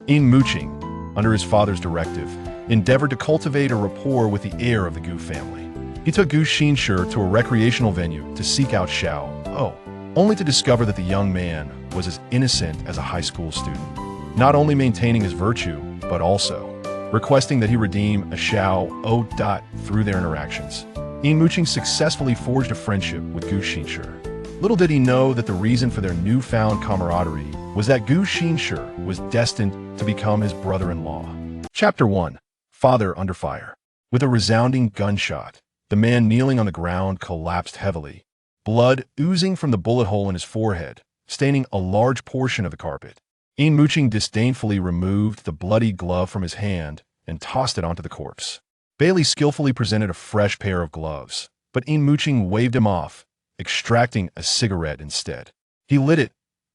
Yin Muqing, under his father's directive, endeavored to cultivate a rapport with the heir of the Gu family. He took Gu Xinshi to a recreational venue to seek out Xiao O, only to discover that the young man was as innocent as a high school student, not only maintaining his virtue, but also requesting that he redeem a Xiao O.Through their interactions. Yin Muqing successfully forged a friendship with Gu Xinshi. Little did he know that the reason for their newfound camaraderie was that Gu Xinshi was destined to become his brother-in-law. Chapter 1. Father Under Fire. With a resounding gunshot, the man kneeling on the ground collapsed heavily, blood oozing from the bullet hole in his forehead, staining a large portion of the carpet. Yin Muqing disdainfully removed the bloody glove from his hand and tossed it onto the corpse. Bailey skillfully presented a fresh pair of gloves, but Yin Muqing waved him off, extracting a cigarette instead. He lit it,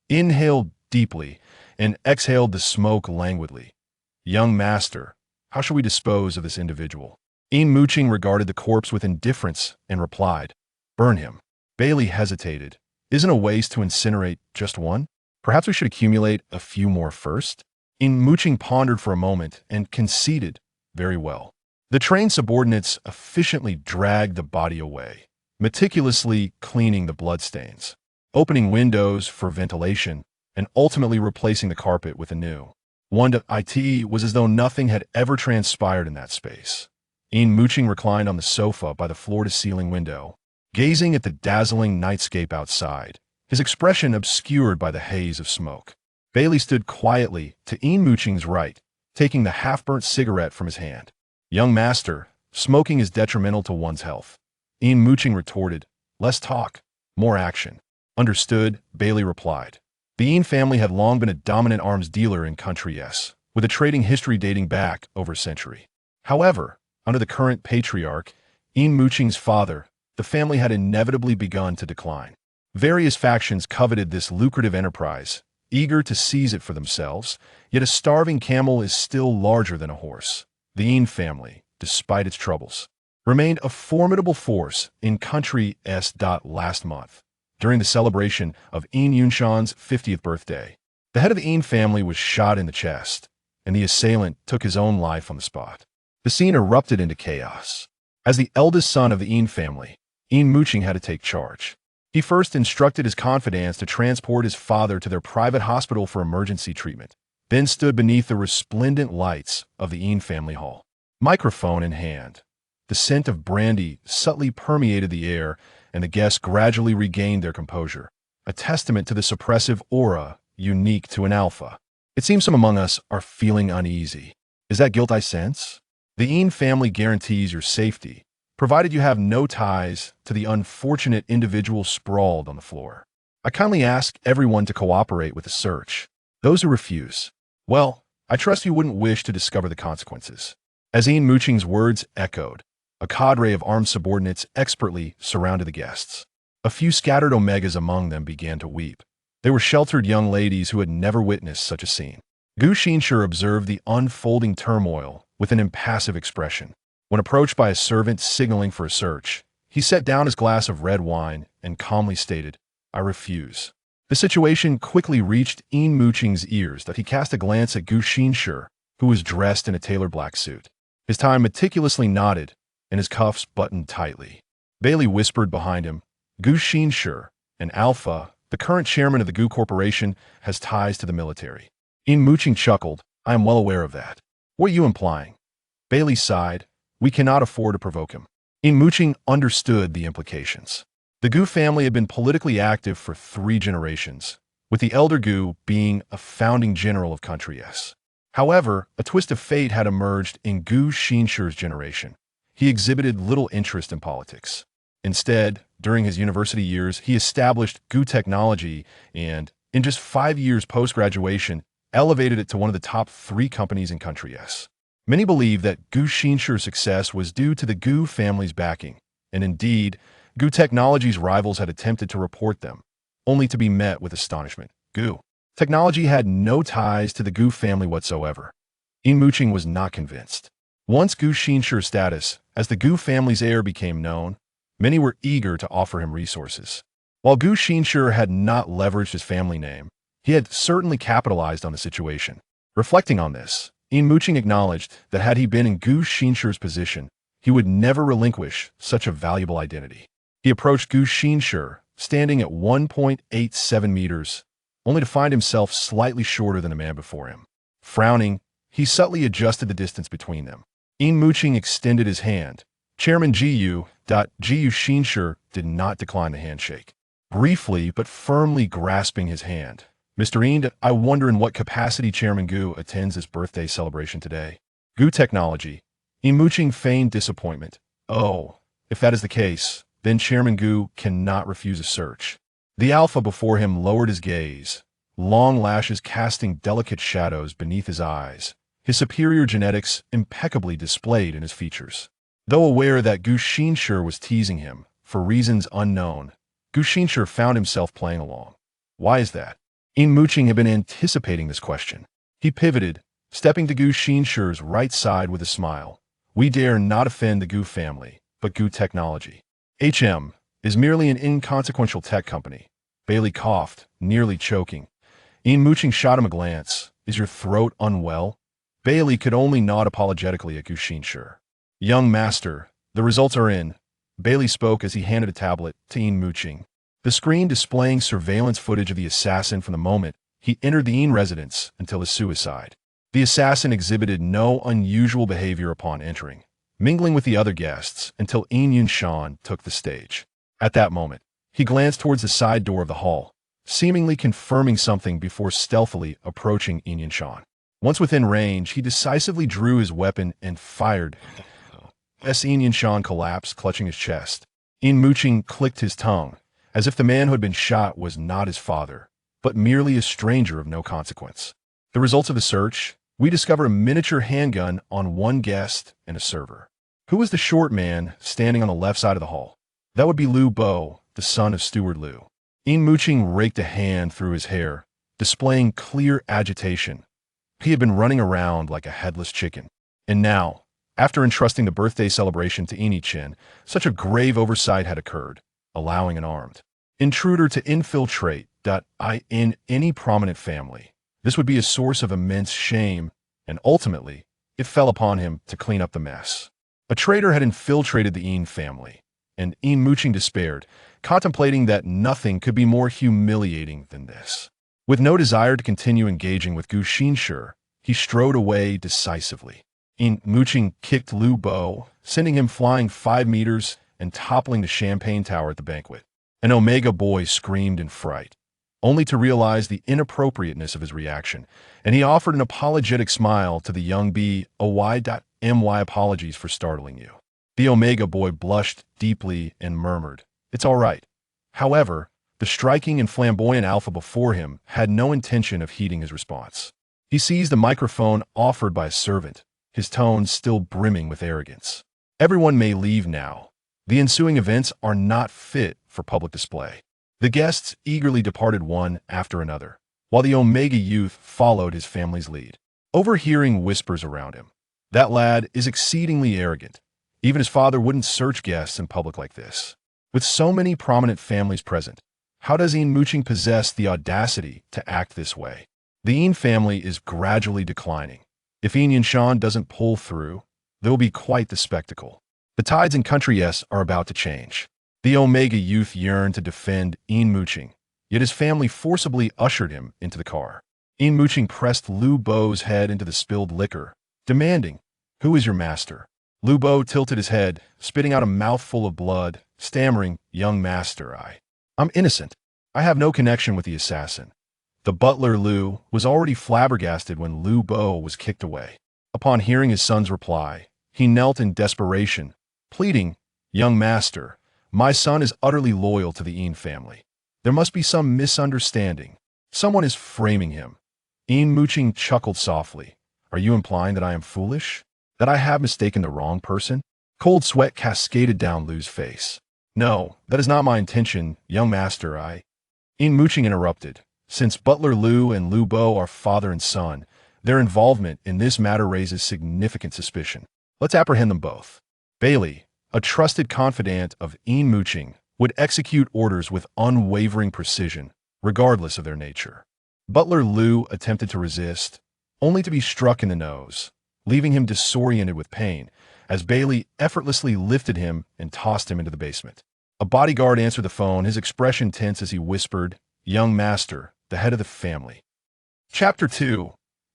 inhaled deeply, and exhaled the smoke languidly. "Young master, how shall we dispose of this individual?" Yin Muqing regarded the corpse with indifference and replied, "Burn him." Bailey hesitated. "Isn't a waste to incinerate just one? Perhaps we should accumulate a few more first?" Yin Muqing pondered for a moment and conceded, "Very well." The trained subordinates efficiently dragged the body away, meticulously cleaning the bloodstains, opening windows for ventilation, and ultimately replacing the carpet with a new one. It was as though nothing had ever transpired in that space. Yin Muqing reclined on the sofa by the floor-to-ceiling window, gazing at the dazzling nightscape outside, his expression obscured by the haze of smoke. Bailey stood quietly to Yin Muqing's right, taking the half-burnt cigarette from his hand. "Young master, smoking is detrimental to one's health." Yin Muqing retorted, "Less talk, more action." "Understood," Bailey replied. The Yin family had long been a dominant arms dealer in country S, with a trading history dating back over a century. However, under the current patriarch, Yin Muqing's father, the family had inevitably begun to decline. Various factions coveted this lucrative enterprise, eager to seize it for themselves, yet a starving camel is still larger than a horse. The Yin family, despite its troubles, remained a formidable force in country S. Last month, during the celebration of Yin Yunshan's 50th birthday, the head of the Yin family was shot in the chest, and the assailant took his own life on the spot. The scene erupted into chaos. As the eldest son of the Yin family, Yin Muqing had to take charge. He first instructed his confidants to transport his father to their private hospital for emergency treatment, then stood beneath the resplendent lights of the Yin family hall. Microphone in hand, the scent of brandy subtly permeated the air, and the guests gradually regained their composure, a testament to the suppressive aura unique to an alpha. "It seems some among us are feeling uneasy. Is that guilt I sense? The Yin family guarantees your safety, provided you have no ties to the unfortunate individual sprawled on the floor. I kindly ask everyone to cooperate with the search. Those who refuse, well, I trust you wouldn't wish to discover the consequences." As Yin Muqing's words echoed, a cadre of armed subordinates expertly surrounded the guests. A few scattered omegas among them began to weep. They were sheltered young ladies who had never witnessed such a scene. Gu Xinshi observed the unfolding turmoil with an impassive expression. When approached by a servant signaling for a search, he set down his glass of red wine and calmly stated, "I refuse." The situation quickly reached Yin Muqing's ears that he cast a glance at Gu Xinshi, who was dressed in a tailored black suit. His tie meticulously knotted and his cuffs buttoned tightly. Bailey whispered behind him, "Gu Xinshi, an alpha, the current chairman of the Gu Corporation, has ties to the military." Yin Muqing chuckled, "I am well aware of that. What are you implying?" Bailey sighed, "We cannot afford to provoke him." Yin Muqing understood the implications. The Gu family had been politically active for 3 generations, with the elder Gu being a founding general of country S. However, a twist of fate had emerged in Gu Xinshi's generation. He exhibited little interest in politics. Instead, during his university years, he established Gu Technology and, in just 5 years post-graduation, elevated it to one of the top 3 companies in country S. Many believe that Gu Xinshi's success was due to the Gu family's backing, and indeed, Gu Technology's rivals had attempted to report them, only to be met with astonishment. Gu Technology had no ties to the Gu family whatsoever. Yin Muqing was not convinced. Once Gu Xinshi's status as the Gu family's heir became known, many were eager to offer him resources. While Gu Xinshi had not leveraged his family name, he had certainly capitalized on the situation. Reflecting on this, Yin Muqing acknowledged that had he been in Gu Xinshi's position, he would never relinquish such a valuable identity. He approached Gu Xinshi, standing at 1.87 meters, only to find himself slightly shorter than the man before him. Frowning, he subtly adjusted the distance between them. Yin Muqing extended his hand. Chairman Gu Xinshi did not decline the handshake. Briefly but firmly grasping his hand, "Mr. Yin, I wonder in what capacity Chairman Gu attends his birthday celebration today." Gu Technology. Yin Muqing feigned disappointment. "Oh, if that is the case, then Chairman Gu cannot refuse a search." The alpha before him lowered his gaze, long lashes casting delicate shadows beneath his eyes, his superior genetics impeccably displayed in his features. Though aware that Gu Xinshi was teasing him, for reasons unknown, Gu Xinshi found himself playing along. Why is that? Yin Muqing had been anticipating this question. He pivoted, stepping to Gu Xinshi's right side with a smile. "We dare not offend the Gu family, but Gu Technology HM is merely an inconsequential tech company." Bailey coughed, nearly choking. Yin Muqing shot him a glance. "Is your throat unwell?" Bailey could only nod apologetically at Gu Xinshi. "Young master, the results are in," Bailey spoke as he handed a tablet to Yin Muqing. The screen displaying surveillance footage of the assassin from the moment he entered the Yin residence until his suicide. The assassin exhibited no unusual behavior upon entering, mingling with the other guests until Yin Yunshan took the stage. At that moment, he glanced towards the side door of the hall, seemingly confirming something before stealthily approaching Yin Yunshan. Once within range, he decisively drew his weapon and fired. As Yin Yunshan collapsed, clutching his chest, Yin Muqing clicked his tongue, as if the man who had been shot was not his father, but merely a stranger of no consequence. The results of the search: we discover a miniature handgun on one guest and a server. Who was the short man standing on the left side of the hall? That would be Liu Bo, the son of Steward Liu. Yin Muqing raked a hand through his hair, displaying clear agitation. He had been running around like a headless chicken. And now, after entrusting the birthday celebration to Yin Chen, such a grave oversight had occurred, allowing an armed intruder to infiltrate in any prominent family. This would be a source of immense shame, and ultimately, it fell upon him to clean up the mess. A traitor had infiltrated the Yin family, and Yin Muqing despaired, contemplating that nothing could be more humiliating than this. With no desire to continue engaging with Gu Xinshi, he strode away decisively. Yin Muqing kicked Liu Bo, sending him flying 5 meters and toppling the champagne tower at the banquet. An Omega boy screamed in fright, only to realize the inappropriateness of his reaction, and he offered an apologetic smile to the young boy. Apologies for startling you. The Omega boy blushed deeply and murmured, "It's all right." However, the striking and flamboyant alpha before him had no intention of heeding his response. He seized the microphone offered by a servant, his tone still brimming with arrogance. "Everyone may leave now. The ensuing events are not fit for public display." The guests eagerly departed one after another, while the Omega youth followed his family's lead. Overhearing whispers around him, "That lad is exceedingly arrogant. Even his father wouldn't search guests in public like this." With so many prominent families present, how does Yin Muqing possess the audacity to act this way? The Yin family is gradually declining. If Yin Yunshan doesn't pull through, there will be quite the spectacle. The tides in Country S are about to change. The Omega youth yearned to defend Yin Muqing, yet his family forcibly ushered him into the car. Yin Muqing pressed Liu Bo's head into the spilled liquor, demanding, "Who is your master?" Liu Bo tilted his head, spitting out a mouthful of blood, stammering, "Young master, I'm innocent. I have no connection with the assassin." The butler Liu was already flabbergasted when Liu Bo was kicked away. Upon hearing his son's reply, he knelt in desperation, pleading, "Young master, my son is utterly loyal to the Yin family. There must be some misunderstanding. Someone is framing him." Yin Muqing chuckled softly. "Are you implying that I am foolish? That I have mistaken the wrong person?" Cold sweat cascaded down Liu's face. "No, that is not my intention, young master, Yin Muqing interrupted. "Since Butler Liu and Liu Bo are father and son, their involvement in this matter raises significant suspicion. Let's apprehend them both." Bailey, a trusted confidant of Yin Muqing, would execute orders with unwavering precision, regardless of their nature. Butler Liu attempted to resist, only to be struck in the nose, leaving him disoriented with pain, as Bailey effortlessly lifted him and tossed him into the basement. A bodyguard answered the phone, his expression tense as he whispered, "Young master, the head of the family." Chapter 2.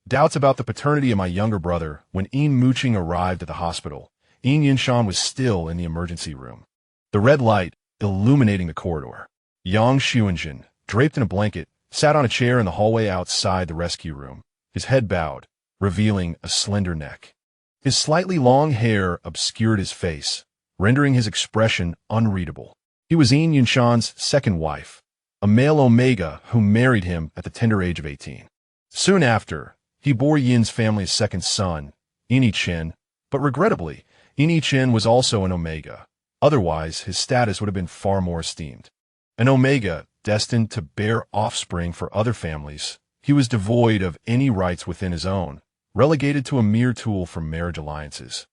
Doubts about the paternity of my younger brother. When Yin Muqing arrived at the hospital, Yin Yinshan was still in the emergency room, the red light illuminating the corridor. Yang Xuanjin, draped in a blanket, sat on a chair in the hallway outside the rescue room, his head bowed, revealing a slender neck. His slightly long hair obscured his face, rendering his expression unreadable. He was Yin Yinshan's second wife, a male Omega who married him at the tender age of 18. Soon after, he bore Yin's family's second son, Yin Yichen, but regrettably, Yin Yichen was also an Omega. Otherwise, his status would have been far more esteemed. An Omega destined to bear offspring for other families, he was devoid of any rights within his own, relegated to a mere tool for marriage alliances.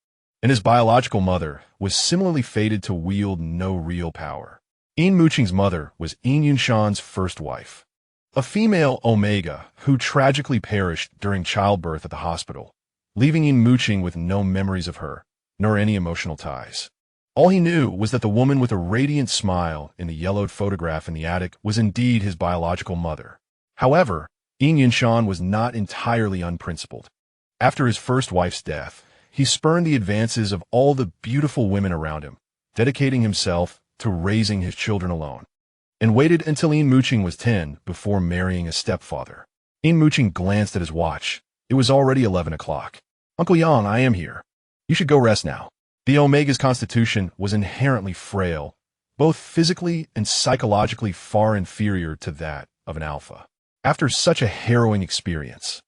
And his biological mother was similarly fated to wield no real power. Yin Muqing's mother was Yin Yinshan's first wife, a female Omega who tragically perished during childbirth at the hospital, leaving Yin Muqing with no memories of her, nor any emotional ties. All he knew was that the woman with a radiant smile in the yellowed photograph in the attic was indeed his biological mother. However, Yin Yinshan was not entirely unprincipled. After his first wife's death, he spurned the advances of all the beautiful women around him, dedicating himself to raising his children alone, and waited until Yin Muqing was 10 before marrying a stepfather. Yin Muqing glanced at his watch. It was already 11 o'clock. "Uncle Yang, I am here. You should go rest now." The Omega's constitution was inherently frail, both physically and psychologically far inferior to that of an alpha. After such a harrowing experience,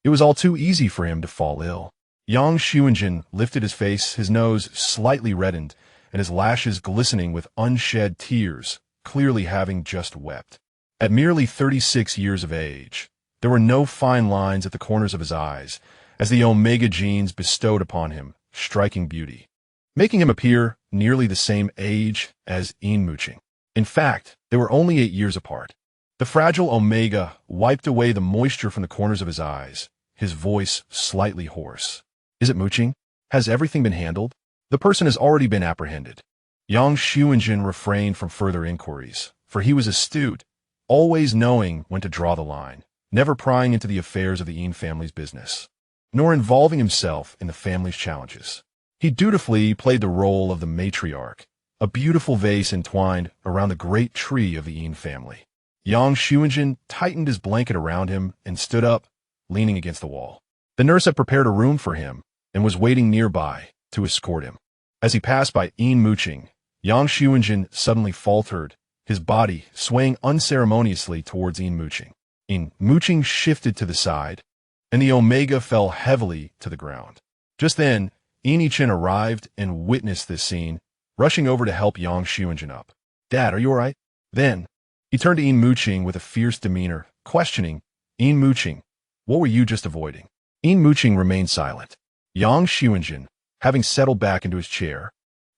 it was all too easy for him to fall ill. Yang Xuanjin lifted his face, his nose slightly reddened, and his lashes glistening with unshed tears, clearly having just wept. At merely 36 years of age, there were no fine lines at the corners of his eyes, as the Omega genes bestowed upon him striking beauty, making him appear nearly the same age as Yin Muqing. In fact, they were only 8 years apart. The fragile Omega wiped away the moisture from the corners of his eyes, his voice slightly hoarse. "Is it Muqing? Has everything been handled? The person has already been apprehended." Yang Xuanjin refrained from further inquiries, for he was astute, always knowing when to draw the line, never prying into the affairs of the Yin family's business, nor involving himself in the family's challenges. He dutifully played the role of the matriarch, a beautiful vase entwined around the great tree of the Yin family. Yang Xuanjin tightened his blanket around him and stood up, leaning against the wall. The nurse had prepared a room for him and was waiting nearby to escort him. As he passed by Yin Muqing, Yang Xuanjin suddenly faltered, his body swaying unceremoniously towards Yin Muqing. Yin Muqing shifted to the side, and the Omega fell heavily to the ground. Just then, Yin Yichen arrived and witnessed this scene, rushing over to help Yang Xuanjin up. "Dad, are you all right?" Then, he turned to Yin Muqing with a fierce demeanor, questioning, "Yin Muqing, what were you just avoiding?" Yin Muqing remained silent. Yang Xuanjin, having settled back into his chair,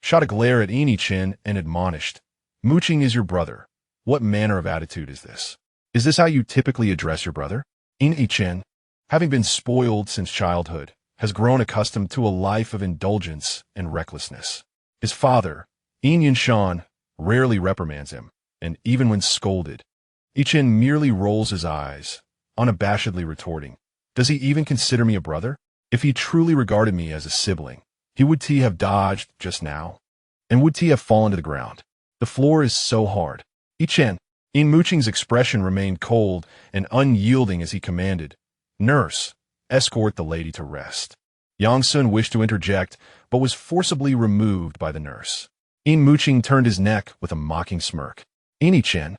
shot a glare at Yin Yichen and admonished, "Muqing is your brother. What manner of attitude is this? Is this how you typically address your brother?" Yin Yichen, having been spoiled since childhood, has grown accustomed to a life of indulgence and recklessness. His father, Yin Yinshan, rarely reprimands him, and even when scolded, Yichen merely rolls his eyes, unabashedly retorting, "Does he even consider me a brother? If he truly regarded me as a sibling, he would have dodged just now, and would have fallen to the ground. The floor is so hard." Yichen, Yin Muqing's expression remained cold and unyielding as he commanded, "Nurse, escort the lady to rest." Yang Sun wished to interject, but was forcibly removed by the nurse. Yin Muqing turned his neck with a mocking smirk. "Yin Yichen,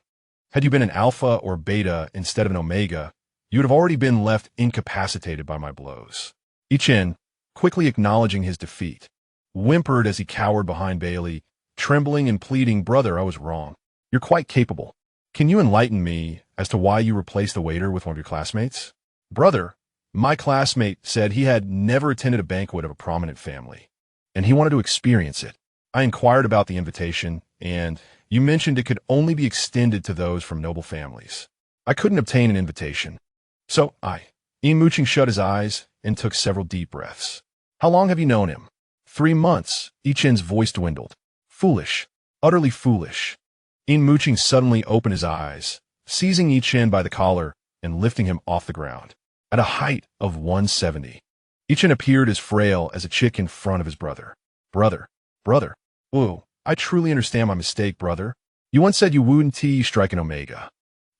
had you been an alpha or beta instead of an omega, you would have already been left incapacitated by my blows." Yichen, quickly acknowledging his defeat, whimpered as he cowered behind Bailey, trembling and pleading, "Brother, I was wrong. You're quite capable. Can you enlighten me as to why you replaced the waiter with one of your classmates?" "Brother, my classmate said he had never attended a banquet of a prominent family, and he wanted to experience it. I inquired about the invitation, and you mentioned it could only be extended to those from noble families. I couldn't obtain an invitation, so I Yin Muqing shut his eyes and took several deep breaths. How long have you known him? 3 months. Yi Chen's voice dwindled. Foolish. Utterly foolish. Yin Muqing suddenly opened his eyes, seizing Yi Chen by the collar and lifting him off the ground. At a height of 170, Yi Chen appeared as frail as a chick in front of his brother. Brother. Ooh, I truly understand my mistake, brother. You once said you wouldn't strike an omega.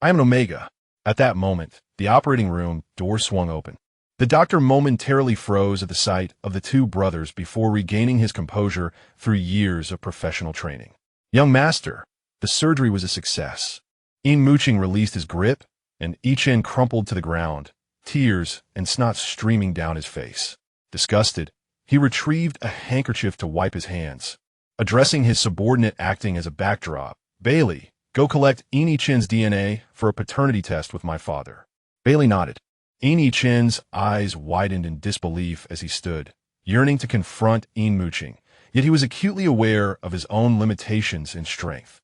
I am an omega. At that moment, the operating room door swung open. The doctor momentarily froze at the sight of the two brothers before regaining his composure through years of professional training. Young master, the surgery was a success. Yin Muqing released his grip, and Yi Chen crumpled to the ground, tears and snot streaming down his face. Disgusted, he retrieved a handkerchief to wipe his hands. Addressing his subordinate acting as a backdrop, Bailey, go collect Yi Chen's DNA for a paternity test with my father. Bailey nodded. Yi Chen's eyes widened in disbelief as he stood, yearning to confront Yin Muqing, yet he was acutely aware of his own limitations and strength.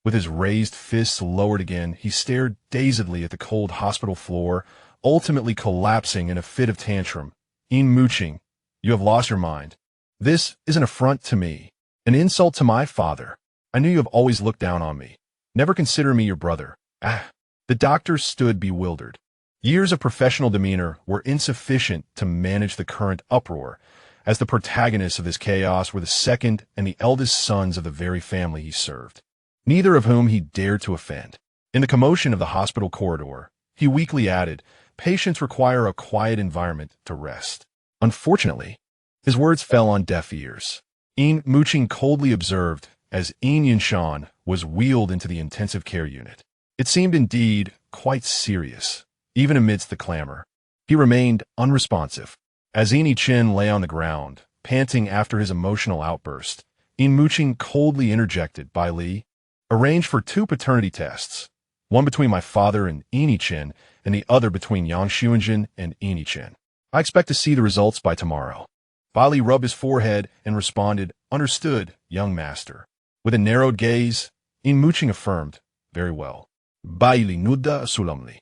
With his raised fists lowered again, he stared dazedly at the cold hospital floor, ultimately collapsing in a fit of tantrum. Yin Muqing, you have lost your mind. This is an affront to me, an insult to my father. I knew you have always looked down on me. Never consider me your brother. The doctor stood bewildered. Years of professional demeanor were insufficient to manage the current uproar, as the protagonists of this chaos were the second and the eldest sons of the very family he served, neither of whom he dared to offend. In the commotion of the hospital corridor, he weakly added, patients require a quiet environment to rest. Unfortunately, his words fell on deaf ears. Yin Muqing coldly observed as Yin Yinshan was wheeled into the intensive care unit. It seemed indeed quite serious, even amidst the clamor. He remained unresponsive. As Yin Chen lay on the ground, panting after his emotional outburst, Yin Muqing coldly interjected, "Bai Li, arrange for 2 paternity tests, one between my father and Yin Chen, and the other between Yang Xuanjin and Yin Chen. I expect to see the results by tomorrow." Bai Li rubbed his forehead and responded, "Understood, young master." With a narrowed gaze, Yin Muqing affirmed, "Very well. Bai Li Nuda Sulamli.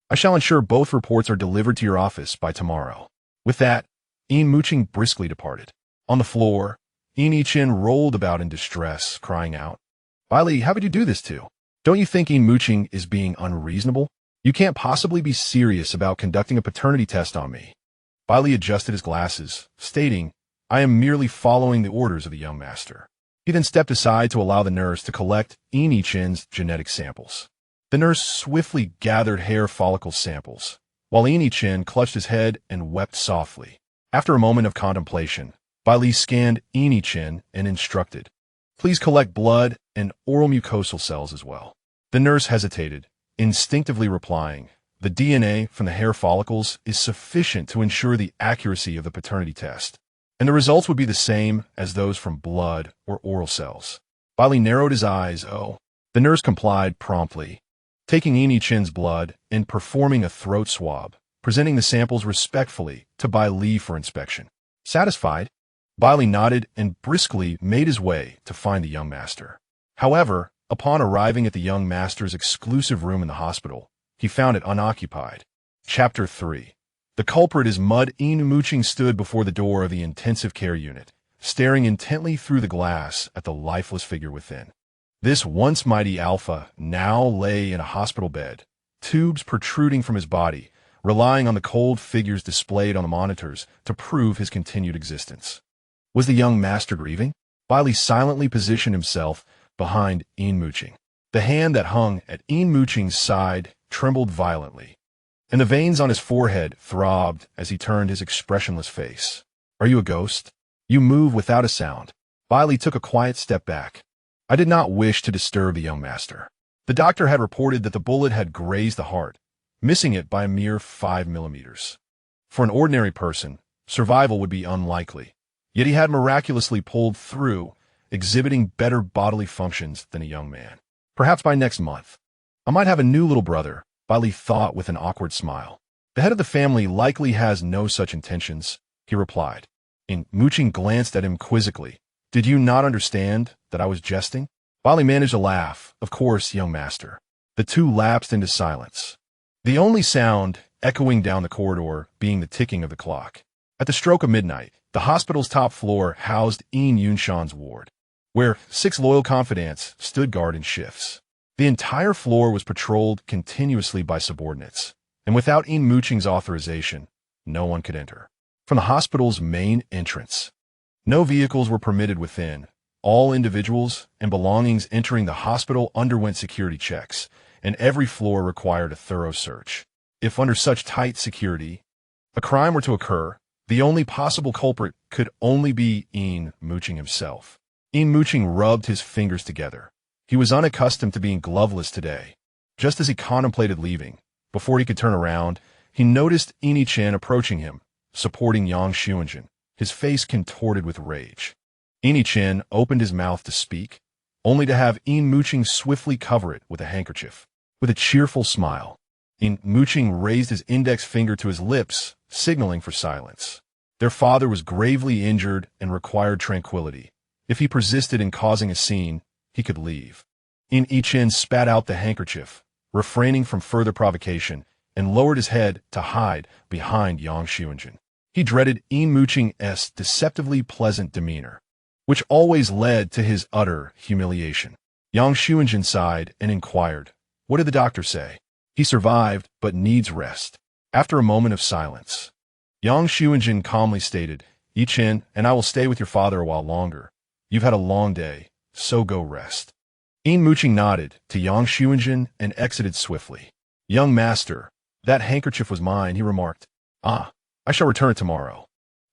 I shall ensure both reports are delivered to your office by tomorrow." With that, Yin Muqing briskly departed. On the floor, Yin Chen rolled about in distress, crying out, "Bai Li, how could you do this to? Don't you think Yin Muqing is being unreasonable? You can't possibly be serious about conducting a paternity test on me." Bai Li adjusted his glasses, stating, "I am merely following the orders of the young master." He then stepped aside to allow the nurse to collect Yin Chen's genetic samples. The nurse swiftly gathered hair follicle samples, while Yin Chen clutched his head and wept softly. After a moment of contemplation, Bai Li scanned Yin Chen and instructed, "Please collect blood and oral mucosal cells as well." The nurse hesitated, instinctively replying, "The DNA from the hair follicles is sufficient to ensure the accuracy of the paternity test, and the results would be the same as those from blood or oral cells." Bai Li narrowed his eyes. "Oh." The nurse complied promptly, taking Yin Chen's blood and performing a throat swab, presenting the samples respectfully to Bai Li for inspection. Satisfied, Bai Li nodded and briskly made his way to find the young master. However, upon arriving at the young master's exclusive room in the hospital, he found it unoccupied. Chapter 3. The culprit is Mud. Yin Muqing stood before the door of the intensive care unit, staring intently through the glass at the lifeless figure within. This once mighty alpha now lay in a hospital bed, tubes protruding from his body, relying on the cold figures displayed on the monitors to prove his continued existence. Was the young master grieving? Bai Li silently positioned himself behind Yin Muqing. The hand that hung at Yin Muqing's side trembled violently, and the veins on his forehead throbbed as he turned his expressionless face. "Are you a ghost? You move without a sound." Bai Li took a quiet step back. "I did not wish to disturb the young master." The doctor had reported that the bullet had grazed the heart, missing it by a mere 5 millimeters. For an ordinary person, survival would be unlikely, yet he had miraculously pulled through, exhibiting better bodily functions than a young man. Perhaps by next month, I might have a new little brother, Bai Li thought with an awkward smile. "The head of the family likely has no such intentions," he replied. Yin Muqing glanced at him quizzically. "Did you not understand that I was jesting?" Bai Li managed a laugh. "Of course, young master." The two lapsed into silence. The only sound echoing down the corridor, being the ticking of the clock. At the stroke of midnight, the hospital's top floor housed Yin Muqing's ward, where 6 loyal confidants stood guard in shifts. The entire floor was patrolled continuously by subordinates, and without Yin Muqing's authorization, no one could enter. From the hospital's main entrance, no vehicles were permitted within. All individuals and belongings entering the hospital underwent security checks, and every floor required a thorough search. If under such tight security, a crime were to occur, the only possible culprit could only be Yin Muqing himself. Yin Muqing rubbed his fingers together. He was unaccustomed to being gloveless today. Just as he contemplated leaving, before he could turn around, he noticed Yin Chen approaching him, supporting Yang Xuanjin, his face contorted with rage. Yin Chen opened his mouth to speak, only to have Yin Muqing swiftly cover it with a handkerchief. With a cheerful smile, Yin Muqing raised his index finger to his lips, signaling for silence. Their father was gravely injured and required tranquility. If he persisted in causing a scene, he could leave. Yin Chen spat out the handkerchief, refraining from further provocation, and lowered his head to hide behind Yang Xuanjin. He dreaded Yin Muqing's deceptively pleasant demeanor, which always led to his utter humiliation. Yang Xuanjin sighed and inquired, "What did the doctor say?" "He survived, but needs rest." After a moment of silence, Yang Xuanjin calmly stated, "Yi Chen and I will stay with your father a while longer. You've had a long day, so go rest." Yin Muqing nodded to Yang Xuanjin and exited swiftly. "Young master, that handkerchief was mine," he remarked. "Ah, I shall return it tomorrow."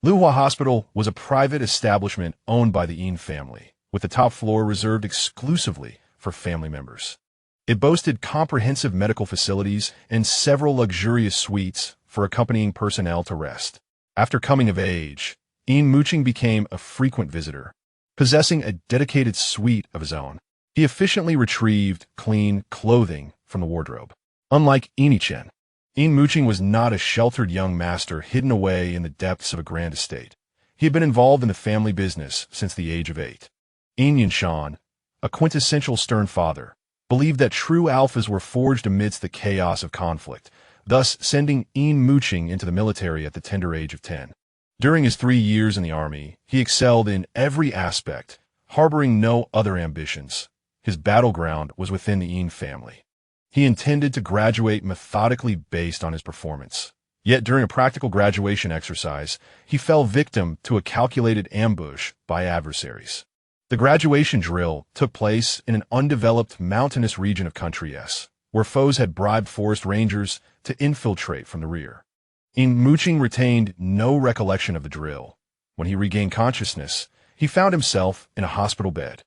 Luhua Hospital was a private establishment owned by the Yin family, with the top floor reserved exclusively for family members. It boasted comprehensive medical facilities and several luxurious suites for accompanying personnel to rest. After coming of age, Yin Muqing became a frequent visitor. Possessing a dedicated suite of his own, he efficiently retrieved clean clothing from the wardrobe. Unlike Yin Chen, Yin Muqing was not a sheltered young master hidden away in the depths of a grand estate. He had been involved in the family business since the age of 8. Yin Yinshan, a quintessential stern father, believed that true alphas were forged amidst the chaos of conflict, thus sending Yin Muqing into the military at the tender age of 10. During his 3 years in the army, he excelled in every aspect, harboring no other ambitions. His battleground was within the Yin family. He intended to graduate methodically based on his performance. Yet during a practical graduation exercise, he fell victim to a calculated ambush by adversaries. The graduation drill took place in an undeveloped mountainous region of country S, where foes had bribed forest rangers to infiltrate from the rear. Yin Muqing retained no recollection of the drill. When he regained consciousness, he found himself in a hospital bed.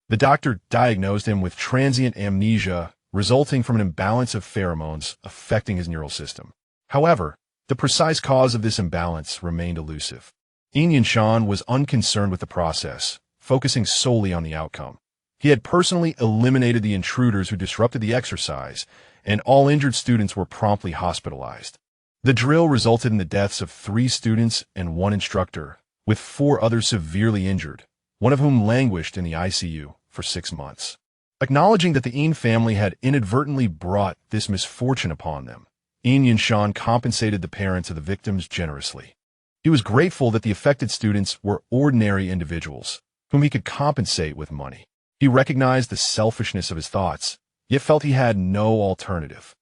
The doctor diagnosed him with transient amnesia resulting from an imbalance of pheromones affecting his neural system. However, the precise cause of this imbalance remained elusive. Yin Yinshan was unconcerned with the process, focusing solely on the outcome. He had personally eliminated the intruders who disrupted the exercise, and all injured students were promptly hospitalized. The drill resulted in the deaths of 3 students and 1 instructor, with 4 others severely injured, one of whom languished in the ICU for 6 months. Acknowledging that the Yin family had inadvertently brought this misfortune upon them, Yin Yinshan compensated the parents of the victims generously. He was grateful that the affected students were ordinary individuals, whom he could compensate with money. He recognized the selfishness of his thoughts, yet felt he had no alternative.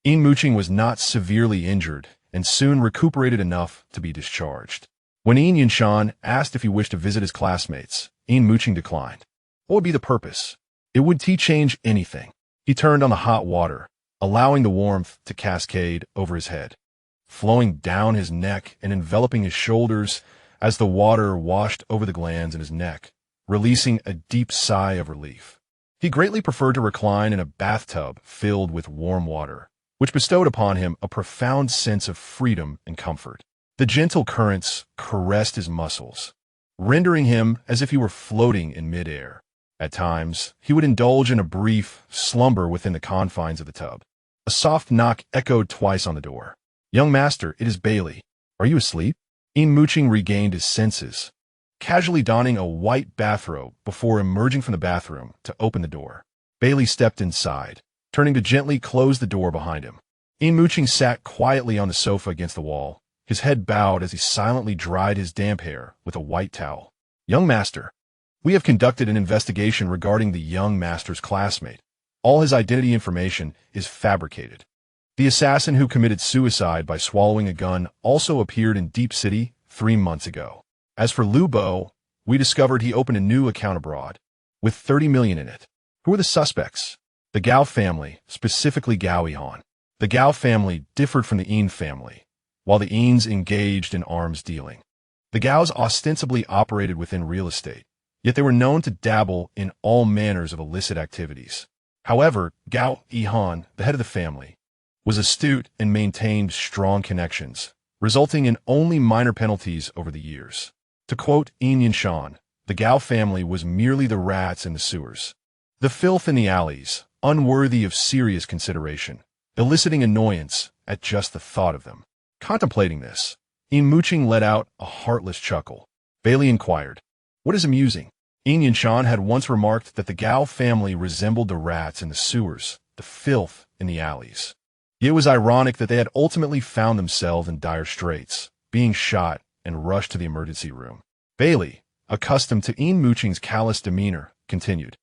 Yin Muqing was not severely injured and soon recuperated enough to be discharged. When Yin Yinshan asked if he wished to visit his classmates, Yin Muqing declined. What would be the purpose? It would change anything. He turned on the hot water, allowing the warmth to cascade over his head, flowing down his neck and enveloping his shoulders as the water washed over the glands in his neck, releasing a deep sigh of relief. He greatly preferred to recline in a bathtub filled with warm water, which bestowed upon him a profound sense of freedom and comfort. The gentle currents caressed his muscles, rendering him as if he were floating in midair. At times, he would indulge in a brief slumber within the confines of the tub. A soft knock echoed twice on the door. "Young master, it is Bailey. Are you asleep?" Yin Muqing regained his senses, casually donning a white bathrobe before emerging from the bathroom to open the door. Bailey stepped inside, turning to gently close the door behind him. Yin Muqing sat quietly on the sofa against the wall, his head bowed as he silently dried his damp hair with a white towel. Young master, we have conducted an investigation regarding the young master's classmate. All his identity information is fabricated. The assassin who committed suicide by swallowing a gun also appeared in Deep City 3 months ago. As for Lu Bo, we discovered he opened a new account abroad, with 30 million in it. Who are the suspects? The Gao family, specifically Gu Yihan. The Gao family differed from the Yin family, while the Yins engaged in arms dealing. The Gaos ostensibly operated within real estate, yet they were known to dabble in all manners of illicit activities. However, Gu Yihan, the head of the family, was astute and maintained strong connections, resulting in only minor penalties over the years. To quote Yin Yunshan, the Gao family was merely the rats in the sewers, the filth in the alleys, unworthy of serious consideration, eliciting annoyance at just the thought of them. Contemplating this, Yin Muqing let out a heartless chuckle. Bailey inquired, "What is amusing?" Yin Yunshan had once remarked that the Gao family resembled the rats in the sewers, the filth in the alleys. It was ironic that they had ultimately found themselves in dire straits, being shot and rushed to the emergency room. Bailey, accustomed to Yin Muqing's callous demeanor, continued,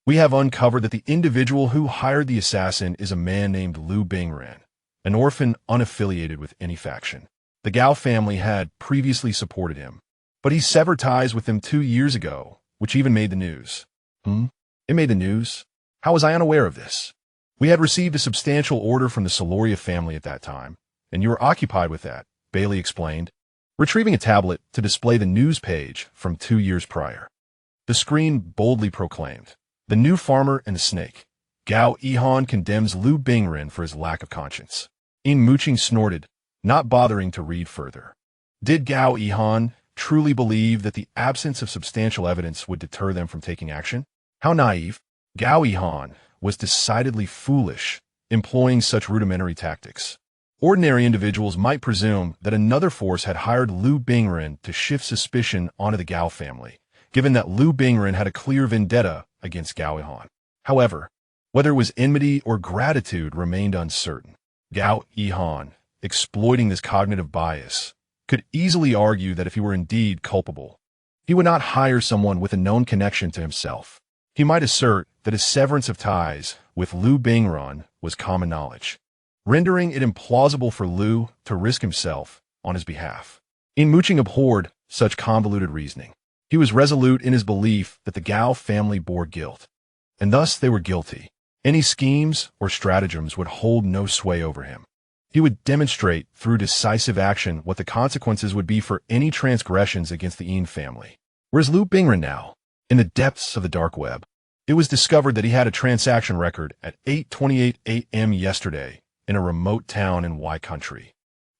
"We have uncovered that the individual who hired the assassin is a man named Lu Bingren, an orphan unaffiliated with any faction. The Gao family had previously supported him, but he severed ties with them 2 years ago, which even made the news." It made the news? How was I unaware of this? We had received a substantial order from the Soloria family at that time, and you were occupied with that, Bailey explained, retrieving a tablet to display the news page from 2 years prior. The screen boldly proclaimed, "The New Farmer and the Snake. Gu Yihan condemns Lu Bingren for his lack of conscience." Yin Muqing snorted, not bothering to read further. Did Gu Yihan truly believe that the absence of substantial evidence would deter them from taking action? How naive. Gu Yihan was decidedly foolish, employing such rudimentary tactics. Ordinary individuals might presume that another force had hired Lu Bingren to shift suspicion onto the Gao family, given that Lu Bingren had a clear vendetta against Gu Yihan. However, whether it was enmity or gratitude remained uncertain. Gu Yihan, exploiting this cognitive bias, could easily argue that if he were indeed culpable, he would not hire someone with a known connection to himself. He might assert that his severance of ties with Lu Bingren was common knowledge, rendering it implausible for Lu to risk himself on his behalf. Yin Muqing abhorred such convoluted reasoning. He was resolute in his belief that the Gao family bore guilt, and thus they were guilty. Any schemes or stratagems would hold no sway over him. He would demonstrate through decisive action what the consequences would be for any transgressions against the Yin family. Where's Lu Bingren now? In the depths of the dark web. It was discovered that he had a transaction record at 8:28 a.m. yesterday in a remote town in Y country,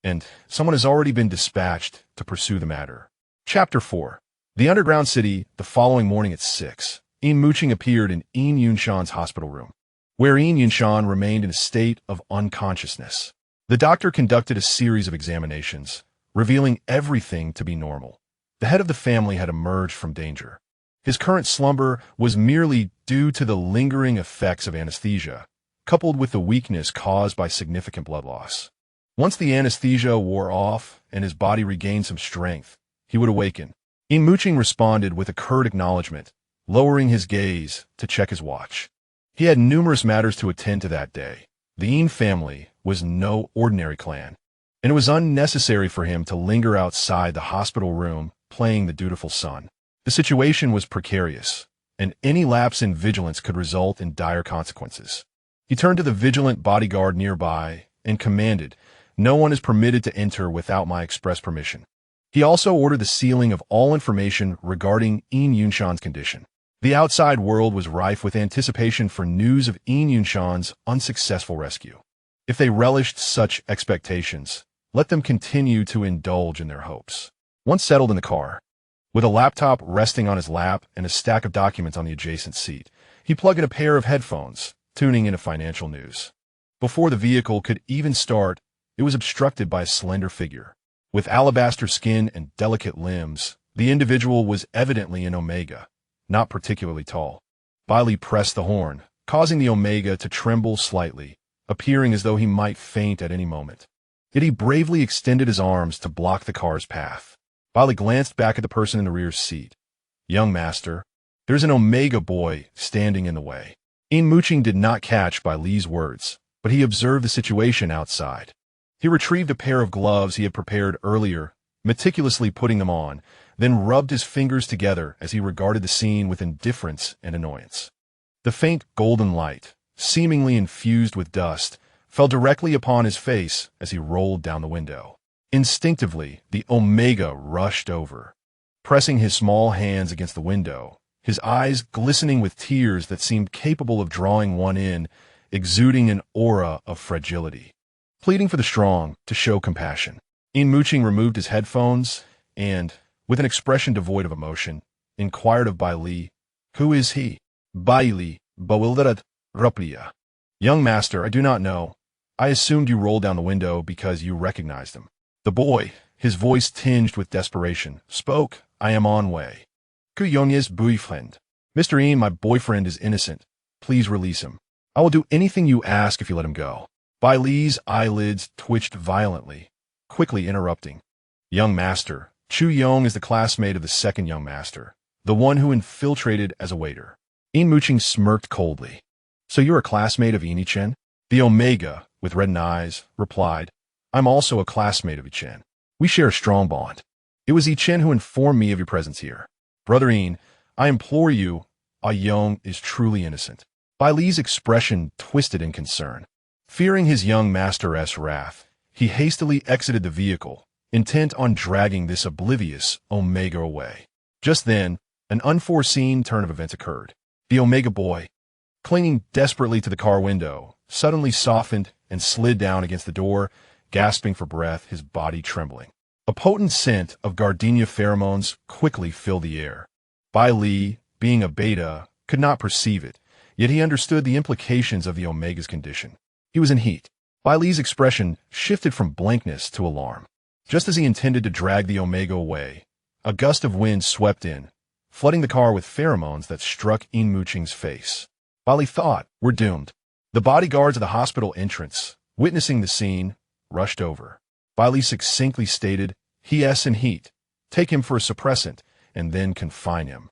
and someone has already been dispatched to pursue the matter. Chapter 4. The underground city. The following morning at 6, Yin Muqing appeared in Yin Yunshan's hospital room, where Yin Yunshan remained in a state of unconsciousness. The doctor conducted a series of examinations, revealing everything to be normal. The head of the family had emerged from danger. His current slumber was merely due to the lingering effects of anesthesia, coupled with the weakness caused by significant blood loss. Once the anesthesia wore off and his body regained some strength, he would awaken. Yin Muqing responded with a curt acknowledgement, lowering his gaze to check his watch. He had numerous matters to attend to that day. The Yin family was no ordinary clan, and it was unnecessary for him to linger outside the hospital room playing the dutiful son. The situation was precarious, and any lapse in vigilance could result in dire consequences. He turned to the vigilant bodyguard nearby and commanded, "No one is permitted to enter without my express permission." He also ordered the sealing of all information regarding Yin Yunshan's condition. The outside world was rife with anticipation for news of Yin Yunshan's unsuccessful rescue. If they relished such expectations, let them continue to indulge in their hopes. Once settled in the car, with a laptop resting on his lap and a stack of documents on the adjacent seat, he plugged in a pair of headphones, tuning into financial news. Before the vehicle could even start, it was obstructed by a slender figure. With alabaster skin and delicate limbs, the individual was evidently an Omega, not particularly tall. Bailey pressed the horn, causing the Omega to tremble slightly, appearing as though he might faint at any moment. Yet he bravely extended his arms to block the car's path. Bali glanced back at the person in the rear seat. "Young master, there's an Omega boy standing in the way." Yin Muqing did not catch Baile's words, but he observed the situation outside. He retrieved a pair of gloves he had prepared earlier, meticulously putting them on, then rubbed his fingers together as he regarded the scene with indifference and annoyance. The faint golden light, seemingly infused with dust, fell directly upon his face as he rolled down the window. Instinctively, the Omega rushed over. Pressing his small hands against the window, his eyes glistening with tears that seemed capable of drawing one in, exuding an aura of fragility. Pleading for the strong to show compassion, Yin Muqing removed his headphones and, with an expression devoid of emotion, inquired of Baili, "Who is he?" Baili, bewildered, replia. "Young master, I do not know. I assumed you rolled down the window because you recognized him." The boy, his voice tinged with desperation, spoke, "I am on way. Gu Xinshi.'s Befriend. Mr. Yin, my boyfriend is innocent. Please release him. I will do anything you ask if you let him go." Baile's eyelids twitched violently, quickly interrupting. "Young master, Chu Yong is the classmate of the second young master, the one who infiltrated as a waiter." Yin Muqing smirked coldly. "So you're a classmate of Yin? The Omega, with reddened eyes, replied, "I'm also a classmate of Yin. We share a strong bond. It was Yin who informed me of your presence here. Brother Yin, I implore you, Yong is truly innocent." Baile's expression twisted in concern. Fearing his young master's wrath, he hastily exited the vehicle, intent on dragging this oblivious Omega away. Just then, an unforeseen turn of events occurred. The Omega boy, clinging desperately to the car window, suddenly softened and slid down against the door, gasping for breath, his body trembling. A potent scent of gardenia pheromones quickly filled the air. Baili, being a beta, could not perceive it, yet he understood the implications of the Omega's condition. He was in heat. Baile's expression shifted from blankness to alarm. Just as he intended to drag the Omega away, a gust of wind swept in, flooding the car with pheromones that struck Yin Muqing's face. Baili thought, "We're doomed." The bodyguards of the hospital entrance, witnessing the scene, rushed over. Baili succinctly stated, "He's in heat. Take him for a suppressant, and then confine him."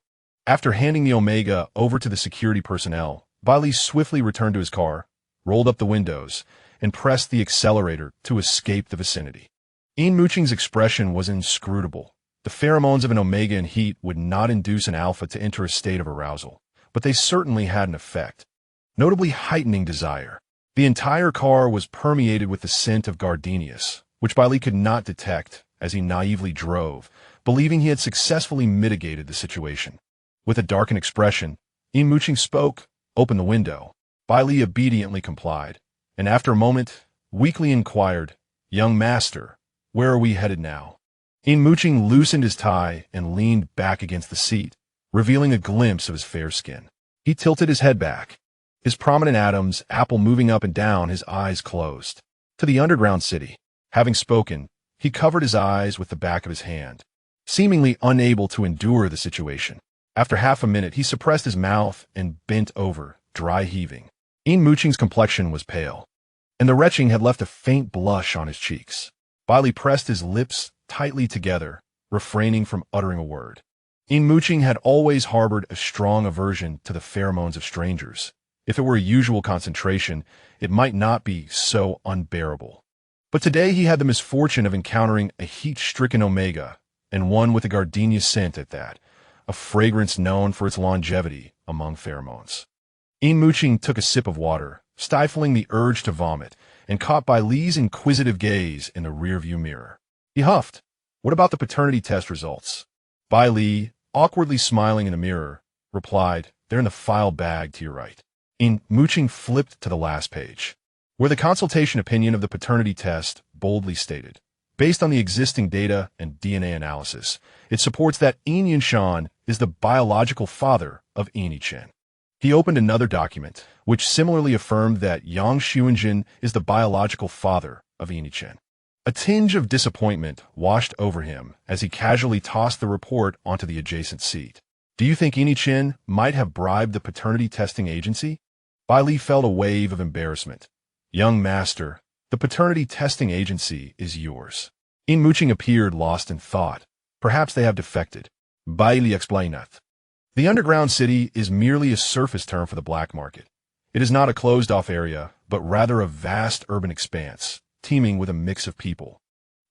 After handing the Omega over to the security personnel, Baili swiftly returned to his car, rolled up the windows, and pressed the accelerator to escape the vicinity. Yin Muqing's expression was inscrutable. The pheromones of an Omega in heat would not induce an alpha to enter a state of arousal, but they certainly had an effect, notably heightening desire. The entire car was permeated with the scent of gardenias, which Baili could not detect as he naively drove, believing he had successfully mitigated the situation. With a darkened expression, Yin Muqing spoke, "Open the window." Baili obediently complied, and after a moment, weakly inquired, "Young master, where are we headed now?" Yin Muqing loosened his tie and leaned back against the seat, revealing a glimpse of his fair skin. He tilted his head back, his prominent Adam's apple moving up and down, his eyes closed. "To the underground city." Having spoken, he covered his eyes with the back of his hand, seemingly unable to endure the situation. After half a minute, he suppressed his mouth and bent over, dry heaving. Yin Muqing's complexion was pale, and the retching had left a faint blush on his cheeks. Baili pressed his lips tightly together, refraining from uttering a word. Yin Muqing had always harbored a strong aversion to the pheromones of strangers. If it were a usual concentration, it might not be so unbearable. But today he had the misfortune of encountering a heat-stricken Omega, and one with a gardenia scent at that, a fragrance known for its longevity among pheromones. Yin Muqing took a sip of water, stifling the urge to vomit, and caught Baile's inquisitive gaze in the rearview mirror. He huffed, "What about the paternity test results?" Baili, awkwardly smiling in the mirror, replied, "They're in the file bag to your right." Yin Muqing flipped to the last page, where the consultation opinion of the paternity test boldly stated, "Based on the existing data and DNA analysis, it supports that Yin Yinshan is the biological father of Yin Yichen." He opened another document, which similarly affirmed that Yang Xuanjin is the biological father of Yin Yichen. A tinge of disappointment washed over him as he casually tossed the report onto the adjacent seat. "Do you think Yin Yichen might have bribed the paternity testing agency?" Baili felt a wave of embarrassment. Young master, the paternity testing agency is yours. Yin Muqing appeared lost in thought. Perhaps they have defected. Bailey explaineth. The underground city is merely a surface term for the black market. It is not a closed-off area, but rather a vast urban expanse, teeming with a mix of people,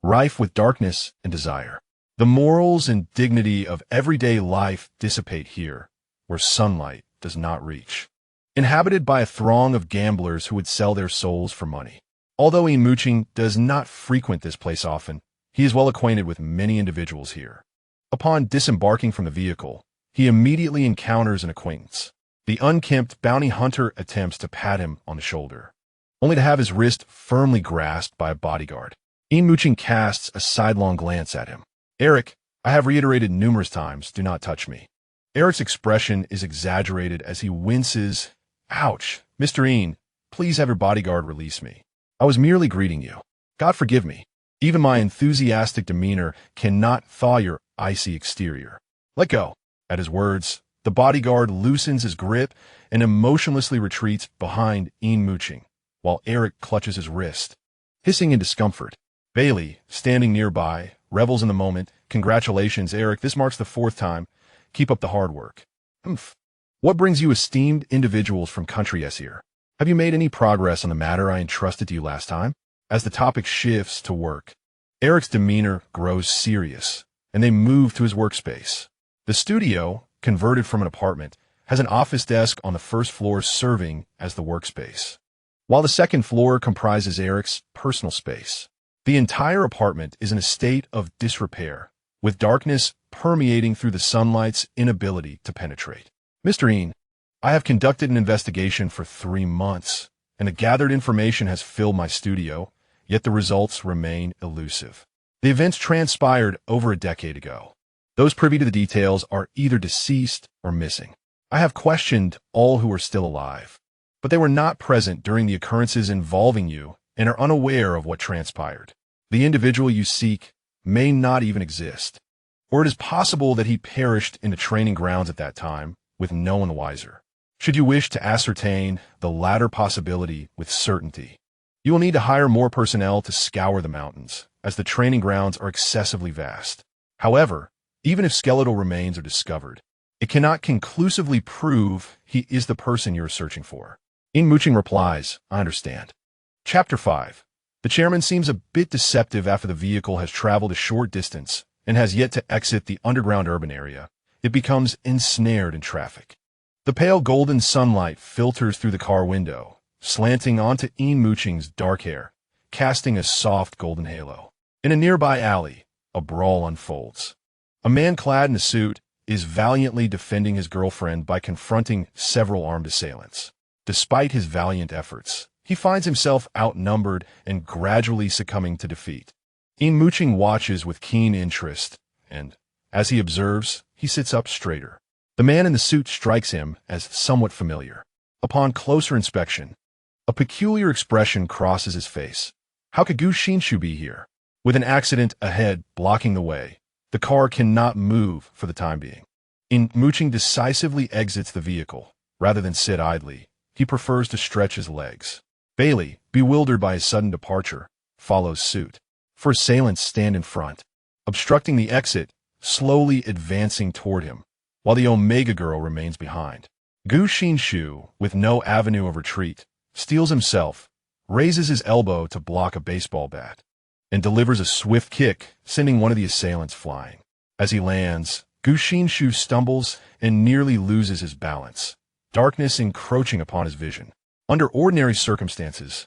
rife with darkness and desire. The morals and dignity of everyday life dissipate here, where sunlight does not reach. Inhabited by a throng of gamblers who would sell their souls for money. Although Yin Muqing does not frequent this place often, he is well acquainted with many individuals here. Upon disembarking from the vehicle, he immediately encounters an acquaintance. The unkempt bounty hunter attempts to pat him on the shoulder, only to have his wrist firmly grasped by a bodyguard. Yin Muqing casts a sidelong glance at him. Eric, I have reiterated numerous times, do not touch me. Eric's expression is exaggerated as he winces. Ouch, Mr. Yin, please have your bodyguard release me. I was merely greeting you. God forgive me. Even my enthusiastic demeanor cannot thaw your icy exterior. Let go. At his words, the bodyguard loosens his grip and emotionlessly retreats behind Yin Muqing, while Eric clutches his wrist, hissing in discomfort. Bailey, standing nearby, revels in the moment. Congratulations, Eric. This marks the 4th time. Keep up the hard work. Humph. What brings you esteemed individuals from country S here? Have you made any progress on the matter I entrusted to you last time? As the topic shifts to work, Eric's demeanor grows serious, and they move to his workspace. The studio, converted from an apartment, has an office desk on the 1st floor serving as the workspace, while the 2nd floor comprises Eric's personal space. The entire apartment is in a state of disrepair, with darkness permeating through the sunlight's inability to penetrate. Mr. Yin, I have conducted an investigation for 3 months, and the gathered information has filled my studio, yet the results remain elusive. The events transpired over a decade ago. Those privy to the details are either deceased or missing. I have questioned all who are still alive, but they were not present during the occurrences involving you and are unaware of what transpired. The individual you seek may not even exist, or it is possible that he perished in the training grounds at that time, with no one wiser. Should you wish to ascertain the latter possibility with certainty, you will need to hire more personnel to scour the mountains, as the training grounds are excessively vast. However, even if skeletal remains are discovered, it cannot conclusively prove he is the person you are searching for. Yin Muqing replies, I understand. Chapter 5. The chairman seems a bit deceptive after the vehicle has traveled a short distance and has yet to exit the underground urban area. It becomes ensnared in traffic. The pale golden sunlight filters through the car window, slanting onto Yin Muqing's dark hair, casting a soft golden halo. In a nearby alley, a brawl unfolds. A man clad in a suit is valiantly defending his girlfriend by confronting several armed assailants. Despite his valiant efforts, he finds himself outnumbered and gradually succumbing to defeat. Yin Muqing watches with keen interest, and, as he observes, he sits up straighter. The man in the suit strikes him as somewhat familiar. Upon closer inspection, a peculiar expression crosses his face. How could Gu Xinshi be here? With an accident ahead blocking the way, the car cannot move for the time being. Yin Muqing decisively exits the vehicle. Rather than sit idly, he prefers to stretch his legs. Bailey, bewildered by his sudden departure, follows suit. 4 assailants stand in front, obstructing the exit, slowly advancing toward him, while the Omega girl remains behind. Gu Xinshi, with no avenue of retreat, steels himself, raises his elbow to block a baseball bat, and delivers a swift kick, sending one of the assailants flying. As he lands, Gu Xinshi stumbles and nearly loses his balance, darkness encroaching upon his vision. Under ordinary circumstances,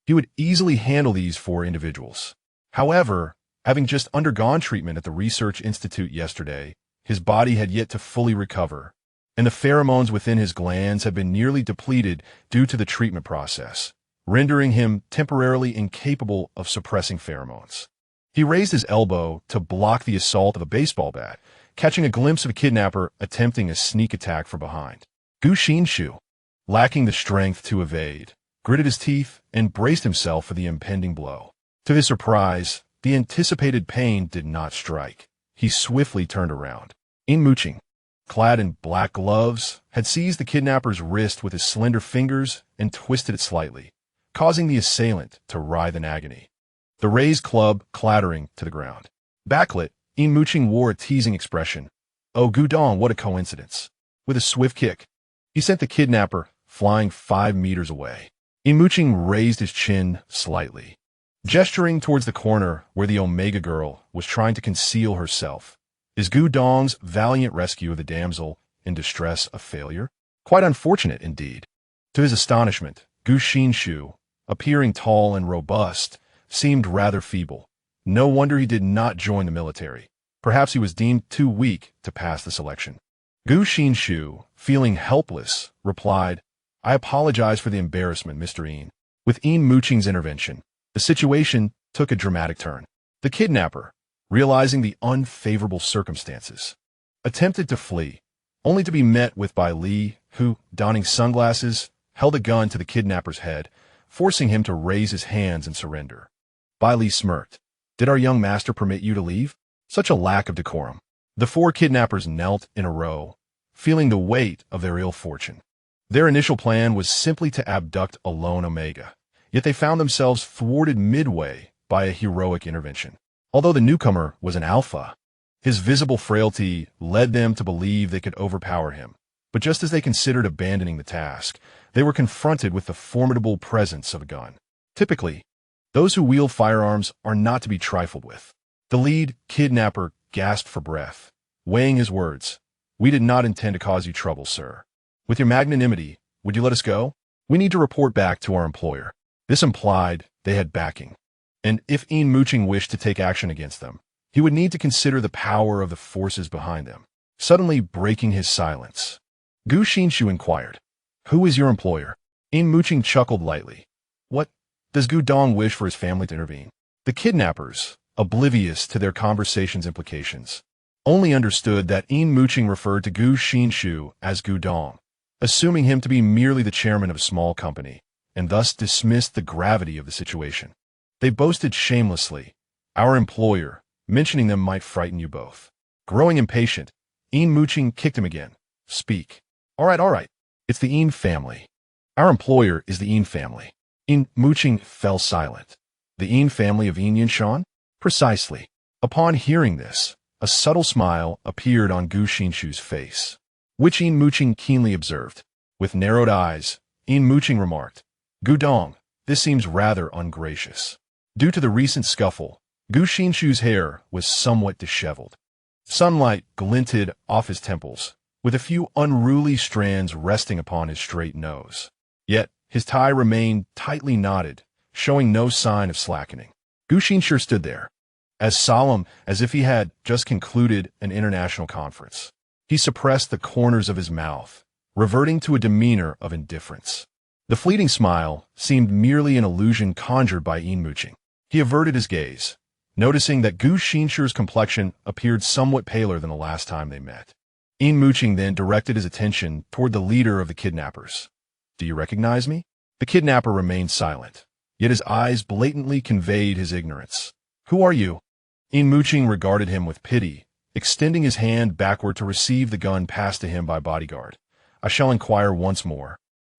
he would easily handle these 4 individuals. However, having just undergone treatment at the Research Institute yesterday, his body had yet to fully recover, and the pheromones within his glands had been nearly depleted due to the treatment process, rendering him temporarily incapable of suppressing pheromones. He raised his elbow to block the assault of a baseball bat, catching a glimpse of a kidnapper attempting a sneak attack from behind. Gu Xinshi, lacking the strength to evade, gritted his teeth and braced himself for the impending blow. To his surprise, the anticipated pain did not strike. He swiftly turned around. Yin Muqing, clad in black gloves, had seized the kidnapper's wrist with his slender fingers and twisted it slightly, causing the assailant to writhe in agony. The raised club clattering to the ground. Backlit, Yin Muqing wore a teasing expression. Oh, Gudong, what a coincidence. With a swift kick, he sent the kidnapper flying 5 meters away. Yin Muqing raised his chin slightly, gesturing towards the corner where the Omega girl was trying to conceal herself. Is Gudong's valiant rescue of the damsel in distress a failure? Quite unfortunate indeed. To his astonishment, Gu Xinshi, appearing tall and robust, seemed rather feeble. No wonder he did not join the military. Perhaps he was deemed too weak to pass the selection. Gu Xinshi, feeling helpless, replied, I apologize for the embarrassment, Mr. Yin. With Yin Muqing's intervention, the situation took a dramatic turn. The kidnapper, realizing the unfavorable circumstances, attempted to flee, only to be met with by Li, who, donning sunglasses, held a gun to the kidnapper's head, forcing him to raise his hands and surrender. Bai Li smirked. Did our young master permit you to leave? Such a lack of decorum. The 4 kidnappers knelt in a row, feeling the weight of their ill fortune. Their initial plan was simply to abduct a lone Omega, yet they found themselves thwarted midway by a heroic intervention. Although the newcomer was an alpha, his visible frailty led them to believe they could overpower him. But just as they considered abandoning the task, they were confronted with the formidable presence of a gun. Typically, those who wield firearms are not to be trifled with. The lead kidnapper gasped for breath, weighing his words. We did not intend to cause you trouble, sir. With your magnanimity, would you let us go? We need to report back to our employer. This implied they had backing. And if Yin Muqing wished to take action against them, he would need to consider the power of the forces behind them. Suddenly breaking his silence, Gu Xinshi inquired, Who is your employer? Yin Muqing chuckled lightly. What? Does Gudong wish for his family to intervene? The kidnappers, oblivious to their conversation's implications, only understood that Yin Muqing referred to Gu Xinshi as Gudong, assuming him to be merely the chairman of a small company, and thus dismissed the gravity of the situation. They boasted shamelessly, Our employer, mentioning them might frighten you both. Growing impatient, Yin Muqing kicked him again. Speak. All right. It's the Yin family. Our employer is the Yin family. Yin Muqing fell silent. The Yin family of Yin Yinshan? Precisely. Upon hearing this, a subtle smile appeared on Gu Xinshi's face, which Yin Muqing keenly observed. With narrowed eyes, Yin Muqing remarked, Gudong, this seems rather ungracious. Due to the recent scuffle, Gu Xinshi's hair was somewhat disheveled. Sunlight glinted off his temples, with a few unruly strands resting upon his straight nose. Yet, his tie remained tightly knotted, showing no sign of slackening. Gu Xinshi stood there, as solemn as if he had just concluded an international conference. He suppressed the corners of his mouth, reverting to a demeanor of indifference. The fleeting smile seemed merely an illusion conjured by Yin Muqing. He averted his gaze, noticing that Gu Xinshi's complexion appeared somewhat paler than the last time they met. Yin Muqing then directed his attention toward the leader of the kidnappers. Do you recognize me? The kidnapper remained silent, yet his eyes blatantly conveyed his ignorance. Who are you? Yin Muqing regarded him with pity, extending his hand backward to receive the gun passed to him by bodyguard. I shall inquire once more.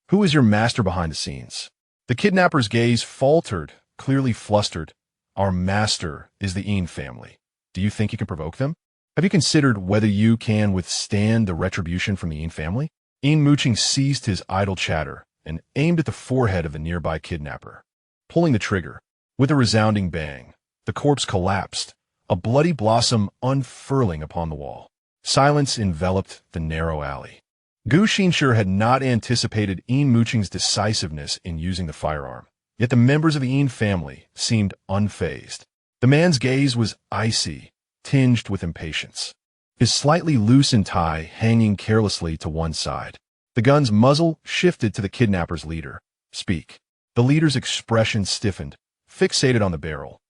Who is your master behind the scenes? The kidnapper's gaze faltered, clearly flustered. Our master is the Yin family. Do you think you can provoke them? Have you considered whether you can withstand the retribution from the Yin family? Yin Muqing ceased his idle chatter and aimed at the forehead of the nearby kidnapper. Pulling the trigger, with a resounding bang, the corpse collapsed, a bloody blossom unfurling upon the wall. Silence enveloped the narrow alley. Gu Xinshi had not anticipated Yin Muqing's decisiveness in using the firearm, yet the members of the Yin family seemed unfazed. The man's gaze was icy, tinged with impatience, his slightly loosened tie hanging carelessly to one side. The gun's muzzle shifted to the kidnapper's leader. Speak. The leader's expression stiffened, fixated on the barrel,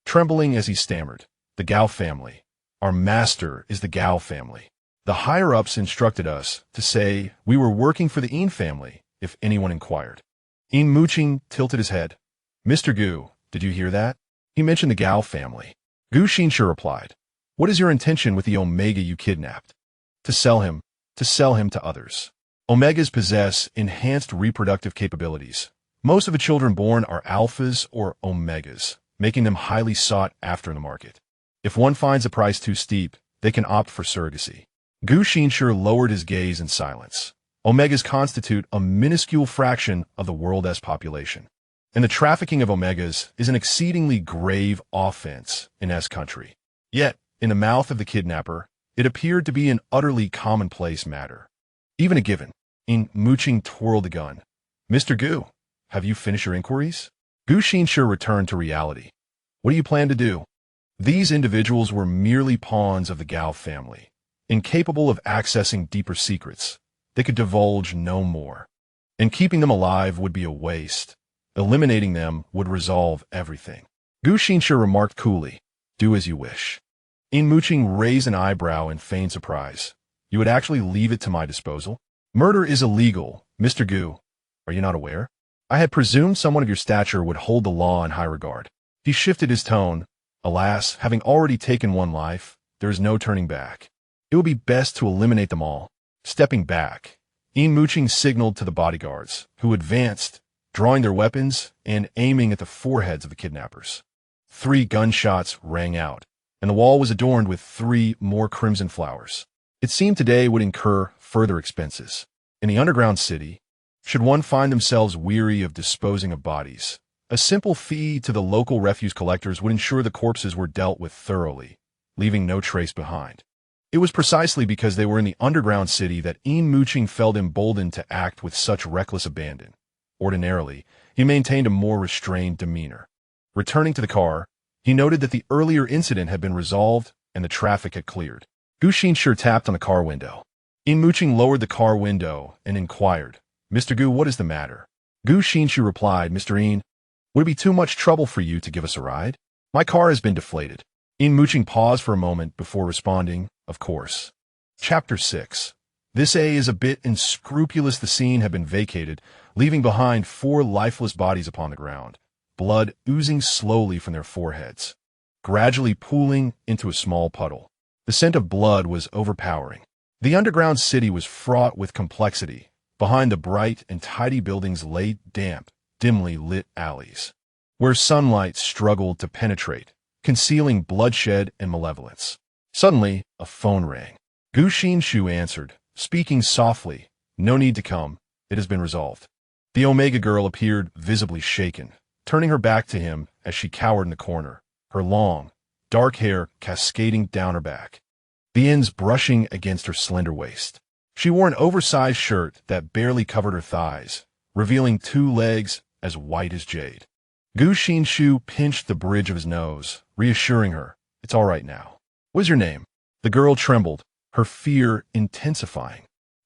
trembling as he stammered. The Gao family. Our master is the Gao family. The higher-ups instructed us to say we were working for the Yin family if anyone inquired. Yin Muqing tilted his head. Mr. Gu, did you hear that? He mentioned the Gao family. Gu Xinshi replied, What is your intention with the Omega you kidnapped? To sell him to others. Omegas possess enhanced reproductive capabilities, Most of the children born are alphas or omegas, making them highly sought after in the market. If one finds the price too steep, they can opt for surrogacy. Gu Xinshi lowered his gaze in silence. Omegas constitute a minuscule fraction of the world's population, and the trafficking of omegas is an exceedingly grave offense in S country. Yet, in the mouth of the kidnapper, it appeared to be an utterly commonplace matter. Even a given. Yin Muqing twirled the gun. Mr. Gu, have you finished your inquiries? Gu Xinshi returned to reality. What do you plan to do? These individuals were merely pawns of the Gao family, incapable of accessing deeper secrets. They could divulge no more. And keeping them alive would be a waste. Eliminating them would resolve everything. Gu Xinshi remarked coolly, do as you wish. Yin Muqing raised an eyebrow in feigned surprise. You would actually leave it to my disposal? Murder is illegal, Mr. Gu. Are you not aware? I had presumed someone of your stature would hold the law in high regard. He shifted his tone. Alas, having already taken one life, there is no turning back. It would be best to eliminate them all. Stepping back, Yin Muqing signaled to the bodyguards, who advanced, drawing their weapons and aiming at the foreheads of the kidnappers. 3 gunshots rang out, and the wall was adorned with 3 more crimson flowers. It seemed today would incur further expenses. In the underground city, should one find themselves weary of disposing of bodies, a simple fee to the local refuse collectors would ensure the corpses were dealt with thoroughly, leaving no trace behind. It was precisely because they were in the underground city that Yin Muqing felt emboldened to act with such reckless abandon. Ordinarily, he maintained a more restrained demeanor. Returning to the car, he noted that the earlier incident had been resolved and the traffic had cleared. Gu Xinshi tapped on the car window. Yin Muqing lowered the car window and inquired, Mr. Gu, what is the matter? Gu Xinshi replied, Mr. Yin, would it be too much trouble for you to give us a ride? My car has been deflated. Yin Muqing paused for a moment before responding, of course. Chapter 6. This is a bit unscrupulous. The scene had been vacated, leaving behind 4 lifeless bodies upon the ground, blood oozing slowly from their foreheads, gradually pooling into a small puddle. The scent of blood was overpowering. The underground city was fraught with complexity. Behind the bright and tidy buildings lay damp, dimly lit alleys, where sunlight struggled to penetrate, concealing bloodshed and malevolence. Suddenly, a phone rang. Gu Xinshi answered, speaking softly, no need to come, it has been resolved. The Omega girl appeared visibly shaken, turning her back to him as she cowered in the corner, her long, dark hair cascading down her back, the ends brushing against her slender waist. She wore an oversized shirt that barely covered her thighs, revealing 2 legs as white as jade. Gu Xinshi pinched the bridge of his nose, reassuring her, it's all right now. What is your name? The girl trembled, her fear intensifying.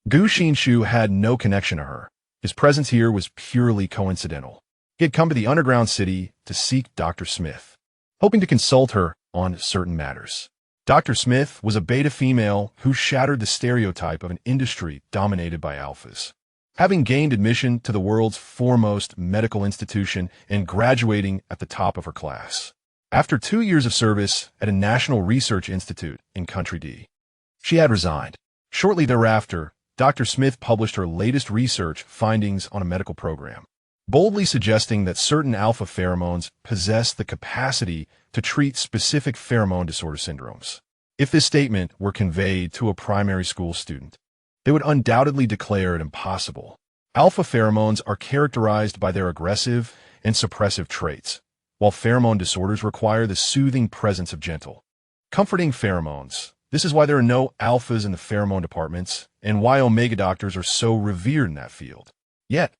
Gu Xinshi had no connection to her. His presence here was purely coincidental. He had come to the underground city to seek Dr. Smith, hoping to consult her on certain matters. Dr. Smith was a beta female who shattered the stereotype of an industry dominated by alphas. Having gained admission to the world's foremost medical institution and graduating at the top of her class, after 2 years of service at a national research institute in Country D, she had resigned. Shortly thereafter, Dr. Smith published her latest research findings on a medical program, boldly suggesting that certain alpha pheromones possess the capacity to treat specific pheromone disorder syndromes. If this statement were conveyed to a primary school student, they would undoubtedly declare it impossible. Alpha pheromones are characterized by their aggressive and suppressive traits, while pheromone disorders require the soothing presence of gentle, comforting pheromones. This is why there are no alphas in the pheromone departments and why omega doctors are so revered in that field. Yet,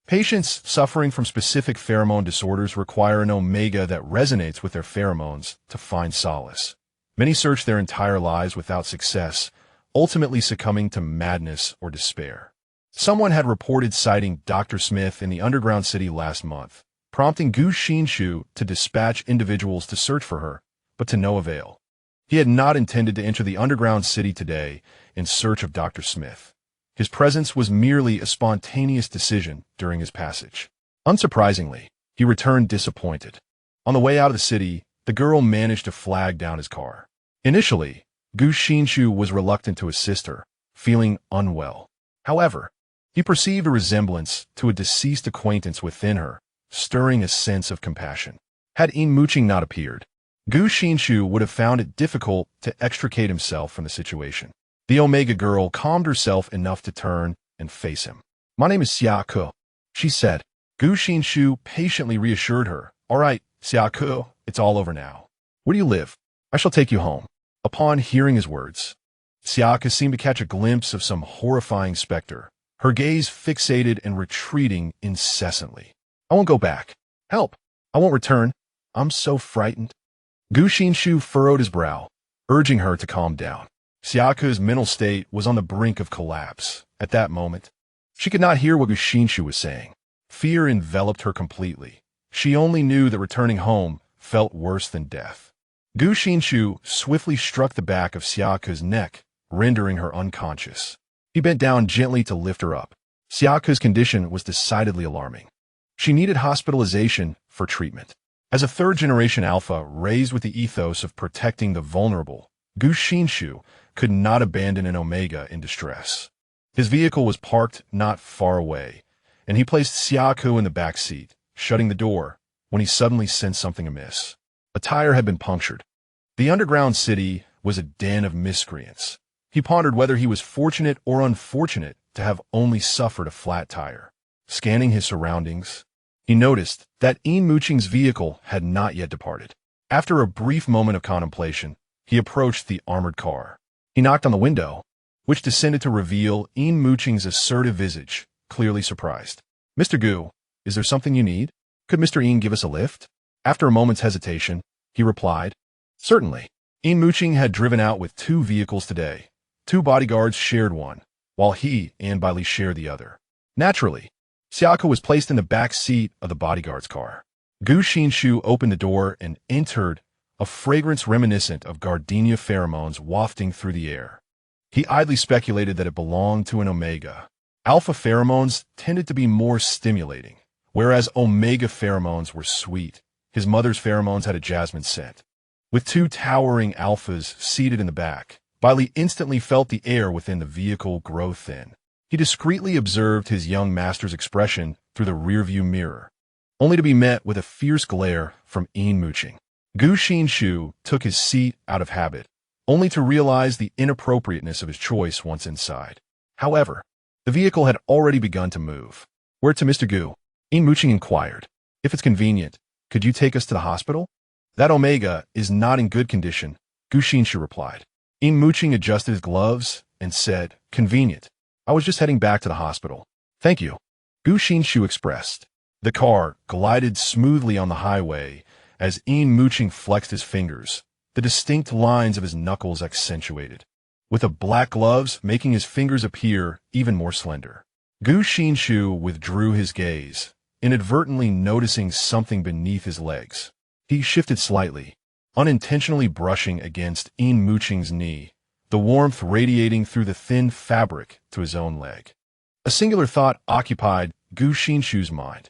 patients suffering from specific pheromone disorders require an omega that resonates with their pheromones to find solace. Many search their entire lives without success, ultimately succumbing to madness or despair. Someone had reported sighting Dr. Smith in the underground city last month, prompting Gu Xinshi to dispatch individuals to search for her, but to no avail. He had not intended to enter the underground city today in search of Dr. Smith. His presence was merely a spontaneous decision during his passage. Unsurprisingly, he returned disappointed. On the way out of the city, the girl managed to flag down his car. Initially, Gu Xinshi was reluctant to assist her, feeling unwell. However, He perceived a resemblance to a deceased acquaintance within her, stirring a sense of compassion. Had Yin Muqing not appeared, Gu Xinshi would have found it difficult to extricate himself from the situation. The Omega girl calmed herself enough to turn and face him. "My name is Xiao O.Through," she said. Gu Xinshi patiently reassured her. "All right, Xiao O.Through, it's all over now. Where do you live? I shall take you home." Upon hearing his words, Xiao O.Through seemed to catch a glimpse of some horrifying specter, her gaze fixated and retreating incessantly. "I won't go back. Help! I won't return. I'm so frightened." Gu Xinshi furrowed his brow, urging her to calm down. Xiao O.Through's mental state was on the brink of collapse. At that moment, she could not hear what Gu Xinshi was saying. Fear enveloped her completely. She only knew that returning home felt worse than death. Gu Xinshi swiftly struck the back of Xiao O.Through's neck, rendering her unconscious. He bent down gently to lift her up. Xiao O.Through's condition was decidedly alarming. She needed hospitalization for treatment. As a third-generation alpha raised with the ethos of protecting the vulnerable, Gu Xinshi could not abandon an Omega in distress. His vehicle was parked not far away, and he placed Xiao O.Through in the back seat, shutting the door, when he suddenly sensed something amiss. A tire had been punctured. The underground city was a den of miscreants. He pondered whether he was fortunate or unfortunate to have only suffered a flat tire. Scanning his surroundings, he noticed that Yin Muqing's vehicle had not yet departed. After a brief moment of contemplation, he approached the armored car. He knocked on the window, which descended to reveal Yin Muqing's assertive visage, clearly surprised. "Mr. Gu, is there something you need? Could Mr. Yin give us a lift?" After a moment's hesitation, he replied, "Certainly." Yin Muqing had driven out with 2 vehicles today. 2 bodyguards shared one, while he and Bai Li shared the other. Naturally, Xiao O.Through was placed in the back seat of the bodyguard's car. Gu Xinshi opened the door and entered, a fragrance reminiscent of gardenia pheromones wafting through the air. He idly speculated that it belonged to an Omega. Alpha pheromones tended to be more stimulating, whereas Omega pheromones were sweet. His mother's pheromones had a jasmine scent. With 2 towering alphas seated in the back, Bai Li instantly felt the air within the vehicle grow thin. He discreetly observed his young master's expression through the rearview mirror, only to be met with a fierce glare from Yin Muqing. Gu Xinshi took his seat out of habit, only to realize the inappropriateness of his choice once inside. However, the vehicle had already begun to move. "Where to, Mr. Gu?" Yin Muqing inquired. "If it's convenient, could you take us to the hospital?" "That Omega is not in good condition," Gu Xinshi replied. Yin Muqing adjusted his gloves and said, "Convenient. I was just heading back to the hospital." "Thank you," Gu Xinshi expressed. The car glided smoothly on the highway as Yin Muqing flexed his fingers, the distinct lines of his knuckles accentuated, with the black gloves making his fingers appear even more slender. Gu Xinshi withdrew his gaze, inadvertently noticing something beneath his legs. He shifted slightly, unintentionally brushing against Yin Muqing's knee, the warmth radiating through the thin fabric to his own leg. A singular thought occupied Gu Xinshi's mind.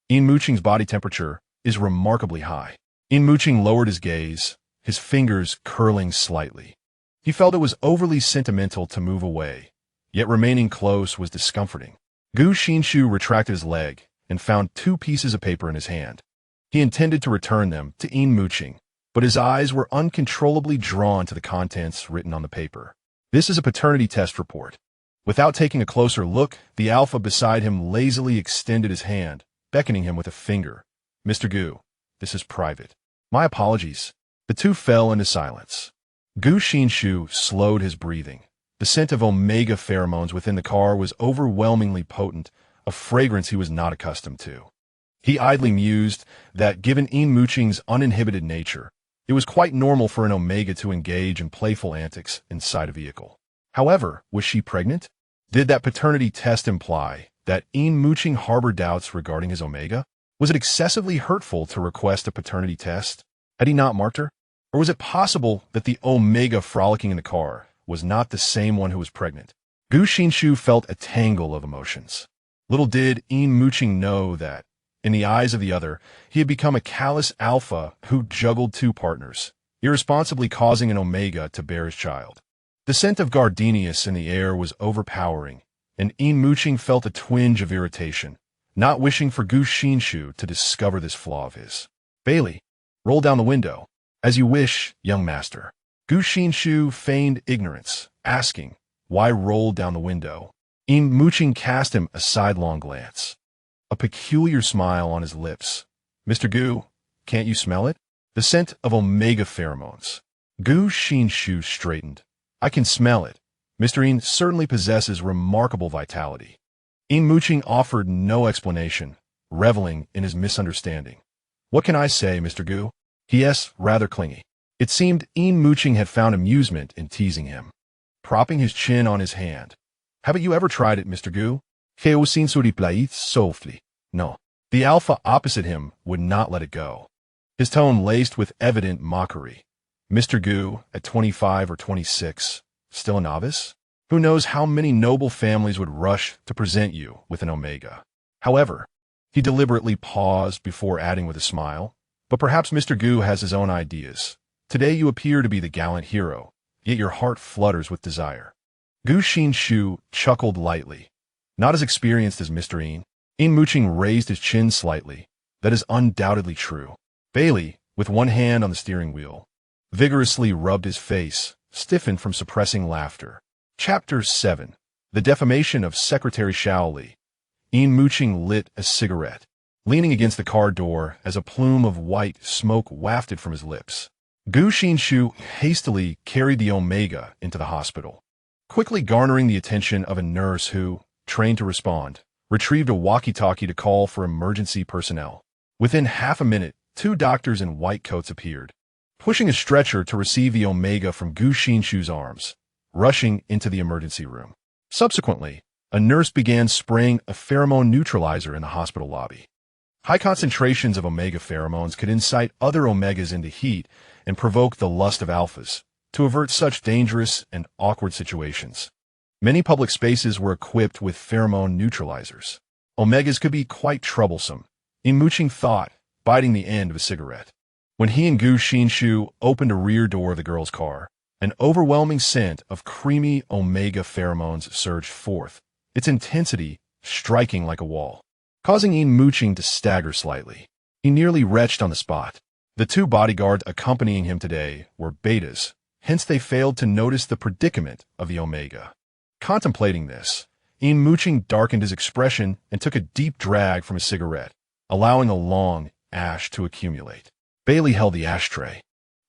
Yin Muqing's body temperature is remarkably high. Yin Muqing lowered his gaze, his fingers curling slightly. He felt it was overly sentimental to move away, yet remaining close was discomforting. Gu Xinshi retracted his leg and found 2 pieces of paper in his hand. He intended to return them to Yin Muqing, but his eyes were uncontrollably drawn to the contents written on the paper. "This is a paternity test report." Without taking a closer look, the alpha beside him lazily extended his hand, beckoning him with a finger. "Mr. Gu, this is private." "My apologies." The 2 fell into silence. Gu Xinshi slowed his breathing. The scent of Omega pheromones within the car was overwhelmingly potent, a fragrance he was not accustomed to. He idly mused that, given Yin Muqing's uninhibited nature, it was quite normal for an Omega to engage in playful antics inside a vehicle. However, was she pregnant? Did that paternity test imply that Yin Muqing harbored doubts regarding his Omega? Was it excessively hurtful to request a paternity test? Had he not marked her? Or was it possible that the Omega frolicking in the car was not the same one who was pregnant? Gu Xinshi felt a tangle of emotions. Little did Yin Muqing know that, in the eyes of the other, he had become a callous alpha who juggled 2 partners, irresponsibly causing an Omega to bear his child. The scent of gardenias in the air was overpowering, and Yin Muqing felt a twinge of irritation, not wishing for Gu Xinshi to discover this flaw of his. Bailey, roll down the window. As you wish, young master. Gu Xinshi feigned ignorance, asking, why roll down the window? Yin Muqing cast him a sidelong glance. A peculiar smile on his lips. Mr. Gu, can't you smell it? The scent of omega pheromones. Gu Xinshi straightened. I can smell it. Mr. Yin certainly possesses remarkable vitality. Yin Muqing offered no explanation, reveling in his misunderstanding. What can I say, Mr. Gu? He asked, rather clingy. It seemed Yin Muqing had found amusement in teasing him. Propping his chin on his hand. Haven't you ever tried it, Mr. Gu? Xiao O.Through softly. No. The alpha opposite him would not let it go. His tone laced with evident mockery. Mr. Gu, at 25 or 26, still a novice? Who knows how many noble families would rush to present you with an omega? However, he deliberately paused before adding with a smile, but perhaps Mr. Gu has his own ideas. Today you appear to be the gallant hero, yet your heart flutters with desire. Gu Xinshi chuckled lightly. Not as experienced as Mr. Yin. Yin Muqing raised his chin slightly. That is undoubtedly true. Bailey, with one hand on the steering wheel, vigorously rubbed his face, stiffened from suppressing laughter. Chapter 7. The Defamation of Secretary Xiao Li. Yin Muqing lit a cigarette, leaning against the car door as a plume of white smoke wafted from his lips. Gu Xinshi hastily carried the omega into the hospital, quickly garnering the attention of a nurse who, trained to respond, retrieved a walkie-talkie to call for emergency personnel. Within half a minute, 2 doctors in white coats appeared, pushing a stretcher to receive the omega from Gu Xinshi's arms, rushing into the emergency room. Subsequently, a nurse began spraying a pheromone neutralizer in the hospital lobby. High concentrations of omega pheromones could incite other omegas into heat and provoke the lust of alphas, to avert such dangerous and awkward situations. Many public spaces were equipped with pheromone neutralizers. Omegas could be quite troublesome, Yin Muqing thought, biting the end of a cigarette. When he and Gu Xinshi opened a rear door of the girl's car, an overwhelming scent of creamy omega pheromones surged forth, its intensity striking like a wall, causing Yin Muqing to stagger slightly. He nearly retched on the spot. The 2 bodyguards accompanying him today were betas, hence they failed to notice the predicament of the omega. Contemplating this, Yin Muqing darkened his expression and took a deep drag from his cigarette, allowing a long ash to accumulate. Bailey held the ashtray,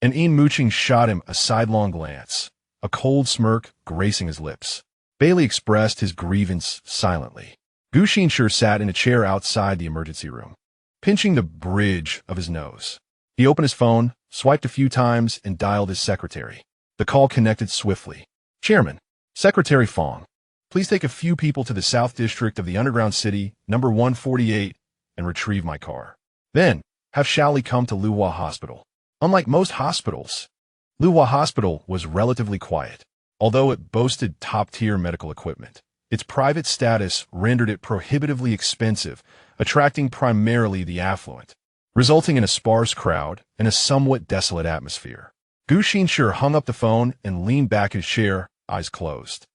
and Yin Muqing shot him a sidelong glance, a cold smirk gracing his lips. Bailey expressed his grievance silently. Gu Xinshi sat in a chair outside the emergency room, pinching the bridge of his nose. He opened his phone, swiped a few times, and dialed his secretary. The call connected swiftly. Chairman, Secretary Fong, please take a few people to the South District of the Underground City, number 148, and retrieve my car. Then, have Xiao Li come to Luhua Hospital. Unlike most hospitals, Luhua Hospital was relatively quiet. Although it boasted top-tier medical equipment, its private status rendered it prohibitively expensive, attracting primarily the affluent, resulting in a sparse crowd and a somewhat desolate atmosphere. Gu Xinshi hung up the phone and leaned back in his chair, eyes closed.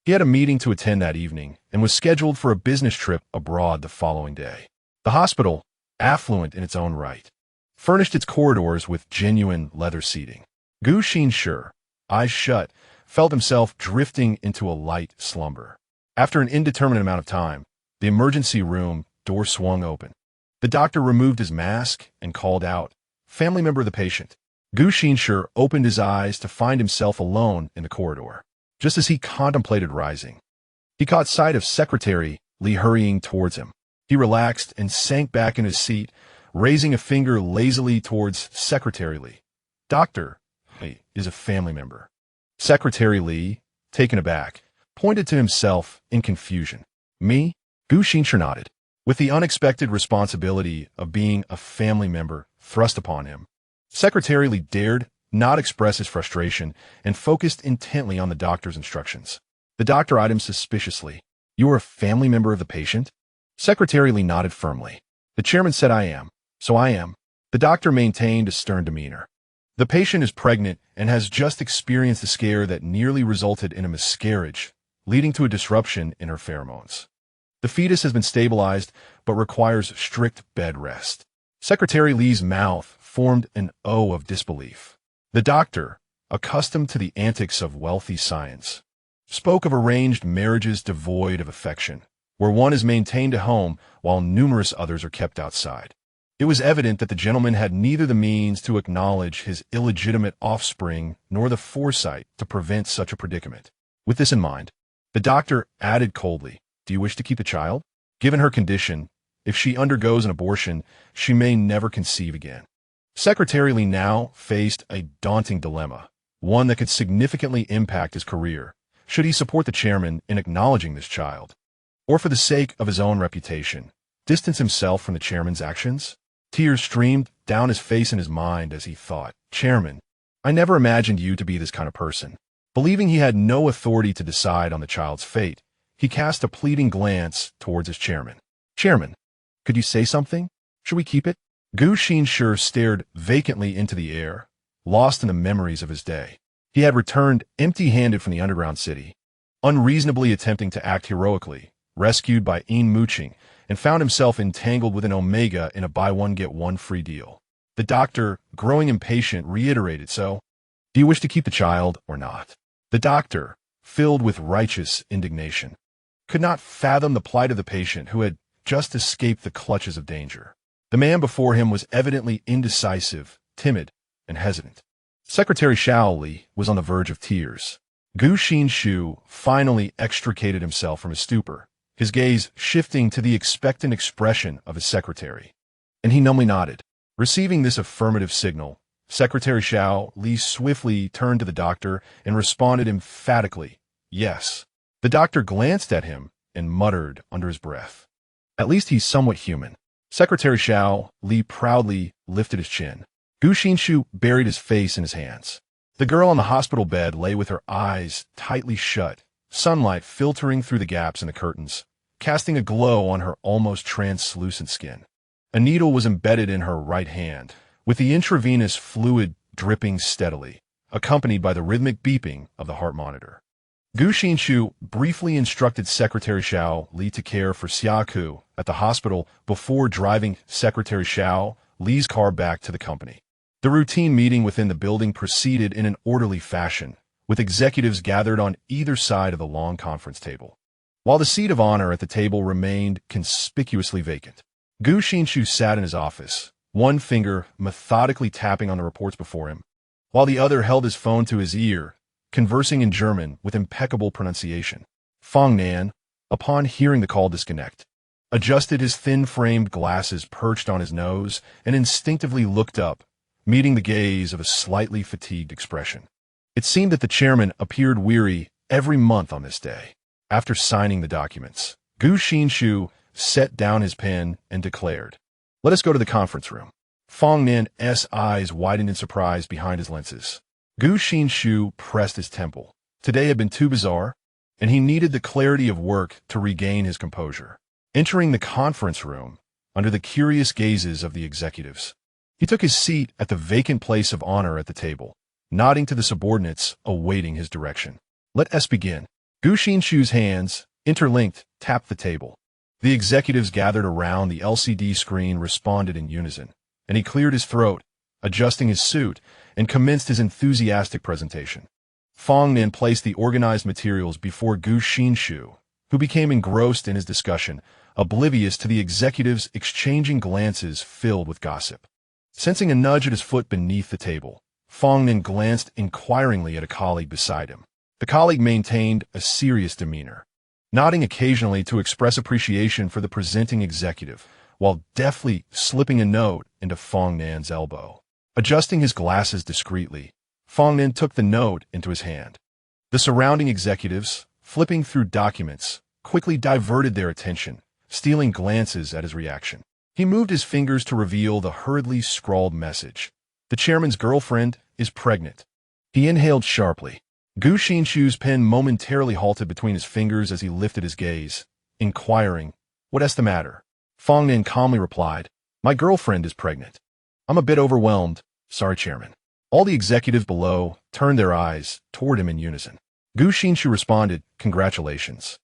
He had a meeting to attend that evening and was scheduled for a business trip abroad the following day. The hospital, affluent in its own right, furnished its corridors with genuine leather seating. Gu Xinshi, eyes shut, felt himself drifting into a light slumber. After an indeterminate amount of time, the emergency room door swung open. The doctor removed his mask and called out, "Family member of the patient." Gu Xinshi opened his eyes to find himself alone in the corridor. Just as he contemplated rising, he caught sight of Secretary Li hurrying towards him. He relaxed and sank back in his seat, raising a finger lazily towards Secretary Li. Doctor Li is a family member. Secretary Li, taken aback, pointed to himself in confusion. Me? Gu Xinshi nodded. With the unexpected responsibility of being a family member thrust upon him, Secretary Li dared not express his frustration and focused intently on the doctor's instructions. The doctor eyed him suspiciously. "You are a family member of the patient?" Secretary Li nodded firmly. "The chairman said I am, so I am." The doctor maintained a stern demeanor. "The patient is pregnant and has just experienced a scare that nearly resulted in a miscarriage. leading to a disruption in her pheromones. The fetus has been stabilized, but requires strict bed rest. Secretary Li's mouth formed an O of disbelief. The doctor, accustomed to the antics of wealthy science, spoke of arranged marriages devoid of affection, where one is maintained at home while numerous others are kept outside. It was evident that the gentleman had neither the means to acknowledge his illegitimate offspring nor the foresight to prevent such a predicament. With this in mind, the doctor added coldly, "Do you wish to keep the child? Given her condition, if she undergoes an abortion, she may never conceive again." Secretary Li now faced a daunting dilemma, one that could significantly impact his career. Should he support the chairman in acknowledging this child, or for the sake of his own reputation, distance himself from the chairman's actions? Tears streamed down his face and his mind as he thought, "Chairman, I never imagined you to be this kind of person." Believing he had no authority to decide on the child's fate, he cast a pleading glance towards his chairman. "Chairman, could you say something? Should we keep it?" Gu Xinshi stared vacantly into the air, lost in the memories of his day. He had returned empty-handed from the underground city, unreasonably attempting to act heroically, rescued by Yin Muqing, and found himself entangled with an Omega in a buy-one-get-one free deal. The doctor, growing impatient, reiterated, "So, do you wish to keep the child or not?" The doctor, filled with righteous indignation, could not fathom the plight of the patient who had just escaped the clutches of danger. The man before him was evidently indecisive, timid, and hesitant. Secretary Xiao Li was on the verge of tears. Gu Xinshi finally extricated himself from his stupor, his gaze shifting to the expectant expression of his secretary, and he numbly nodded. Receiving this affirmative signal, Secretary Xiao Li swiftly turned to the doctor and responded emphatically, "Yes." The doctor glanced at him and muttered under his breath, "At least he's somewhat human." Secretary Xiao Li proudly lifted his chin. Gu Xinshi buried his face in his hands. The girl on the hospital bed lay with her eyes tightly shut, sunlight filtering through the gaps in the curtains, casting a glow on her almost translucent skin. A needle was embedded in her right hand, with the intravenous fluid dripping steadily, accompanied by the rhythmic beeping of the heart monitor. Gu Xinshi briefly instructed Secretary Xiao Li to care for Xiao at the hospital before driving Secretary Xiao Li's car back to the company. The routine meeting within the building proceeded in an orderly fashion, with executives gathered on either side of the long conference table, while the seat of honor at the table remained conspicuously vacant. Gu Xinshi sat in his office, one finger methodically tapping on the reports before him, while the other held his phone to his ear, conversing in German with impeccable pronunciation. Fong Nan, upon hearing the call disconnect, adjusted his thin-framed glasses perched on his nose and instinctively looked up, meeting the gaze of a slightly fatigued expression. It seemed that the chairman appeared weary every month on this day. After signing the documents, Gu Xinshi set down his pen and declared, "Let us go to the conference room." Fong Nan's eyes widened in surprise behind his lenses. Gu Xinshi pressed his temple. Today had been too bizarre, and he needed the clarity of work to regain his composure. Entering the conference room, under the curious gazes of the executives, he took his seat at the vacant place of honor at the table, nodding to the subordinates awaiting his direction. "Let us begin." Gu Xinshi's hands, interlinked, tapped the table. The executives gathered around the LCD screen responded in unison, and he cleared his throat, adjusting his suit, and commenced his enthusiastic presentation. Fong Nan placed the organized materials before Gu Xinshi, who became engrossed in his discussion, oblivious to the executives exchanging glances filled with gossip. Sensing a nudge at his foot beneath the table, Fong Nan glanced inquiringly at a colleague beside him. The colleague maintained a serious demeanor, nodding occasionally to express appreciation for the presenting executive, while deftly slipping a note into Fong Nan's elbow. Adjusting his glasses discreetly, Fong Nan took the note into his hand. The surrounding executives, flipping through documents, quickly diverted their attention, stealing glances at his reaction. He moved his fingers to reveal the hurriedly scrawled message. "The chairman's girlfriend is pregnant." He inhaled sharply. Gu Xinshi's pen momentarily halted between his fingers as he lifted his gaze, inquiring, "What's the matter?" Fong Nan calmly replied, "My girlfriend is pregnant. I'm a bit overwhelmed. Sorry, Chairman." All the executives below turned their eyes toward him in unison. Gu Xinshi responded, "Congratulations."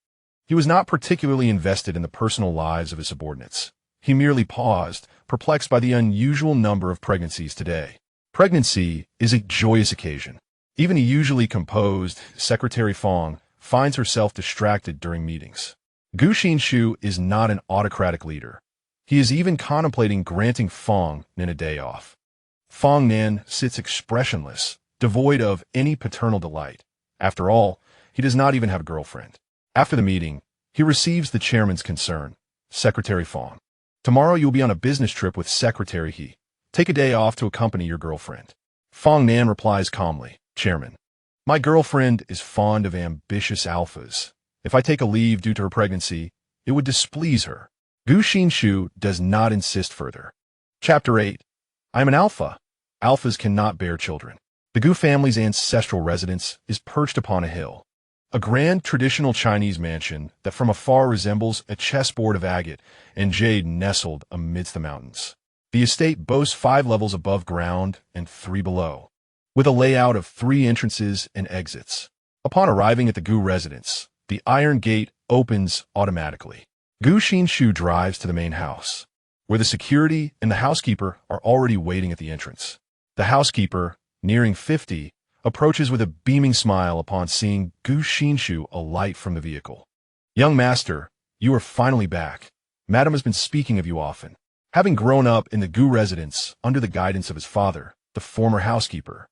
He was not particularly invested in the personal lives of his subordinates. He merely paused, perplexed by the unusual number of pregnancies today. Pregnancy is a joyous occasion. Even a usually composed Secretary Fong finds herself distracted during meetings. Gu Xinshi is not an autocratic leader. He is even contemplating granting Fong Nan a day off. Fong Nan sits expressionless, devoid of any paternal delight. After all, he does not even have a girlfriend. After the meeting, he receives the chairman's concern. Secretary Fong, tomorrow you will be on a business trip with Secretary.He. Take a day off to accompany your girlfriend. Fong Nan replies calmly, "Chairman, my girlfriend is fond of ambitious alphas. If I take a leave due to her pregnancy, it would displease her." Gu Xinshi does not insist further. Chapter 8. I am an alpha. Alphas cannot bear children. The Gu family's ancestral residence is perched upon a hill. A grand traditional Chinese mansion that from afar resembles a chessboard of agate and jade nestled amidst the mountains. The estate boasts 5 levels above ground and 3 below, with a layout of 3 entrances and exits. Upon arriving at the Gu residence, the iron gate opens automatically. Gu Xinshi drives to the main house, where the security and the housekeeper are already waiting at the entrance. The housekeeper, nearing 50, approaches with a beaming smile upon seeing Gu Xinshi alight from the vehicle. "Young master, you are finally back. Madam has been speaking of you often." Having grown up in the Gu residence under the guidance of his father, the former housekeeper,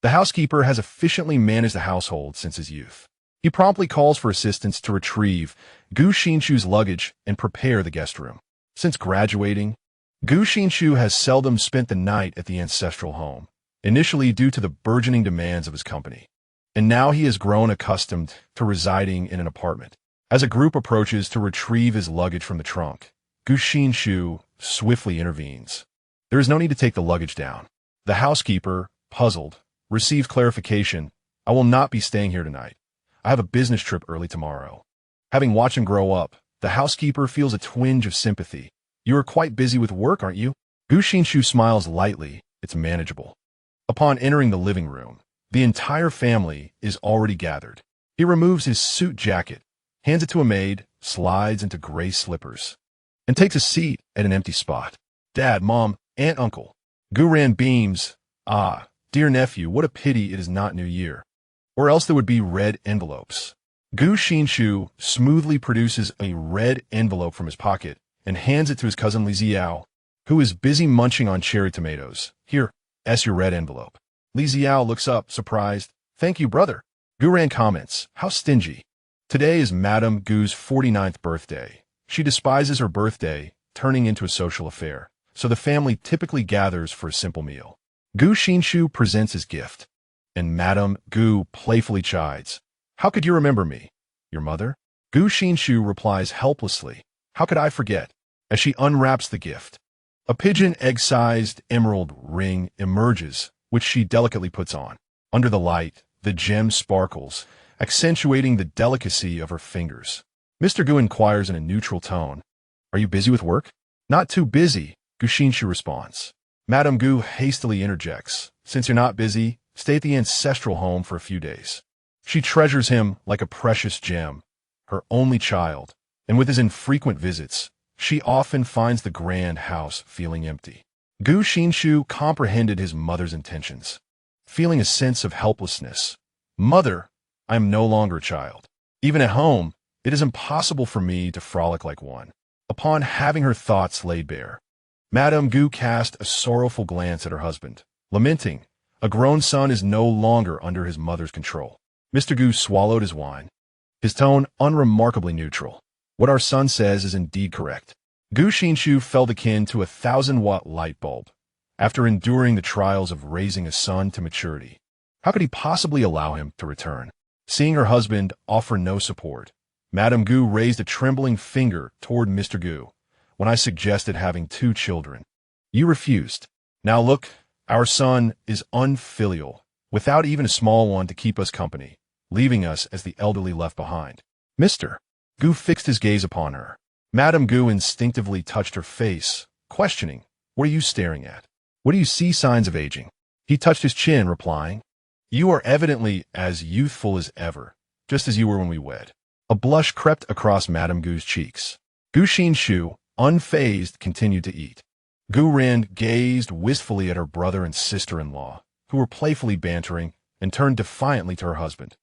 the housekeeper has efficiently managed the household since his youth. He promptly calls for assistance to retrieve Gu Xinshi's luggage and prepare the guest room. Since graduating, Gu Xinshi has seldom spent the night at the ancestral home, initially due to the burgeoning demands of his company. And now he has grown accustomed to residing in an apartment. As a group approaches to retrieve his luggage from the trunk, Gu Xinshi swiftly intervenes. There is no need to take the luggage down. The housekeeper, puzzled, receives clarification. "I will not be staying here tonight. I have a business trip early tomorrow." Having watched him grow up, the housekeeper feels a twinge of sympathy. "You are quite busy with work, aren't you?" Gu Xinshi smiles lightly. It's manageable. Upon entering the living room, the entire family is already gathered. He removes his suit jacket, hands it to a maid, slides into gray slippers, and takes a seat at an empty spot. "Dad, Mom, Aunt, Uncle." Guran beams. "Ah, dear nephew, what a pity it is not New Year. Or else there would be red envelopes." Gu Xinshi smoothly produces a red envelope from his pocket and hands it to his cousin Li Xiao, who is busy munching on cherry tomatoes. "Here, that's your red envelope." Li Xiao looks up, surprised. "Thank you, brother." Guran comments, "How stingy." Today is Madame Gu's 49th birthday. She despises her birthday, turning into a social affair, so the family typically gathers for a simple meal. Gu Xinshi presents his gift, and Madame Gu playfully chides. "How could you remember me? Your mother?" Gu Xinshi replies helplessly, "How could I forget?" As she unwraps the gift, a pigeon egg-sized emerald ring emerges, which she delicately puts on. Under the light, the gem sparkles, accentuating the delicacy of her fingers. Mr. Gu inquires in a neutral tone, "Are you busy with work?" "Not too busy," Gu Xinshi responds. Madame Gu hastily interjects, "Since you're not busy, stay at the ancestral home for a few days." She treasures him like a precious gem, her only child, and with his infrequent visits, she often finds the grand house feeling empty. Gu Xinshi comprehended his mother's intentions, feeling a sense of helplessness. "Mother, I am no longer a child. Even at home, it is impossible for me to frolic like one." Upon having her thoughts laid bare, Madame Gu cast a sorrowful glance at her husband, lamenting, a grown son is no longer under his mother's control. Mr. Gu swallowed his wine, his tone unremarkably neutral. "What our son says is indeed correct." Gu Xinshi felt akin to a 1,000-watt light bulb, after enduring the trials of raising a son to maturity. How could he possibly allow him to return? Seeing her husband offer no support, Madame Gu raised a trembling finger toward Mr. Gu. "When I suggested having 2 children, you refused. Now look, our son is unfilial, without even a small one to keep us company, leaving us as the elderly left behind." Mr. Gu fixed his gaze upon her. Madame Gu instinctively touched her face, questioning, "What are you staring at? What do you see signs of aging?" He touched his chin, replying, "You are evidently as youthful as ever." just as you were when we wed. A blush crept across Madame Gu's cheeks. Gu Xinshi, unfazed, continued to eat. Gu Ran gazed wistfully at her brother and sister-in-law, who were playfully bantering, and turned defiantly to her husband.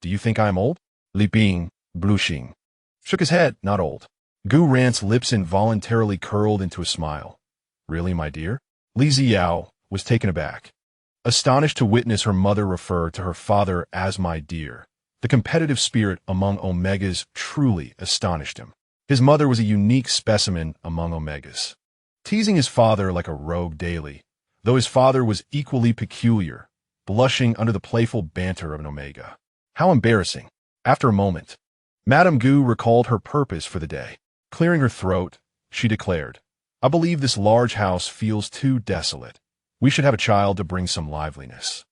Do you think I am old? Li Bing, blushing, shook his head. Not old. Gu Ran's lips involuntarily curled into a smile. Really, my dear? Li Xiao was taken aback, astonished to witness her mother refer to her father as my dear. The competitive spirit among Omegas truly astonished him. His mother was a unique specimen among Omegas, teasing his father like a rogue daily, though his father was equally peculiar, blushing under the playful banter of an Omega. How embarrassing. After a moment, Madame Gu recalled her purpose for the day. Clearing her throat, she declared, I believe this large house feels too desolate. We should have a child to bring some liveliness.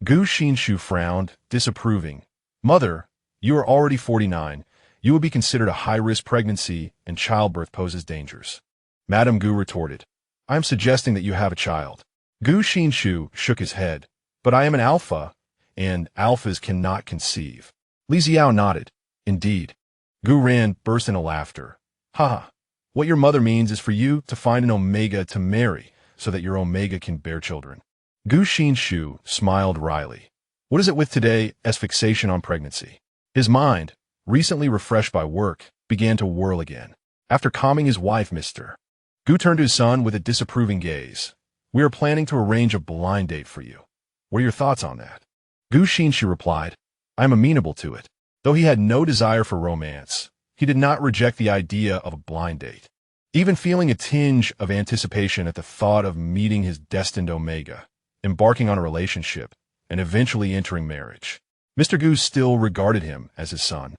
Gu Xinshi frowned, disapproving. Mother, you are already 49. You would be considered a high-risk pregnancy, and childbirth poses dangers. Madame Gu retorted, I am suggesting that you have a child. Gu Xinshi shook his head. But I am an alpha, and alphas cannot conceive. Li Xiao nodded. Indeed. Gu Ran burst into laughter. Ha! What your mother means is for you to find an Omega to marry, so that your Omega can bear children. Gu Xinshi smiled wryly. What is it with today's fixation on pregnancy? His mind, recently refreshed by work, began to whirl again. After calming his wife, Mr. Gu turned to his son with a disapproving gaze. We are planning to arrange a blind date for you. What are your thoughts on that? Gu Xinshi replied, I am amenable to it. Though he had no desire for romance, he did not reject the idea of a blind date, even feeling a tinge of anticipation at the thought of meeting his destined Omega, embarking on a relationship, and eventually entering marriage. Mr. Gu still regarded him as his son,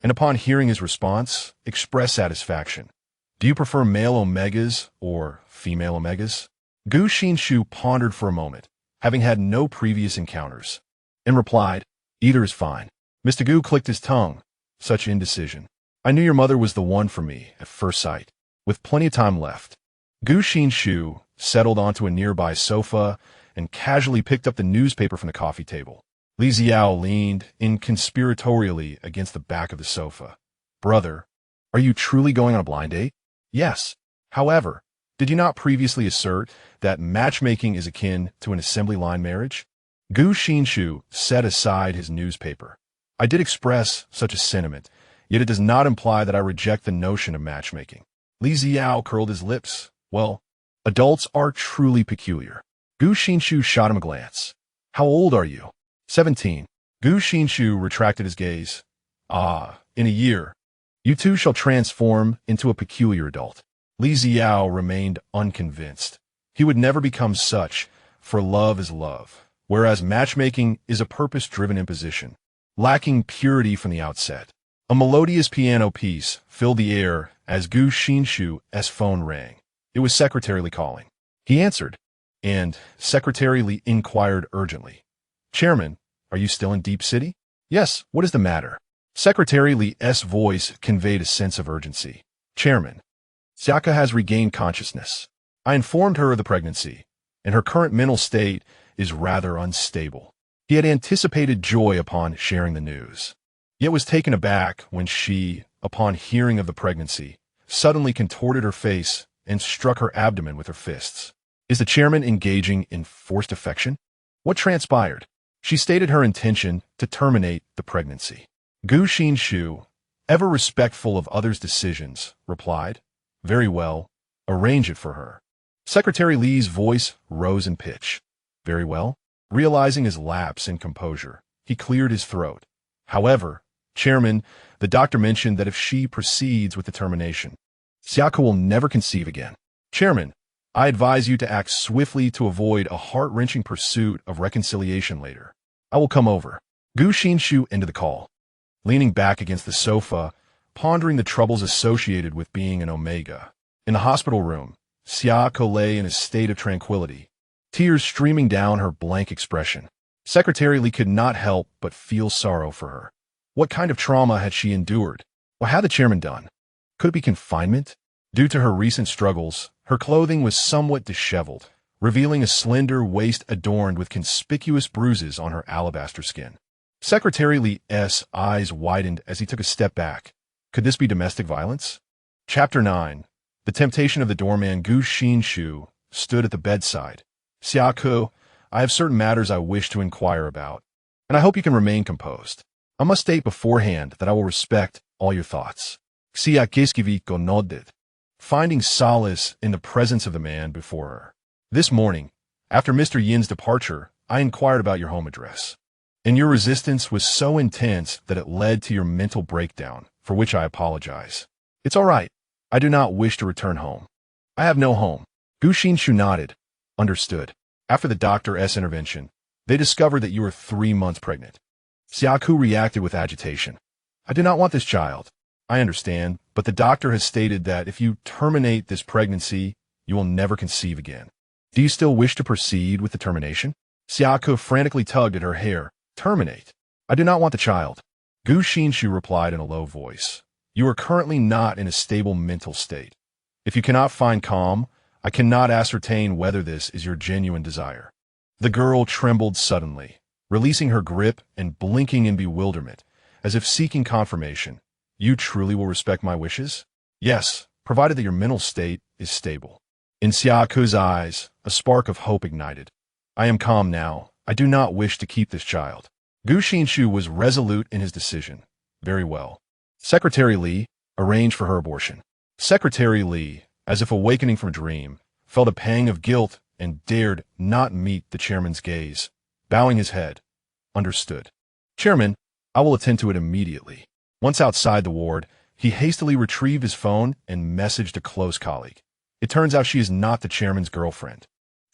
and upon hearing his response, expressed satisfaction. Do you prefer male Omegas or female Omegas? Gu Xinshi pondered for a moment, having had no previous encounters, and replied, either is fine. Mr. Gu clicked his tongue. Such indecision. I knew your mother was the one for me at first sight. With plenty of time left, Gu Xinshi settled onto a nearby sofa and casually picked up the newspaper from the coffee table. Li Xiao leaned inconspiratorially against the back of the sofa. Brother, are you truly going on a blind date? Yes. However, did you not previously assert that matchmaking is akin to an assembly line marriage? Gu Xinshi set aside his newspaper. I did express such a sentiment, yet it does not imply that I reject the notion of matchmaking. Li Xiao curled his lips. Well, adults are truly peculiar. Gu Xinshi shot him a glance. How old are you? 17. Gu Xinshi retracted his gaze. In a year, you two shall transform into a peculiar adult. Li Xiao remained unconvinced. He would never become such, for love is love, whereas matchmaking is a purpose-driven imposition, lacking purity from the outset. A melodious piano piece filled the air as Gu Xinshi's phone rang. It was Secretary Li calling. He answered, and Secretary Li inquired urgently, Chairman, are you still in Deep City? Yes, what is the matter? Secretary Li's voice conveyed a sense of urgency. Chairman, Xiaka has regained consciousness. I informed her of the pregnancy, and her current mental state is rather unstable. He had anticipated joy upon sharing the news, yet was taken aback when she, upon hearing of the pregnancy, suddenly contorted her face and struck her abdomen with her fists. Is the chairman engaging in forced affection? What transpired? She stated her intention to terminate the pregnancy. Gu Xinshi, ever respectful of others' decisions, replied, Very well, arrange it for her. Secretary Li's voice rose in pitch. Very well. Realizing his lapse in composure, he cleared his throat. However, Chairman, the doctor mentioned that if she proceeds with the termination, Xiaka will never conceive again. Chairman, I advise you to act swiftly to avoid a heart-wrenching pursuit of reconciliation later. I will come over. Gu Xinshi ended the call. Leaning back against the sofa, pondering the troubles associated with being an Omega. In the hospital room, Xiaka lay in a state of tranquility, tears streaming down her blank expression. Secretary Li could not help but feel sorrow for her. What kind of trauma had she endured? What had the chairman done? Could it be confinement? Due to her recent struggles, her clothing was somewhat disheveled, revealing a slender waist adorned with conspicuous bruises on her alabaster skin. Secretary Li's eyes widened as he took a step back. Could this be domestic violence? Chapter 9. The temptation of the doorman. Gu Xinshi stood at the bedside. Xiao, I have certain matters I wish to inquire about, and I hope you can remain composed. I must state beforehand that I will respect all your thoughts. Xiao nodded, finding solace in the presence of the man before her. This morning, after Mr. Yin's departure, I inquired about your home address, and your resistance was so intense that it led to your mental breakdown, for which I apologize. It's all right. I do not wish to return home. I have no home. Gu Xinshi nodded. Understood. After the doctor's intervention, they discovered that you were 3 months pregnant. Xiao reacted with agitation. I do not want this child. I understand, but the doctor has stated that if you terminate this pregnancy, you will never conceive again. Do you still wish to proceed with the termination? Xiao frantically tugged at her hair. Terminate. I do not want the child. Gu Xinshi replied in a low voice. You are currently not in a stable mental state. If you cannot find calm, I cannot ascertain whether this is your genuine desire. The girl trembled suddenly, releasing her grip and blinking in bewilderment, as if seeking confirmation. You truly will respect my wishes? Yes, provided that your mental state is stable. In Xiao's eyes, a spark of hope ignited. I am calm now. I do not wish to keep this child. Gu Xinshi was resolute in his decision. Very well. Secretary Li, arrange for her abortion. Secretary Li, as if awakening from a dream, felt a pang of guilt and dared not meet the chairman's gaze, bowing his head. Understood. Chairman, I will attend to it immediately. Once outside the ward, he hastily retrieved his phone and messaged a close colleague. It turns out she is not the chairman's girlfriend.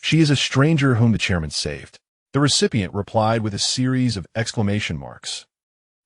She is a stranger whom the chairman saved. The recipient replied with a series of exclamation marks.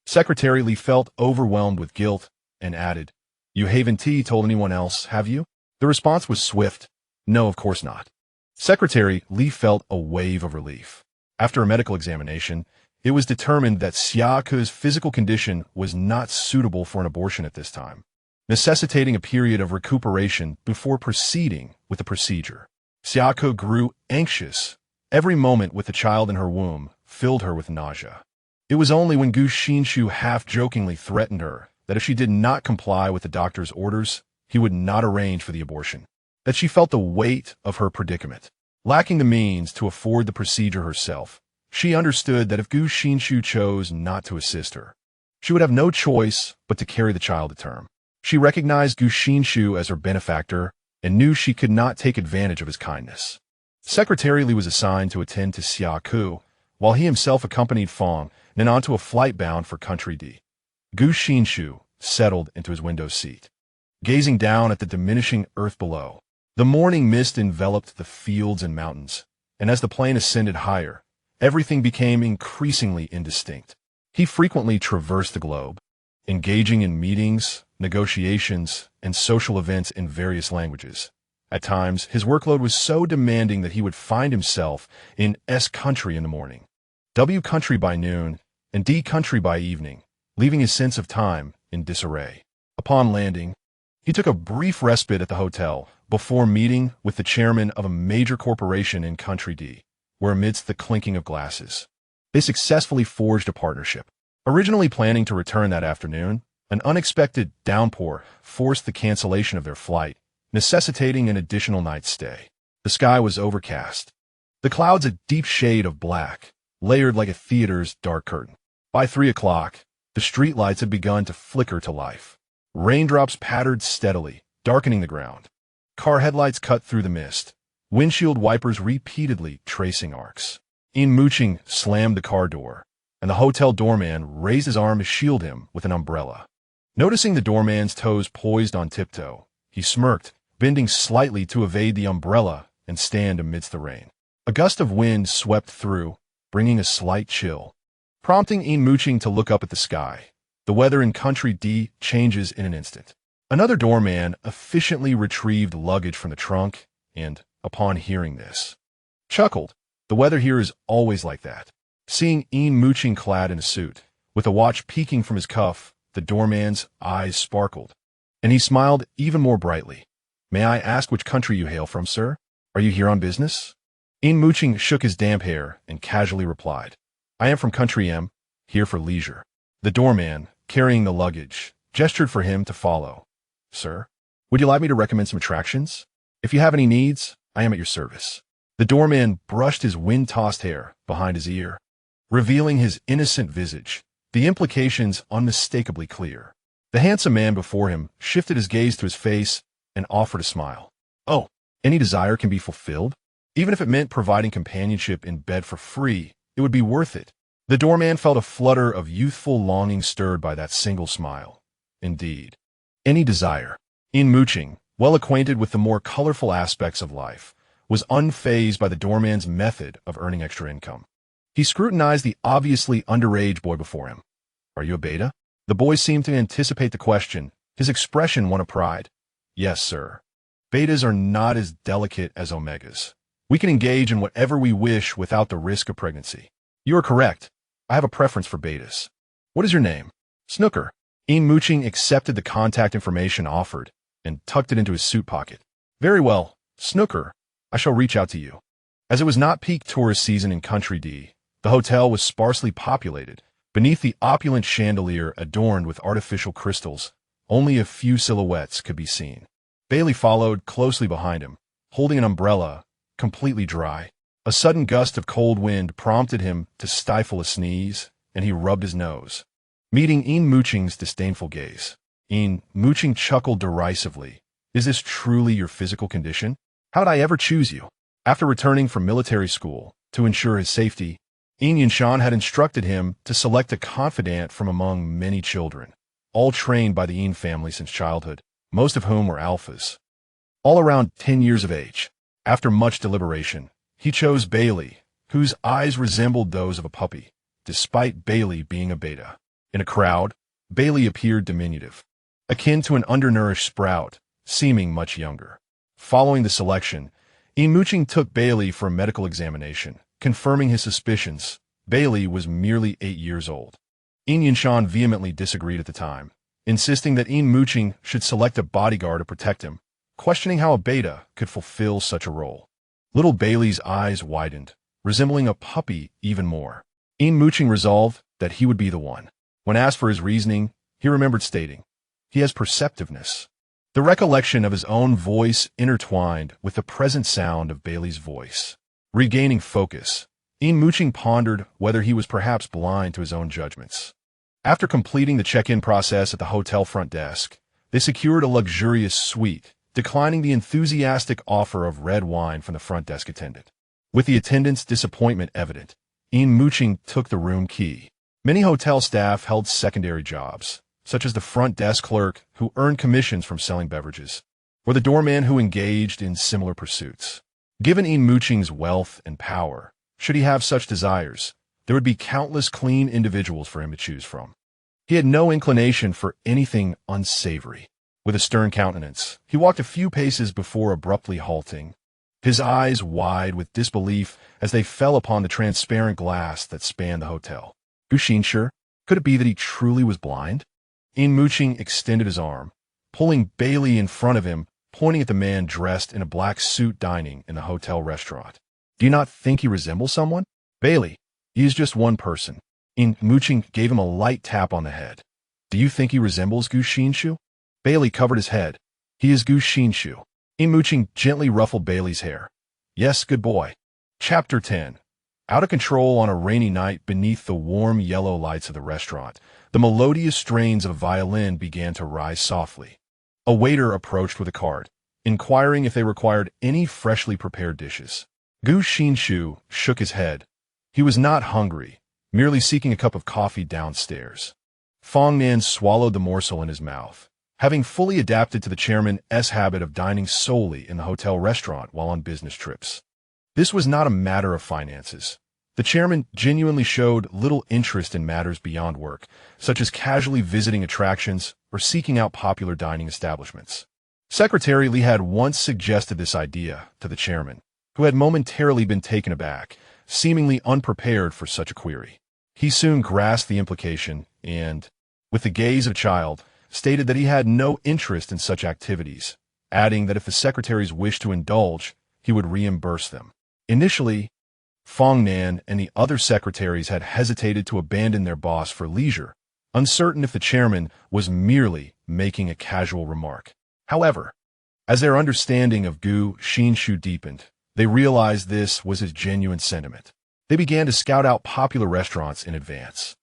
Secretary Li felt overwhelmed with guilt and added, You haven't told anyone else, have you? The response was swift. No, of course not. Secretary Li felt a wave of relief. After a medical examination, it was determined that Xiao's physical condition was not suitable for an abortion at this time, necessitating a period of recuperation before proceeding with the procedure. Xiao grew anxious. Every moment with the child in her womb filled her with nausea. It was only when Gu Xinshi half-jokingly threatened her that if she did not comply with the doctor's orders, he would not arrange for the abortion, that she felt the weight of her predicament. Lacking the means to afford the procedure herself, she understood that if Gu Xinshi chose not to assist her, she would have no choice but to carry the child to term. She recognized Gu Xinshi as her benefactor and knew she could not take advantage of his kindness. Secretary Li was assigned to attend to Xiao, while he himself accompanied Fong and onto a flight bound for country D. Gu Xinshi settled into his window seat, gazing down at the diminishing earth below. The morning mist enveloped the fields and mountains, and as the plane ascended higher, everything became increasingly indistinct. He frequently traversed the globe, engaging in meetings, negotiations, and social events in various languages. At times, his workload was so demanding that he would find himself in S country in the morning, W country by noon, and D country by evening, leaving his sense of time in disarray. Upon landing, he took a brief respite at the hotel before meeting with the chairman of a major corporation in country D, where amidst the clinking of glasses, they successfully forged a partnership. Originally planning to return that afternoon, an unexpected downpour forced the cancellation of their flight, necessitating an additional night's stay. The sky was overcast, the clouds a deep shade of black, layered like a theater's dark curtain. By 3 o'clock, the streetlights had begun to flicker to life. Raindrops pattered steadily, darkening the ground. Car headlights cut through the mist, windshield wipers repeatedly tracing arcs. Yin Muqing slammed the car door, and the hotel doorman raised his arm to shield him with an umbrella. Noticing the doorman's toes poised on tiptoe, he smirked, bending slightly to evade the umbrella and stand amidst the rain. A gust of wind swept through, bringing a slight chill, prompting Yin Muqing to look up at the sky. The weather in country D changes in an instant. Another doorman efficiently retrieved luggage from the trunk and, upon hearing this, chuckled. The weather here is always like that. Seeing Yin Muqing clad in a suit, with a watch peeking from his cuff, the doorman's eyes sparkled, and he smiled even more brightly. May I ask which country you hail from, sir? Are you here on business? Yin Muqing shook his damp hair and casually replied, I am from country M. here for leisure. The doorman, carrying the luggage, gestured for him to follow. Sir, would you like me to recommend some attractions? If you have any needs, I am at your service. The doorman brushed his wind-tossed hair behind his ear, revealing his innocent visage, the implications unmistakably clear. The handsome man before him shifted his gaze to his face and offered a smile. Oh, any desire can be fulfilled? Even if it meant providing companionship in bed for free, it would be worth it. The doorman felt a flutter of youthful longing stirred by that single smile. Indeed. Any desire. Yin Muqing, well acquainted with the more colorful aspects of life, was unfazed by the doorman's method of earning extra income. He scrutinized the obviously underage boy before him. Are you a beta? The boy seemed to anticipate the question, his expression one of pride. Yes, sir. Betas are not as delicate as omegas. We can engage in whatever we wish without the risk of pregnancy. You are correct. I have a preference for betas. What is your name? Snooker. Yin Muqing accepted the contact information offered and tucked it into his suit pocket. Very well, Snooker. I shall reach out to you. As it was not peak tourist season in Country D, the hotel was sparsely populated. Beneath the opulent chandelier adorned with artificial crystals, only a few silhouettes could be seen. Bailey followed closely behind him, holding an umbrella, completely dry. A sudden gust of cold wind prompted him to stifle a sneeze, and he rubbed his nose. Meeting Yin Muqing's disdainful gaze, Yin Muqing chuckled derisively. Is this truly your physical condition? How'd I ever choose you? After returning from military school, to ensure his safety, Yin Yinshan had instructed him to select a confidant from among many children, all trained by the Yin family since childhood, most of whom were alphas. All around 10 years of age, after much deliberation, he chose Bailey, whose eyes resembled those of a puppy, despite Bailey being a beta. In a crowd, Bailey appeared diminutive, akin to an undernourished sprout, seeming much younger. Following the selection, Yin Muqing took Bailey for a medical examination, confirming his suspicions. Bailey was merely 8 years old. Yin Yinshan vehemently disagreed at the time, insisting that Yin Muqing should select a bodyguard to protect him, questioning how a beta could fulfill such a role. Little Bailey's eyes widened, resembling a puppy even more. Yin Muqing resolved that he would be the one. When asked for his reasoning, he remembered stating, he has perceptiveness. The recollection of his own voice intertwined with the present sound of Bailey's voice. Regaining focus, Yin Muqing pondered whether he was perhaps blind to his own judgments. After completing the check-in process at the hotel front desk, they secured a luxurious suite, declining the enthusiastic offer of red wine from the front desk attendant. With the attendant's disappointment evident, Yin Muqing took the room key. Many hotel staff held secondary jobs, such as the front desk clerk who earned commissions from selling beverages, or the doorman who engaged in similar pursuits. Given Yin Muqing's wealth and power, should he have such desires, there would be countless clean individuals for him to choose from. He had no inclination for anything unsavory. With a stern countenance, he walked a few paces before abruptly halting, his eyes wide with disbelief as they fell upon the transparent glass that spanned the hotel. Gu Xinshi, could it be that he truly was blind? Yin Muqing extended his arm, pulling Bailey in front of him, pointing at the man dressed in a black suit dining in the hotel restaurant. Do you not think he resembles someone? Bailey, he is just one person. Yin Muqing gave him a light tap on the head. Do you think he resembles Gu Xinshi? Bailey covered his head. He is Gu Xinshi. Yin Muqing gently ruffled Bailey's hair. Yes, good boy. Chapter 10. Out of control on a rainy night beneath the warm yellow lights of the restaurant, the melodious strains of a violin began to rise softly. A waiter approached with a card, inquiring if they required any freshly prepared dishes. Gu Xinshi shook his head. He was not hungry, merely seeking a cup of coffee downstairs. Fong Nan swallowed the morsel in his mouth, having fully adapted to the chairman's habit of dining solely in the hotel restaurant while on business trips. This was not a matter of finances. The chairman genuinely showed little interest in matters beyond work, such as casually visiting attractions or seeking out popular dining establishments. Secretary Li had once suggested this idea to the chairman, who had momentarily been taken aback, seemingly unprepared for such a query. He soon grasped the implication and, with the gaze of a child, stated that he had no interest in such activities, adding that if the secretaries wished to indulge, he would reimburse them. Initially, Fong Nan and the other secretaries had hesitated to abandon their boss for leisure, uncertain if the chairman was merely making a casual remark. However, as their understanding of Gu Xinshi deepened, they realized this was his genuine sentiment. They began to scout out popular restaurants in advance,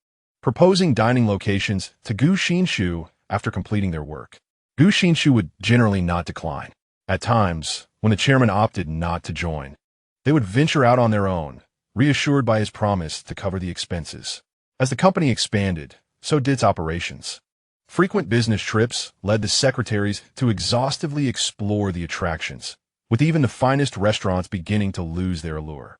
proposing dining locations to Gu Xinshi after completing their work. Gu Xinshi would generally not decline. At times, when the chairman opted not to join, they would venture out on their own, reassured by his promise to cover the expenses. As the company expanded, so did its operations. Frequent business trips led the secretaries to exhaustively explore the attractions, with even the finest restaurants beginning to lose their allure.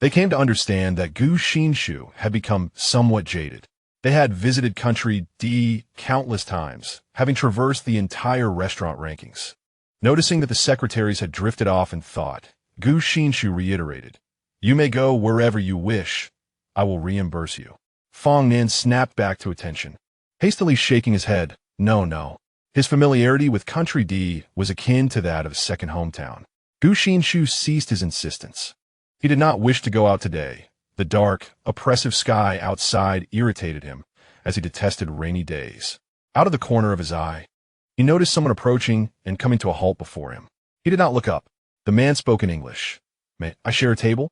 They came to understand that Gu Xinshi had become somewhat jaded. They had visited country D countless times, having traversed the entire restaurant rankings. Noticing that the secretaries had drifted off in thought, Gu Xinshi reiterated, "You may go wherever you wish. I will reimburse you." Fong Nan snapped back to attention, hastily shaking his head. No. His familiarity with country D was akin to that of his second hometown. Gu Xinshi ceased his insistence. He did not wish to go out today. The dark, oppressive sky outside irritated him, as he detested rainy days. Out of the corner of his eye, he noticed someone approaching and coming to a halt before him. He did not look up. The man spoke in English. "May I share a table?"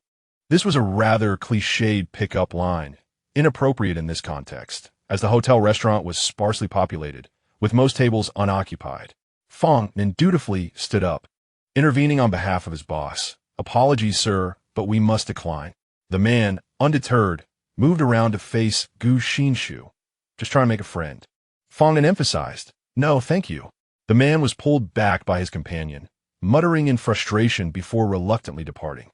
This was a rather cliched pick-up line, inappropriate in this context, as the hotel restaurant was sparsely populated, with most tables unoccupied. Fong Nan dutifully stood up, intervening on behalf of his boss. "Apologies, sir, but we must decline." The man, undeterred, moved around to face Gu Xinshi. "Just trying to make a friend." Fong Nan emphasized, "No, thank you." The man was pulled back by his companion, muttering in frustration before reluctantly departing.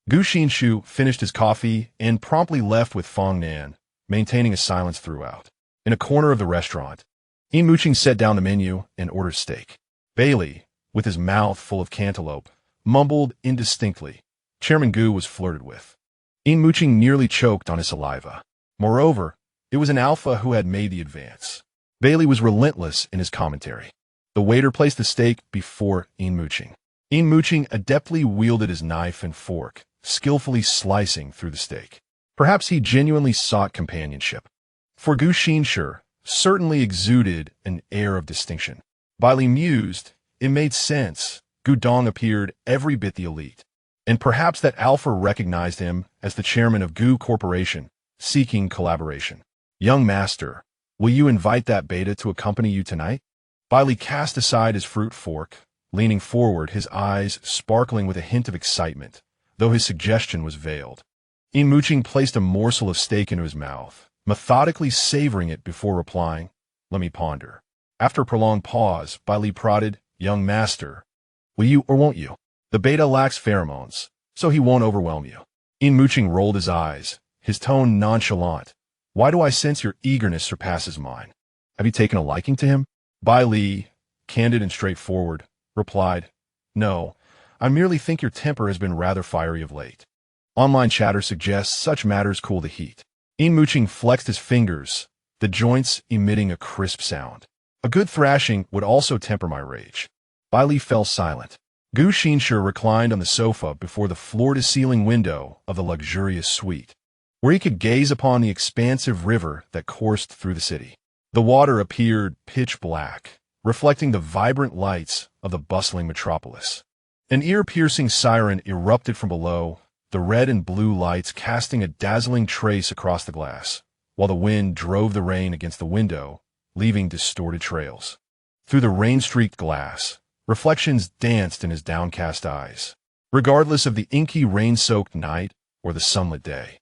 Gu Xinshi finished his coffee and promptly left with Fong Nan, maintaining a silence throughout. In a corner of the restaurant, Yin Muqing set down the menu and ordered steak. Bailey, with his mouth full of cantaloupe, mumbled indistinctly. Chairman Gu was flirted with. Yin Muqing nearly choked on his saliva. Moreover, it was an alpha who had made the advance. Bailey was relentless in his commentary. The waiter placed the steak before Yin Muqing. Yin Muqing adeptly wielded his knife and fork, skillfully slicing through the steak. Perhaps he genuinely sought companionship. For Gu Xinshi certainly exuded an air of distinction. Bailey mused, it made sense. Gu Dong appeared every bit the elite. And perhaps that alpha recognized him as the chairman of Gu Corporation, seeking collaboration. "Young master, will you invite that beta to accompany you tonight?" Bailey cast aside his fruit fork, leaning forward, his eyes sparkling with a hint of excitement, though his suggestion was veiled. Yin Muqing placed a morsel of steak into his mouth, methodically savoring it before replying, "Let me ponder." After a prolonged pause, Bailey prodded, "Young master, will you or won't you? The beta lacks pheromones, so he won't overwhelm you." Yin Muqing rolled his eyes, his tone nonchalant. "Why do I sense your eagerness surpasses mine? Have you taken a liking to him?" Bailey, candid and straightforward, replied, "No, I merely think your temper has been rather fiery of late. Online chatter suggests such matters cool the heat." Yin Muqing flexed his fingers, the joints emitting a crisp sound. "A good thrashing would also temper my rage." Bailey fell silent. Gu Xinshi reclined on the sofa before the floor-to-ceiling window of the luxurious suite, where he could gaze upon the expansive river that coursed through the city. The water appeared pitch black, reflecting the vibrant lights of the bustling metropolis. An ear-piercing siren erupted from below, the red and blue lights casting a dazzling trace across the glass, while the wind drove the rain against the window, leaving distorted trails. Through the rain-streaked glass, reflections danced in his downcast eyes, regardless of the inky rain-soaked night or the sunlit day.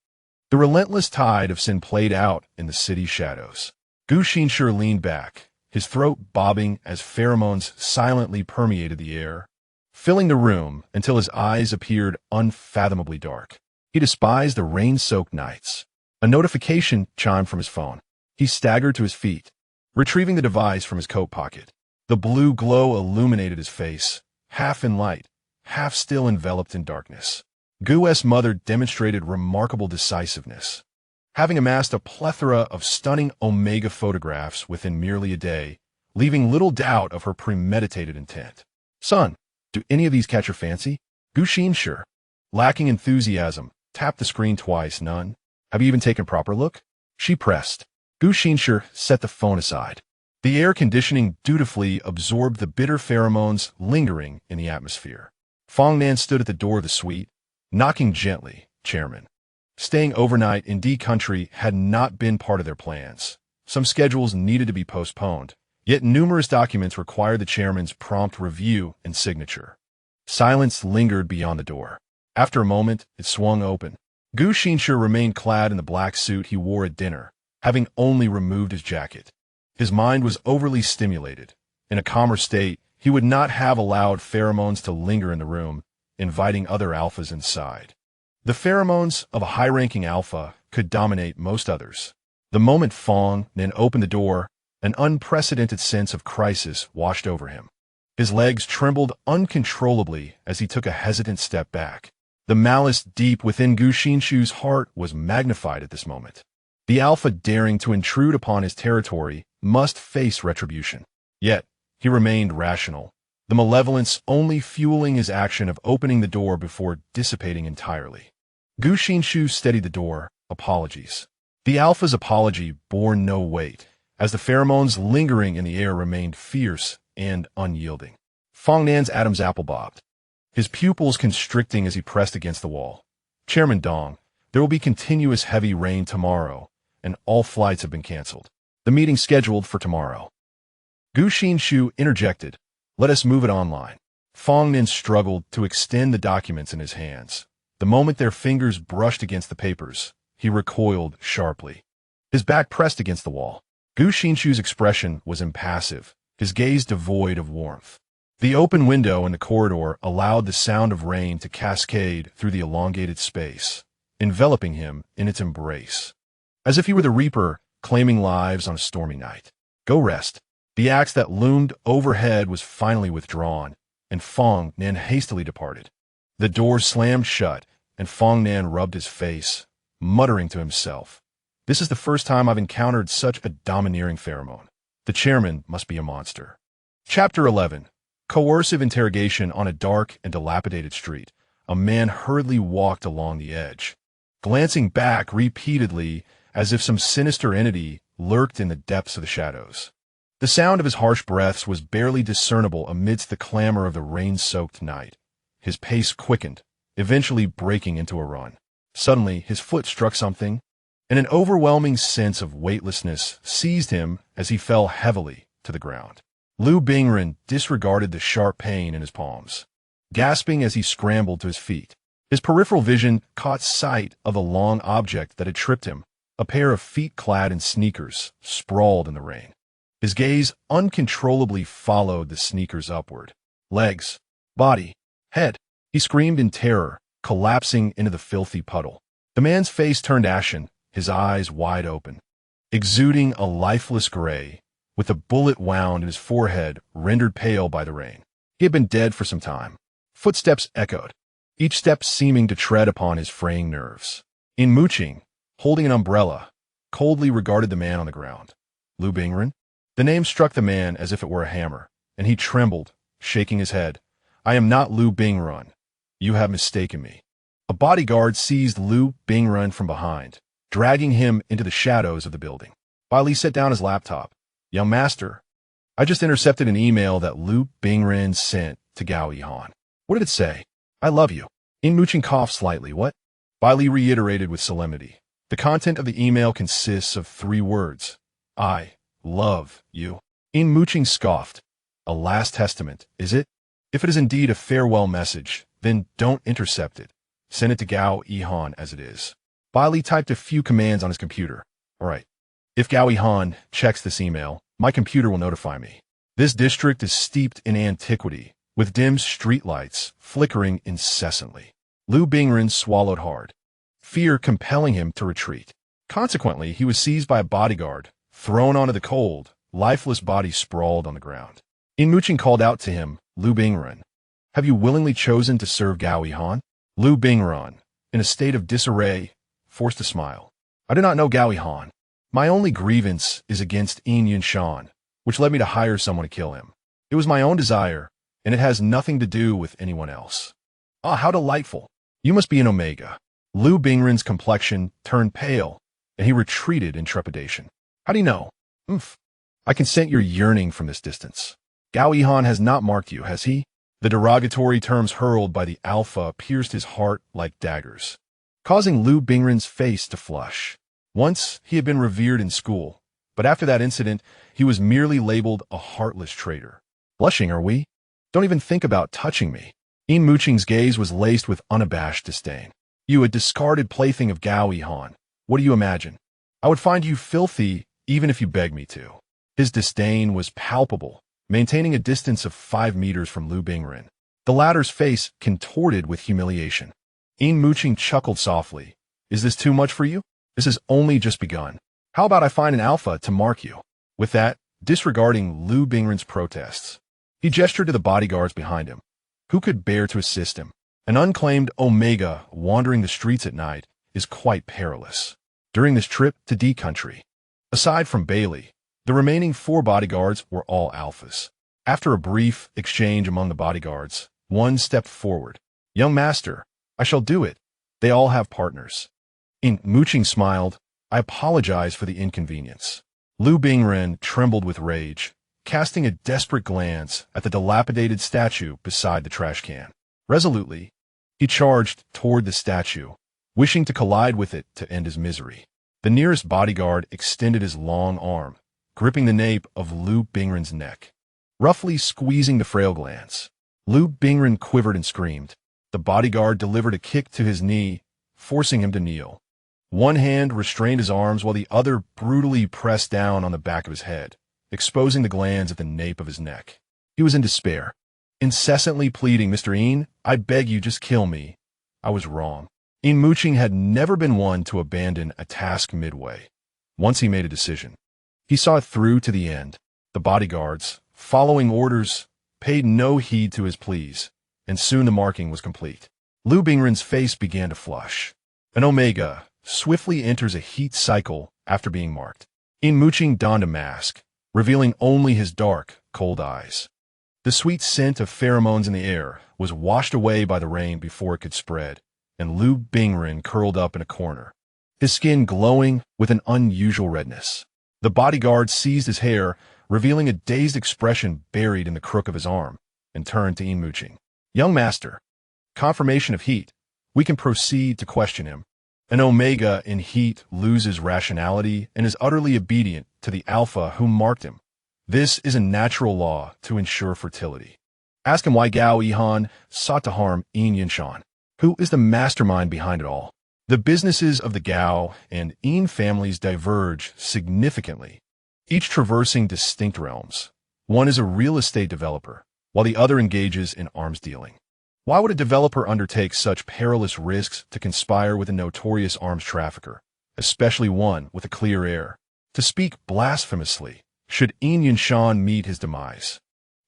The relentless tide of sin played out in the city's shadows. Gu Xinshi leaned back, his throat bobbing as pheromones silently permeated the air, filling the room until his eyes appeared unfathomably dark. He despised the rain-soaked nights. A notification chimed from his phone. He staggered to his feet, retrieving the device from his coat pocket. The blue glow illuminated his face, half in light, half still enveloped in darkness. Gu's mother demonstrated remarkable decisiveness, having amassed a plethora of stunning Omega photographs within merely a day, leaving little doubt of her premeditated intent. "Son, do any of these catch your fancy?" Gu Xinshi, lacking enthusiasm, Tap the screen twice. None. Have you even taken a proper look? She pressed. Gu Xinshi set the phone aside. The air conditioning dutifully absorbed the bitter pheromones lingering in the atmosphere. Fong Nan stood at the door of the suite, knocking gently. Chairman. Staying overnight in D country had not been part of their plans. Some schedules needed to be postponed, yet numerous documents required the chairman's prompt review and signature. Silence lingered beyond the door. After a moment, it swung open. Gu Xinshi remained clad in the black suit he wore at dinner, having only removed his jacket. His mind was overly stimulated. In a calmer state, he would not have allowed pheromones to linger in the room, inviting other alphas inside. The pheromones of a high-ranking alpha could dominate most others. The moment Fong Nan opened the door, an unprecedented sense of crisis washed over him. His legs trembled uncontrollably as he took a hesitant step back. The malice deep within Gu Xinshi's heart was magnified at this moment. The alpha daring to intrude upon his territory must face retribution. Yet, he remained rational, the malevolence only fueling his action of opening the door before dissipating entirely. Gu Xinshi steadied the door. Apologies. The alpha's apology bore no weight, as the pheromones lingering in the air remained fierce and unyielding. Fong Nan's Adam's apple bobbed, his pupils constricting as he pressed against the wall. Chairman Dong, there will be continuous heavy rain tomorrow, and all flights have been canceled. The meeting scheduled for tomorrow. Gu Xinshi interjected, let us move it online. Fong Nan struggled to extend the documents in his hands. The moment their fingers brushed against the papers, he recoiled sharply. His back pressed against the wall. Gu Xinshi's expression was impassive, his gaze devoid of warmth. The open window in the corridor allowed the sound of rain to cascade through the elongated space, enveloping him in its embrace. As if he were the reaper claiming lives on a stormy night. Go rest. The axe that loomed overhead was finally withdrawn, and Fong Nan hastily departed. The door slammed shut, and Fong Nan rubbed his face, muttering to himself, this is the first time I've encountered such a domineering pheromone. The chairman must be a monster. Chapter 11. Coercive interrogation on a dark and dilapidated street. A man hurriedly walked along the edge, glancing back repeatedly as if some sinister entity lurked in the depths of the shadows. The sound of his harsh breaths was barely discernible amidst the clamor of the rain-soaked night. His pace quickened, eventually breaking into a run. Suddenly, his foot struck something, and an overwhelming sense of weightlessness seized him as he fell heavily to the ground. Lu Bingren disregarded the sharp pain in his palms, gasping as he scrambled to his feet. His peripheral vision caught sight of a long object that had tripped him, a pair of feet clad in sneakers, sprawled in the rain. His gaze uncontrollably followed the sneakers upward. Legs, body, head. He screamed in terror, collapsing into the filthy puddle. The man's face turned ashen, his eyes wide open, exuding a lifeless gray, with a bullet wound in his forehead rendered pale by the rain. He had been dead for some time. Footsteps echoed, each step seeming to tread upon his fraying nerves. Yin Muqing, holding an umbrella, coldly regarded the man on the ground. Lu Bingren? The name struck the man as if it were a hammer, and he trembled, shaking his head. I am not Lu Bingren. You have mistaken me. A bodyguard seized Lu Bingren from behind, dragging him into the shadows of the building. Li set down his laptop. Young master, I just intercepted an email that Lu Bingren sent to Gao Yihan. What did it say? I love you. Yin Muqing coughed slightly. What? Li reiterated with solemnity. The content of the email consists of 3 words. I love you. Yin Muqing scoffed. A last testament, is it? If it is indeed a farewell message, then don't intercept it. Send it to Gao Yihan as it is. Li typed a few commands on his computer. All right. If Gao Yihan checks this email, my computer will notify me. This district is steeped in antiquity, with dim streetlights flickering incessantly. Lu Bingren swallowed hard, fear compelling him to retreat. Consequently, he was seized by a bodyguard, thrown onto the cold, lifeless body sprawled on the ground. Yin Muqing called out to him, Lu Bingren, have you willingly chosen to serve Gao Yihan? Lu Bingren, in a state of disarray, forced a smile. I do not know Gao Yihan. My only grievance is against Yin Yunshan, which led me to hire someone to kill him. It was my own desire, and it has nothing to do with anyone else. Ah, how delightful. You must be an Omega. Lu Bingren's complexion turned pale, and he retreated in trepidation. How do you know? Oomph. I can sense your yearning from this distance. Gu Yihan has not marked you, has he? The derogatory terms hurled by the alpha pierced his heart like daggers, causing Lu Bingren's face to flush. Once he had been revered in school, but after that incident, he was merely labeled a heartless traitor. Blushing, are we? Don't even think about touching me. Yin Muqing's gaze was laced with unabashed disdain. You, a discarded plaything of Gu Yihan. What do you imagine? I would find you filthy even if you begged me to. His disdain was palpable, maintaining a distance of 5 meters from Lu Bingren. The latter's face contorted with humiliation. Yin Muqing chuckled softly. Is this too much for you? This has only just begun. How about I find an alpha to mark you? With that, disregarding Lu Bingren's protests, he gestured to the bodyguards behind him. Who could bear to assist him? An unclaimed Omega wandering the streets at night is quite perilous. During this trip to D country, aside from Bailey, the remaining 4 bodyguards were all alphas. After a brief exchange among the bodyguards, one stepped forward. Young master, I shall do it. They all have partners. Yin Muqing smiled. I apologize for the inconvenience. Lu Bingren trembled with rage, casting a desperate glance at the dilapidated statue beside the trash can. Resolutely, he charged toward the statue, wishing to collide with it to end his misery. The nearest bodyguard extended his long arm, gripping the nape of Lu Bingren's neck, roughly squeezing the frail glands. Lu Bingren quivered and screamed. The bodyguard delivered a kick to his knee, forcing him to kneel. One hand restrained his arms while the other brutally pressed down on the back of his head, exposing the glands at the nape of his neck. He was in despair, incessantly pleading, Mr. Yin, I beg you, just kill me. I was wrong. Yin Muqing had never been one to abandon a task midway. Once he made a decision, he saw it through to the end. The bodyguards, following orders, paid no heed to his pleas, and soon the marking was complete. Lu Bingren's face began to flush. An Omega swiftly enters a heat cycle after being marked. Yin Muqing donned a mask, revealing only his dark, cold eyes. The sweet scent of pheromones in the air was washed away by the rain before it could spread, and Lu Bingren curled up in a corner, his skin glowing with an unusual redness. The bodyguard seized his hair, revealing a dazed expression buried in the crook of his arm, and turned to Yin Muqing. Young master, confirmation of heat. We can proceed to question him. An Omega in heat loses rationality and is utterly obedient to the alpha who marked him. This is a natural law to ensure fertility. Ask him why Gu Yihan sought to harm Yin Yinshan. Who is the mastermind behind it all? The businesses of the Gao and Yin families diverge significantly, each traversing distinct realms. One is a real estate developer, while the other engages in arms dealing. Why would a developer undertake such perilous risks to conspire with a notorious arms trafficker, especially one with a clear heir? To speak blasphemously, should Yin Yinshan meet his demise.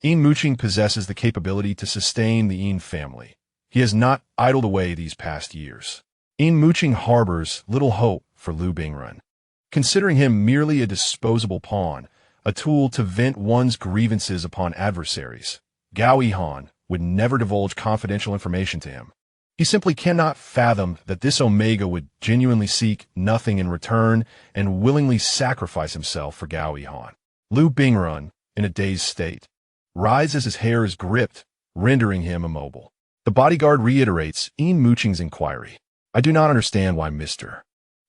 Yin Muqing possesses the capability to sustain the Yin family. He has not idled away these past years. Yin Muqing harbors little hope for Lu Bingren, considering him merely a disposable pawn, a tool to vent one's grievances upon adversaries. Gu Yihan would never divulge confidential information to him. He simply cannot fathom that this Omega would genuinely seek nothing in return and willingly sacrifice himself for Gu Yihan. Lu Bingren, in a dazed state, writhes as his hair is gripped, rendering him immobile. The bodyguard reiterates Yin Muqing's inquiry. I do not understand why Mr.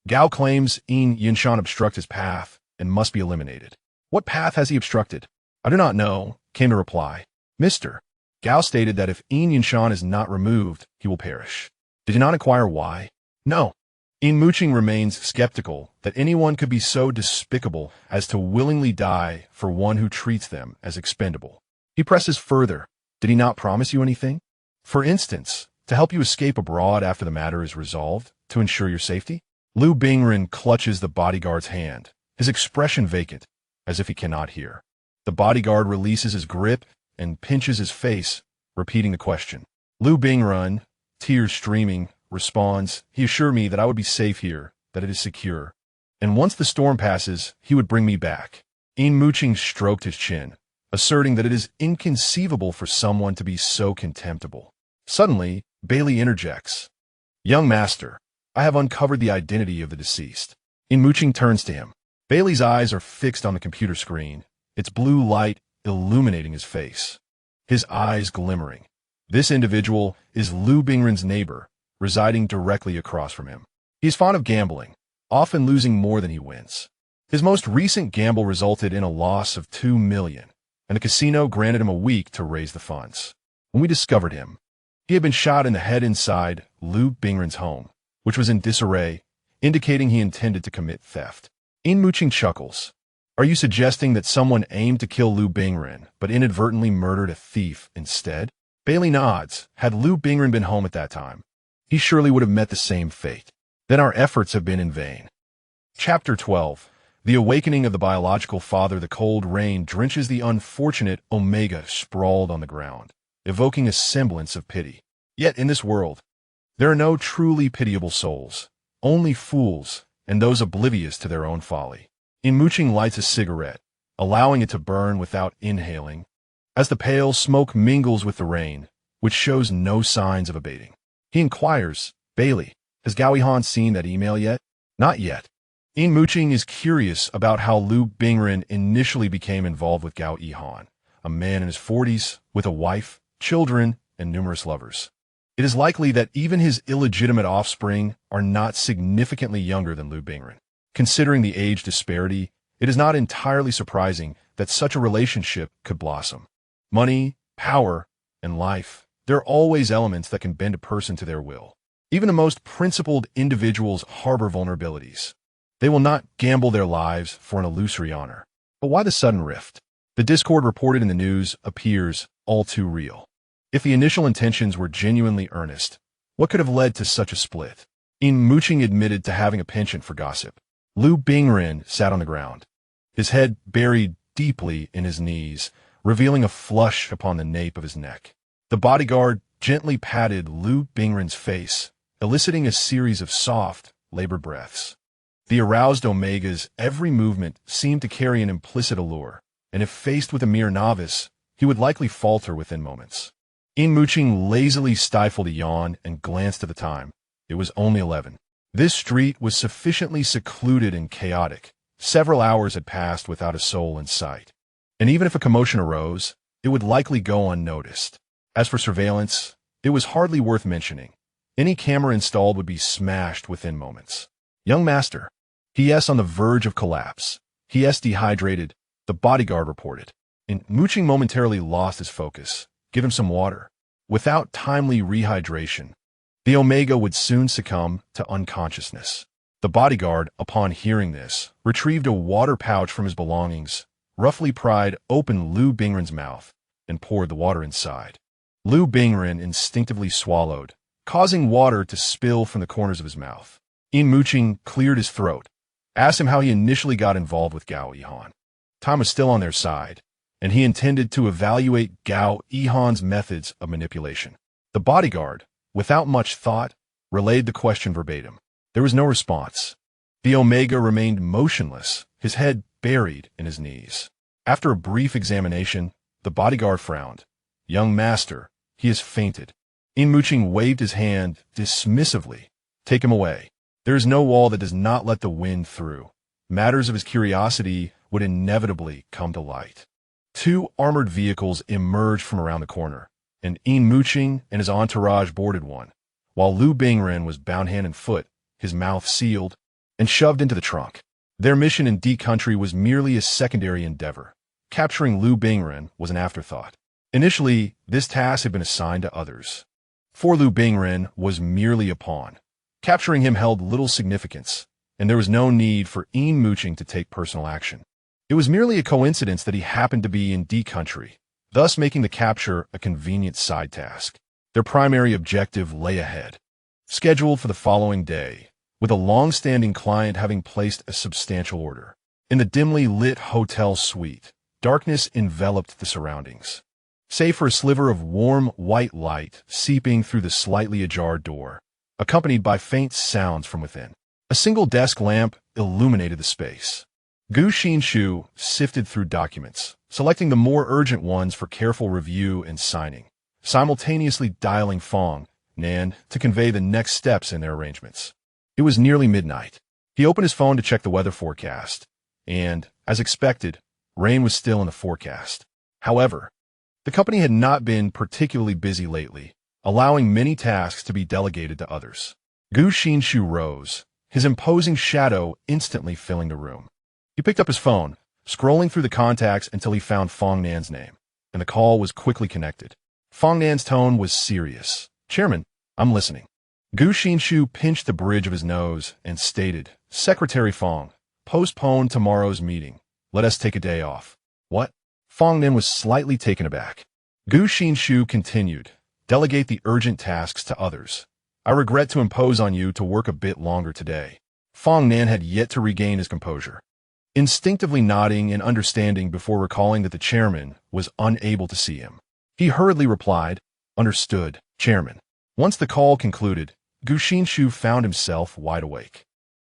Gao claims Yin Yinshan obstruct his path and must be eliminated. What path has he obstructed? I do not know, came the reply. Mr. Gao stated that if Yin Yinshan is not removed, he will perish. Did you not inquire why? No. Yin Muqing remains skeptical that anyone could be so despicable as to willingly die for one who treats them as expendable. He presses further. Did he not promise you anything? For instance, to help you escape abroad after the matter is resolved, to ensure your safety? Lu Bingren clutches the bodyguard's hand, his expression vacant, as if he cannot hear. The bodyguard releases his grip and pinches his face, repeating the question. Lu Bingren, tears streaming, responds, he assured me that I would be safe here, that it is secure, and once the storm passes, he would bring me back. Yin Muqing stroked his chin, asserting that it is inconceivable for someone to be so contemptible. Suddenly, Bailey interjects. Young master, I have uncovered the identity of the deceased. Yin Muqing turns to him. Bailey's eyes are fixed on the computer screen, its blue light illuminating his face. His eyes glimmering. This individual is Liu Bingren's neighbor, residing directly across from him. He is fond of gambling, often losing more than he wins. His most recent gamble resulted in a loss of $2 million, and the casino granted him a week to raise the funds. When we discovered him, he had been shot in the head inside Liu Bingren's home, which was in disarray, indicating he intended to commit theft. Yin Muqing chuckles. Are you suggesting that someone aimed to kill Liu Bingren, but inadvertently murdered a thief instead? Bailey nods. Had Liu Bingren been home at that time, he surely would have met the same fate. Then our efforts have been in vain. Chapter 12. The awakening of the biological father. The cold rain drenches the unfortunate Omega sprawled on the ground, evoking a semblance of pity. Yet in this world, there are no truly pitiable souls, only fools and those oblivious to their own folly. Yin Muqing lights a cigarette, allowing it to burn without inhaling, as the pale smoke mingles with the rain, which shows no signs of abating. He inquires, Bailey, has Gu Yihan seen that email yet? Not yet. Yin Muqing is curious about how Liu Bingren initially became involved with Gu Yihan, a man in his 40s, with a wife, children, and numerous lovers. It is likely that even his illegitimate offspring are not significantly younger than Liu Bingren. Considering the age disparity, it is not entirely surprising that such a relationship could blossom. Money, power, and life, there are always elements that can bend a person to their will. Even the most principled individuals harbor vulnerabilities. They will not gamble their lives for an illusory honor. But why the sudden rift? The discord reported in the news appears all too real. If the initial intentions were genuinely earnest, what could have led to such a split? Yin Muqing admitted to having a penchant for gossip. Liu Bingren sat on the ground, his head buried deeply in his knees, revealing a flush upon the nape of his neck. The bodyguard gently patted Liu Bingren's face, eliciting a series of soft, labored breaths. The aroused Omega's every movement seemed to carry an implicit allure, and if faced with a mere novice, he would likely falter within moments. Yin Muqing lazily stifled a yawn and glanced at the time. It was only 11. This street was sufficiently secluded and chaotic. Several hours had passed without a soul in sight. And even if a commotion arose, it would likely go unnoticed. As for surveillance, it was hardly worth mentioning. Any camera installed would be smashed within moments. Young master, he is on the verge of collapse. He is dehydrated, the bodyguard reported. And Muqing momentarily lost his focus. Give him some water. Without timely rehydration, the Omega would soon succumb to unconsciousness. The bodyguard, upon hearing this, retrieved a water pouch from his belongings, roughly pried open Liu Bingren's mouth, and poured the water inside. Liu Bingren instinctively swallowed, causing water to spill from the corners of his mouth. Yin Muqing cleared his throat, asked him how he initially got involved with Gu Yihan. Time was still on their side, and he intended to evaluate Gu Yihan's methods of manipulation. The bodyguard, without much thought, relayed the question verbatim. There was no response. The Omega remained motionless, his head buried in his knees. After a brief examination, the bodyguard frowned. Young master, he has fainted. Yin Muqing waved his hand dismissively. Take him away. There is no wall that does not let the wind through. Matters of his curiosity would inevitably come to light. 2 armored vehicles emerged from around the corner, and Yin Muqing and his entourage boarded one, while Liu Bingren was bound hand and foot, his mouth sealed, and shoved into the trunk. Their mission in D Country was merely a secondary endeavor. Capturing Liu Bingren was an afterthought. Initially, this task had been assigned to others. For Liu Bingren was merely a pawn. Capturing him held little significance, and there was no need for Yin Muqing to take personal action. It was merely a coincidence that he happened to be in D Country, thus making the capture a convenient side task. Their primary objective lay ahead, scheduled for the following day, with a long-standing client having placed a substantial order. In the dimly lit hotel suite, darkness enveloped the surroundings, save for a sliver of warm white light seeping through the slightly ajar door, accompanied by faint sounds from within. A single desk lamp illuminated the space. Gu Xinshi sifted through documents, selecting the more urgent ones for careful review and signing, simultaneously dialing Fong, Nan, to convey the next steps in their arrangements. It was nearly midnight. He opened his phone to check the weather forecast, and, as expected, rain was still in the forecast. However, the company had not been particularly busy lately, allowing many tasks to be delegated to others. Gu Xinshi rose, his imposing shadow instantly filling the room. He picked up his phone, scrolling through the contacts until he found Fong Nan's name, and the call was quickly connected. Fong Nan's tone was serious. "Chairman, I'm listening." Gu Xinshi pinched the bridge of his nose and stated, "Secretary Fong, postpone tomorrow's meeting. Let us take a day off." "What?" Fong Nan was slightly taken aback. Gu Xinshi continued, "Delegate the urgent tasks to others. I regret to impose on you to work a bit longer today." Fong Nan had yet to regain his composure. Instinctively nodding and understanding before recalling that the chairman was unable to see him, he hurriedly replied, "Understood, Chairman." Once the call concluded, Gu Xinshi found himself wide awake.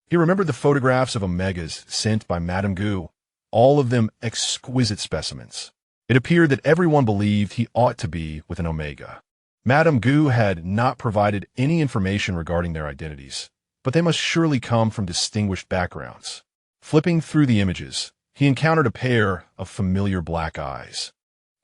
He remembered the photographs of omegas sent by Madame Gu, all of them exquisite specimens. It appeared that everyone believed he ought to be with an omega. Madame Gu had not provided any information regarding their identities, but they must surely come from distinguished backgrounds. Flipping through the images, he encountered a pair of familiar black eyes.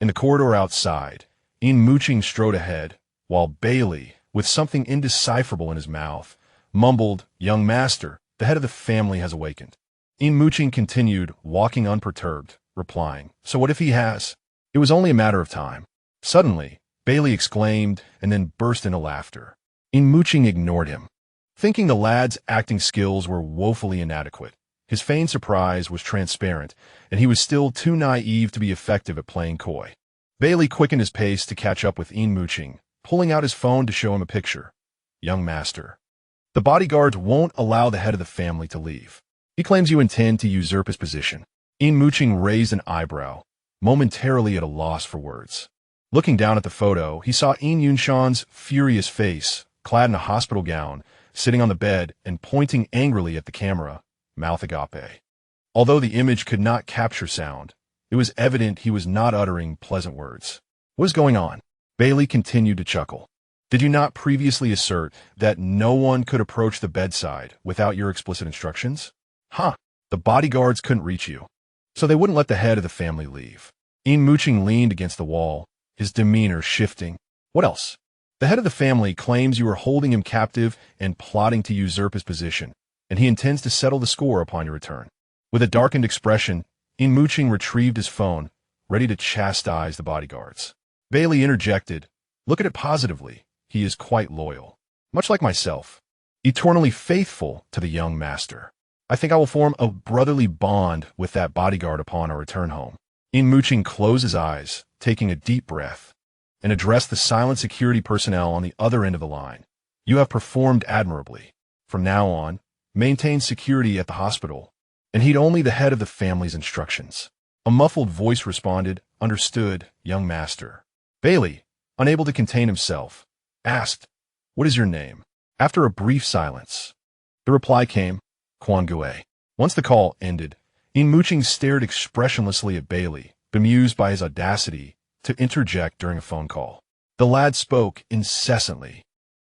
In the corridor outside, Yin Muqing strode ahead, while Bailey, with something indecipherable in his mouth, mumbled, "Young master, the head of the family has awakened." Yin Muqing continued, walking unperturbed, replying, "So what if he has?" It was only a matter of time. Suddenly, Bailey exclaimed and then burst into laughter. Yin Muqing ignored him. Thinking the lad's acting skills were woefully inadequate, his feigned surprise was transparent, and he was still too naive to be effective at playing coy. Bailey quickened his pace to catch up with Yin Muqing, pulling out his phone to show him a picture. "Young master, the bodyguards won't allow the head of the family to leave. He claims you intend to usurp his position." Yin Muqing raised an eyebrow, momentarily at a loss for words. Looking down at the photo, he saw Yin Yunshan's furious face, clad in a hospital gown, sitting on the bed and pointing angrily at the camera, mouth agape. Although the image could not capture sound, it was evident he was not uttering pleasant words. "What is going on?" Bailey continued to chuckle. "Did you not previously assert that no one could approach the bedside without your explicit instructions?" "Huh, the bodyguards couldn't reach you, so they wouldn't let the head of the family leave." Yin Muqing leaned against the wall, his demeanor shifting. "What else?" "The head of the family claims you are holding him captive and plotting to usurp his position, and he intends to settle the score upon your return." With a darkened expression, Yin Muqing retrieved his phone, ready to chastise the bodyguards. Bailey interjected, "Look at it positively. He is quite loyal. Much like myself. Eternally faithful to the young master. I think I will form a brotherly bond with that bodyguard upon our return home." Yin Muqing closed his eyes, taking a deep breath, and addressed the silent security personnel on the other end of the line. "You have performed admirably. From now on, maintain security at the hospital, and heed only the head of the family's instructions." A muffled voice responded, "Understood, young master." Bailey, unable to contain himself, asked, "What is your name?" After a brief silence, the reply came, "Quan Gue." Once the call ended, Yin Muqing stared expressionlessly at Bailey, bemused by his audacity to interject during a phone call. The lad spoke incessantly,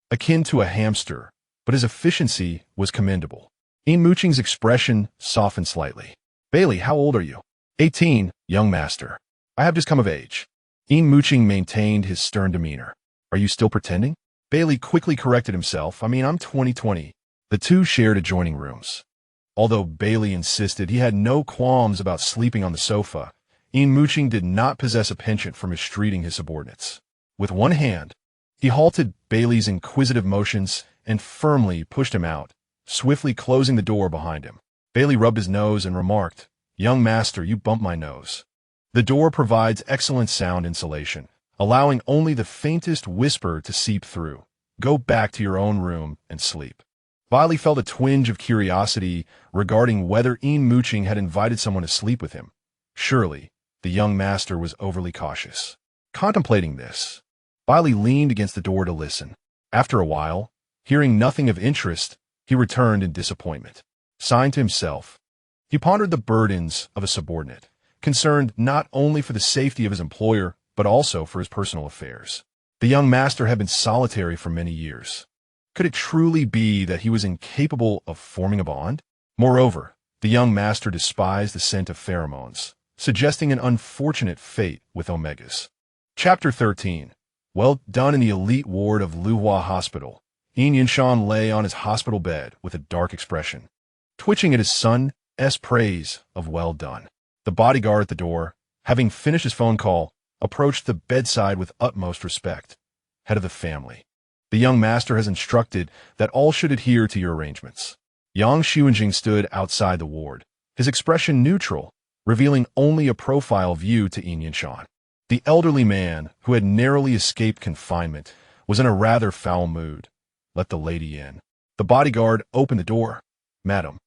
akin to a hamster, but his efficiency was commendable. Yin Muqing's expression softened slightly. "Bailey, how old are you?" 18, young master. "I have just come of age." Yin Muqing maintained his stern demeanor. "Are you still pretending?" Bailey quickly corrected himself. I'm 20. The two shared adjoining rooms. Although Bailey insisted he had no qualms about sleeping on the sofa, Yin Muqing did not possess a penchant for mistreating his subordinates. With one hand, he halted Bailey's inquisitive motions and firmly pushed him out, swiftly closing the door behind him. Bailey rubbed his nose and remarked, "Young master, you bumped my nose." The door provides excellent sound insulation, allowing only the faintest whisper to seep through. "Go back to your own room and sleep." Bailey felt a twinge of curiosity regarding whether Yin Muqing had invited someone to sleep with him. Surely, the young master was overly cautious. Contemplating this, Bailey leaned against the door to listen. After a while, hearing nothing of interest, he returned in disappointment. Sighing to himself, he pondered the burdens of a subordinate, concerned not only for the safety of his employer, but also for his personal affairs. The young master had been solitary for many years. Could it truly be that he was incapable of forming a bond? Moreover, the young master despised the scent of pheromones, suggesting an unfortunate fate with omegas. Chapter 13. Well done. In the elite ward of Luhua Hospital, Yin Yinshan lay on his hospital bed with a dark expression, twitching at his son's praise of well done. The bodyguard at the door, having finished his phone call, approached the bedside with utmost respect. Head of the family, the young master has instructed that all should adhere to your arrangements. Yang Xuanjing stood outside the ward, his expression neutral, revealing only a profile view to Yin Yinshan. The elderly man, who had narrowly escaped confinement, was in a rather foul mood. Let the lady in. The bodyguard opened the door. Madam,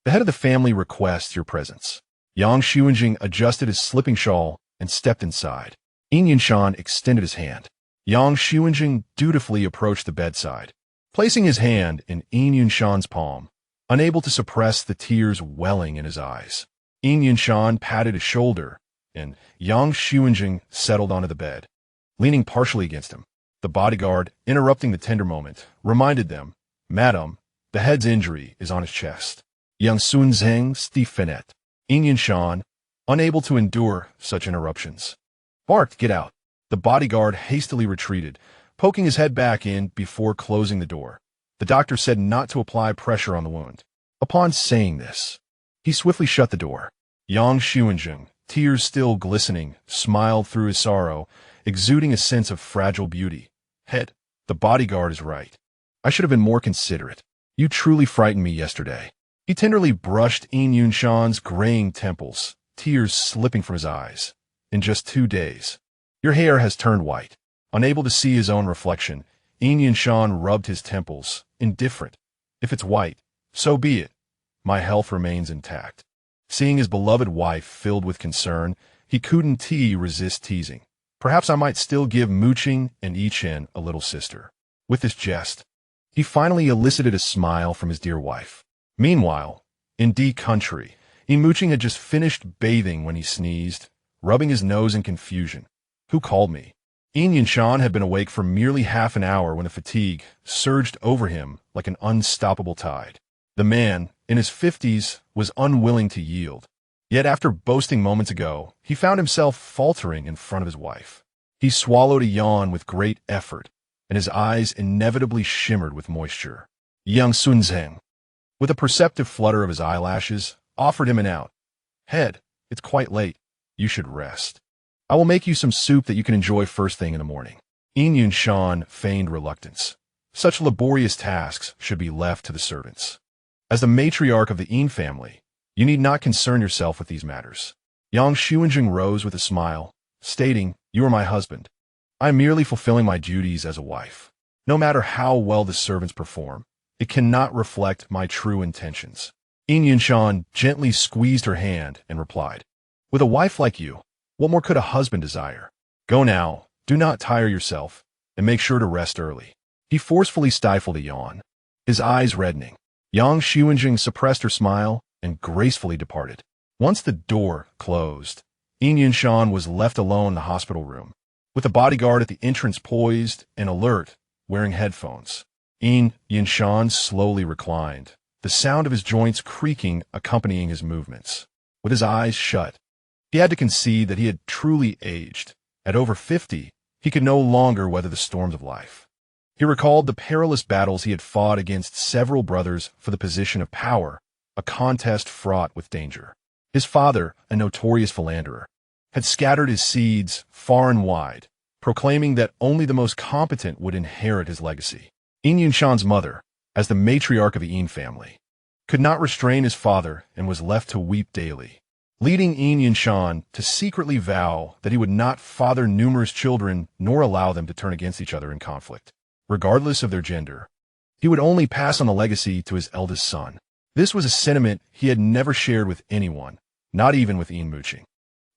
the head of the family requests your presence. Yang Xuanjing adjusted his slipping shawl and stepped inside. Yin Yinshan extended his hand. Yang Xuanjing dutifully approached the bedside, placing his hand in Yin Yinshan's palm, unable to suppress the tears welling in his eyes. Yin Yinshan patted his shoulder, and Yang Xuanjing settled onto the bed, leaning partially against him. The bodyguard, interrupting the tender moment, reminded them, Madam, the head's injury is on his chest. Yang Xuanjing.Little. Yin Yinshan, unable to endure such interruptions, barked, Get out. The bodyguard hastily retreated, poking his head back in before closing the door. The doctor said not to apply pressure on the wound. Upon saying this, he swiftly shut the door. Yang Xuanjing, tears still glistening, smiled through his sorrow, exuding a sense of fragile beauty. Head, the bodyguard is right. I should have been more considerate. You truly frightened me yesterday. He tenderly brushed Yin Yinshan's graying temples, tears slipping from his eyes. In just 2 days, your hair has turned white. Unable to see his own reflection, Yin Yinshan rubbed his temples, indifferent. If it's white, so be it. My health remains intact. Seeing his beloved wife filled with concern, he couldn't resist teasing. Perhaps I might still give Muqing and Yichen a little sister. With this jest, he finally elicited a smile from his dear wife. Meanwhile, in D country, Yin Muqing had just finished bathing when he sneezed, rubbing his nose in confusion. Who called me? Yin Yinshan had been awake for merely half an hour when the fatigue surged over him like an unstoppable tide. The man, in his 50s, was unwilling to yield. Yet after boasting moments ago, he found himself faltering in front of his wife. He swallowed a yawn with great effort, and his eyes inevitably shimmered with moisture. Yang Xuanjing, with a perceptive flutter of his eyelashes, offered him an out. Head, it's quite late. You should rest. I will make you some soup that you can enjoy first thing in the morning. Yin Yinshan feigned reluctance. Such laborious tasks should be left to the servants. As the matriarch of the Yin family, you need not concern yourself with these matters. Yang Xuanjing rose with a smile, stating, You are my husband. I am merely fulfilling my duties as a wife. No matter how well the servants perform, it cannot reflect my true intentions. Yin Yinshan gently squeezed her hand and replied, With a wife like you, what more could a husband desire? Go now, do not tire yourself, and make sure to rest early. He forcefully stifled a yawn, his eyes reddening. Yang Xuanjing suppressed her smile and gracefully departed. Once the door closed, Yin Yinshan was left alone in the hospital room, with the bodyguard at the entrance poised and alert, wearing headphones. Yin Yinshan slowly reclined, the sound of his joints creaking accompanying his movements. With his eyes shut, he had to concede that he had truly aged. At over 50, he could no longer weather the storms of life. He recalled the perilous battles he had fought against several brothers for the position of power, a contest fraught with danger. His father, a notorious philanderer, had scattered his seeds far and wide, proclaiming that only the most competent would inherit his legacy. Yin Yinshan's mother, as the matriarch of the Yin family, could not restrain his father and was left to weep daily, leading Yin Yinshan to secretly vow that he would not father numerous children nor allow them to turn against each other in conflict. Regardless of their gender, he would only pass on the legacy to his eldest son. This was a sentiment he had never shared with anyone, not even with Yin Muqing.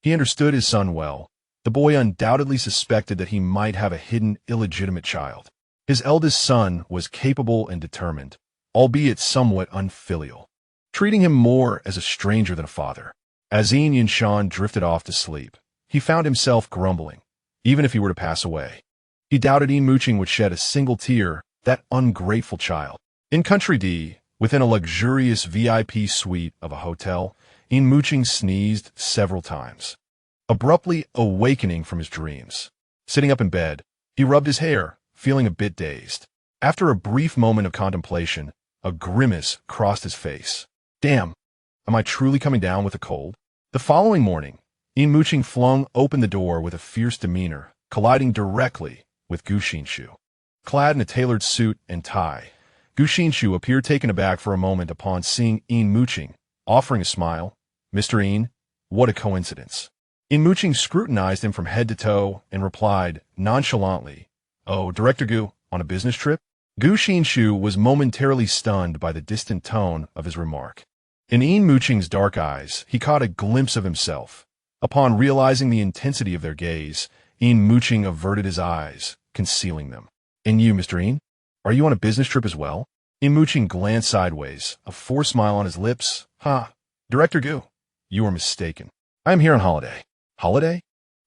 He understood his son well. The boy undoubtedly suspected that he might have a hidden illegitimate child. His eldest son was capable and determined, albeit somewhat unfilial, treating him more as a stranger than a father. As Yin Yinshan drifted off to sleep, he found himself grumbling, even if he were to pass away. He doubted Yin Muqing would shed a single tear That ungrateful child. In Country D, within a luxurious VIP suite of a hotel, Yin Muqing sneezed several times, abruptly awakening from his dreams. Sitting up in bed, he rubbed his hair, feeling a bit dazed. After a brief moment of contemplation, a grimace crossed his face. Damn, am I truly coming down with a cold? The following morning, Yin Muqing flung open the door with a fierce demeanor, colliding directly with Gu Xinshi. Clad in a tailored suit and tie, Gu Xinshi appeared taken aback for a moment upon seeing Yin Muqing, offering a smile. Mr. Yin, what a coincidence. Yin Muqing scrutinized him from head to toe and replied nonchalantly, Oh, Director Gu, on a business trip? Gu Xinshi was momentarily stunned by the distant tone of his remark. In Yin Muqing's dark eyes, he caught a glimpse of himself. Upon realizing the intensity of their gaze, Yin Muqing averted his eyes, concealing them. And you, Mr. Yin? Are you on a business trip as well? Yin Muqing glanced sideways, a forced smile on his lips. Director Gu, you are mistaken. I am here on holiday. Holiday?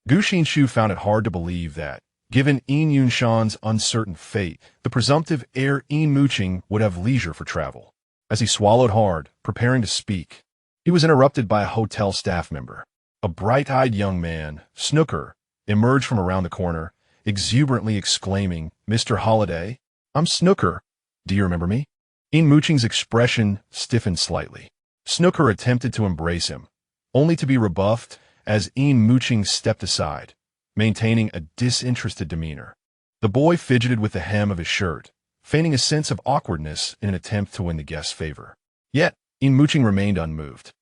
Gu Xinshi found it hard to believe that, given Yin Yunshan's uncertain fate, the presumptive heir Yin Muqing would have leisure for travel. As he swallowed hard, preparing to speak, he was interrupted by a hotel staff member. A bright-eyed young man, Snooker, emerged from around the corner, exuberantly exclaiming, Mr. Holiday, I'm Snooker. Do you remember me? Yin Muqing's expression stiffened slightly. Snooker attempted to embrace him, only to be rebuffed as Yin Muqing stepped aside, maintaining a disinterested demeanor. The boy fidgeted with the hem of his shirt, feigning a sense of awkwardness in an attempt to win the guest's favor. Yet, Yin Muqing remained unmoved.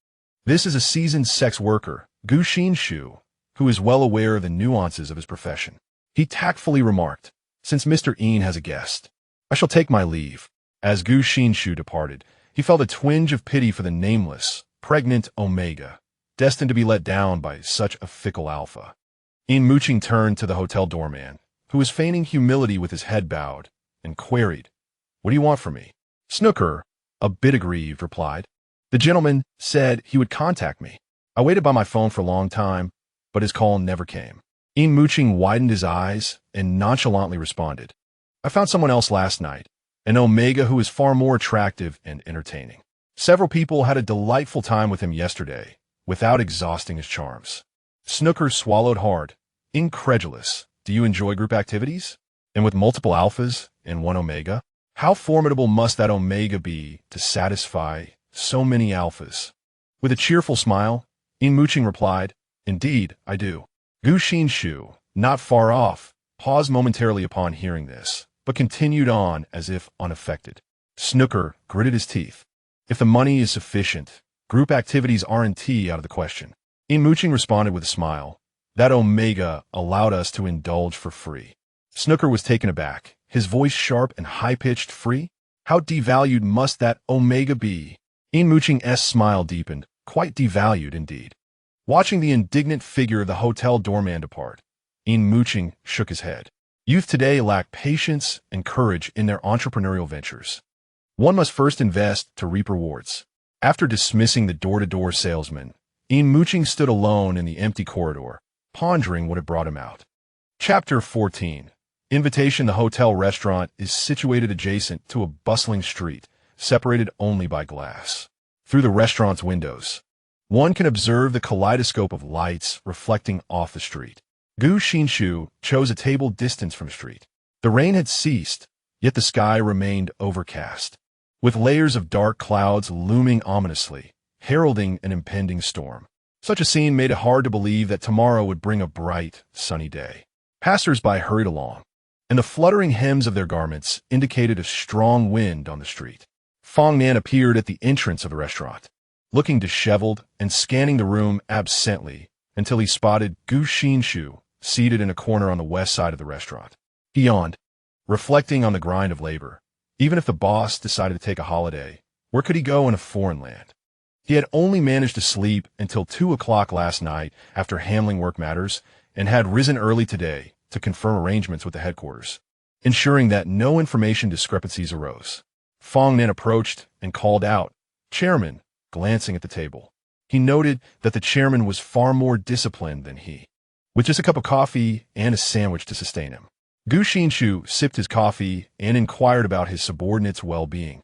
This is a seasoned sex worker, Gu Xinshi, who is well aware of the nuances of his profession. He tactfully remarked, Since Mr. Yin has a guest, I shall take my leave. As Gu Xinshi departed, he felt a twinge of pity for the nameless, pregnant Omega, destined to be let down by such a fickle alpha. Yin Muqing turned to the hotel doorman, who was feigning humility with his head bowed, and queried, What do you want from me? Snooker, a bit aggrieved, replied, The gentleman said he would contact me. I waited by my phone for a long time, but his call never came. Yin Muqing widened his eyes and nonchalantly responded, I found someone else last night, an Omega who is far more attractive and entertaining. Several people had a delightful time with him yesterday, without exhausting his charms. Snooker swallowed hard, incredulous. Do you enjoy group activities? And with multiple alphas and one Omega? How formidable must that Omega be to satisfy so many alphas? With a cheerful smile, Yin Muqing replied, Indeed, I do. Gu Xinshi, not far off, paused momentarily upon hearing this, but continued on as if unaffected. Snooker gritted his teeth. If the money is sufficient, group activities aren't out of the question. Yin Muqing responded with a smile. That Omega allowed us to indulge for free. Snooker was taken aback, his voice sharp and high-pitched. Free? How devalued must that Omega be? Yin Muqing's smile deepened, quite devalued indeed. Watching the indignant figure of the hotel doorman depart, Yin Muqing shook his head. Youth today lack patience and courage in their entrepreneurial ventures. One must first invest to reap rewards. After dismissing the door-to-door salesman, Yin Muqing stood alone in the empty corridor, pondering what had brought him out. Chapter 14. Invitation. The hotel restaurant is situated adjacent to a bustling street, separated only by glass. Through the restaurant's windows, one can observe the kaleidoscope of lights reflecting off the street. Gu Xinshi chose a table distance from the street. The rain had ceased, yet the sky remained overcast, with layers of dark clouds looming ominously, heralding an impending storm. Such a scene made it hard to believe that tomorrow would bring a bright, sunny day. Passers-by hurried along, and the fluttering hems of their garments indicated a strong wind on the street. Fong Nan appeared at the entrance of the restaurant, looking disheveled and scanning the room absently until he spotted Gu Xinshi seated in a corner on the west side of the restaurant. He yawned, reflecting on the grind of labor. Even if the boss decided to take a holiday, where could he go in a foreign land? He had only managed to sleep until 2 o'clock last night after handling work matters and had risen early today to confirm arrangements with the headquarters, ensuring that no information discrepancies arose. Fong Nan approached and called out, Chairman, glancing at the table. He noted that the chairman was far more disciplined than he, with just a cup of coffee and a sandwich to sustain him. Gu Xinshi sipped his coffee and inquired about his subordinate's well-being.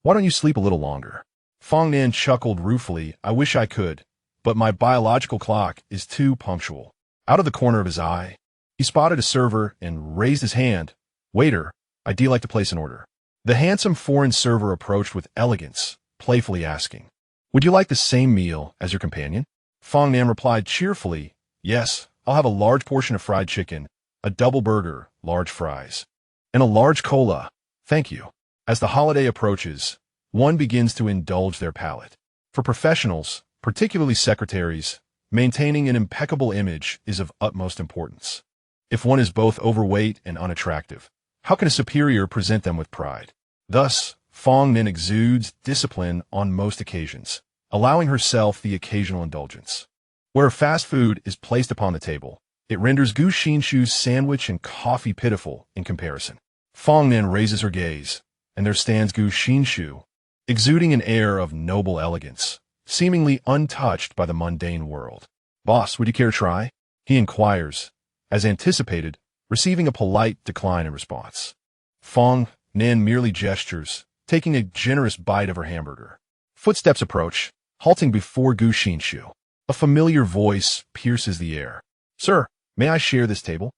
Why don't you sleep a little longer? Fong Nan chuckled ruefully. I wish I could, but my biological clock is too punctual. Out of the corner of his eye, he spotted a server and raised his hand. Waiter, I'd like to place an order. The handsome foreign server approached with elegance, playfully asking, would you like the same meal as your companion? Fong Nan replied cheerfully, yes, I'll have a large portion of fried chicken, a double burger, large fries, and a large cola. Thank you. As the holiday approaches, one begins to indulge their palate. For professionals, particularly secretaries, maintaining an impeccable image is of utmost importance. If one is both overweight and unattractive, how can a superior present them with pride? Thus, Fong Nan exudes discipline on most occasions, allowing herself the occasional indulgence. Where fast food is placed upon the table, it renders Gu Xinshi's sandwich and coffee pitiful in comparison. Fong Nan raises her gaze, and there stands Gu Xinshi, exuding an air of noble elegance, seemingly untouched by the mundane world. Boss, would you care to try? He inquires, as anticipated, receiving a polite decline in response. Fong Nan merely gestures, taking a generous bite of her hamburger. Footsteps approach, halting before Gu Xinshi. A familiar voice pierces the air. Sir, may I share this table?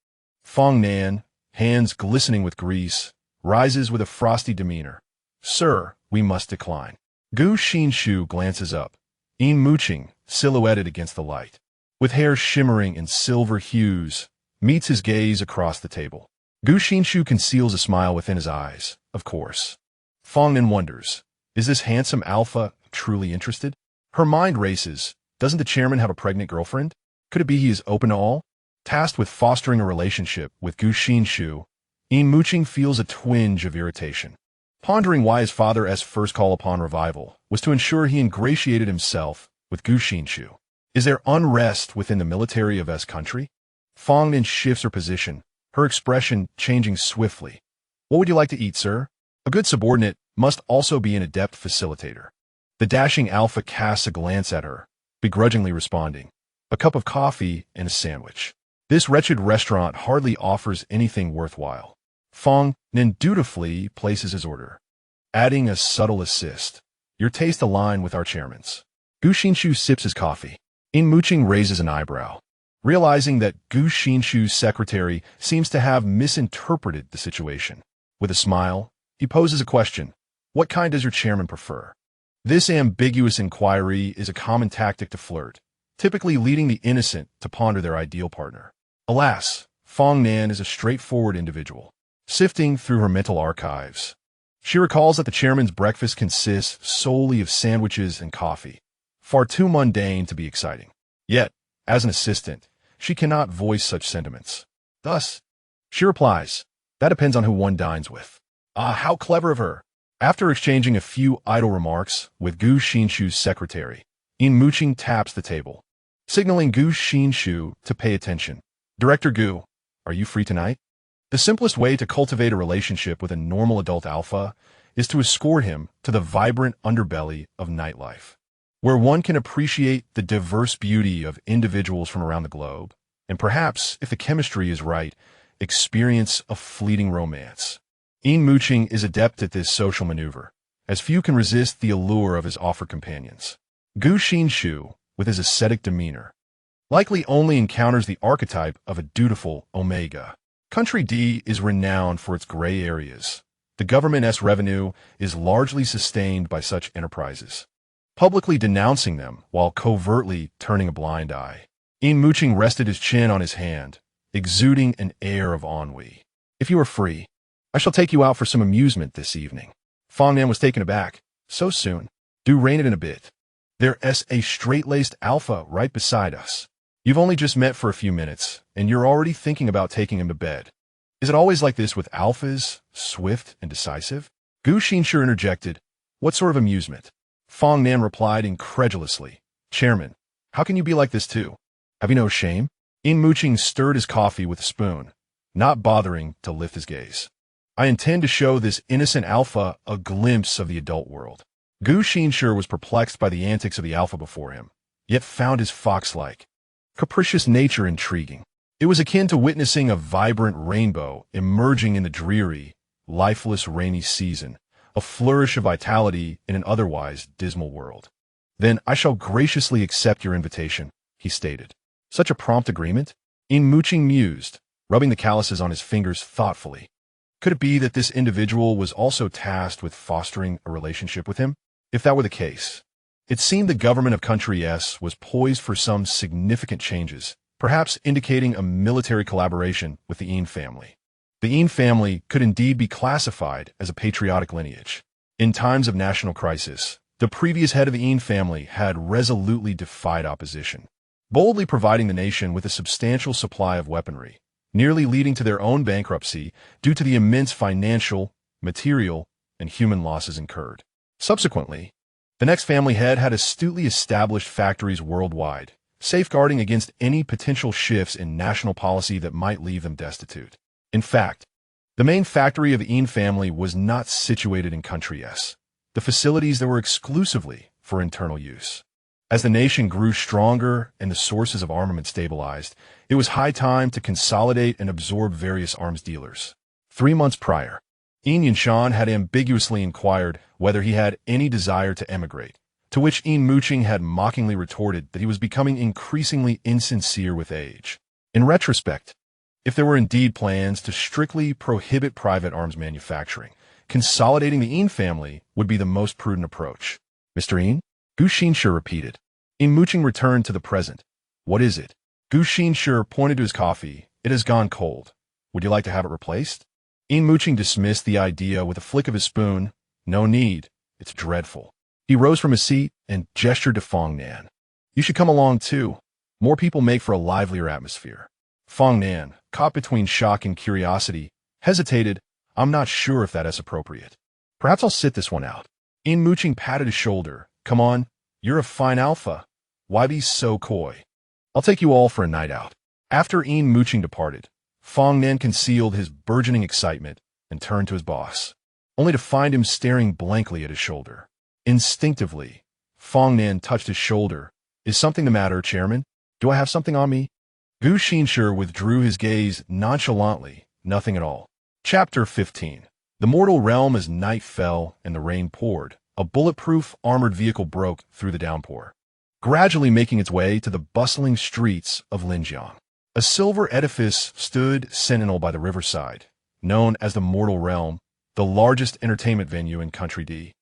Fong Nan, hands glistening with grease, rises with a frosty demeanor. Sir, we must decline. Gu Xinshi glances up, Yin Muqing, silhouetted against the light, with hair shimmering in silver hues, meets his gaze across the table. Gu Xinshi conceals a smile within his eyes, of course. Fong Nan wonders, is this handsome alpha truly interested? Her mind races. Doesn't the chairman have a pregnant girlfriend? Could it be he is open to all? Tasked with fostering a relationship with Gu Xinshi, Yin Muqing feels a twinge of irritation. Pondering why his father's first call upon revival was to ensure he ingratiated himself with Gu Xinshi. Is there unrest within the military of his country? Fong Nan shifts her position, her expression changing swiftly. What would you like to eat, sir? A good subordinate must also be an adept facilitator. The dashing alpha casts a glance at her, begrudgingly responding, a cup of coffee and a sandwich. This wretched restaurant hardly offers anything worthwhile. Fong Nan dutifully places his order, adding a subtle assist. Your taste align with our chairman's. Gu Xinshi sips his coffee. Yin Muqing raises an eyebrow, realizing that Gu Xinshi's secretary seems to have misinterpreted the situation. With a smile, he poses a question. What kind does your chairman prefer? This ambiguous inquiry is a common tactic to flirt, typically leading the innocent to ponder their ideal partner. Alas, Fong Nan is a straightforward individual. Sifting through her mental archives, she recalls that the chairman's breakfast consists solely of sandwiches and coffee, far too mundane to be exciting. Yet, as an assistant, she cannot voice such sentiments. Thus, she replies, that depends on who one dines with. Ah, how clever of her! After exchanging a few idle remarks with Gu Xinshi's secretary, Yin Muqing taps the table, signaling Gu Xinshi to pay attention. Director Gu, are you free tonight? The simplest way to cultivate a relationship with a normal adult alpha is to escort him to the vibrant underbelly of nightlife, where one can appreciate the diverse beauty of individuals from around the globe, and perhaps, if the chemistry is right, experience a fleeting romance. Yin Muqing is adept at this social maneuver, as few can resist the allure of his offered companions. Gu Xinshi, with his ascetic demeanor, likely only encounters the archetype of a dutiful omega. Country D is renowned for its gray areas. The government's revenue is largely sustained by such enterprises, publicly denouncing them while covertly turning a blind eye. Yin Muqing rested his chin on his hand, exuding an air of ennui. If you are free, I shall take you out for some amusement this evening. Fong Nan was taken aback. So soon? Do rein it in a bit. There's a straight-laced alpha right beside us. You've only just met for a few minutes, and you're already thinking about taking him to bed. Is it always like this with alphas, swift and decisive? Gu Xinshi interjected. What sort of amusement? Fong Nan replied incredulously. Chairman, how can you be like this too? Have you no shame? Yin Muqing stirred his coffee with a spoon, not bothering to lift his gaze. I intend to show this innocent alpha a glimpse of the adult world. Gu Xinshi was perplexed by the antics of the alpha before him, yet found his fox-like, capricious nature intriguing. It was akin to witnessing a vibrant rainbow emerging in the dreary, lifeless rainy season, a flourish of vitality in an otherwise dismal world. "Then I shall graciously accept your invitation," he stated. Such a prompt agreement? Yin Muqing mused, rubbing the calluses on his fingers thoughtfully. Could it be that this individual was also tasked with fostering a relationship with him? If that were the case, it seemed the government of Country S was poised for some significant changes, perhaps indicating a military collaboration with the Yin family. The Yin family could indeed be classified as a patriotic lineage. In times of national crisis, the previous head of the Yin family had resolutely defied opposition, boldly providing the nation with a substantial supply of weaponry, nearly leading to their own bankruptcy due to the immense financial, material, and human losses incurred. Subsequently, the next family head had astutely established factories worldwide, safeguarding against any potential shifts in national policy that might leave them destitute. In fact, the main factory of the Yin family was not situated in Country S. The facilities that were exclusively for internal use. As the nation grew stronger and the sources of armament stabilized, it was high time to consolidate and absorb various arms dealers. 3 months prior, Yin Yinshan had ambiguously inquired whether he had any desire to emigrate, to which Yin Muqing had mockingly retorted that he was becoming increasingly insincere with age. In retrospect, if there were indeed plans to strictly prohibit private arms manufacturing, consolidating the Yin family would be the most prudent approach. "Mr. Yin?" Gu Xinshi repeated. Yin Muqing returned to the present. "What is it?" Gu Xinshi pointed to his coffee. "It has gone cold. Would you like to have it replaced?" Yin Muqing dismissed the idea with a flick of his spoon. "No need. It's dreadful." He rose from his seat and gestured to Fong Nan. "You should come along too. More people make for a livelier atmosphere." Fong Nan, caught between shock and curiosity, hesitated. "I'm not sure if that is appropriate. Perhaps I'll sit this one out." Yin Muqing patted his shoulder. "Come on, you're a fine alpha. Why be so coy? I'll take you all for a night out." After Yin Muqing departed, Fong Nan concealed his burgeoning excitement and turned to his boss, only to find him staring blankly at his shoulder. Instinctively, Fong Nan touched his shoulder. "Is something the matter, Chairman? Do I have something on me?" Gu Xinshi withdrew his gaze nonchalantly. "Nothing at all." Chapter 15. The mortal realm. As night fell and the rain poured, a bulletproof armored vehicle broke through the downpour, gradually making its way to the bustling streets of Linjiang. A silver edifice stood sentinel by the riverside, known as the Mortal Realm, the largest entertainment venue in Country D,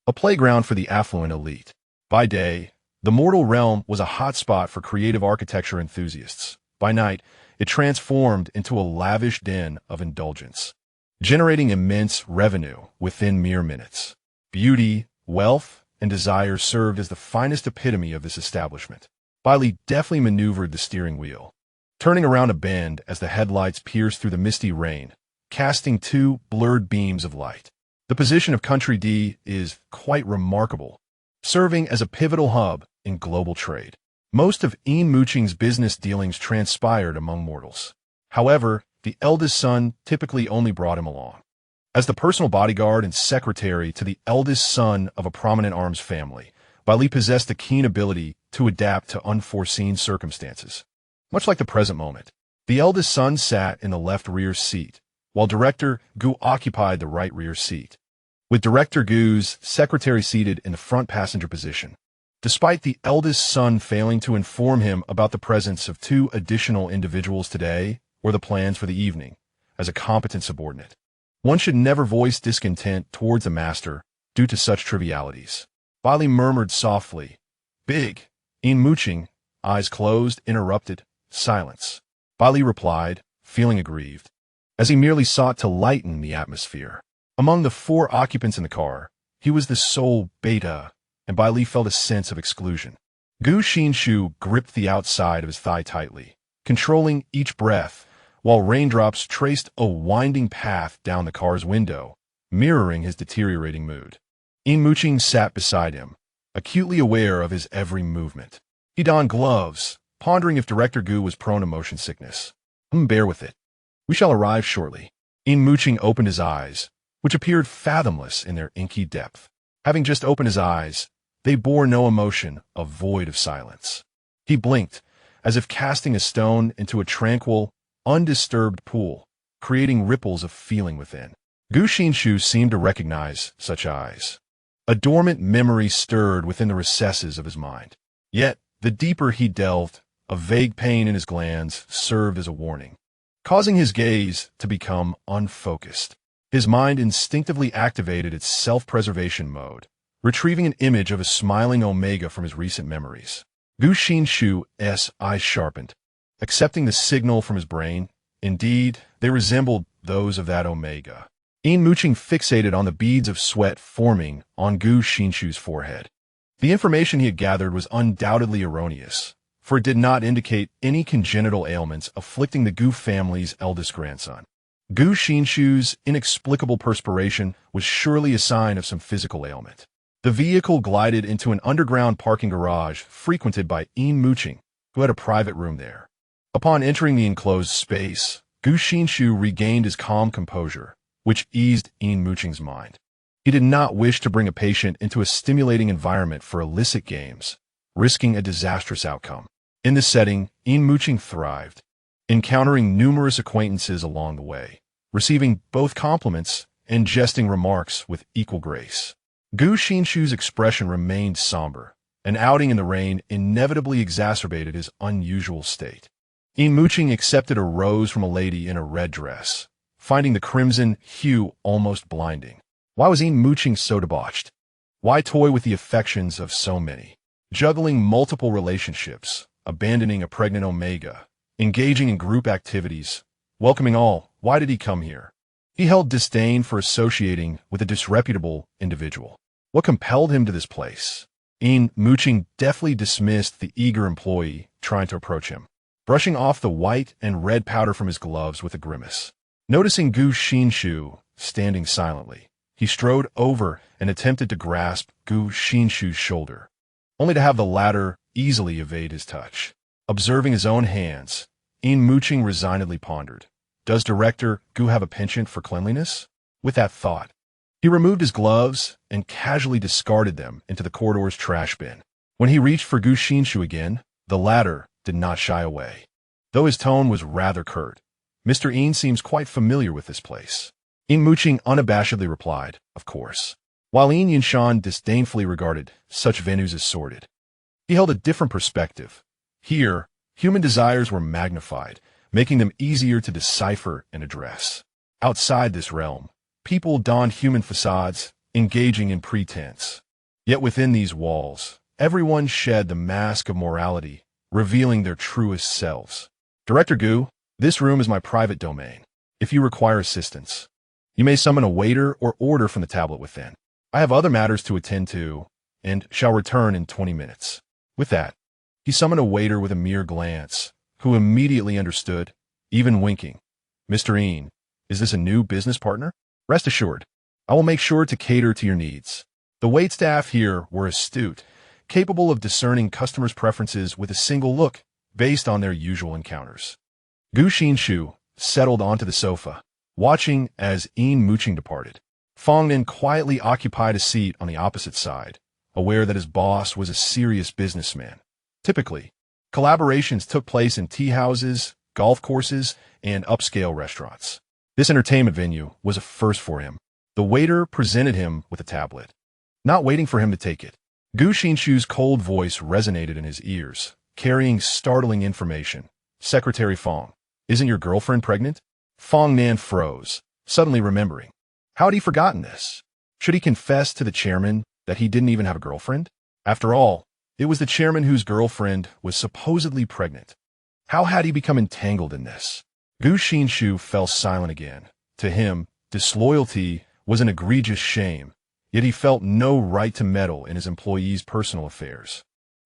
a playground for the affluent elite. By day, the Mortal Realm was a hotspot for creative architecture enthusiasts. By night, it transformed into a lavish den of indulgence, generating immense revenue within mere minutes. Beauty, wealth, and desire served as the finest epitome of this establishment. Bailey deftly maneuvered the steering wheel, turning around a bend as the headlights pierced through the misty rain, casting 2 blurred beams of light. The position of Country D is quite remarkable, serving as a pivotal hub in global trade. Most of Yin Muqing's business dealings transpired among mortals. However, the eldest son typically only brought him along as the personal bodyguard and secretary to the eldest son of a prominent arms family. Bailey possessed a keen ability to adapt to unforeseen circumstances. Much like the present moment, the eldest son sat in the left rear seat, while Director Gu occupied the right rear seat, with Director Gu's secretary seated in the front passenger position. Despite the eldest son failing to inform him about the presence of 2 additional individuals today or the plans for the evening, as a competent subordinate, one should never voice discontent towards a master due to such trivialities. Bailey murmured softly. "Big." Yin Muqing, eyes closed, interrupted. Silence. Bailey replied, feeling aggrieved, as he merely sought to lighten the atmosphere. Among the 4 occupants in the car, he was the sole beta, and Bailey felt a sense of exclusion. Gu Xinshi gripped the outside of his thigh tightly, controlling each breath, while raindrops traced a winding path down the car's window, mirroring his deteriorating mood. Yin Muqing sat beside him, acutely aware of his every movement. He donned gloves, pondering if Director Gu was prone to motion sickness. "Bear with it. We shall arrive shortly." Yin Muqing opened his eyes, which appeared fathomless in their inky depth. Having just opened his eyes, they bore no emotion, a void of silence. He blinked, as if casting a stone into a tranquil, undisturbed pool, creating ripples of feeling within. Gu Xinshi seemed to recognize such eyes. A dormant memory stirred within the recesses of his mind. Yet, the deeper he delved, a vague pain in his glands served as a warning, causing his gaze to become unfocused. His mind instinctively activated its self-preservation mode, retrieving an image of a smiling Omega from his recent memories. Gu Xinshi's eyes sharpened, accepting the signal from his brain. Indeed, they resembled those of that Omega. Yin Muqing fixated on the beads of sweat forming on Gu Xinshi's forehead. The information he had gathered was undoubtedly erroneous, for it did not indicate any congenital ailments afflicting the Gu family's eldest grandson. Gu Xinshi's inexplicable perspiration was surely a sign of some physical ailment. The vehicle glided into an underground parking garage frequented by Yin Muqing, who had a private room there. Upon entering the enclosed space, Gu Xinshi regained his calm composure, which eased Yin Muqing's mind. He did not wish to bring a patient into a stimulating environment for illicit games, risking a disastrous outcome. In this setting, Yin Muqing thrived, encountering numerous acquaintances along the way, receiving both compliments and jesting remarks with equal grace. Gu Xinshi's expression remained somber. An outing in the rain inevitably exacerbated his unusual state. Yin Muqing accepted a rose from a lady in a red dress, finding the crimson hue almost blinding. Why was Yin Muqing so debauched? Why toy with the affections of so many? Juggling multiple relationships, abandoning a pregnant Omega, engaging in group activities, welcoming all. Why did he come here? He held disdain for associating with a disreputable individual. What compelled him to this place? Yin Muqing deftly dismissed the eager employee trying to approach him, brushing off the white and red powder from his gloves with a grimace. Noticing Gu Xinshi standing silently, he strode over and attempted to grasp Gu Xinshi's shoulder, only to have the latter easily evade his touch. Observing his own hands, Yin Muqing resignedly pondered. Does Director Gu have a penchant for cleanliness? With that thought, he removed his gloves and casually discarded them into the corridor's trash bin. When he reached for Gu Xinshi again, the latter did not shy away. Though his tone was rather curt, Mr. Yin seems quite familiar with this place. Yin Muqing unabashedly replied, of course, while Yin Yinshan disdainfully regarded such venues as sordid. He held a different perspective. Here, human desires were magnified, making them easier to decipher and address. Outside this realm, people donned human facades, engaging in pretense. Yet within these walls, everyone shed the mask of morality, revealing their truest selves. Director Gu, this room is my private domain. If you require assistance, you may summon a waiter or order from the tablet within. I have other matters to attend to, and shall return in 20 minutes. With that, he summoned a waiter with a mere glance, who immediately understood, even winking. Mr. Yin, is this a new business partner? Rest assured, I will make sure to cater to your needs. The waitstaff here were astute, capable of discerning customers' preferences with a single look based on their usual encounters. Gu Xinshi settled onto the sofa, watching as Yin Muqing departed. Fang Nin quietly occupied a seat on the opposite side, aware that his boss was a serious businessman. Typically, collaborations took place in tea houses, golf courses, and upscale restaurants. This entertainment venue was a first for him. The waiter presented him with a tablet. Not waiting for him to take it, Gu Xinshi's cold voice resonated in his ears, carrying startling information. Secretary Fang, isn't your girlfriend pregnant? Fang Nan froze, suddenly remembering. How had he forgotten this? Should he confess to the chairman that he didn't even have a girlfriend? After all, it was the chairman whose girlfriend was supposedly pregnant. How had he become entangled in this? Gu Xinshi fell silent again. To him, disloyalty was an egregious shame, yet he felt no right to meddle in his employees' personal affairs.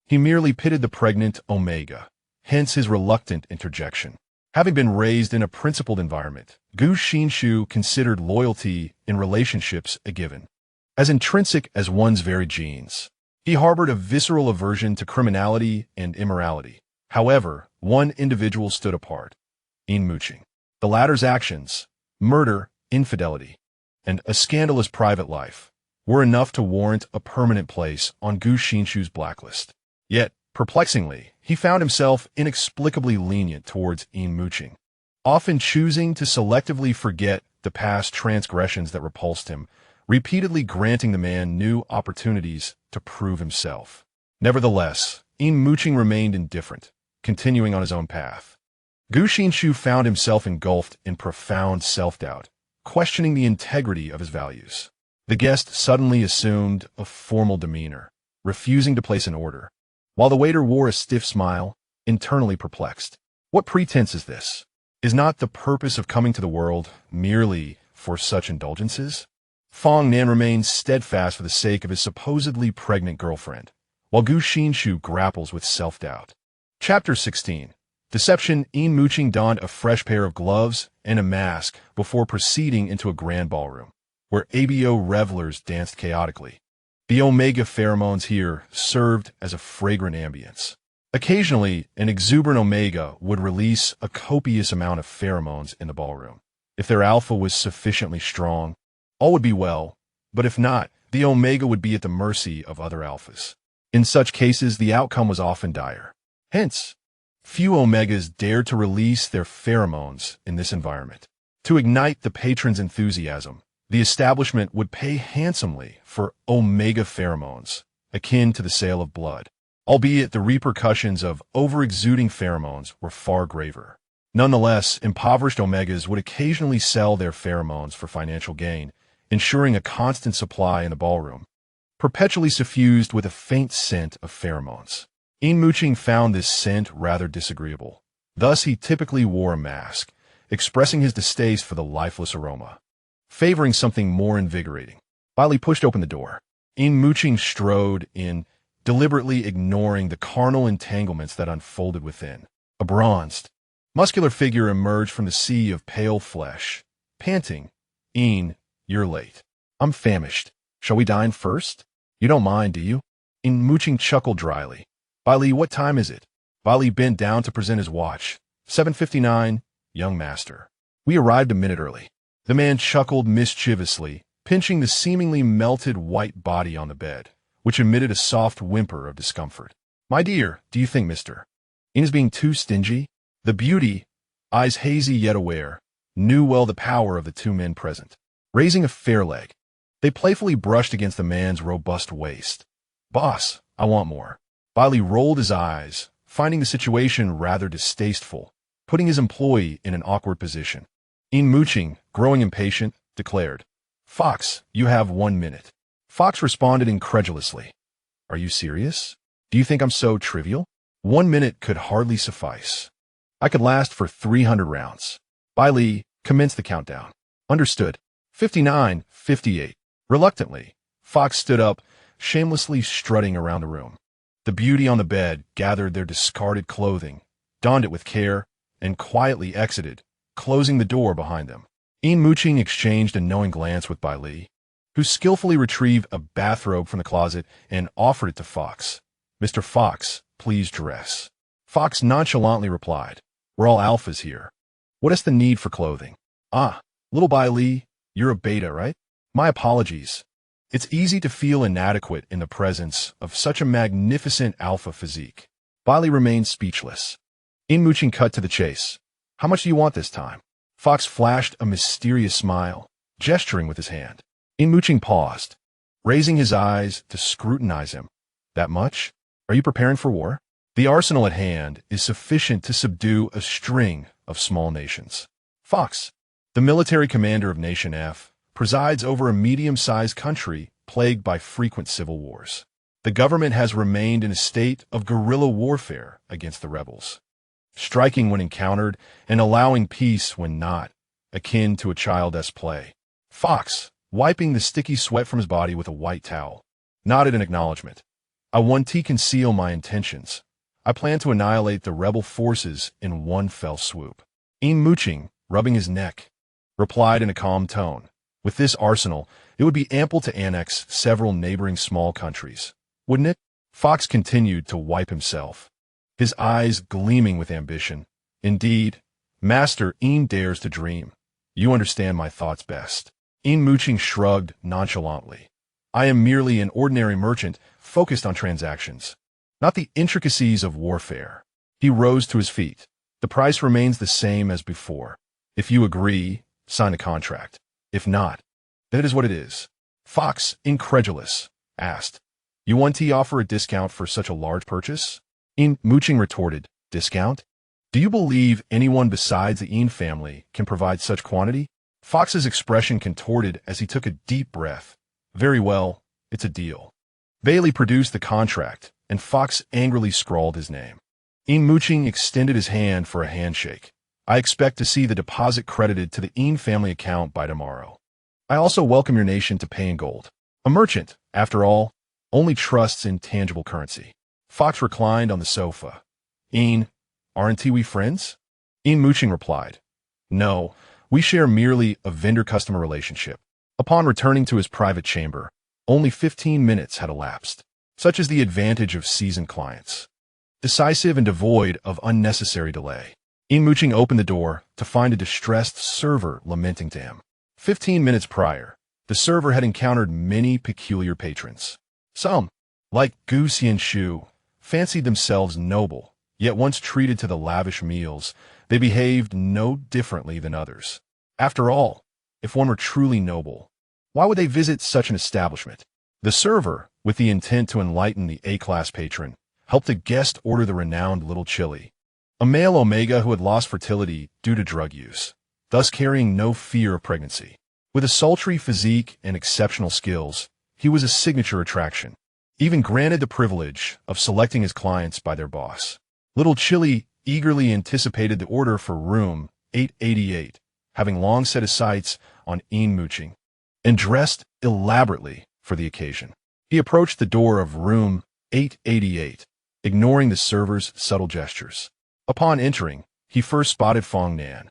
He merely pitied the pregnant Omega, hence his reluctant interjection. Having been raised in a principled environment, Gu Xinshi considered loyalty in relationships a given, as intrinsic as one's very genes. He harbored a visceral aversion to criminality and immorality. However, one individual stood apart. Yin Muqing. The latter's actions, murder, infidelity, and a scandalous private life, were enough to warrant a permanent place on Gu Xinshi's blacklist. Yet, Perplexingly, he found himself inexplicably lenient towards Yin Muqing, often choosing to selectively forget the past transgressions that repulsed him, repeatedly granting the man new opportunities to prove himself. Nevertheless, Yin Muqing remained indifferent, continuing on his own path. Gu Xinshi found himself engulfed in profound self-doubt, questioning the integrity of his values. The guest suddenly assumed a formal demeanor, refusing to place an order, while the waiter wore a stiff smile, internally perplexed. What pretense is this? Is not the purpose of coming to the world merely for such indulgences? Fong Nan remains steadfast for the sake of his supposedly pregnant girlfriend, while Gu Xinshi grapples with self-doubt. Chapter 16. Deception. Yin Muqing donned a fresh pair of gloves and a mask before proceeding into a grand ballroom, where ABO revelers danced chaotically. The omega pheromones here served as a fragrant ambience. Occasionally, an exuberant omega would release a copious amount of pheromones in the ballroom. If their alpha was sufficiently strong, all would be well, but if not, the omega would be at the mercy of other alphas. In such cases, the outcome was often dire. Hence, few omegas dared to release their pheromones in this environment. To ignite the patron's enthusiasm, the establishment would pay handsomely for omega pheromones, akin to the sale of blood, albeit the repercussions of over-exuding pheromones were far graver. Nonetheless, impoverished omegas would occasionally sell their pheromones for financial gain, ensuring a constant supply in the ballroom, perpetually suffused with a faint scent of pheromones. Yin Muqing found this scent rather disagreeable. Thus, he typically wore a mask, expressing his distaste for the lifeless aroma, favoring something more invigorating. While he pushed open the door, Yin Muqing strode in, deliberately ignoring the carnal entanglements that unfolded within. A bronzed, muscular figure emerged from the sea of pale flesh, panting. "Yin, you're late. I'm famished. Shall we dine first? You don't mind, do you?" Yin Muqing chuckled dryly. "Li, what time is it?" Li bent down to present his watch. 7:59, young master. "We arrived a minute early." The man chuckled mischievously, pinching the seemingly melted white body on the bed, which emitted a soft whimper of discomfort. "My dear, do you think Mr. Yin is being too stingy?" The beauty, eyes hazy yet aware, knew well the power of the two men present. Raising a fair leg, they playfully brushed against the man's robust waist. "Boss, I want more." Li rolled his eyes, finding the situation rather distasteful, putting his employee in an awkward position. Yin Muqing, growing impatient, declared, "Fox, you have 1 minute." Fox responded incredulously. "Are you serious? Do you think I'm so trivial? 1 minute could hardly suffice. I could last for 300 rounds. Li commenced the countdown. "Understood." 59, 58. Reluctantly, Fox stood up, shamelessly strutting around the room. The beauty on the bed gathered their discarded clothing, donned it with care, and quietly exited, closing the door behind them. Yin Muqing exchanged a knowing glance with Li, who skillfully retrieved a bathrobe from the closet and offered it to Fox. "Mr. Fox, please dress." Fox nonchalantly replied, "We're all alphas here. What is the need for clothing?" "Ah, little Li, you're a beta, right? My apologies. It's easy to feel inadequate in the presence of such a magnificent alpha physique." Li remained speechless. Yin Muqing cut to the chase. "How much do you want this time?" Fox flashed a mysterious smile, gesturing with his hand. Yin Muqing paused, raising his eyes to scrutinize him. "That much? Are you preparing for war?" "The arsenal at hand is sufficient to subdue a string of small nations." Fox, the military commander of Nation F, presides over a medium-sized country plagued by frequent civil wars. The government has remained in a state of guerrilla warfare against the rebels, striking when encountered and allowing peace when not, akin to a child's play. Fox, wiping the sticky sweat from his body with a white towel, nodded in acknowledgement. "I want to conceal my intentions. I plan to annihilate the rebel forces in one fell swoop." Yin Muqing, rubbing his neck, replied in a calm tone, "With this arsenal, it would be ample to annex several neighboring small countries, wouldn't it?" Fox continued to wipe himself, his eyes gleaming with ambition. "Indeed, Master Yin dares to dream. You understand my thoughts best." Yin Muqing shrugged nonchalantly. "I am merely an ordinary merchant focused on transactions, not the intricacies of warfare. He rose to his feet. The price remains the same as before. If you agree, sign the contract. If not, then it is what it is. Fox, incredulous, asked, You want to offer a discount for such a large purchase? Yin Muqing retorted, Discount? Do you believe anyone besides the Yin family can provide such quantity? Fox's expression contorted as he took a deep breath. Very well, it's a deal. Bailey produced the contract, and Fox angrily scrawled his name. Yin Muqing extended his hand for a handshake. I expect to see the deposit credited to the Yin family account by tomorrow. I also welcome your nation to pay in gold. A merchant, after all, only trusts in tangible currency. Fox reclined on the sofa. Yin, aren't we friends? Yin Muqing replied, No, we share merely a vendor-customer relationship. Upon returning to his private chamber, only 15 minutes had elapsed. Such is the advantage of seasoned clients. Decisive and devoid of unnecessary delay. Yin Muqing opened the door to find a distressed server lamenting to him. 15 minutes prior, the server had encountered many peculiar patrons. Some, like Gu Xinshi, fancied themselves noble, yet once treated to the lavish meals, they behaved no differently than others. After all, if one were truly noble, why would they visit such an establishment? The server, with the intent to enlighten the A-class patron, helped a guest order the renowned Little Chili, a male omega who had lost fertility due to drug use, thus carrying no fear of pregnancy. With a sultry physique and exceptional skills, he was a signature attraction, even granted the privilege of selecting his clients by their boss. Little Chili eagerly anticipated the order for room 888, having long set his sights on Yin Muqing, and dressed elaborately for the occasion. He approached the door of room 888, ignoring the server's subtle gestures. Upon entering, he first spotted Fong Nan,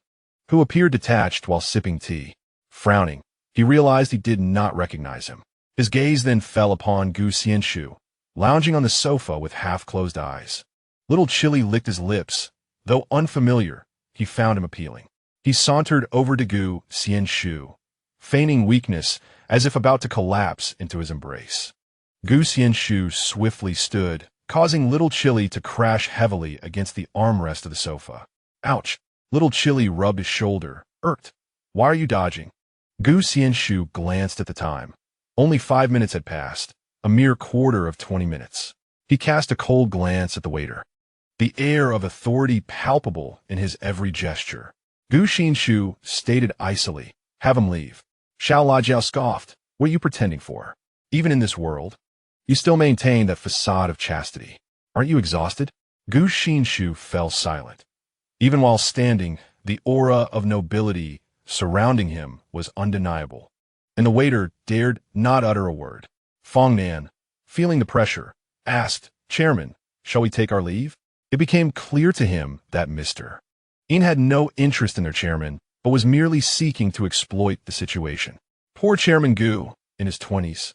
who appeared detached while sipping tea. Frowning, he realized he did not recognize him. His gaze then fell upon Gu Xinshi, lounging on the sofa with half-closed eyes. Little Chili licked his lips. Though unfamiliar, he found him appealing. He sauntered over to Gu Xinshi, feigning weakness as if about to collapse into his embrace. Gu Xinshi swiftly stood, causing Little Chili to crash heavily against the armrest of the sofa. Ouch! Little Chili rubbed his shoulder, irked. Why are you dodging? Gu Xinshi glanced at the time. Only 5 minutes had passed, a mere quarter of 20 minutes. He cast a cold glance at the waiter, the air of authority palpable in his every gesture. Gu Xinshi stated icily, Have him leave. Xiao O.Through scoffed, What are you pretending for? Even in this world, you still maintain that facade of chastity. Aren't you exhausted? Gu Xinshi fell silent. Even while standing, the aura of nobility surrounding him was undeniable, and the waiter dared not utter a word. Fong Nan, feeling the pressure, asked, Chairman, shall we take our leave? It became clear to him that Mr. Yin had no interest in their chairman, but was merely seeking to exploit the situation. Poor Chairman Gu, in his 20s,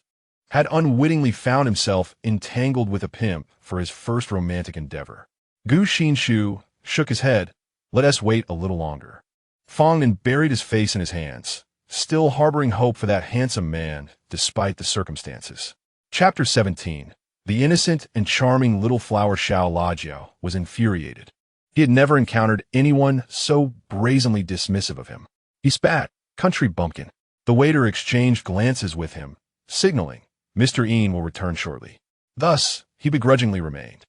had unwittingly found himself entangled with a pimp for his first romantic endeavor. Gu Xinshi shook his head. Let us wait a little longer. Fong Nan buried his face in his hands, still harboring hope for that handsome man, despite the circumstances. Chapter 17. The innocent and charming little flower Xiao O.Through was infuriated. He had never encountered anyone so brazenly dismissive of him. He spat, Country bumpkin. The waiter exchanged glances with him, signaling, Mr. Yin will return shortly. Thus, he begrudgingly remained.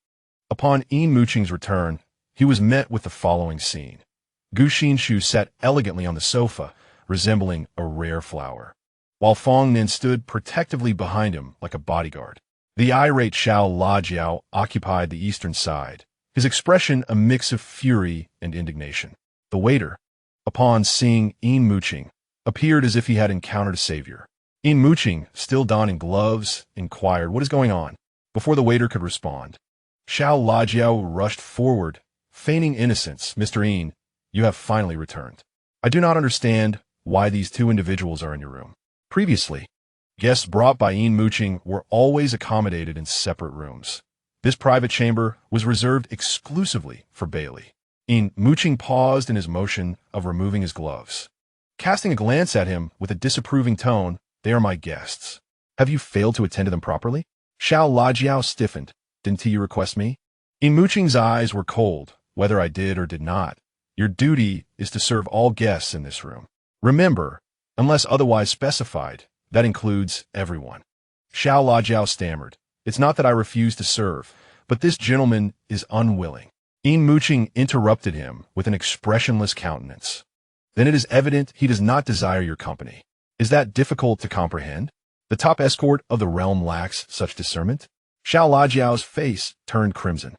Upon Yin Muqing's return, he was met with the following scene. Gu Xinshi sat elegantly on the sofa, resembling a rare flower, while Fong Nan stood protectively behind him like a bodyguard. The irate Xiao O.Through occupied the eastern side, his expression a mix of fury and indignation. The waiter, upon seeing Yin Muqing, appeared as if he had encountered a savior. Yin Muqing, still donning gloves, inquired, What is going on? Before the waiter could respond, Xiao O.Through rushed forward, feigning innocence. Mr. Yin, you have finally returned. I do not understand why these two individuals are in your room. Previously, guests brought by Yin Muqing were always accommodated in separate rooms. This private chamber was reserved exclusively for Bailey. Yin Muqing paused in his motion of removing his gloves. Casting a glance at him with a disapproving tone, They are my guests. Have you failed to attend to them properly? Xiao O.Through stiffened. Didn't you request me? Yin Muqing's eyes were cold, whether I did or did not. Your duty is to serve all guests in this room. Remember, unless otherwise specified, that includes everyone. Xiao Lajiao stammered. It's not that I refuse to serve, but this gentleman is unwilling. Yin Muqing interrupted him with an expressionless countenance. Then it is evident he does not desire your company. Is that difficult to comprehend? The top escort of the realm lacks such discernment? Xiao Lajiao's face turned crimson.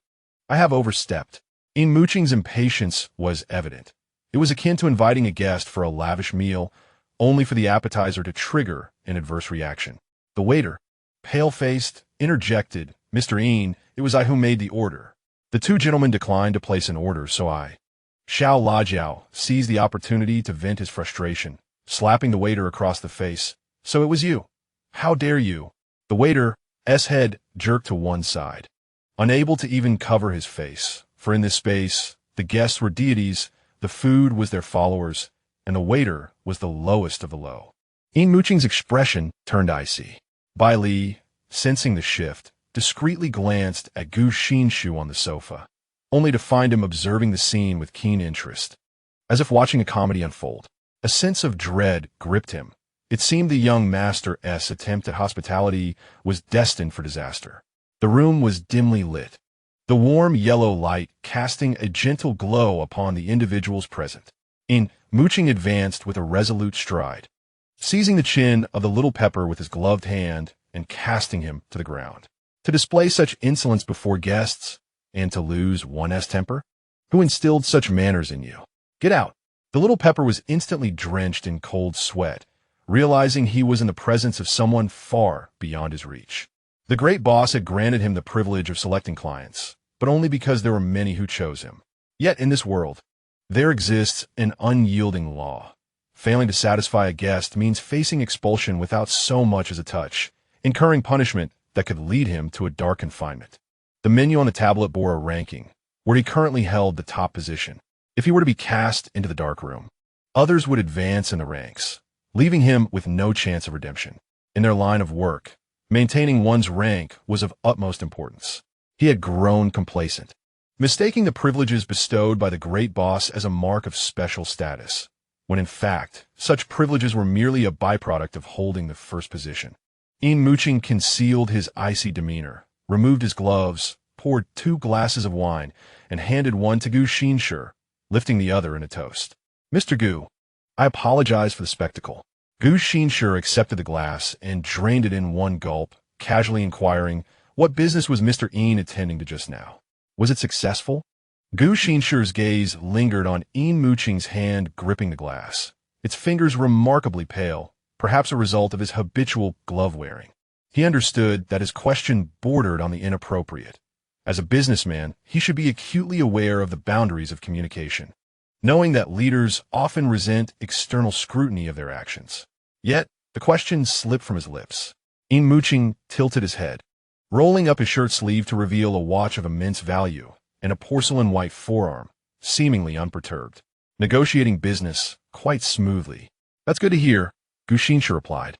I have overstepped. Yin Muqing's impatience was evident. It was akin to inviting a guest for a lavish meal, only for the appetizer to trigger an adverse reaction. The waiter, pale-faced, interjected, Mr. Yin, it was I who made the order. The two gentlemen declined to place an order, so I. Xiao Lajiao seized the opportunity to vent his frustration, slapping the waiter across the face. So it was you. How dare you? The waiter's head jerked to one side, unable to even cover his face, for in this space, the guests were deities, the food was their followers, and the waiter was the lowest of the low. Yin Muqing's expression turned icy. Bai Li, sensing the shift, discreetly glanced at Gu Xinshi on the sofa, only to find him observing the scene with keen interest, as if watching a comedy unfold. A sense of dread gripped him. It seemed the young master's attempt at hospitality was destined for disaster. The room was dimly lit, the warm yellow light casting a gentle glow upon the individuals present. Yin Muqing advanced with a resolute stride, seizing the chin of the little pepper with his gloved hand and casting him to the ground. To display such insolence before guests, and to lose one's temper? Who instilled such manners in you? Get out! The little pepper was instantly drenched in cold sweat, realizing he was in the presence of someone far beyond his reach. The great boss had granted him the privilege of selecting clients, but only because there were many who chose him. Yet in this world, there exists an unyielding law. Failing to satisfy a guest means facing expulsion without so much as a touch, incurring punishment that could lead him to a dark confinement. The menu on the tablet bore a ranking, where he currently held the top position. If he were to be cast into the dark room, others would advance in the ranks, leaving him with no chance of redemption. In their line of work, maintaining one's rank was of utmost importance. He had grown complacent, mistaking the privileges bestowed by the great boss as a mark of special status, when in fact, such privileges were merely a byproduct of holding the first position. Yin Muqing concealed his icy demeanor, removed his gloves, poured 2 glasses of wine, and handed one to Gu Xinshi, lifting the other in a toast. Mr. Gu, I apologize for the spectacle. Gu Xinshi accepted the glass and drained it in one gulp, casually inquiring, what business was Mr. Yin attending to just now? Was it successful? Gu Xinshi's gaze lingered on Yin Muqing's hand gripping the glass, its fingers remarkably pale, perhaps a result of his habitual glove-wearing. He understood that his question bordered on the inappropriate. As a businessman, he should be acutely aware of the boundaries of communication, knowing that leaders often resent external scrutiny of their actions. Yet, the question slipped from his lips. Yin Muqing tilted his head, rolling up his shirt sleeve to reveal a watch of immense value and a porcelain-white forearm, seemingly unperturbed. Negotiating business quite smoothly. That's good to hear, Gu Xinshi replied,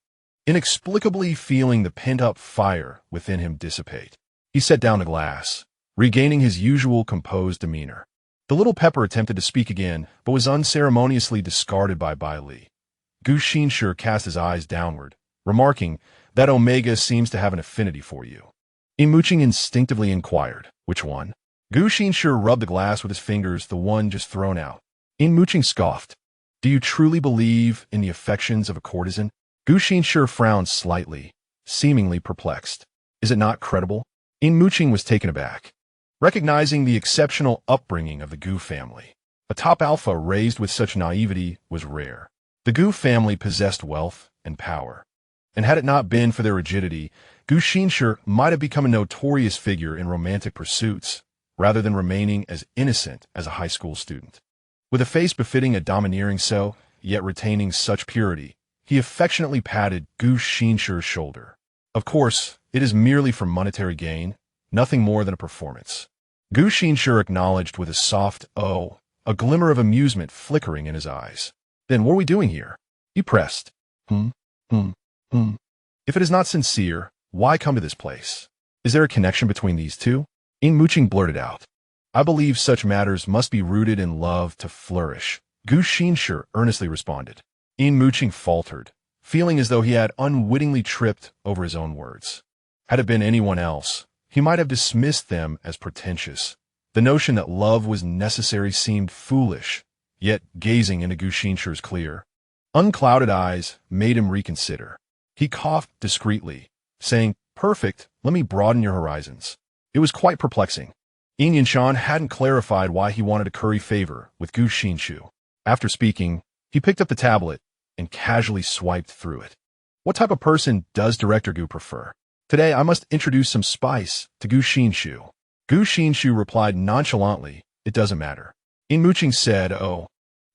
inexplicably feeling the pent-up fire within him dissipate. He set down the glass, regaining his usual composed demeanor. The little pepper attempted to speak again, but was unceremoniously discarded by Bai Li. Gu Xinshi cast his eyes downward, remarking, that Omega seems to have an affinity for you. Yin Muqing instinctively inquired, which one? Gu Xinshi rubbed the glass with his fingers, the one just thrown out. Yin Muqing scoffed. Do you truly believe in the affections of a courtesan? Gu Xinshi frowned slightly, seemingly perplexed. Is it not credible? Yin Muqing was taken aback, recognizing the exceptional upbringing of the Gu family. A top alpha raised with such naivety was rare. The Gu family possessed wealth and power, and had it not been for their rigidity, Gu Xinshi might have become a notorious figure in romantic pursuits, rather than remaining as innocent as a high school student. With a face befitting a domineering so, yet retaining such purity, he affectionately patted Gu Xinshi's shoulder. Of course, it is merely for monetary gain, nothing more than a performance. Gu Xinshi acknowledged with a soft "oh," a glimmer of amusement flickering in his eyes. Then what are we doing here? He pressed. If it is not sincere, why come to this place? Is there a connection between these two? Yin Muqing blurted out. I believe such matters must be rooted in love to flourish. Gu Xinshi earnestly responded. Yin Muqing faltered, feeling as though he had unwittingly tripped over his own words. Had it been anyone else, he might have dismissed them as pretentious. The notion that love was necessary seemed foolish, yet gazing into Gu Xinshi's clear, unclouded eyes made him reconsider. He coughed discreetly, saying, "Perfect, let me broaden your horizons." It was quite perplexing. Yin Yanshan hadn't clarified why he wanted to curry favor with Gu Xinshi. After speaking, he picked up the tablet and casually swiped through it. What type of person does Director Gu prefer? Today I must introduce some spice to Gu Xinshi. Gu Xinshi replied nonchalantly, "It doesn't matter." Yin Muqing said, "Oh,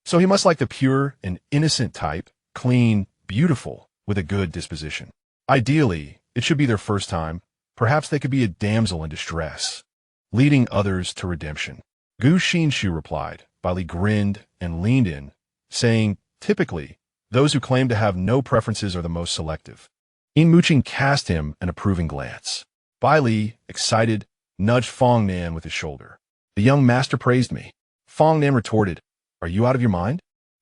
so he must like the pure and innocent type, clean, beautiful, with a good disposition. Ideally, it should be their first time. Perhaps they could be a damsel in distress, leading others to redemption." Gu Xinshi replied, while he grinned and leaned in, saying, "Typically, those who claim to have no preferences are the most selective." Yin Muqing cast him an approving glance. Bai Li, excited, nudged Fong Nan with his shoulder. "The young master praised me." Fong Nan retorted, "Are you out of your mind?"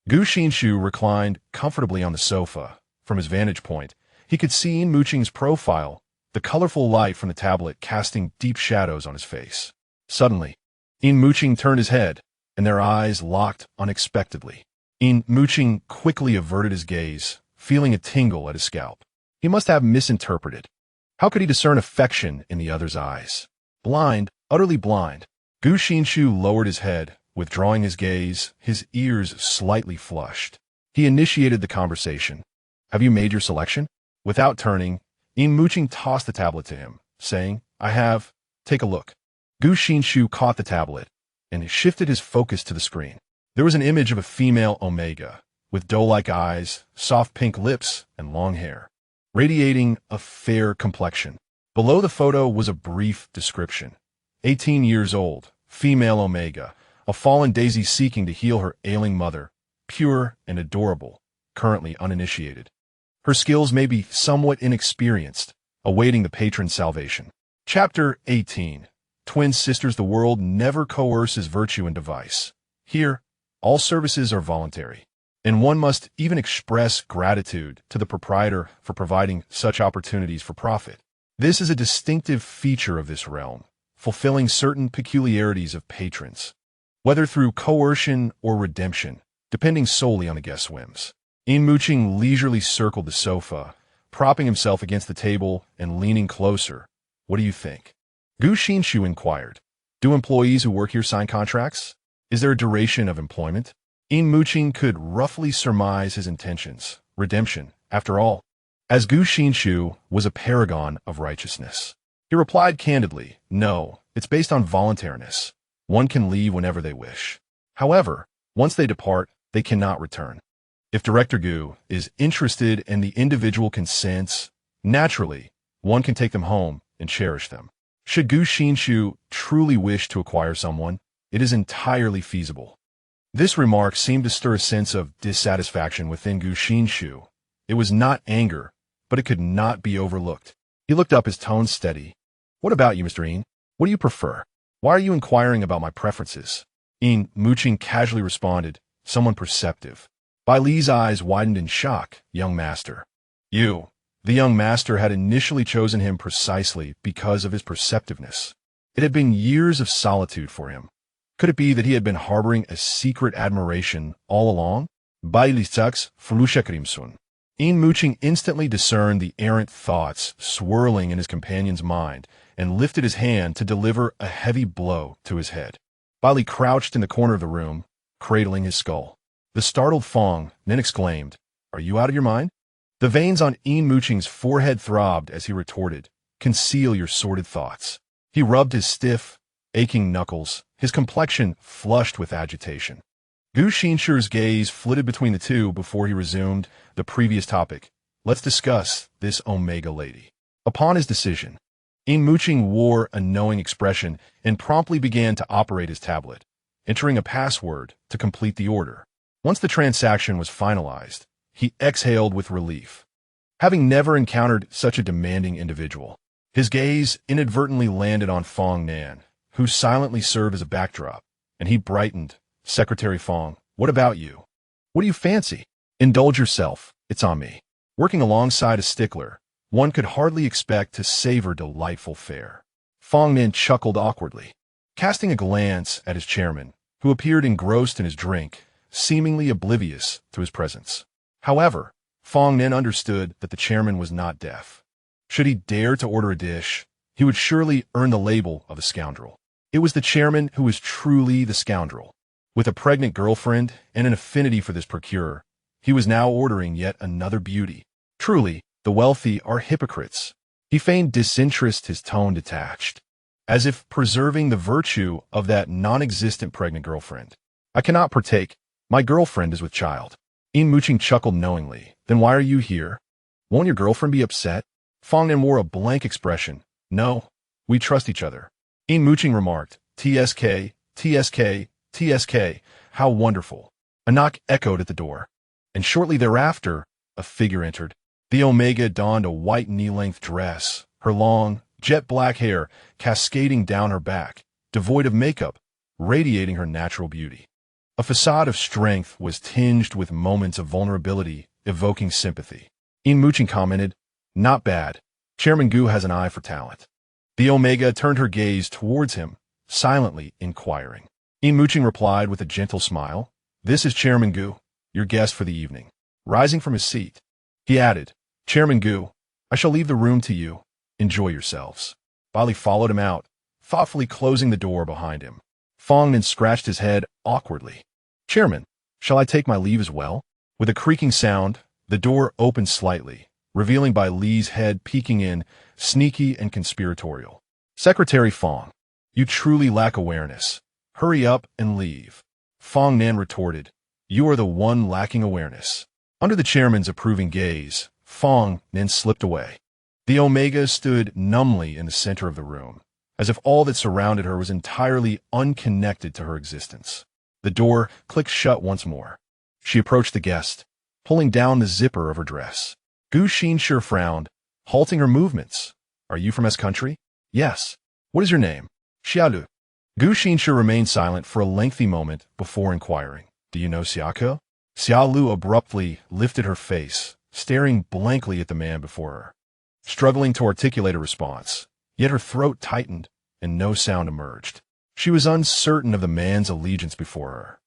Gu Xinshi reclined comfortably on the sofa. From his vantage point, he could see Yin Muqing's profile, the colorful light from the tablet casting deep shadows on his face. Suddenly, Yin Muqing turned his head, and their eyes locked unexpectedly. Yin Muqing quickly averted his gaze, feeling a tingle at his scalp. He must have misinterpreted. How could he discern affection in the other's eyes? Blind, utterly blind. Gu Xinshi lowered his head, withdrawing his gaze, his ears slightly flushed. He initiated the conversation. "Have you made your selection?" Without turning, Yin Muqing tossed the tablet to him, saying, "I have. Take a look." Gu Xinshi caught the tablet and shifted his focus to the screen. There was an image of a female omega, with doe-like eyes, soft pink lips, and long hair, radiating a fair complexion. Below the photo was a brief description. 18 years old, female omega, a fallen daisy seeking to heal her ailing mother, pure and adorable, currently uninitiated. Her skills may be somewhat inexperienced, awaiting the patron's salvation. Chapter 18. Twin sisters. The world never coerces virtue into vice. Here, all services are voluntary, and one must even express gratitude to the proprietor for providing such opportunities for profit. This is a distinctive feature of this realm, fulfilling certain peculiarities of patrons, whether through coercion or redemption, depending solely on the guest's whims. Yin Muqing leisurely circled the sofa, propping himself against the table and leaning closer. "What do you think?" Gu Xinshi inquired. "Do employees who work here sign contracts? Is there a duration of employment?" Yin Muqing could roughly surmise his intentions. Redemption, after all. As Gu Xinshi was a paragon of righteousness, he replied candidly, "No, it's based on voluntariness. One can leave whenever they wish. However, once they depart, they cannot return. If Director Gu is interested and the individual consents, naturally, one can take them home and cherish them. Should Gu Xinshi truly wish to acquire someone, it is entirely feasible." This remark seemed to stir a sense of dissatisfaction within Gu Xinshi. It was not anger, but it could not be overlooked. He looked up, his tone steady. "What about you, Mr. Yin? What do you prefer? Why are you inquiring about my preferences?" Yin Muqing casually responded, "Someone perceptive." Bai Li's eyes widened in shock. "Young master." "You." The young master had initially chosen him precisely because of his perceptiveness. It had been years of solitude for him. Could it be that he had been harboring a secret admiration all along? Bai Li sucks Flusha. Yin Muqing instantly discerned the errant thoughts swirling in his companion's mind and lifted his hand to deliver a heavy blow to his head. Bai Li crouched in the corner of the room, cradling his skull. The startled Fong then exclaimed, "Are you out of your mind?" The veins on Yin Muqing's forehead throbbed as he retorted, "Conceal your sordid thoughts." He rubbed his stiff, aching knuckles, his complexion flushed with agitation. Gu Xinshi's gaze flitted between the two before he resumed the previous topic. "Let's discuss this Omega lady." Upon his decision, Yin Muqing wore a knowing expression and promptly began to operate his tablet, entering a password to complete the order. Once the transaction was finalized, he exhaled with relief. Having never encountered such a demanding individual, His gaze inadvertently landed on Fong Nan, who silently served as a backdrop, and he brightened. Secretary Fong, what about you? What do you fancy? Indulge yourself, it's on me. Working alongside a stickler, one could hardly expect to savor delightful fare. Fong Nan chuckled awkwardly, casting a glance at his chairman, who appeared engrossed in his drink, seemingly oblivious to his presence. However, Fong Nan understood that the chairman was not deaf. Should he dare to order a dish, he would surely earn the label of a scoundrel. It was the chairman who was truly the scoundrel. With a pregnant girlfriend and an affinity for this procurer, he was now ordering yet another beauty. Truly, the wealthy are hypocrites. He feigned disinterest, his tone detached, as if preserving the virtue of that non-existent pregnant girlfriend. I cannot partake. My girlfriend is with child. Yin Muqing chuckled knowingly. Then why are you here? Won't your girlfriend be upset? Fong Nan wore a blank expression. No, we trust each other. Yin Muqing remarked, TSK, TSK, TSK, how wonderful. A knock echoed at the door, and shortly thereafter, a figure entered. The Omega donned a white knee-length dress, her long, jet-black hair cascading down her back, devoid of makeup, radiating her natural beauty. A facade of strength was tinged with moments of vulnerability, evoking sympathy. Yin Muqing commented, not bad. Chairman Gu has an eye for talent. The Omega turned her gaze towards him, silently inquiring. Yin Muqing replied with a gentle smile, this is Chairman Gu, your guest for the evening. Rising from his seat, he added, Chairman Gu, I shall leave the room to you. Enjoy yourselves. Bali followed him out, thoughtfully closing the door behind him. Fong Nan scratched his head awkwardly. Chairman, shall I take my leave as well? With a creaking sound, the door opened slightly, revealing Bai Li's head peeking in, sneaky and conspiratorial. Secretary Fong, you truly lack awareness. Hurry up and leave. Fong Nan retorted, you are the one lacking awareness. Under the chairman's approving gaze, Fong Nan slipped away. The Omega stood numbly in the center of the room, as if all that surrounded her was entirely unconnected to her existence. The door clicked shut once more. She approached the guest, pulling down the zipper of her dress. Gu Xinshi frowned, halting her movements. Are you from S country? Yes. What is your name? Xiao O.Through. Gu Xinshi remained silent for a lengthy moment before inquiring. Do you know Xiao? Xiao O.Through abruptly lifted her face, staring blankly at the man before her. Struggling to articulate a response, yet her throat tightened and no sound emerged. She was uncertain of the man's allegiance before her.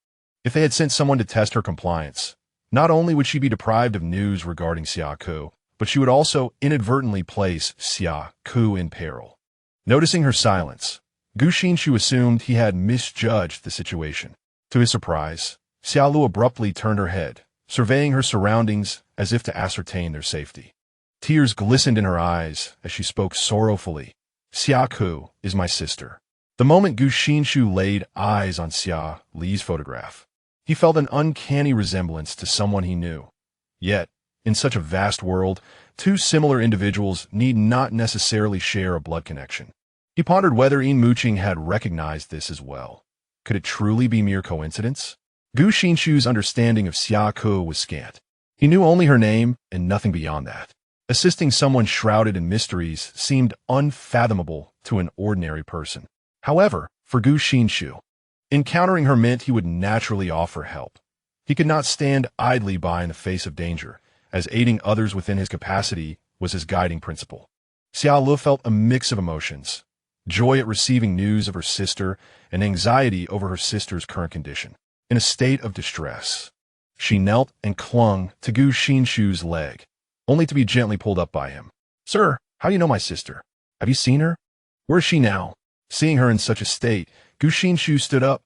If they had sent someone to test her compliance, not only would she be deprived of news regarding Xiao O.Through, but she would also inadvertently place Xiao O.Through in peril. Noticing her silence, Gu Xinshi assumed he had misjudged the situation. To his surprise, Xiao O.Through abruptly turned her head, surveying her surroundings as if to ascertain their safety. Tears glistened in her eyes as she spoke sorrowfully. Xiao O.Through is my sister. The moment Gu Xinshi laid eyes on Xiao Li's photograph, he felt an uncanny resemblance to someone he knew. Yet, in such a vast world, two similar individuals need not necessarily share a blood connection. He pondered whether Yin Muqing had recognized this as well. Could it truly be mere coincidence? Gu Xinshi's understanding of Xiao O.Through was scant. He knew only her name and nothing beyond that. Assisting someone shrouded in mysteries seemed unfathomable to an ordinary person. However, for Gu Xinshi, encountering her meant he would naturally offer help. He could not stand idly by in the face of danger, as aiding others within his capacity was his guiding principle. Xiao O.Through felt a mix of emotions, joy at receiving news of her sister and anxiety over her sister's current condition. In a state of distress, she knelt and clung to Gu Xinshi's leg, only to be gently pulled up by him. Sir, how do you know my sister? Have you seen her? Where is she now? Seeing her in such a state, Gu Xinshi stood up.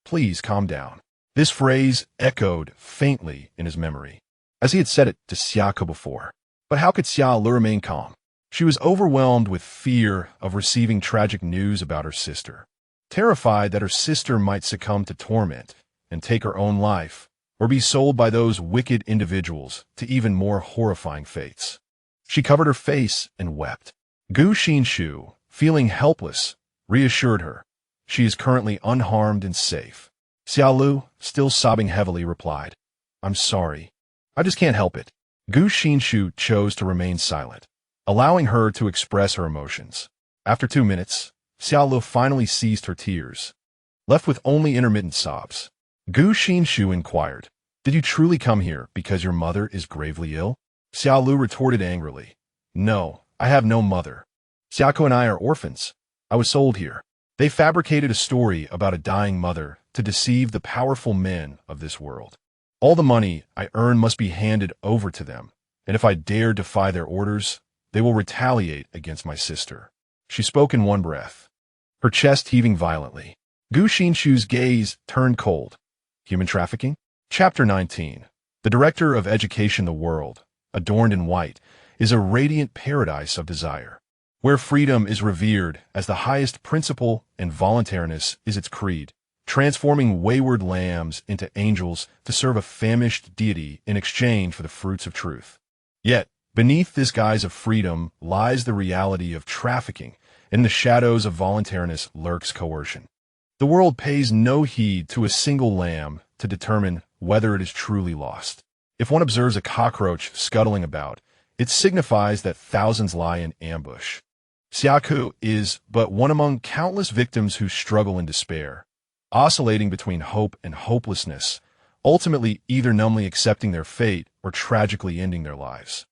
Please calm down. This phrase echoed faintly in his memory, as he had said it to Xiao O.Through before. But how could Xiao O.Through remain calm? She was overwhelmed with fear of receiving tragic news about her sister, terrified that her sister might succumb to torment and take her own life, or be sold by those wicked individuals to even more horrifying fates. She covered her face and wept. Gu Xinshi, feeling helpless, reassured her. She is currently unharmed and safe. Xiao O.Through, still sobbing heavily, replied, I'm sorry. I just can't help it. Gu Xinshi chose to remain silent, allowing her to express her emotions. After 2 minutes, Xiao finally ceased her tears, left with only intermittent sobs. Gu Xinshi inquired, "Did you truly come here because your mother is gravely ill?" Xiao retorted angrily, "No, I have no mother. Xiao and I are orphans. I was sold here. They fabricated a story about a dying mother to deceive the powerful men of this world. All the money I earn must be handed over to them, and if I dare defy their orders, they will retaliate against my sister." She spoke in one breath, her chest heaving violently. Gu Xinshi's gaze turned cold. Human trafficking? Chapter 19. The director of education, the world, adorned in white, is a radiant paradise of desire, where freedom is revered as the highest principle and voluntariness is its creed, transforming wayward lambs into angels to serve a famished deity in exchange for the fruits of truth. Yet, beneath this guise of freedom lies the reality of trafficking. In the shadows of voluntariness lurks coercion. The world pays no heed to a single lamb to determine whether it is truly lost. If one observes a cockroach scuttling about, it signifies that thousands lie in ambush. Xiao is but one among countless victims who struggle in despair, oscillating between hope and hopelessness, ultimately either numbly accepting their fate or tragically ending their lives.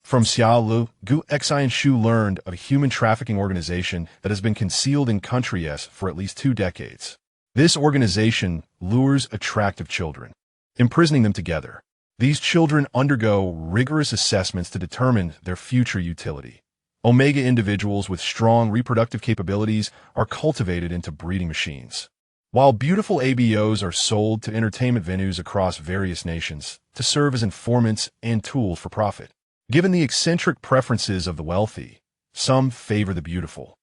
From Xiao, Gu Xinshi learned of a human trafficking organization that has been concealed in Country S for at least 2 decades. This organization lures attractive children, imprisoning them together. These children undergo rigorous assessments to determine their future utility. Omega individuals with strong reproductive capabilities are cultivated into breeding machines, while beautiful ABOs are sold to entertainment venues across various nations to serve as informants and tools for profit. Given the eccentric preferences of the wealthy, some favor the beautiful,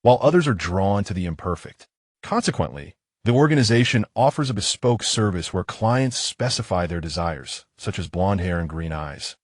while others are drawn to the imperfect. Consequently, the organization offers a bespoke service where clients specify their desires, such as blonde hair and green eyes,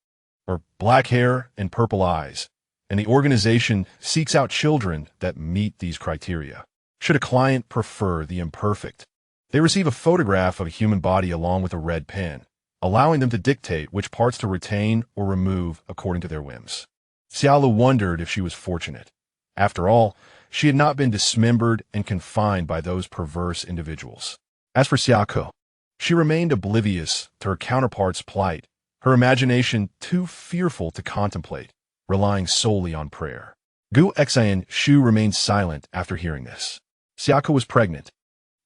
or black hair and purple eyes, and the organization seeks out children that meet these criteria. Should a client prefer the imperfect, they receive a photograph of a human body along with a red pen, allowing them to dictate which parts to retain or remove according to their whims. Xiao wondered if she was fortunate. After all, she had not been dismembered and confined by those perverse individuals. As for Xiao, she remained oblivious to her counterpart's plight, her imagination too fearful to contemplate, relying solely on prayer. Gu Xinshi remained silent after hearing this. Xiao was pregnant,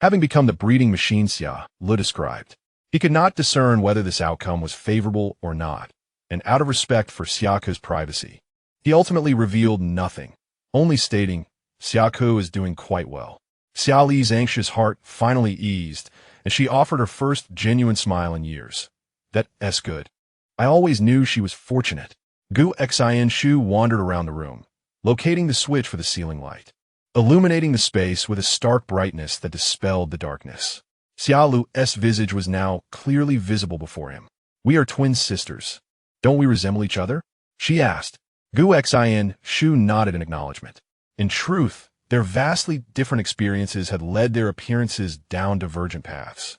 having become the breeding machine Xiao described. He could not discern whether this outcome was favorable or not, and out of respect for Xiao's privacy, he ultimately revealed nothing, only stating, "Xiao is doing quite well." Xiao Li's anxious heart finally eased, and she offered her first genuine smile in years. "That's good. I always knew she was fortunate." Gu Xinshi wandered around the room, locating the switch for the ceiling light, illuminating the space with a stark brightness that dispelled the darkness. Xiao's visage was now clearly visible before him. "We are twin sisters. Don't we resemble each other?" she asked. Gu Xinshi nodded in acknowledgement. In truth, their vastly different experiences had led their appearances down divergent paths.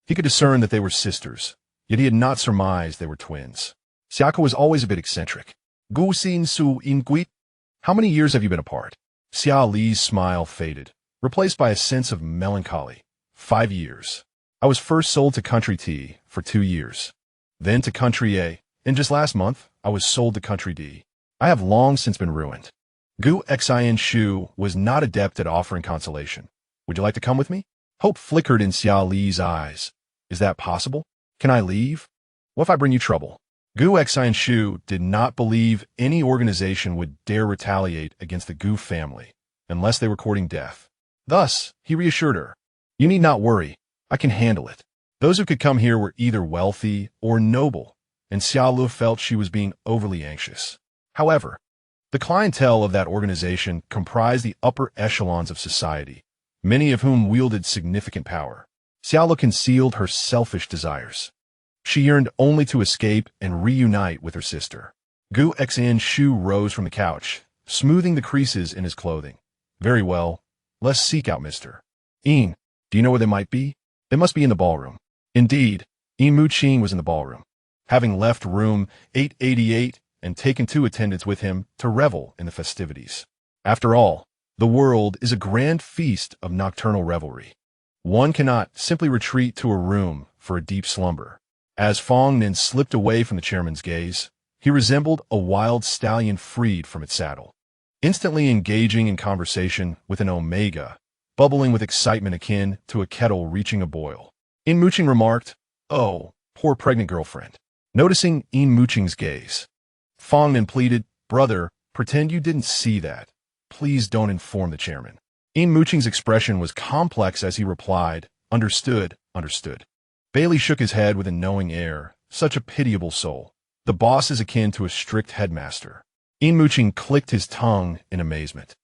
He could discern that they were sisters, yet he had not surmised they were twins. Xiao was always a bit eccentric. "Gu Xinshi, how many years have you been apart?" Xiao Li's smile faded, replaced by a sense of melancholy. 5 years. I was first sold to Country T for 2 years, then to Country A, and just last month, I was sold to Country D. I have long since been ruined. Gu Xinshi was not adept at offering consolation. "Would you like to come with me?" Hope flickered in Xiao Li's eyes. "Is that possible? Can I leave? What if I bring you trouble?" Gu Xinshi did not believe any organization would dare retaliate against the Gu family unless they were courting death. Thus, he reassured her, "You need not worry. I can handle it." Those who could come here were either wealthy or noble, and Xiao felt she was being overly anxious. However, the clientele of that organization comprised the upper echelons of society, many of whom wielded significant power. Xiao concealed her selfish desires. She yearned only to escape and reunite with her sister. Gu Xinshi rose from the couch, smoothing the creases in his clothing. "Very well. Let's seek out Mr. Yin. Do you know where they might be? They must be in the ballroom." Indeed, Yin Muqing was in the ballroom. Having left room 888 and take into attendance with him to revel in the festivities. After all, the world is a grand feast of nocturnal revelry. One cannot simply retreat to a room for a deep slumber. As Fong Nin slipped away from the chairman's gaze, he resembled a wild stallion freed from its saddle, instantly engaging in conversation with an omega, bubbling with excitement akin to a kettle reaching a boil. Yin Muqing remarked, "Oh, poor pregnant girlfriend." Noticing Yin Muqing's gaze, Fong Nin pleaded, "Brother, pretend you didn't see that. Please don't inform the chairman." Yin Muqing's expression was complex as he replied, "Understood, understood." Bailey shook his head with a knowing air. Such a pitiable soul. The boss is akin to a strict headmaster. Yin Muqing clicked his tongue in amazement.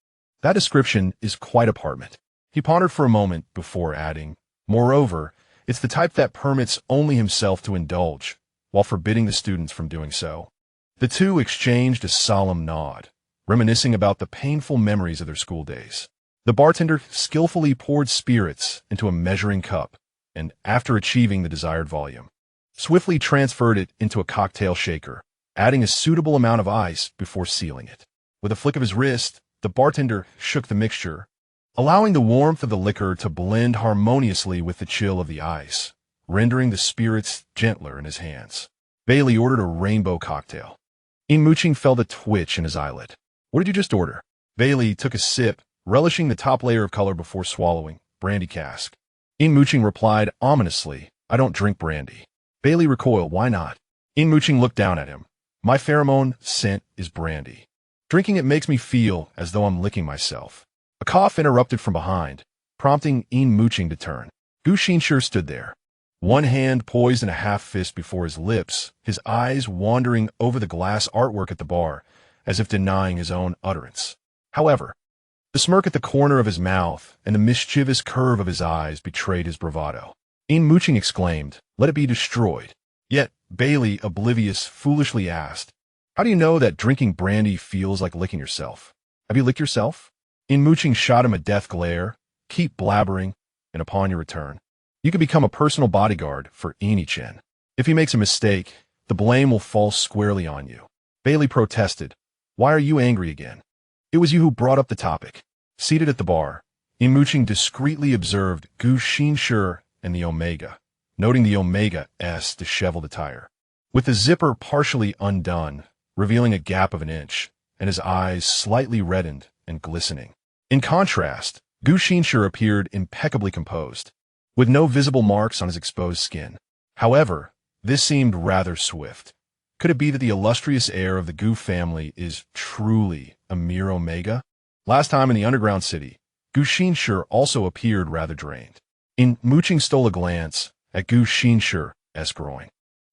That description is quite apartment. He pondered for a moment before adding, "Moreover, it's the type that permits only himself to indulge, while forbidding the students from doing so." The two exchanged a solemn nod, reminiscing about the painful memories of their school days. The bartender skillfully poured spirits into a measuring cup, and after achieving the desired volume, swiftly transferred it into a cocktail shaker, adding a suitable amount of ice before sealing it. With a flick of his wrist, the bartender shook the mixture, allowing the warmth of the liquor to blend harmoniously with the chill of the ice, rendering the spirits gentler in his hands. Bailey ordered a rainbow cocktail. Yin Muqing felt a twitch in his eyelid. "What did you just order?" Bailey took a sip, relishing the top layer of color before swallowing. "Brandy cask." Yin Muqing replied ominously, "I don't drink brandy." Bailey recoiled. "Why not?" Yin Muqing looked down at him. "My pheromone scent is brandy. Drinking it makes me feel as though I'm licking myself." A cough interrupted from behind, prompting Yin Muqing to turn. Gu Xinshi stood there, one hand poised in a half-fist before his lips, his eyes wandering over the glass artwork at the bar, as if denying his own utterance. However, the smirk at the corner of his mouth and the mischievous curve of his eyes betrayed his bravado. Yin Muqing exclaimed, "Let it be destroyed." Yet Bailey, oblivious, foolishly asked, "How do you know that drinking brandy feels like licking yourself? Have you licked yourself?" Yin Muqing shot him a death glare. "Keep blabbering, and upon your return, you can become a personal bodyguard for Yin. If he makes a mistake, the blame will fall squarely on you." Bailey protested, "Why are you angry again? It was you who brought up the topic." Seated at the bar, Yin Muqing discreetly observed Gu Xinshi and the Omega, noting the Omega's disheveled attire, with the zipper partially undone, revealing a gap of an inch, and his eyes slightly reddened and glistening. In contrast, Gu Xinshi appeared impeccably composed, with no visible marks on his exposed skin. However, this seemed rather swift. Could it be that the illustrious heir of the Gu family is truly a mere Omega? Last time in the underground city, Gu Xinshi also appeared rather drained. Yin Muqing stole a glance at Gu Xinshi's groin,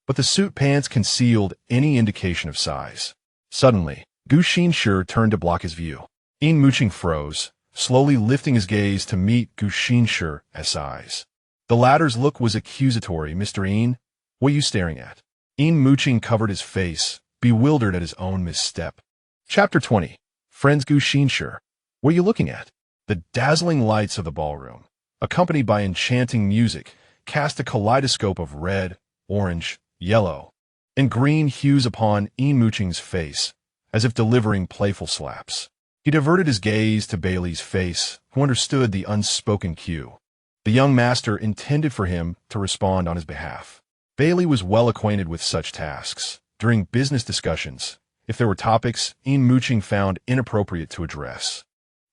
but the suit pants concealed any indication of size. Suddenly, Gu Xinshi turned to block his view. Yin Muqing froze, slowly lifting his gaze to meet Gu Xinshi's eyes. The latter's look was accusatory. "Mr. Yin, what are you staring at?" Yin Muqing covered his face, bewildered at his own misstep. Chapter 20. Friends. Gu Xinshi, what are you looking at? The dazzling lights of the ballroom, accompanied by enchanting music, cast a kaleidoscope of red, orange, yellow, and green hues upon Yin Muqing's face, as if delivering playful slaps. He diverted his gaze to Bailey's face, who understood the unspoken cue. The young master intended for him to respond on his behalf. Bailey was well acquainted with such tasks. During business discussions, if there were topics Yin Muqing found inappropriate to address,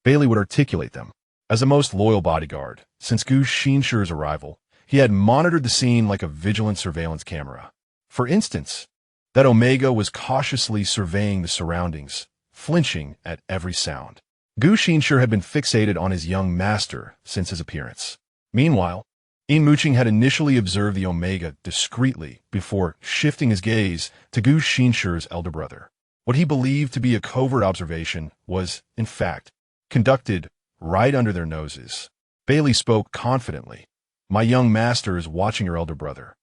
Bailey would articulate them. As a most loyal bodyguard, since Gu Xinshi's arrival, he had monitored the scene like a vigilant surveillance camera. For instance, that Omega was cautiously surveying the surroundings, flinching at every sound. Gu Xinshi had been fixated on his young master since his appearance. Meanwhile, Yin Muqing had initially observed the Omega discreetly before shifting his gaze to Gu Xinshi's elder brother. What he believed to be a covert observation was, in fact, conducted right under their noses. Bailey spoke confidently. "My young master is watching your elder brother."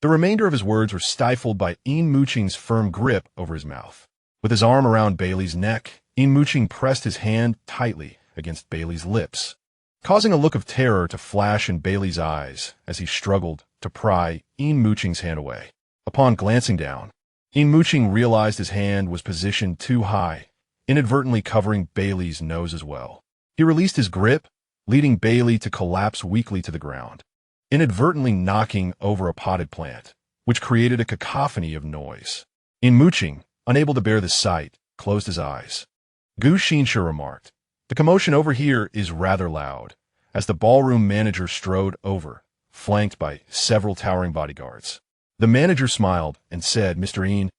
The remainder of his words were stifled by Yin Muqing's firm grip over his mouth. With his arm around Bailey's neck, Yin Muqing pressed his hand tightly against Bailey's lips, causing a look of terror to flash in Bailey's eyes as he struggled to pry Yin Muqing's hand away. Upon glancing down, Yin Muqing realized his hand was positioned too high, inadvertently covering Bailey's nose as well. He released his grip, leading Bailey to collapse weakly to the ground, inadvertently knocking over a potted plant, which created a cacophony of noise. Yin Muqing, unable to bear the sight, closed his eyes. Gu Xinshi remarked, "The commotion over here is rather loud," as the ballroom manager strode over, flanked by several towering bodyguards. The manager smiled and said, "Mr. Yin,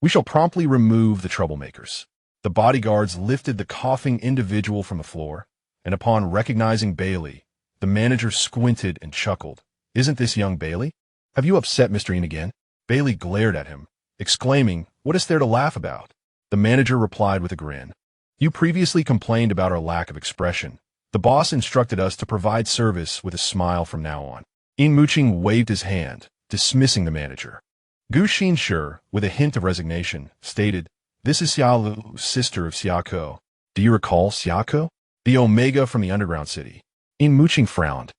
we shall promptly remove the troublemakers." The bodyguards lifted the coughing individual from the floor, and upon recognizing Bailey, the manager squinted and chuckled. "Isn't this young Bailey? Have you upset Mr. Yin again?" Bailey glared at him, exclaiming, "What is there to laugh about?" The manager replied with a grin, "You previously complained about our lack of expression. The boss instructed us to provide service with a smile from now on." Yin Muqing waved his hand, dismissing the manager. Gu Xinshi, with a hint of resignation, stated, "This is Xiao, sister of Xiao O. Do you recall Xiao O? The Omega from the underground city?" Yin Muqing frowned,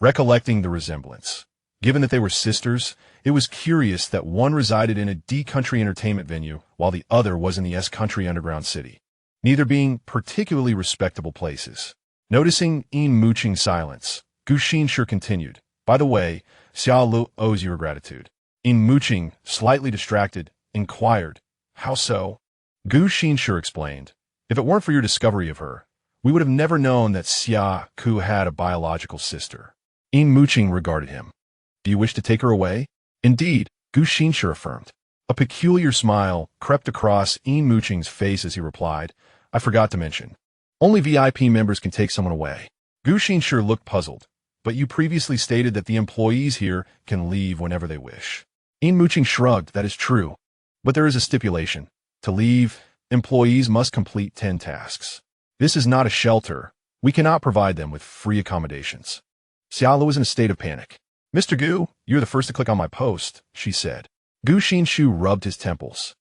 recollecting the resemblance. Given that they were sisters, it was curious that one resided in a D-country entertainment venue while the other was in the S-country underground city, neither being particularly respectable places. Noticing Yin Muqing's silence, Gu Xinshi continued, "By the way, Xiao Lu owes you gratitude." Yin Muqing, slightly distracted, inquired, "How so?" Gu Xinshi explained, "If it weren't for your discovery of her, we would have never known that Xiao O had a biological sister." Yin Muqing regarded him. "Do you wish to take her away?" "Indeed," Gu Xinshi affirmed. A peculiar smile crept across Yin Muqing's face as he replied, "I forgot to mention. Only VIP members can take someone away." Gu Xinshi looked puzzled, "But you previously stated that the employees here can leave whenever they wish." Yin Muqing shrugged, "That is true. But there is a stipulation. To leave, employees must complete 10 tasks. This is not a shelter. We cannot provide them with free accommodations." Xiao Lu was in a state of panic. "Mr. Gu, you're the first to click on my post," she said. Gu Xinshi rubbed his temples.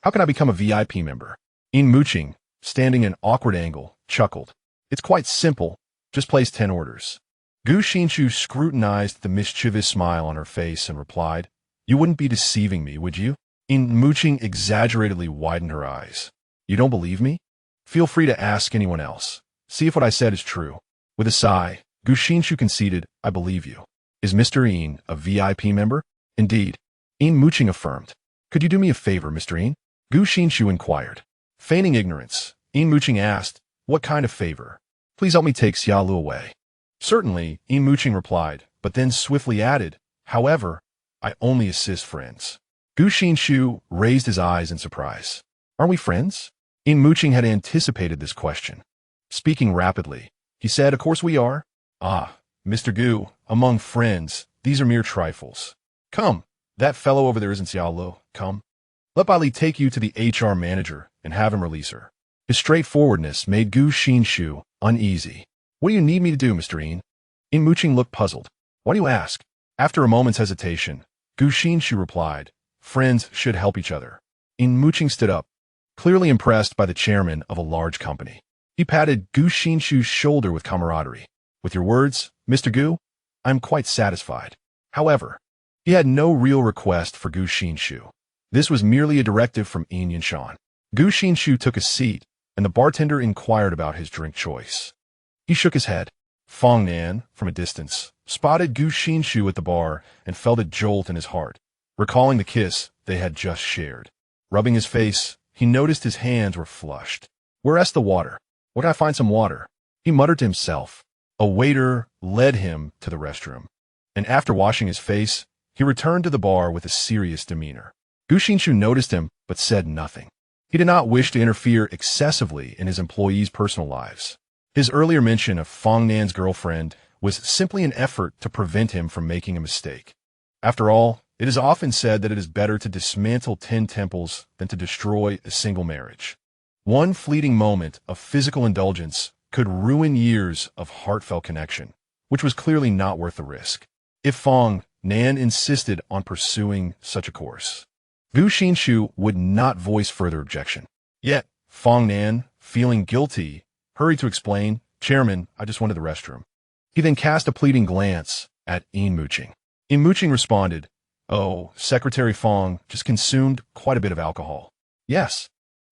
"How can I become a VIP member?" Yin Muqing, standing in an awkward angle, chuckled. "It's quite simple. Just place 10 orders." Gu Xinshi scrutinized the mischievous smile on her face and replied, "You wouldn't be deceiving me, would you?" Yin Muqing exaggeratedly widened her eyes. "You don't believe me? Feel free to ask anyone else. See if what I said is true." With a sigh, Gu Xinshi conceded, "I believe you." "Is Mr. Yin a VIP member?" "Indeed." Yin Muqing affirmed. "Could you do me a favor, Mr. Yin?" Gu Xinshi inquired. Feigning ignorance, Yin Muqing asked, "What kind of favor?" "Please help me take Xiao Lu away." "Certainly," Yin Muqing replied, but then swiftly added, "However, I only assist friends." Gu Xinshi raised his eyes in surprise. "Aren't we friends?" Yin Muqing had anticipated this question. Speaking rapidly, he said, "Of course we are." "Ah, Mr. Gu, among friends, these are mere trifles. Come, that fellow over there isn't Xiao Lu. Come. Let Bailey take you to the HR manager and have him release her." His straightforwardness made Gu Xinshi uneasy. "What do you need me to do, Mr. Yin?" Yin Muqing looked puzzled. "Why do you ask?" After a moment's hesitation, Gu Xinshi replied, "Friends should help each other." Yin Muqing stood up, clearly impressed by the chairman of a large company. He patted Gu Xinshi's shoulder with camaraderie. "With your words, Mr. Gu, I am quite satisfied." However, he had no real request for Gu Xinshi. This was merely a directive from Yin Yanshan. Gu Xinshi took a seat, and the bartender inquired about his drink choice. He shook his head. Fong Nan, from a distance, spotted Gu Xinshi at the bar and felt a jolt in his heart, recalling the kiss they had just shared. Rubbing his face, he noticed his hands were flushed. "Where's the water? Where can I find some water?" He muttered to himself. A waiter led him to the restroom, and after washing his face, he returned to the bar with a serious demeanor. Gu Xinshi noticed him, but said nothing. He did not wish to interfere excessively in his employees' personal lives. His earlier mention of Fong Nan's girlfriend was simply an effort to prevent him from making a mistake. After all, it is often said that it is better to dismantle 10 temples than to destroy a single marriage. One fleeting moment of physical indulgence could ruin years of heartfelt connection, which was clearly not worth the risk. If Fong Nan insisted on pursuing such a course, Gu Xinshi would not voice further objection. Yet, Fong Nan, feeling guilty, hurried to explain, "Chairman, I just went to the restroom." He then cast a pleading glance at Yin Muqing. Yin Muqing responded, Oh, Secretary Fong just consumed quite a bit of alcohol. Yes.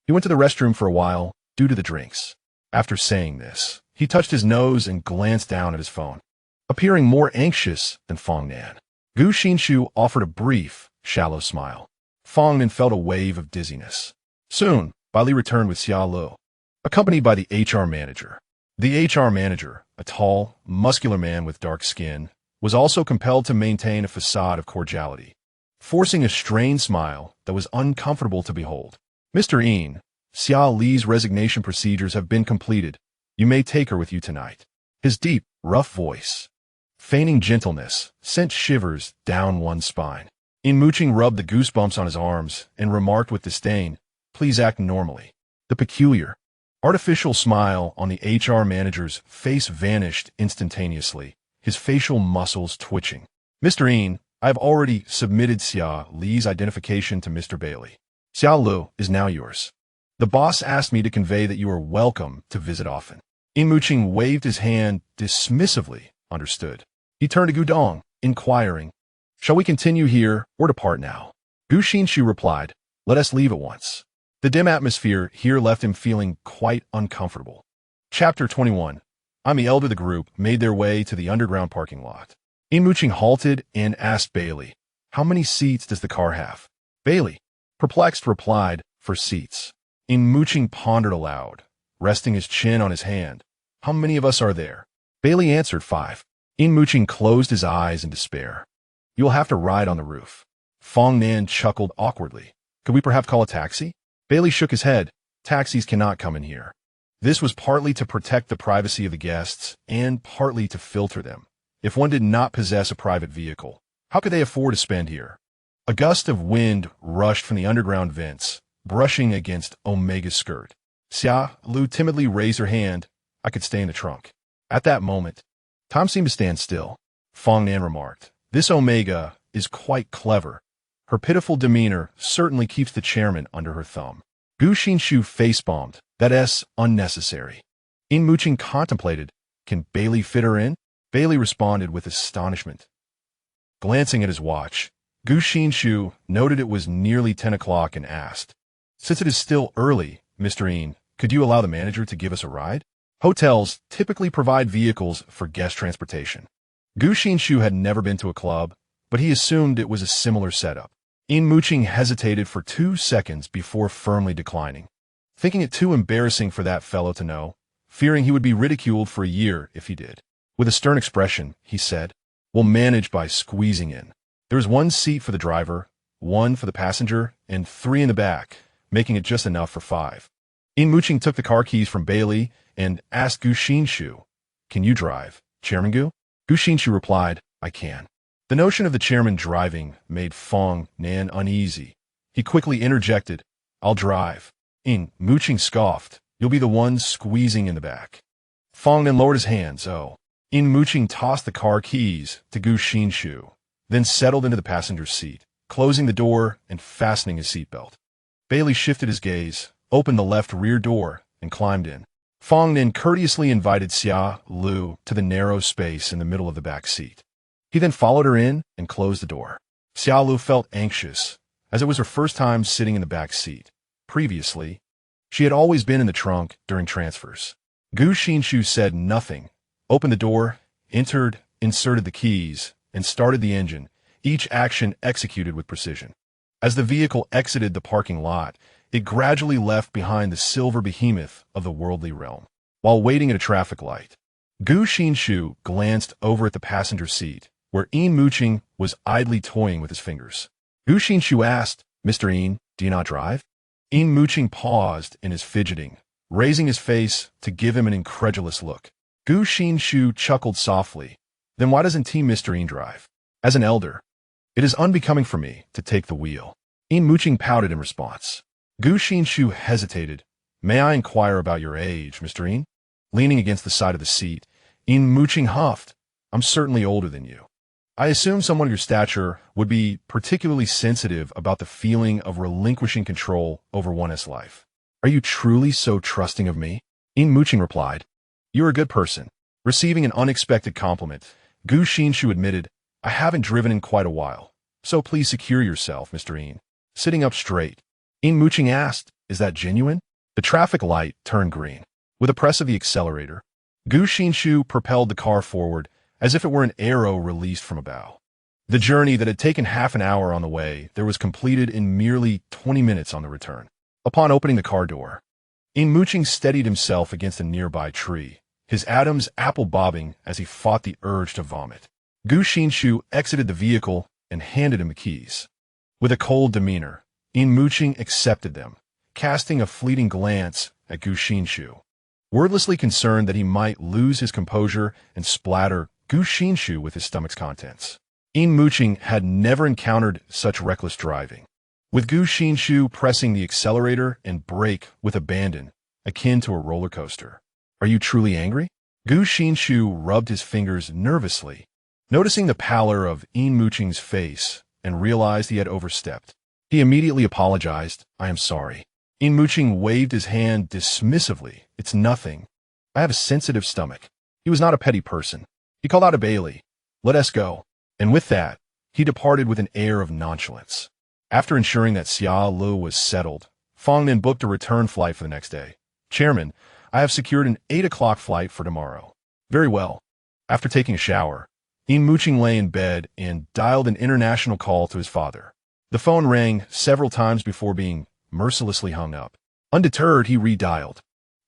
He went to the restroom for a while, due to the drinks. After saying this, he touched his nose and glanced down at his phone, appearing more anxious than Fong Nan. Gu Xinshu offered a brief, shallow smile. Fong Nan felt a wave of dizziness. Soon, Li returned with Xiao O, accompanied by the HR manager. The HR manager, a tall, muscular man with dark skin, was also compelled to maintain a facade of cordiality, forcing a strained smile that was uncomfortable to behold. Mr. Yin, Xiao Li's resignation procedures have been completed. You may take her with you tonight. His deep, rough voice, feigning gentleness, sent shivers down one's spine. Yin Muqing rubbed the goosebumps on his arms and remarked with disdain, "Please act normally." The peculiar, artificial smile on the HR manager's face vanished instantaneously, his facial muscles twitching. "Mr. Yin, I have already submitted Xiao Li's identification to Mr. Bailey. Xiao Lu is now yours. The boss asked me to convey that you are welcome to visit often." Yin Muqing waved his hand dismissively. Understood. He turned to Gu Dong, inquiring, "Shall we continue here or depart now?" Gu Xinshi replied, "Let us leave at once." The dim atmosphere here left him feeling quite uncomfortable. Chapter 21. I'm the elder of the group made their way to the underground parking lot. Yin Muqing halted and asked Bailey, "How many seats does the car have?" Bailey, perplexed, replied, "4 seats." Yin Muqing pondered aloud, resting his chin on his hand. "How many of us are there?" Bailey answered, 5. Yin Muqing closed his eyes in despair. "You will have to ride on the roof." Fong Nan chuckled awkwardly. "Could we perhaps call a taxi?" Bailey shook his head. "Taxis cannot come in here." This was partly to protect the privacy of the guests and partly to filter them. If one did not possess a private vehicle, how could they afford to spend here? A gust of wind rushed from the underground vents, brushing against Omega's skirt. Xiao Lu timidly raised her hand. "I could stay in the trunk." At that moment, time seemed to stand still. Fong Nan remarked, "This Omega is quite clever. Her pitiful demeanor certainly keeps the chairman under her thumb." Gu Xinshu face-bombed. "That's unnecessary." Yin Muqing contemplated, "Can Bailey fit her in?" Bailey responded with astonishment. Glancing at his watch, Gu Xinshu noted it was nearly 10 o'clock and asked, "Since it is still early, Mr. Yin, could you allow the manager to give us a ride?" Hotels typically provide vehicles for guest transportation. Gu Xinshu had never been to a club, but he assumed it was a similar setup. Yin Muqing hesitated for 2 seconds before firmly declining, thinking it too embarrassing for that fellow to know, fearing he would be ridiculed for a year if he did. With a stern expression, he said, "We'll manage by squeezing in. There is 1 seat for the driver, 1 for the passenger, and 3 in the back, making it just enough for 5. Yin Muqing took the car keys from Bailey and asked Gu Xinshu, "Can you drive, Chairman Gu?" Gu Xinshu replied, "I can." The notion of the chairman driving made Fong Nan uneasy. He quickly interjected, "I'll drive." Yin Muqing scoffed, "You'll be the one squeezing in the back." Fong Nan lowered his hands. "Oh." Yin Muqing tossed the car keys to Gu Xinshu, then settled into the passenger's seat, closing the door and fastening his seatbelt. Bailey shifted his gaze, opened the left rear door, and climbed in. Fong Nan courteously invited Xiao Lu to the narrow space in the middle of the back seat. He then followed her in and closed the door. Xiao Lu felt anxious, as it was her first time sitting in the back seat. Previously, she had always been in the trunk during transfers. Gu Xinshu said nothing, opened the door, entered, inserted the keys, and started the engine, each action executed with precision. As the vehicle exited the parking lot, it gradually left behind the silver behemoth of the worldly realm. While waiting at a traffic light, Gu Xinshu glanced over at the passenger seat, where Yin Muqing was idly toying with his fingers. Gu Xinshu asked, "Mr. Yin, do you not drive?" Yin Muqing paused in his fidgeting, raising his face to give him an incredulous look. Gu Xinshu chuckled softly. "Then why doesn't Mr. Yin drive?" "As an elder, it is unbecoming for me to take the wheel." Yin Muqing pouted in response. Gu Xinshu hesitated. "May I inquire about your age, Mr. Yin?" Leaning against the side of the seat, Yin Muqing huffed, "I'm certainly older than you. I assume someone of your stature would be particularly sensitive about the feeling of relinquishing control over one's life. Are you truly so trusting of me?" Yin Muqing replied, "You're a good person." Receiving an unexpected compliment, Gu Xinshu admitted, "I haven't driven in quite a while. So please secure yourself, Mr. Yin. Sitting up straight, Yin Muqing asked, is that genuine? The traffic light turned green. With a press of the accelerator, Gu Xinshi propelled the car forward as if it were an arrow released from a bow. The journey that had taken half an hour on the way there was completed in merely 20 minutes on the return. Upon opening the car door, Yin Muqing steadied himself against a nearby tree, his Adam's apple bobbing as he fought the urge to vomit. Gu Xinshi exited the vehicle and handed him the keys. With a cold demeanor, Yin Muqing accepted them, casting a fleeting glance at Gu Xinshi. Wordlessly concerned that he might lose his composure and splatter Gu Xinshi with his stomach's contents. Yin Muqing had never encountered such reckless driving, with Gu Xinshi pressing the accelerator and brake with abandon, akin to a roller coaster. Are you truly angry? Gu Xinshi rubbed his fingers nervously, noticing the pallor of Yin Muqing's face, and realized he had overstepped. He immediately apologized. I am sorry. Yin Muqing waved his hand dismissively. It's nothing. I have a sensitive stomach. He was not a petty person. He called out a Bailey. Let us go. And with that, he departed with an air of nonchalance. After ensuring that Xiao Lu was settled, Fangnan booked a return flight for the next day. Chairman, I have secured an 8 o'clock flight for tomorrow. Very well. After taking a shower, Yin Muqing lay in bed and dialed an international call to his father. The phone rang several times before being mercilessly hung up. Undeterred, he redialed,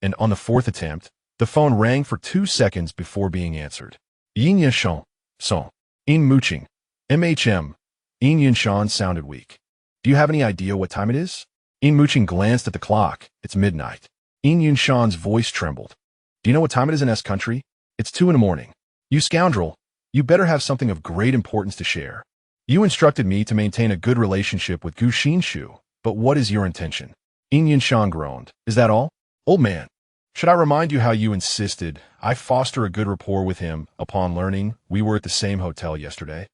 and on the fourth attempt, the phone rang for 2 seconds before being answered. Yin Yinshan, son. Yin Muqing. MHM. Yin Yinshan sounded weak. Do you have any idea what time it is? Yin Muqing glanced at the clock. It's midnight. Yin Yinshan's voice trembled. Do you know what time it is in S country? It's 2 in the morning. You scoundrel. You better have something of great importance to share. You instructed me to maintain a good relationship with Gu Xinshi, but what is your intention? Yin Yinshan groaned. Is that all? Old man, should I remind you how you insisted I foster a good rapport with him upon learning we were at the same hotel yesterday?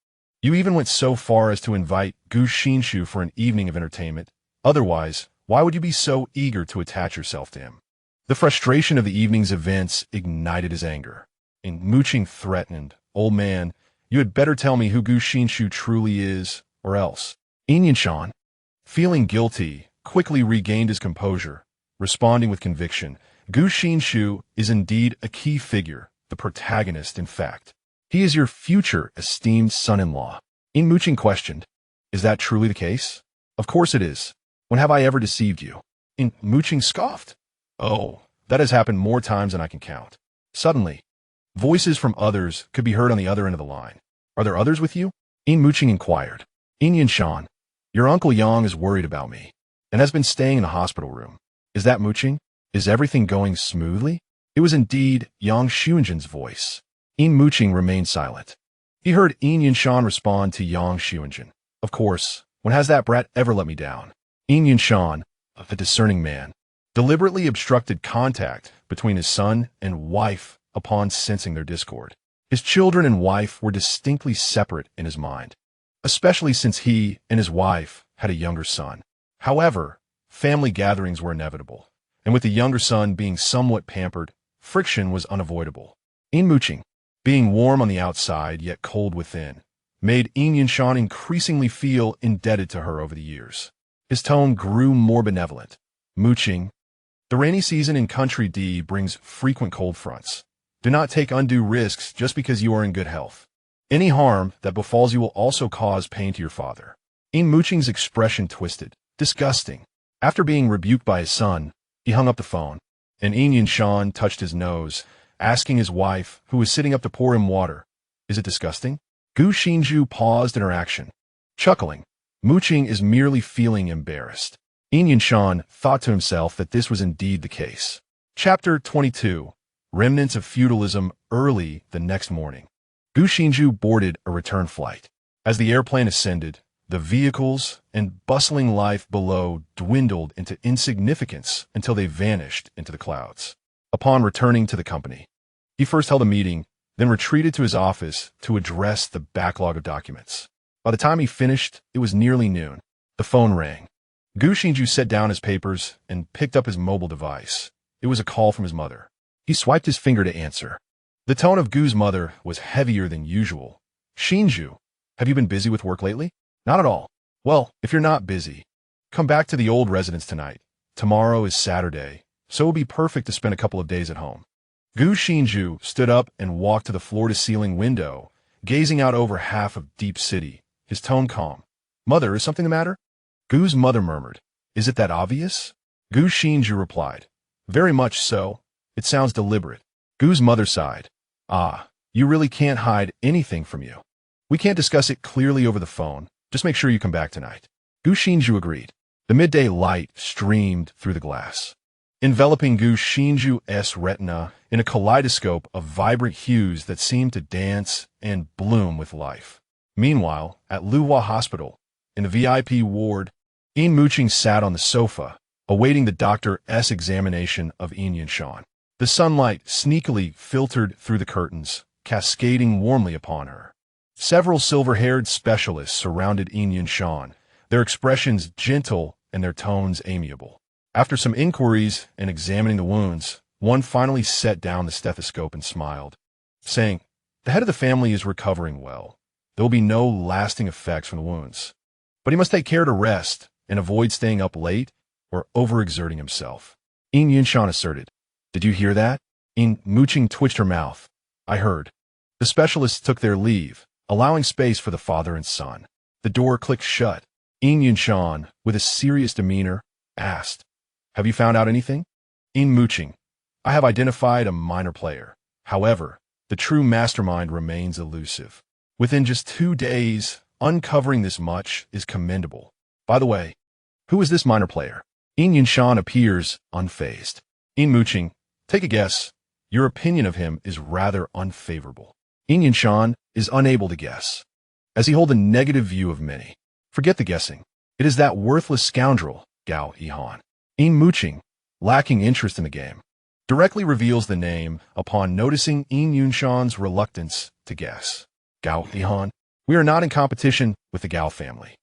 You even went so far as to invite Gu Xinshi for an evening of entertainment. Otherwise, why would you be so eager to attach yourself to him? The frustration of the evening's events ignited his anger. Yin Muqing threatened, Old man, you had better tell me who Gu Xinshi truly is, or else. Yin Yinshan, feeling guilty, quickly regained his composure, responding with conviction. Gu Xinshi is indeed a key figure, the protagonist in fact. He is your future esteemed son-in-law. Yin Muqing questioned, is that truly the case? Of course it is. When have I ever deceived you? Yin Muqing scoffed. Oh, that has happened more times than I can count. Suddenly, voices from others could be heard on the other end of the line. Are there others with you? Yin Muqing inquired. Yin Yinshan, your Uncle Yang is worried about me, and has been staying in the hospital room. Is that Muqing? Is everything going smoothly? It was indeed Yang Xuanjin's voice. Yin Muqing remained silent. He heard Yin Yinshan respond to Yang Xuanjin. Of course, when has that brat ever let me down? Yin Yinshan, a discerning man, deliberately obstructed contact between his son and wife upon sensing their discord. His children and wife were distinctly separate in his mind, especially since he and his wife had a younger son. However, family gatherings were inevitable, and with the younger son being somewhat pampered, friction was unavoidable. Yin Muqing, being warm on the outside yet cold within, made Yin Yinshan increasingly feel indebted to her over the years. His tone grew more benevolent. Muqing, the rainy season in Country D brings frequent cold fronts. Do not take undue risks just because you are in good health. Any harm that befalls you will also cause pain to your father. Yin Muqing's expression twisted. Disgusting. After being rebuked by his son, he hung up the phone, and Yin Yinshan touched his nose, asking his wife, who was sitting up to pour him water, is it disgusting? Gu Xinshi paused in her action, chuckling. Muqing is merely feeling embarrassed. Yin Yinshan thought to himself that this was indeed the case. Chapter 22. Remnants of Feudalism. Early the next morning, Gu Xinshi boarded a return flight. As the airplane ascended, the vehicles and bustling life below dwindled into insignificance until they vanished into the clouds. Upon returning to the company, he first held a meeting, then retreated to his office to address the backlog of documents. By the time he finished, it was nearly noon. The phone rang. Gu Xinshi set down his papers and picked up his mobile device. It was a call from his mother. He swiped his finger to answer. The tone of Gu's mother was heavier than usual. Xinju, have you been busy with work lately? Not at all. Well, if you're not busy, come back to the old residence tonight. Tomorrow is Saturday, so it will be perfect to spend a couple of days at home. Gu Xinshi stood up and walked to the floor-to-ceiling window, gazing out over half of Deep City, his tone calm. Mother, is something the matter? Gu's mother murmured. Is it that obvious? Gu Xinshi replied. Very much so. It sounds deliberate. Gu's mother sighed. Ah, you really can't hide anything from you. We can't discuss it clearly over the phone. Just make sure you come back tonight. Gu Xinshi agreed. The midday light streamed through the glass, enveloping Gu Xinshi's retina in a kaleidoscope of vibrant hues that seemed to dance and bloom with life. Meanwhile, at Luhua Hospital, in the VIP ward, Yin Muqing sat on the sofa, awaiting the doctor's examination of Yin Yunshan. The sunlight sneakily filtered through the curtains, cascading warmly upon her. Several silver-haired specialists surrounded Yin Yunshan, their expressions gentle and their tones amiable. After some inquiries and examining the wounds, one finally set down the stethoscope and smiled, saying, "The head of the family is recovering well. There will be no lasting effects from the wounds. But he must take care to rest and avoid staying up late or overexerting himself." Yin Yunshan asserted. "Did you hear that?" Yin Muqing twitched her mouth. "I heard." The specialists took their leave, allowing space for the father and son. The door clicked shut. Yin Yunshan, with a serious demeanor, asked, "Have you found out anything?" Yin Muqing, "I have identified a minor player. However, the true mastermind remains elusive. Within just 2 days, uncovering this much is commendable. By the way, who is this minor player?" Yin Yunshan appears unfazed. Yin Muqing, "Take a guess. Your opinion of him is rather unfavorable." Yin Yunshan is unable to guess, as he holds a negative view of many. "Forget the guessing. It is that worthless scoundrel, Gu Xinshi." Yin Muqing, lacking interest in the game, directly reveals the name upon noticing Yin Yunshan's reluctance to guess. "Gu Xinshi, we are not in competition with the Gao family.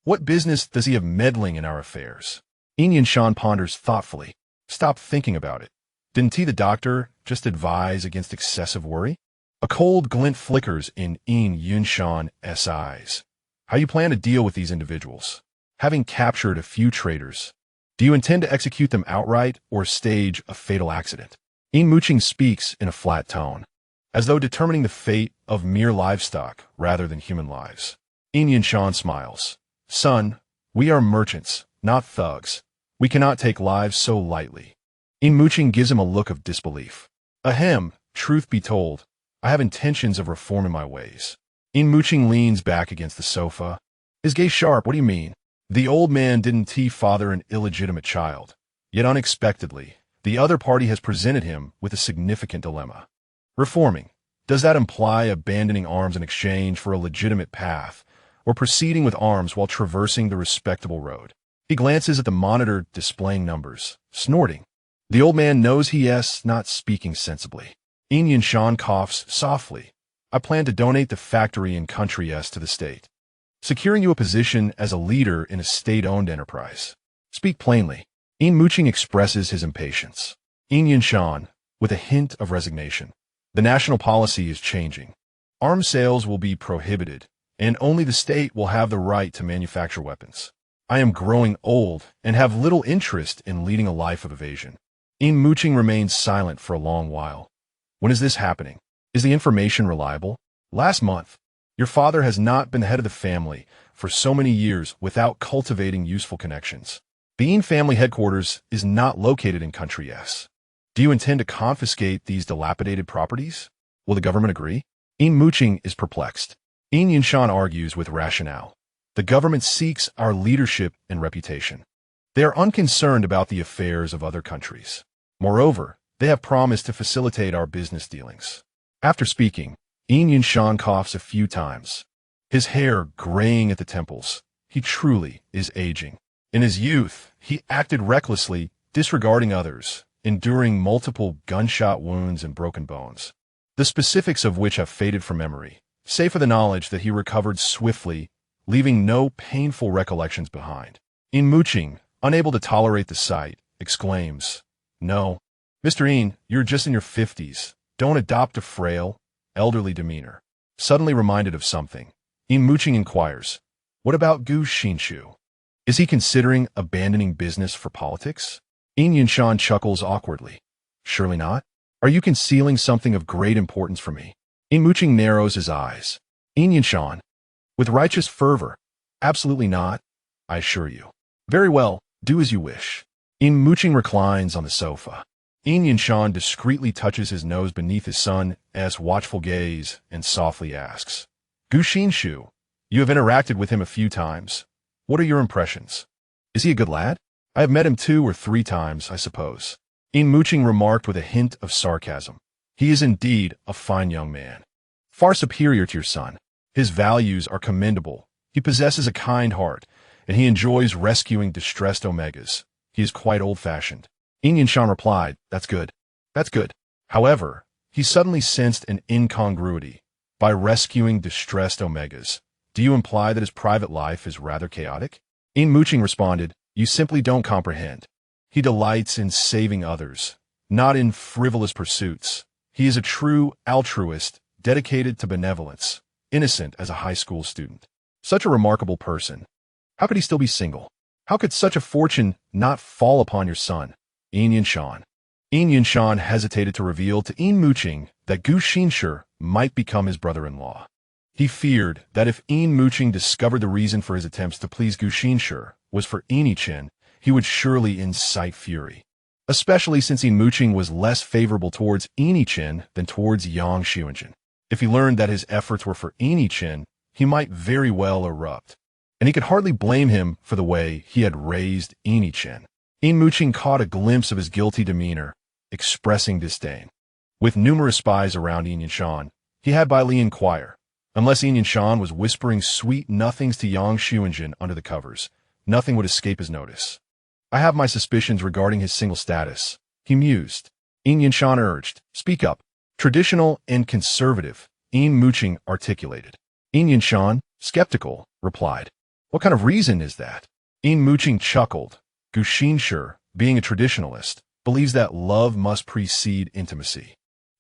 What business does he have meddling in our affairs?" Yin Yunshan ponders thoughtfully. "Stop thinking about it. Didn't he, the doctor, just advise against excessive worry?" A cold glint flickers in Yin Yunshan's eyes. "How you plan to deal with these individuals? Having captured a few traitors, do you intend to execute them outright or stage a fatal accident?" Yin Muqing speaks in a flat tone, as though determining the fate of mere livestock rather than human lives. Yin Yunshan smiles. "Son, we are merchants, not thugs. We cannot take lives so lightly." Yin Muqing gives him a look of disbelief. "Ahem, truth be told, I have intentions of reforming my ways." Yin Muqing leans back against the sofa, his gaze sharp. "What do you mean?" The old man didn't father an illegitimate child, yet unexpectedly, the other party has presented him with a significant dilemma. Reforming, does that imply abandoning arms in exchange for a legitimate path, or proceeding with arms while traversing the respectable road? He glances at the monitor displaying numbers, snorting. The old man knows he is not speaking sensibly. Yin Yunshan coughs softly. "I plan to donate the factory and country to the state, securing you a position as a leader in a state-owned enterprise." Speak plainly. Yin Muqing expresses his impatience. Yin Yunshan, with a hint of resignation. "The national policy is changing. Arms sales will be prohibited, and only the state will have the right to manufacture weapons. I am growing old and have little interest in leading a life of evasion." Yin Muqing remains silent for a long while. "When is this happening? Is the information reliable?" "Last month. Your father has not been the head of the family for so many years without cultivating useful connections. The Yin family headquarters is not located in country S. Do you intend to confiscate these dilapidated properties? Will the government agree?" Yin Muqing is perplexed. Yin Yunshan argues with rationale. "The government seeks our leadership and reputation. They are unconcerned about the affairs of other countries. Moreover, they have promised to facilitate our business dealings." After speaking, Yin Yunshan coughs a few times, his hair graying at the temples. He truly is aging. In his youth, he acted recklessly, disregarding others, enduring multiple gunshot wounds and broken bones, the specifics of which have faded from memory, save for the knowledge that he recovered swiftly, leaving no painful recollections behind. Yin Muqing, unable to tolerate the sight, exclaims, "No, Mr. Yin, you're just in your 50s. Don't adopt a frail, elderly demeanor." Suddenly reminded of something, Yin Muqing inquires, What about Gu Xinshi? Is he considering abandoning business for politics? Yin Yinshan chuckles awkwardly. Surely not. Are you concealing something of great importance from me? Yin Muqing narrows his eyes. Yin Yinshan, with righteous fervor. Absolutely not, I assure you. Very well, do as you wish. Yin Muqing reclines on the sofa. Yin Yinshan discreetly touches his nose beneath his son's watchful gaze and softly asks, Gu Xinshi, you have interacted with him a few times. What are your impressions? Is he a good lad? I have met him 2 or 3 times, I suppose. Yin Muqing remarked with a hint of sarcasm. He is indeed a fine young man. Far superior to your son. His values are commendable. He possesses a kind heart, and he enjoys rescuing distressed omegas. He is quite old-fashioned. Yin Yinshan replied, That's good. That's good. However, he suddenly sensed an incongruity. By rescuing distressed omegas, do you imply that his private life is rather chaotic? Yin Muqing responded, You simply don't comprehend. He delights in saving others, not in frivolous pursuits. He is a true altruist, dedicated to benevolence, innocent as a high school student. Such a remarkable person. How could he still be single? How could such a fortune not fall upon your son? Yin Yinshan. Yin Yinshan hesitated to reveal to Yin Muqing that Gu Xinshi might become his brother-in-law. He feared that if Yin Muqing discovered the reason for his attempts to please Gu Xinshi was for Yin, he would surely incite fury, especially since Yin Muqing was less favorable towards Yin than towards Yang Xiuanjin. If he learned that his efforts were for Yin, he might very well erupt, and he could hardly blame him for the way he had raised Yin. Yin Muqing caught a glimpse of his guilty demeanor, expressing disdain. With numerous spies around Yin Yinshan, he had Bai Li inquire. Unless Yin Yinshan was whispering sweet nothings to Yang Xiuanjin under the covers, nothing would escape his notice. I have my suspicions regarding his single status, he mused. Yin Yinshan urged, Speak up. Traditional and conservative, Yin Muqing articulated. Yin Yinshan, skeptical, replied. What kind of reason is that? Yin Muqing chuckled. Gu Xinshi, being a traditionalist, believes that love must precede intimacy.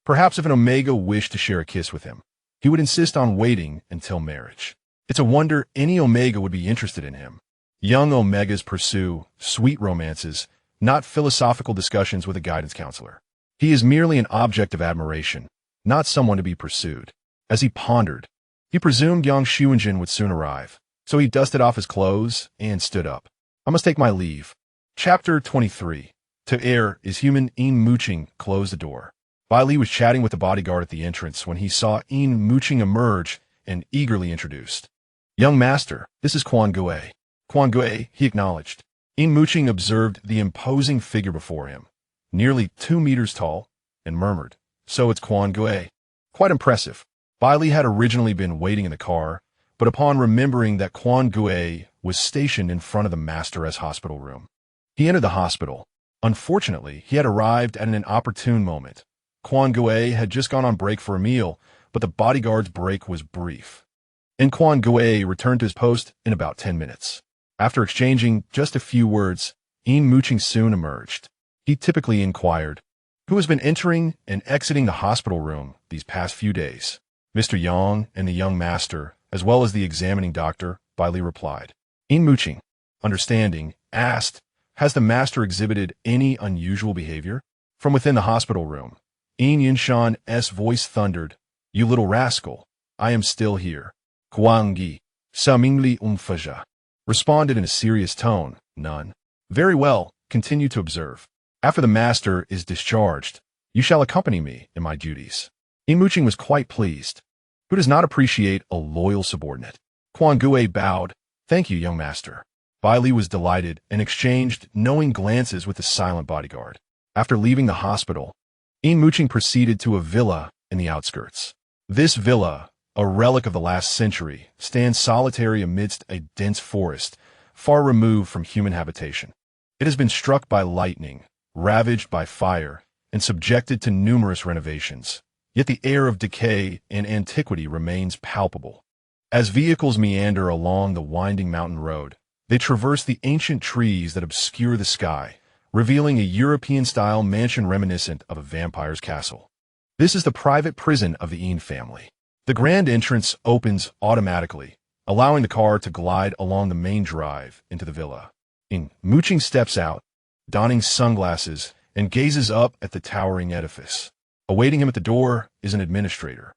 Perhaps if an omega wished to share a kiss with him, he would insist on waiting until marriage. It's a wonder any omega would be interested in him. Young omegas pursue sweet romances, not philosophical discussions with a guidance counselor. He is merely an object of admiration, not someone to be pursued. As he pondered, he presumed Yang Xiuanjin would soon arrive, so he dusted off his clothes and stood up. I must take my leave. Chapter 23. To heir is human. Yin Muqing closed the door. Bai Li was chatting with the bodyguard at the entrance when he saw Yin Muqing emerge and eagerly introduced. Young master, this is Quan Gue. Quan Gue, he acknowledged. Yin Muqing observed the imposing figure before him, nearly 2 meters tall, and murmured, So it's Quan Gue. Quite impressive. Bai Li had originally been waiting in the car, but upon remembering that Quan Gue was stationed in front of the master's hospital room, he entered the hospital. Unfortunately, he had arrived at an inopportune moment. Quan Gue had just gone on break for a meal, but the bodyguard's break was brief, and Quan Gue returned to his post in about 10 minutes. After exchanging just a few words, Yin Muqing soon emerged. He typically inquired, Who has been entering and exiting the hospital room these past few days? Mr. Yang and the young master, as well as the examining doctor, Bai Li replied. Yin Muqing, understanding, asked, Has the master exhibited any unusual behavior? From within the hospital room, Yin Yinshan's voice thundered, You little rascal, I am still here. Guangyi, family.He responded in a serious tone, None. Very well, continue to observe. After the master is discharged, you shall accompany me in my duties. Yin Muqing was quite pleased. Who does not appreciate a loyal subordinate? Quan Gue bowed. Thank you, young master. Bai Li was delighted and exchanged knowing glances with the silent bodyguard. After leaving the hospital, Yin Muqing proceeded to a villa in the outskirts. This villa, a relic of the last century, stands solitary amidst a dense forest, far removed from human habitation. It has been struck by lightning, ravaged by fire, and subjected to numerous renovations. Yet the air of decay and antiquity remains palpable. As vehicles meander along the winding mountain road, they traverse the ancient trees that obscure the sky, revealing a European-style mansion reminiscent of a vampire's castle. This is the private prison of the Yin family. The grand entrance opens automatically, allowing the car to glide along the main drive into the villa. Yin Muqing steps out, donning sunglasses, and gazes up at the towering edifice. Awaiting him at the door is an administrator,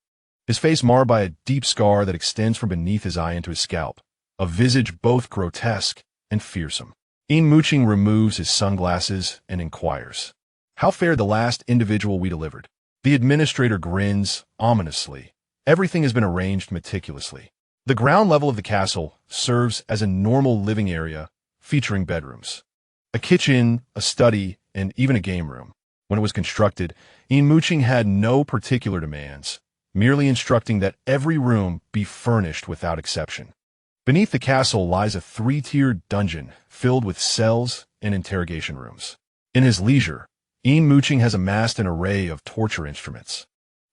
his face marred by a deep scar that extends from beneath his eye into his scalp, a visage both grotesque and fearsome. Yin Muqing removes his sunglasses and inquires, "How fared the last individual we delivered?" The administrator grins ominously. Everything has been arranged meticulously. The ground level of the castle serves as a normal living area featuring bedrooms, a kitchen, a study, and even a game room. When it was constructed, Yin Muqing had no particular demands, merely instructing that every room be furnished without exception. Beneath the castle lies a three-tiered dungeon filled with cells and interrogation rooms. In his leisure, Yin Muqing has amassed an array of torture instruments,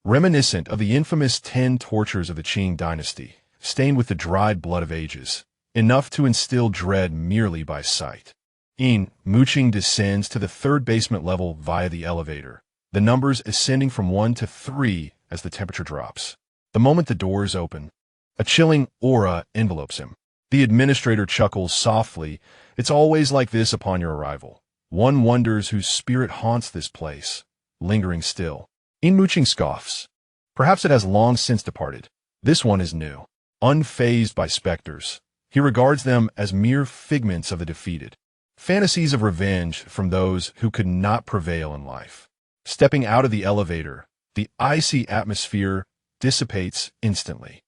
reminiscent of the infamous 10 tortures of the Qing dynasty, stained with the dried blood of ages, enough to instill dread merely by sight. Yin Muqing descends to the third basement level via the elevator, the numbers ascending from 1 to 3 as the temperature drops. The moment the doors open, a chilling aura envelopes him. The administrator chuckles softly. "It's always like this upon your arrival. One wonders whose spirit haunts this place, lingering still." Yin Muqing scoffs. Perhaps it has long since departed. This one is new. Unfazed by specters, he regards them as mere figments of the defeated, fantasies of revenge from those who could not prevail in life. Stepping out of the elevator, the icy atmosphere dissipates instantly.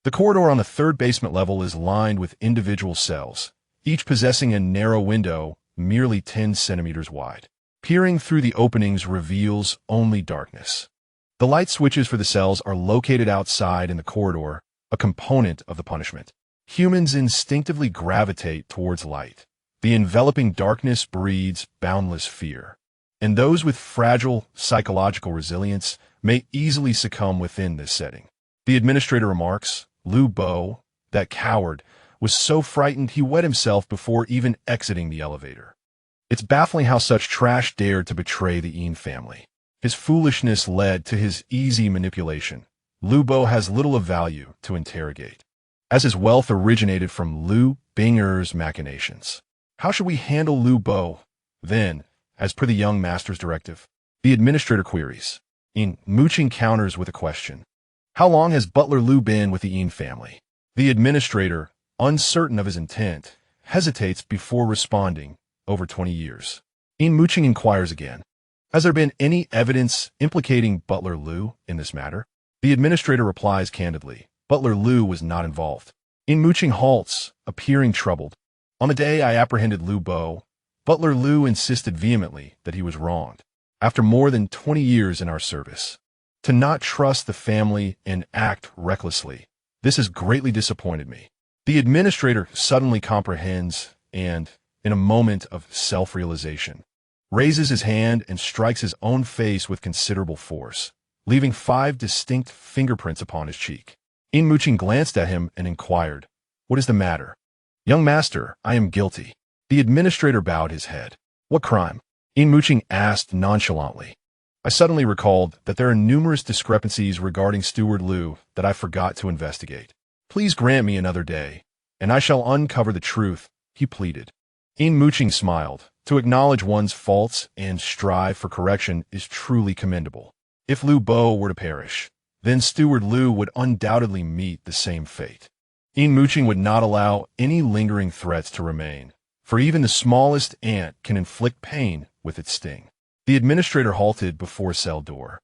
The corridor on the third basement level is lined with individual cells, each possessing a narrow window merely 10 centimeters wide. Peering through the openings reveals only darkness. The light switches for the cells are located outside in the corridor, a component of the punishment. Humans instinctively gravitate towards light. The enveloping darkness breeds boundless fear, and those with fragile psychological resilience may easily succumb within this setting. The administrator remarks, "Lu Bo, that coward, was so frightened he wet himself before even exiting the elevator." It's baffling how such trash dared to betray the Yin family. His foolishness led to his easy manipulation. Lu Bo has little of value to interrogate, as his wealth originated from Lu Bing'er's machinations. How should we handle Lu Bo, then, as per the young master's directive? The administrator queries. Yin Muqing counters with a question. How long has Butler Lu been with the Yin family? The administrator, uncertain of his intent, hesitates before responding. Over 20 years. Yin Muqing inquires again. Has there been any evidence implicating Butler Lu in this matter? The administrator replies candidly. Butler Lu was not involved. Yin Muqing halts, appearing troubled. On the day I apprehended Lu Bo, Butler Lu insisted vehemently that he was wronged. After more than 20 years in our service, to not trust the family and act recklessly, this has greatly disappointed me. The administrator suddenly comprehends and, in a moment of self-realization, raises his hand and strikes his own face with considerable force, leaving 5 distinct fingerprints upon his cheek. Yin Muqing glanced at him and inquired, "What is the matter?" "Young master, I am guilty." The administrator bowed his head. "What crime?" Yin Muqing asked nonchalantly. "I suddenly recalled that there are numerous discrepancies regarding Steward Lu that I forgot to investigate. Please grant me another day, and I shall uncover the truth," he pleaded. Yin Muqing smiled. To acknowledge one's faults and strive for correction is truly commendable. If Lu Bo were to perish, then Steward Lu would undoubtedly meet the same fate. Yin Muqing would not allow any lingering threats to remain, for even the smallest ant can inflict pain with its sting. The administrator halted before a cell door,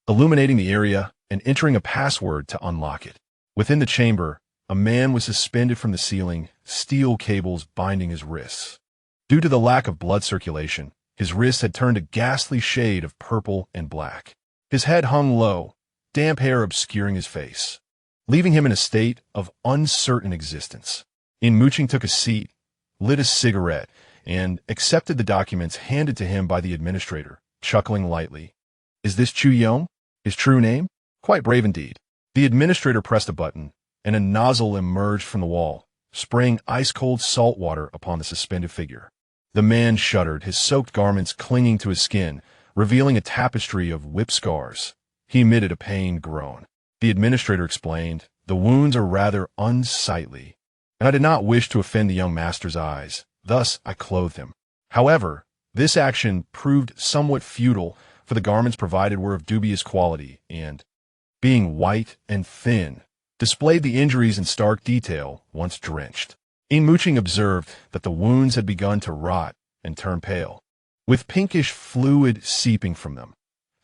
illuminating the area and entering a password to unlock it. Within the chamber, a man was suspended from the ceiling, steel cables binding his wrists. Due to the lack of blood circulation, his wrists had turned a ghastly shade of purple and black. His head hung low, damp hair obscuring his face, leaving him in a state of uncertain existence. Yin Muqing took a seat, lit a cigarette, and accepted the documents handed to him by the administrator, chuckling lightly. "Is this Chu Yong? His true name? Quite brave indeed." The administrator pressed a button, and a nozzle emerged from the wall, spraying ice-cold salt water upon the suspended figure. The man shuddered, his soaked garments clinging to his skin, revealing a tapestry of whip scars. He emitted a pained groan. The administrator explained, The wounds are rather unsightly, and I did not wish to offend the young master's eyes. Thus, I clothed him. However, this action proved somewhat futile, for the garments provided were of dubious quality and, being white and thin, displayed the injuries in stark detail once drenched. Yin Muqing observed that the wounds had begun to rot and turn pale, with pinkish fluid seeping from them.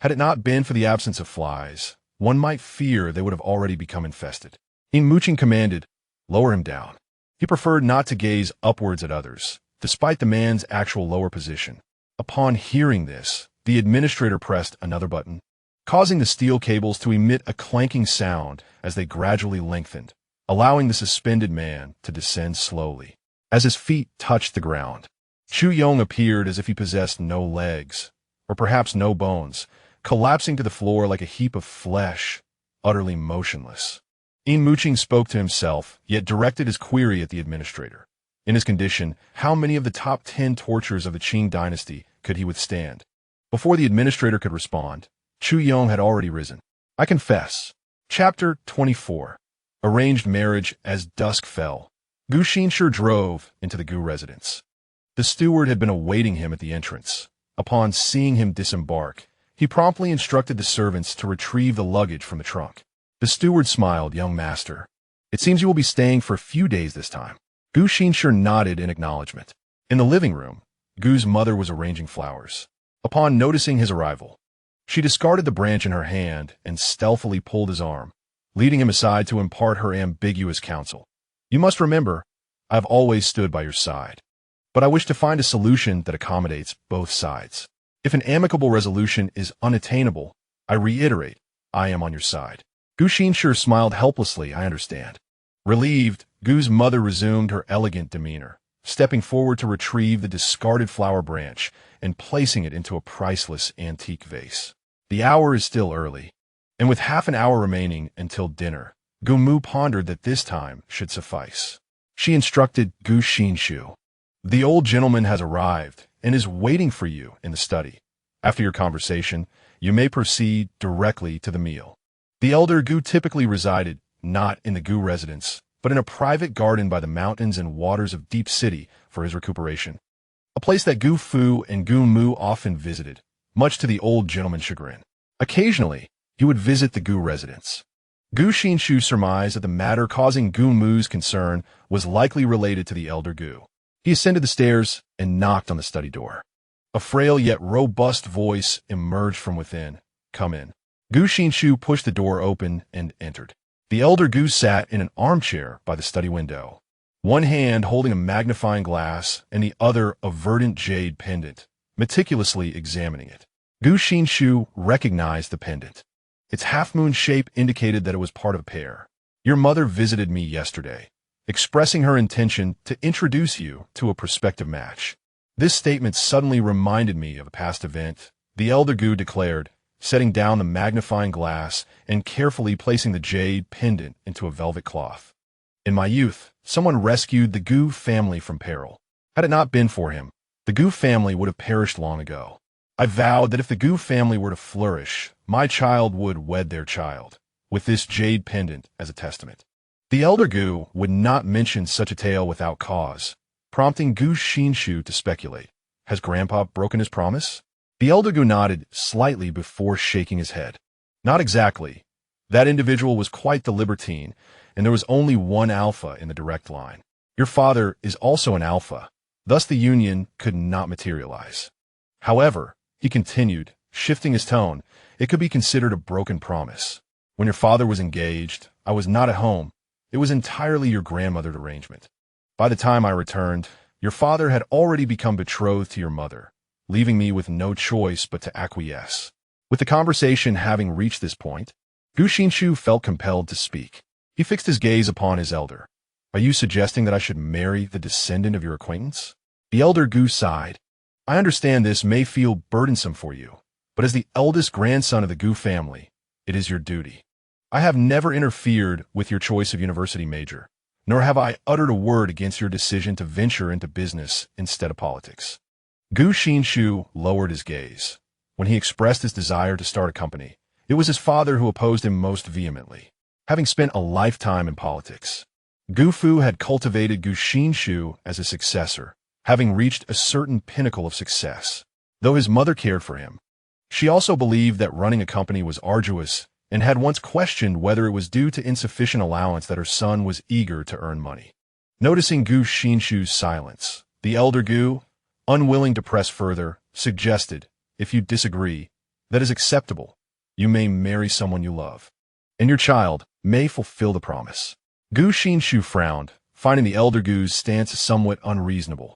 Had it not been for the absence of flies, one might fear they would have already become infested. Yin Muqing commanded, "Lower him down." He preferred not to gaze upwards at others, despite the man's actual lower position. Upon hearing this, the administrator pressed another button, causing the steel cables to emit a clanking sound as they gradually lengthened, allowing the suspended man to descend slowly. As his feet touched the ground, Chu Yong appeared as if he possessed no legs, or perhaps no bones, collapsing to the floor like a heap of flesh, utterly motionless. Yin Muqing spoke to himself, yet directed his query at the administrator. In his condition, how many of the top 10 tortures of the Qing dynasty could he withstand? Before the administrator could respond, Chu Yong had already risen. I confess. Chapter 24. Arranged marriage. As dusk fell, Gu Xinshi drove into the Gu residence. The steward had been awaiting him at the entrance. Upon seeing him disembark, he promptly instructed the servants to retrieve the luggage from the trunk. The steward smiled. "Young master, it seems you will be staying for a few days this time." Gu Xinshi nodded in acknowledgement. In the living room, Gu's mother was arranging flowers. Upon noticing his arrival, she discarded the branch in her hand and stealthily pulled his arm, leading him aside to impart her ambiguous counsel. "You must remember, I have always stood by your side, but I wish to find a solution that accommodates both sides. If an amicable resolution is unattainable, I reiterate, I am on your side." Gu Xinshi smiled helplessly. "I understand." Relieved, Gu's mother resumed her elegant demeanor, stepping forward to retrieve the discarded flower branch and placing it into a priceless antique vase. The hour is still early, and with half an hour remaining until dinner, Gu Mu pondered that this time should suffice. She instructed Gu Xinshi, "The old gentleman has arrived and is waiting for you in the study. After your conversation, you may proceed directly to the meal." The elder Gu typically resided not in the Gu residence, but in a private garden by the mountains and waters of Deep City for his recuperation, a place that Gu Fu and Gu Mu often visited, much to the old gentleman's chagrin. Occasionally, he would visit the Gu residence. Gu Xinshi surmised that the matter causing Gu Mu's concern was likely related to the elder Gu. He ascended the stairs and knocked on the study door. A frail yet robust voice emerged from within. "Come in." Gu Xinshi pushed the door open and entered. The elder Gu sat in an armchair by the study window, one hand holding a magnifying glass and the other a verdant jade pendant, meticulously examining it. Gu Xinshi recognized the pendant. Its half-moon shape indicated that it was part of a pair. "Your mother visited me yesterday, expressing her intention to introduce you to a prospective match." This statement suddenly reminded me of a past event, the elder Gu declared, setting down the magnifying glass and carefully placing the jade pendant into a velvet cloth. "In my youth, someone rescued the Gu family from peril. Had it not been for him, the Gu family would have perished long ago. I vowed that if the Gu family were to flourish, my child would wed their child, with this jade pendant as a testament." The elder Gu would not mention such a tale without cause, prompting Gu Xinshi to speculate. Has Grandpa broken his promise? The elder Gu nodded slightly before shaking his head. Not exactly. That individual was quite the libertine, and there was only one alpha in the direct line. Your father is also an alpha, thus the union could not materialize. However, he continued, shifting his tone, it could be considered a broken promise. When your father was engaged, I was not at home. It was entirely your grandmother's arrangement. By the time I returned, your father had already become betrothed to your mother, leaving me with no choice but to acquiesce. With the conversation having reached this point, Gu Xinshi felt compelled to speak. He fixed his gaze upon his elder. Are you suggesting that I should marry the descendant of your acquaintance? The elder Gu sighed. I understand this may feel burdensome for you, but as the eldest grandson of the Gu family, it is your duty. I have never interfered with your choice of university major, nor have I uttered a word against your decision to venture into business instead of politics. Gu Xinshi lowered his gaze. When he expressed his desire to start a company, it was his father who opposed him most vehemently. having spent a lifetime in politics. Gu Fu had cultivated Gu Xinshi as a successor, having reached a certain pinnacle of success. Though his mother cared for him, she also believed that running a company was arduous and had once questioned whether it was due to insufficient allowance that her son was eager to earn money. Noticing Gu Xinshi's silence, the elder Gu, unwilling to press further, suggested, "If you disagree, that is acceptable. You may marry someone you love, and your child may fulfill the promise." Gu Xinshi frowned, finding the elder Gu's stance somewhat unreasonable.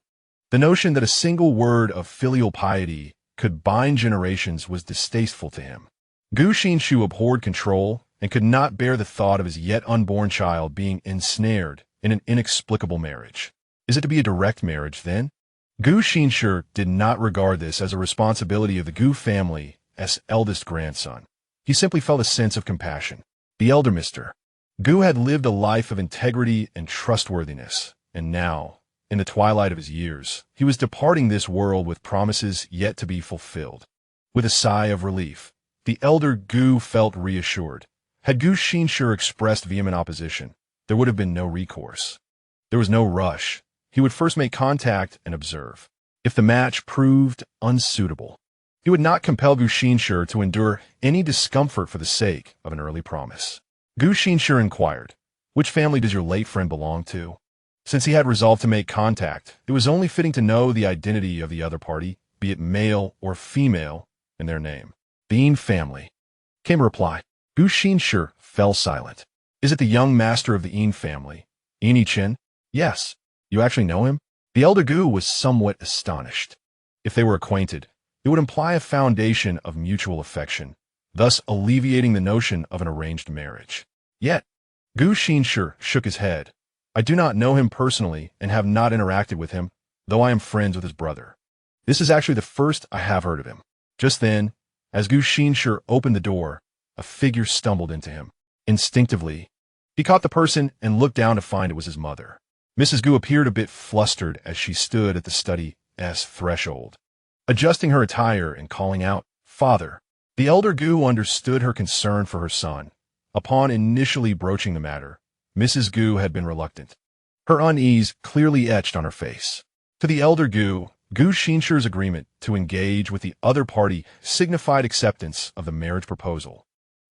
The notion that a single word of filial piety could bind generations was distasteful to him. Gu Xinshi abhorred control and could not bear the thought of his yet unborn child being ensnared in an inexplicable marriage. Is it to be a direct marriage, then? Gu Xinshi did not regard this as a responsibility of the Gu family as eldest grandson. He simply felt a sense of compassion. The elder Mr. Gu had lived a life of integrity and trustworthiness, and now, in the twilight of his years, he was departing this world with promises yet to be fulfilled. With a sigh of relief, the elder Gu felt reassured. Had Gu Xinshi expressed vehement opposition, there would have been no recourse. There was no rush. He would first make contact and observe. If the match proved unsuitable, he would not compel Gu Xinshi to endure any discomfort for the sake of an early promise. Gu Xinshi inquired, "Which family does your late friend belong to?" Since he had resolved to make contact, it was only fitting to know the identity of the other party, be it male or female, and their name. "The Yin family," came a reply. Gu Xinshi fell silent. "Is it the young master of the Yin family, Yin Chen?" "Yes." "You actually know him?" The elder Gu was somewhat astonished. If they were acquainted, it would imply a foundation of mutual affection, thus alleviating the notion of an arranged marriage. Yet, Gu Xinshi shook his head. "I do not know him personally and have not interacted with him, though I am friends with his brother. This is actually the first I have heard of him." Just then, as Gu Xinshi opened the door, a figure stumbled into him. Instinctively, he caught the person and looked down to find it was his mother. Mrs. Gu appeared a bit flustered as she stood at the study's threshold, adjusting her attire and calling out, "Father." The elder Gu understood her concern for her son. Upon initially broaching the matter, Mrs. Gu had been reluctant, her unease clearly etched on her face. To the elder Gu, Gu Xinshi's agreement to engage with the other party signified acceptance of the marriage proposal,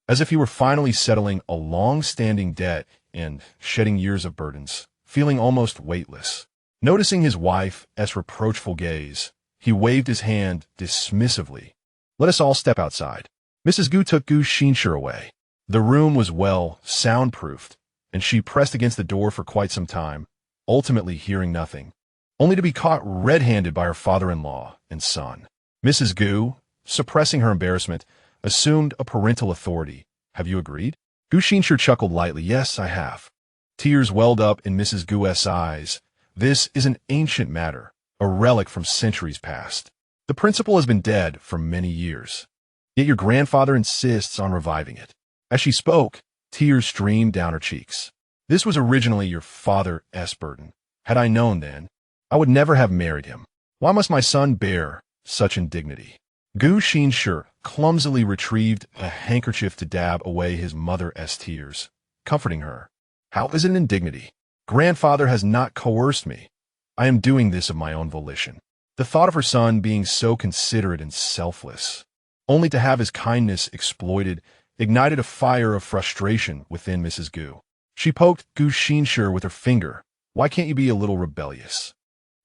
as if he were finally settling a long-standing debt and shedding years of burdens, feeling almost weightless. Noticing his wife's reproachful gaze, he waved his hand dismissively. "Let us all step outside." Mrs. Gu took Gu Xinshi away. The room was well soundproofed, and she pressed against the door for quite some time, ultimately hearing nothing, only to be caught red-handed by her father-in-law and son. Mrs. Gu, suppressing her embarrassment, assumed a parental authority. "Have you agreed?" Gu Xinshi chuckled lightly. "Yes, I have." Tears welled up in Mrs. Gu's eyes. "This is an ancient matter, a relic from centuries past. The principle has been dead for many years, yet your grandfather insists on reviving it." As she spoke, tears streamed down her cheeks. "This was originally your father's burden. Had I known then, I would never have married him. Why must my son bear such indignity?" Gu Xinshi clumsily retrieved a handkerchief to dab away his mother's tears, comforting her. "How is it an indignity? Grandfather has not coerced me. I am doing this of my own volition." The thought of her son being so considerate and selfless, only to have his kindness exploited, ignited a fire of frustration within Mrs. Gu. She poked Gu Xinshi with her finger. "Why can't you be a little rebellious?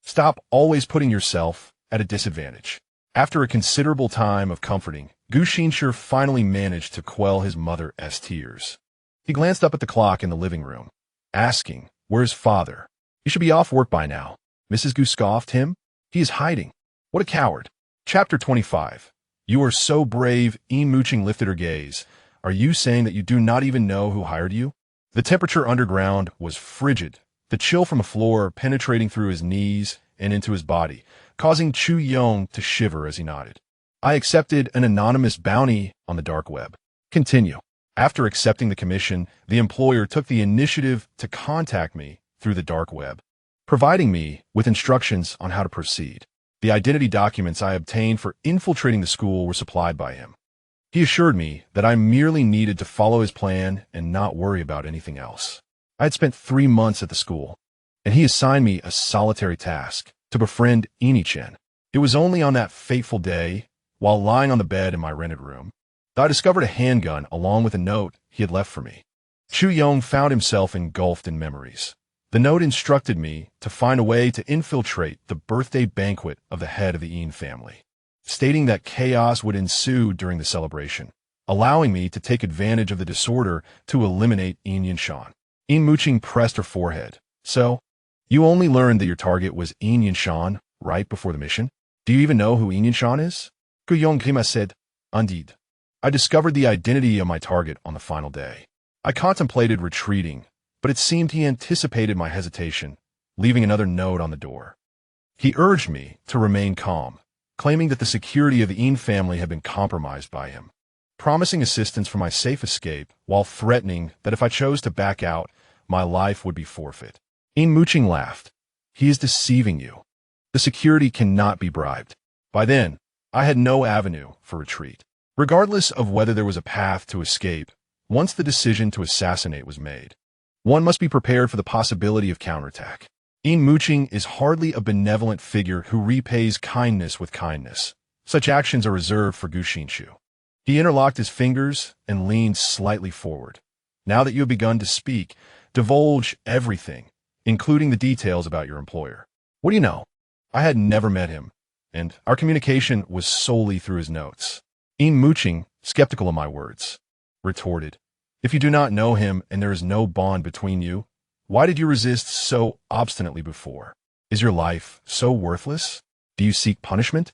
Stop always putting yourself at a disadvantage." After a considerable time of comforting, Gu Xinshi finally managed to quell his mother's tears. He glanced up at the clock in the living room, asking, "Where's father? He should be off work by now." Mrs. Gu scoffed. "Him? He is hiding. What a coward." Chapter 25. "You are so brave." Yin Muqing lifted her gaze. "Are you saying that you do not even know who hired you?" The temperature underground was frigid, the chill from the floor penetrating through his knees and into his body, causing Chu Yong to shiver as he nodded. "I accepted an anonymous bounty on the dark web." Continue. "After accepting the commission, the employer took the initiative to contact me through the dark web, providing me with instructions on how to proceed. The identity documents I obtained for infiltrating the school were supplied by him. He assured me that I merely needed to follow his plan and not worry about anything else. I had spent 3 months at the school, and he assigned me a solitary task to befriend Inichen. It was only on that fateful day, while lying on the bed in my rented room, that I discovered a handgun along with a note he had left for me. Chu Yong found himself engulfed in memories. The note instructed me to find a way to infiltrate the birthday banquet of the head of the Yin family, stating that chaos would ensue during the celebration, allowing me to take advantage of the disorder to eliminate Yin Yinshan. Yin Muqing pressed her forehead. So, you only learned that your target was Yin Yinshan right before the mission? Do you even know who Yin Yinshan is? Gu Yongrima said, Indeed. I discovered the identity of my target on the final day. I contemplated retreating, but it seemed he anticipated my hesitation, leaving another note on the door. He urged me to remain calm, claiming that the security of the Yin family had been compromised by him, promising assistance for my safe escape while threatening that if I chose to back out, my life would be forfeit. Yin Muqing laughed. He is deceiving you. The security cannot be bribed. By then, I had no avenue for retreat. Regardless of whether there was a path to escape, once the decision to assassinate was made, one must be prepared for the possibility of counterattack. Yin Muqing is hardly a benevolent figure who repays kindness with kindness. Such actions are reserved for Gu Xinshi. He interlocked his fingers and leaned slightly forward. Now that you have begun to speak, divulge everything, including the details about your employer. What do you know? I had never met him, and our communication was solely through his notes. Yin Muqing, skeptical of my words, retorted, If you do not know him and there is no bond between you, why did you resist so obstinately before? Is your life so worthless? Do you seek punishment?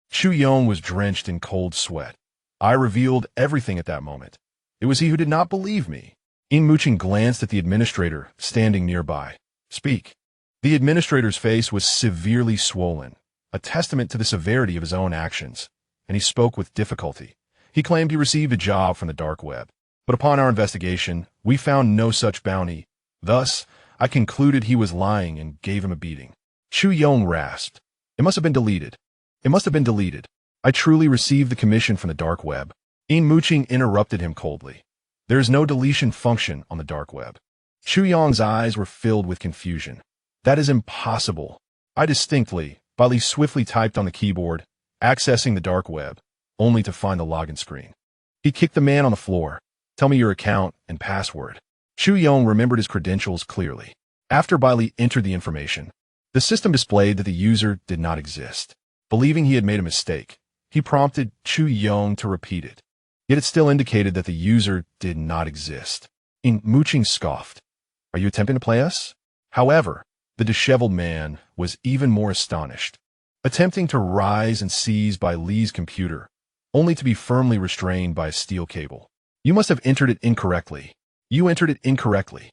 Chu Yong was drenched in cold sweat. I revealed everything at that moment. It was he who did not believe me. Yin Muqing glanced at the administrator standing nearby. Speak. The administrator's face was severely swollen, a testament to the severity of his own actions, and he spoke with difficulty. He claimed he received a job from the dark web, but upon our investigation, we found no such bounty. Thus, I concluded he was lying and gave him a beating. Chu Yong rasped. It must have been deleted. It must have been deleted. I truly received the commission from the dark web. Yin Muqing interrupted him coldly. There is no deletion function on the dark web. Chu Yong's eyes were filled with confusion. That is impossible. I distinctly, Bali swiftly typed on the keyboard, accessing the dark web, only to find the login screen. He kicked the man on the floor. Tell me your account and password. Chu Yong remembered his credentials clearly. After Bali entered the information, the system displayed that the user did not exist. Believing he had made a mistake, he prompted Chu Yong to repeat it. Yet it still indicated that the user did not exist. Yin Muqing scoffed. Are you attempting to play us? However, the disheveled man was even more astonished, attempting to rise and seize Bali's computer, only to be firmly restrained by a steel cable. You must have entered it incorrectly. You entered it incorrectly.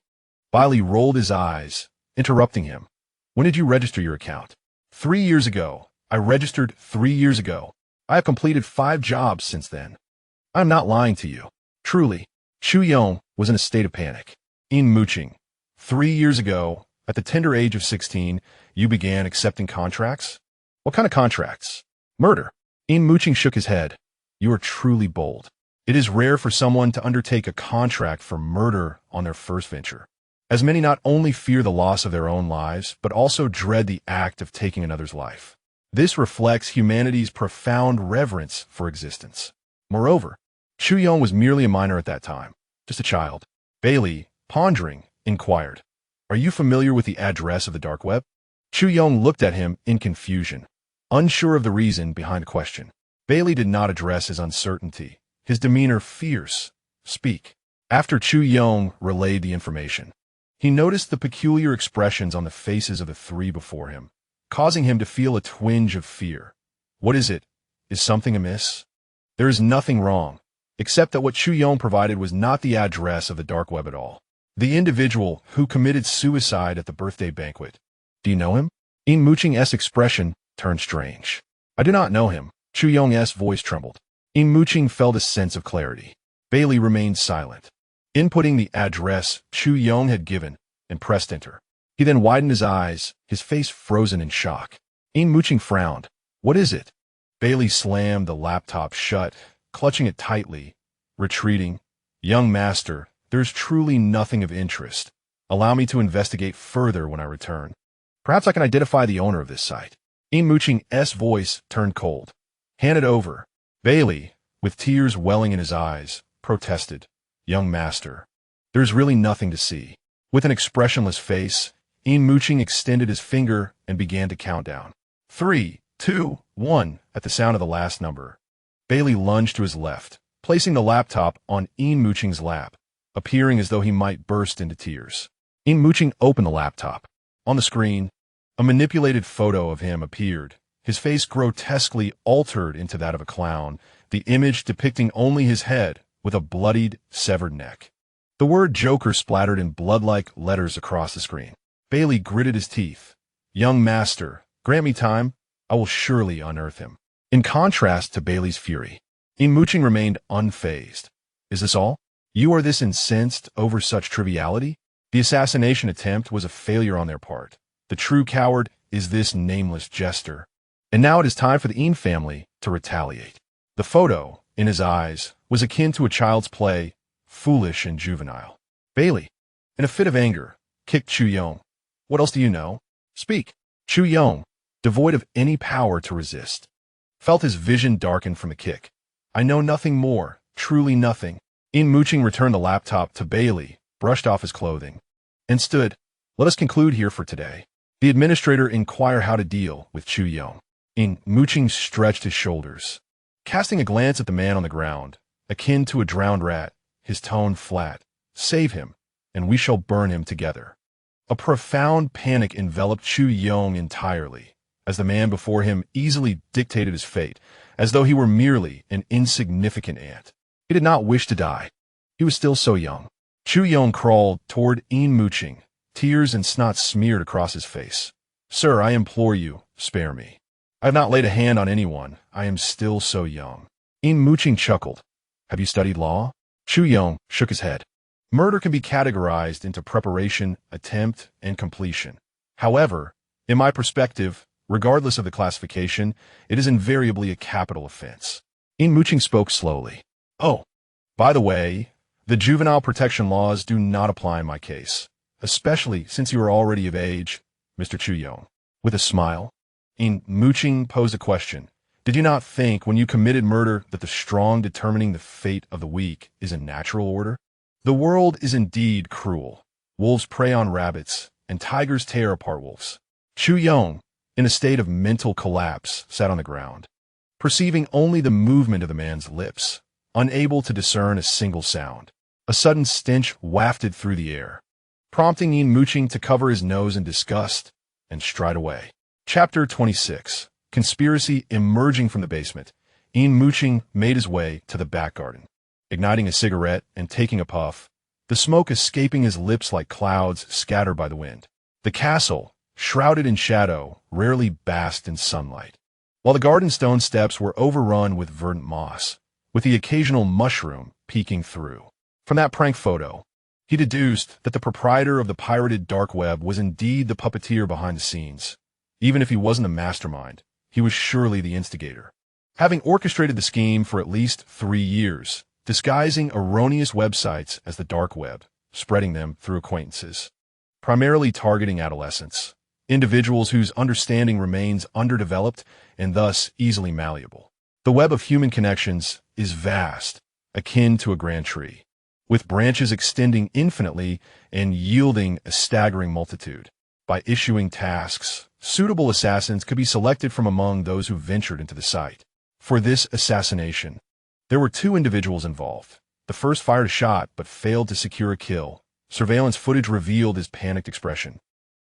Bali rolled his eyes, interrupting him. When did you register your account? 3 years ago. I registered 3 years ago. I have completed 5 jobs since then. I am not lying to you. Truly. Chu Yong was in a state of panic. Yin Muqing. 3 years ago, at the tender age of 16, you began accepting contracts? What kind of contracts? Murder. Yin Muqing shook his head. You are truly bold. It is rare for someone to undertake a contract for murder on their first venture, as many not only fear the loss of their own lives, but also dread the act of taking another's life. This reflects humanity's profound reverence for existence. Moreover, Chu Yong was merely a minor at that time, just a child. Bailey, pondering, inquired, Are you familiar with the address of the dark web? Chu Yong looked at him in confusion, unsure of the reason behind the question. Bailey did not address his uncertainty, his demeanor fierce. Speak. After Chu Yong relayed the information, he noticed the peculiar expressions on the faces of the 3 before him, causing him to feel a twinge of fear. What is it? Is something amiss? There is nothing wrong, except that what Chu Yong provided was not the address of the dark web at all. The individual who committed suicide at the birthday banquet. Do you know him? Yin Muqing's expression turned strange. I do not know him. Chu Yong's voice trembled. Yin Muqing felt a sense of clarity. Bailey remained silent, inputting the address Chu Yong had given, and pressed enter. He then widened his eyes, his face frozen in shock. Yin Muqing frowned. What is it? Bailey slammed the laptop shut, clutching it tightly, retreating. Young master, there's truly nothing of interest. Allow me to investigate further when I return. Perhaps I can identify the owner of this site. Yin Muqing's voice turned cold. Hand it over. Bailey, with tears welling in his eyes, protested. Young master, there's really nothing to see. With an expressionless face, Yin Muqing extended his finger and began to count down. 3, 2, 1. At the sound of the last number, Bailey lunged to his left, placing the laptop on Yin Muqing's lap, appearing as though he might burst into tears. Yin Muqing opened the laptop. On the screen, a manipulated photo of him appeared, his face grotesquely altered into that of a clown, the image depicting only his head with a bloodied, severed neck. The word Joker splattered in blood-like letters across the screen. Bailey gritted his teeth. Young master, grant me time. I will surely unearth him. In contrast to Bailey's fury, Yin Muqing remained unfazed. Is this all? You are this incensed over such triviality? The assassination attempt was a failure on their part. The true coward is this nameless jester. And now it is time for the Yin family to retaliate. The photo, in his eyes, was akin to a child's play, foolish and juvenile. Bailey, in a fit of anger, kicked Chu Yong. What else do you know? Speak. Chu Yong, devoid of any power to resist, felt his vision darken from the kick. I know nothing more, truly nothing. Yin Muqing returned the laptop to Bailey, brushed off his clothing, and stood. Let us conclude here for today. The administrator inquired how to deal with Chu Yong. Yin Muqing stretched his shoulders, casting a glance at the man on the ground, akin to a drowned rat, his tone flat. Save him, and we shall burn him together. A profound panic enveloped Chu Yong entirely, as the man before him easily dictated his fate, as though he were merely an insignificant ant. He did not wish to die. He was still so young. Chu Yong crawled toward Yin Muqing, tears and snot smeared across his face. Sir, I implore you, spare me. I have not laid a hand on anyone. I am still so young. Yin Muqing chuckled. Have you studied law? Chu Yong shook his head. Murder can be categorized into preparation, attempt, and completion. However, in my perspective, regardless of the classification, it is invariably a capital offense. Yin Muqing spoke slowly. Oh, by the way, the juvenile protection laws do not apply in my case, especially since you are already of age, Mr. Chu Yong. With a smile, Yin Muqing posed a question. Did you not think when you committed murder that the strong determining the fate of the weak is a natural order? The world is indeed cruel. Wolves prey on rabbits, and tigers tear apart wolves. Chu Yong, in a state of mental collapse, sat on the ground, perceiving only the movement of the man's lips, unable to discern a single sound. A sudden stench wafted through the air, prompting Yin Muqing to cover his nose in disgust and stride away. Chapter 26. Conspiracy emerging from the basement. Yin Muqing made his way to the back garden, igniting a cigarette and taking a puff, the smoke escaping his lips like clouds scattered by the wind. The castle, shrouded in shadow, rarely basked in sunlight, while the garden stone steps were overrun with verdant moss, with the occasional mushroom peeking through. From that prank photo, he deduced that the proprietor of the pirated dark web was indeed the puppeteer behind the scenes. Even if he wasn't a mastermind, he was surely the instigator, having orchestrated the scheme for at least 3 years, disguising erroneous websites as the dark web, spreading them through acquaintances, primarily targeting adolescents, individuals whose understanding remains underdeveloped and thus easily malleable. The web of human connections is vast, akin to a grand tree, with branches extending infinitely and yielding a staggering multitude. By issuing tasks, suitable assassins could be selected from among those who ventured into the site. For this assassination, there were 2 individuals involved. The first fired a shot but failed to secure a kill. Surveillance footage revealed his panicked expression,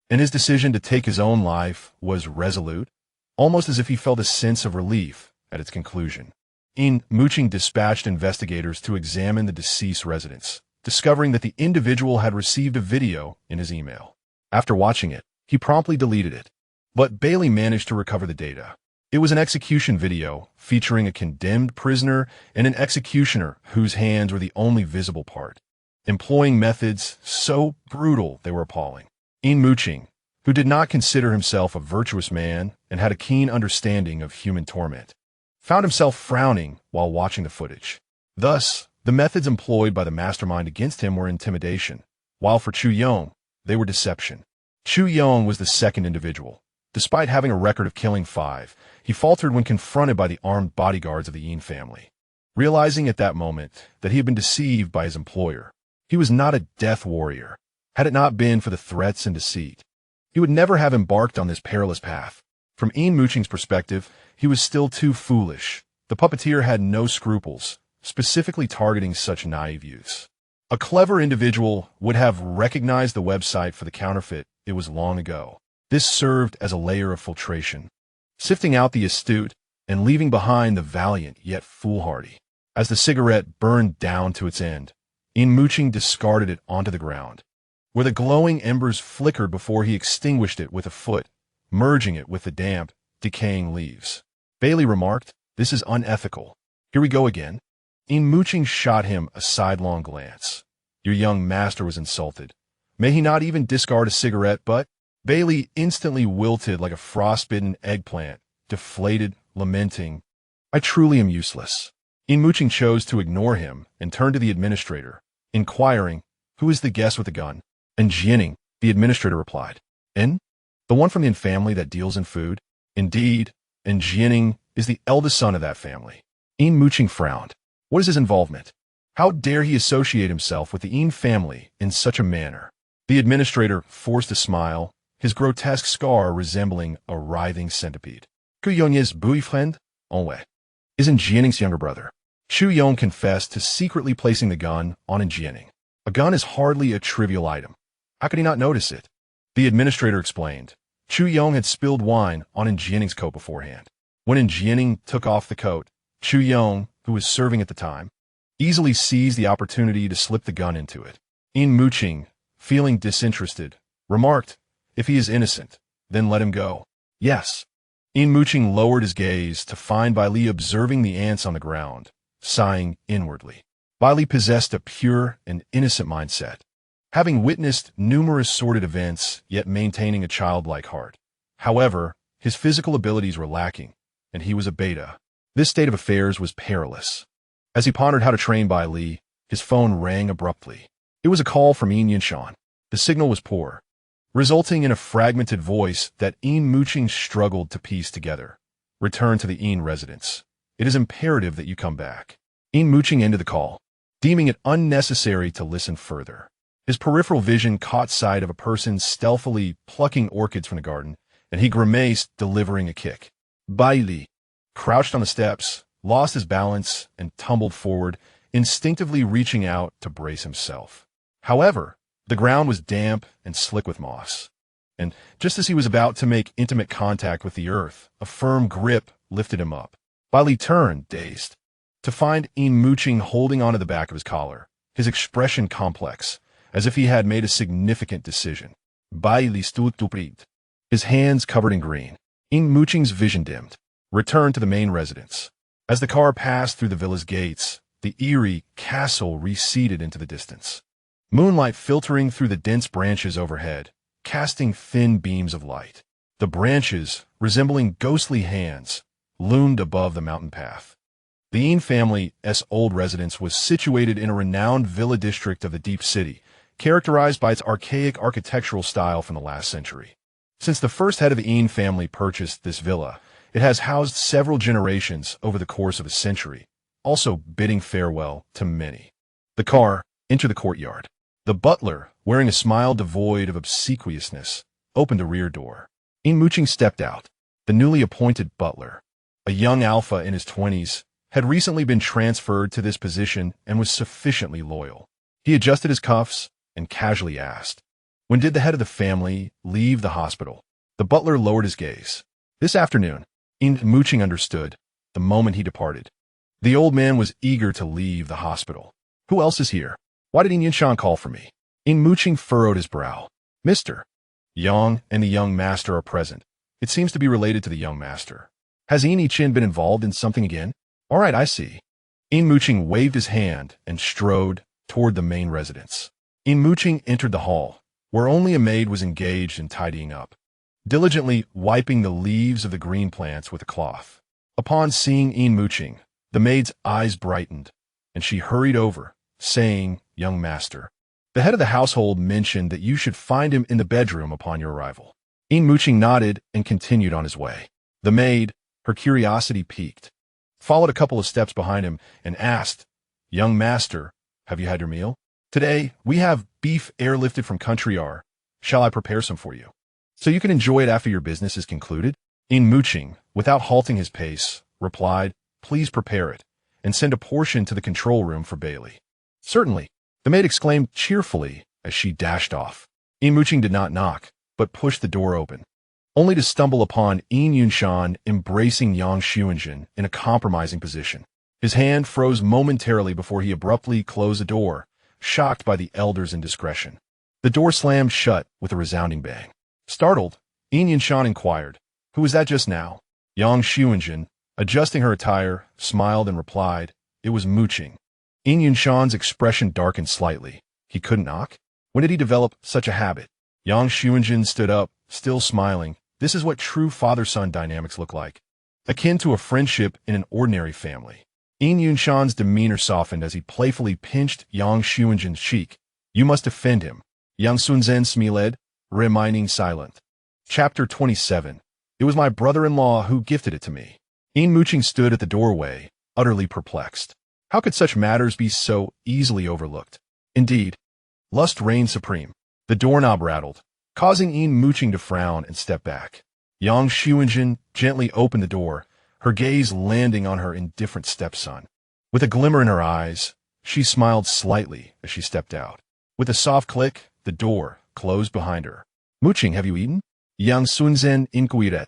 and his decision to take his own life was resolute, almost as if he felt a sense of relief at its conclusion. Yin Muqing dispatched investigators to examine the deceased residence, discovering that the individual had received a video in his email. After watching it, he promptly deleted it, but Bailey managed to recover the data. It was an execution video featuring a condemned prisoner and an executioner whose hands were the only visible part, employing methods so brutal they were appalling. Yin Muqing, who did not consider himself a virtuous man and had a keen understanding of human torment, found himself frowning while watching the footage. Thus, the methods employed by the mastermind against him were intimidation, while for Chu Yong, they were deception. Chu Yong was the second individual. Despite having a record of killing 5, he faltered when confronted by the armed bodyguards of the Yin family. Realizing at that moment that he had been deceived by his employer, he was not a death warrior. Had it not been for the threats and deceit, he would never have embarked on this perilous path. From Yin Muqing's perspective, he was still too foolish. The puppeteer had no scruples, specifically targeting such naive youths. A clever individual would have recognized the website for the counterfeit. It was long ago. This served as a layer of filtration, sifting out the astute and leaving behind the valiant yet foolhardy. As the cigarette burned down to its end, Yin Muqing discarded it onto the ground, where the glowing embers flickered before he extinguished it with a foot, merging it with the damp, decaying leaves. Bailey remarked, "This is unethical. Here we go again." Yin Muqing shot him a sidelong glance. Your young master was insulted. May he not even discard a cigarette, but Bailey instantly wilted like a frostbitten eggplant, deflated, lamenting, "I truly am useless." Yin Muqing chose to ignore him and turned to the administrator, inquiring, "Who is the guest with the gun?" "And Jianing," the administrator replied. "In? The one from the Yin family that deals in food?" "Indeed, and Jianing is the eldest son of that family." Yin Muqing frowned. What is his involvement? How dare he associate himself with the Yin family in such a manner? The administrator forced a smile, his grotesque scar resembling a writhing centipede. Gu Yong's Befriend? Onway. Isn't Jianing's younger brother. Chu Yong confessed to secretly placing the gun on Jianing. A gun is hardly a trivial item. How could he not notice it? The administrator explained. Chu Yong had spilled wine on Jianing's coat beforehand. When Jianing took off the coat, Chu Yong, who was serving at the time, easily seized the opportunity to slip the gun into it. Yin Muqing, feeling disinterested, remarked, "If he is innocent, then let him go." "Yes." Yin Muqing lowered his gaze to find Bai Li observing the ants on the ground, sighing inwardly. Bai Li possessed a pure and innocent mindset, having witnessed numerous sordid events, yet maintaining a childlike heart. However, his physical abilities were lacking, and he was a beta. This state of affairs was perilous. As he pondered how to train Bai Li, his phone rang abruptly. It was a call from Yin Yinshan. The signal was poor, resulting in a fragmented voice that Yin Muqing struggled to piece together. "Return to the Yin residence. It is imperative that you come back." Yin Muqing ended the call, deeming it unnecessary to listen further. His peripheral vision caught sight of a person stealthily plucking orchids from the garden, and he grimaced, delivering a kick. Bai Li, crouched on the steps, lost his balance and tumbled forward, instinctively reaching out to brace himself. However, the ground was damp and slick with moss, and just as he was about to make intimate contact with the earth, a firm grip lifted him up. Bai Li turned, dazed, to find Yin Muqing holding onto the back of his collar, his expression complex, as if he had made a significant decision. Bai Li stood upright, his hands covered in green. Yin Muqing's vision dimmed, returned to the main residence. As the car passed through the villa's gates, the eerie castle receded into the distance. Moonlight filtering through the dense branches overhead, casting thin beams of light. The branches, resembling ghostly hands, loomed above the mountain path. The Yin family's old residence was situated in a renowned villa district of the Deep City, characterized by its archaic architectural style from the last century. Since the first head of the Yin family purchased this villa, it has housed several generations over the course of a century, also bidding farewell to many. The car entered the courtyard. The butler, wearing a smile devoid of obsequiousness, opened a rear door. Yin Muqing stepped out. The newly appointed butler, a young alpha in his 20s, had recently been transferred to this position and was sufficiently loyal. He adjusted his cuffs and casually asked, "When did the head of the family leave the hospital?" The butler lowered his gaze. "This afternoon." Yin Muqing understood the moment he departed. The old man was eager to leave the hospital. "Who else is here? Why did Yin Yinshan call for me?" Yin Muqing furrowed his brow. "Mr. Yang and the young master are present. It seems to be related to the young master. Has Yin Yiqin been involved in something again?" "All right, I see." Yin Muqing waved his hand and strode toward the main residence. Yin Muqing entered the hall, where only a maid was engaged in tidying up, diligently wiping the leaves of the green plants with a cloth. Upon seeing Yin Muqing, the maid's eyes brightened, and she hurried over, saying, "Young master, the head of the household mentioned that you should find him in the bedroom upon your arrival." Yin Muqing nodded and continued on his way. The maid, her curiosity piqued, followed a couple of steps behind him and asked, "Young master, have you had your meal? Today, we have beef airlifted from country R. Shall I prepare some for you, so you can enjoy it after your business is concluded?" Yin Muqing, without halting his pace, replied, "Please prepare it, and send a portion to the control room for Bailey." "Certainly," the maid exclaimed cheerfully as she dashed off. Yin Muqing did not knock, but pushed the door open, only to stumble upon Yin Yunshan embracing Yang Xuanzhen in a compromising position. His hand froze momentarily before he abruptly closed the door, shocked by the elder's indiscretion. The door slammed shut with a resounding bang. Startled, Yin Yunshan inquired, "Who was that just now?" Yang Xuanzhen, adjusting her attire, smiled and replied, "It was Muqing." Yin Yunshan's expression darkened slightly. He couldn't knock? When did he develop such a habit? Yang Xuanzhen stood up, still smiling. This is what true father-son dynamics look like, akin to a friendship in an ordinary family. Yin Yunshan's demeanor softened as he playfully pinched Yang Xuanzhen's cheek. "You must defend him." Yang Xuanzhen.Little, remaining silent. Chapter 27. It was my brother-in-law who gifted it to me. Yin Muqing stood at the doorway, utterly perplexed. How could such matters be so easily overlooked? Indeed, lust reigned supreme. The doorknob rattled, causing Yin Muqing to frown and step back. Yang Xuanzhen gently opened the door, her gaze landing on her indifferent stepson. With a glimmer in her eyes, she smiled slightly as she stepped out. With a soft click, the door closed behind her. "Muqing, have you eaten?" Yang Xuanzhen inquired,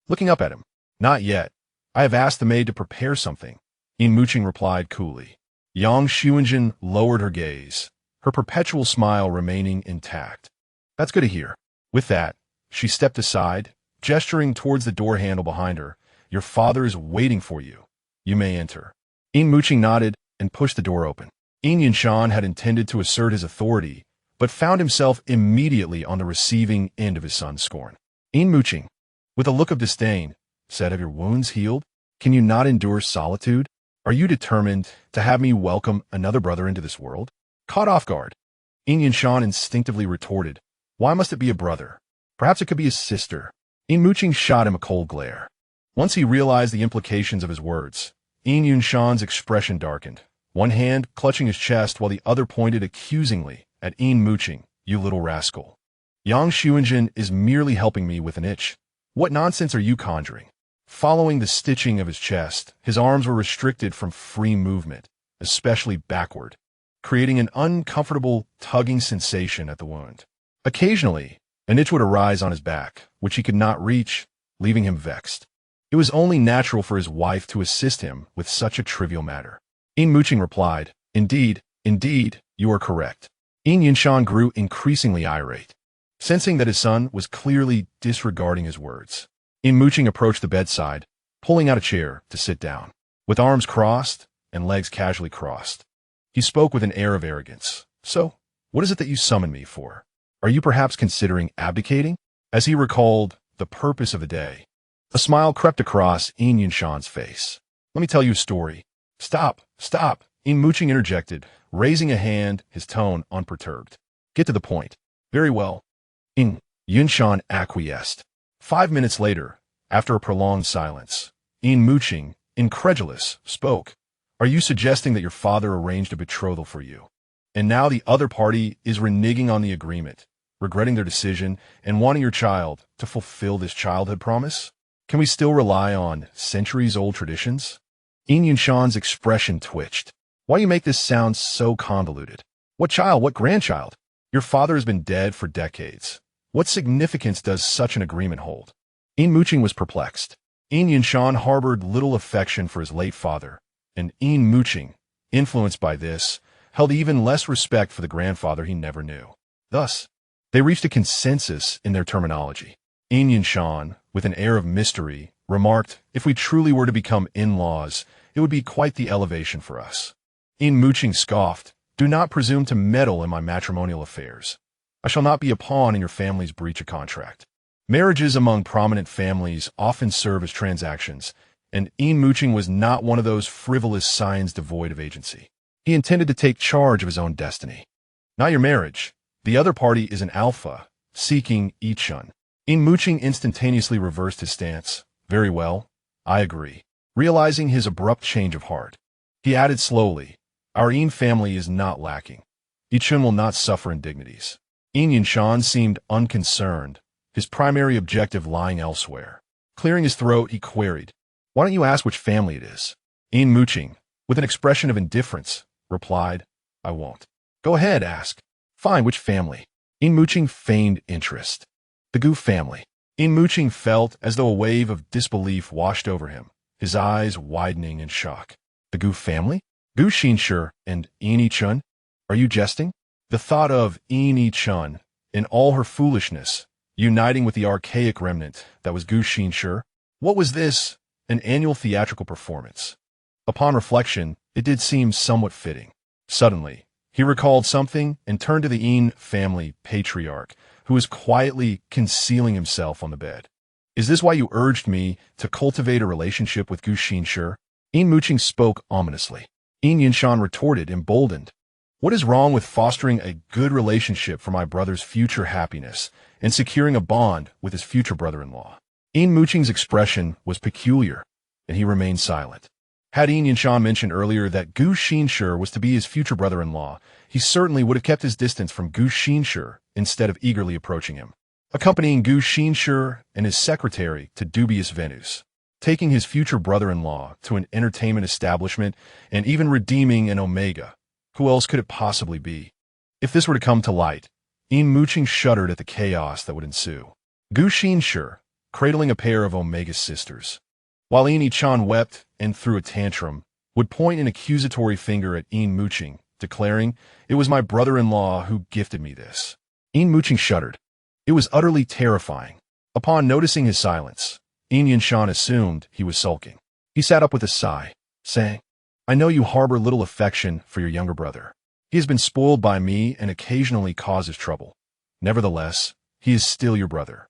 looking up at him. "Not yet. I have asked the maid to prepare something," Yin Muqing replied coolly. Yang Xuanzhen lowered her gaze, her perpetual smile remaining intact. "That's good to hear." With that, she stepped aside, gesturing towards the door handle behind her. "Your father is waiting for you. You may enter." Yin Muqing nodded and pushed the door open. Yin Yunshan had intended to assert his authority, but found himself immediately on the receiving end of his son's scorn. Yin Muqing, with a look of disdain, said, "Have your wounds healed? Can you not endure solitude? Are you determined to have me welcome another brother into this world?" Caught off guard, Yin Yunshan instinctively retorted, "Why must it be a brother? Perhaps it could be a sister." Yin Muqing shot him a cold glare. Once he realized the implications of his words, Yin Yunshan's expression darkened, one hand clutching his chest while the other pointed accusingly at Yin Muqing. "You little rascal. Yang Xuanzhen is merely helping me with an itch. What nonsense are you conjuring?" Following the stitching of his chest, his arms were restricted from free movement, especially backward, creating an uncomfortable tugging sensation at the wound. Occasionally, an itch would arise on his back, which he could not reach, leaving him vexed. It was only natural for his wife to assist him with such a trivial matter. Yin Muqing replied, indeed, you are correct." Yin Yunshan grew increasingly irate, sensing that his son was clearly disregarding his words. Yin Muqing approached the bedside, pulling out a chair to sit down. With arms crossed and legs casually crossed, he spoke with an air of arrogance. "So, what is it that you summoned me for? Are you perhaps considering abdicating?" As he recalled the purpose of the day, a smile crept across Yin Yunshan's face. "Let me tell you a story." Stop! Yin Muqing interjected, raising a hand, his tone unperturbed. "Get to the point." "Very well." Yin Yunshan acquiesced. 5 minutes later, after a prolonged silence, Yin Muqing, incredulous, spoke. "Are you suggesting that your father arranged a betrothal for you, and now the other party is reneging on the agreement, regretting their decision, and wanting your child to fulfill this childhood promise? Can we still rely on centuries-old traditions?" Yin Yunshan's expression twitched. "Why you make this sound so convoluted? What child? What grandchild? Your father has been dead for decades. What significance does such an agreement hold?" Yin Muqing was perplexed. Yin Yunshan harbored little affection for his late father, and Yin Muqing, influenced by this, held even less respect for the grandfather he never knew. Thus, they reached a consensus in their terminology. Yin Yunshan, with an air of mystery, remarked, "If we truly were to become in-laws, it would be quite the elevation for us." Yin Muqing scoffed, "Do not presume to meddle in my matrimonial affairs. I shall not be a pawn in your family's breach of contract." Marriages among prominent families often serve as transactions, and Yin Muqing was not one of those frivolous signs devoid of agency. He intended to take charge of his own destiny. Not your marriage. The other party is an alpha, seeking Yichun. Yin Muqing instantaneously reversed his stance. Very well, I agree. Realizing his abrupt change of heart, he added slowly, our Yin family is not lacking. Yichun will not suffer indignities. Yin Yinshan seemed unconcerned, his primary objective lying elsewhere. Clearing his throat, he queried, why don't you ask which family it is? Yin Muqing, with an expression of indifference, replied, I won't. Go ahead, ask. Fine, which family? Yin Muqing feigned interest. The Gu family. Yin Muqing felt as though a wave of disbelief washed over him, his eyes widening in shock. The Gu family? Gu Xinshi and Yin Yichun? Are you jesting? The thought of Yin Yichun, in all her foolishness, uniting with the archaic remnant that was Gu Xinshi. What was this? An annual theatrical performance. Upon reflection, it did seem somewhat fitting. Suddenly, he recalled something and turned to the Yin family patriarch, who was quietly concealing himself on the bed. Is this why you urged me to cultivate a relationship with Gu Xinshi? Yin Muqing spoke ominously. Yin Yinshan retorted, emboldened. What is wrong with fostering a good relationship for my brother's future happiness and securing a bond with his future brother-in-law? Yin Muqing's expression was peculiar, and he remained silent. Had Yin Yinshan mentioned earlier that Gu Xinshi was to be his future brother-in-law, he certainly would have kept his distance from Gu Xinshi instead of eagerly approaching him, accompanying Gu Xinshi and his secretary to dubious venues, taking his future brother-in-law to an entertainment establishment, and even redeeming an omega. Who else could it possibly be? If this were to come to light, Yin Muqing shuddered at the chaos that would ensue. Gu Xinshi, cradling a pair of Omega's sisters, while Yin Yichun wept and threw a tantrum, would point an accusatory finger at Yin Muqing, declaring, it was my brother-in-law who gifted me this. Yin Muqing shuddered. It was utterly terrifying. Upon noticing his silence, Yin Yinshan assumed he was sulking. He sat up with a sigh, saying, I know you harbor little affection for your younger brother. He has been spoiled by me and occasionally causes trouble. Nevertheless, he is still your brother.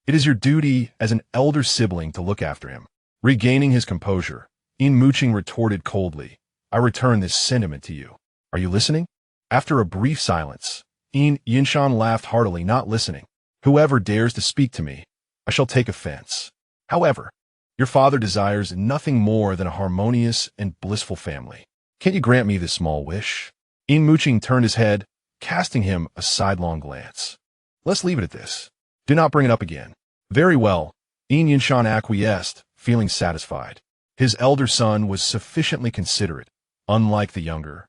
It is your duty as an elder sibling to look after him. Regaining his composure, Yin Muqing retorted coldly, I return this sentiment to you. Are you listening? After a brief silence, Yin Yinshan laughed heartily, not listening. Whoever dares to speak to me, I shall take offense. However, your father desires nothing more than a harmonious and blissful family. Can't you grant me this small wish? Yin Muqing turned his head, casting him a sidelong glance. Let's leave it at this. Do not bring it up again. Very well. Yin Yinshan acquiesced, feeling satisfied. His elder son was sufficiently considerate, unlike the younger,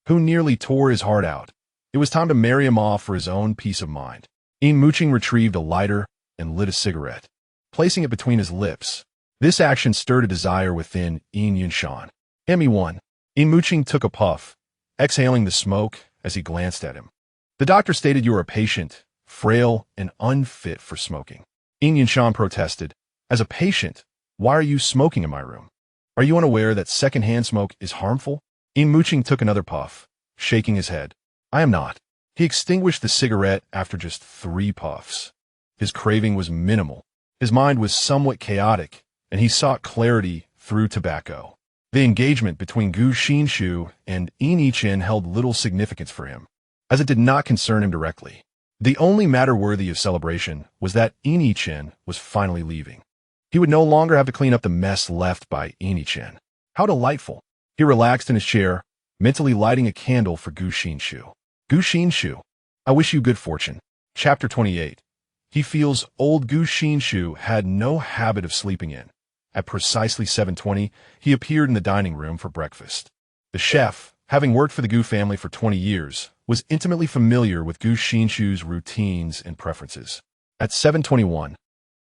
who nearly tore his heart out. It was time to marry him off for his own peace of mind. Yin Muqing retrieved a lighter and lit a cigarette, placing it between his lips. This action stirred a desire within Yin Yinshan. Hand me one. Yin Muqing took a puff, exhaling the smoke as he glanced at him. The doctor stated you are a patient, frail, and unfit for smoking. Yin Yinshan protested. As a patient, why are you smoking in my room? Are you unaware that secondhand smoke is harmful? Yin Muqing took another puff, shaking his head. I am not. He extinguished the cigarette after just 3 puffs. His craving was minimal. His mind was somewhat chaotic, and he sought clarity through tobacco. The engagement between Gu Xinshi and Yin Yichun held little significance for him, as it did not concern him directly. The only matter worthy of celebration was that Yin Yichun was finally leaving. He would no longer have to clean up the mess left by Yin Yichun. How delightful! He relaxed in his chair, mentally lighting a candle for Gu Xinshi. Gu Xinshi, I wish you good fortune. Chapter 28. He feels old Gu Xinshi had no habit of sleeping in. At precisely 7:20, he appeared in the dining room for breakfast. The chef, having worked for the Gu family for 20 years, was intimately familiar with Gu Xinshi's routines and preferences. At 7:21,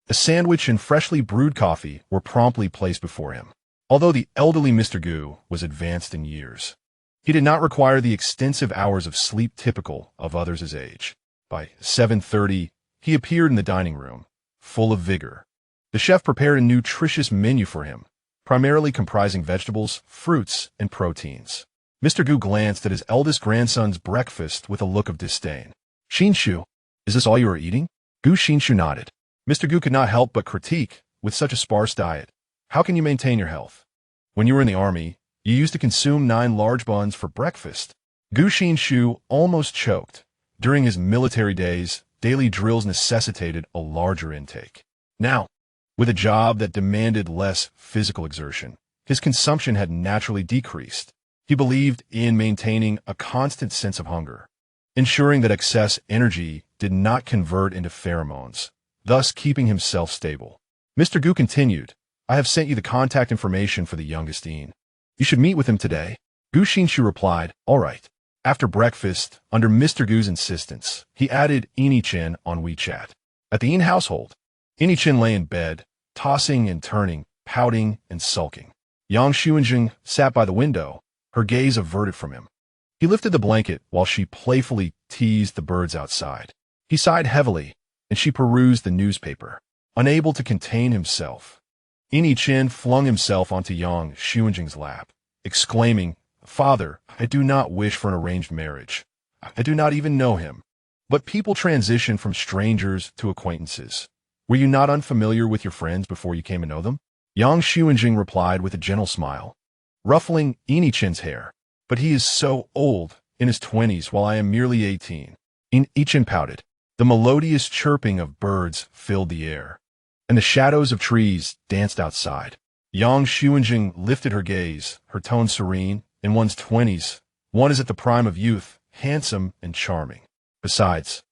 a sandwich and freshly brewed coffee were promptly placed before him. Although the elderly Mr. Gu was advanced in years, he did not require the extensive hours of sleep typical of others his age. By 7:30, he appeared in the dining room, full of vigor. The chef prepared a nutritious menu for him, primarily comprising vegetables, fruits, and proteins. Mr. Gu glanced at his eldest grandson's breakfast with a look of disdain. Xinshi, is this all you are eating? Gu Xinshi nodded. Mr. Gu could not help but critique, with such a sparse diet, How can you maintain your health? When you were in the army, you used to consume 9 large buns for breakfast. Gu Xinshi almost choked. During his military days, daily drills necessitated a larger intake. Now, with a job that demanded less physical exertion, his consumption had naturally decreased. He believed in maintaining a constant sense of hunger, ensuring that excess energy did not convert into pheromones, thus keeping himself stable. Mr. Gu continued, I have sent you the contact information for the youngest Yin. You should meet with him today. Gu Xinshi replied, all right. After breakfast, under Mr. Gu's insistence, he added Yin on WeChat. At the Yin household, Yin lay in bed, tossing and turning, pouting and sulking. Yang Xuanjing sat by the window, her gaze averted from him. He lifted the blanket while she playfully teased the birds outside. He sighed heavily, and she perused the newspaper. Unable to contain himself, Yin flung himself onto Yang Xuanjing's lap, exclaiming, Father, I do not wish for an arranged marriage. I do not even know him. But people transition from strangers to acquaintances. Were you not unfamiliar with your friends before you came to know them? Yang Xuanjing replied with a gentle smile, ruffling Yin-chen's hair. But he is so old, in his 20s, while I am merely 18. Yin-chen pouted. The melodious chirping of birds filled the air, and the shadows of trees danced outside. Yang Xuanjing lifted her gaze, her tone serene. In one's 20s, one is at the prime of youth, handsome and charming. Besides,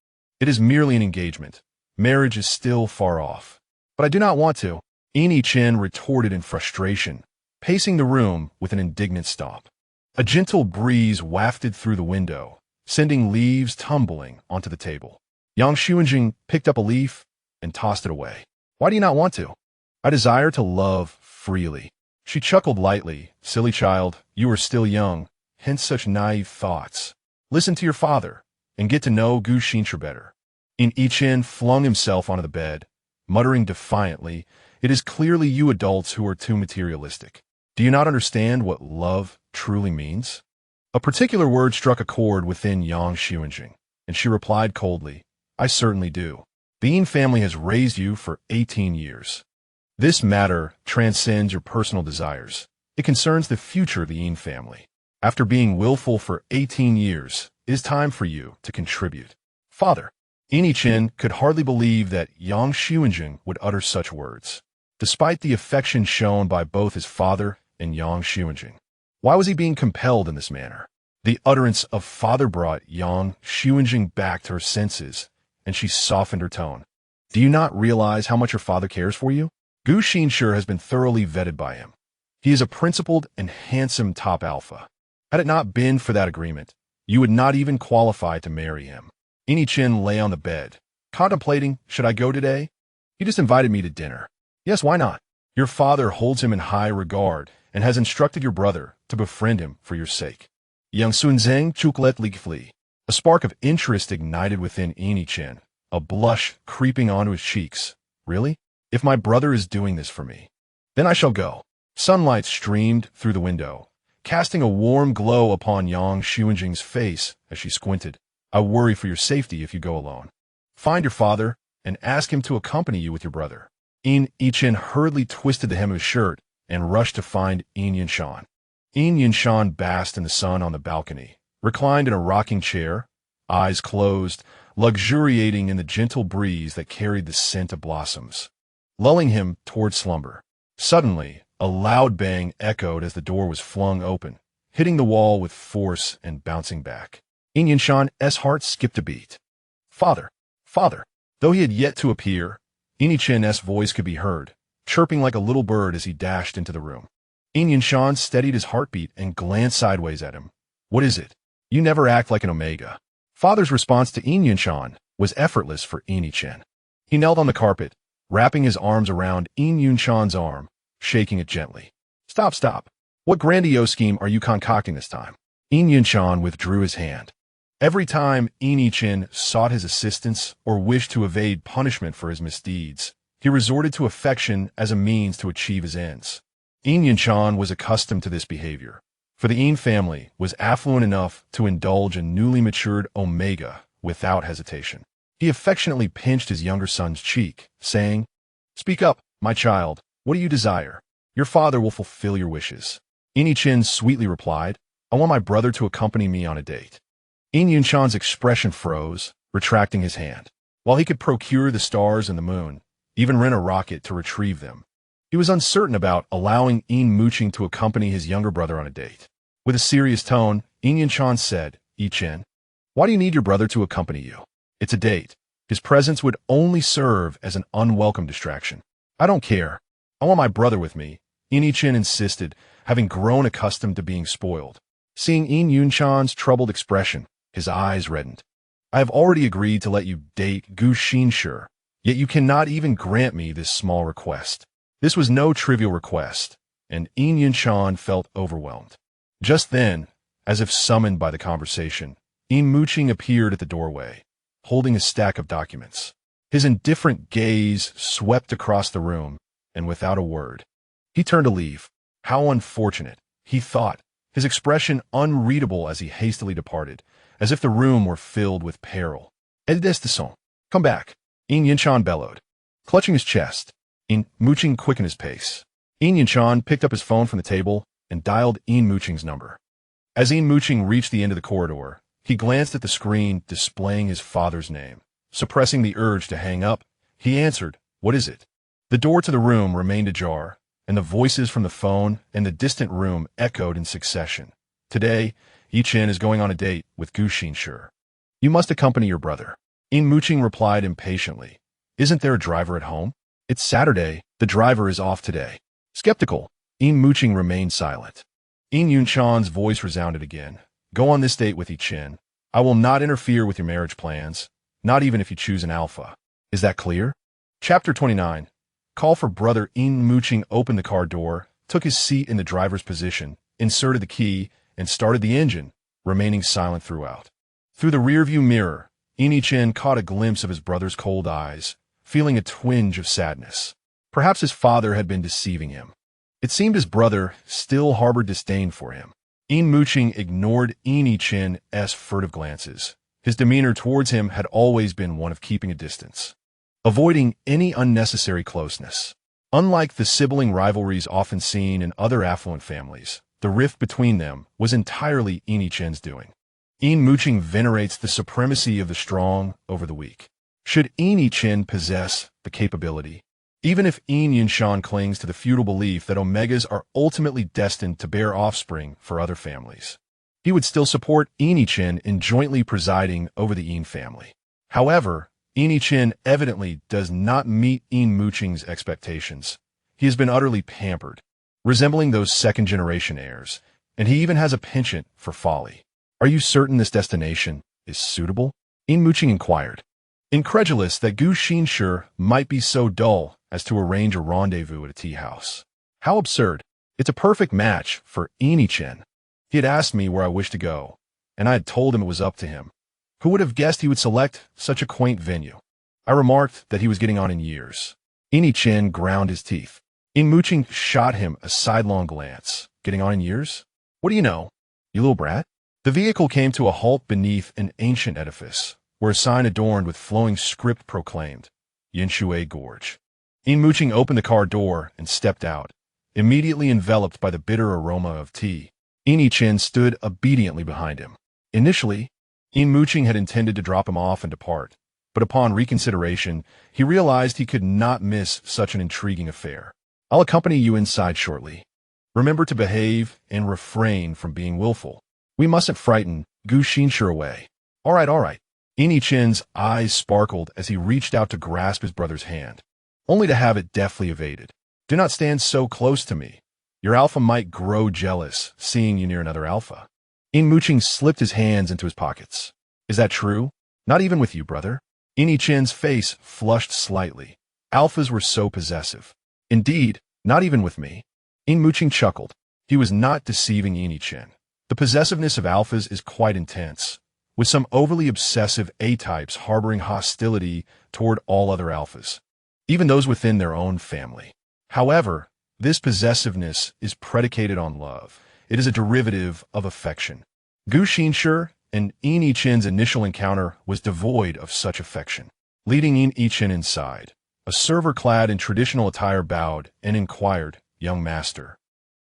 it is merely an engagement. Marriage is still far off. But I do not want to, Yin-chen retorted in frustration, pacing the room with an indignant stomp. A gentle breeze wafted through the window, sending leaves tumbling onto the table. Yang Xuanjing picked up a leaf and tossed it away. Why do you not want to? I desire to love freely. She chuckled lightly. Silly child, you are still young, hence such naive thoughts. Listen to your father, and get to know Gu Xinshi better. Yin-chen flung himself onto the bed, muttering defiantly, it is clearly you adults who are too materialistic. Do you not understand what love truly means? A particular word struck a chord within Yang Xuanjing, and she replied coldly, I certainly do. The Yin family has raised you for 18 years. This matter transcends your personal desires. It concerns the future of the Yin family. After being willful for 18 years, it is time for you to contribute. Father, Yin-chen could hardly believe that Yang Xuanjing would utter such words, despite the affection shown by both his father and Yang Xuanjing. Why was he being compelled in this manner? The utterance of father brought Yang Xuanjing back to her senses, and she softened her tone. Do you not realize how much your father cares for you? Gu Xinshi has been thoroughly vetted by him. He is a principled and handsome top alpha. Had it not been for that agreement, you would not even qualify to marry him. Yin-chen lay on the bed, contemplating, should I go today? He just invited me to dinner. Yes, why not? Your father holds him in high regard and has instructed your brother to befriend him for your sake. Yang Sunzeng. A spark of interest ignited within Yin-chen, a blush creeping onto his cheeks. Really? If my brother is doing this for me, then I shall go. Sunlight streamed through the window, casting a warm glow upon Yang Xuanjing's face as she squinted. I worry for your safety if you go alone. Find your father and ask him to accompany you with your brother. Yin-chen hurriedly twisted the hem of his shirt and rushed to find Yin-shan. Yin-shan basked in the sun on the balcony, reclined in a rocking chair, eyes closed, luxuriating in the gentle breeze that carried the scent of blossoms, lulling him toward slumber. Suddenly, a loud bang echoed as the door was flung open, hitting the wall with force and bouncing back. Yin-shan's heart skipped a beat. Father! Father! Though he had yet to appear, Yin-chan's voice could be heard, chirping like a little bird as he dashed into the room. Yin-shan steadied his heartbeat and glanced sideways at him. What is it? You never act like an omega. Father's response to Yin-shan was effortless for Yin-chen. He knelt on the carpet, wrapping his arms around Yin-shan's arm, shaking it gently. Stop, stop. What grandiose scheme are you concocting this time? Yin-shan withdrew his hand. Every time Yin-chen sought his assistance or wished to evade punishment for his misdeeds, he resorted to affection as a means to achieve his ends. Yin-shan was accustomed to this behavior, for the Yin family was affluent enough to indulge a newly matured omega without hesitation. He affectionately pinched his younger son's cheek, saying, Speak up, my child. What do you desire? Your father will fulfill your wishes. Yin Yiqin sweetly replied, I want my brother to accompany me on a date. Yin Yunshan's expression froze, retracting his hand. While he could procure the stars and the moon, even rent a rocket to retrieve them, he was uncertain about allowing Yin Muqing to accompany his younger brother on a date. With a serious tone, Yin Yunshan said, Yiqin, why do you need your brother to accompany you? It's a date. His presence would only serve as an unwelcome distraction. I don't care. I want my brother with me, Yin Yiqin insisted, having grown accustomed to being spoiled. Seeing Yin Yunshan's troubled expression, his eyes reddened. I have already agreed to let you date Gu Xinshi, yet you cannot even grant me this small request. This was no trivial request, and Yin Yunshan felt overwhelmed. Just then, as if summoned by the conversation, Yin Muqing appeared at the doorway, holding a stack of documents. His indifferent gaze swept across the room, and without a word, he turned to leave. How unfortunate, he thought, his expression unreadable as he hastily departed, as if the room were filled with peril. Destined. Come back, Yin Yunshan bellowed. Clutching his chest, Yin Muqing quickened his pace. Yin Yunshan picked up his phone from the table and dialed Yin Muqing's number. As Yin Muqing reached the end of the corridor, he glanced at the screen displaying his father's name. Suppressing the urge to hang up, he answered, What is it? The door to the room remained ajar, and the voices from the phone and the distant room echoed in succession. Today, Yiqin is going on a date with Gu Xinshi. You must accompany your brother. Yin Muqing replied impatiently. Isn't there a driver at home? It's Saturday. The driver is off today. Skeptical, Yin Muqing remained silent. Yin Yunshan's voice resounded again. Go on this date with Yiqin. I will not interfere with your marriage plans, not even if you choose an alpha. Is that clear? Chapter 29. Call for brother. Yin Muqing opened the car door, took his seat in the driver's position, inserted the key, and started the engine, remaining silent throughout. Through the rearview mirror, Yin Yiqin caught a glimpse of his brother's cold eyes, feeling a twinge of sadness. Perhaps his father had been deceiving him. It seemed his brother still harbored disdain for him. Yin Muqing ignored Yin Yiqin's furtive glances. His demeanor towards him had always been one of keeping a distance, avoiding any unnecessary closeness. Unlike the sibling rivalries often seen in other affluent families, the rift between them was entirely Yin Yiqin's doing. Yin Muqing venerates the supremacy of the strong over the weak. Should Yin Yiqin possess the capability, even if Yin Yunshan clings to the feudal belief that omegas are ultimately destined to bear offspring for other families, he would still support Yin Yiqin in jointly presiding over the Yin family. However, Yin Yiqin evidently does not meet Yin Muqing's expectations. He has been utterly pampered, resembling those second-generation heirs, and he even has a penchant for folly. Are you certain this destination is suitable? Yin Muqing inquired, incredulous that Gu Xinshi might be so dull as to arrange a rendezvous at a tea house. How absurd. It's a perfect match for Yin Yiqin. He had asked me where I wished to go, and I had told him it was up to him. Who would have guessed he would select such a quaint venue? I remarked that he was getting on in years. Yin Yiqin ground his teeth. Yin Muqing shot him a sidelong glance. Getting on in years? What do you know, you little brat? The vehicle came to a halt beneath an ancient edifice, where a sign adorned with flowing script proclaimed, Yinshui Gorge. Yin Muqing opened the car door and stepped out, immediately enveloped by the bitter aroma of tea. Yin Yiqin stood obediently behind him. Initially, Yin Muqing had intended to drop him off and depart, but upon reconsideration, he realized he could not miss such an intriguing affair. I'll accompany you inside shortly. Remember to behave and refrain from being willful. We mustn't frighten Gu Xinshi away. All right. Yin Yiqin's eyes sparkled as he reached out to grasp his brother's hand, only to have it deftly evaded. Do not stand so close to me. Your alpha might grow jealous seeing you near another alpha. Yin Muqing slipped his hands into his pockets. Is that true? Not even with you, brother? Yin Yiqin's face flushed slightly. Alphas were so possessive. Indeed, not even with me. Yin Muqing chuckled. He was not deceiving Yin Yiqin. The possessiveness of alphas is quite intense, with some overly obsessive A-types harboring hostility toward all other alphas, even those within their own family. However, this possessiveness is predicated on love. It is a derivative of affection. Gu Xinshi and Yin Yiqin's initial encounter was devoid of such affection. Leading Yin Yiqin inside, a server clad in traditional attire bowed and inquired, young master.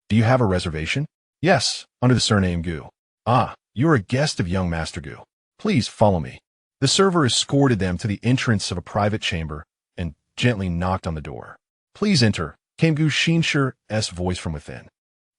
Do you have a reservation? Yes, under the surname Gu. Ah, you are a guest of young Master Gu. Please follow me. The server escorted them to the entrance of a private chamber and gently knocked on the door. Please enter, came Gu Xinshi.Little voice from within.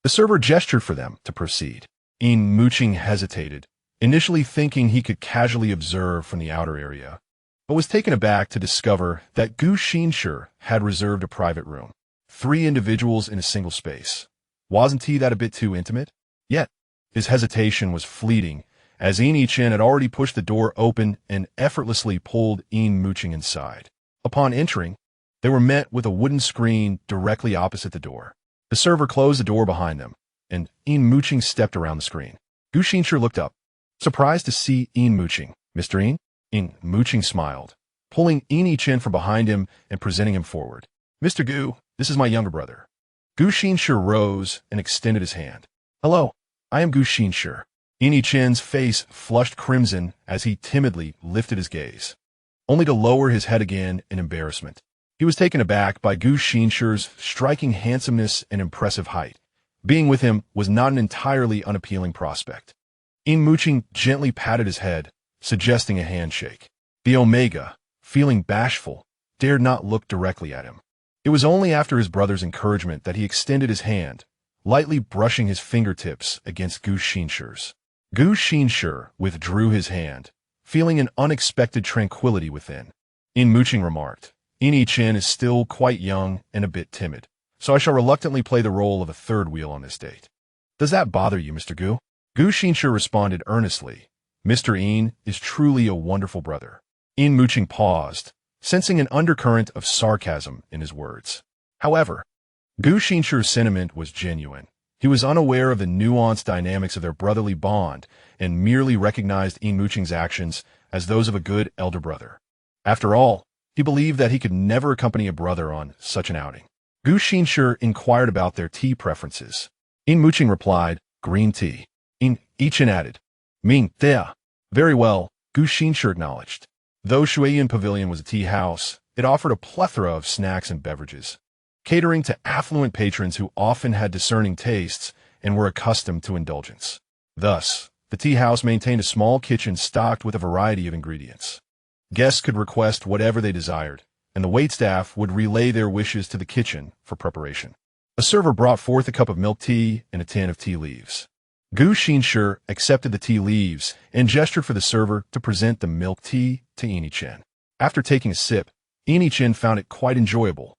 The server gestured for them to proceed. Yin Muqing hesitated, initially thinking he could casually observe from the outer area, but was taken aback to discover that Gu Xinshi had reserved a private room. 3 individuals in a single space. Wasn't he that a bit too intimate? Yet, his hesitation was fleeting, as Yin Muqing had already pushed the door open and effortlessly pulled Yin Muqing inside. Upon entering, they were met with a wooden screen directly opposite the door. The server closed the door behind them, and Yin Muqing stepped around the screen. Gu Xinshi looked up, surprised to see Yin Muqing. Mr. Yin? Yin Muqing smiled, pulling Yin Muqing from behind him and presenting him forward. Mr. Gu, this is my younger brother. Gu Xinshi rose and extended his hand. Hello, I am Gu Xinshi. Yin Muqing's face flushed crimson as he timidly lifted his gaze, only to lower his head again in embarrassment. He was taken aback by Gu Xinshi's striking handsomeness and impressive height. Being with him was not an entirely unappealing prospect. Yin Muqing gently patted his head, suggesting a handshake. The Omega, feeling bashful, dared not look directly at him. It was only after his brother's encouragement that he extended his hand, lightly brushing his fingertips against Gu Xinshi's. Gu Xinshi withdrew his hand, feeling an unexpected tranquility within. Yin Muqing remarked, Yin Muqing is still quite young and a bit timid, so I shall reluctantly play the role of a third wheel on this date. Does that bother you, Mr. Gu? Gu Xinshi responded earnestly. Mr. Yin is truly a wonderful brother. Yin Muqing paused, sensing an undercurrent of sarcasm in his words. However, Gu Xinshi's sentiment was genuine. He was unaware of the nuanced dynamics of their brotherly bond and merely recognized Yin Muqing's actions as those of a good elder brother. After all, he believed that he could never accompany a brother on such an outing. Gu Xinshi inquired about their tea preferences. Yin Muqing replied, green tea. Yin Muqing added, Ming Thea. Very well, Gu Xinshi acknowledged. Though Shuiyan Pavilion was a tea house, it offered a plethora of snacks and beverages, catering to affluent patrons who often had discerning tastes and were accustomed to indulgence. Thus, the tea house maintained a small kitchen stocked with a variety of ingredients. Guests could request whatever they desired, and the waitstaff would relay their wishes to the kitchen for preparation. A server brought forth a cup of milk tea and a tin of tea leaves. Gu Xinshi accepted the tea leaves and gestured for the server to present the milk tea to Yin Muqing. After taking a sip, Yin Muqing found it quite enjoyable,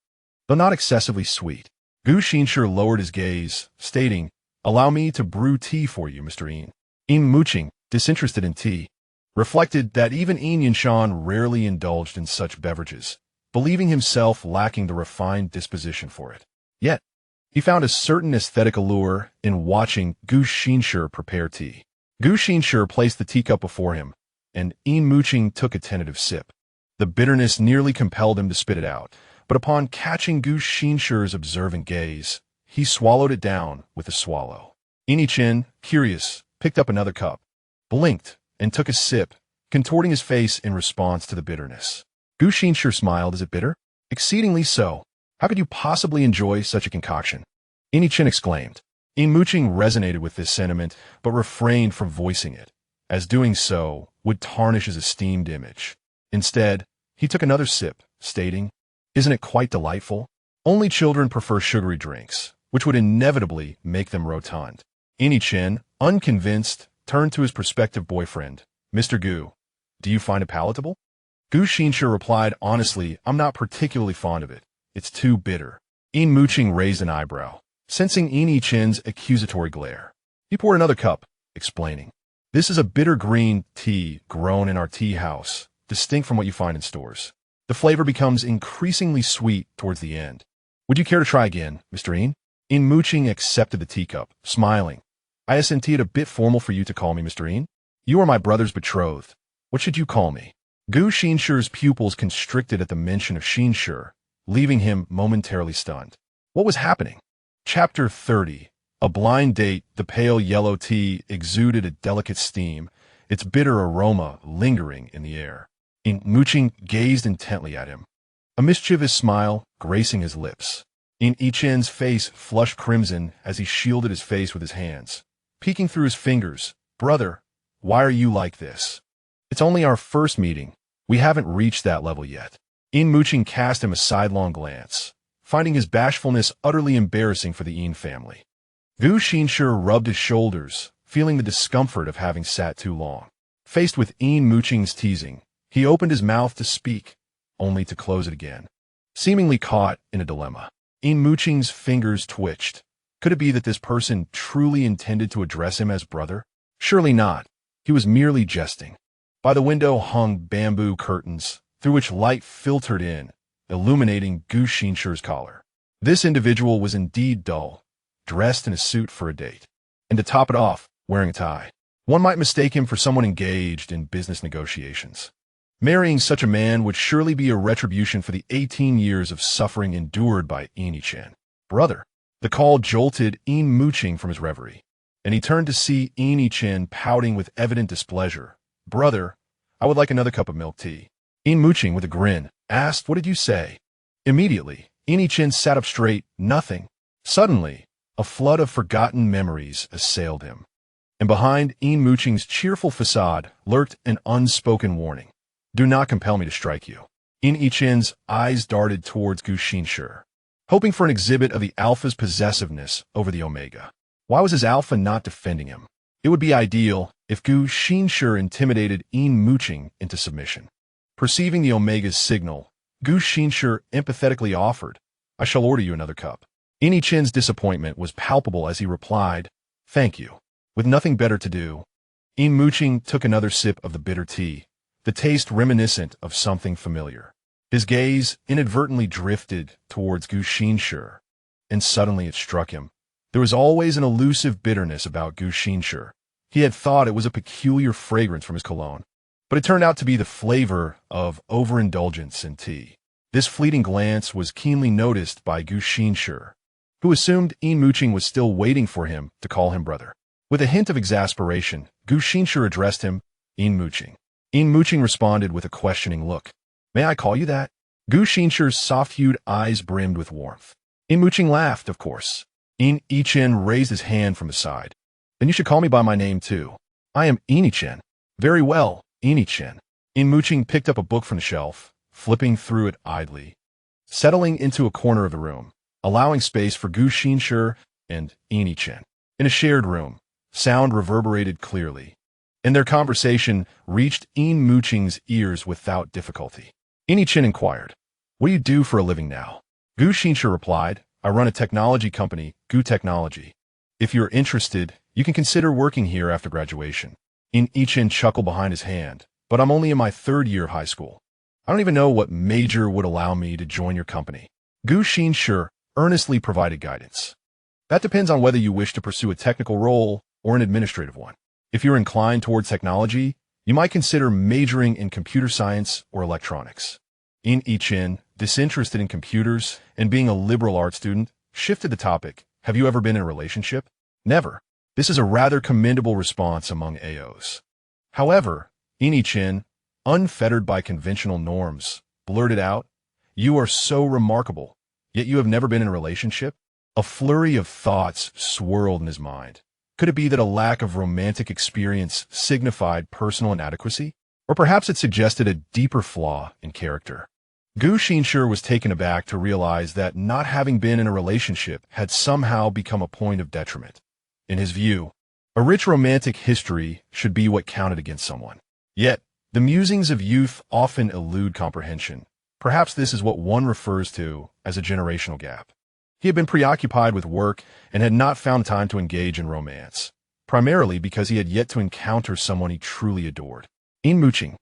though not excessively sweet. Gu Xinshi lowered his gaze, stating, Allow me to brew tea for you, Mr. Yin. Yin Muqing, disinterested in tea, reflected that even Yin Yunshan rarely indulged in such beverages, believing himself lacking the refined disposition for it. Yet, he found a certain aesthetic allure in watching Gu Xinshi prepare tea. Gu Xinshi placed the teacup before him, and Yin Muqing took a tentative sip. The bitterness nearly compelled him to spit it out, but upon catching Gu Xinshi's observant gaze, he swallowed it down with a swallow. Yin Muqing, curious, picked up another cup, blinked, and took a sip, contorting his face in response to the bitterness. Gu Xinshi smiled. Is it bitter? Exceedingly so. How could you possibly enjoy such a concoction? Yin Muqing exclaimed. Yin Muqing resonated with this sentiment, but refrained from voicing it, as doing so would tarnish his esteemed image. Instead, he took another sip, stating, Isn't it quite delightful? Only children prefer sugary drinks, which would inevitably make them rotund. Yin Muqing, unconvinced, turned to his prospective boyfriend. Mr. Gu, do you find it palatable? Gu Xinshi replied honestly, I'm not particularly fond of it. It's too bitter. Yin Muqing raised an eyebrow, sensing Yin Muqing's accusatory glare. He poured another cup, explaining, This is a bitter green tea grown in our tea house, distinct from what you find in stores. The flavor becomes increasingly sweet towards the end. Would you care to try again, Mr. Yin? Yin Muqing accepted the teacup, smiling. I isn't it a bit formal for you to call me Mr. Yin? You are my brother's betrothed. What should you call me? Gu Xinshi's pupils constricted at the mention of Xinshi, leaving him momentarily stunned. What was happening? Chapter 30. A blind date. The pale yellow tea exuded a delicate steam, its bitter aroma lingering in the air. Yin Muqing gazed intently at him, a mischievous smile gracing his lips. Yin Muqing's face flushed crimson as he shielded his face with his hands, peeking through his fingers. Brother, why are you like this? It's only our first meeting. We haven't reached that level yet. Yin Muqing cast him a sidelong glance, finding his bashfulness utterly embarrassing for the Yin family. Gu Xinshi rubbed his shoulders, feeling the discomfort of having sat too long. Faced with Yin Muqing's teasing, he opened his mouth to speak, only to close it again. Seemingly caught in a dilemma, Yin Muqing's fingers twitched. Could it be that this person truly intended to address him as brother? Surely not. He was merely jesting. By the window hung bamboo curtains, through which light filtered in, illuminating Gu Xinshi's collar. This individual was indeed dull, dressed in a suit for a date, and to top it off, wearing a tie. One might mistake him for someone engaged in business negotiations. Marrying such a man would surely be a retribution for the 18 years of suffering endured by Yin Muqing. Brother. The call jolted Yin Muqing from his reverie, and he turned to see Yin Muqing pouting with evident displeasure. Brother, I would like another cup of milk tea. Yin Muqing, with a grin, asked, what did you say? Immediately, Yin Muqing sat up straight. Nothing. Suddenly, a flood of forgotten memories assailed him, and behind Yin Muqing's cheerful facade lurked an unspoken warning. Do not compel me to strike you. Yin Muqing's eyes darted towards Gu Xinshi, hoping for an exhibit of the alpha's possessiveness over the omega. Why was his alpha not defending him? It would be ideal if Gu Xinshi intimidated Yin Muqing into submission. Perceiving the omega's signal, Gu Xinshi empathetically offered, I shall order you another cup. Yin Muqing's disappointment was palpable as he replied, thank you. With nothing better to do, Yin Muqing took another sip of the bitter tea, the taste reminiscent of something familiar. His gaze inadvertently drifted towards Gu Xinshi, and suddenly it struck him. There was always an elusive bitterness about Gu Xinshi. He had thought it was a peculiar fragrance from his cologne, but it turned out to be the flavor of overindulgence in tea. This fleeting glance was keenly noticed by Gu Xinshi, who assumed Yin Muqing was still waiting for him to call him brother. With a hint of exasperation, Gu Xinshi addressed him, Yin Muqing. Yin Muqing responded with a questioning look. May I call you that? Gu Xinshi's soft-hued eyes brimmed with warmth. Yin Muqing laughed, of course. Yin Muqing raised his hand from the side. Then you should call me by my name, too. I am Yin Muqing. Very well, Yin Muqing. Yin Muqing picked up a book from the shelf, flipping through it idly, settling into a corner of the room, allowing space for Gu Xinshi and Yin Muqing. In a shared room, sound reverberated clearly, and their conversation reached Yin Muqing's ears without difficulty. Yin Muqing inquired, what do you do for a living now? Gu Xinshi replied, I run a technology company, Gu Technology. If you're interested, you can consider working here after graduation. Yin Muqing chuckled behind his hand, but I'm only in my third year of high school. I don't even know what major would allow me to join your company. Gu Xinshi earnestly provided guidance. That depends on whether you wish to pursue a technical role or an administrative one. If you're inclined toward technology, you might consider majoring in computer science or electronics. Yin Muqing, disinterested in computers and being a liberal arts student, shifted the topic. Have you ever been in a relationship? Never. This is a rather commendable response among AOs. However, Yin Muqing, unfettered by conventional norms, blurted out, you are so remarkable, yet you have never been in a relationship? A flurry of thoughts swirled in his mind. Could it be that a lack of romantic experience signified personal inadequacy? Or perhaps it suggested a deeper flaw in character. Gu Xinshi was taken aback to realize that not having been in a relationship had somehow become a point of detriment. In his view, a rich romantic history should be what counted against someone. Yet, the musings of youth often elude comprehension. Perhaps this is what one refers to as a generational gap. He had been preoccupied with work and had not found time to engage in romance, primarily because he had yet to encounter someone he truly adored. Yin Muqing,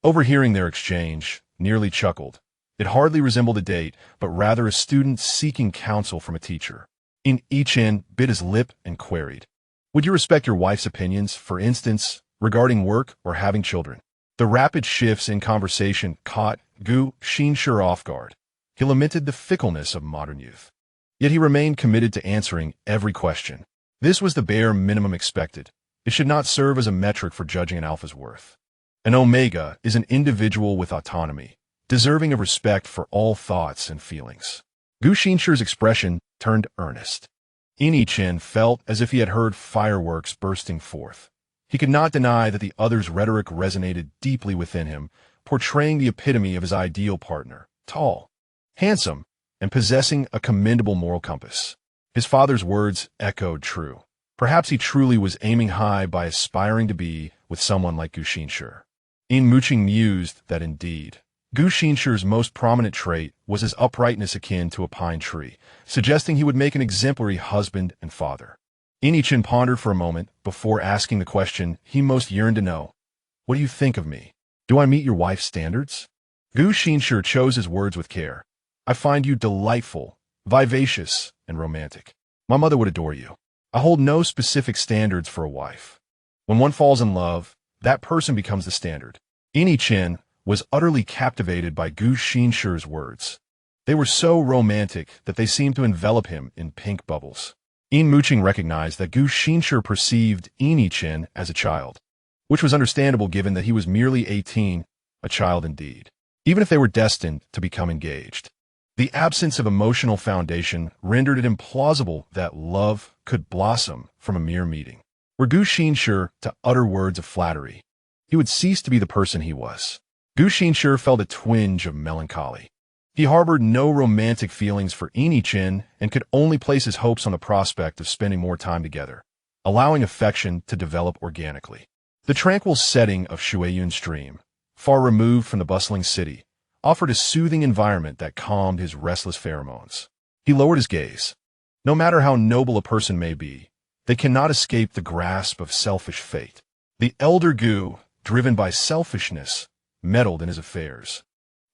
overhearing their exchange, nearly chuckled. It hardly resembled a date, but rather a student seeking counsel from a teacher. Yin Muqing bit his lip and queried, would you respect your wife's opinions, for instance, regarding work or having children? The rapid shifts in conversation caught Gu Xinshi off guard. He lamented the fickleness of modern youth. Yet he remained committed to answering every question. This was the bare minimum expected. It should not serve as a metric for judging an alpha's worth. An omega is an individual with autonomy, deserving of respect for all thoughts and feelings. Gu Xinshi's expression turned earnest. Yin Chen felt as if he had heard fireworks bursting forth. He could not deny that the other's rhetoric resonated deeply within him, portraying the epitome of his ideal partner, tall, handsome, and possessing a commendable moral compass. His father's words echoed true. Perhaps he truly was aiming high by aspiring to be with someone like Gu Xinshi. Yin Muqing mused that indeed, Gu Xinshi's most prominent trait was his uprightness akin to a pine tree, suggesting he would make an exemplary husband and father. Yin Chen pondered for a moment before asking the question he most yearned to know. What do you think of me? Do I meet your wife's standards? Gu Xinshi chose his words with care. I find you delightful, vivacious, and romantic. My mother would adore you. I hold no specific standards for a wife. When one falls in love, that person becomes the standard. Yin Chen was utterly captivated by Gu Xinshi's words. They were so romantic that they seemed to envelop him in pink bubbles. Yin Muqing recognized that Gu Xinshi perceived Yin Chen as a child, which was understandable given that he was merely 18, a child indeed, even if they were destined to become engaged. The absence of emotional foundation rendered it implausible that love could blossom from a mere meeting. Were Gu Xinshi to utter words of flattery, he would cease to be the person he was. Gu Xinshi felt a twinge of melancholy. He harbored no romantic feelings for Yin Chen and could only place his hopes on the prospect of spending more time together, allowing affection to develop organically. The tranquil setting of Shuiyun Stream, far removed from the bustling city, offered a soothing environment that calmed his restless pheromones. He lowered his gaze. No matter how noble a person may be, they cannot escape the grasp of selfish fate. The elder Gu, driven by selfishness, meddled in his affairs,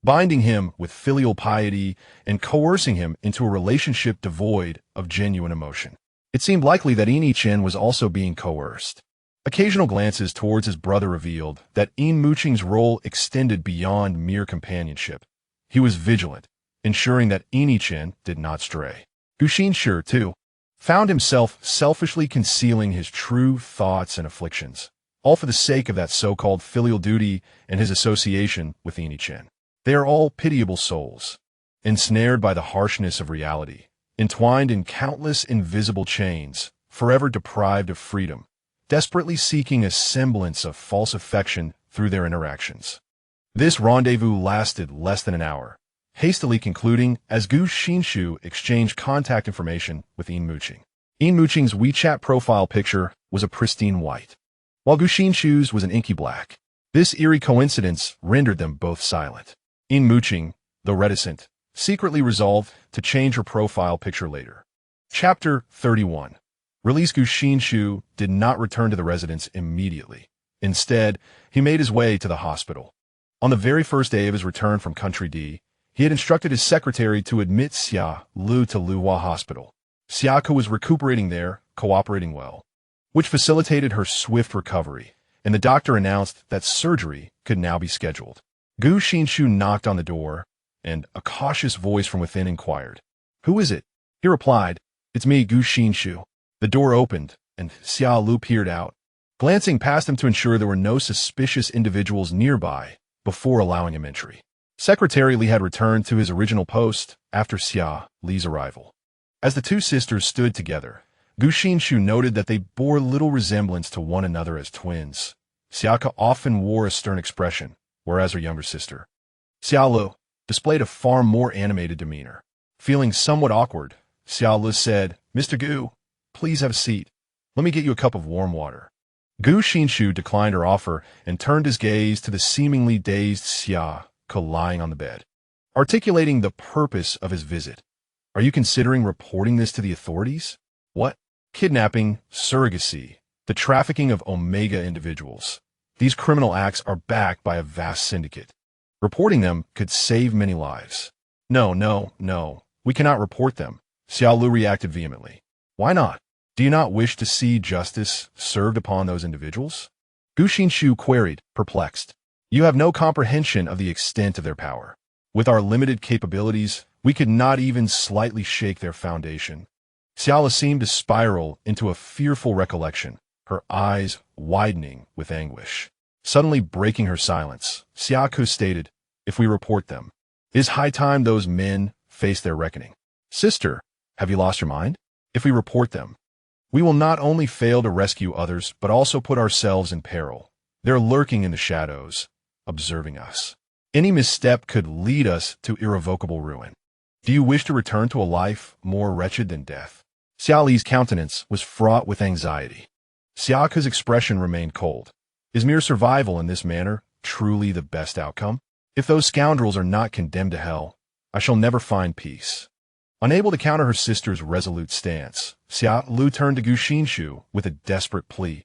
binding him with filial piety and coercing him into a relationship devoid of genuine emotion. It seemed likely that Yin Chen was also being coerced. Occasional glances towards his brother revealed that Yin Muqing's role extended beyond mere companionship. He was vigilant, ensuring that Yin Chen did not stray. Gu Xinshi, too, found himself selfishly concealing his true thoughts and afflictions, all for the sake of that so-called filial duty and his association with Yin Chen. They are all pitiable souls, ensnared by the harshness of reality, entwined in countless invisible chains, forever deprived of freedom, desperately seeking a semblance of false affection through their interactions. This rendezvous lasted less than an hour, hastily concluding as Gu Xinshi exchanged contact information with Yin Muqing. Yin Muqing's WeChat profile picture was a pristine white, while Gu Xinshi's was an inky black. This eerie coincidence rendered them both silent. Yin Muqing, though reticent, secretly resolved to change her profile picture later. Chapter 31. Release. Gu Xinshi did not return to the residence immediately. Instead, he made his way to the hospital. On the very first day of his return from Country D, he had instructed his secretary to admit Xiao Lu to Luhua Hospital. Xiao was recuperating there, cooperating well, which facilitated her swift recovery, and the doctor announced that surgery could now be scheduled. Gu Xinshi knocked on the door, and a cautious voice from within inquired, "Who is it?" He replied, "It's me, Gu Xinshi." The door opened, and Xiao Lu peered out, glancing past him to ensure there were no suspicious individuals nearby before allowing him entry. Secretary Li had returned to his original post after Xiao Li's arrival. As the two sisters stood together, Gu Xinshi noted that they bore little resemblance to one another as twins. Xiao often wore a stern expression, whereas her younger sister, Xiao Lu, displayed a far more animated demeanor. Feeling somewhat awkward, Xiao Lu said, "Mr. Gu, please have a seat. Let me get you a cup of warm water." Gu Xinshi declined her offer and turned his gaze to the seemingly dazed Xiao lying on the bed. Articulating the purpose of his visit, "Are you considering reporting this to the authorities?" "What?" "Kidnapping, surrogacy, the trafficking of Omega individuals. These criminal acts are backed by a vast syndicate. Reporting them could save many lives." No. We cannot report them," Xiao Lu reacted vehemently. "Why not? Do you not wish to see justice served upon those individuals?" Gu Xinshi queried, perplexed. "You have no comprehension of the extent of their power. With our limited capabilities, we could not even slightly shake their foundation." Xiao seemed to spiral into a fearful recollection, her eyes widening with anguish. Suddenly breaking her silence, Xiao stated, "If we report them, it is high time those men faced their reckoning." Sister, have you lost your mind? If we report them, we will not only fail to rescue others, but also put ourselves in peril. They're lurking in the shadows, observing us. Any misstep could lead us to irrevocable ruin. Do you wish to return to a life more wretched than death? Xiao Li's countenance was fraught with anxiety. Xiao Ke's expression remained cold. Is mere survival in this manner truly the best outcome? If those scoundrels are not condemned to hell, I shall never find peace. Unable to counter her sister's resolute stance, Xiao Lu turned to Gu Xinshi with a desperate plea.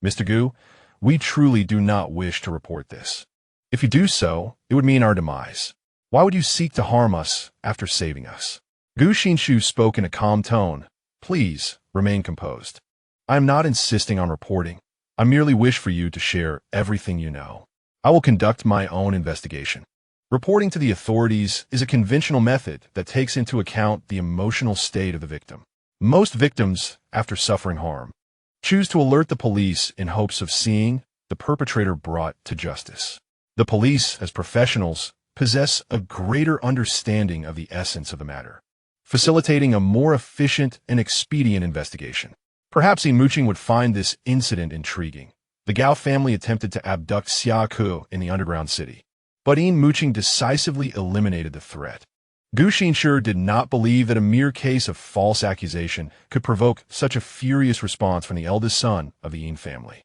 Mr. Gu, we truly do not wish to report this. If you do so, it would mean our demise. Why would you seek to harm us after saving us? Gu Xinshi spoke in a calm tone. Please, remain composed. I am not insisting on reporting. I merely wish for you to share everything you know. I will conduct my own investigation. Reporting to the authorities is a conventional method that takes into account the emotional state of the victim. Most victims, after suffering harm, choose to alert the police in hopes of seeing the perpetrator brought to justice. The police, as professionals, possess a greater understanding of the essence of the matter, facilitating a more efficient and expedient investigation. Perhaps Yin Muqing would find this incident intriguing. The Gao family attempted to abduct Xiao Ke in the underground city, but Yin Muqing decisively eliminated the threat. Gu Xinshi did not believe that a mere case of false accusation could provoke such a furious response from the eldest son of the Yin family.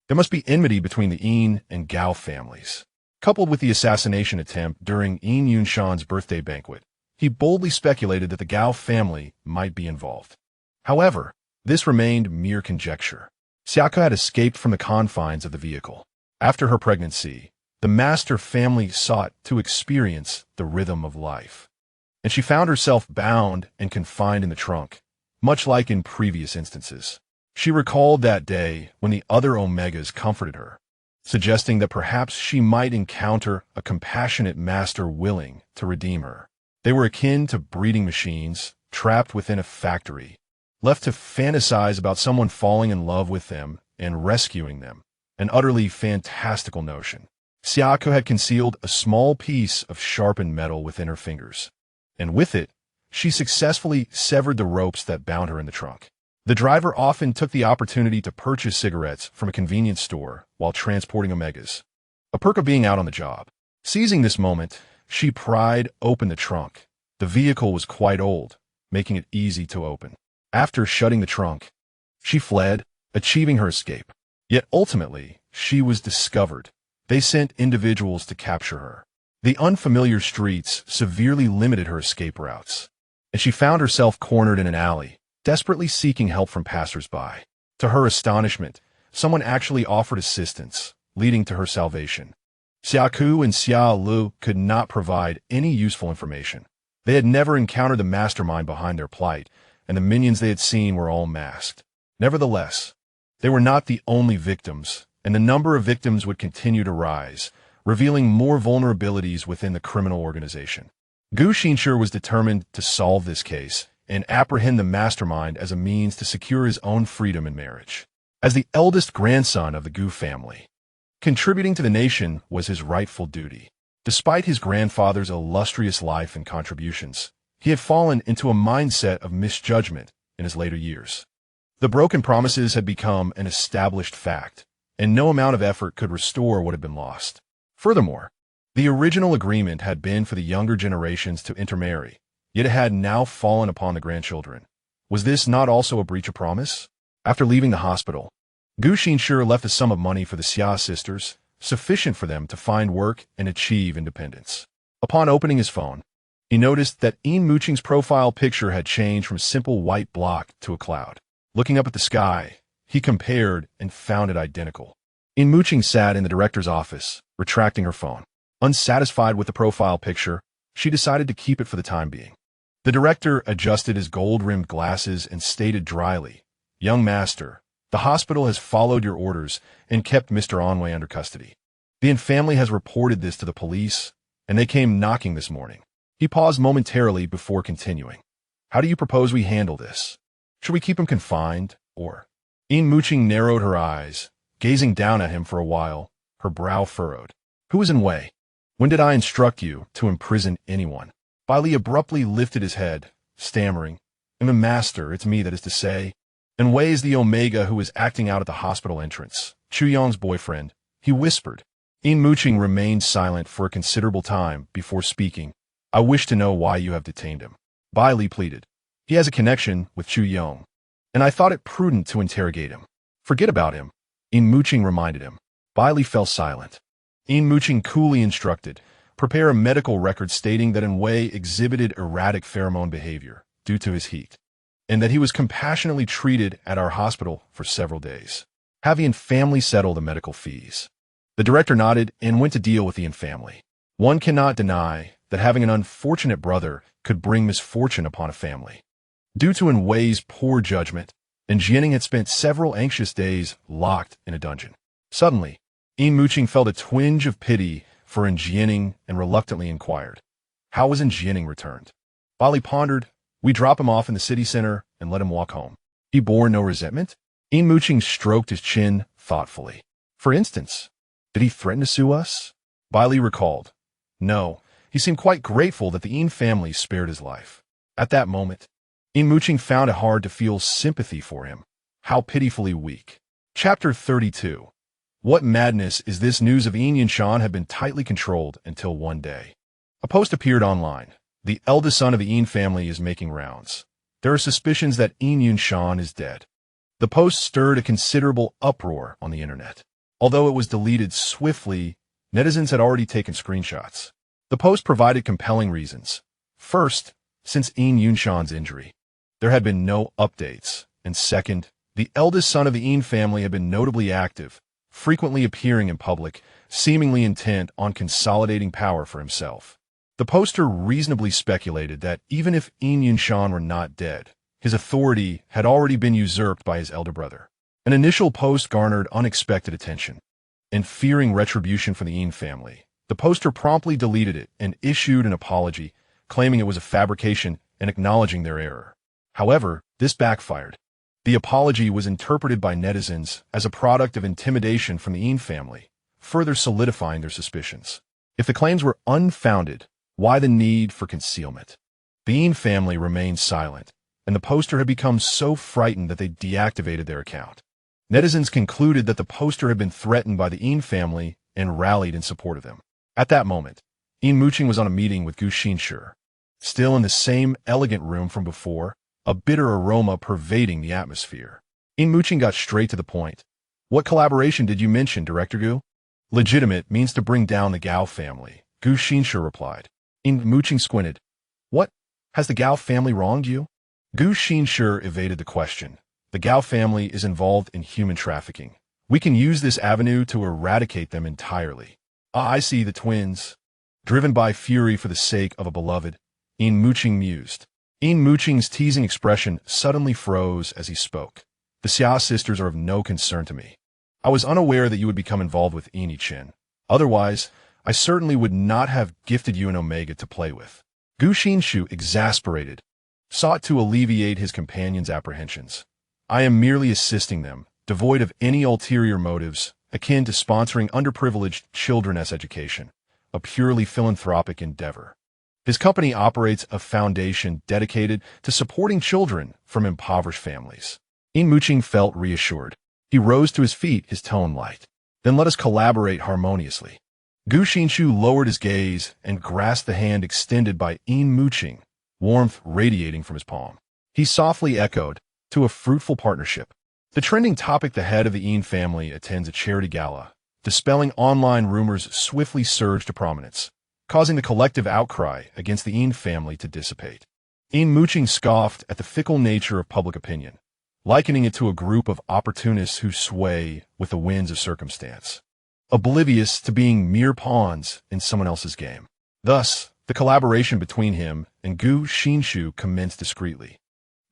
There must be enmity between the Yin and Gao families. Coupled with the assassination attempt during Yin Yunshan's birthday banquet, he boldly speculated that the Gao family might be involved. However, this remained mere conjecture. Xiao Ke had escaped from the confines of the vehicle. After her pregnancy, the master family sought to experience the rhythm of life, and she found herself bound and confined in the trunk, much like in previous instances. She recalled that day when the other Omegas comforted her, suggesting that perhaps she might encounter a compassionate master willing to redeem her. They were akin to breeding machines, trapped within a factory, left to fantasize about someone falling in love with them and rescuing them, an utterly fantastical notion. Xiao Ke had concealed a small piece of sharpened metal within her fingers, and with it, she successfully severed the ropes that bound her in the trunk. The driver often took the opportunity to purchase cigarettes from a convenience store while transporting Omegas, a perk of being out on the job. Seizing this moment, she pried open the trunk. The vehicle was quite old, making it easy to open. After shutting the trunk, she fled, achieving her escape. Yet ultimately, she was discovered. They sent individuals to capture her. The unfamiliar streets severely limited her escape routes, and she found herself cornered in an alley, desperately seeking help from passers-by. To her astonishment, someone actually offered assistance, leading to her salvation. Xiao Ke and Xiao Lu could not provide any useful information. They had never encountered the mastermind behind their plight, and the minions they had seen were all masked. Nevertheless, they were not the only victims, and the number of victims would continue to rise, revealing more vulnerabilities within the criminal organization. Gu Xinshi was determined to solve this case and apprehend the mastermind as a means to secure his own freedom in marriage. As the eldest grandson of the Gu family, contributing to the nation was his rightful duty. Despite his grandfather's illustrious life and contributions, he had fallen into a mindset of misjudgment in his later years. The broken promises had become an established fact, and no amount of effort could restore what had been lost. Furthermore, the original agreement had been for the younger generations to intermarry, yet it had now fallen upon the grandchildren. Was this not also a breach of promise? After leaving the hospital, Gu Xinshi left a sum of money for the Xia sisters, sufficient for them to find work and achieve independence. Upon opening his phone, he noticed that Yin Muqing's profile picture had changed from a simple white block to a cloud. Looking up at the sky, he compared and found it identical. Yin Muqing sat in the director's office, retracting her phone. Unsatisfied with the profile picture, she decided to keep it for the time being. The director adjusted his gold-rimmed glasses and stated dryly, "Young master, the hospital has followed your orders and kept Mr. Anwei under custody. The Yin family has reported this to the police, and they came knocking this morning." He paused momentarily before continuing. "How do you propose we handle this? Should we keep him confined, or?" Yin Muqing narrowed her eyes, gazing down at him for a while, her brow furrowed. "Who is in Wei? When did I instruct you to imprison anyone?" Bai Li abruptly lifted his head, stammering, "I'm a master, it's me that is to say." And Wei is the Omega who is acting out at the hospital entrance. Chu Yong's boyfriend, he whispered. Yin Muqing remained silent for a considerable time before speaking. "I wish to know why you have detained him," Bai Li pleaded. "He has a connection with Chu Yong, and I thought it prudent to interrogate him." "Forget about him," Yin Muqing reminded him. Bai Li fell silent. Yin Muqing coolly instructed, "Prepare a medical record stating that Wei exhibited erratic pheromone behavior due to his heat, and that he was compassionately treated at our hospital for several days. Have Yin family settle the medical fees." The director nodded and went to deal with the Yin family. One cannot deny that having an unfortunate brother could bring misfortune upon a family. Due to Wei's poor judgment, Jianing had spent several anxious days locked in a dungeon. Suddenly, Yin Muqing felt a twinge of pity for Jianing and reluctantly inquired, "How was Jianing returned?" Bali pondered, "We drop him off in the city center and let him walk home." He bore no resentment. Yin Muqing stroked his chin thoughtfully. "For instance, did he threaten to sue us?" Bali recalled. "No, he seemed quite grateful that the Yin family spared his life." At that moment, Yin Muqing found it hard to feel sympathy for him. How pitifully weak. Chapter 32. What madness is this? News of Yin Yunshan had been tightly controlled until one day. A post appeared online. "The eldest son of the Yin family is making rounds. There are suspicions that Yin Yunshan is dead." The post stirred a considerable uproar on the internet. Although it was deleted swiftly, netizens had already taken screenshots. The post provided compelling reasons. First, since Yin Yunshan's injury, there had been no updates. And second, the eldest son of the Yin family had been notably active, frequently appearing in public, seemingly intent on consolidating power for himself. The poster reasonably speculated that even if Yin Yunshan were not dead, his authority had already been usurped by his elder brother. An initial post garnered unexpected attention. And fearing retribution from the Yin family, the poster promptly deleted it and issued an apology, claiming it was a fabrication and acknowledging their error. However, this backfired. The apology was interpreted by netizens as a product of intimidation from the Yin family, further solidifying their suspicions. If the claims were unfounded, why the need for concealment? The Yin family remained silent, and the poster had become so frightened that they deactivated their account. Netizens concluded that the poster had been threatened by the Yin family and rallied in support of them. At that moment, Yin Muqing was on a meeting with Gu Xinshi. Still in the same elegant room from before, a bitter aroma pervading the atmosphere. Yin Muqing got straight to the point. "What collaboration did you mention, Director Gu?" "Legitimate means to bring down the Gao family," Gu Xinshi replied. Yin Muqing squinted. "What? Has the Gao family wronged you?" Gu Xinshi evaded the question. "The Gao family is involved in human trafficking. We can use this avenue to eradicate them entirely." "Ah, I see the twins." Driven by fury for the sake of a beloved, Yin Muqing mused. Yin Muqing's teasing expression suddenly froze as he spoke. "The Xia sisters are of no concern to me. I was unaware that you would become involved with Yin Chen. Otherwise, I certainly would not have gifted you an Omega to play with." Gu Xinshi, exasperated, sought to alleviate his companion's apprehensions. "I am merely assisting them, devoid of any ulterior motives, akin to sponsoring underprivileged children as education, a purely philanthropic endeavor." His company operates a foundation dedicated to supporting children from impoverished families. Yin Muqing felt reassured. He rose to his feet, his tone light. "Then let us collaborate harmoniously." Gu Xinshi lowered his gaze and grasped the hand extended by Yin Muqing, warmth radiating from his palm. He softly echoed, "To a fruitful partnership." The trending topic: the head of the Yin family attends a charity gala. Dispelling online rumors swiftly surged to prominence, causing the collective outcry against the Yin family to dissipate. Yin Muqing scoffed at the fickle nature of public opinion, likening it to a group of opportunists who sway with the winds of circumstance, oblivious to being mere pawns in someone else's game. Thus, the collaboration between him and Gu Xinshi commenced discreetly.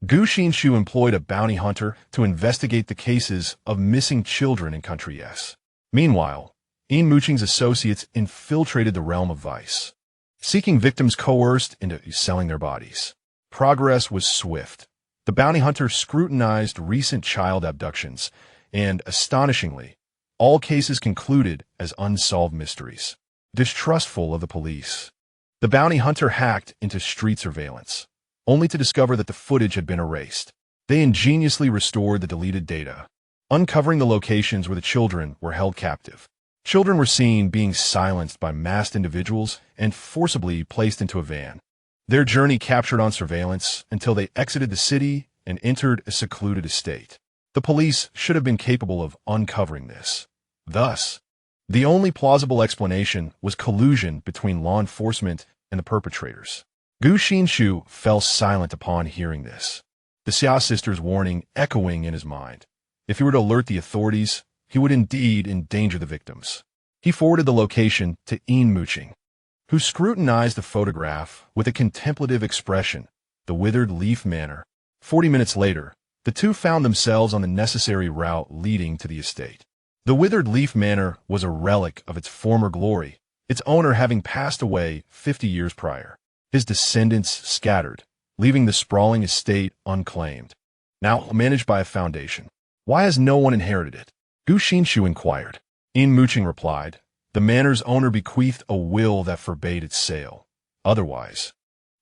Gu Xinshi employed a bounty hunter to investigate the cases of missing children in Country S. Meanwhile, Yin Muqing's associates infiltrated the realm of vice, seeking victims coerced into selling their bodies. Progress was swift. The bounty hunter scrutinized recent child abductions, and, astonishingly, all cases concluded as unsolved mysteries. Distrustful of the police, the bounty hunter hacked into street surveillance, only to discover that the footage had been erased. They ingeniously restored the deleted data, uncovering the locations where the children were held captive. Children were seen being silenced by masked individuals and forcibly placed into a van. Their journey captured on surveillance until they exited the city and entered a secluded estate. The police should have been capable of uncovering this. Thus, the only plausible explanation was collusion between law enforcement and the perpetrators. Gu Xinshi fell silent upon hearing this, the Xiao sisters' warning echoing in his mind. If he were to alert the authorities, he would indeed endanger the victims. He forwarded the location to Yin Muqing, who scrutinized the photograph with a contemplative expression, the withered leaf manor. 40 minutes later, the two found themselves on the necessary route leading to the estate. The withered leaf manor was a relic of its former glory, its owner having passed away 50 years prior. His descendants scattered, leaving the sprawling estate unclaimed, now managed by a foundation. Why has no one inherited it? Gu Xinshi inquired. Yin Muqing replied, the manor's owner bequeathed a will that forbade its sale. Otherwise,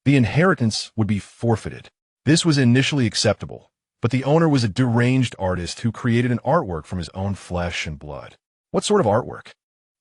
the inheritance would be forfeited. This was initially acceptable, but the owner was a deranged artist who created an artwork from his own flesh and blood. What sort of artwork?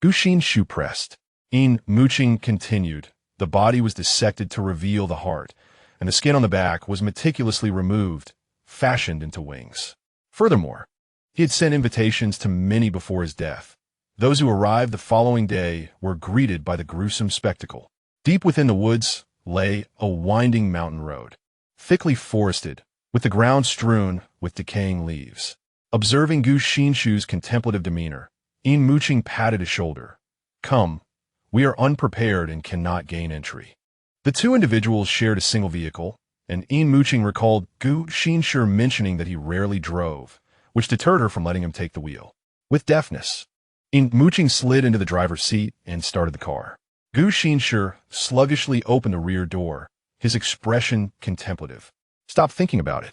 Gu Xinshi pressed. Yin Muqing continued. The body was dissected to reveal the heart, and the skin on the back was meticulously removed, fashioned into wings. Furthermore, he had sent invitations to many before his death. Those who arrived the following day were greeted by the gruesome spectacle. Deep within the woods lay a winding mountain road, thickly forested, with the ground strewn with decaying leaves. Observing Gu Xinshi's contemplative demeanor, Yin Muqing patted his shoulder. Come, we are unprepared and cannot gain entry. The two individuals shared a single vehicle, and Yin Muqing recalled Gu Xinshi mentioning that he rarely drove, which deterred her from letting him take the wheel. With deftness, Yin Muqing slid into the driver's seat and started the car. Gu Xinshi sluggishly opened the rear door, his expression contemplative. Stop thinking about it.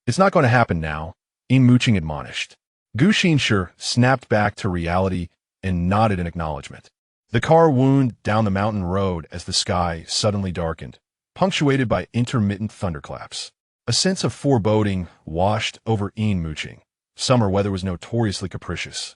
It's not going to happen now, Yin Muqing admonished. Gu Xinshi snapped back to reality and nodded in acknowledgement. The car wound down the mountain road as the sky suddenly darkened, punctuated by intermittent thunderclaps. A sense of foreboding washed over Yin Muqing. Summer weather was notoriously capricious,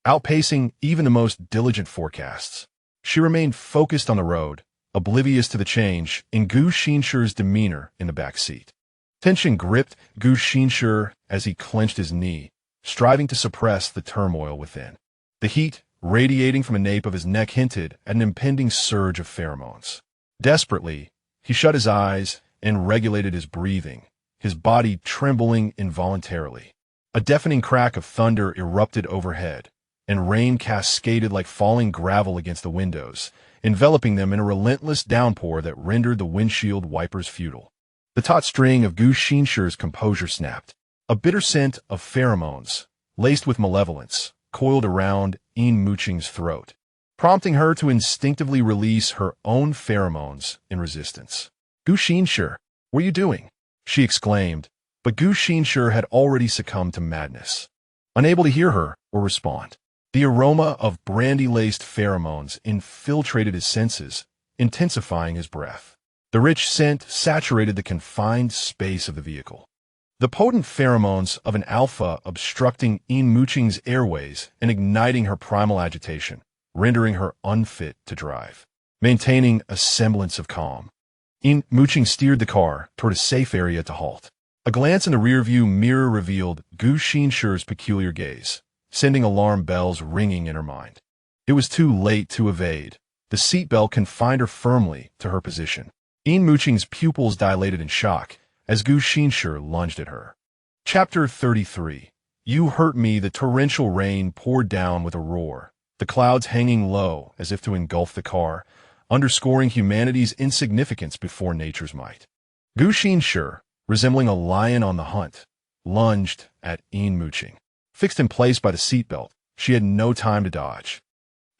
outpacing even the most diligent forecasts. She remained focused on the road, oblivious to the change in Gu Xinshi's demeanor in the back seat. Tension gripped Gu Xinshi as he clenched his knee, striving to suppress the turmoil within. The heat radiating from the nape of his neck hinted at an impending surge of pheromones. Desperately, he shut his eyes and regulated his breathing, his body trembling involuntarily. A deafening crack of thunder erupted overhead, and rain cascaded like falling gravel against the windows, enveloping them in a relentless downpour that rendered the windshield wipers futile. The taut string of Gu Xinshi's composure snapped. A bitter scent of pheromones, laced with malevolence, coiled around Yin Muqing's throat, prompting her to instinctively release her own pheromones in resistance. Gu Xinshi, what are you doing? She exclaimed, but Gu Xinshi had already succumbed to madness, unable to hear her or respond. The aroma of brandy-laced pheromones infiltrated his senses, intensifying his breath. The rich scent saturated the confined space of the vehicle. The potent pheromones of an alpha obstructing Yin Muqing's airways and igniting her primal agitation, rendering her unfit to drive. Maintaining a semblance of calm, Yin Muqing steered the car toward a safe area to halt. A glance in the rearview mirror revealed Gu Xinshi's peculiar gaze, sending alarm bells ringing in her mind. It was too late to evade. The seatbelt confined her firmly to her position. Yin Muqing's pupils dilated in shock as Gu Xinshi lunged at her. Chapter 33. You hurt me. The torrential rain poured down with a roar, the clouds hanging low as if to engulf the car, underscoring humanity's insignificance before nature's might. Gu Xinshi, resembling a lion on the hunt, lunged at Yin Muqing. Fixed in place by the seatbelt, she had no time to dodge.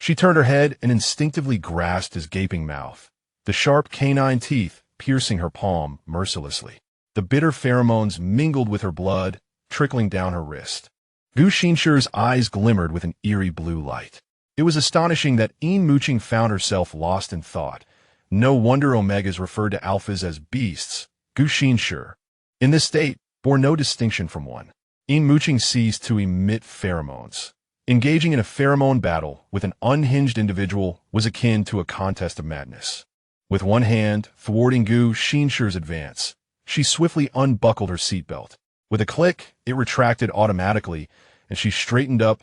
She turned her head and instinctively grasped his gaping mouth, the sharp canine teeth piercing her palm mercilessly. The bitter pheromones mingled with her blood, trickling down her wrist. Gu Xinshi's eyes glimmered with an eerie blue light. It was astonishing that Yin Muqing found herself lost in thought. No wonder Omegas referred to alphas as beasts, Gu Xinshi, in this state, bore no distinction from one. Yin Muqing ceased to emit pheromones. Engaging in a pheromone battle with an unhinged individual was akin to a contest of madness. With one hand thwarting Gu Xinshi's advance, she swiftly unbuckled her seatbelt. With a click, it retracted automatically, and she straightened up,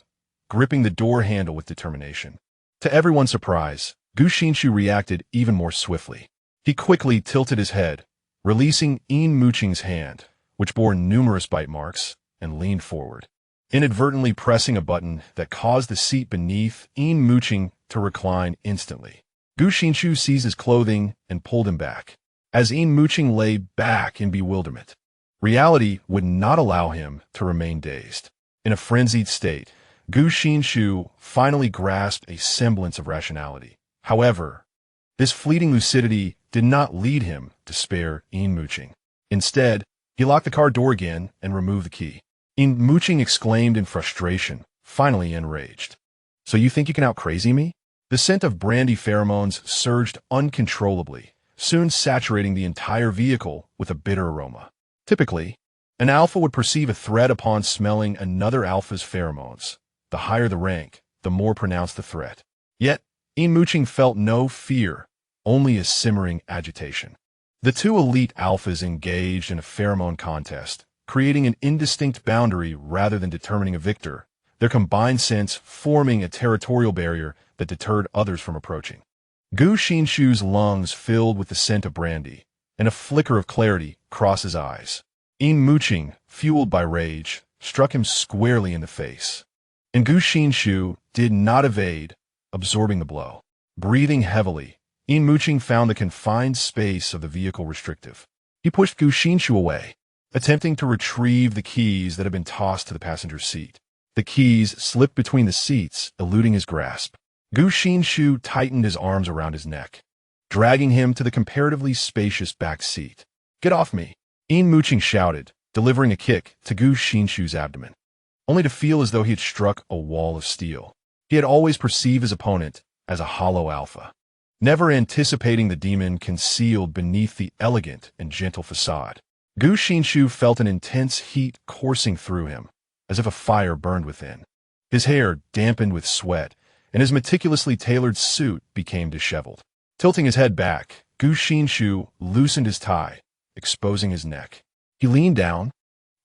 gripping the door handle with determination. To everyone's surprise, Gu Xinshi reacted even more swiftly. He quickly tilted his head, releasing Yin Muqing's hand, which bore numerous bite marks, and leaned forward, inadvertently pressing a button that caused the seat beneath Yin Muqing to recline instantly. Gu Xinshi seized his clothing and pulled him back, as Yin Muqing lay back in bewilderment. Reality would not allow him to remain dazed. In a frenzied state, Gu Xinshi finally grasped a semblance of rationality. However, this fleeting lucidity did not lead him to spare Yin Muqing. Instead, he locked the car door again and removed the key. Yin Muqing exclaimed in frustration, finally enraged. "So you think you can out-crazy me?" The scent of brandy pheromones surged uncontrollably, soon saturating the entire vehicle with a bitter aroma. Typically, an alpha would perceive a threat upon smelling another alpha's pheromones. The higher the rank, the more pronounced the threat. Yet, Yin Muqing felt no fear, only a simmering agitation. The two elite alphas engaged in a pheromone contest, creating an indistinct boundary rather than determining a victor, their combined sense forming a territorial barrier that deterred others from approaching. Gu Xinshi's lungs filled with the scent of brandy, and a flicker of clarity crossed his eyes. Yin Muqing, fueled by rage, struck him squarely in the face. And Gu Xinshi did not evade, absorbing the blow. Breathing heavily, Yin Muqing found the confined space of the vehicle restrictive. He pushed Gu Xinshi away, attempting to retrieve the keys that had been tossed to the passenger seat. The keys slipped between the seats, eluding his grasp. Gu Xinshi tightened his arms around his neck, dragging him to the comparatively spacious back seat. "Get off me!" Yin Muqing shouted, delivering a kick to Gu Xinshi's abdomen, only to feel as though he had struck a wall of steel. He had always perceived his opponent as a hollow alpha, never anticipating the demon concealed beneath the elegant and gentle facade. Gu Xinshi felt an intense heat coursing through him, as if a fire burned within. His hair dampened with sweat, and his meticulously tailored suit became disheveled. Tilting his head back, Gu Xinshi loosened his tie, exposing his neck. He leaned down,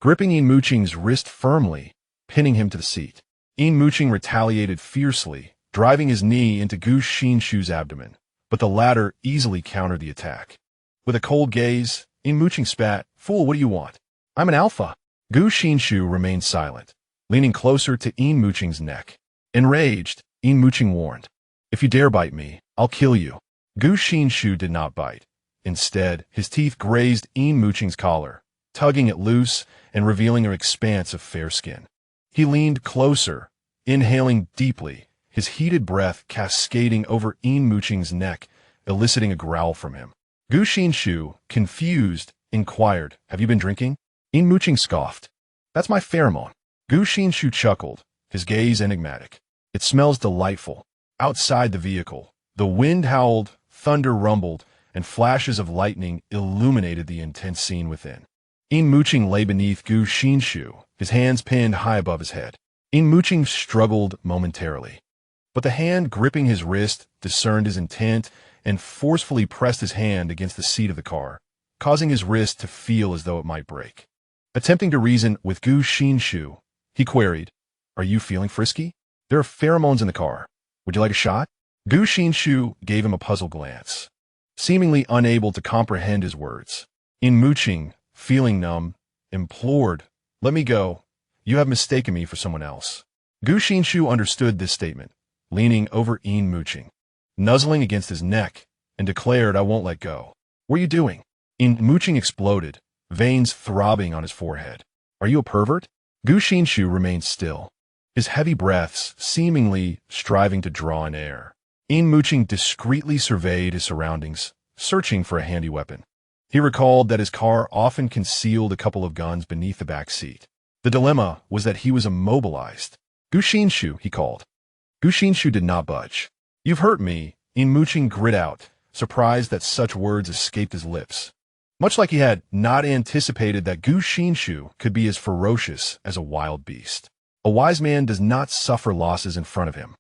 gripping Yin Muqing's wrist firmly, pinning him to the seat. Yin Muqing retaliated fiercely, driving his knee into Gu Xinshi's abdomen, but the latter easily countered the attack. With a cold gaze, Yin Muqing spat, "Fool, what do you want? I'm an alpha." Gu Xinshi remained silent, leaning closer to Yin Muqing's neck. Enraged, Yin Muqing warned, "If you dare bite me, I'll kill you." Gu Xinshi did not bite. Instead, his teeth grazed Yin Muqing's collar, tugging it loose and revealing an expanse of fair skin. He leaned closer, inhaling deeply, his heated breath cascading over Yin Muqing's neck, eliciting a growl from him. Gu Xinshi, confused, inquired, "Have you been drinking?" Yin Muqing scoffed, "That's my pheromone." Gu Xinshi chuckled, his gaze enigmatic. "It smells delightful." Outside the vehicle, the wind howled, thunder rumbled, and flashes of lightning illuminated the intense scene within. Yin Muqing lay beneath Gu Xinshi, his hands pinned high above his head. Yin Muqing struggled momentarily, but the hand gripping his wrist discerned his intent and forcefully pressed his hand against the seat of the car, causing his wrist to feel as though it might break. Attempting to reason with Gu Xinshi, he queried, "Are you feeling frisky? There are pheromones in the car. Would you like a shot?" Gu Xinshi gave him a puzzled glance, seemingly unable to comprehend his words. Yin Muqing, feeling numb, implored, "Let me go. You have mistaken me for someone else." Gu Xinshi understood this statement, leaning over Yin Muqing, nuzzling against his neck, and declared, "I won't let go." "What are you doing?" Yin Muqing exploded, veins throbbing on his forehead. "Are you a pervert?" Gu Xinshi remained still, his heavy breaths seemingly striving to draw in air. Yin Muqing discreetly surveyed his surroundings, searching for a handy weapon. He recalled that his car often concealed a couple of guns beneath the back seat. The dilemma was that he was immobilized. "Gu Xinshi," he called. Gu Xinshi did not budge. "You've hurt me," Yin Muqing grit out, surprised that such words escaped his lips. much like he had not anticipated that Gu Xinshi could be as ferocious as a wild beast. A wise man does not suffer losses in front of him.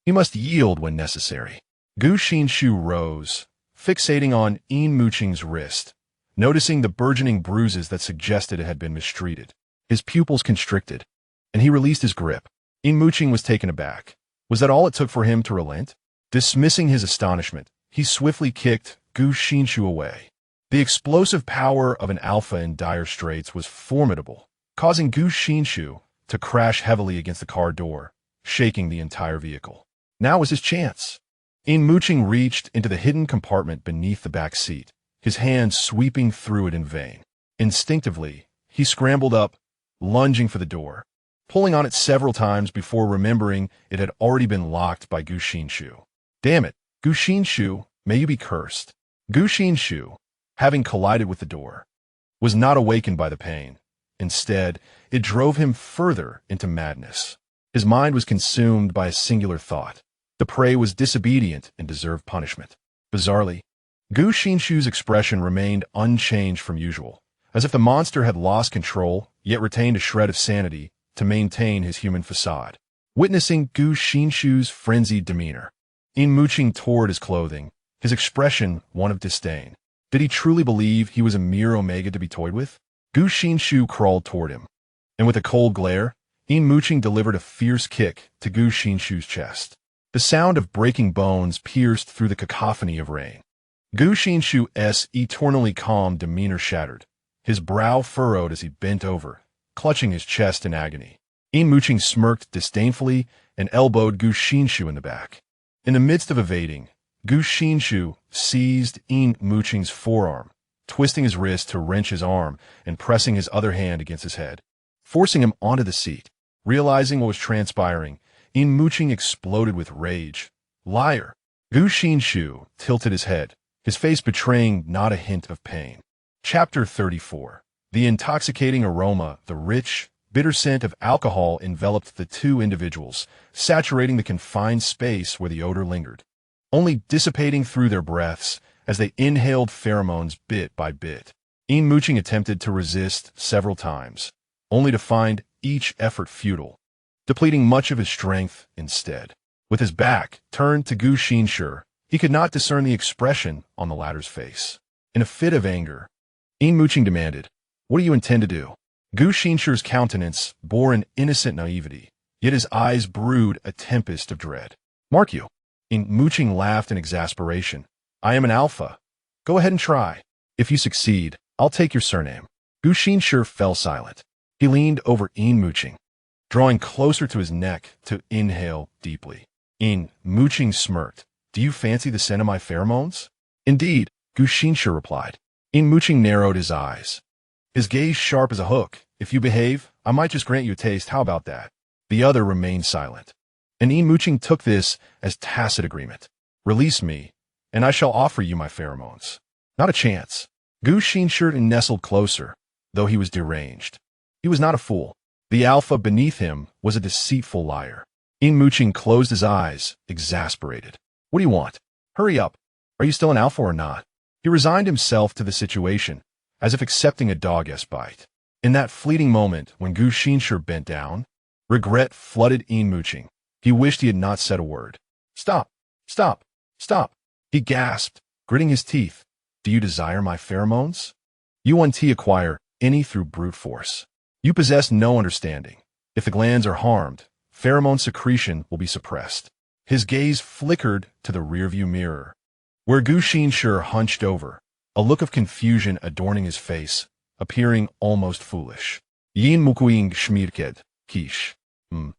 He must yield when necessary. Gu Xinshi rose, fixating on Yin Muqing's wrist, noticing the burgeoning bruises that suggested it had been mistreated. His pupils constricted, and he released his grip. Yin Muqing was taken aback. Was that all it took for him to relent? Dismissing his astonishment, he swiftly kicked Gu Xinshi away. The explosive power of an alpha in dire straits was formidable, causing Gu Xinshi to crash heavily against the car door, shaking the entire vehicle. Now was his chance. Yin Muqing reached into the hidden compartment beneath the back seat, his hands sweeping through it in vain. Instinctively, he scrambled up, lunging for the door, pulling on it several times before remembering it had already been locked by Gu Xinshi. Damn it, Gu Xinshi, may you be cursed. Gu Xinshi, having collided with the door, was not awakened by the pain. Instead, it drove him further into madness. His mind was consumed by a singular thought. The prey was disobedient and deserved punishment. Bizarrely, Gu Xinshi's expression remained unchanged from usual, as if the monster had lost control, yet retained a shred of sanity to maintain his human facade. Witnessing Gu Xinshi's frenzied demeanor, Yin Muqing tore at his clothing, his expression one of disdain. Did he truly believe he was a mere omega to be toyed with? Gu Xinshi crawled toward him, and with a cold glare, Yin Muqing delivered a fierce kick to Gu Xinshi's chest. The sound of breaking bones pierced through the cacophony of rain. Gu Xinshi's eternally calm demeanor shattered, his brow furrowed as he bent over, clutching his chest in agony. Yin Muqing smirked disdainfully and elbowed Gu Xinshi in the back. In the midst of evading, Gu Xinshi seized Yin Muqing's forearm, twisting his wrist to wrench his arm and pressing his other hand against his head, forcing him onto the seat. Realizing what was transpiring, Yin Muqing exploded with rage. Liar! Gu Xinshi tilted his head, his face betraying not a hint of pain. Chapter 34. The intoxicating aroma, the rich, bitter scent of alcohol enveloped the two individuals, saturating the confined space where the odor lingered, only dissipating through their breaths as they inhaled pheromones bit by bit. Yin Muqing attempted to resist several times, only to find each effort futile, depleting much of his strength instead. With his back turned to Gu Xinshi, he could not discern the expression on the latter's face. In a fit of anger, Yin Muqing demanded, "What do you intend to do?" Gu Xinshi's countenance bore an innocent naivety, yet his eyes brewed a tempest of dread. "Mark you." Yin Muqing laughed in exasperation. "I am an alpha. Go ahead and try. If you succeed, I'll take your surname." Gu Xinshi fell silent. He leaned over Yin Muqing, drawing closer to his neck to inhale deeply. Yin Muqing smirked. "Do you fancy the scent of my pheromones?" "Indeed," Gu Xinshi replied. Yin Muqing narrowed his eyes, his gaze sharp as a hook. "If you behave, I might just grant you a taste. How about that?" The other remained silent, and Yin Muqing took this as tacit agreement. "Release me, and I shall offer you my pheromones." "Not a chance." Gu Xinshi nestled closer, though he was deranged. He was not a fool. The alpha beneath him was a deceitful liar. Yin Muqing closed his eyes, exasperated. "What do you want? Hurry up. Are you still an alpha or not?" He resigned himself to the situation, as if accepting a dog-esque bite. In that fleeting moment when Gu Xinshi bent down, regret flooded Yin Muqing. He wished he had not said a word. "Stop! Stop! Stop!" he gasped, gritting his teeth. "Do you desire my pheromones? You acquire any through brute force. You possess no understanding. If the glands are harmed, pheromone secretion will be suppressed." His gaze flickered to the rearview mirror, where Gu Xinshi hunched over, a look of confusion adorning his face, appearing almost foolish. "Yin Muqing schmierked, quiche." Yin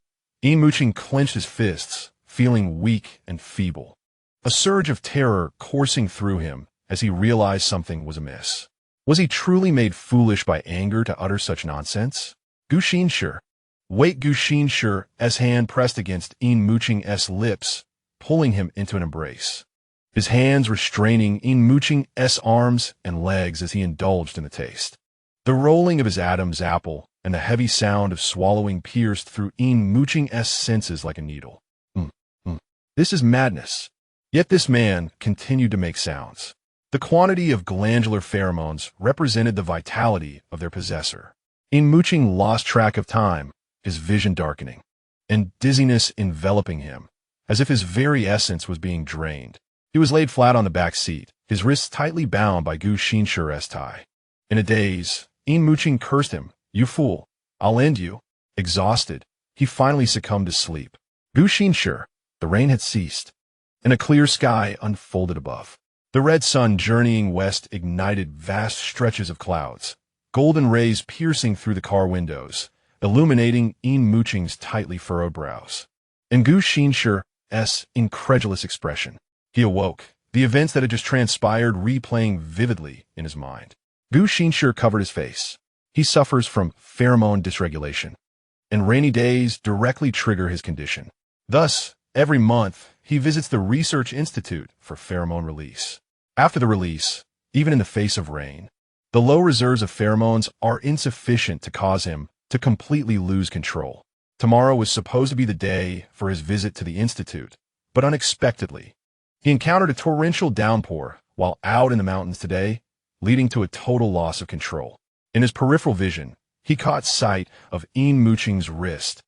Muqing clenched his fists, feeling weak and feeble, a surge of terror coursing through him as he realized something was amiss. Was he truly made foolish by anger to utter such nonsense? Gu Xinshi. Wait! Gu Xinshi's hand pressed against Yin Muqing's lips, pulling him into an embrace, his hands restraining Yin Muqing's arms and legs as he indulged in the taste. The rolling of his Adam's apple and the heavy sound of swallowing pierced through Yin Muqing's senses like a needle. This is madness. Yet this man continued to make sounds. The quantity of glandular pheromones represented the vitality of their possessor. Yin Muqing lost track of time, his vision darkening, and dizziness enveloping him, as if his very essence was being drained. He was laid flat on the back seat, his wrists tightly bound by Gu Xinshi.Little tie. In a daze, Yin Muqing cursed him. "You fool! I'll end you." Exhausted, he finally succumbed to sleep. Gu Xinshi, the rain had ceased, and a clear sky unfolded above. The red sun journeying west ignited vast stretches of clouds, golden rays piercing through the car windows, illuminating Yin Muqing's tightly furrowed brows. And Gu Xinshi.'s incredulous expression. He awoke, the events that had just transpired replaying vividly in his mind. Gu Xinshi covered his face. He suffers from pheromone dysregulation, and rainy days directly trigger his condition. Thus, every month, he visits the Research Institute for pheromone release. After the release, even in the face of rain, the low reserves of pheromones are insufficient to cause him to completely lose control. Tomorrow was supposed to be the day for his visit to the Institute, but unexpectedly, he encountered a torrential downpour while out in the mountains today, leading to a total loss of control. In his peripheral vision, he caught sight of Yin Muqing's wrist,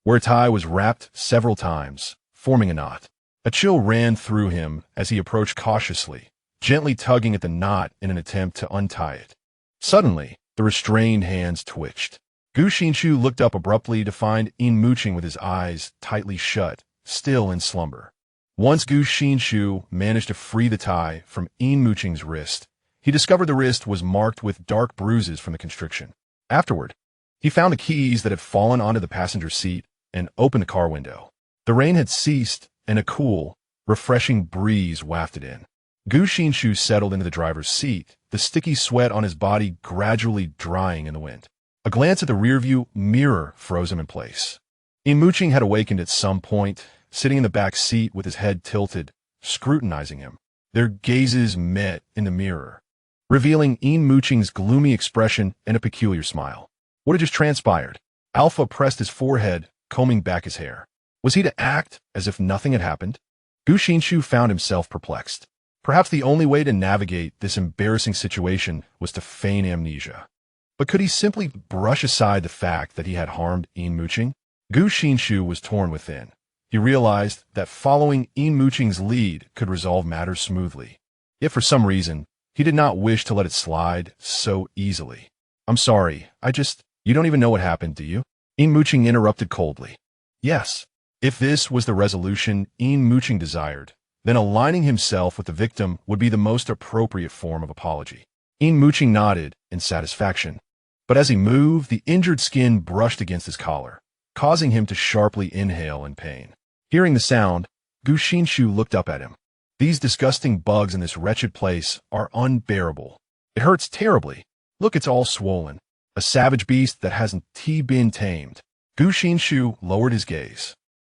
where a tie was wrapped several times, forming a knot. A chill ran through him as he approached cautiously, gently tugging at the knot in an attempt to untie it. Suddenly, the restrained hands twitched. Gu Xinshi looked up abruptly to find Yin Muqing with his eyes tightly shut, still in slumber. Once Gu Xinshi managed to free the tie from Yin Muqing's wrist, he discovered the wrist was marked with dark bruises from the constriction. Afterward, he found the keys that had fallen onto the passenger seat and opened the car window. The rain had ceased, and a cool, refreshing breeze wafted in. Gu Xinshi settled into the driver's seat, the sticky sweat on his body gradually drying in the wind. A glance at the rearview mirror froze him in place. Yin Muqing had awakened at some point, sitting in the back seat with his head tilted, scrutinizing him. Their gazes met in the mirror, revealing Yin Muqing's gloomy expression and a peculiar smile. What had just transpired? Alpha pressed his forehead, combing back his hair. Was he to act as if nothing had happened? Gu Xinshi found himself perplexed. Perhaps the only way to navigate this embarrassing situation was to feign amnesia. But could he simply brush aside the fact that he had harmed Yin Muqing? Gu Xinshi was torn within. He realized that following Yin Muqing's lead could resolve matters smoothly. Yet for some reason, he did not wish to let it slide so easily. "I'm sorry, you don't even know what happened, do you?" Yin Muqing interrupted coldly. Yes, if this was the resolution Yin Muqing desired, then aligning himself with the victim would be the most appropriate form of apology. Yin Muqing nodded in satisfaction, but as he moved, the injured skin brushed against his collar, causing him to sharply inhale in pain. Hearing the sound, Gu Xinshi looked up at him. "These disgusting bugs in this wretched place are unbearable. It hurts terribly. Look, it's all swollen. A savage beast that hasn't been tamed." Gu Xinshi lowered his gaze,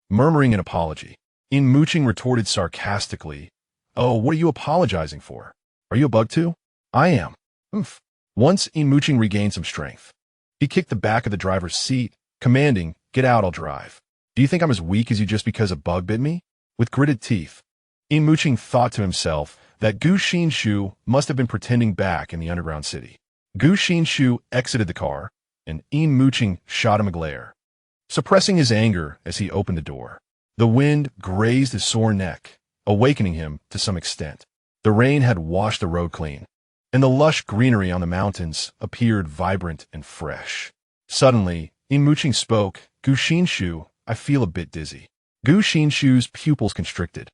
murmuring an apology. Yin Muqing retorted sarcastically, "Oh, what are you apologizing for? Are you a bug too?" "I am." "Oomph." Once Yin Muqing regained some strength, he kicked the back of the driver's seat, commanding, "Get out, I'll drive." "Do you think I'm as weak as you just because a bug bit me?" With gritted teeth, Yin Muqing thought to himself that Gu Xinshi must have been pretending back in the underground city. Gu Xinshi exited the car, and Yin Muqing shot him a glare, suppressing his anger as he opened the door. The wind grazed his sore neck, awakening him to some extent. The rain had washed the road clean, and the lush greenery on the mountains appeared vibrant and fresh. Suddenly, Yin Muqing spoke. "Gu Xinshi, I feel a bit dizzy." Gu Xinshi's pupils constricted,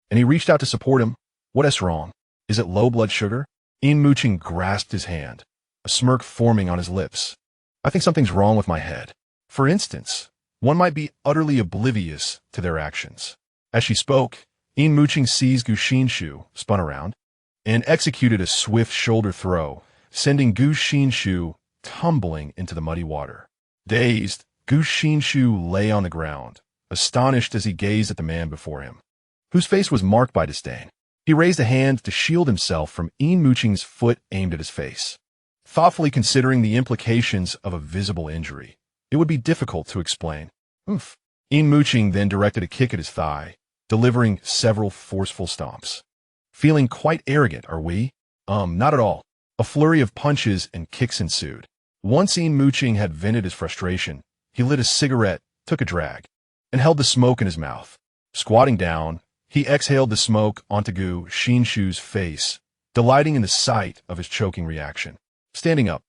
and he reached out to support him. "What's wrong? Is it low blood sugar?" Yin Muqing grasped his hand, a smirk forming on his lips. "I think something's wrong with my head. For instance, one might be utterly oblivious to their actions." As she spoke, Yin Muqing seized Gu Xinshi, spun around, and executed a swift shoulder throw, sending Gu Xinshi tumbling into the muddy water. Dazed, Gu Xinshi lay on the ground, astonished as he gazed at the man before him, whose face was marked by disdain. He raised a hand to shield himself from Yin Muqing's foot aimed at his face. Thoughtfully considering the implications of a visible injury, it would be difficult to explain. "Oomph." Yin Muqing then directed a kick at his thigh, delivering several forceful stomps. "Feeling quite arrogant, are we?" Not at all. A flurry of punches and kicks ensued. Once Yin Muqing had vented his frustration, he lit a cigarette, took a drag, and held the smoke in his mouth. Squatting down, he exhaled the smoke onto Gu Xinshi's face, delighting in the sight of his choking reaction. Standing up,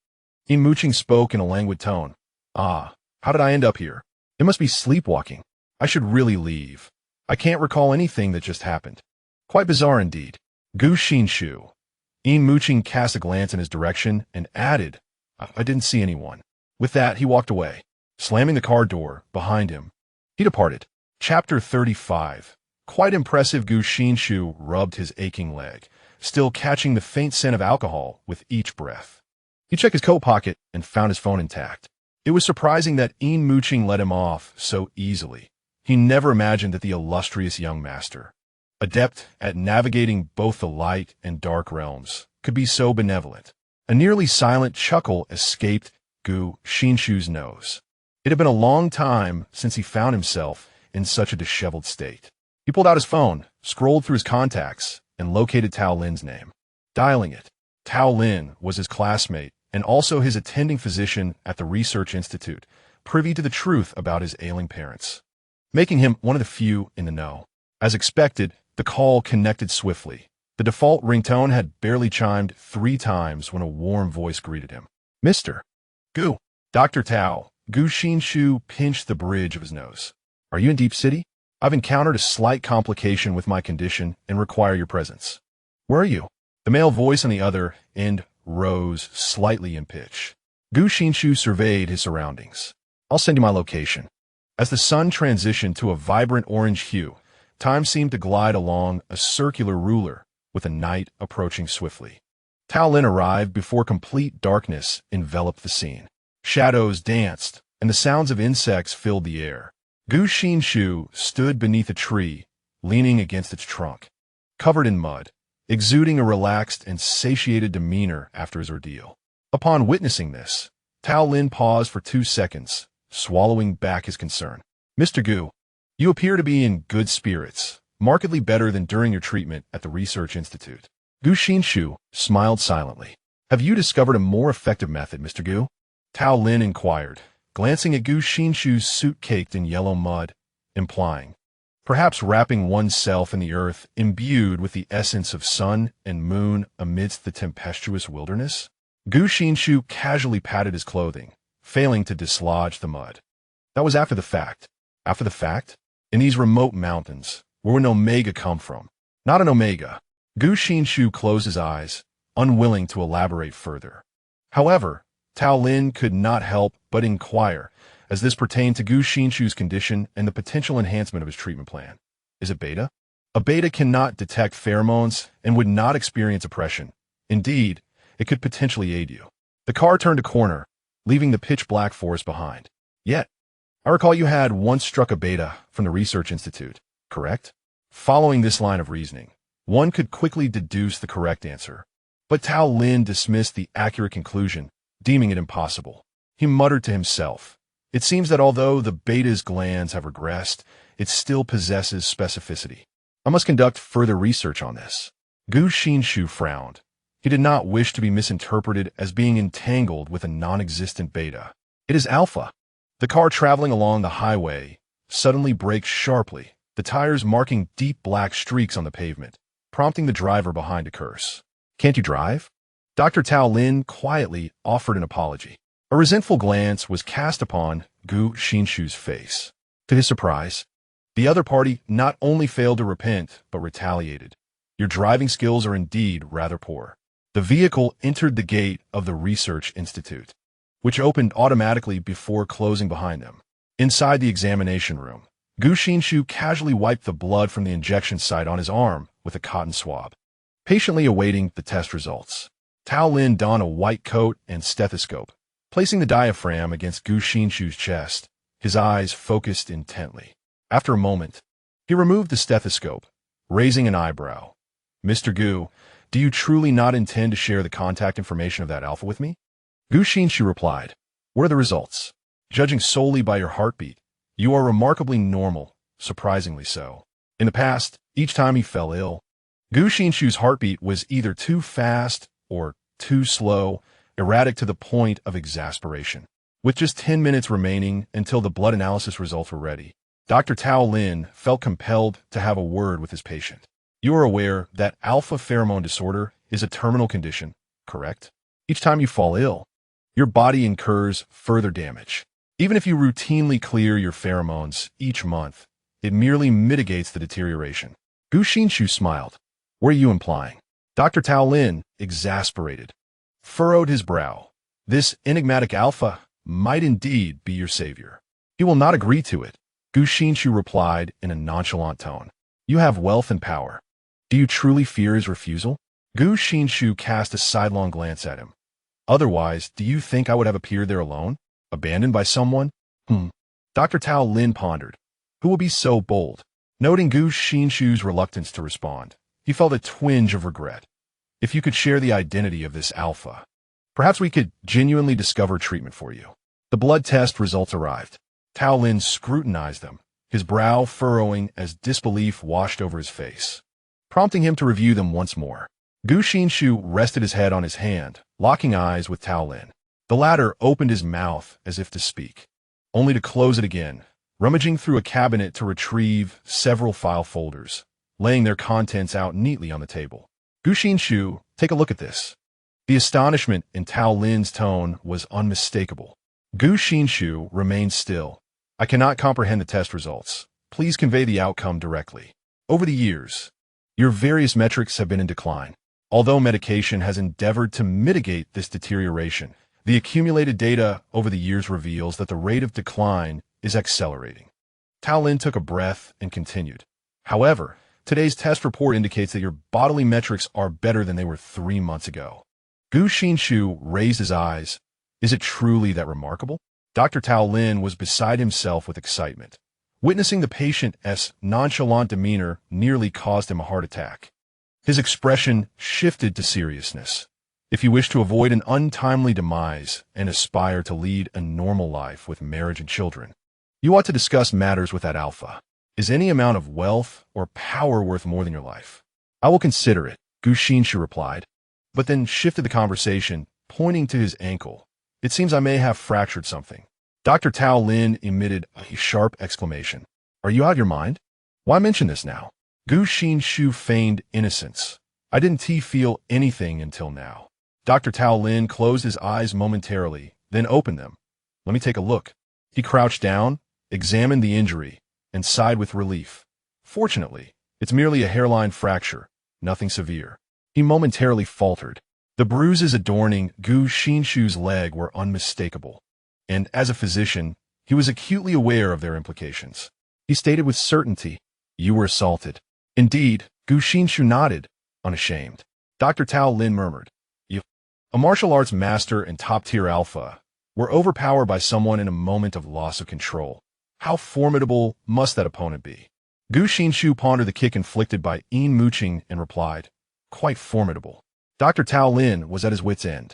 Yin Muqing spoke in a languid tone. Ah, how did I end up here? It must be sleepwalking. I should really leave. I can't recall anything that just happened. Quite bizarre indeed. Gu Xinshi. Yin Muqing cast a glance in his direction and added, I didn't see anyone. With that, he walked away, slamming the car door behind him. He departed. Chapter 35. Quite impressive. Gu Xinshi rubbed his aching leg, still catching the faint scent of alcohol with each breath. He checked his coat pocket and found his phone intact. It was surprising that Yin Muqing let him off so easily. He never imagined that the illustrious young master, adept at navigating both the light and dark realms, could be so benevolent. A nearly silent chuckle escaped Gu Xinshi's nose. It had been a long time since he found himself in such a disheveled state. He pulled out his phone, scrolled through his contacts, and located Tao Lin's name. Dialing it. Tao Lin was his classmate and also his attending physician at the Research Institute, privy to the truth about his ailing parents, making him one of the few in the know. As expected, the call connected swiftly. The default ringtone had barely chimed 3 times when a warm voice greeted him. Mr. Gu. Dr. Tao. Gu Xinshi pinched the bridge of his nose. Are you in Deep City? I've encountered a slight complication with my condition and require your presence. Where are you? The male voice on the other end rose slightly in pitch. Gu Xinshi surveyed his surroundings. I'll send you my location. As the sun transitioned to a vibrant orange hue, time seemed to glide along a circular ruler, with the night approaching swiftly. Tao Lin arrived before complete darkness enveloped the scene. Shadows danced, and the sounds of insects filled the air. Gu Xinshi stood beneath a tree, leaning against its trunk, covered in mud, exuding a relaxed and satiated demeanor after his ordeal. Upon witnessing this, Tao Lin paused for 2 seconds, swallowing back his concern. Mr. Gu, you appear to be in good spirits, markedly better than during your treatment at the Research Institute. Gu Xinshi smiled silently. Have you discovered a more effective method, Mr. Gu? Tao Lin inquired, glancing at Gu Xinshi's suit caked in yellow mud, implying, perhaps wrapping oneself in the earth imbued with the essence of sun and moon amidst the tempestuous wilderness? Gu Xinshi casually patted his clothing, failing to dislodge the mud. That was after the fact. After the fact? In these remote mountains, where would an omega come from? Not an omega. Gu Xinshi closed his eyes, unwilling to elaborate further. However, Tao Lin could not help but inquire, as this pertained to Gu Xinshi's condition and the potential enhancement of his treatment plan. Is it beta? A beta cannot detect pheromones and would not experience oppression. Indeed, it could potentially aid you. The car turned a corner, leaving the pitch-black forest behind. Yet, I recall you had once struck a beta from the Research Institute, correct? Following this line of reasoning, one could quickly deduce the correct answer. But Tao Lin dismissed the accurate conclusion, deeming it impossible. He muttered to himself, it seems that although the beta's glands have regressed, it still possesses specificity. I must conduct further research on this. Gu Xinshi frowned. He did not wish to be misinterpreted as being entangled with a non-existent beta. It is alpha. The car traveling along the highway suddenly braked sharply, the tires marking deep black streaks on the pavement, prompting the driver behind to curse. Can't you drive? Dr. Tao Lin quietly offered an apology. A resentful glance was cast upon Gu Xinshi's face. To his surprise, the other party not only failed to repent, but retaliated. Your driving skills are indeed rather poor. The vehicle entered the gate of the Research Institute, which opened automatically before closing behind them. Inside the examination room, Gu Xinshi casually wiped the blood from the injection site on his arm with a cotton swab, patiently awaiting the test results. Tao Lin donned a white coat and stethoscope, placing the diaphragm against Gu Xinshi's chest, his eyes focused intently. After a moment, he removed the stethoscope, raising an eyebrow. Mr. Gu, do you truly not intend to share the contact information of that alpha with me? Gu Xinshi replied, what are the results? Judging solely by your heartbeat, you are remarkably normal, surprisingly so. In the past, each time he fell ill, Gu Xinshu's heartbeat was either too fast or too slow, erratic to the point of exasperation. With just 10 minutes remaining until the blood analysis results were ready, Dr. Tao Lin felt compelled to have a word with his patient. You are aware that alpha pheromone disorder is a terminal condition, correct? Each time you fall ill, your body incurs further damage. Even if you routinely clear your pheromones each month, it merely mitigates the deterioration. Gu Xinshu smiled. What are you implying? Dr. Tao Lin, exasperated, furrowed his brow. This enigmatic alpha might indeed be your savior. He will not agree to it, Gu Xinshu replied in a nonchalant tone. You have wealth and power. Do you truly fear his refusal? Gu Xinshu cast a sidelong glance at him. Otherwise, do you think I would have appeared there alone? Abandoned by someone? Dr. Tao Lin pondered. Who will be so bold? Noting Gu Xinshu's reluctance to respond, he felt a twinge of regret. If you could share the identity of this alpha, perhaps we could genuinely discover treatment for you. The blood test results arrived. Tao Lin scrutinized them, his brow furrowing as disbelief washed over his face, prompting him to review them once more. Gu Xinshu rested his head on his hand, locking eyes with Tao Lin. The latter opened his mouth as if to speak, only to close it again, rummaging through a cabinet to retrieve several file folders, laying their contents out neatly on the table. Gu Xinshu, take a look at this. The astonishment in Tao Lin's tone was unmistakable. Gu Xinshu remained still. I cannot comprehend the test results. Please convey the outcome directly. Over the years, your various metrics have been in decline. Although medication has endeavored to mitigate this deterioration, the accumulated data over the years reveals that the rate of decline is accelerating. Tao Lin took a breath and continued. However, today's test report indicates that your bodily metrics are better than they were 3 months ago. Gu Xinshu raised his eyes. Is it truly that remarkable? Dr. Tao Lin was beside himself with excitement. Witnessing the patient's nonchalant demeanor nearly caused him a heart attack. His expression shifted to seriousness. If you wish to avoid an untimely demise and aspire to lead a normal life with marriage and children, you ought to discuss matters with that alpha. Is any amount of wealth or power worth more than your life? I will consider it, Gu Xinshu replied, but then shifted the conversation, pointing to his ankle. It seems I may have fractured something. Dr. Tao Lin emitted a sharp exclamation. Are you out of your mind? Why mention this now? Gu Xinshu feigned innocence. I didn't feel anything until now. Dr. Tao Lin closed his eyes momentarily, then opened them. Let me take a look. He crouched down, examined the injury, and sighed with relief. Fortunately, it's merely a hairline fracture, nothing severe. He momentarily faltered. The bruises adorning Gu Xinshu's leg were unmistakable, and as a physician, he was acutely aware of their implications. He stated with certainty, You were assaulted. Indeed, Gu Xinshu nodded, unashamed. Dr. Tao Lin murmured, You, a martial arts master and top-tier alpha, were overpowered by someone in a moment of loss of control. How formidable must that opponent be? Gu Xinshu pondered the kick inflicted by Yin Muqing and replied, Quite formidable. Dr. Tao Lin was at his wit's end.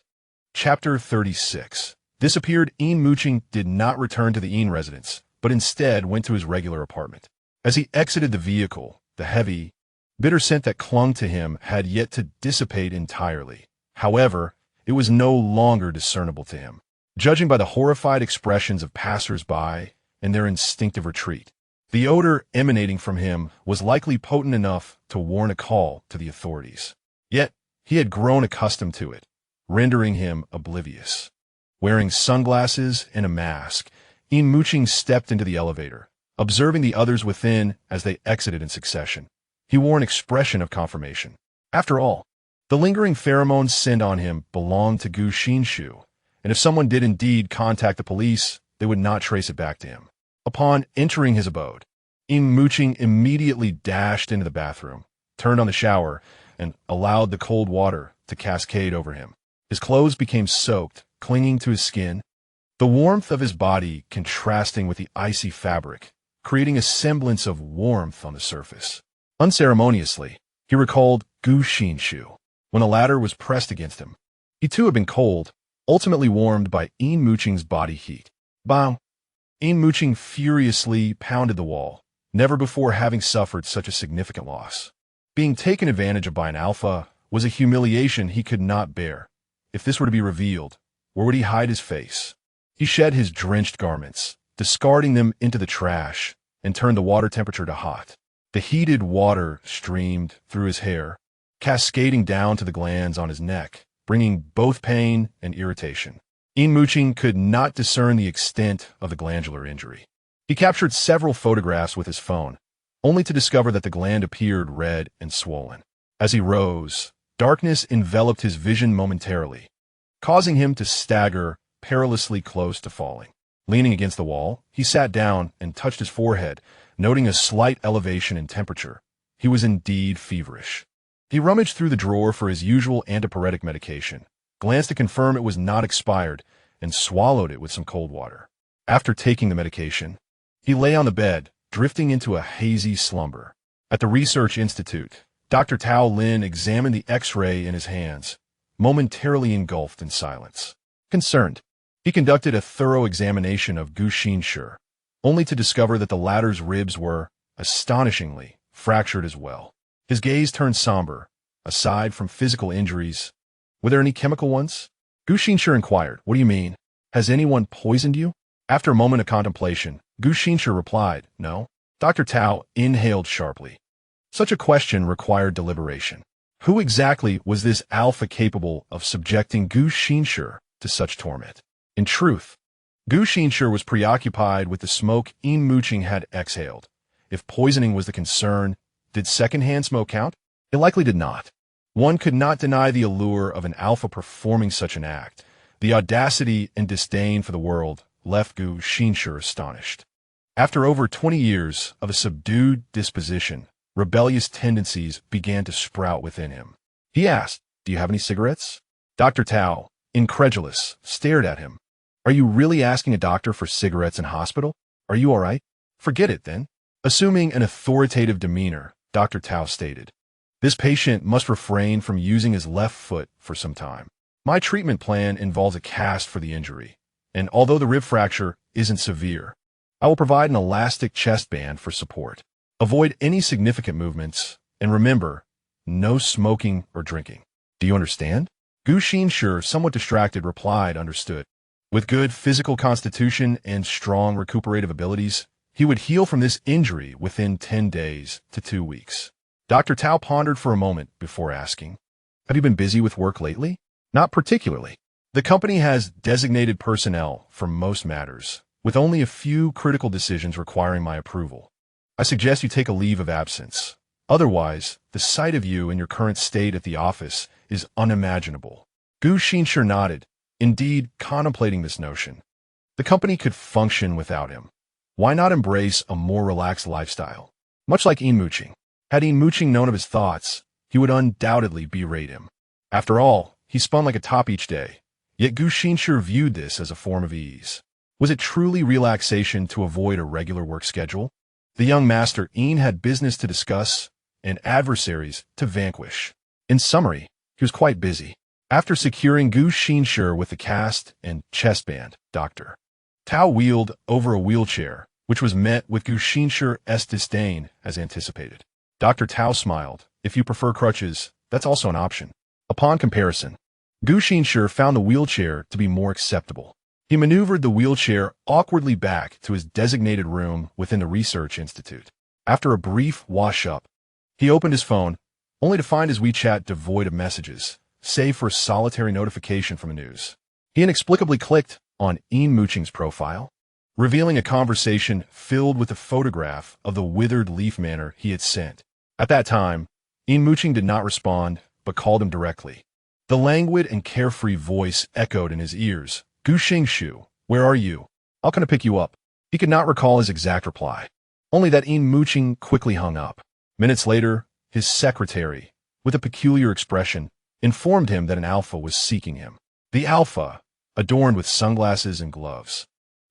Chapter 36. This appeared Yin Muqing did not return to the Yin residence, but instead went to his regular apartment. As he exited the vehicle, the heavy, bitter scent that clung to him had yet to dissipate entirely. However, it was no longer discernible to him. Judging by the horrified expressions of passers-by and their instinctive retreat, the odor emanating from him was likely potent enough to warrant a call to the authorities. Yet, he had grown accustomed to it, rendering him oblivious. Wearing sunglasses and a mask, Yin Muqing stepped into the elevator, observing the others within as they exited in succession. He wore an expression of confirmation. After all, the lingering pheromones sent on him belonged to Gu Xinshu, and if someone did indeed contact the police, they would not trace it back to him. Upon entering his abode, Yin Muqing immediately dashed into the bathroom, turned on the shower, and allowed the cold water to cascade over him. His clothes became soaked, clinging to his skin, the warmth of his body contrasting with the icy fabric, creating a semblance of warmth on the surface. Unceremoniously, he recalled Gu Xinshu when the latter was pressed against him. He too had been cold, ultimately warmed by Yin Muqing's body heat. Bam! Yin Muqing furiously pounded the wall, never before having suffered such a significant loss. Being taken advantage of by an alpha was a humiliation he could not bear. If this were to be revealed, where would he hide his face? He shed his drenched garments, discarding them into the trash, and turned the water temperature to hot. The heated water streamed through his hair, cascading down to the glands on his neck, bringing both pain and irritation. Yin Muqing could not discern the extent of the glandular injury. He captured several photographs with his phone, only to discover that the gland appeared red and swollen. As he rose, darkness enveloped his vision momentarily, causing him to stagger perilously close to falling. Leaning against the wall, he sat down and touched his forehead, noting a slight elevation in temperature. He was indeed feverish. He rummaged through the drawer for his usual antipyretic medication, glanced to confirm it was not expired, and swallowed it with some cold water. After taking the medication, he lay on the bed, drifting into a hazy slumber. At the Research Institute, Dr. Tao Lin examined the X-ray in his hands, momentarily engulfed in silence. Concerned, he conducted a thorough examination of Gu Xinshi, only to discover that the latter's ribs were, astonishingly, fractured as well. His gaze turned somber. Aside from physical injuries, were there any chemical ones? Gu Xinshi inquired, "What do you mean? Has anyone poisoned you?" After a moment of contemplation, Gu Xinshi replied, "No." Dr. Tao inhaled sharply. Such a question required deliberation. Who exactly was this alpha capable of subjecting Gu Xinshi to such torment? In truth, Gu Xinshi was preoccupied with the smoke Yin Muqing had exhaled. If poisoning was the concern, did secondhand smoke count? It likely did not. One could not deny the allure of an alpha performing such an act. The audacity and disdain for the world left Gu Xinshi astonished. After over 20 years of a subdued disposition, rebellious tendencies began to sprout within him. He asked, "Do you have any cigarettes?" Dr. Tao, incredulous, stared at him. "Are you really asking a doctor for cigarettes in hospital? Are you all right?" "Forget it, then." Assuming an authoritative demeanor, Dr. Tao stated, "This patient must refrain from using his left foot for some time. My treatment plan involves a cast for the injury, and although the rib fracture isn't severe, I will provide an elastic chest band for support. Avoid any significant movements, and remember, no smoking or drinking. Do you understand?" Gu Xinshi, somewhat distracted, replied, "Understood." With good physical constitution and strong recuperative abilities, he would heal from this injury within 10 days to 2 weeks. Dr. Tao pondered for a moment before asking, "Have you been busy with work lately?" "Not particularly. The company has designated personnel for most matters, with only a few critical decisions requiring my approval. I suggest you take a leave of absence. Otherwise, the sight of you in your current state at the office is unimaginable." Gu Xinshi nodded, indeed contemplating this notion. The company could function without him. Why not embrace a more relaxed lifestyle? Much like Yin Muqing. Had Yin Muqing known of his thoughts, he would undoubtedly berate him. After all, he spun like a top each day, yet Gu Xinshi viewed this as a form of ease. Was it truly relaxation to avoid a regular work schedule? The young master Yin had business to discuss and adversaries to vanquish. In summary, he was quite busy. After securing Gu Xinshi with the cast and chest band, Dr. Tao wheeled over a wheelchair, which was met with Gu Xinshi's disdain as anticipated. Dr. Tao smiled. "If you prefer crutches, that's also an option." Upon comparison, Gu Xinshi found the wheelchair to be more acceptable. He maneuvered the wheelchair awkwardly back to his designated room within the Research Institute. After a brief wash-up, he opened his phone, only to find his WeChat devoid of messages, save for a solitary notification from the news. He inexplicably clicked on Yin Muqing's profile, revealing a conversation filled with a photograph of the withered leaf manor he had sent. At that time, Yin Muqing did not respond, but called him directly. The languid and carefree voice echoed in his ears. "Gu Xinshi, where are you? How can I pick you up?" He could not recall his exact reply, only that Yin Muqing quickly hung up. Minutes later, his secretary, with a peculiar expression, informed him that an alpha was seeking him. The alpha, adorned with sunglasses and gloves,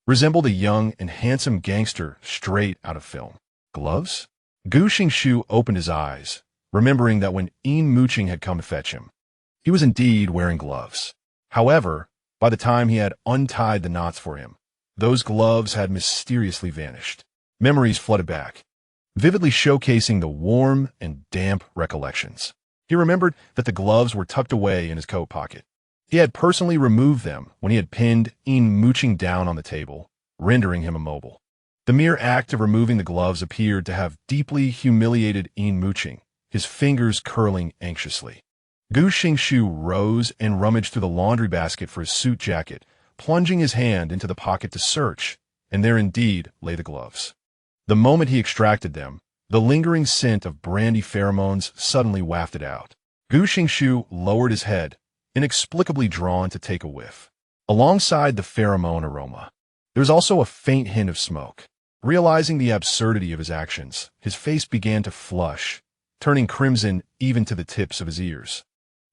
resembled a young and handsome gangster straight out of film. Gloves? Gu Xinshi opened his eyes, remembering that when Yin Muqing had come to fetch him, he was indeed wearing gloves. However, by the time he had untied the knots for him, those gloves had mysteriously vanished. Memories flooded back. vividly showcasing the warm and damp recollections. He remembered that the gloves were tucked away in his coat pocket. He had personally removed them when he had pinned Yin Muqing down on the table, rendering him immobile. The mere act of removing the gloves appeared to have deeply humiliated Yin Muqing, his fingers curling anxiously. Gu Xinshi rose and rummaged through the laundry basket for his suit jacket, plunging his hand into the pocket to search, and there indeed lay the gloves. The moment he extracted them, the lingering scent of brandy pheromones suddenly wafted out. Gu Xinshi lowered his head, inexplicably drawn to take a whiff. Alongside the pheromone aroma, there was also a faint hint of smoke. Realizing the absurdity of his actions, his face began to flush, turning crimson even to the tips of his ears.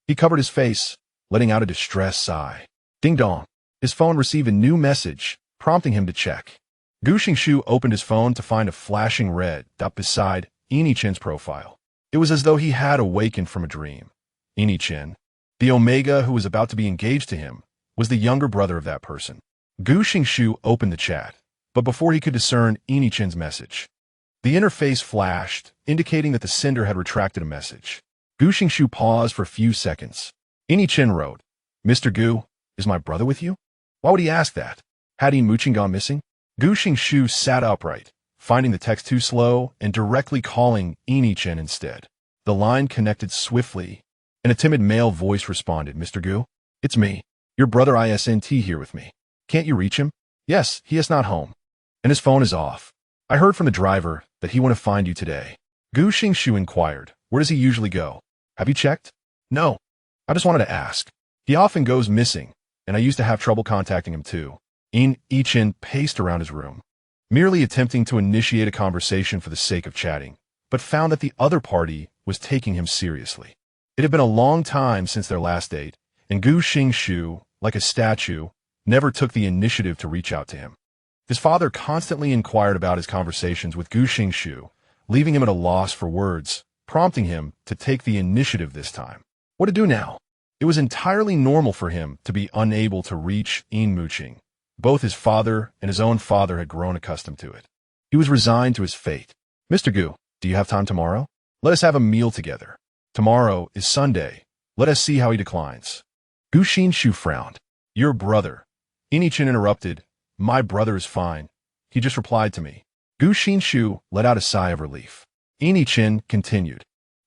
He covered his face, letting out a distressed sigh. Ding dong. His phone received a new message, prompting him to check. Gu Xinshi opened his phone to find a flashing red dot beside Yin profile. It was as though he had awakened from a dream. Yin, the Omega who was about to be engaged to him, was the younger brother of that person. Gu Xinshi opened the chat, but before he could discern Yin message, the interface flashed, indicating that the sender had retracted a message. Gu Xinshi paused for a few seconds. Yin wrote, "Mr. Gu, is my brother with you?" Why would he ask that? Had Yin Muqing gone missing? Gu Xinshi sat upright, finding the text too slow and directly calling Yin instead. The line connected swiftly, and a timid male voice responded, "Mr. Gu, it's me, your brother Isn't here with me. Can't you reach him?" "Yes, he is not home, and his phone is off. I heard from the driver that he want to find you today." Gu Xinshi inquired, "Where does he usually go? Have you checked?" "No, I just wanted to ask. He often goes missing, and I used to have trouble contacting him too." Yin paced around his room, merely attempting to initiate a conversation for the sake of chatting, but found that the other party was taking him seriously. It had been a long time since their last date, and Gu Xinshi, like a statue, never took the initiative to reach out to him. His father constantly inquired about his conversations with Gu Xinshi, leaving him at a loss for words, prompting him to take the initiative this time. What to do now? It was entirely normal for him to be unable to reach Yin Muqing. Both his father and his own father had grown accustomed to it. He was resigned to his fate. "Mr. Gu, do you have time tomorrow? Let us have a meal together. Tomorrow is Sunday. Let us see how he declines." Gu Xinshi frowned. "Your brother." Yin interrupted. "My brother is fine. He just replied to me." Gu Xinshi let out a sigh of relief. Yin continued.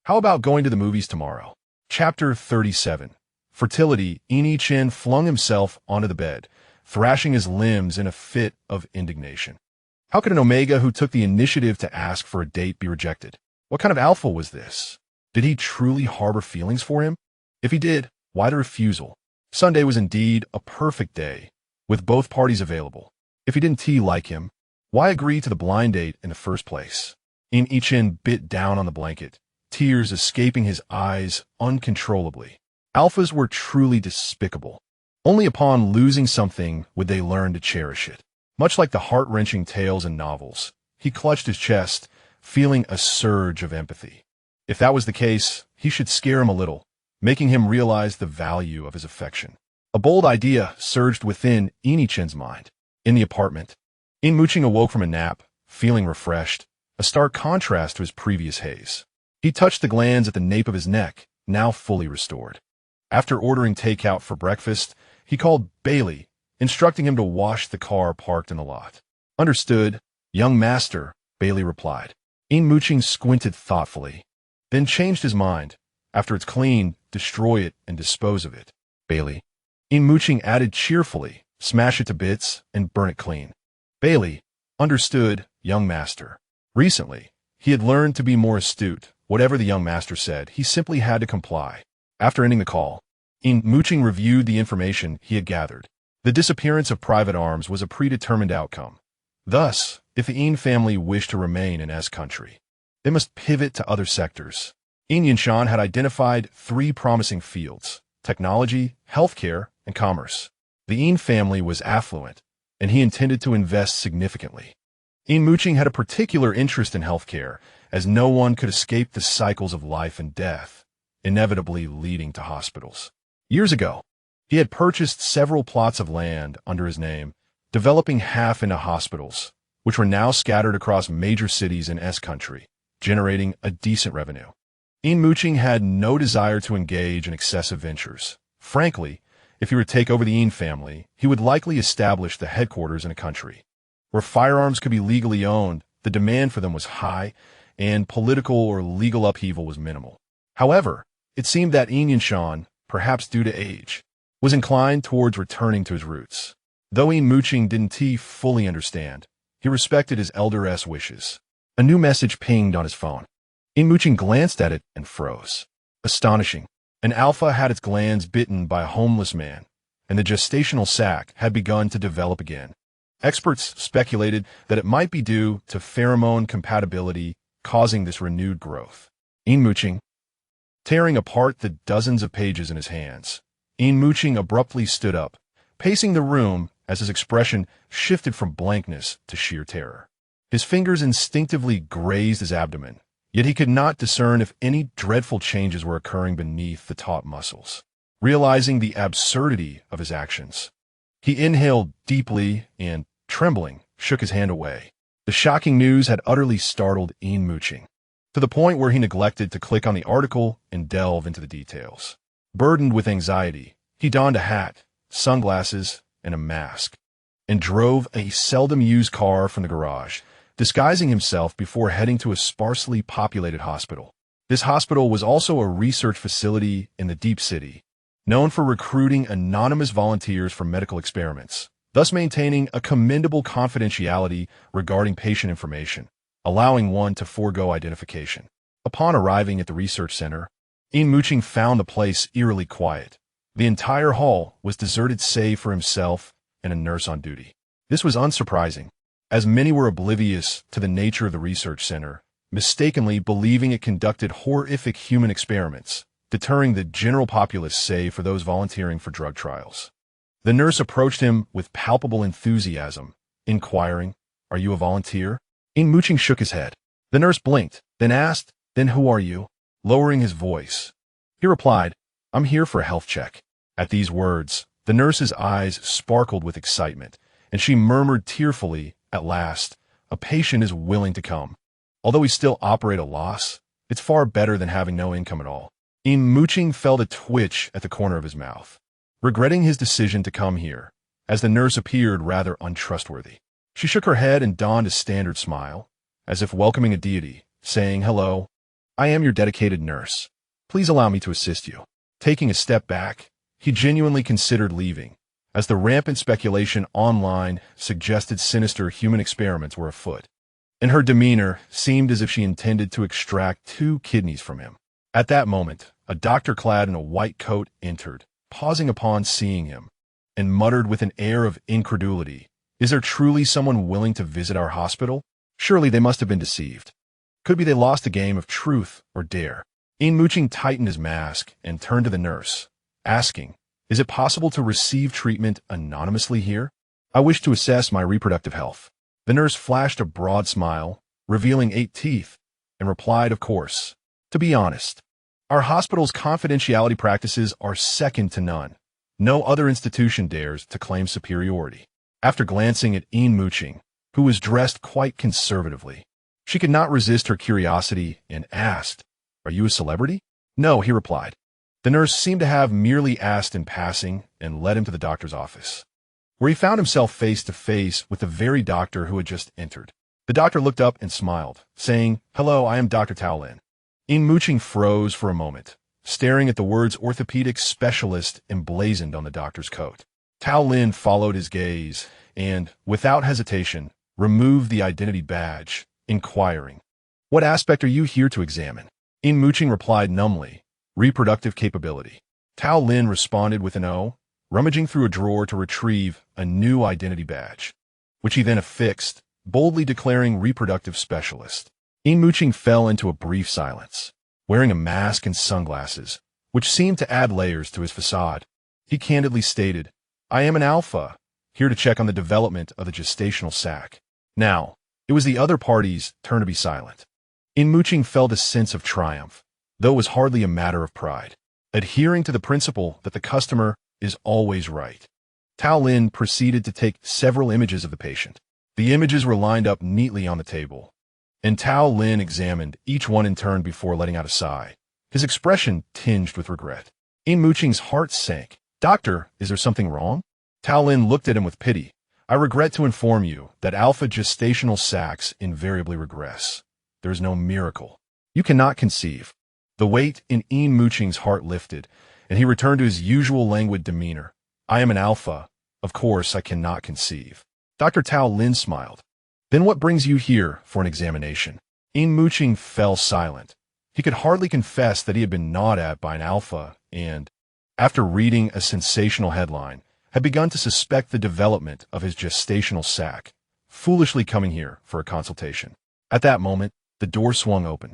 "How about going to the movies tomorrow?" Chapter 37. Fertility. Yin flung himself onto the bed, thrashing his limbs in a fit of indignation. How could an Omega who took the initiative to ask for a date be rejected? What kind of alpha was this? Did he truly harbor feelings for him? If he did, why the refusal? Sunday was indeed a perfect day, with both parties available. If he didn't like him, why agree to the blind date in the first place? Yin bit down on the blanket, tears escaping his eyes uncontrollably. Alphas were truly despicable. Only upon losing something would they learn to cherish it. Much like the heart-wrenching tales in novels, he clutched his chest, feeling a surge of empathy. If that was the case, he should scare him a little, making him realize the value of his affection. A bold idea surged within Yin mind. In the apartment, Yin Muqing awoke from a nap, feeling refreshed, a stark contrast to his previous haze. He touched the glands at the nape of his neck, now fully restored. After ordering takeout for breakfast, he called Bailey, instructing him to wash the car parked in the lot. "Understood, young master," Bailey replied. Yin Muqing squinted thoughtfully, then changed his mind. "After it's clean, destroy it and dispose of it." "Bailey." Yin Muqing added cheerfully, "Smash it to bits and burn it clean." Bailey. "Understood, young master." Recently, he had learned to be more astute. Whatever the young master said, he simply had to comply. After ending the call, Yin Muqing reviewed the information he had gathered. The disappearance of private arms was a predetermined outcome. Thus, if the Yin family wished to remain in S country, they must pivot to other sectors. Yin Yinshan had identified 3 promising fields: technology, healthcare, and commerce. The Yin family was affluent, and he intended to invest significantly. Yin Muqing had a particular interest in healthcare, as no one could escape the cycles of life and death, inevitably leading to hospitals. Years ago, he had purchased several plots of land under his name, developing half into hospitals, which were now scattered across major cities in S country, generating a decent revenue. Yin Muqing had no desire to engage in excessive ventures. Frankly, if he were to take over the Yin family, he would likely establish the headquarters in a country where firearms could be legally owned. The demand for them was high, and political or legal upheaval was minimal. However, it seemed that Yin Yunshan, perhaps due to age, was inclined towards returning to his roots. Though Yin Muqing didn't fully understand, he respected his elder's wishes. A new message pinged on his phone. Yin Muqing glanced at it and froze. Astonishing. An alpha had its glands bitten by a homeless man, and the gestational sac had begun to develop again. Experts speculated that it might be due to pheromone compatibility causing this renewed growth. Yin Muqing, tearing apart the dozens of pages in his hands, Yin Muqing abruptly stood up, pacing the room as his expression shifted from blankness to sheer terror. His fingers instinctively grazed his abdomen, yet he could not discern if any dreadful changes were occurring beneath the taut muscles. Realizing the absurdity of his actions, he inhaled deeply and, trembling, shook his hand away. The shocking news had utterly startled Yin Muqing, to the point where he neglected to click on the article and delve into the details. Burdened with anxiety, he donned a hat, sunglasses, and a mask, and drove a seldom-used car from the garage, disguising himself before heading to a sparsely populated hospital. This hospital was also a research facility in the deep city, known for recruiting anonymous volunteers for medical experiments, thus maintaining a commendable confidentiality regarding patient information, allowing one to forego identification. Upon arriving at the research center, Yin Muqing found the place eerily quiet. The entire hall was deserted save for himself and a nurse on duty. This was unsurprising, as many were oblivious to the nature of the research center, mistakenly believing it conducted horrific human experiments, deterring the general populace save for those volunteering for drug trials. The nurse approached him with palpable enthusiasm, inquiring, "Are you a volunteer?" Yin Muqing shook his head. The nurse blinked, then asked, "Then who are you?" Lowering his voice, he replied, "I'm here for a health check." At these words, the nurse's eyes sparkled with excitement, and she murmured tearfully, "At last, a patient is willing to come. Although we still operate a loss, it's far better than having no income at all." Yin Muqing felt a twitch at the corner of his mouth, regretting his decision to come here, as the nurse appeared rather untrustworthy. She shook her head and donned a standard smile, as if welcoming a deity, saying, "Hello, I am your dedicated nurse. Please allow me to assist you." Taking a step back, he genuinely considered leaving, as the rampant speculation online suggested sinister human experiments were afoot, and her demeanor seemed as if she intended to extract 2 kidneys from him. At that moment, a doctor clad in a white coat entered, pausing upon seeing him, and muttered with an air of incredulity, "Is there truly someone willing to visit our hospital? Surely they must have been deceived. Could be they lost a game of truth or dare." Yin Muqing tightened his mask and turned to the nurse, asking, "Is it possible to receive treatment anonymously here? I wish to assess my reproductive health." The nurse flashed a broad smile, revealing 8 teeth, and replied, "Of course. To be honest, our hospital's confidentiality practices are second to none. No other institution dares to claim superiority." After glancing at Yin Muqing, who was dressed quite conservatively, she could not resist her curiosity and asked, "Are you a celebrity?" "No," he replied. The nurse seemed to have merely asked in passing and led him to the doctor's office, where he found himself face to face with the very doctor who had just entered. The doctor looked up and smiled, saying, "Hello, I am Dr. Tao Lin." Yin Muqing froze for a moment, staring at the words orthopedic specialist emblazoned on the doctor's coat. Tao Lin followed his gaze and, without hesitation, removed the identity badge, inquiring, "What aspect are you here to examine?" Yin Muqing replied numbly, "Reproductive capability." Tao Lin responded with an O, rummaging through a drawer to retrieve a new identity badge, which he then affixed, boldly declaring reproductive specialist. Yin Muqing fell into a brief silence, wearing a mask and sunglasses, which seemed to add layers to his facade. He candidly stated, "I am an alpha, here to check on the development of the gestational sac." Now, it was the other party's turn to be silent. Yin Muqing felt a sense of triumph, though it was hardly a matter of pride, adhering to the principle that the customer is always right. Tao Lin proceeded to take several images of the patient, The images were lined up neatly on the table, and Tao Lin examined each one in turn before letting out a sigh, his expression tinged with regret. Yin Muqing's heart sank. "Doctor, is there something wrong?" Tao Lin looked at him with pity. "I regret to inform you that alpha gestational sacs invariably regress. There is no miracle. You cannot conceive." The weight in Yin Muqing's heart lifted, and he returned to his usual languid demeanor. "I am an alpha. Of course I cannot conceive." Dr. Tao Lin smiled. "Then what brings you here for an examination?" Yin Muqing fell silent. He could hardly confess that he had been gnawed at by an alpha and, after reading a sensational headline, had begun to suspect the development of his gestational sac, foolishly coming here for a consultation. At that moment, the door swung open.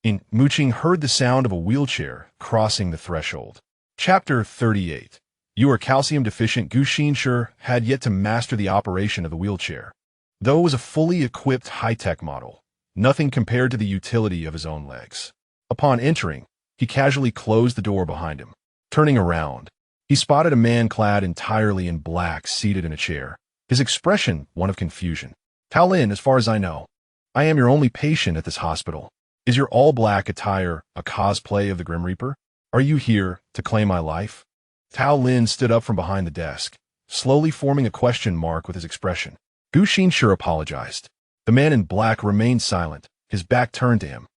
Yin Muqing heard the sound of a wheelchair crossing the threshold. Chapter 38. You are calcium-deficient. Gu Xinshi had yet to master the operation of the wheelchair. Though it was a fully equipped high-tech model, nothing compared to the utility of his own legs. Upon entering, he casually closed the door behind him. Turning around, he spotted a man clad entirely in black seated in a chair, his expression one of confusion. "Tao Lin, as far as I know, I am your only patient at this hospital. Is your all-black attire a cosplay of the Grim Reaper? Are you here to claim my life?" Tao Lin stood up from behind the desk, slowly forming a question mark with his expression. Gu Xinshi apologized. The man in black remained silent, his back turned to him.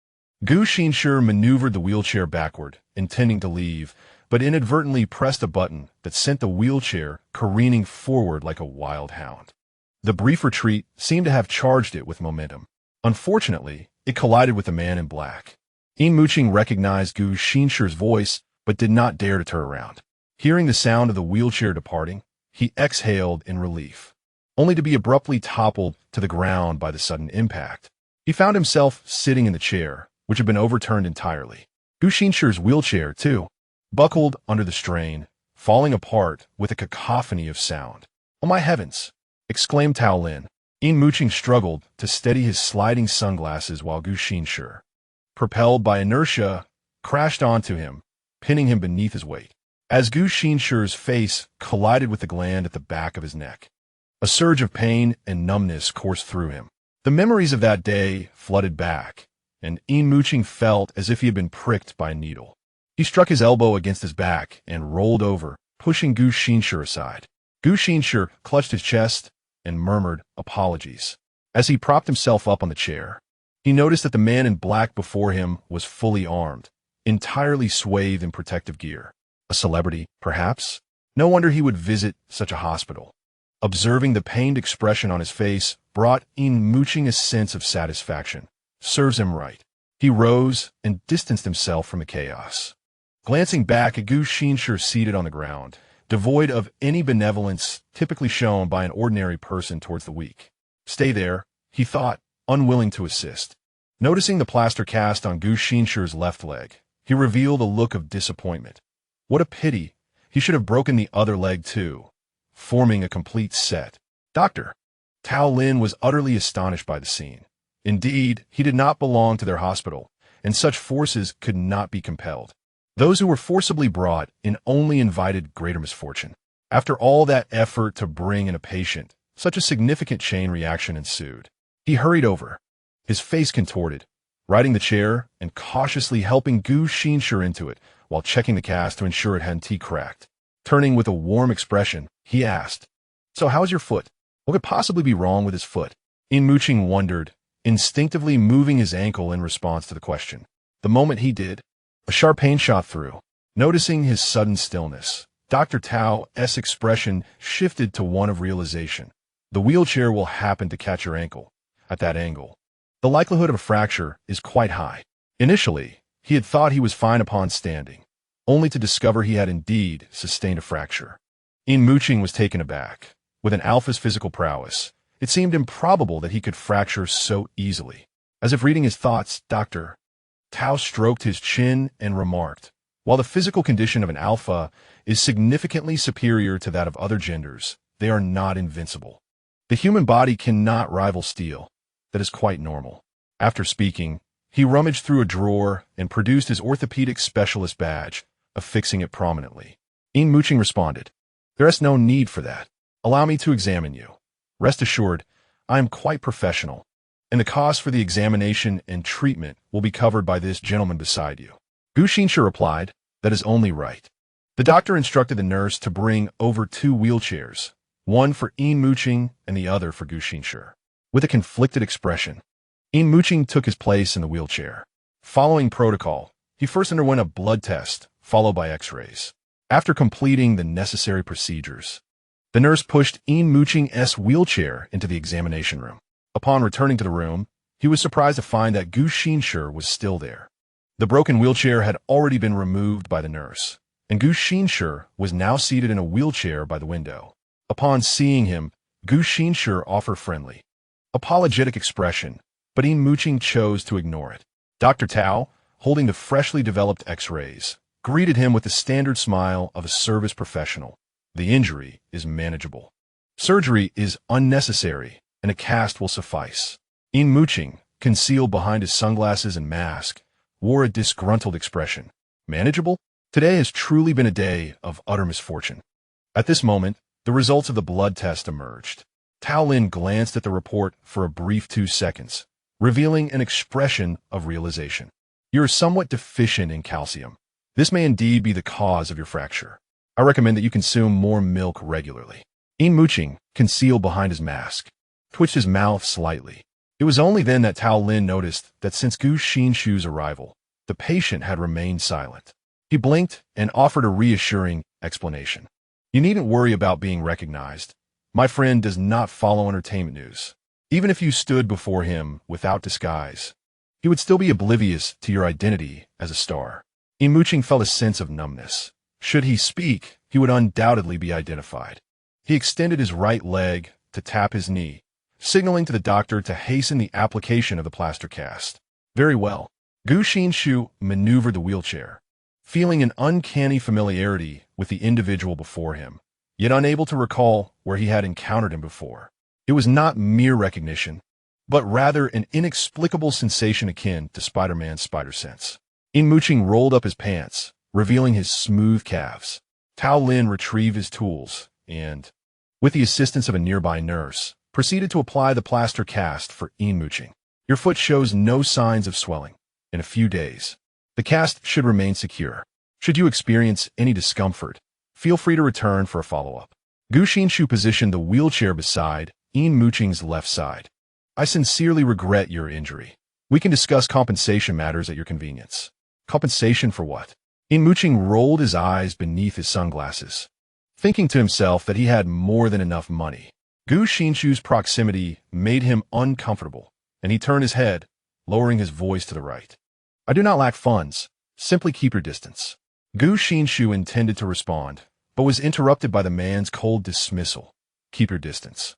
Gu Xinshi maneuvered the wheelchair backward, intending to leave, but inadvertently pressed a button that sent the wheelchair careening forward like a wild hound. The brief retreat seemed to have charged it with momentum. Unfortunately, it collided with the man in black. Yin Muqing recognized Gu Xinshi's voice, but did not dare to turn around. Hearing the sound of the wheelchair departing, he exhaled in relief, only to be abruptly toppled to the ground by the sudden impact. He found himself sitting in the chair, which had been overturned entirely. Gu Xinshi's wheelchair, too, buckled under the strain, falling apart with a cacophony of sound. "Oh my heavens!" exclaimed Tao Lin. Yin Muqing struggled to steady his sliding sunglasses while Gu Xinshi, propelled by inertia, crashed onto him, pinning him beneath his weight. As Gu Xinshi's face collided with the gland at the back of his neck, a surge of pain and numbness coursed through him. The memories of that day flooded back, and Yin Muqing felt as if he had been pricked by a needle. He struck his elbow against his back and rolled over, pushing Gu Xinshi aside. Gu Xinshi clutched his chest and murmured apologies. As he propped himself up on the chair, he noticed that the man in black before him was fully armed, entirely swathed in protective gear. A celebrity, perhaps? No wonder he would visit such a hospital. Observing the pained expression on his face brought Yin Muqing a sense of satisfaction. Serves him right. He rose and distanced himself from the chaos. Glancing back at Gu Xinshi seated on the ground, devoid of any benevolence typically shown by an ordinary person towards the weak. "Stay there," he thought, unwilling to assist. Noticing the plaster cast on Gu Xinshi's left leg, he revealed a look of disappointment. What a pity. He should have broken the other leg too, forming a complete set. "Doctor." Tao Lin was utterly astonished by the scene. Indeed, he did not belong to their hospital, and such forces could not be compelled. Those who were forcibly brought in only invited greater misfortune. After all that effort to bring in a patient, such a significant chain reaction ensued. He hurried over, his face contorted, righting the chair and cautiously helping Gu Xinshi into it while checking the cast to ensure it hadn't cracked. Turning with a warm expression, he asked, "So how's your foot? What could possibly be wrong with his foot?" Yin Muqing wondered, instinctively moving his ankle in response to the question. The moment he did, a sharp pain shot through. Noticing his sudden stillness, Dr. Tao's expression shifted to one of realization. The wheelchair will happen to catch your ankle at that angle. The likelihood of a fracture is quite high. Initially, he had thought he was fine upon standing, only to discover he had indeed sustained a fracture. Yin Muqing was taken aback. With an alpha's physical prowess, it seemed improbable that he could fracture so easily. As if reading his thoughts, Dr. Tao stroked his chin and remarked, "While the physical condition of an alpha is significantly superior to that of other genders, they are not invincible. The human body cannot rival steel. That is quite normal." After speaking, he rummaged through a drawer and produced his orthopedic specialist badge, affixing it prominently. Yin Muqing responded, "There is no need for that. Allow me to examine you. Rest assured, I am quite professional, and the cost for the examination and treatment will be covered by this gentleman beside you. Gu Xinshi replied, that is only right. The doctor instructed the nurse to bring over 2 wheelchairs, one for Yin Muqing and the other for Gu Xinshi. With a conflicted expression, Yin Muqing took his place in the wheelchair. Following protocol, he first underwent a blood test, followed by x-rays. After completing the necessary procedures, the nurse pushed Yin Muqing's wheelchair into the examination room. Upon returning to the room, he was surprised to find that Gu Xinshi was still there. The broken wheelchair had already been removed by the nurse, and Gu Xinshi was now seated in a wheelchair by the window. Upon seeing him, Gu Xinshi offered friendly, apologetic expression, but Yin Muqing chose to ignore it. Dr. Tao, holding the freshly developed x-rays, greeted him with the standard smile of a service professional. The injury is manageable. Surgery is unnecessary, and a cast will suffice. Yin Muqing, concealed behind his sunglasses and mask, wore a disgruntled expression. Manageable? Today has truly been a day of utter misfortune. At this moment, the results of the blood test emerged. Tao Lin glanced at the report for a brief 2 seconds, revealing an expression of realization. You are somewhat deficient in calcium. This may indeed be the cause of your fracture. I recommend that you consume more milk regularly. Yin Muqing, concealed behind his mask, twitched his mouth slightly. It was only then that Tao Lin noticed that since Gu Xinshi's arrival, the patient had remained silent. He blinked and offered a reassuring explanation. You needn't worry about being recognized. My friend does not follow entertainment news. Even if you stood before him without disguise, he would still be oblivious to your identity as a star. Yin Muqing felt a sense of numbness. Should he speak, he would undoubtedly be identified. He extended his right leg to tap his knee, signaling to the doctor to hasten the application of the plaster cast. Very well. Gu Xinshi maneuvered the wheelchair, feeling an uncanny familiarity with the individual before him, yet unable to recall where he had encountered him before. It was not mere recognition, but rather an inexplicable sensation akin to Spider-Man's spider sense. Yin Muqing rolled up his pants, revealing his smooth calves. Tao Lin retrieved his tools and, with the assistance of a nearby nurse, proceeded to apply the plaster cast for Yin Muqing. Your foot shows no signs of swelling. In a few days, the cast should remain secure. Should you experience any discomfort, feel free to return for a follow-up. Gu Xinshi positioned the wheelchair beside Yin Muqing's left side. I sincerely regret your injury. We can discuss compensation matters at your convenience. Compensation for what? Yin Muqing rolled his eyes beneath his sunglasses, thinking to himself that he had more than enough money. Gu Xinshi's proximity made him uncomfortable, and he turned his head, lowering his voice to the right. I do not lack funds. Simply keep your distance. Gu Xinshi intended to respond, but was interrupted by the man's cold dismissal. Keep your distance.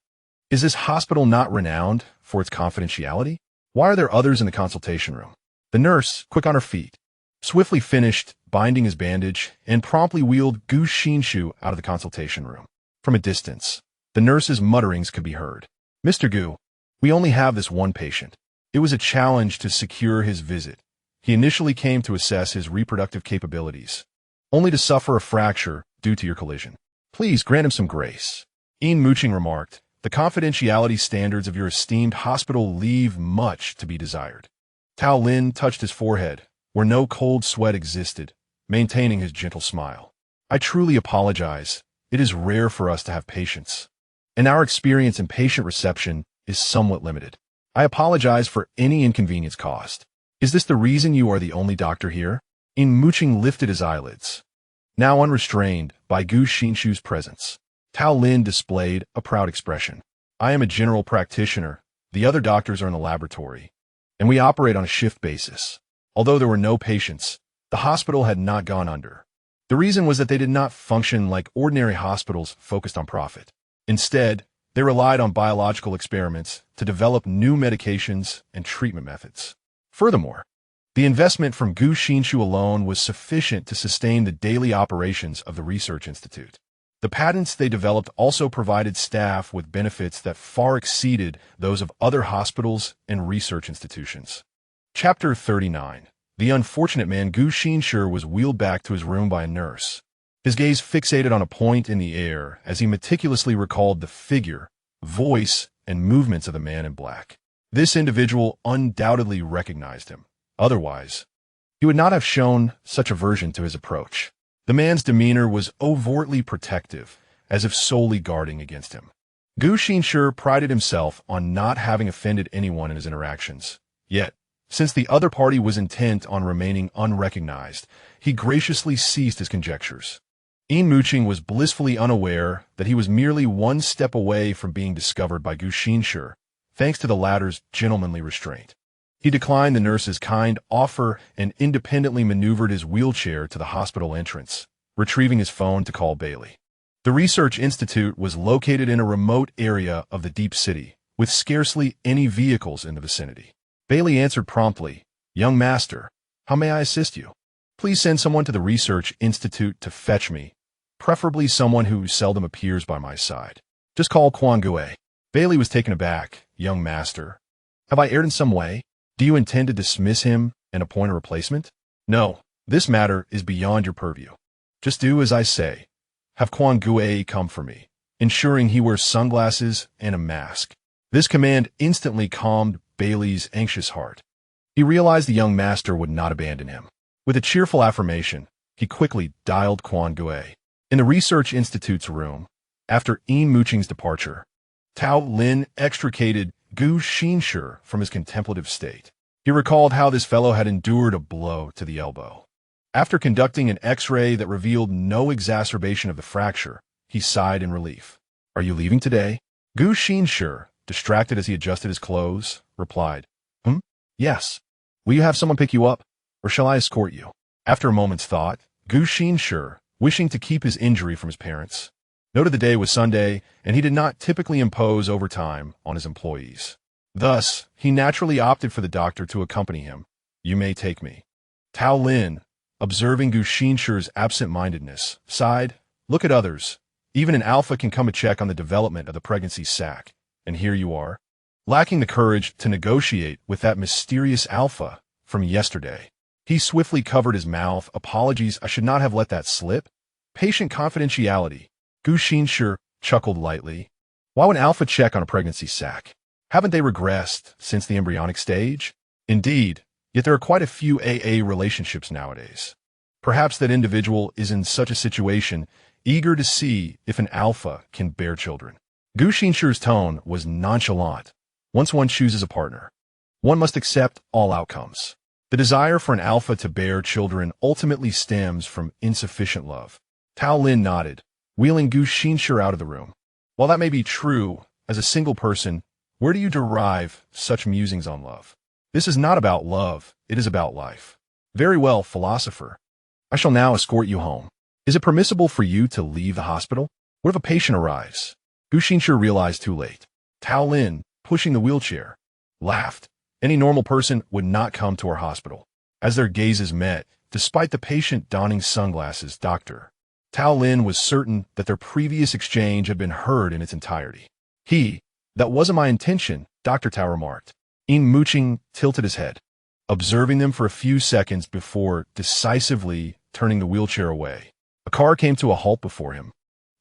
Is this hospital not renowned for its confidentiality? Why are there others in the consultation room? The nurse, quick on her feet, swiftly finished binding his bandage and promptly wheeled Gu Xinshi out of the consultation room. From a distance, the nurse's mutterings could be heard. Mr. Gu, we only have this one patient. It was a challenge to secure his visit. He initially came to assess his reproductive capabilities, only to suffer a fracture due to your collision. Please grant him some grace. Yin Muqing remarked, the confidentiality standards of your esteemed hospital leave much to be desired. Tao Lin touched his forehead, where no cold sweat existed, maintaining his gentle smile. I truly apologize. It is rare for us to have patients, and our experience in patient reception is somewhat limited. I apologize for any inconvenience caused. Is this the reason you are the only doctor here? Yin Muqing lifted his eyelids, now unrestrained by Gu Xinshi's presence. Tao Lin displayed a proud expression. I am a general practitioner. The other doctors are in the laboratory, and we operate on a shift basis. Although there were no patients, the hospital had not gone under. The reason was that they did not function like ordinary hospitals focused on profit. Instead, they relied on biological experiments to develop new medications and treatment methods. Furthermore, the investment from Gu Xinshi alone was sufficient to sustain the daily operations of the research institute. The patents they developed also provided staff with benefits that far exceeded those of other hospitals and research institutions. Chapter 39. The unfortunate man Gu Xinshi was wheeled back to his room by a nurse, his gaze fixated on a point in the air as he meticulously recalled the figure, voice, and movements of the man in black. This individual undoubtedly recognized him. Otherwise, he would not have shown such aversion to his approach. The man's demeanor was overtly protective, as if solely guarding against him. Gu Xinshi prided himself on not having offended anyone in his interactions. Yet, since the other party was intent on remaining unrecognized, he graciously ceased his conjectures. Yin Muqing was blissfully unaware that he was merely one step away from being discovered by Gu Xinshi, thanks to the latter's gentlemanly restraint. He declined the nurse's kind offer and independently maneuvered his wheelchair to the hospital entrance, retrieving his phone to call Bailey. The research institute was located in a remote area of the deep city, with scarcely any vehicles in the vicinity. Bailey answered promptly, "Young master, how may I assist you? Please send someone to the research institute to fetch me, preferably someone who seldom appears by my side. Just call Gu. Bailey was taken aback. "Young master, have I erred in some way? Do you intend to dismiss him and appoint a replacement?" "No, this matter is beyond your purview. Just do as I say. Have Gu come for me, ensuring he wears sunglasses and a mask." This command instantly calmed Bailey's anxious heart. He realized the young master would not abandon him. With a cheerful affirmation, he quickly dialed Gu. In the research institute's room, after Yin Muqing's departure, Tao Lin extricated Gu Xinshi from his contemplative state. He recalled how this fellow had endured a blow to the elbow. After conducting an X-ray that revealed no exacerbation of the fracture, he sighed in relief. "Are you leaving today?" Gu Xinshi, distracted as he adjusted his clothes, replied, "Yes. Will you have someone pick you up, or shall I escort you?" After a moment's thought, Gu Xinshi, wishing to keep his injury from his parents, noted the day was Sunday, and he did not typically impose overtime on his employees. Thus, he naturally opted for the doctor to accompany him. "You may take me." Tao Lin, observing Gu Xinshi's absent-mindedness, sighed, "Look at others. Even an alpha can come a check on the development of the pregnancy sac. And here you are, lacking the courage to negotiate with that mysterious alpha from yesterday." He swiftly covered his mouth. "Apologies, I should not have let that slip. Patient confidentiality." Gu Xinshi chuckled lightly. "Why would an alpha check on a pregnancy sac? Haven't they regressed since the embryonic stage?" "Indeed. Yet there are quite a few AA relationships nowadays. Perhaps that individual is in such a situation, eager to see if an alpha can bear children." Gu Xinshi's tone was nonchalant. Once one chooses a partner, one must accept all outcomes. The desire for an alpha to bear children ultimately stems from insufficient love. Tao Lin nodded, wheeling Gu Xinshi out of the room. "While that may be true, as a single person, where do you derive such musings on love? This is not about love, it is about life." "Very well, philosopher. I shall now escort you home. Is it permissible for you to leave the hospital? What if a patient arrives?" Gu Xinshi realized too late. Tao Lin, pushing the wheelchair, laughed. "Any normal person would not come to our hospital." As their gazes met, despite the patient donning sunglasses, Tao Lin was certain that their previous exchange had been heard in its entirety. "That wasn't my intention," Dr. Tao remarked. Yin Muqing tilted his head, observing them for a few seconds before decisively turning the wheelchair away. A car came to a halt before him,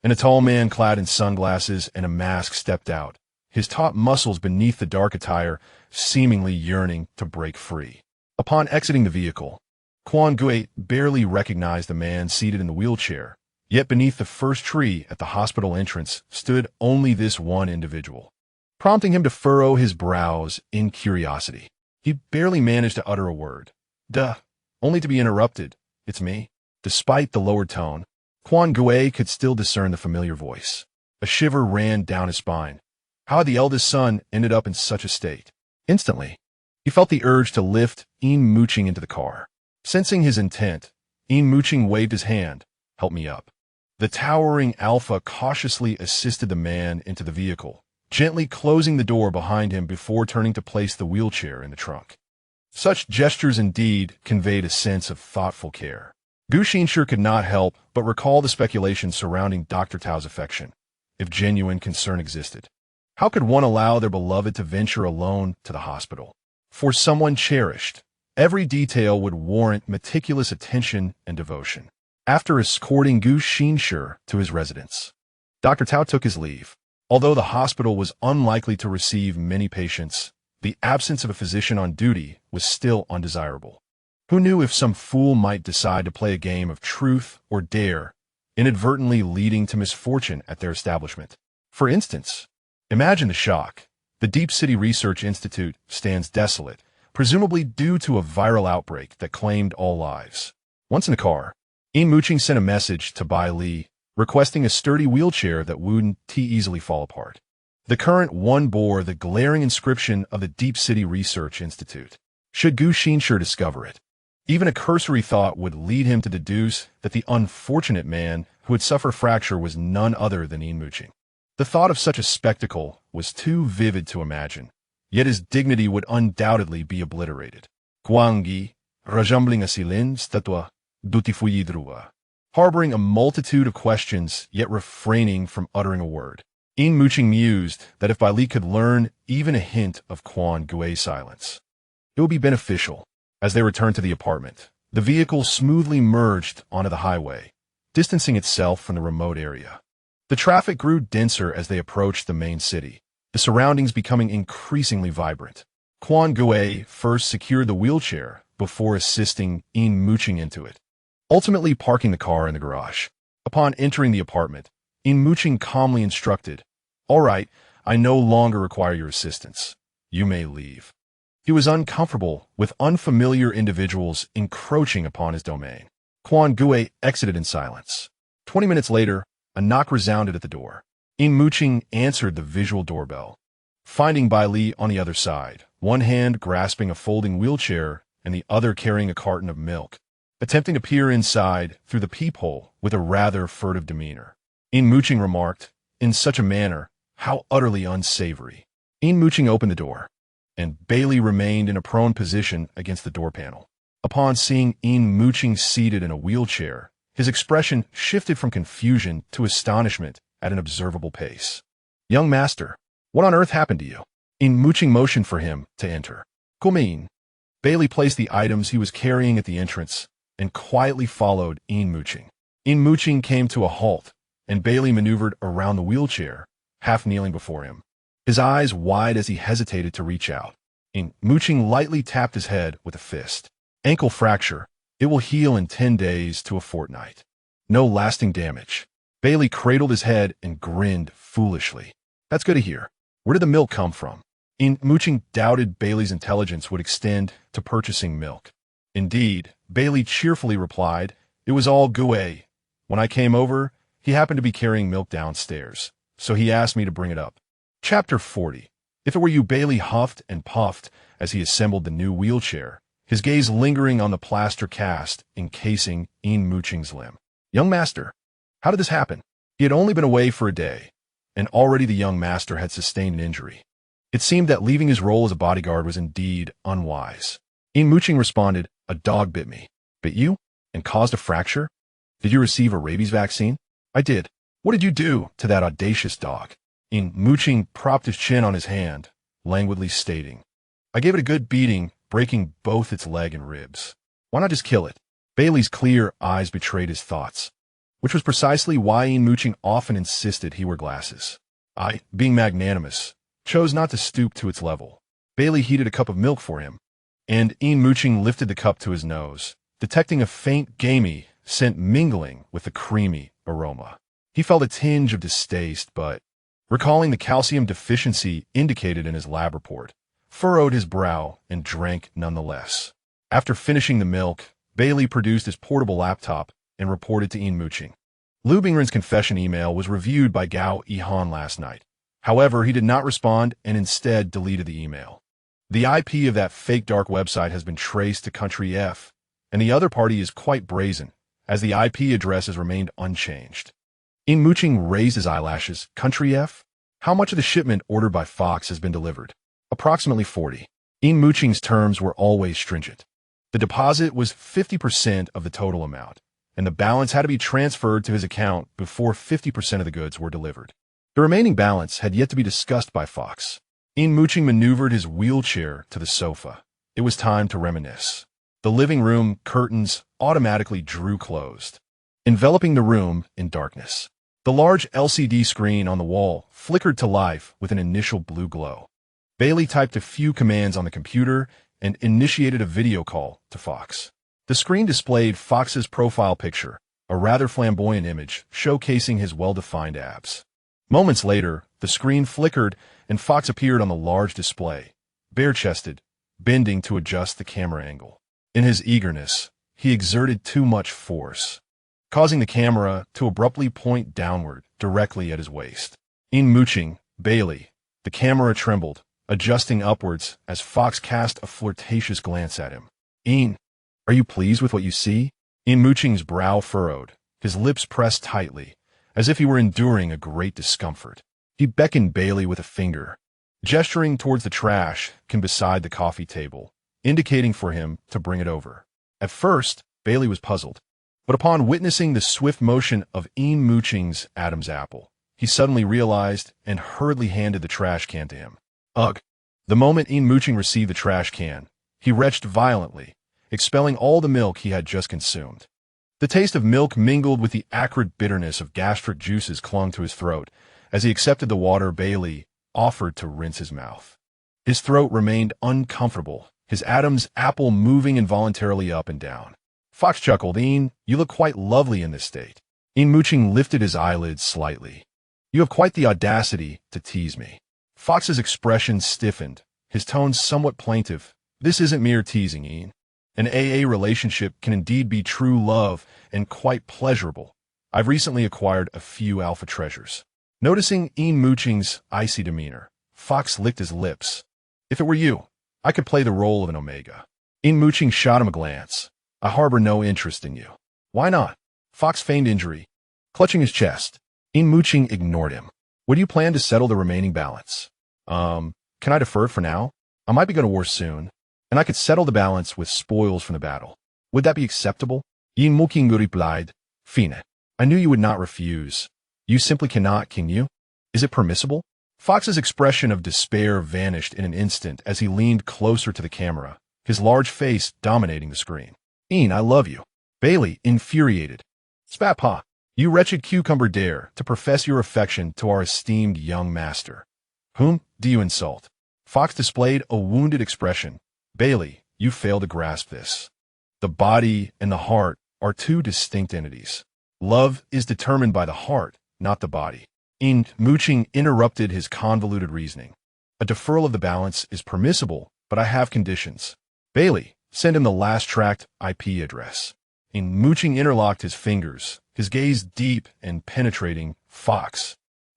and a tall man clad in sunglasses and a mask stepped out, his taut muscles beneath the dark attire seemingly yearning to break free. Upon exiting the vehicle, Gu barely recognized the man seated in the wheelchair, yet beneath the first tree at the hospital entrance stood only this one individual, prompting him to furrow his brows in curiosity. He barely managed to utter a word. "Duh," only to be interrupted. "It's me." Despite the lowered tone, Gu could still discern the familiar voice. A shiver ran down his spine. How had the eldest son ended up in such a state? Instantly, he felt the urge to lift Yin Muqing into the car. Sensing his intent, Yin Muqing waved his hand. "Help me up." The towering alpha cautiously assisted the man into the vehicle, gently closing the door behind him before turning to place the wheelchair in the trunk. Such gestures indeed conveyed a sense of thoughtful care. Gu Xinshi could not help but recall the speculation surrounding Dr. Tao's affection, if genuine concern existed. How could one allow their beloved to venture alone to the hospital? For someone cherished, every detail would warrant meticulous attention and devotion. After escorting Gu Xinshi to his residence, Dr. Tao took his leave. Although the hospital was unlikely to receive many patients, the absence of a physician on duty was still undesirable. Who knew if some fool might decide to play a game of truth or dare, inadvertently leading to misfortune at their establishment? For instance, imagine the shock. The Deep City Research Institute stands desolate, presumably due to a viral outbreak that claimed all lives. Once in the car, Yin Muqing sent a message to Bai, requesting a sturdy wheelchair that wouldn't easily fall apart. The current one bore the glaring inscription of the Deep City Research Institute. Should Gu Xinshi discover it, even a cursory thought would lead him to deduce that the unfortunate man who would suffer fracture was none other than Yin Muqing. The thought of such a spectacle was too vivid to imagine, yet his dignity would undoubtedly be obliterated. Guangyi, resembling a silin statua, dutifuyidrua. Harboring a multitude of questions, yet refraining from uttering a word. Yin Muqing mused that if Bai could learn even a hint of Quan Gui's silence, it would be beneficial. As they returned to the apartment, the vehicle smoothly merged onto the highway, distancing itself from the remote area. The traffic grew denser as they approached the main city, the surroundings becoming increasingly vibrant. Quan Gui first secured the wheelchair before assisting Yin Muqing into it, ultimately parking the car in the garage. Upon entering the apartment, Yin Muqing calmly instructed, "All right, I no longer require your assistance. You may leave." He was uncomfortable with unfamiliar individuals encroaching upon his domain. Quan Gui exited in silence. 20 minutes later, a knock resounded at the door. Yin Muqing answered the visual doorbell, finding Bai on the other side, one hand grasping a folding wheelchair and the other carrying a carton of milk, attempting to peer inside through the peephole with a rather furtive demeanor. Yin Muqing remarked, in such a manner, how utterly unsavory. Yin Muqing opened the door, and Bailey remained in a prone position against the door panel. Upon seeing Yin Muqing seated in a wheelchair, his expression shifted from confusion to astonishment at an observable pace. "Young master, what on earth happened to you?" Yin Muqing motioned for him to enter. "Come." Bailey placed the items he was carrying at the entrance and quietly followed Yin Muqing. Yin Muqing came to a halt, and Bailey maneuvered around the wheelchair, half kneeling before him, his eyes wide as he hesitated to reach out. Yin Muqing lightly tapped his head with a fist. "Ankle fracture. It will heal in 10 days to a fortnight. No lasting damage." Bailey cradled his head and grinned foolishly. "That's good to hear. Where did the milk come from?" Yin Muqing doubted Bailey's intelligence would extend to purchasing milk. Indeed, Bailey cheerfully replied, "It was all Gu. When I came over, he happened to be carrying milk downstairs, so he asked me to bring it up." Chapter 40. If it were you, Bailey huffed and puffed as he assembled the new wheelchair, his gaze lingering on the plaster cast encasing Yin Muqing's limb. "Young master, how did this happen?" He had only been away for a day, and already the young master had sustained an injury. It seemed that leaving his role as a bodyguard was indeed unwise. Yin Muqing responded, "A dog bit me." "Bit you? And caused a fracture? Did you receive a rabies vaccine?" "I did." "What did you do to that audacious dog?" Yin Muqing propped his chin on his hand, languidly stating, "I gave it a good beating, breaking both its leg and ribs." "Why not just kill it?" Bailey's clear eyes betrayed his thoughts, which was precisely why Yin Muqing often insisted he wear glasses. I, being magnanimous, chose not to stoop to its level. Bailey heated a cup of milk for him, and Yin Muqing lifted the cup to his nose, detecting a faint gamey scent mingling with the creamy aroma. He felt a tinge of distaste, but, recalling the calcium deficiency indicated in his lab report, furrowed his brow and drank nonetheless. After finishing the milk, Bailey produced his portable laptop and reported to Yin Muqing. Lu Bingren's confession email was reviewed by Gao Yihan last night. However, he did not respond and instead deleted the email. The IP of that fake dark website has been traced to country F, and the other party is quite brazen, as the IP address has remained unchanged. Yin Muqing raised his eyelashes. "Country F? How much of the shipment ordered by Fox has been delivered?" "Approximately 40. Yin Muqing's terms were always stringent. The deposit was 50% of the total amount, and the balance had to be transferred to his account before 50% of the goods were delivered. The remaining balance had yet to be discussed by Fox. Yin Muqing maneuvered his wheelchair to the sofa. It was time to reminisce. The living room curtains automatically drew closed, enveloping the room in darkness. The large LCD screen on the wall flickered to life with an initial blue glow. Bailey typed a few commands on the computer and initiated a video call to Fox. The screen displayed Fox's profile picture, a rather flamboyant image showcasing his well-defined abs. Moments later, the screen flickered and Fox appeared on the large display, bare-chested, bending to adjust the camera angle. In his eagerness, he exerted too much force, causing the camera to abruptly point downward directly at his waist. Yin Muqing, Bailey. The camera trembled, adjusting upwards as Fox cast a flirtatious glance at him. Yin, are you pleased with what you see? Yin Muqing's brow furrowed, his lips pressed tightly, as if he were enduring a great discomfort. He beckoned Bailey with a finger, gesturing towards the trash can beside the coffee table, indicating for him to bring it over. At first, Bailey was puzzled, but upon witnessing the swift motion of Yin Muqing's Adam's apple, he suddenly realized and hurriedly handed the trash can to him. Ugh! The moment Yin Muqing received the trash can, he retched violently, expelling all the milk he had just consumed. The taste of milk mingled with the acrid bitterness of gastric juices clung to his throat as he accepted the water Bailey offered to rinse his mouth. His throat remained uncomfortable, his Adam's apple moving involuntarily up and down. Fox chuckled. Yin, you look quite lovely in this state. Yin Muqing lifted his eyelids slightly. You have quite the audacity to tease me. Fox's expression stiffened, his tone somewhat plaintive. This isn't mere teasing, Yin. An AA relationship can indeed be true love and quite pleasurable. I've recently acquired a few alpha treasures. Noticing Yin Muqing's icy demeanor, Fox licked his lips. If it were you, I could play the role of an omega. Yin Muqing shot him a glance. I harbor no interest in you. Why not? Fox feigned injury, clutching his chest. Yin Muqing ignored him. Would you plan to settle the remaining balance? Can I defer it for now? I might be going to war soon, and I could settle the balance with spoils from the battle. Would that be acceptable? Yin Muqing replied, Fine. I knew you would not refuse. You simply cannot, can you? Is it permissible? Fox's expression of despair vanished in an instant as he leaned closer to the camera, his large face dominating the screen. Yin, I love you. Bailey, infuriated. Spatpa, you wretched cucumber, dare to profess your affection to our esteemed young master. Whom do you insult? Fox displayed a wounded expression. Bailey, you fail to grasp this. The body and the heart are two distinct entities. Love is determined by the heart, not the body. Yin Muqing interrupted his convoluted reasoning. A deferral of the balance is permissible, but I have conditions. Bailey, send him the last tracked IP address. Yin Muqing interlocked his fingers, his gaze deep and penetrating. Fox.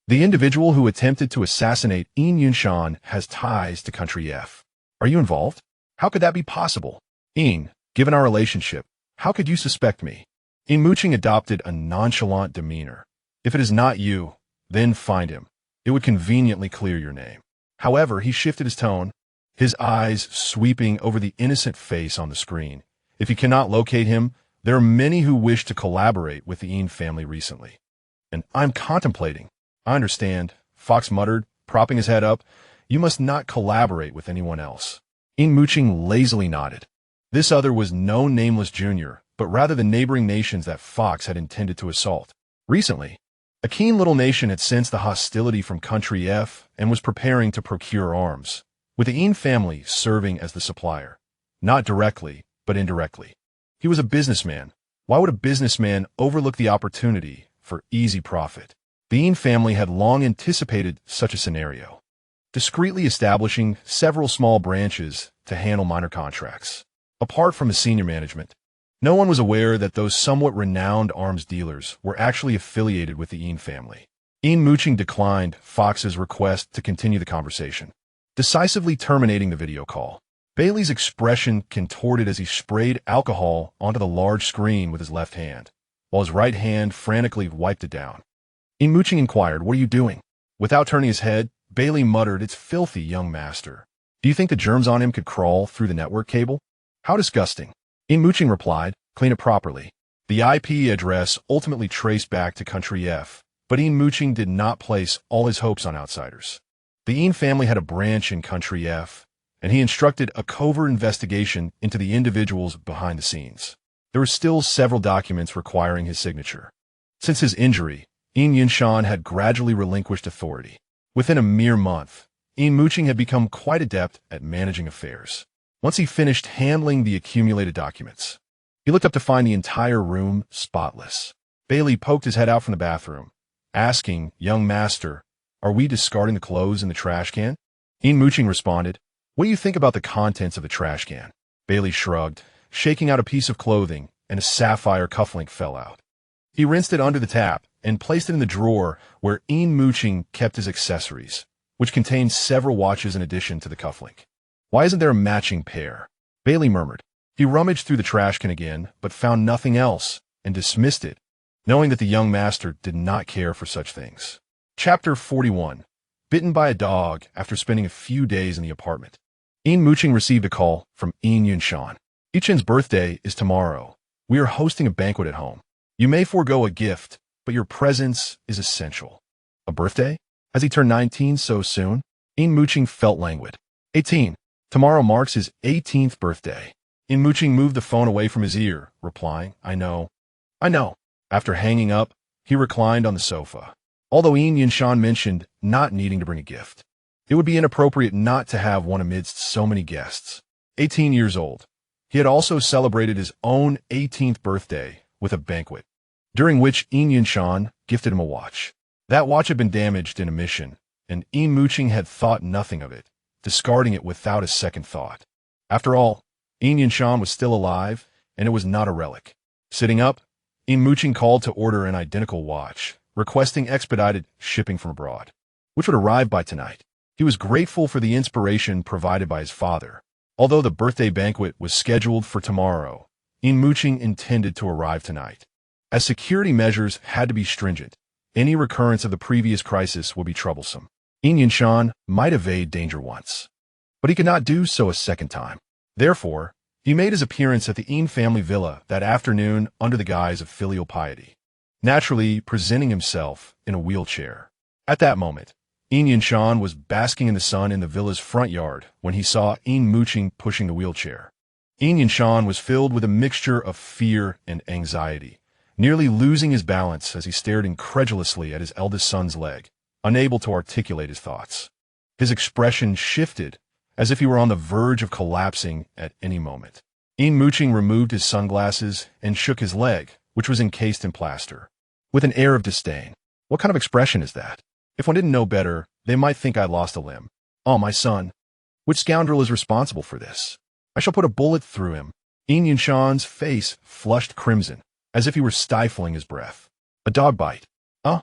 The individual who attempted to assassinate Yin Yunshan has ties to Country F. Are you involved? How could that be possible? Yin, given our relationship, how could you suspect me? Yin Muqing adopted a nonchalant demeanor. If it is not you, then find him. It would conveniently clear your name. However, he shifted his tone, his eyes sweeping over the innocent face on the screen. If you cannot locate him, there are many who wish to collaborate with the Yin family recently. And I'm contemplating. I understand, Fox muttered, propping his head up. You must not collaborate with anyone else. Yin Muqing lazily nodded. This other was no nameless junior, but rather the neighboring nations that Fox had intended to assault. Recently, a keen little nation had sensed the hostility from Country F and was preparing to procure arms, with the Yin family serving as the supplier. Not directly, but indirectly. He was a businessman. Why would a businessman overlook the opportunity for easy profit? The Yin family had long anticipated such a scenario, discreetly establishing several small branches to handle minor contracts. Apart from his senior management, no one was aware that those somewhat renowned arms dealers were actually affiliated with the Yin family. Yin Muqing declined Fox's request to continue the conversation, decisively terminating the video call. Bailey's expression contorted as he sprayed alcohol onto the large screen with his left hand, while his right hand frantically wiped it down. Yin Muqing inquired, "What are you doing?" Without turning his head, Bailey muttered, "It's filthy, young master. Do you think the germs on him could crawl through the network cable? How disgusting." Yin Muqing replied, "Clean it properly." The IP address ultimately traced back to Country F, but Yin Muqing did not place all his hopes on outsiders. The Yin family had a branch in Country F, and he instructed a covert investigation into the individuals behind the scenes. There were still several documents requiring his signature. Since his injury, Yin Yinshan had gradually relinquished authority. Within a mere month, Yin Muqing had become quite adept at managing affairs. Once he finished handling the accumulated documents, he looked up to find the entire room spotless. Bailey poked his head out from the bathroom, asking, "Young master, are we discarding the clothes in the trash can?" Yin Muqing responded, "What do you think about the contents of the trash can?" Bailey shrugged, shaking out a piece of clothing, and a sapphire cufflink fell out. He rinsed it under the tap and placed it in the drawer where Yin Muqing kept his accessories, which contained several watches in addition to the cufflink. "Why isn't there a matching pair?" Bailey murmured. He rummaged through the trash can again, but found nothing else, and dismissed it, knowing that the young master did not care for such things. Chapter 41. Bitten by a dog after spending a few days in the apartment. Yin Muqing received a call from Yin Yinshan. "Yichen's birthday is tomorrow. We are hosting a banquet at home. You may forego a gift, but your presence is essential." A birthday? Has he turned 19 so soon? Yin Muqing felt languid. 18. Tomorrow marks his 18th birthday. Yin Muqing moved the phone away from his ear, replying, "I know. I know." After hanging up, he reclined on the sofa. Although Yin Yinshan mentioned not needing to bring a gift, it would be inappropriate not to have one amidst so many guests. 18 years old, he had also celebrated his own 18th birthday with a banquet, during which Yin Yinshan gifted him a watch. That watch had been damaged in a mission, and Yin Muqing had thought nothing of it, discarding it without a second thought. After all, Yin Yinshan was still alive, and it was not a relic. Sitting up, Yin Muqing called to order an identical watch, requesting expedited shipping from abroad, which would arrive by tonight. He was grateful for the inspiration provided by his father. Although the birthday banquet was scheduled for tomorrow, Yin Muqing intended to arrive tonight. As security measures had to be stringent, any recurrence of the previous crisis would be troublesome. Yin Yinshan might evade danger once, but he could not do so a second time. Therefore, he made his appearance at the Yin family villa that afternoon under the guise of filial piety, naturally presenting himself in a wheelchair. At that moment, Yin Yinshan was basking in the sun in the villa's front yard when he saw Yin Muqing pushing the wheelchair. Yin Yinshan was filled with a mixture of fear and anxiety, nearly losing his balance as he stared incredulously at his eldest son's leg, unable to articulate his thoughts. His expression shifted, as if he were on the verge of collapsing at any moment. Yin Muqing removed his sunglasses and shook his leg, which was encased in plaster, with an air of disdain. "What kind of expression is that? If one didn't know better, they might think I lost a limb. Oh, my son. Which scoundrel is responsible for this? I shall put a bullet through him." Yin Yinshan's face flushed crimson, as if he were stifling his breath. "A dog bite. Huh?"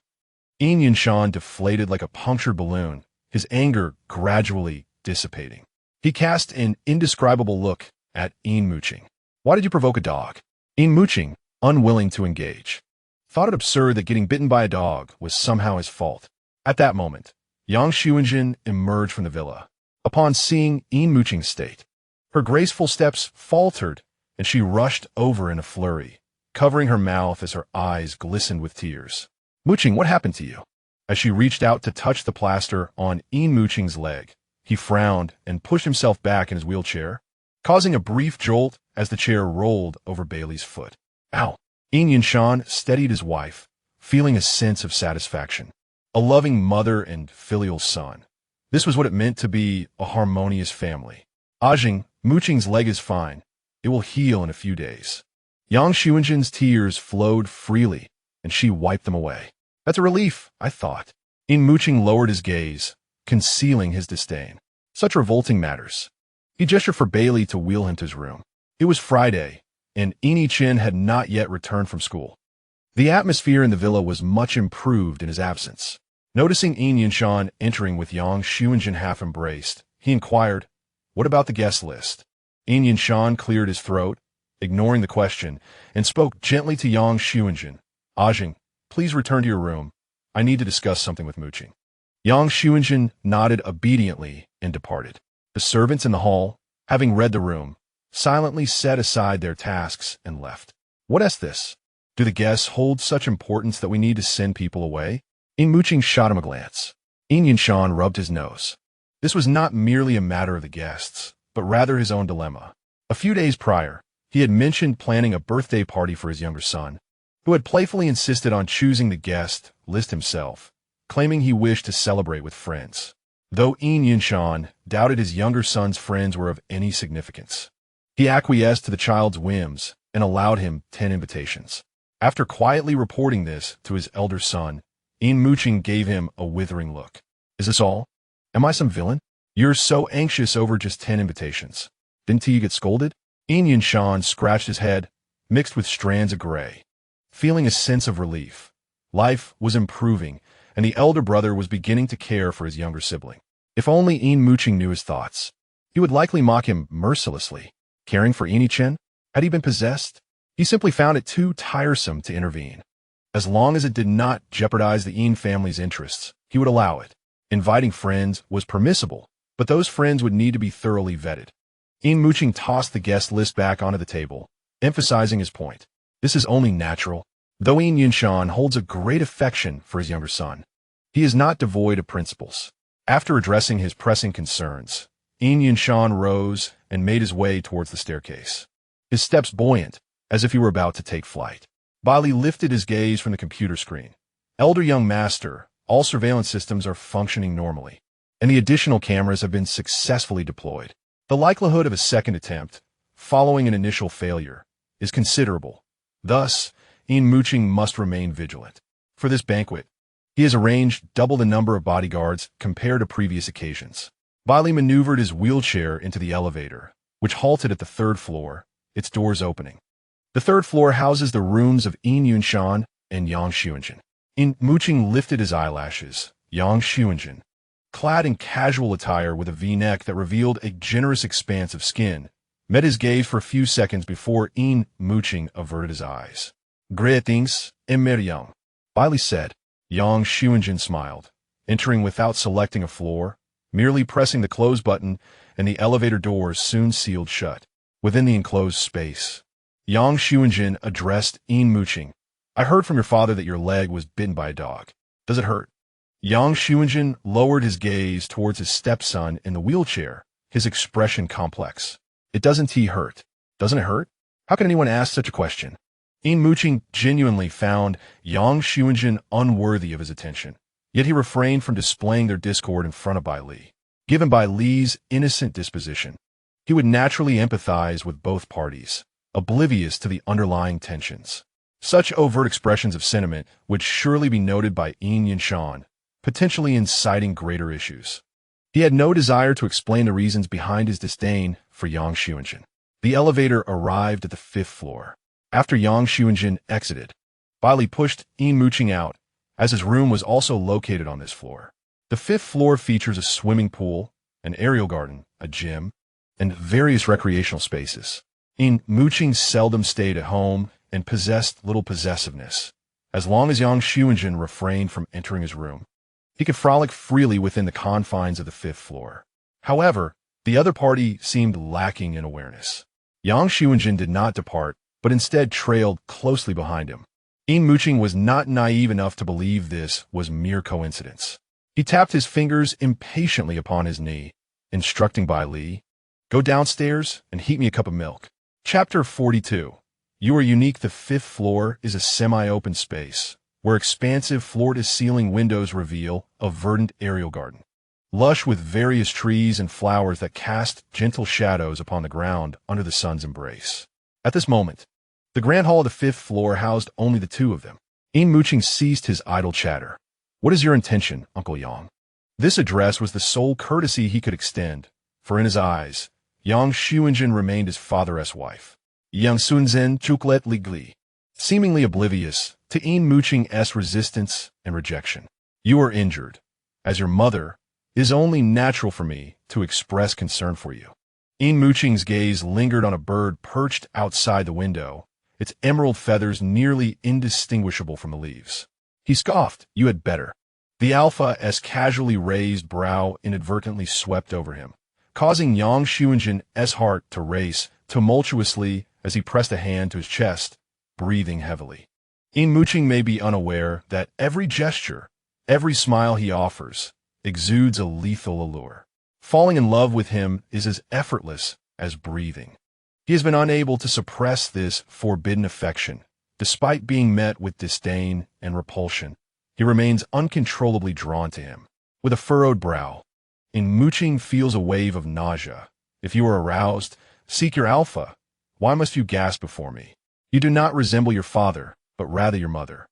Yin Yinshan deflated like a punctured balloon, his anger gradually dissipating. He cast an indescribable look at Yin Muqing. "Why did you provoke a dog?" Yin Muqing, unwilling to engage, thought it absurd that getting bitten by a dog was somehow his fault. At that moment, Yang Xuanjin emerged from the villa. Upon seeing Yin Muqing's state, her graceful steps faltered, and she rushed over in a flurry, covering her mouth as her eyes glistened with tears. "Muqing, what happened to you?" As she reached out to touch the plaster on Yin Muqing's leg, he frowned and pushed himself back in his wheelchair, causing a brief jolt as the chair rolled over Bailey's foot. "Ow!" Yin Yinshan steadied his wife, feeling a sense of satisfaction. A loving mother and filial son. This was what it meant to be a harmonious family. "Ajing, Muqing's leg is fine. It will heal in a few days." Yang Xuanjin's tears flowed freely, and she wiped them away. "That's a relief," I thought. Yin Muqing lowered his gaze, concealing his disdain. Such revolting matters. He gestured for Bailey to wheel him to his room. It was Friday, and Yin Chen had not yet returned from school. The atmosphere in the villa was much improved in his absence. Noticing Yin Yinshan entering with Yang Xuanjin half embraced, he inquired, "What about the guest list?" Yin Yinshan cleared his throat, ignoring the question, and spoke gently to Yang Xuanjin. "Ajing, please return to your room. I need to discuss something with Muqing." Yang Xuanjin nodded obediently and departed. The servants in the hall, having read the room, silently set aside their tasks and left. "What is this? Do the guests hold such importance that we need to send people away?" Yin Muqing shot him a glance. Yin Yinshan rubbed his nose. This was not merely a matter of the guests, but rather his own dilemma. A few days prior, he had mentioned planning a birthday party for his younger son, who had playfully insisted on choosing the guest list himself, claiming he wished to celebrate with friends. Though Yin Yinshan doubted his younger son's friends were of any significance, he acquiesced to the child's whims and allowed him 10 invitations. After quietly reporting this to his elder son, Yin Muqing gave him a withering look. Is this all? Am I some villain? You're so anxious over just 10 invitations. Didn't you get scolded? Yin Yinshan scratched his head, mixed with strands of gray, feeling a sense of relief. Life was improving, and the elder brother was beginning to care for his younger sibling. If only Yin Muqing knew his thoughts. He would likely mock him mercilessly. Caring for Yin, had he been possessed? He simply found it too tiresome to intervene. As long as it did not jeopardize the Yin family's interests, he would allow it. Inviting friends was permissible, but those friends would need to be thoroughly vetted. Yin Muqing tossed the guest list back onto the table, emphasizing his point. This is only natural. Though Yin Yinshan holds a great affection for his younger son, he is not devoid of principles. After addressing his pressing concerns, Yin Yinshan rose and made his way towards the staircase, his steps buoyant, as if he were about to take flight. Bali lifted his gaze from the computer screen. Elder young master, all surveillance systems are functioning normally, and the additional cameras have been successfully deployed. The likelihood of a second attempt, following an initial failure, is considerable. Thus, Yin Muqing must remain vigilant. For this banquet, he has arranged double the number of bodyguards compared to previous occasions. Bali maneuvered his wheelchair into the elevator, which halted at the 3rd floor, its doors opening. The 3rd floor houses the rooms of Yin Yinshan and Yang Xuanjin. Yin Muqing lifted his eyelashes. Yang Xuanjin, clad in casual attire with a V-neck that revealed a generous expanse of skin, met his gaze for a few seconds before Yin Muqing averted his eyes. Greetings, Emir Yang, Bali said. Yang Xuanjin smiled, entering without selecting a floor, merely pressing the close button, and the elevator doors soon sealed shut. Within the enclosed space, Yang Xuanjin addressed Yin Muqing. I heard from your father that your leg was bitten by a dog. Does it hurt? Yang Xuanjin lowered his gaze towards his stepson in the wheelchair, his expression complex. It doesn't hurt. Doesn't it hurt? How can anyone ask such a question? Yin Muqing genuinely found Yang Xuanjin unworthy of his attention, yet he refrained from displaying their discord in front of Bai Li. Given Bai Li's innocent disposition, he would naturally empathize with both parties, oblivious to the underlying tensions. Such overt expressions of sentiment would surely be noted by Yin Yinshan, potentially inciting greater issues. He had no desire to explain the reasons behind his disdain for Yang Xuanjin. The elevator arrived at the 5th floor. After Yang Xuanjin exited, Bali pushed Yin Muqing out, as his room was also located on this floor. The 5th floor features a swimming pool, an aerial garden, a gym, and various recreational spaces. Yin Muqing seldom stayed at home and possessed little possessiveness. As long as Yang Xuanjin refrained from entering his room, he could frolic freely within the confines of the 5th floor. However, the other party seemed lacking in awareness. Yang Xuanjin did not depart, but instead trailed closely behind him. Yin Muqing was not naive enough to believe this was mere coincidence. He tapped his fingers impatiently upon his knee, instructing Bai Li, "Go downstairs and heat me a cup of milk." Chapter 42. You are unique. The 5th floor is a semi-open space, where expansive floor-to-ceiling windows reveal a verdant aerial garden, lush with various trees and flowers that cast gentle shadows upon the ground under the sun's embrace. At this moment, the grand hall of the 5th floor housed only the two of them. Yin Muqing ceased his idle chatter. What is your intention, Uncle Yang? This address was the sole courtesy he could extend, for in his eyes, Yang Xuanjin remained his father's wife. Yang Xuanjin.Little, seemingly oblivious to Yin Muqing's resistance and rejection. You are injured. As your mother, it is only natural for me to express concern for you. Yin Muqing's gaze lingered on a bird perched outside the window, its emerald feathers nearly indistinguishable from the leaves. He scoffed, "You had better." The alpha's casually raised brow inadvertently swept over him, causing Yang Xuanjin's heart to race tumultuously as he pressed a hand to his chest, breathing heavily. Yin Muqing may be unaware that every gesture, every smile he offers, exudes a lethal allure. Falling in love with him is as effortless as breathing. He has been unable to suppress this forbidden affection, Despite being met with disdain and repulsion, he remains uncontrollably drawn to him. With a furrowed brow, Yin Muqing feels a wave of nausea. If you are aroused, seek your alpha. Why must you gasp before me? You do not resemble your father, but rather your mother.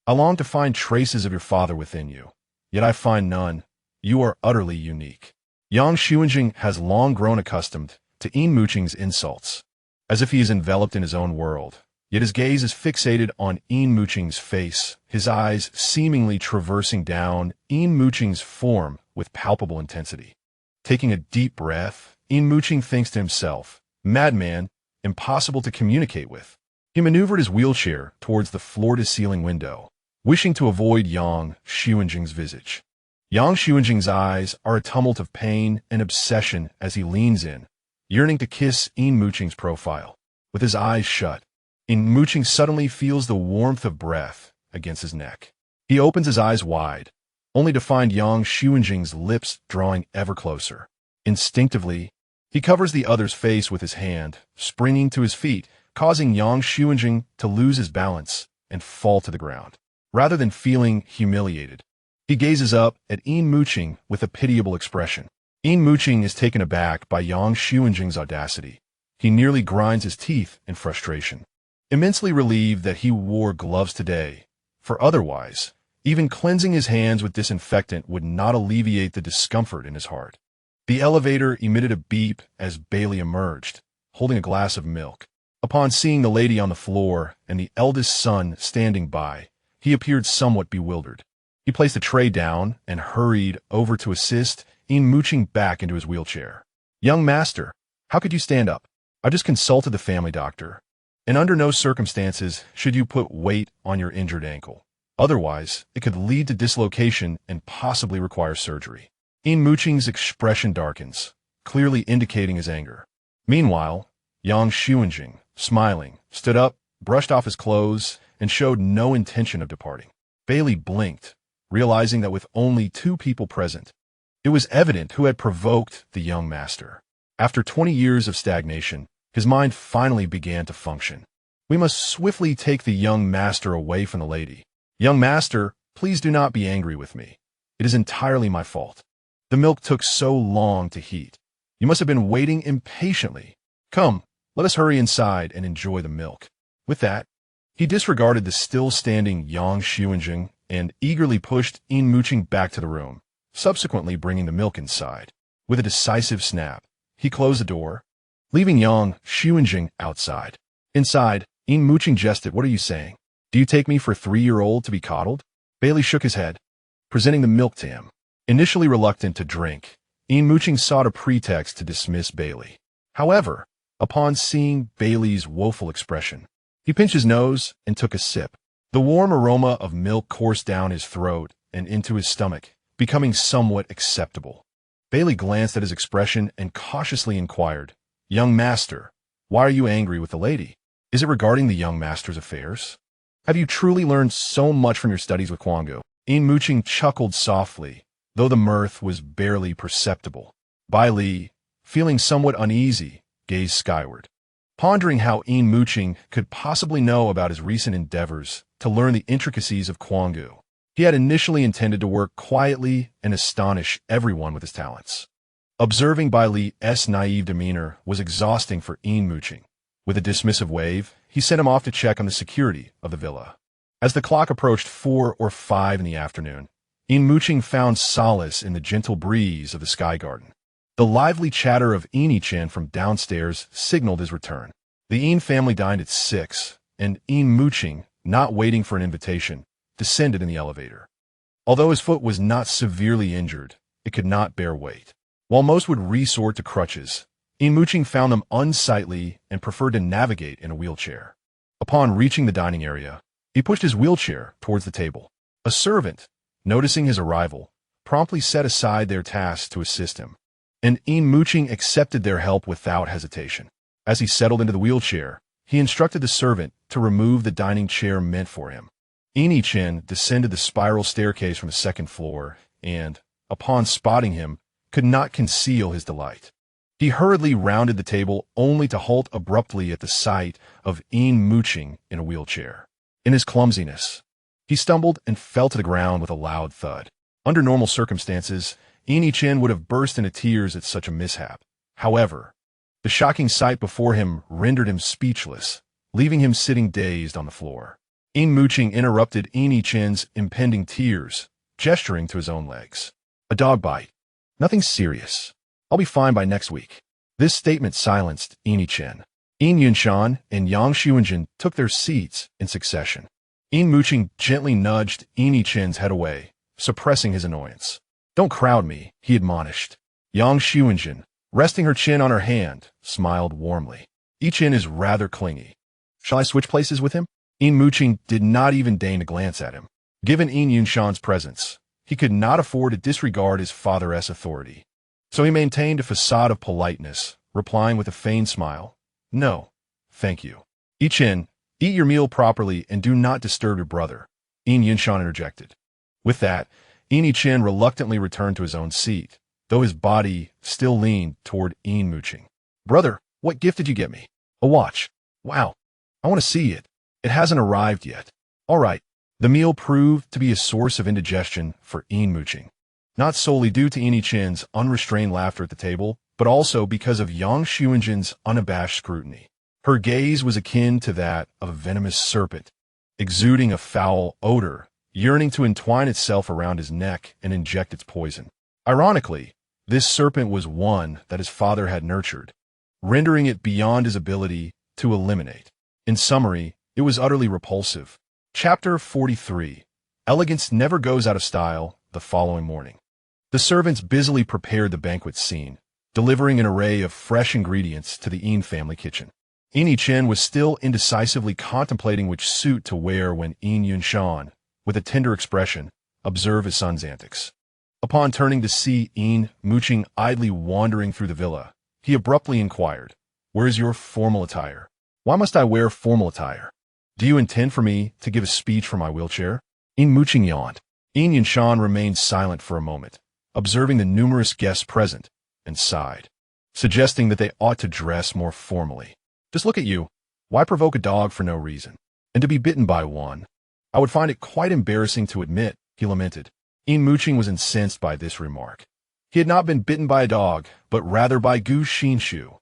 I long to find traces of your father within you, yet I find none. You are utterly unique. Yang Xuanjing has long grown accustomed to Yin Muqing's insults, as if he is enveloped in his own world. Yet his gaze is fixated on Yin Muqing's face, his eyes seemingly traversing down Yin Muqing's form with palpable intensity. Taking a deep breath, Yin Muqing thinks to himself, madman, impossible to communicate with. He maneuvered his wheelchair towards the floor-to-ceiling window, wishing to avoid Yang Xuanjing's visage. Yang Xuanjing's eyes are a tumult of pain and obsession as he leans in, yearning to kiss Yin Muqing's profile. With his eyes shut, Yin Muqing suddenly feels the warmth of breath against his neck. He opens his eyes wide, only to find Yang Xuanjing's lips drawing ever closer. Instinctively, he covers the other's face with his hand, springing to his feet, causing Yang Xuanjing to lose his balance and fall to the ground. Rather than feeling humiliated, he gazes up at Yin Muqing with a pitiable expression. Yin Muqing is taken aback by Yang Xuanjing's audacity. He nearly grinds his teeth in frustration, immensely relieved that he wore gloves today, for otherwise, even cleansing his hands with disinfectant would not alleviate the discomfort in his heart. The elevator emitted a beep as Bailey emerged, holding a glass of milk. Upon seeing the lady on the floor and the eldest son standing by, he appeared somewhat bewildered. He placed the tray down and hurried over to assist Yin Muqing back into his wheelchair. Young master, how could you stand up? I just consulted the family doctor, and under no circumstances should you put weight on your injured ankle. Otherwise, it could lead to dislocation and possibly require surgery. Yin Muqing's expression darkens, clearly indicating his anger. Meanwhile, Yang Xuanjing, smiling, stood up, brushed off his clothes, and showed no intention of departing. Bailey blinked, realizing that with only two people present, it was evident who had provoked the young master. After 20 years of stagnation, his mind finally began to function. We must swiftly take the young master away from the lady. Young master, please do not be angry with me. It is entirely my fault. The milk took so long to heat. You must have been waiting impatiently. Come, let us hurry inside and enjoy the milk. With that, he disregarded the still-standing Yang Xuanjing and eagerly pushed Yin Muqing back to the room, subsequently bringing the milk inside. With a decisive snap, he closed the door, leaving Yang Xuanjing outside. Inside, Yin Muqing jested, "What are you saying? Do you take me for a 3-year-old to be coddled?" Bailey shook his head, presenting the milk to him. Initially reluctant to drink, Yin Muqing sought a pretext to dismiss Bailey. However, upon seeing Bailey's woeful expression, he pinched his nose and took a sip. The warm aroma of milk coursed down his throat and into his stomach, becoming somewhat acceptable. Bailey glanced at his expression and cautiously inquired, "Young master, why are you angry with the lady? Is it regarding the young master's affairs? Have you truly learned so much from your studies with Guanggu?" Yin Muqing chuckled softly, though the mirth was barely perceptible. Bailey, feeling somewhat uneasy, gazed skyward, pondering how Yin Muqing could possibly know about his recent endeavors to learn the intricacies of Guanggu. He had initially intended to work quietly and astonish everyone with his talents. Observing Bailey's naive demeanor was exhausting for Yin Muqing. With a dismissive wave, he sent him off to check on the security of the villa. As the clock approached 4 or 5 in the afternoon, Yin Muqing found solace in the gentle breeze of the sky garden. The lively chatter of Yin from downstairs signaled his return. The Yin family dined at 6, and Yin Muqing, not waiting for an invitation, descended in the elevator. Although his foot was not severely injured, it could not bear weight. While most would resort to crutches, Yin Muqing found them unsightly and preferred to navigate in a wheelchair. Upon reaching the dining area, he pushed his wheelchair towards the table. A servant, noticing his arrival, promptly set aside their tasks to assist him, and Yin Muqing accepted their help without hesitation. As he settled into the wheelchair, he instructed the servant to remove the dining chair meant for him. Yin descended the spiral staircase from the second floor and, upon spotting him, could not conceal his delight. He hurriedly rounded the table only to halt abruptly at the sight of Yin Muqing in a wheelchair. In his clumsiness, he stumbled and fell to the ground with a loud thud. Under normal circumstances, Yin would have burst into tears at such a mishap. However, the shocking sight before him rendered him speechless, leaving him sitting dazed on the floor. Yin Muqing interrupted Yin-Chen's impending tears, gesturing to his own legs. A dog bite. Nothing serious. I'll be fine by next week. This statement silenced Yin-Chen. Yin Yunshan and Yang Xuanjin took their seats in succession. Yin Muqing gently nudged Yin-Chen's head away, suppressing his annoyance. Don't crowd me, he admonished. Yang Xuanjin, resting her chin on her hand, smiled warmly. Yi-Chen is rather clingy. Shall I switch places with him? Yin Muqing did not even deign to glance at him. Given Yin Yunshan's presence, he could not afford to disregard his father's authority. So he maintained a facade of politeness, replying with a feigned smile. No, thank you. Yi-Chen, eat your meal properly and do not disturb your brother, Yin Yunshan interjected. With that, Yin-Chen reluctantly returned to his own seat, though his body still leaned toward Yin Muqing. Brother, what gift did you get me? A watch. Wow. I want to see it. It hasn't arrived yet. All right. The meal proved to be a source of indigestion for Yin Muqing. Not solely due to Yin-Chen's unrestrained laughter at the table, but also because of Yang Xuanjin's unabashed scrutiny. Her gaze was akin to that of a venomous serpent, exuding a foul odor, yearning to entwine itself around his neck and inject its poison. Ironically, this serpent was one that his father had nurtured, rendering it beyond his ability to eliminate. In summary, it was utterly repulsive. Chapter 43. Elegance never goes out of style. The following morning, the servants busily prepared the banquet scene, delivering an array of fresh ingredients to the Yin family kitchen. Yin-Chen was still indecisively contemplating which suit to wear when Yin Yunshan, with a tender expression, observed his son's antics. Upon turning to see Yin Muqing idly wandering through the villa, he abruptly inquired, "Where is your formal attire? Why must I wear formal attire? Do you intend for me to give a speech from my wheelchair?" Yin Muqing yawned. Yin Yunshan remained silent for a moment, observing the numerous guests present, and sighed, suggesting that they ought to dress more formally. Just look at you. Why provoke a dog for no reason? And to be bitten by one? I would find it quite embarrassing to admit, he lamented. Yin Muqing was incensed by this remark. He had not been bitten by a dog, but rather by Gu Xinshi.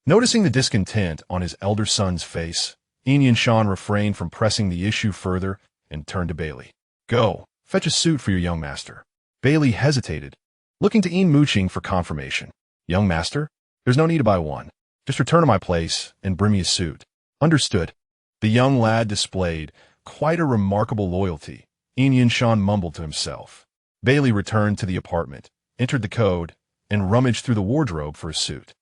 Noticing the discontent on his elder son's face, Yin Yunshan refrained from pressing the issue further and turned to Bailey. Go, fetch a suit for your young master. Bailey hesitated, looking to Yin Muqing for confirmation. Young master? There's no need to buy one. Just return to my place and bring me a suit. Understood. The young lad displayed quite a remarkable loyalty, Yin Yunshan mumbled to himself. Bailey returned to the apartment, entered the code, and rummaged through the wardrobe for a suit.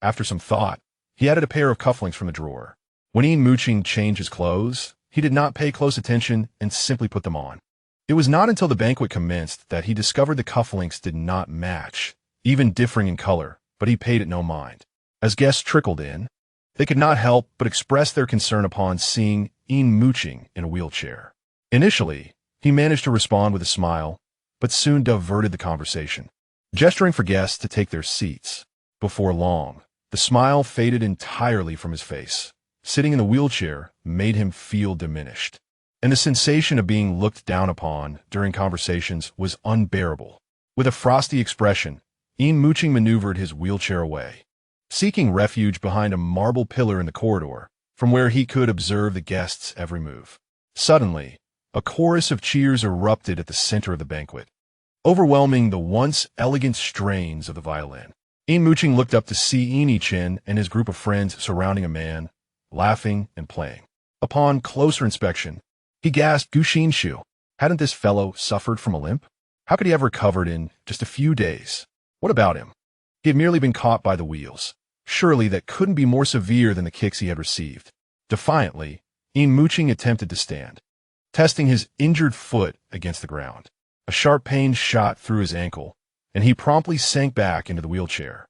After some thought, he added a pair of cufflinks from the drawer. When Yin Muqing changed his clothes, he did not pay close attention and simply put them on. It was not until the banquet commenced that he discovered the cufflinks did not match, even differing in color, but he paid it no mind. As guests trickled in, they could not help but express their concern upon seeing Yin Muqing in a wheelchair. Initially, he managed to respond with a smile, but soon diverted the conversation, gesturing for guests to take their seats. Before long, the smile faded entirely from his face. Sitting in the wheelchair made him feel diminished, and the sensation of being looked down upon during conversations was unbearable. With a frosty expression, Yin Muqing maneuvered his wheelchair away, seeking refuge behind a marble pillar in the corridor, from where he could observe the guests' every move. Suddenly, a chorus of cheers erupted at the center of the banquet, overwhelming the once elegant strains of the violin. Yin Muqing looked up to see Yin-Chen and his group of friends surrounding a man, laughing and playing. Upon closer inspection, he gasped, Gu Xinshi. Hadn't this fellow suffered from a limp? How could he have recovered in just a few days? What about him? He had merely been caught by the wheels. Surely that couldn't be more severe than the kicks he had received. Defiantly, Yin Muqing attempted to stand, testing his injured foot against the ground. A sharp pain shot through his ankle, and he promptly sank back into the wheelchair.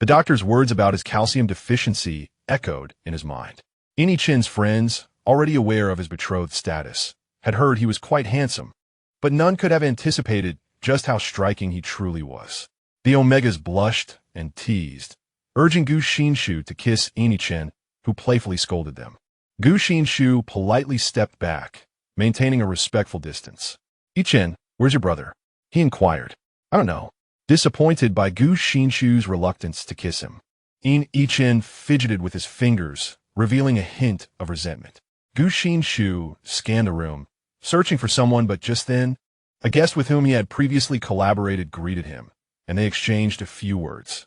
The doctor's words about his calcium deficiency echoed in his mind. Yin-Chen's friends, already aware of his betrothed status, had heard he was quite handsome, but none could have anticipated just how striking he truly was. The Omegas blushed and teased, urging Gu Xinshi to kiss Yin-Chen, who playfully scolded them. Gu Xinshi politely stepped back, maintaining a respectful distance. "Yichen, where's your brother?" he inquired. "I don't know," disappointed by Gu Xinshi's reluctance to kiss him. Yichen fidgeted with his fingers, revealing a hint of resentment. Gu Xinshi scanned the room, searching for someone, but just then, a guest with whom he had previously collaborated greeted him, and they exchanged a few words.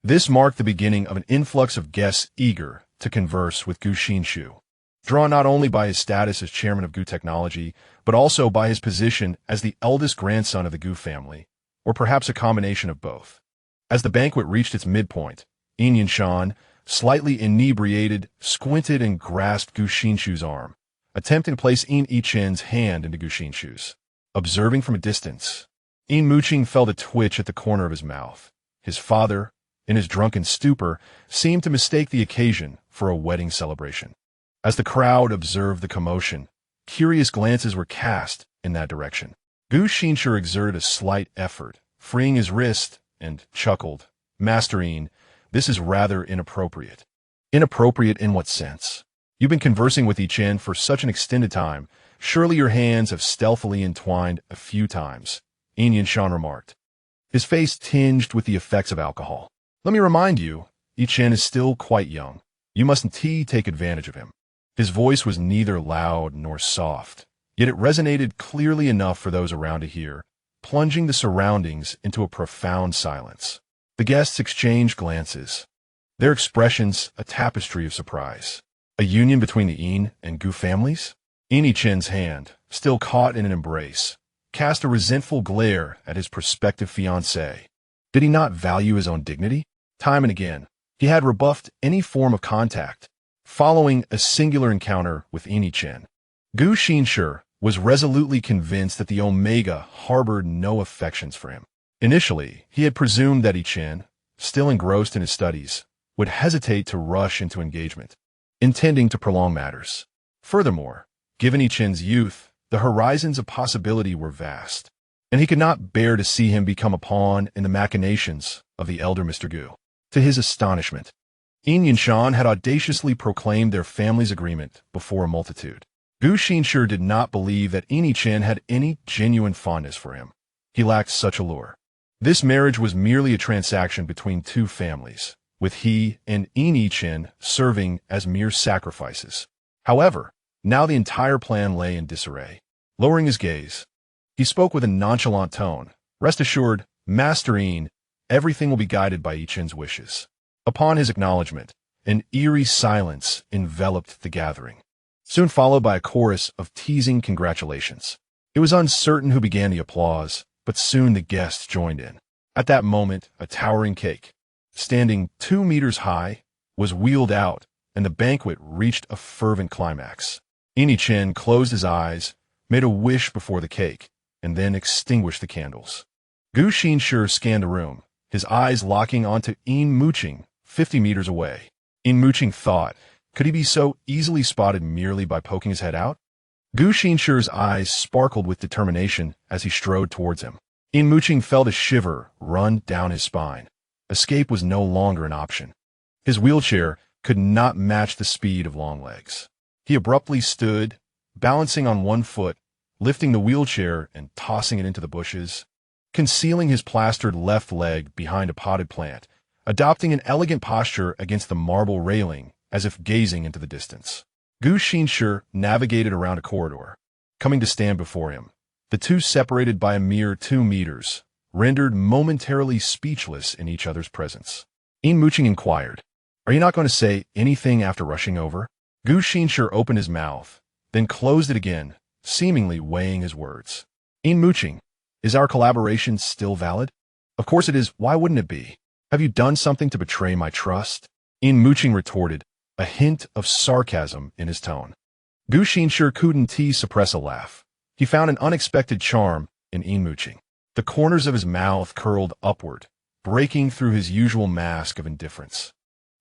This marked the beginning of an influx of guests eager to converse with Gu Xinshi, drawn not only by his status as chairman of Gu Technology, but also by his position as the eldest grandson of the Gu family, or perhaps a combination of both. As the banquet reached its midpoint, Yin Muqing, slightly inebriated, squinted and grasped Gu Xinshi's arm, attempting to place Yin Muqing's hand into Gu Xinshi's. Observing from a distance, Yin Muqing felt a twitch at the corner of his mouth. His father, in his drunken stupor, seemed to mistake the occasion for a wedding celebration. As the crowd observed the commotion, curious glances were cast in that direction. Gu Xinshi exerted a slight effort, freeing his wrist, and chuckled, "Master Yin, this is rather inappropriate." "Inappropriate in what sense? You've been conversing with Yichen for such an extended time. Surely your hands have stealthily entwined a few times," Yin Muqing remarked, his face tinged with the effects of alcohol. "Let me remind you, Yichen is still quite young. You mustn't take advantage of him." His voice was neither loud nor soft, yet it resonated clearly enough for those around to hear, plunging the surroundings into a profound silence. The guests exchanged glances, their expressions a tapestry of surprise. A union between the Yin and Gu families? Yin Muqing's hand, still caught in an embrace, cast a resentful glare at his prospective fiancée. Did he not value his own dignity? Time and again, he had rebuffed any form of contact, following a singular encounter with Yin Muqing. Gu Xinshi was resolutely convinced that the Omega harbored no affections for him. Initially, he had presumed that Yichen, still engrossed in his studies, would hesitate to rush into engagement, intending to prolong matters. Furthermore, given Yichen's youth, the horizons of possibility were vast, and he could not bear to see him become a pawn in the machinations of the elder Mr. Gu. To his astonishment, Yin Muqing had audaciously proclaimed their family's agreement before a multitude. Gu Xinshi did not believe that Yin Muqing had any genuine fondness for him. He lacked such allure. This marriage was merely a transaction between two families, with he and Yin Muqing serving as mere sacrifices. However, now the entire plan lay in disarray. Lowering his gaze, he spoke with a nonchalant tone. "Rest assured, Master Yin, everything will be guided by Yichen's wishes." Upon his acknowledgement, an eerie silence enveloped the gathering, soon followed by a chorus of teasing congratulations. It was uncertain who began the applause, but soon the guests joined in. At that moment, a towering cake, standing 2 meters high, was wheeled out, and the banquet reached a fervent climax. Yin Muqing closed his eyes, made a wish before the cake, and then extinguished the candles. Gu Xinshi scanned the room, his eyes locking onto Yin Muqing, 50 meters away. Yin Muqing thought, could he be so easily spotted merely by poking his head out? Gu Xinshi's eyes sparkled with determination as he strode towards him. Yin Muqing felt a shiver run down his spine. Escape was no longer an option. His wheelchair could not match the speed of Longlegs. He abruptly stood, balancing on one foot, lifting the wheelchair and tossing it into the bushes, concealing his plastered left leg behind a potted plant, adopting an elegant posture against the marble railing as if gazing into the distance. Gu Xinshi navigated around a corridor, coming to stand before him, the two separated by a mere 2 meters, rendered momentarily speechless in each other's presence. Yin Muqing inquired, "Are you not going to say anything after rushing over?" Gu Xinshi opened his mouth, then closed it again, seemingly weighing his words. "Yin Muqing, is our collaboration still valid?" "Of course it is. Why wouldn't it be? Have you done something to betray my trust?" Yin Muqing retorted, a hint of sarcasm in his tone. Gu Xinshi couldn't suppress a laugh. He found an unexpected charm in Yin Muqing. The corners of his mouth curled upward, breaking through his usual mask of indifference,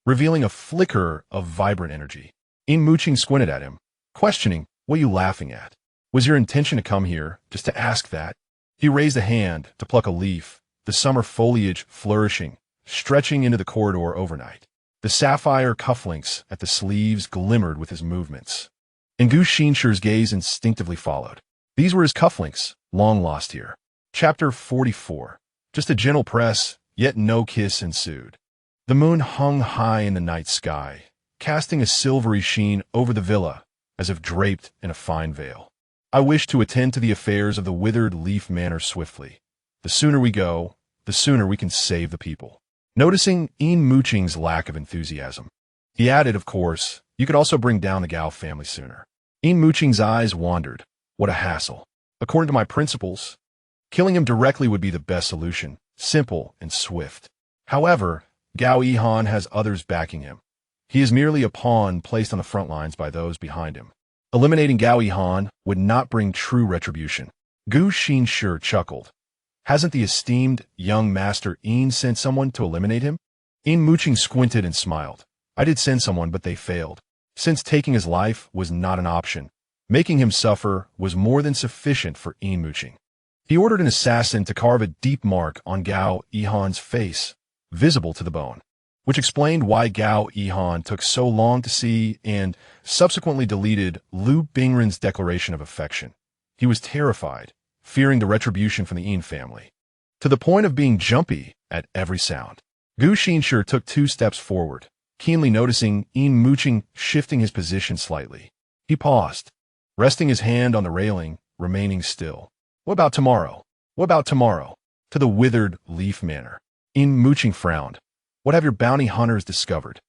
revealing a flicker of vibrant energy. Yin Muqing squinted at him, questioning, "What are you laughing at? Was your intention to come here just to ask that?" He raised a hand to pluck a leaf, the summer foliage flourishing, stretching into the corridor overnight. The sapphire cufflinks at the sleeves glimmered with his movements. and Gu Xinshi's gaze instinctively followed. These were his cufflinks, long lost here. Chapter 44. Just a gentle press, yet no kiss ensued. The moon hung high in the night sky, casting a silvery sheen over the villa, as if draped in a fine veil. I wish to attend to the affairs of the withered leaf manor swiftly. The sooner we go, the sooner we can save the people. Noticing Yin Muqing's lack of enthusiasm, he added, of course, you could also bring down the Gao family sooner. Yin Muqing's eyes wandered. What a hassle. According to my principles, killing him directly would be the best solution, simple and swift. However, Gao Yihan has others backing him. He is merely a pawn placed on the front lines by those behind him. Eliminating Gao Yihan would not bring true retribution. Gu Xinshi chuckled. Hasn't the esteemed young master Yin sent someone to eliminate him? Yin Muqing squinted and smiled. I did send someone, but they failed. Since taking his life was not an option, making him suffer was more than sufficient for Yin Muqing. He ordered an assassin to carve a deep mark on Gao Yihan's face, visible to the bone, which explained why Gao Yihan took so long to see and subsequently deleted Liu Bingren's declaration of affection. He was terrified, fearing the retribution from the Yin family, to the point of being jumpy at every sound. Gu Xinshi took 2 steps forward, keenly noticing Yin Muqing shifting his position slightly. He paused, resting his hand on the railing, remaining still. What about tomorrow? What about tomorrow? To the withered leaf manor. Yin Muqing frowned. What have your bounty hunters discovered?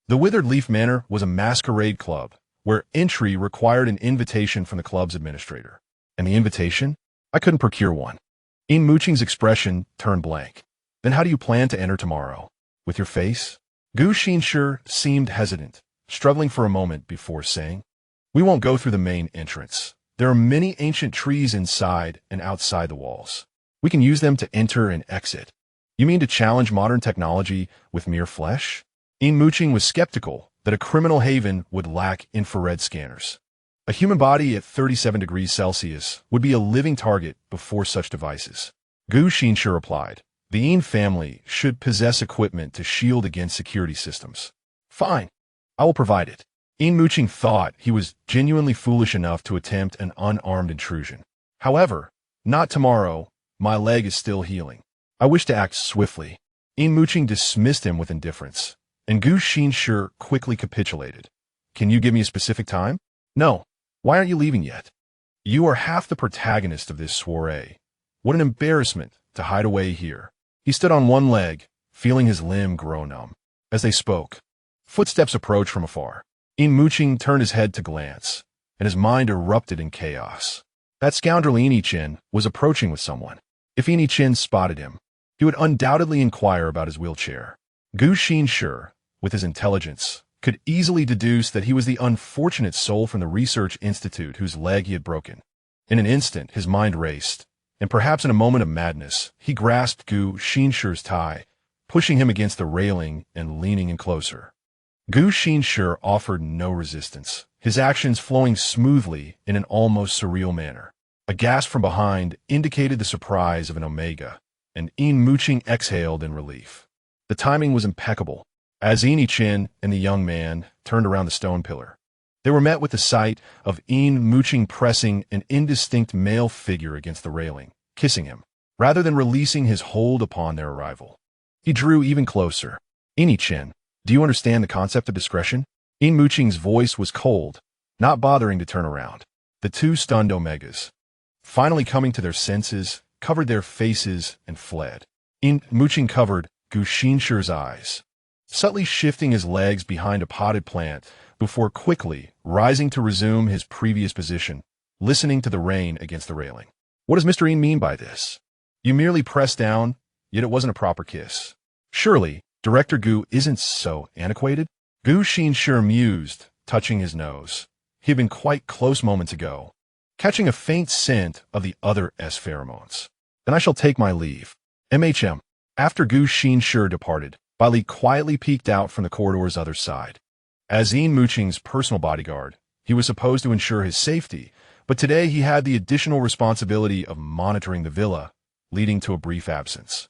The Withered Leaf Manor was a masquerade club, where entry required an invitation from the club's administrator. And the invitation? I couldn't procure one. Yin Muqing's expression turned blank. Then how do you plan to enter tomorrow? With your face? Gu Xinshi seemed hesitant, struggling for a moment before saying, we won't go through the main entrance. There are many ancient trees inside and outside the walls. We can use them to enter and exit. You mean to challenge modern technology with mere flesh? Yin Muqing was skeptical that a criminal haven would lack infrared scanners. A human body at 37 degrees Celsius would be a living target before such devices. Gu Xinshi replied, the Yin family should possess equipment to shield against security systems. Fine, I will provide it. Yin Muqing thought he was genuinely foolish enough to attempt an unarmed intrusion. However, not tomorrow. My leg is still healing. I wish to act swiftly. Yin Muqing dismissed him with indifference, and Gu Xinshi quickly capitulated. Can you give me a specific time? No. Why aren't you leaving yet? You are half the protagonist of this soiree. What an embarrassment to hide away here. He stood on one leg, feeling his limb grow numb. As they spoke, footsteps approached from afar. Yin Muqing turned his head to glance, and his mind erupted in chaos. That scoundrel Yin Chen was approaching with someone. If Yin Chen spotted him, he would undoubtedly inquire about his wheelchair. Gu Xinshi, with his intelligence, could easily deduce that he was the unfortunate soul from the research institute whose leg he had broken. In an instant, his mind raced, and perhaps in a moment of madness, he grasped Gu Xinshi's tie, pushing him against the railing and leaning in closer. Gu Xinshi offered no resistance, his actions flowing smoothly in an almost surreal manner. A gasp from behind indicated the surprise of an omega, and Yin Muqing exhaled in relief. The timing was impeccable. As Yin Chen and the young man turned around the stone pillar, they were met with the sight of Yin Muqing pressing an indistinct male figure against the railing, kissing him, rather than releasing his hold upon their arrival. He drew even closer. Yin Chen, do you understand the concept of discretion? Yin Muqing's voice was cold, not bothering to turn around. The 2 stunned omegas, finally coming to their senses, covered their faces and fled. Yin Muqing covered Gu Xinshi's eyes, subtly shifting his legs behind a potted plant before quickly rising to resume his previous position, listening to the rain against the railing. What does Mr. Yin mean by this? You merely pressed down, yet it wasn't a proper kiss. Surely, Director Gu isn't so antiquated? Gu Xinshi mused, touching his nose. He had been quite close moments ago, catching a faint scent of the other S pheromones. Then I shall take my leave. MHM. After Gu Xinshi departed, Bali quietly peeked out from the corridor's other side. As Yin Muqing's personal bodyguard, he was supposed to ensure his safety, but today he had the additional responsibility of monitoring the villa, leading to a brief absence.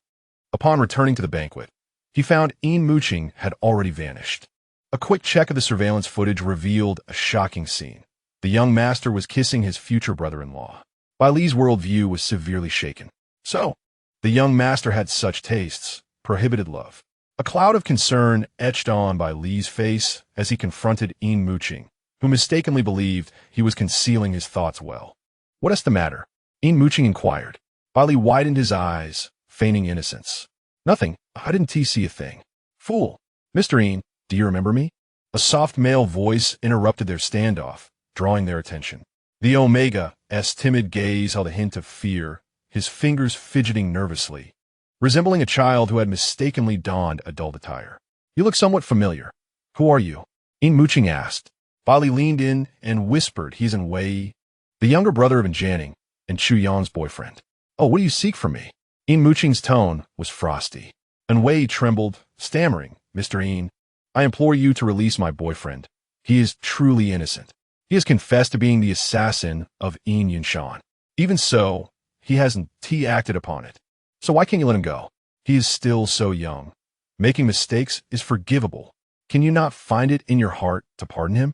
Upon returning to the banquet, he found Yin Muqing had already vanished. A quick check of the surveillance footage revealed a shocking scene. The young master was kissing his future brother-in-law. Bai Li's worldview was severely shaken. So, the young master had such tastes, prohibited love. A cloud of concern etched on Bai Li's face as he confronted Yin Muqing, who mistakenly believed he was concealing his thoughts well. "What is the matter?" Yin Muqing inquired. Bai Li widened his eyes, feigning innocence. "Nothing. I didn't see a thing." "Fool. Mr. Yin, do you remember me?" A soft male voice interrupted their standoff, drawing their attention. The Omega's timid gaze held a hint of fear, his fingers fidgeting nervously, resembling a child who had mistakenly donned adult attire. "You look somewhat familiar. Who are you?" Yin Muqing asked. Bai Li leaned in and whispered, "He's in Wei, the younger brother of Jianing and Chu Yan's boyfriend." "Oh, what do you seek from me?" Yin Muqing's tone was frosty. And Wei trembled, stammering, "Mr. Yin, I implore you to release my boyfriend. He is truly innocent. He has confessed to being the assassin of Yin Yunshan. Even so, he hasn't acted upon it. So why can't you let him go? He is still so young. Making mistakes is forgivable. Can you not find it in your heart to pardon him?"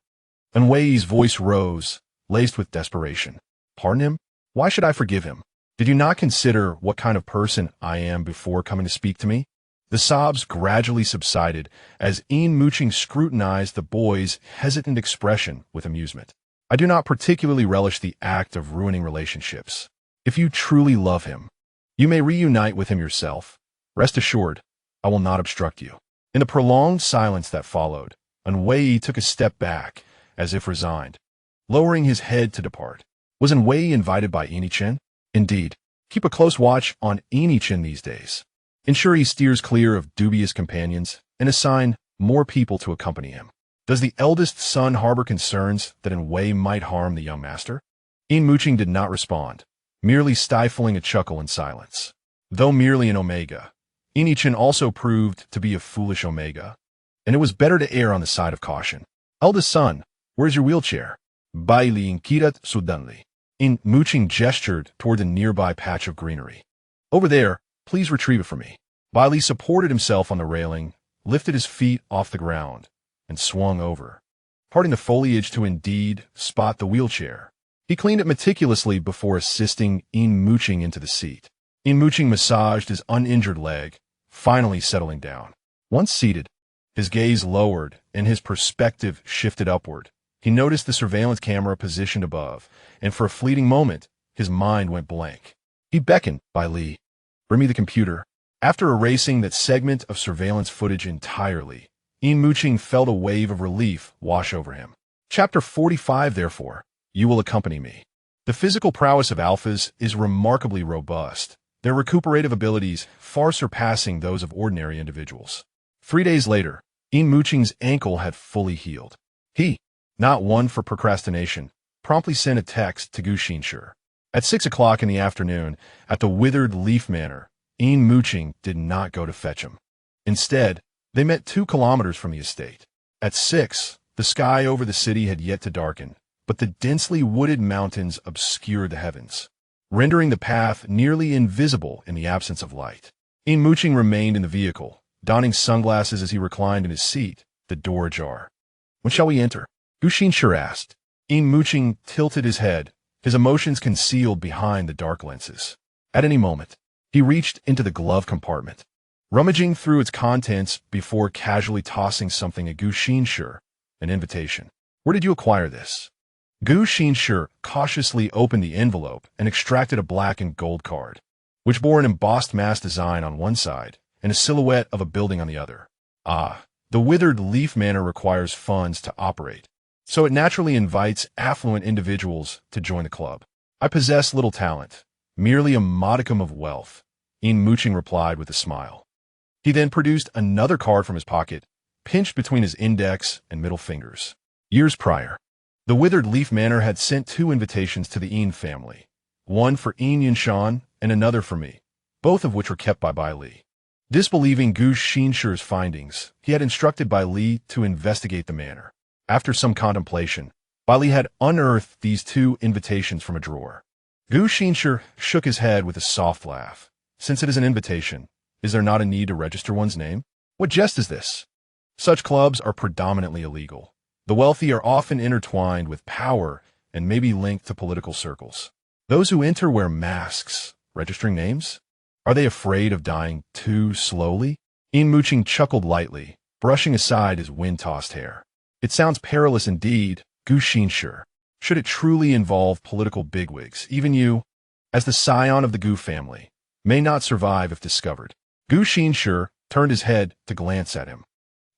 And Wei's voice rose, laced with desperation. "Pardon him? Why should I forgive him? Did you not consider what kind of person I am before coming to speak to me?" The sobs gradually subsided as Yin Muqing scrutinized the boy's hesitant expression with amusement. "I do not particularly relish the act of ruining relationships. If you truly love him, you may reunite with him yourself. Rest assured, I will not obstruct you." In the prolonged silence that followed, Wei took a step back, as if resigned, lowering his head to depart. Was Wei invited by Yin? Indeed. Keep a close watch on Yin these days. Ensure he steers clear of dubious companions and assign more people to accompany him. Does the eldest son harbor concerns that Wei might harm the young master? Yin Muqing did not respond, merely stifling a chuckle in silence. Though merely an Omega, Yin also proved to be a foolish Omega, and it was better to err on the side of caution. "Eldest son, where's your wheelchair?" Bai Li inquired suddenly. Yin Muqing gestured toward the nearby patch of greenery. "Over there. Please retrieve it for me." Bai Li supported himself on the railing, lifted his feet off the ground, and swung over, parting the foliage to indeed spot the wheelchair. He cleaned it meticulously before assisting Yin Muqing into the seat. Yin Muqing massaged his uninjured leg, finally settling down. Once seated, his gaze lowered and his perspective shifted upward. He noticed the surveillance camera positioned above, and for a fleeting moment, his mind went blank. He beckoned Bai Li. "Bring me the computer." After erasing that segment of surveillance footage entirely, Yin Muqing felt a wave of relief wash over him. Chapter 45, therefore, you will accompany me. The physical prowess of alphas is remarkably robust, their recuperative abilities far surpassing those of ordinary individuals. 3 days later, Yin Muqing's ankle had fully healed. He, not one for procrastination, promptly sent a text to Gu Xinshi. At 6 o'clock in the afternoon, at the Withered Leaf Manor, Yin Muqing did not go to fetch him. Instead, they met 2 kilometers from the estate. At 6, the sky over the city had yet to darken, but the densely wooded mountains obscured the heavens, rendering the path nearly invisible in the absence of light. Yin Muqing remained in the vehicle, donning sunglasses as he reclined in his seat, the door ajar. "When shall we enter?" Gu Xinshi asked. Yin Muqing tilted his head, his emotions concealed behind the dark lenses. At any moment, he reached into the glove compartment, rummaging through its contents before casually tossing something at Gu Xinshi, an invitation. "Where did you acquire this?" Gu Xinshi cautiously opened the envelope and extracted a black and gold card, which bore an embossed mass design on one side and a silhouette of a building on the other. "Ah, the Withered Leaf Manor requires funds to operate, so it naturally invites affluent individuals to join the club. I possess little talent, merely a modicum of wealth," Yin Muqing replied with a smile. He then produced another card from his pocket, pinched between his index and middle fingers. Years prior, the Withered Leaf Manor had sent 2 invitations to the Yin family, one for Yin Yunshan and another for me, both of which were kept by Bai Li. Disbelieving Gu Xinshi's findings, he had instructed Bai Li to investigate the manor. After some contemplation, Bai Li had unearthed these 2 invitations from a drawer. Gu Xinshi shook his head with a soft laugh. "Since it is an invitation, is there not a need to register one's name? What jest is this? Such clubs are predominantly illegal. The wealthy are often intertwined with power and may be linked to political circles. Those who enter wear masks, registering names? Are they afraid of dying too slowly? Yin Muqing chuckled lightly, brushing aside his wind-tossed hair. It sounds perilous indeed, Gu Xinshi. Should it truly involve political bigwigs, even you, as the scion of the Gu family, may not survive if discovered. Gu Xinshi turned his head to glance at him,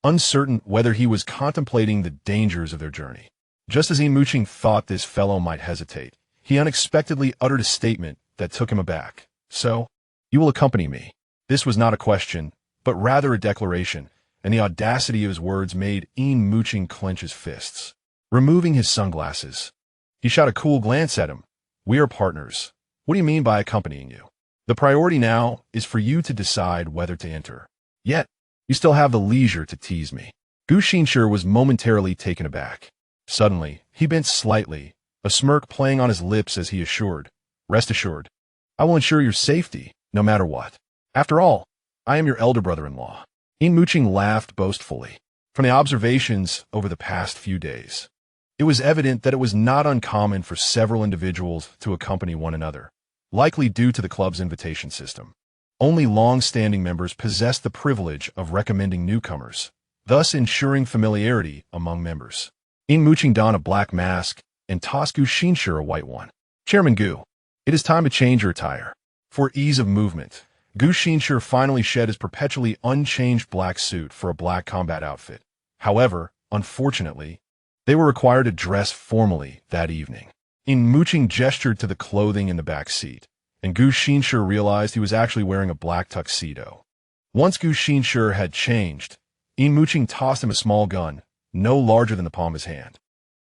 uncertain whether he was contemplating the dangers of their journey. Just as Yin Muqing thought this fellow might hesitate, he unexpectedly uttered a statement that took him aback. So, you will accompany me. This was not a question, but rather a declaration, and the audacity of his words made Yin Muqing clench his fists. Removing his sunglasses, he shot a cool glance at him. We are partners. What do you mean by accompanying you? The priority now is for you to decide whether to enter. Yet, you still have the leisure to tease me. Gu Xinshi was momentarily taken aback. Suddenly, he bent slightly, a smirk playing on his lips as he assured, "Rest assured, I will ensure your safety, no matter what. After all, I am your elder brother-in-law." Yin Muqing laughed boastfully. From the observations over the past few days, it was evident that it was not uncommon for several individuals to accompany one another, likely due to the club's invitation system. Only long-standing members possessed the privilege of recommending newcomers, thus ensuring familiarity among members. Yin Muqing donned a black mask and tossed Gu Xinshi a white one. "Chairman Gu, it is time to change your attire." For ease of movement, Gu Xinshi finally shed his perpetually unchanged black suit for a black combat outfit. However, unfortunately, they were required to dress formally that evening. Yin Muqing gestured to the clothing in the back seat, and Gu Xinshi realized he was actually wearing a black tuxedo. Once Gu Xinshi had changed, Yin Muqing tossed him a small gun, no larger than the palm of his hand.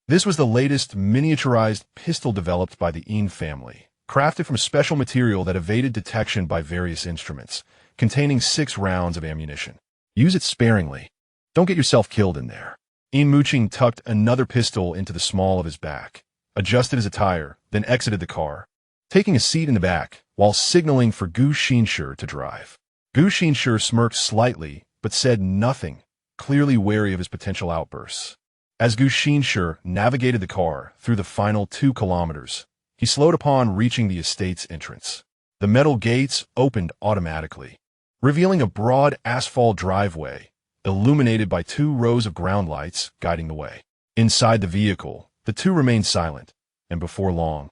This was the latest miniaturized pistol developed by the Yin family, crafted from special material that evaded detection by various instruments, containing 6 rounds of ammunition. Use it sparingly. Don't get yourself killed in there. Yin Muqing tucked another pistol into the small of his back, adjusted his attire, then exited the car, taking a seat in the back while signaling for Gu Xinshi to drive. Gu Xinshi smirked slightly, but said nothing, clearly wary of his potential outbursts. As Gu Xinshi navigated the car through the final 2 kilometers, he slowed upon reaching the estate's entrance. The metal gates opened automatically, revealing a broad asphalt driveway, illuminated by 2 rows of ground lights guiding the way. Inside the vehicle, the two remained silent, and before long,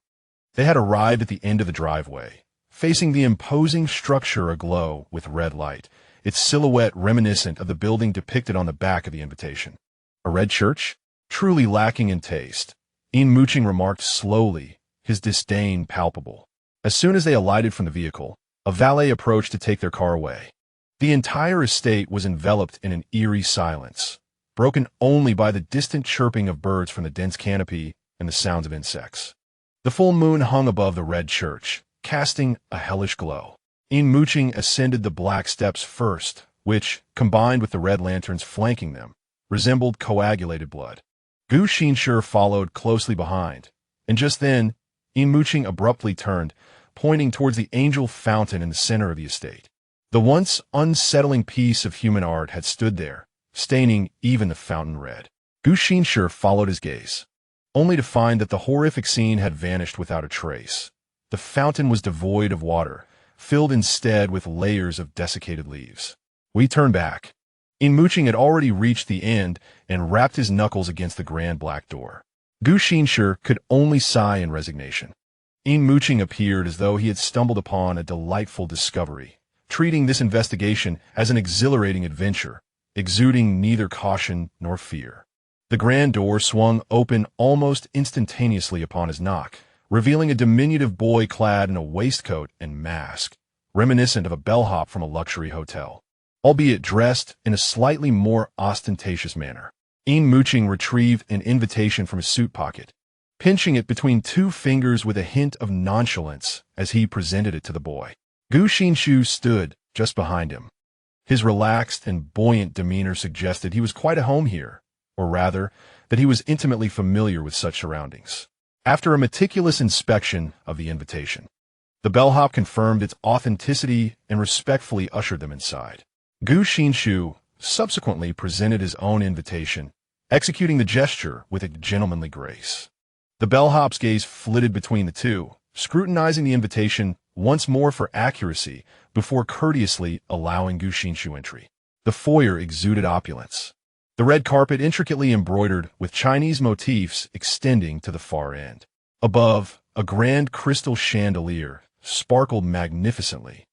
they had arrived at the end of the driveway, facing the imposing structure aglow with red light, its silhouette reminiscent of the building depicted on the back of the invitation. A red church? Truly lacking in taste, Yin Muqing remarked slowly, his disdain palpable. As soon as they alighted from the vehicle, a valet approached to take their car away. The entire estate was enveloped in an eerie silence, broken only by the distant chirping of birds from the dense canopy and the sounds of insects. The full moon hung above the red church, casting a hellish glow. Yin Muqing ascended the black steps first, which, combined with the red lanterns flanking them, resembled coagulated blood. Gu Xinshi followed closely behind, and just then, Yin Muqing abruptly turned, pointing towards the angel fountain in the center of the estate. The once unsettling piece of human art had stood there, staining even the fountain red. Gu Xinshi followed his gaze, only to find that the horrific scene had vanished without a trace. The fountain was devoid of water, filled instead with layers of desiccated leaves. We turned back. Yin Muqing had already reached the end and rapped his knuckles against the grand black door. Gu Xinshi could only sigh in resignation. Yin Muqing appeared as though he had stumbled upon a delightful discovery, treating this investigation as an exhilarating adventure, exuding neither caution nor fear. The grand door swung open almost instantaneously upon his knock, revealing a diminutive boy clad in a waistcoat and mask, reminiscent of a bellhop from a luxury hotel, albeit dressed in a slightly more ostentatious manner. Yin Muqing retrieved an invitation from his suit pocket, pinching it between 2 fingers with a hint of nonchalance as he presented it to the boy. Gu Xinshi stood just behind him. His relaxed and buoyant demeanor suggested he was quite at home here, or rather, that he was intimately familiar with such surroundings. After a meticulous inspection of the invitation, the bellhop confirmed its authenticity and respectfully ushered them inside. Gu Xinshi subsequently presented his own invitation, executing the gesture with a gentlemanly grace. The bellhop's gaze flitted between the two, scrutinizing the invitation once more for accuracy before courteously allowing Gu Xinshi entry. The foyer exuded opulence. The red carpet intricately embroidered with Chinese motifs extending to the far end. Above, a grand crystal chandelier sparkled magnificently,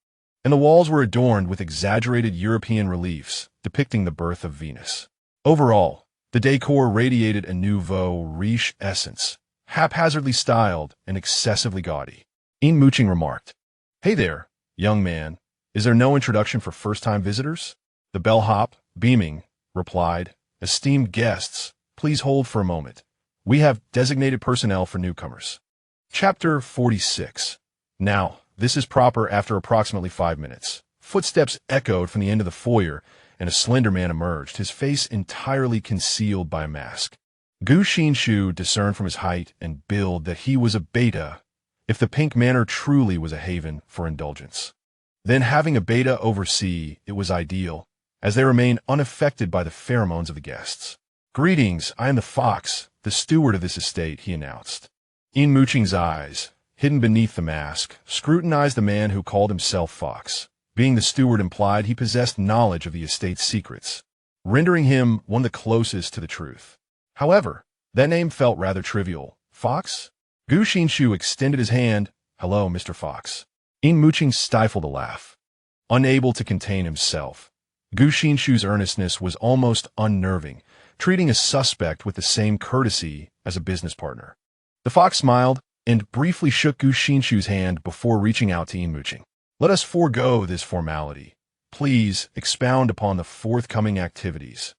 and the walls were adorned with exaggerated European reliefs depicting the birth of Venus. Overall, the decor radiated a nouveau riche essence, haphazardly styled and excessively gaudy. Yin Muqing remarked, "Hey there, young man. Is there no introduction for first-time visitors?" The bellhop, beaming, replied, "Esteemed guests, please hold for a moment. We have designated personnel for newcomers." Chapter 46. Now, this is proper. After approximately 5 minutes, footsteps echoed from the end of the foyer, and a slender man emerged, his face entirely concealed by a mask. Gu Xinshi discerned from his height and build that he was a beta, if the Pink Manor truly was a haven for indulgence. Then having a beta oversee, it was ideal, as they remained unaffected by the pheromones of the guests. "Greetings, I am the fox, the steward of this estate," he announced. Yin Muqing's eyes, hidden beneath the mask, scrutinized the man who called himself Fox. Being the steward implied he possessed knowledge of the estate's secrets, rendering him one of the closest to the truth. However, that name felt rather trivial. Fox? Gu Xinshi extended his hand. "Hello, Mr. Fox." Yin Muqing stifled a laugh. Unable to contain himself, Gu Xinshi's earnestness was almost unnerving, treating a suspect with the same courtesy as a business partner. The fox smiled and briefly shook Gu Xinshi's hand before reaching out to Yin Muqing. "Let us forego this formality. Please expound upon the forthcoming activities."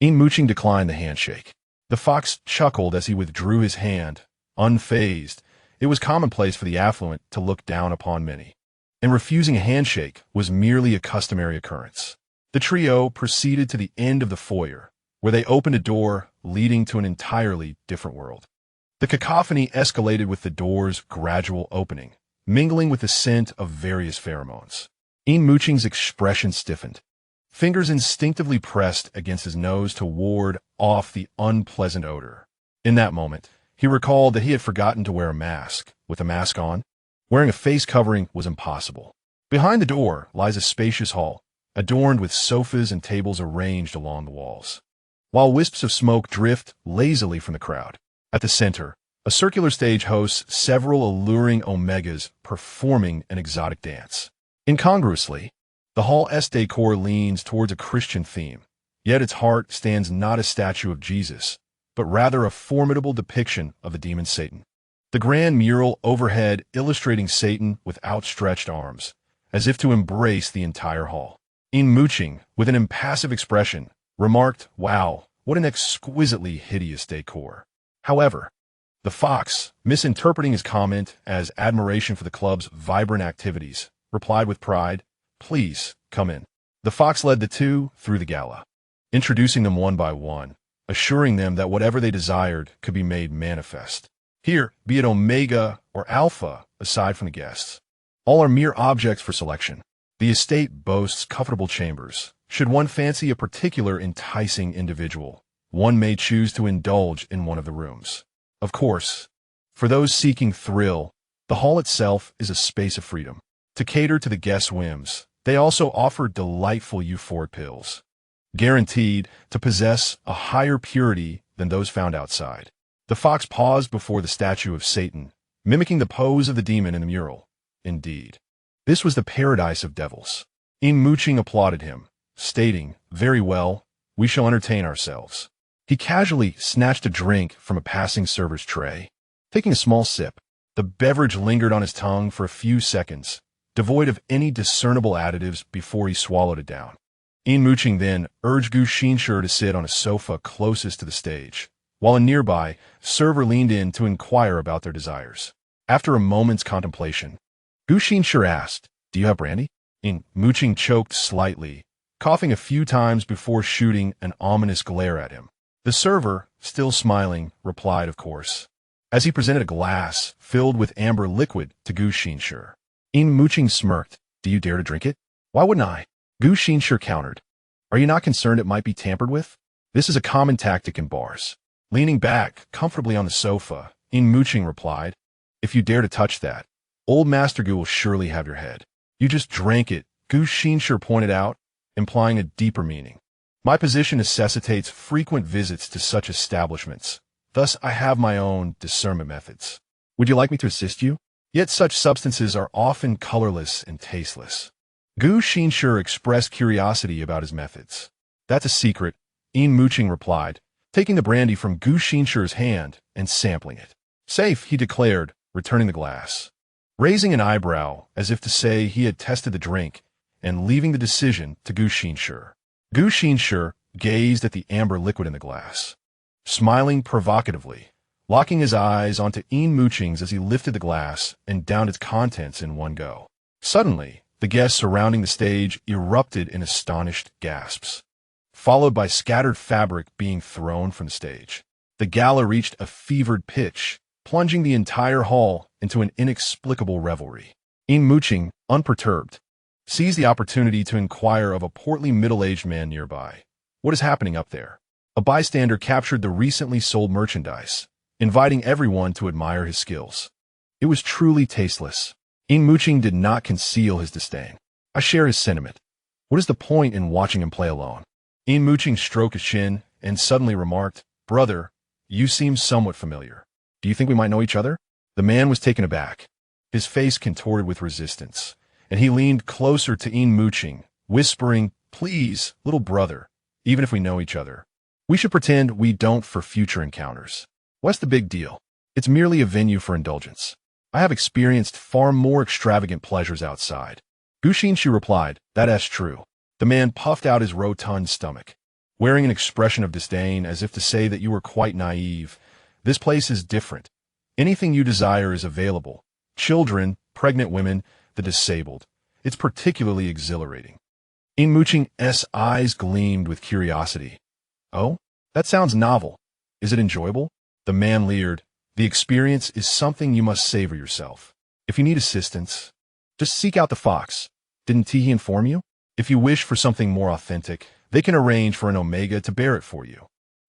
Yin Muqing declined the handshake. The fox chuckled as he withdrew his hand, unfazed. It was commonplace for the affluent to look down upon many, and refusing a handshake was merely a customary occurrence. The trio proceeded to the end of the foyer, where they opened a door leading to an entirely different world. The cacophony escalated with the door's gradual opening, mingling with the scent of various pheromones. Yin Muqing's expression stiffened. Fingers instinctively pressed against his nose to ward off the unpleasant odor. In that moment, he recalled that he had forgotten to wear a mask. With a mask on, wearing a face covering was impossible. Behind the door lies a spacious hall, adorned with sofas and tables arranged along the walls, while wisps of smoke drift lazily from the crowd. At the center, a circular stage hosts several alluring omegas performing an exotic dance. Incongruously, the hall's decor leans towards a Christian theme, yet its heart stands not a statue of Jesus, but rather a formidable depiction of the demon Satan. The grand mural overhead illustrating Satan with outstretched arms, as if to embrace the entire hall. Yin Muqing, with an impassive expression, remarked, "Wow, what an exquisitely hideous decor." However, the fox, misinterpreting his comment as admiration for the club's vibrant activities, replied with pride, "Please, come in." The fox led the two through the gala, introducing them one by one, assuring them that whatever they desired could be made manifest. Here, be it Omega or Alpha, aside from the guests, all are mere objects for selection. The estate boasts comfortable chambers. Should one fancy a particular enticing individual, one may choose to indulge in one of the rooms. Of course, for those seeking thrill, the hall itself is a space of freedom. To cater to the guests' whims, they also offer delightful euphoric pills, guaranteed to possess a higher purity than those found outside. The fox paused before the statue of Satan, mimicking the pose of the demon in the mural. Indeed, this was the paradise of devils. Yin Muqing applauded him, stating, "Very well, we shall entertain ourselves." He casually snatched a drink from a passing server's tray. Taking a small sip, the beverage lingered on his tongue for a few seconds, devoid of any discernible additives before he swallowed it down. Yin Muqing then urged Gu Xinshi to sit on a sofa closest to the stage, while a nearby server leaned in to inquire about their desires. After a moment's contemplation, Gu Xinshi asked, "Do you have brandy?" Yin Muqing choked slightly, coughing a few times before shooting an ominous glare at him. The server, still smiling, replied, "Of course," as he presented a glass filled with amber liquid to Gu Xinshi. Yin Muqing smirked. "Do you dare to drink it?" "Why wouldn't I?" Gu Xinshi countered. "Are you not concerned it might be tampered with? This is a common tactic in bars." Leaning back comfortably on the sofa, Yin Muqing replied. If you dare to touch that, old Master Gu will surely have your head. You just drank it, Gu Xinshi pointed out, implying a deeper meaning. My position necessitates frequent visits to such establishments. Thus, I have my own discernment methods. Would you like me to assist you? Yet such substances are often colorless and tasteless. Gu Xinshi expressed curiosity about his methods. That's a secret, Yin Muqing replied, taking the brandy from Gu Xinshi's hand and sampling it. Safe, he declared, returning the glass. Raising an eyebrow, as if to say he had tested the drink, and leaving the decision to Gu Xinshi. Gu Xinshi gazed at the amber liquid in the glass, smiling provocatively, locking his eyes onto Yin Muqing's as he lifted the glass and downed its contents in one go. Suddenly, the guests surrounding the stage erupted in astonished gasps, followed by scattered fabric being thrown from the stage. The gala reached a fevered pitch, plunging the entire hall into an inexplicable revelry. Yin Muqing, unperturbed, seized the opportunity to inquire of a portly middle-aged man nearby. What is happening up there? A bystander captured the recently sold merchandise, inviting everyone to admire his skills. It was truly tasteless. Yin Muqing did not conceal his disdain. I share his sentiment. What is the point in watching him play alone? Yin Muqing stroked his chin and suddenly remarked, Brother, you seem somewhat familiar. Do you think we might know each other? The man was taken aback. His face contorted with resistance, and he leaned closer to Yin Muqing, whispering, Please, little brother, even if we know each other, we should pretend we don't for future encounters. What's the big deal? It's merely a venue for indulgence. I have experienced far more extravagant pleasures outside. Gu Xinshi replied, That's true. The man puffed out his rotund stomach, wearing an expression of disdain as if to say that you were quite naive. This place is different. Anything you desire is available. Children, pregnant women, the disabled. It's particularly exhilarating. Yin Muqing's eyes gleamed with curiosity. Oh, that sounds novel. Is it enjoyable? The man leered. The experience is something you must savor yourself. If you need assistance, just seek out the fox. Didn't He inform you? If you wish for something more authentic, they can arrange for an omega to bear it for you.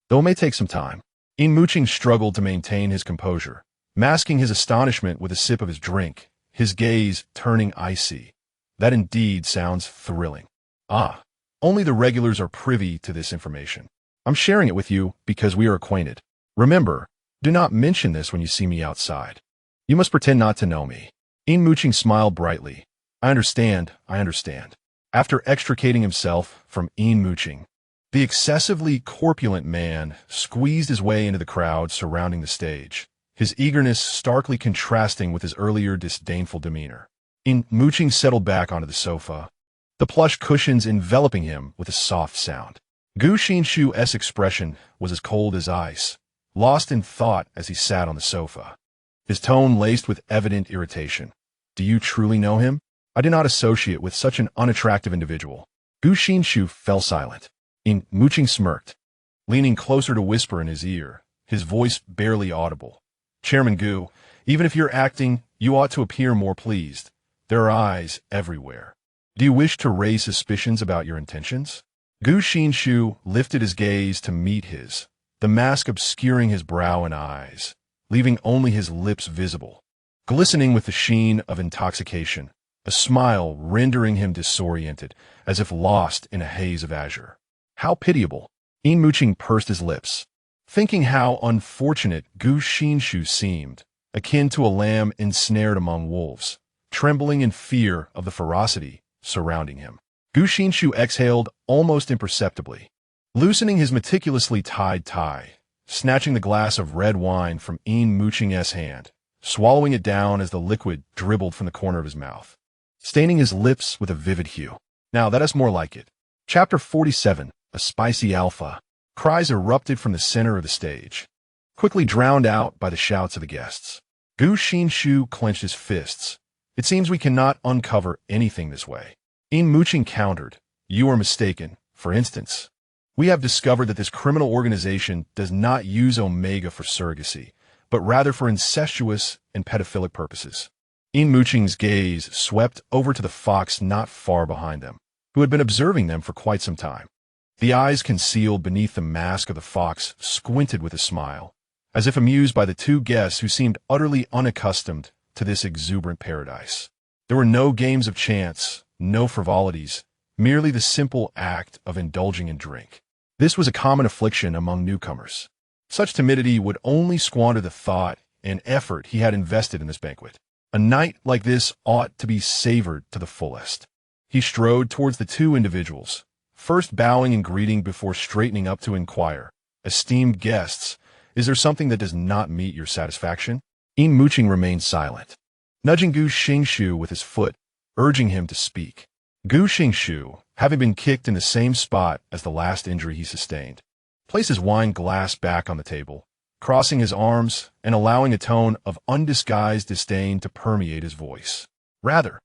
Though it may take some time. Yin Muqing struggled to maintain his composure, masking his astonishment with a sip of his drink, his gaze turning icy. That indeed sounds thrilling. Ah, only the regulars are privy to this information. I'm sharing it with you because we are acquainted. Remember, do not mention this when you see me outside. You must pretend not to know me. Yin Muqing smiled brightly. I understand. After extricating himself from Yin Muqing, the excessively corpulent man squeezed his way into the crowd surrounding the stage, his eagerness starkly contrasting with his earlier disdainful demeanor. Yin Muqing settled back onto the sofa, the plush cushions enveloping him with a soft sound. Gu Xinshi's expression was as cold as ice, lost in thought as he sat on the sofa, his tone laced with evident irritation. Do you truly know him? I did not associate with such an unattractive individual. Gu Xinshi fell silent. Yin Muqing smirked, leaning closer to whisper in his ear, his voice barely audible. Chairman Gu, even if you're acting, you ought to appear more pleased. There are eyes everywhere. Do you wish to raise suspicions about your intentions? Gu Xinshi lifted his gaze to meet his, the mask obscuring his brow and eyes, leaving only his lips visible, glistening with the sheen of intoxication, a smile rendering him disoriented, as if lost in a haze of azure. How pitiable! Yin Muqing pursed his lips, thinking how unfortunate Gu Xinshi seemed, akin to a lamb ensnared among wolves, trembling in fear of the ferocity surrounding him. Gu Xinshi exhaled almost imperceptibly, loosening his meticulously tied tie, snatching the glass of red wine from Yin Muqing's hand, swallowing it down as the liquid dribbled from the corner of his mouth, staining his lips with a vivid hue. Now that is more like it. Chapter 47, A Spicy Alpha. Cries erupted from the center of the stage, quickly drowned out by the shouts of the guests. Gu Xinshi clenched his fists. It seems we cannot uncover anything this way. Yin Muqing countered. You are mistaken. For instance, we have discovered that this criminal organization does not use omega for surrogacy, but rather for incestuous and pedophilic purposes. Yin Muqing's gaze swept over to the fox not far behind them, who had been observing them for quite some time. The eyes concealed beneath the mask of the fox squinted with a smile, as if amused by the two guests who seemed utterly unaccustomed to this exuberant paradise. There were no games of chance, no frivolities, merely the simple act of indulging in drink. This was a common affliction among newcomers. Such timidity would only squander the thought and effort he had invested in this banquet. A night like this ought to be savored to the fullest. He strode towards the two individuals, first bowing and greeting before straightening up to inquire, "Esteemed guests, is there something that does not meet your satisfaction?" Yin Muqing remained silent, nudging Gu Xinshi with his foot, urging him to speak. Gu Xinshi, having been kicked in the same spot as the last injury he sustained, placed his wine glass back on the table, crossing his arms and allowing a tone of undisguised disdain to permeate his voice. "Rather,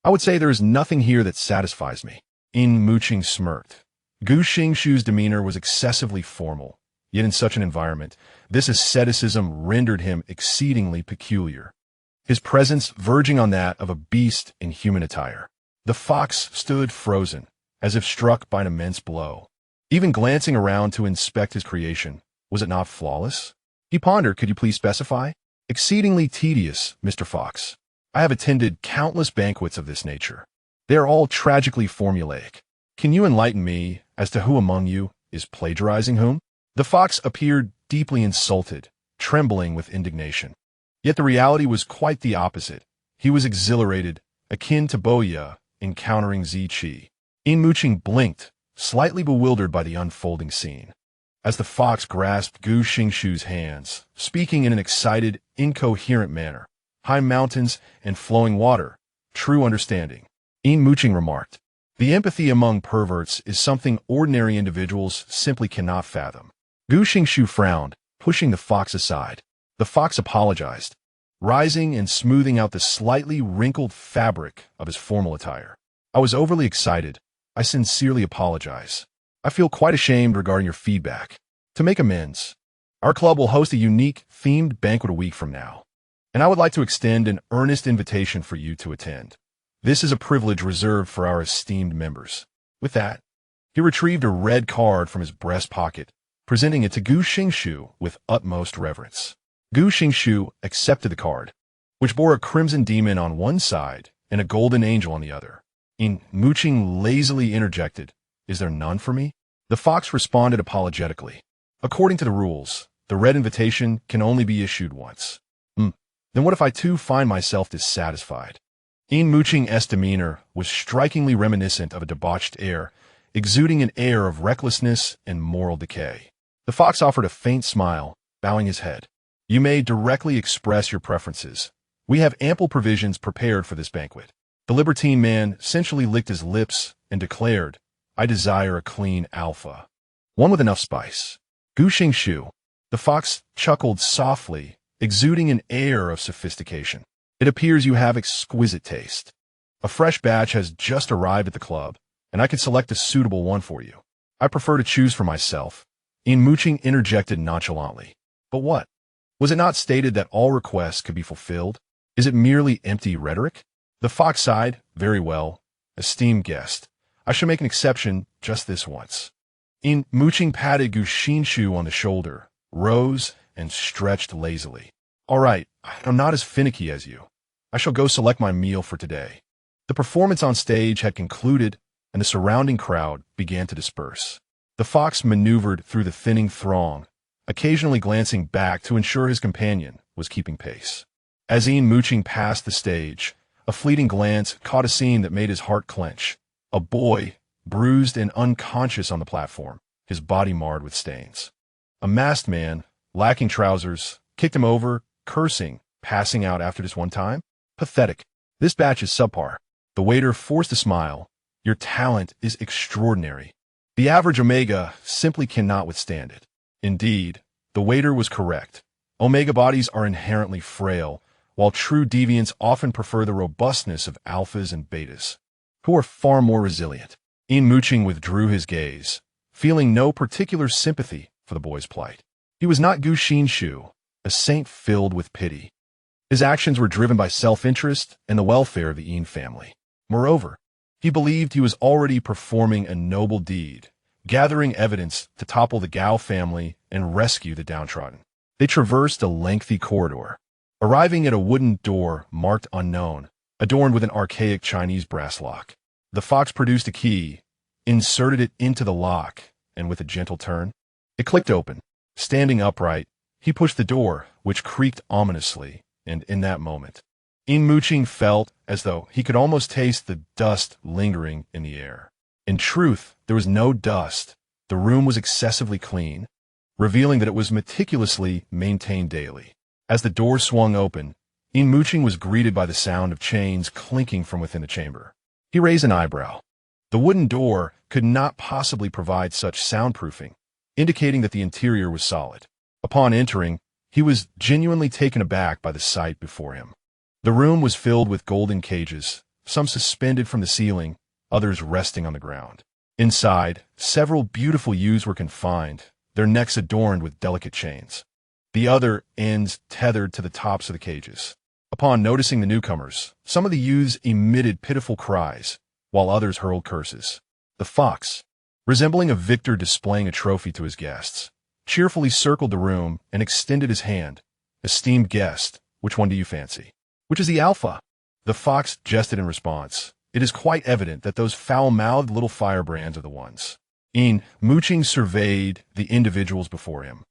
I would say there is nothing here that satisfies me." Yin Muqing smirked. Gu Xingshu's demeanor was excessively formal, yet in such an environment, this asceticism rendered him exceedingly peculiar, his presence verging on that of a beast in human attire. The fox stood frozen, as if struck by an immense blow. Even glancing around to inspect his creation, was it not flawless? He pondered, "Could you please specify?" "Exceedingly tedious, Mr. Fox. I have attended countless banquets of this nature. They are all tragically formulaic. Can you enlighten me as to who among you is plagiarizing whom?" The fox appeared deeply insulted, trembling with indignation. Yet the reality was quite the opposite. He was exhilarated, akin to Boya encountering Ziqi. Yin Muqing blinked, slightly bewildered by the unfolding scene. As the fox grasped Gu Xingshu's hands, speaking in an excited, incoherent manner, "High mountains and flowing water, true understanding," Yin Muqing remarked. "The empathy among perverts is something ordinary individuals simply cannot fathom." Gu Xingshu frowned, pushing the fox aside. The fox apologized, rising and smoothing out the slightly wrinkled fabric of his formal attire. "I was overly excited. I sincerely apologize. I feel quite ashamed regarding your feedback. To make amends, our club will host a unique, themed banquet a week from now, and I would like to extend an earnest invitation for you to attend. This is a privilege reserved for our esteemed members." With that, he retrieved a red card from his breast pocket, presenting it to Gu Xingshu with utmost reverence. Gu Xinshi accepted the card, which bore a crimson demon on one side and a golden angel on the other. Yin Muqing lazily interjected, "Is there none for me?" The fox responded apologetically, "According to the rules, the red invitation can only be issued once." Then what if I too find myself dissatisfied?" Yin Muqing's demeanor was strikingly reminiscent of a debauched heir, exuding an air of recklessness and moral decay. The fox offered a faint smile, bowing his head. "You may directly express your preferences. We have ample provisions prepared for this banquet." The libertine man sensually licked his lips and declared, "I desire a clean alpha. One with enough spice." Gu Xinshi. The fox chuckled softly, exuding an air of sophistication. "It appears you have exquisite taste. A fresh batch has just arrived at the club, and I can select a suitable one for you." "I prefer to choose for myself," Yin Muqing interjected nonchalantly. "But what? Was it not stated that all requests could be fulfilled? Is it merely empty rhetoric?" The fox sighed, "Very well, esteemed guest. I shall make an exception just this once." Yin Muqing patted Gu Xinshi on the shoulder, rose, and stretched lazily. "All right, I'm not as finicky as you. I shall go select my meal for today." The performance on stage had concluded, and the surrounding crowd began to disperse. The fox maneuvered through the thinning throng, occasionally glancing back to ensure his companion was keeping pace. As Yin Muqing passed the stage, a fleeting glance caught a scene that made his heart clench. A boy, bruised and unconscious on the platform, his body marred with stains. A masked man, lacking trousers, kicked him over, cursing, passing out after this one time. Pathetic. This batch is subpar. The waiter forced a smile. "Your talent is extraordinary. The average Omega simply cannot withstand it." Indeed, the waiter was correct. Omega bodies are inherently frail, while true deviants often prefer the robustness of alphas and betas, who are far more resilient. Yin Muqing withdrew his gaze, feeling no particular sympathy for the boy's plight. He was not Gu Xinshi, a saint filled with pity. His actions were driven by self-interest and the welfare of the Yin family. Moreover, he believed he was already performing a noble deed, gathering evidence to topple the Gao family and rescue the downtrodden. They traversed a lengthy corridor, arriving at a wooden door marked unknown, adorned with an archaic Chinese brass lock. The fox produced a key, inserted it into the lock, and with a gentle turn, it clicked open. Standing upright, he pushed the door, which creaked ominously, and in that moment, Yin Muqing felt as though he could almost taste the dust lingering in the air. In truth, there was no dust. The room was excessively clean, revealing that it was meticulously maintained daily. As the door swung open, Yin Muqing was greeted by the sound of chains clinking from within the chamber. He raised an eyebrow. The wooden door could not possibly provide such soundproofing, indicating that the interior was solid. Upon entering, he was genuinely taken aback by the sight before him. The room was filled with golden cages, some suspended from the ceiling, others resting on the ground. Inside, several beautiful ewes were confined, their necks adorned with delicate chains, the other ends tethered to the tops of the cages. Upon noticing the newcomers, some of the youths emitted pitiful cries, while others hurled curses. The fox, resembling a victor displaying a trophy to his guests, cheerfully circled the room and extended his hand. Esteemed guest, which one do you fancy? Which is the alpha? The fox jested in response. It is quite evident that those foul-mouthed little firebrands are the ones. Yin Muqing surveyed the individuals before him,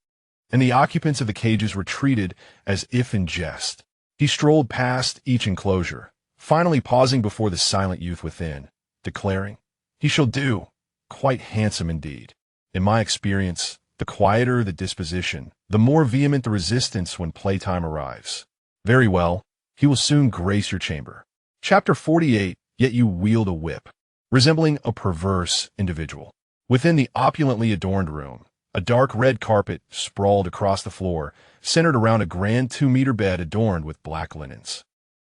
and the occupants of the cages retreated as if in jest. He strolled past each enclosure, finally pausing before the silent youth within, declaring, "He shall do. Quite handsome indeed. In my experience, the quieter the disposition, the more vehement the resistance when playtime arrives. Very well, he will soon grace your chamber." Chapter 48, Yet You Wield a Whip. Resembling a perverse individual. Within the opulently adorned room, a dark red carpet sprawled across the floor, centered around a grand 2-meter bed adorned with black linens.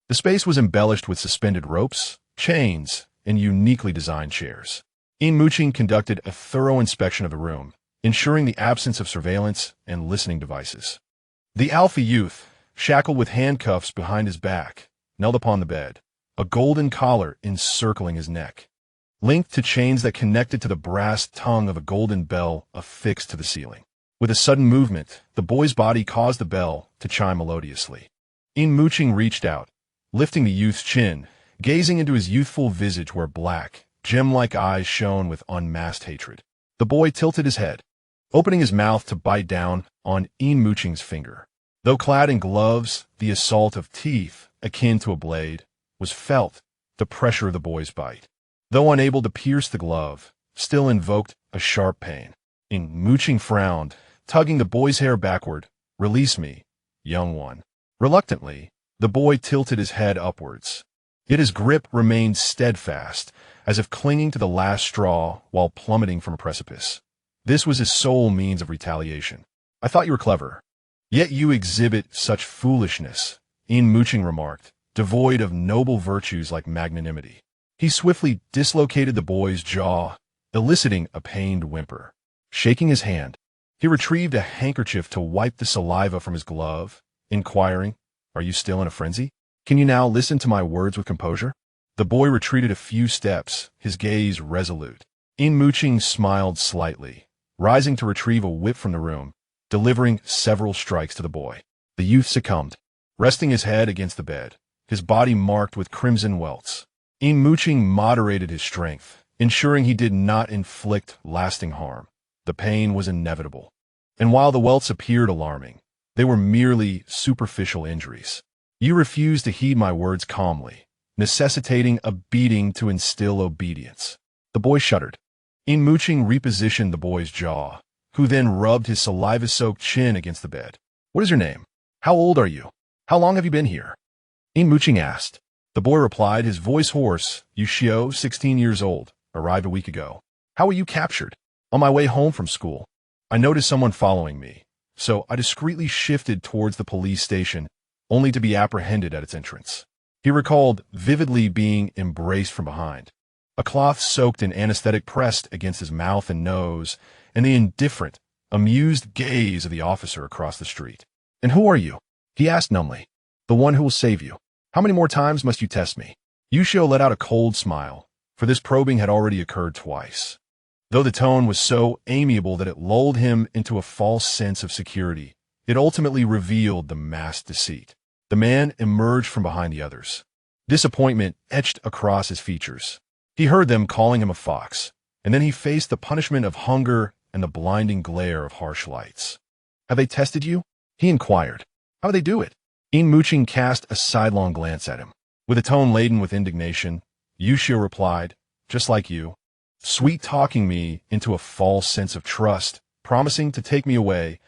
The space was embellished with suspended ropes, chains, and uniquely designed chairs. Yin Muqing conducted a thorough inspection of the room, ensuring the absence of surveillance and listening devices. The alpha youth, shackled with handcuffs behind his back, knelt upon the bed, a golden collar encircling his neck, linked to chains that connected to the brass tongue of a golden bell affixed to the ceiling. With a sudden movement, the boy's body caused the bell to chime melodiously. Yin Muqing reached out, lifting the youth's chin, gazing into his youthful visage where black, gem-like eyes shone with unmasked hatred. The boy tilted his head, opening his mouth to bite down on Yin Muqing's finger. Though clad in gloves, the assault of teeth, akin to a blade, was felt. The pressure of the boy's bite, though unable to pierce the glove, still invoked a sharp pain. Yin Muqing frowned, tugging the boy's hair backward. "Release me, young one." Reluctantly, the boy tilted his head upwards. Yet his grip remained steadfast, as if clinging to the last straw while plummeting from a precipice. This was his sole means of retaliation. "I thought you were clever. Yet you exhibit such foolishness," Yin Muqing remarked, devoid of noble virtues like magnanimity. He swiftly dislocated the boy's jaw, eliciting a pained whimper. Shaking his hand, he retrieved a handkerchief to wipe the saliva from his glove, inquiring, "Are you still in a frenzy? Can you now listen to my words with composure?" The boy retreated a few steps, his gaze resolute. Yin Muqing smiled slightly, rising to retrieve a whip from the room, delivering several strikes to the boy. The youth succumbed, resting his head against the bed, his body marked with crimson welts. Yin Muqing moderated his strength, ensuring he did not inflict lasting harm. The pain was inevitable, and while the welts appeared alarming, they were merely superficial injuries. "You refuse to heed my words calmly, necessitating a beating to instill obedience." The boy shuddered. Yin Muqing repositioned the boy's jaw, who then rubbed his saliva-soaked chin against the bed. "What is your name? How old are you? How long have you been here?" Yin Muqing asked. The boy replied, his voice hoarse. "You Xiao, 16 years old, arrived a week ago. How were you captured?" "On my way home from school. I noticed someone following me, so I discreetly shifted towards the police station, only to be apprehended at its entrance." He recalled vividly being embraced from behind, a cloth soaked in anesthetic pressed against his mouth and nose, and the indifferent, amused gaze of the officer across the street. "And who are you?" he asked numbly. "The one who will save you. How many more times must you test me?" Yu Xiao let out a cold smile, for this probing had already occurred twice. Though the tone was so amiable that it lulled him into a false sense of security, It ultimately revealed the masked deceit. The man emerged from behind the others. Disappointment etched across his features. He heard them calling him a fox, and then he faced the punishment of hunger and the blinding glare of harsh lights. "Have they tested you?" he inquired. "How do they do it?" Yin Muqing cast a sidelong glance at him. With a tone laden with indignation, Yushio replied, "Just like you, sweet-talking me into a false sense of trust, promising to take me away,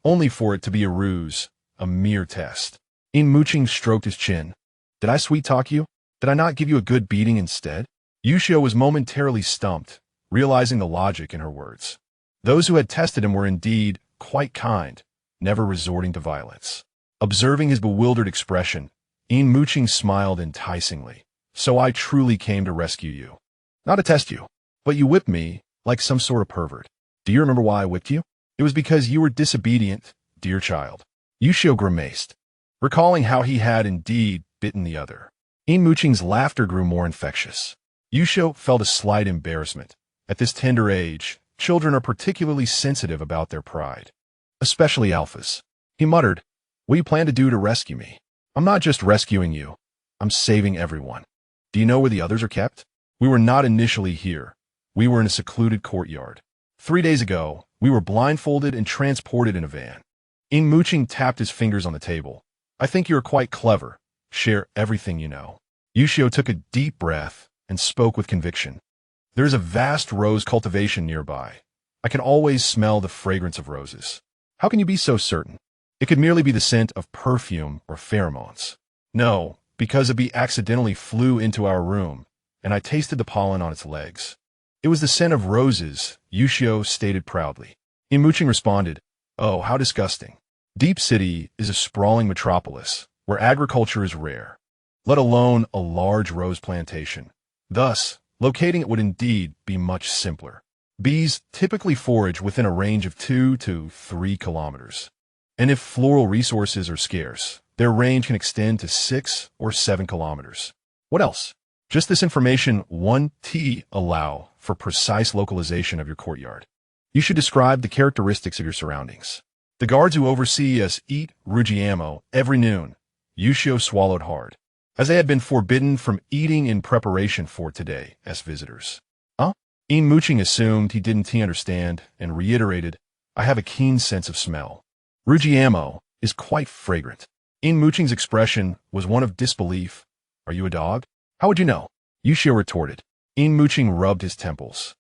only for it to be a ruse, a mere test." Yin Muqing stroked his chin. "Did I sweet-talk you? Did I not give you a good beating instead?" Yushio was momentarily stumped, realizing the logic in her words. Those who had tested him were indeed quite kind, never resorting to violence. Observing his bewildered expression, Yin Muqing smiled enticingly. "So I truly came to rescue you. Not to test you, but you whipped me like some sort of pervert. Do you remember why I whipped you? It was because you were disobedient, dear child." Yushio grimaced, recalling how he had indeed bitten the other. Yin Muqing's laughter grew more infectious. Yushio felt a slight embarrassment. At this tender age, children are particularly sensitive about their pride, especially alphas. He muttered, "What do you plan to do to rescue me?" "I'm not just rescuing you. I'm saving everyone. Do you know where the others are kept?" "We were not initially here. We were in a secluded courtyard. 3 days ago, we were blindfolded and transported in a van." Yin Muqing tapped his fingers on the table. "I think you are quite clever. Share everything you know." Yushio took a deep breath and spoke with conviction. "There is a vast rose cultivation nearby. I can always smell the fragrance of roses." "How can you be so certain?" "It could merely be the scent of perfume or pheromones." "No, because a bee accidentally flew into our room, and I tasted the pollen on its legs. It was the scent of roses," Yushio stated proudly. Yin Muqing responded, "Oh, how disgusting. Deep City is a sprawling metropolis where agriculture is rare, let alone a large rose plantation. Thus, locating it would indeed be much simpler. Bees typically forage within a range of 2 to 3 kilometers. And if floral resources are scarce, their range can extend to 6 or 7 kilometers. What else? Just this information 1T allow for precise localization of your courtyard. You should describe the characteristics of your surroundings. The guards who oversee us eat rugiamo every noon." Yushio swallowed hard, as they had been forbidden from eating in preparation for today as visitors. "Huh?" Yin Muqing assumed he didn't understand and reiterated, "I have a keen sense of smell. Rugiamo is quite fragrant." Yin Muqing's expression was one of disbelief. "Are you a dog?" "How would you know?" Yushio retorted. Yin Muqing rubbed his temples.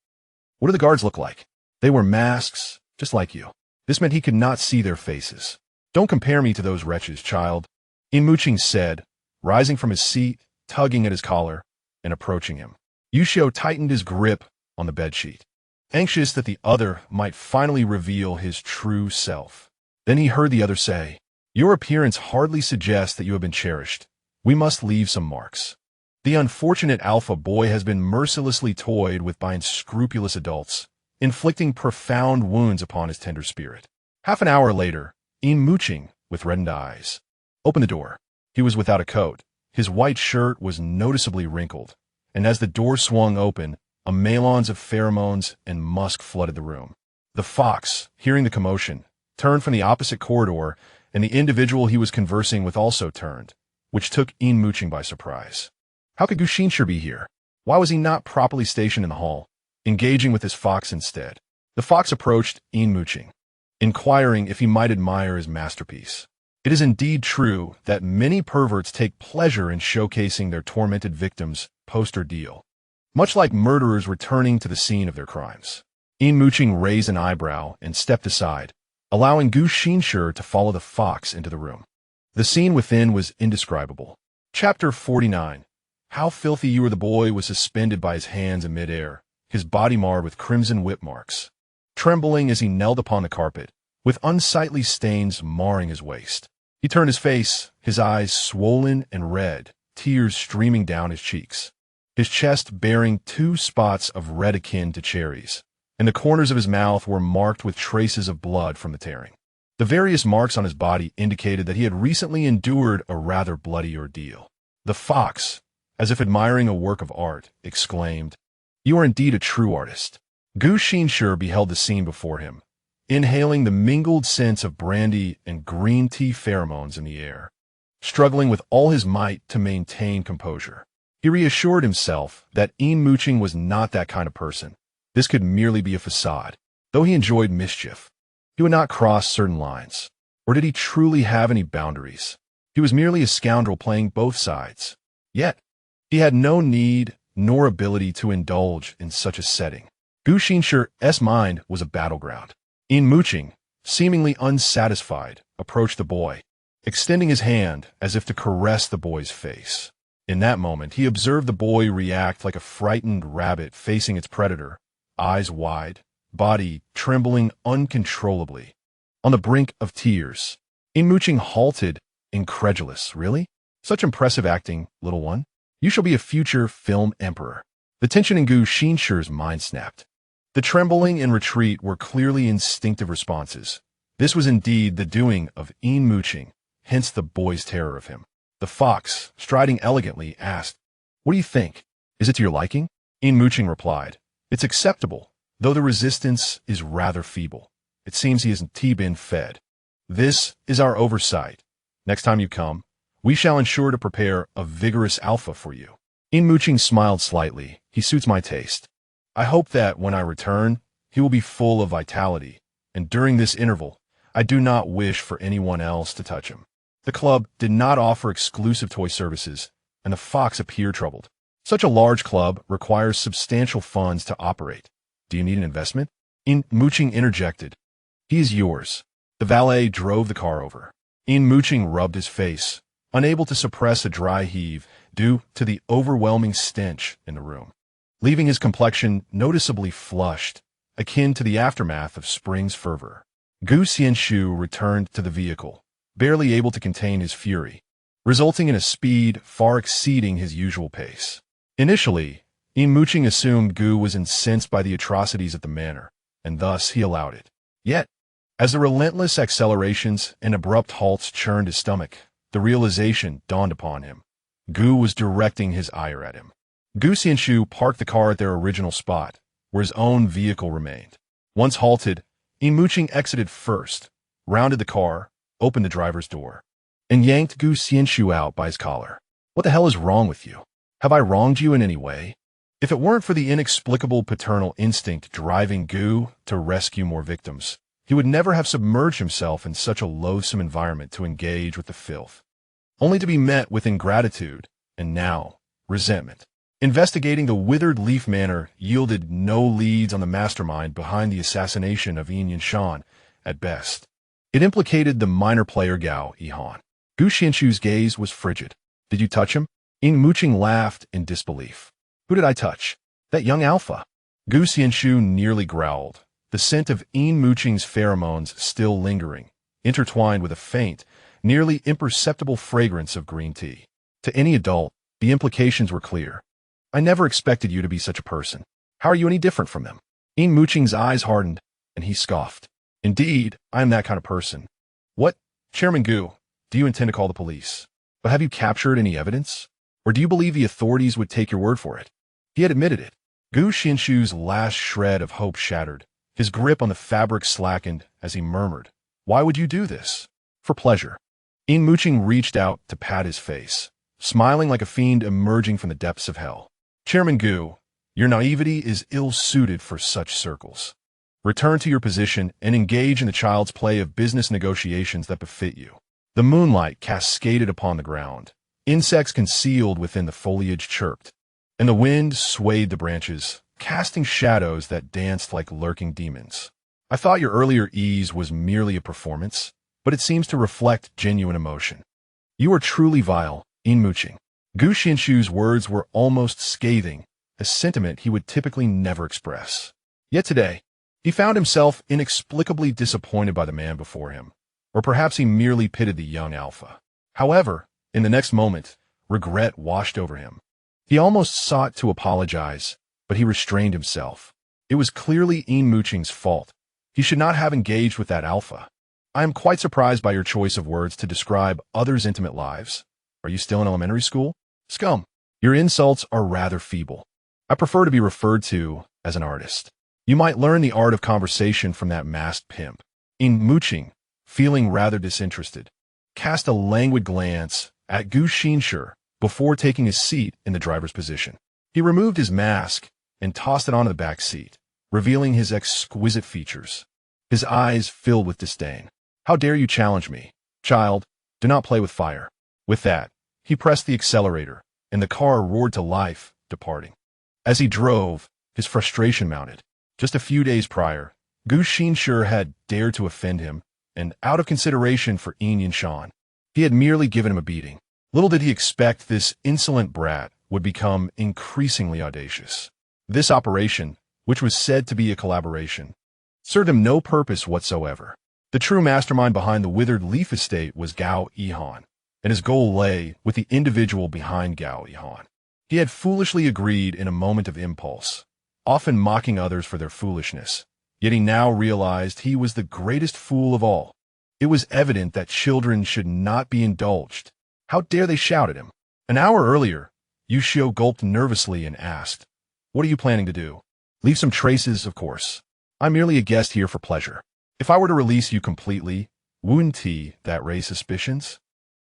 "What do the guards look like?" "They wear masks, just like you." This meant he could not see their faces. "Don't compare me to those wretches, child," Yin Muqing said, rising from his seat, tugging at his collar, and approaching him. Yushio tightened his grip on the bedsheet, anxious that the other might finally reveal his true self. Then he heard the other say, "Your appearance hardly suggests that you have been cherished. We must leave some marks. The unfortunate alpha boy has been mercilessly toyed with by unscrupulous adults, inflicting profound wounds upon his tender spirit." Half an hour later, Yin Muqing, with reddened eyes, opened the door. He was without a coat. His white shirt was noticeably wrinkled, and as the door swung open, a melange of pheromones and musk flooded the room. The fox, hearing the commotion, turned from the opposite corridor, and the individual he was conversing with also turned, which took Yin Muqing by surprise. How could Gu Xinshi be here? Why was he not properly stationed in the hall, engaging with his fox instead? The fox approached Yin Muqing, inquiring if he might admire his masterpiece. It is indeed true that many perverts take pleasure in showcasing their tormented victims post-ordeal, much like murderers returning to the scene of their crimes. Yin Muqing raised an eyebrow and stepped aside, allowing Gu Xinshi to follow the fox into the room. The scene within was indescribable. Chapter 49. How filthy you are! The boy was suspended by his hands in midair, his body marred with crimson whip marks, trembling as he knelt upon the carpet, with unsightly stains marring his waist. He turned his face, his eyes swollen and red, tears streaming down his cheeks, his chest bearing 2 spots of red akin to cherries, and the corners of his mouth were marked with traces of blood from the tearing. The various marks on his body indicated that he had recently endured a rather bloody ordeal. The fox, as if admiring a work of art, exclaimed, "You are indeed a true artist." Gu Xinshi beheld the scene before him, inhaling the mingled scents of brandy and green tea pheromones in the air, struggling with all his might to maintain composure. He reassured himself that Yin Muqing was not that kind of person. This could merely be a facade. Though he enjoyed mischief, he would not cross certain lines. Or did he truly have any boundaries? He was merely a scoundrel playing both sides. Yet, he had no need nor ability to indulge in such a setting. Gu Xinshi.Little mind was a battleground. Yin Muqing, seemingly unsatisfied, approached the boy, extending his hand as if to caress the boy's face. In that moment, he observed the boy react like a frightened rabbit facing its predator, eyes wide, body trembling uncontrollably. On the brink of tears, Yin Muqing halted, incredulous. Really? Such impressive acting, little one. You shall be a future film emperor. The tension in Gu Xinshi.'s mind snapped. The trembling and retreat were clearly instinctive responses. This was indeed the doing of Yin Muqing, hence the boy's terror of him. The fox, striding elegantly, asked, "What do you think? Is it to your liking?" Yin Muqing replied, "It's acceptable, though the resistance is rather feeble. It seems he hasn't been fed. This is our oversight. Next time you come, we shall ensure to prepare a vigorous alpha for you." Yin Muqing smiled slightly. He suits my taste. I hope that when I return, he will be full of vitality, and during this interval, I do not wish for anyone else to touch him. The club did not offer exclusive toy services, and the fox appeared troubled. Such a large club requires substantial funds to operate. Do you need an investment? Yin Muqing interjected. He is yours. The valet drove the car over. Yin Muqing rubbed his face, unable to suppress a dry heave due to the overwhelming stench in the room, leaving his complexion noticeably flushed, akin to the aftermath of spring's fervor. Gu Xinshi returned to the vehicle, barely able to contain his fury, resulting in a speed far exceeding his usual pace. Initially, Yin Muqing assumed Gu was incensed by the atrocities at the manor, and thus he allowed it. Yet, as the relentless accelerations and abrupt halts churned his stomach, the realization dawned upon him. Gu was directing his ire at him. Gu Xinshi parked the car at their original spot, where his own vehicle remained. Once halted, Yin Muqing exited first, rounded the car, opened the driver's door, and yanked Gu Xinshi out by his collar. "What the hell is wrong with you? Have I wronged you in any way?" If it weren't for the inexplicable paternal instinct driving Gu to rescue more victims, he would never have submerged himself in such a loathsome environment to engage with the filth, only to be met with ingratitude and now resentment. Investigating the withered leaf manor yielded no leads on the mastermind behind the assassination of Yin Yanshan at best. It implicated the minor player Gu Yihan. Gu Xinshi's gaze was frigid. "Did you touch him?" Yin Muqing laughed in disbelief. "Who did I touch? That young alpha." Gu Xinshi nearly growled, the scent of Yin Muqing's pheromones still lingering, intertwined with a faint, nearly imperceptible fragrance of green tea. To any adult, the implications were clear. "I never expected you to be such a person. How are you any different from them?" Yin Muqing's eyes hardened, and he scoffed. "Indeed, I am that kind of person." "What? Chairman Gu, do you intend to call the police? But have you captured any evidence? Or do you believe the authorities would take your word for it?" He had admitted it. Gu Xinshi's last shred of hope shattered. His grip on the fabric slackened as he murmured, "Why would you do this?" "For pleasure." Yin Muqing reached out to pat his face, smiling like a fiend emerging from the depths of hell. "Chairman Gu, your naivety is ill-suited for such circles. Return to your position and engage in the child's play of business negotiations that befit you." The moonlight cascaded upon the ground. Insects concealed within the foliage chirped, and the wind swayed the branches, casting shadows that danced like lurking demons. "I thought your earlier ease was merely a performance, but it seems to reflect genuine emotion. You are truly vile, Yin Muqing." Gu Xinshi's words were almost scathing, a sentiment he would typically never express. Yet today, he found himself inexplicably disappointed by the man before him, or perhaps he merely pitied the young alpha. However, in the next moment, regret washed over him. He almost sought to apologize, but he restrained himself. It was clearly Yin Muqing's fault. He should not have engaged with that alpha. "I am quite surprised by your choice of words to describe others' intimate lives. Are you still in elementary school? Scum. Your insults are rather feeble. I prefer to be referred to as an artist." You might learn the art of conversation from that masked pimp. Yin Muqing, feeling rather disinterested, cast a languid glance at Gu Xinshi before taking his seat in the driver's position. He removed his mask and tossed it onto the back seat, revealing his exquisite features. His eyes filled with disdain. "How dare you challenge me? Child, do not play with fire." With that, he pressed the accelerator, and the car roared to life, departing. As he drove, his frustration mounted. Just a few days prior, Gu Xinshi had dared to offend him, and out of consideration for Yin Yanshan, he had merely given him a beating. Little did he expect this insolent brat would become increasingly audacious. This operation, which was said to be a collaboration, served him no purpose whatsoever. The true mastermind behind the withered leaf estate was Gu Yihan, and his goal lay with the individual behind Gu Yihan. He had foolishly agreed in a moment of impulse, often mocking others for their foolishness, yet he now realized he was the greatest fool of all. It was evident that children should not be indulged. How dare they shout at him? An hour earlier, Yushio gulped nervously and asked, "What are you planning to do?" "Leave some traces, of course. I'm merely a guest here for pleasure. If I were to release you completely, wouldn't that raise suspicions?"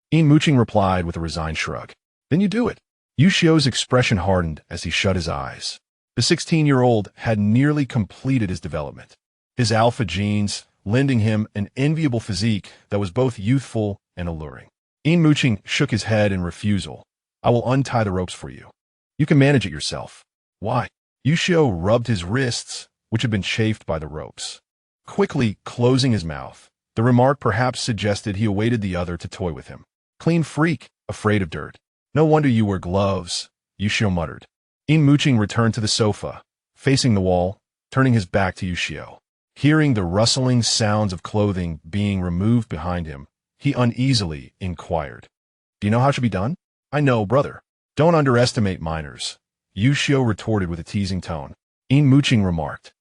Yin Muqing replied with a resigned shrug. "Then you do it." Yushio's expression hardened as he shut his eyes. The 16-year-old had nearly completed his development, his alpha genes lending him an enviable physique that was both youthful and alluring. Yin Muqing shook his head in refusal. "I will untie the ropes for you. You can manage it yourself." "Why?" Yushio rubbed his wrists, which had been chafed by the ropes. Quickly closing his mouth, the remark perhaps suggested he awaited the other to toy with him. "Clean freak, afraid of dirt. No wonder you wear gloves," Yushio muttered. Yin Muqing returned to the sofa, facing the wall, turning his back to Yushio. Hearing the rustling sounds of clothing being removed behind him, he uneasily inquired, "Do you know how it should be done?" "I know, brother. Don't underestimate minors," Yushio retorted with a teasing tone. Yin Muqing remarked,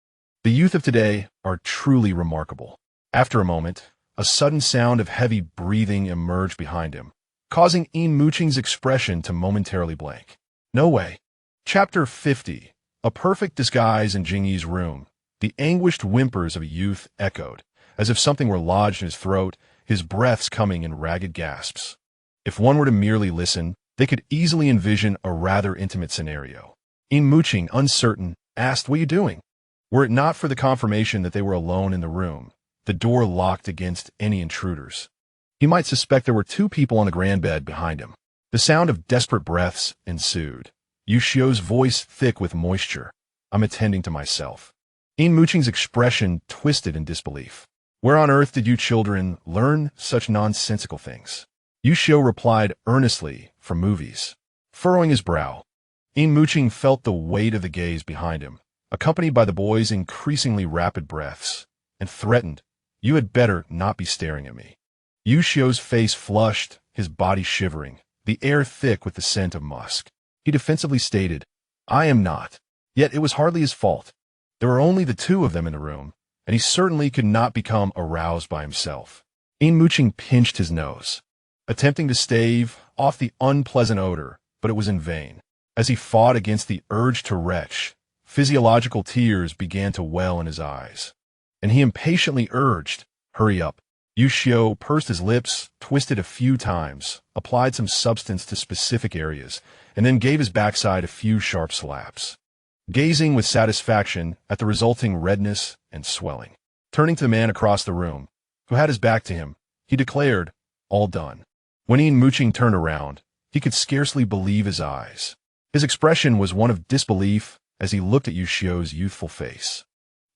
"The youth of today are truly remarkable." After a moment, a sudden sound of heavy breathing emerged behind him, causing Yin Muqing's expression to momentarily blank. "No way." Chapter 50. A perfect disguise in Jingyi's room. The anguished whimpers of a youth echoed, as if something were lodged in his throat, his breaths coming in ragged gasps. If one were to merely listen, they could easily envision a rather intimate scenario. Yin Muqing, uncertain, asked, "What are you doing?" Were it not for the confirmation that they were alone in the room, the door locked against any intruders, he might suspect there were two people on the grand bed behind him. The sound of desperate breaths ensued. Yushio's voice thick with moisture. "I'm attending to myself." Yin Muqing's expression twisted in disbelief. "Where on earth did you children learn such nonsensical things?" Yushio replied earnestly, "From movies." Furrowing his brow, Yin Muqing felt the weight of the gaze behind him, accompanied by the boy's increasingly rapid breaths, and threatened, "You had better not be staring at me." Yushio's face flushed, his body shivering, the air thick with the scent of musk. He defensively stated, "I am not." Yet it was hardly his fault. There were only the two of them in the room, and he certainly could not become aroused by himself. Yin Muqing pinched his nose, attempting to stave off the unpleasant odor, but it was in vain. As he fought against the urge to retch, physiological tears began to well in his eyes, and he impatiently urged, "Hurry up." Yushio pursed his lips, twisted a few times, applied some substance to specific areas, and then gave his backside a few sharp slaps, gazing with satisfaction at the resulting redness and swelling. Turning to the man across the room, who had his back to him, he declared, "All done." When Yin Muqing turned around, he could scarcely believe his eyes. His expression was one of disbelief as he looked at Yushio's youthful face.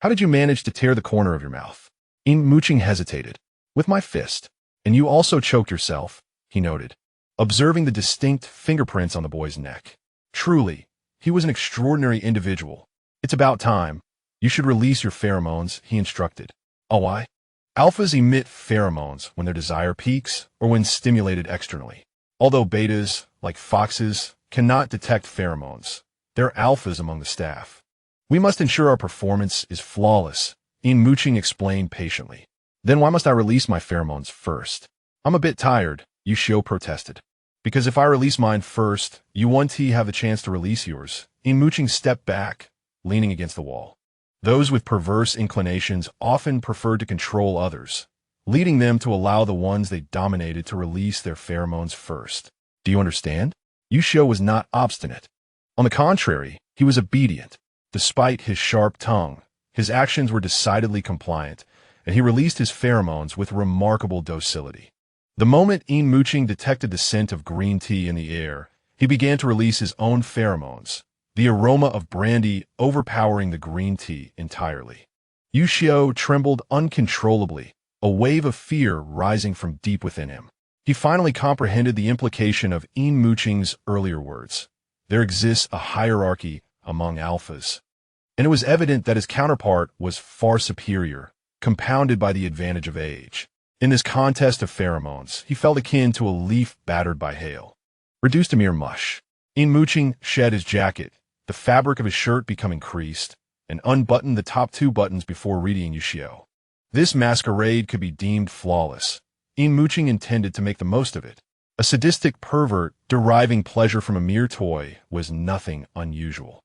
"How did you manage to tear the corner of your mouth?" Yin Muqing hesitated. "With my fist. And you also choked yourself," he noted, observing the distinct fingerprints on the boy's neck. Truly, he was an extraordinary individual. "It's about time. You should release your pheromones," he instructed. "Oh, why?" Alphas emit pheromones when their desire peaks or when stimulated externally. Although betas, like foxes, cannot detect pheromones, they're alphas among the staff. "We must ensure our performance is flawless," Yin Muqing explained patiently. "Then why must I release my pheromones first?" "I'm a bit tired," Yushio protested. "Because if I release mine first, you won't have the chance to release yours." Yin Muqing stepped back, leaning against the wall. Those with perverse inclinations often preferred to control others, leading them to allow the ones they dominated to release their pheromones first. Do you understand? Yu was not obstinate. On the contrary, he was obedient. Despite his sharp tongue, his actions were decidedly compliant, and he released his pheromones with remarkable docility. The moment Yin Muqing detected the scent of green tea in the air, he began to release his own pheromones, the aroma of brandy overpowering the green tea entirely. Yu trembled uncontrollably, a wave of fear rising from deep within him. He finally comprehended the implication of Yin Muqing's earlier words. There exists a hierarchy among alphas. And it was evident that his counterpart was far superior, compounded by the advantage of age. In this contest of pheromones, he felt akin to a leaf battered by hail, reduced to mere mush. Yin Muqing shed his jacket, the fabric of his shirt becoming creased, and unbuttoned the top 2 buttons before reading Yu. This masquerade could be deemed flawless. Yin Muqing intended to make the most of it. A sadistic pervert deriving pleasure from a mere toy was nothing unusual.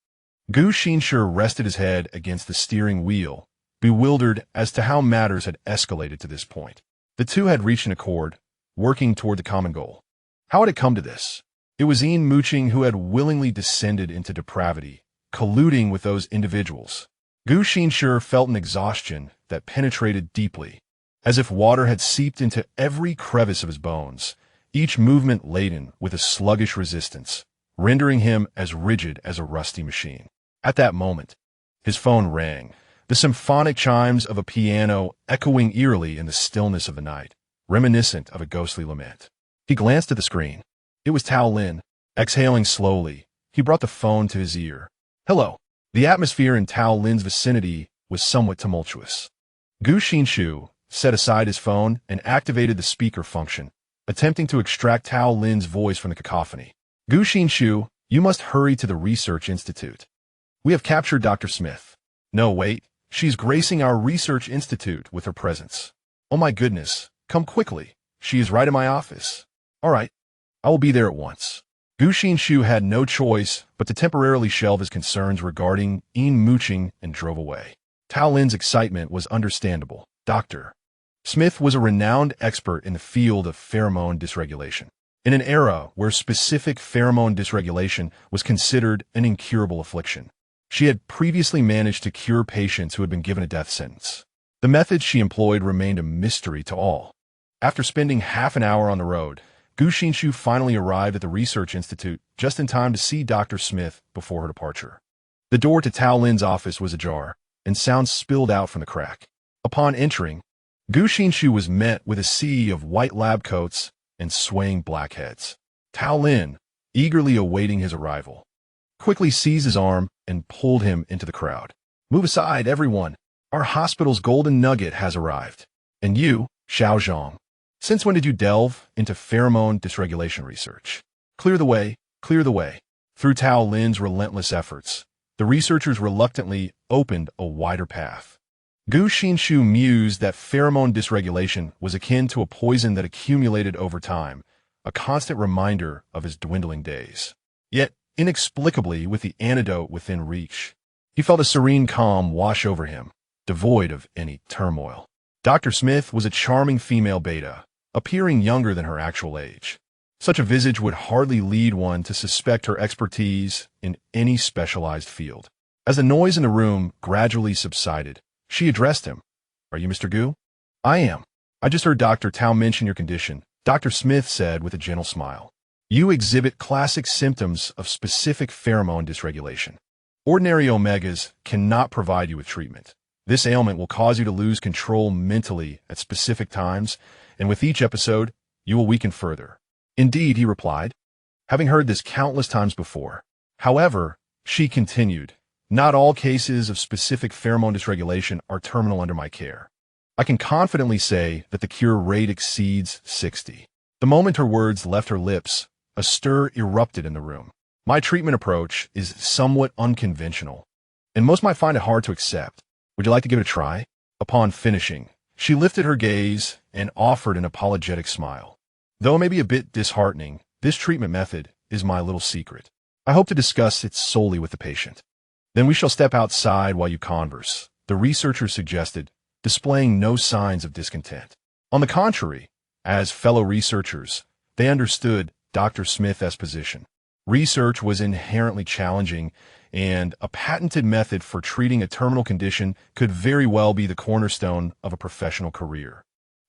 Gu Xinshi rested his head against the steering wheel, bewildered as to how matters had escalated to this point. The two had reached an accord, working toward the common goal. How had it come to this? It was Yin Muqing who had willingly descended into depravity, colluding with those individuals. Gu Xinshi felt an exhaustion that penetrated deeply, as if water had seeped into every crevice of his bones, each movement laden with a sluggish resistance, rendering him as rigid as a rusty machine. At that moment, his phone rang, the symphonic chimes of a piano echoing eerily in the stillness of the night, reminiscent of a ghostly lament. He glanced at the screen. It was Tao Lin. Exhaling slowly, he brought the phone to his ear. Hello. The atmosphere in Tao Lin's vicinity was somewhat tumultuous. Gu Xinshi set aside his phone and activated the speaker function, attempting to extract Tao Lin's voice from the cacophony. Gu Xinshi, you must hurry to the Research Institute. We have captured Dr. Smith. No, wait. She's gracing our Research Institute with her presence. Oh my goodness. Come quickly. She is right in my office. All right. I will be there at once. Gu Xinshi had no choice but to temporarily shelve his concerns regarding Yin Muqing and drove away. Tao Lin's excitement was understandable. Dr. Smith was a renowned expert in the field of pheromone dysregulation. In an era where specific pheromone dysregulation was considered an incurable affliction, she had previously managed to cure patients who had been given a death sentence. The methods she employed remained a mystery to all. After spending half an hour on the road, Gu Xinshi finally arrived at the Research Institute just in time to see Dr. Smith before her departure. The door to Tao Lin's office was ajar, and sounds spilled out from the crack. Upon entering, Gu Xinshi was met with a sea of white lab coats and swaying black heads. Tao Lin, eagerly awaiting his arrival, quickly seized his arm and pulled him into the crowd. Move aside, everyone. Our hospital's golden nugget has arrived. And you, Xiao Zhang, since when did you delve into pheromone dysregulation research? Clear the way, clear the way. Through Tao Lin's relentless efforts, the researchers reluctantly opened a wider path. Gu Xinshi mused that pheromone dysregulation was akin to a poison that accumulated over time, a constant reminder of his dwindling days. Yet, inexplicably, with the antidote within reach, he felt a serene calm wash over him, devoid of any turmoil. Dr. Smith was a charming female beta, appearing younger than her actual age. Such a visage would hardly lead one to suspect her expertise in any specialized field. As the noise in the room gradually subsided, she addressed him. Are you Mr. Gu? I am. I just heard Dr. Tao mention your condition, Dr. Smith said with a gentle smile. You exhibit classic symptoms of specific pheromone dysregulation. Ordinary omegas cannot provide you with treatment. This ailment will cause you to lose control mentally at specific times, and with each episode, you will weaken further. Indeed, he replied, having heard this countless times before. However, she continued, not all cases of specific pheromone dysregulation are terminal under my care. I can confidently say that the cure rate exceeds 60. The moment her words left her lips, a stir erupted in the room. My treatment approach is somewhat unconventional, and most might find it hard to accept. Would you like to give it a try? Upon finishing, she lifted her gaze and offered an apologetic smile. Though it may be a bit disheartening, this treatment method is my little secret. I hope to discuss it solely with the patient. Then we shall step outside while you converse, the researchers suggested, displaying no signs of discontent. On the contrary, as fellow researchers, they understood Dr. Smith's position. Research was inherently challenging, and a patented method for treating a terminal condition could very well be the cornerstone of a professional career.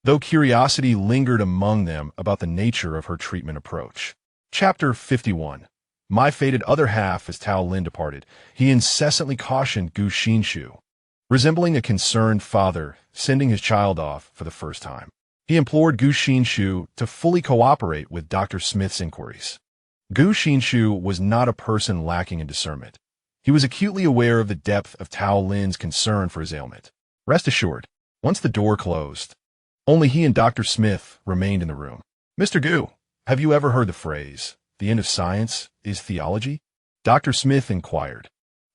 Though curiosity lingered among them about the nature of her treatment approach. Chapter 51. My fated other half. As Tao Lin departed, he incessantly cautioned Gu Xinshi, resembling a concerned father sending his child off for the first time. He implored Gu Xinshi to fully cooperate with Dr. Smith's inquiries. Gu Xinshi was not a person lacking in discernment. He was acutely aware of the depth of Tao Lin's concern for his ailment. Rest assured, once the door closed, only he and Dr. Smith remained in the room. Mr. Gu, have you ever heard the phrase, "The end of science is theology"? Dr. Smith inquired,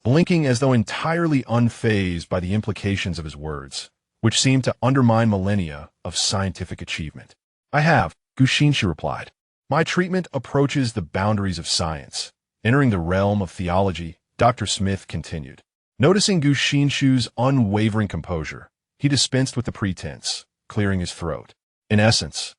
blinking as though entirely unfazed by the implications of his words, which seemed to undermine millennia of scientific achievement. I have, Gu Xinshi replied. My treatment approaches the boundaries of science. Entering the realm of theology, Dr. Smith continued. Noticing Gu Xinshi's unwavering composure, he dispensed with the pretense, clearing his throat. In essence,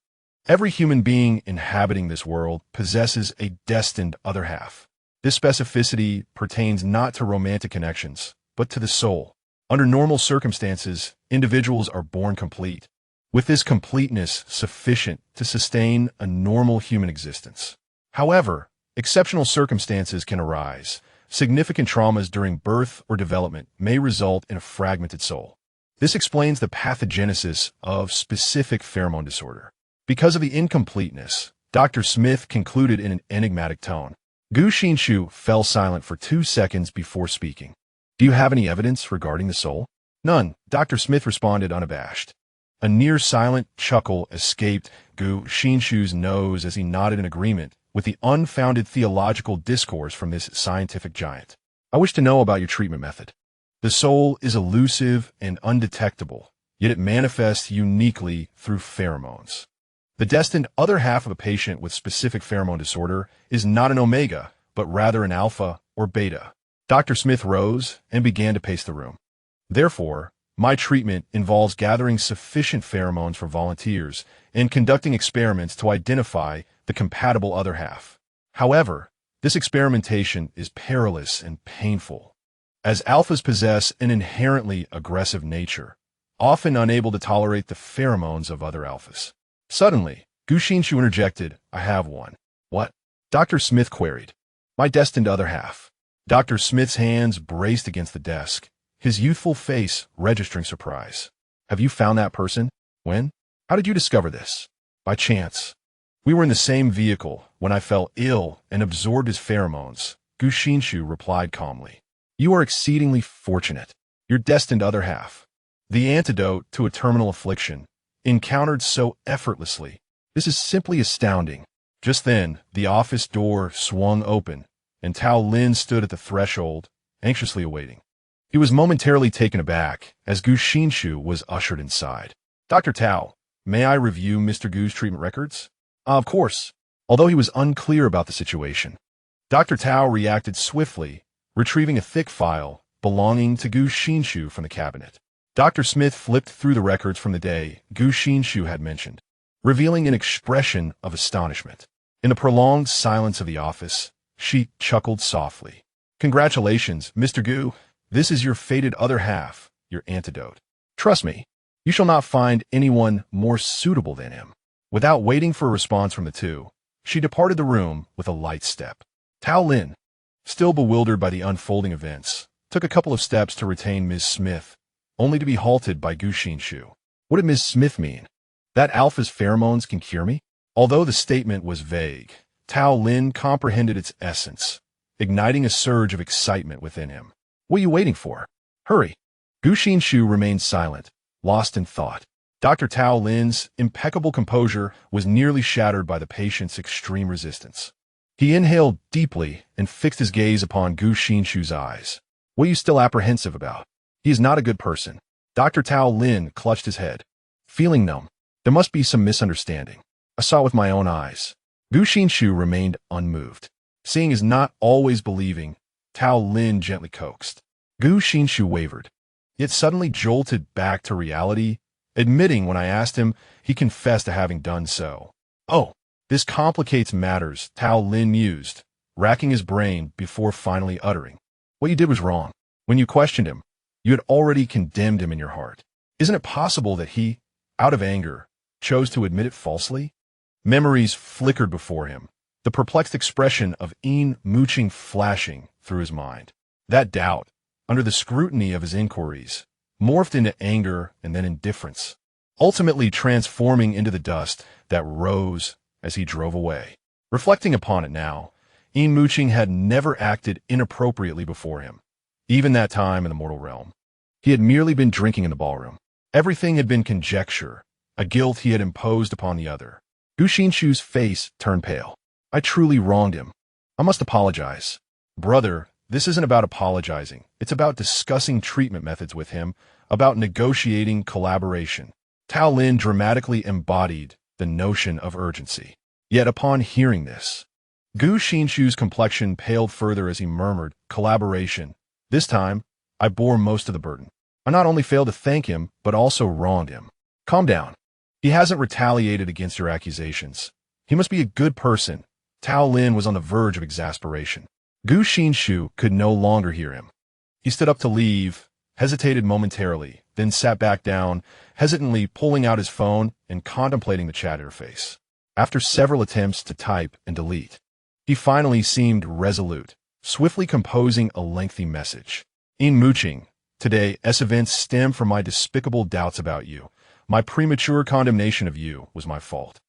every human being inhabiting this world possesses a destined other half. This specificity pertains not to romantic connections, but to the soul. Under normal circumstances, individuals are born complete, with this completeness sufficient to sustain a normal human existence. However, exceptional circumstances can arise. Significant traumas during birth or development may result in a fragmented soul. This explains the pathogenesis of specific pheromone disorder. Because of the incompleteness, Dr. Smith concluded in an enigmatic tone. Gu Xinshi fell silent for 2 seconds before speaking. Do you have any evidence regarding the soul? None, Dr. Smith responded unabashed. A near-silent chuckle escaped Gu Xinshi's nose as he nodded in agreement with the unfounded theological discourse from this scientific giant. I wish to know about your treatment method. The soul is elusive and undetectable, yet it manifests uniquely through pheromones. The destined other half of a patient with specific pheromone disorder is not an omega, but rather an alpha or beta. Dr. Smith rose and began to pace the room. Therefore, my treatment involves gathering sufficient pheromones from volunteers and conducting experiments to identify the compatible other half. However, this experimentation is perilous and painful, as alphas possess an inherently aggressive nature, often unable to tolerate the pheromones of other alphas. Suddenly, Gu Xinshi interjected, I have one. What? Dr. Smith queried. My destined other half. Dr. Smith's hands braced against the desk, his youthful face registering surprise. Have you found that person? When? How did you discover this? By chance. We were in the same vehicle when I fell ill and absorbed his pheromones, Gu Xinshi replied calmly. You are exceedingly fortunate. Your destined other half. The antidote to a terminal affliction, encountered so effortlessly. This is simply astounding. Just then, the office door swung open, and Tao Lin stood at the threshold, anxiously awaiting. He was momentarily taken aback as Gu Xinshi was ushered inside. Dr. Tao, may I review Mr. Gu's treatment records? Of course, although he was unclear about the situation. Dr. Tao reacted swiftly, retrieving a thick file belonging to Gu Xinshi from the cabinet. Dr. Smith flipped through the records from the day Gu Xinshi had mentioned, revealing an expression of astonishment. In the prolonged silence of the office, she chuckled softly. Congratulations, Mr. Gu. This is your fated other half, your antidote. Trust me, you shall not find anyone more suitable than him. Without waiting for a response from the two, she departed the room with a light step. Tao Lin, still bewildered by the unfolding events, took a couple of steps to retain Ms. Smith, only to be halted by Gu Xinshi. What did Ms. Smith mean? That alpha's pheromones can cure me? Although the statement was vague, Tao Lin comprehended its essence, igniting a surge of excitement within him. What are you waiting for? Hurry. Gu Xinshi remained silent, lost in thought. Dr. Tao Lin's impeccable composure was nearly shattered by the patient's extreme resistance. He inhaled deeply and fixed his gaze upon Gu Xinshi's eyes. What are you still apprehensive about? He is not a good person. Dr. Tao Lin clutched his head. Feeling numb. There must be some misunderstanding. I saw it with my own eyes. Gu Xinshi remained unmoved. Seeing is not always believing, Tao Lin gently coaxed. Gu Xinshi wavered, yet suddenly jolted back to reality, admitting when I asked him, he confessed to having done so. Oh, this complicates matters, Tao Lin mused, racking his brain before finally uttering. What you did was wrong. When you questioned him, you had already condemned him in your heart. Isn't it possible that he, out of anger, chose to admit it falsely? Memories flickered before him, the perplexed expression of Yin Muqing flashing through his mind. That doubt, under the scrutiny of his inquiries, morphed into anger and then indifference, ultimately transforming into the dust that rose as he drove away. Reflecting upon it now, Yin Muqing had never acted inappropriately before him, even that time in the mortal realm. He had merely been drinking in the ballroom. Everything had been conjecture, a guilt he had imposed upon the other. Gu Xinshi's face turned pale. I truly wronged him. I must apologize. Brother, this isn't about apologizing. It's about discussing treatment methods with him, about negotiating collaboration. Tao Lin dramatically embodied the notion of urgency. Yet upon hearing this, Gu Xinshi's complexion paled further as he murmured, collaboration. This time, I bore most of the burden. I not only failed to thank him, but also wronged him. Calm down. He hasn't retaliated against your accusations. He must be a good person. Tao Lin was on the verge of exasperation. Gu Xinshi could no longer hear him. He stood up to leave, hesitated momentarily, then sat back down, hesitantly pulling out his phone and contemplating the chat interface. After several attempts to type and delete, he finally seemed resolute, swiftly composing a lengthy message. Yin Muqing, today's events stem from my despicable doubts about you. My premature condemnation of you was my fault.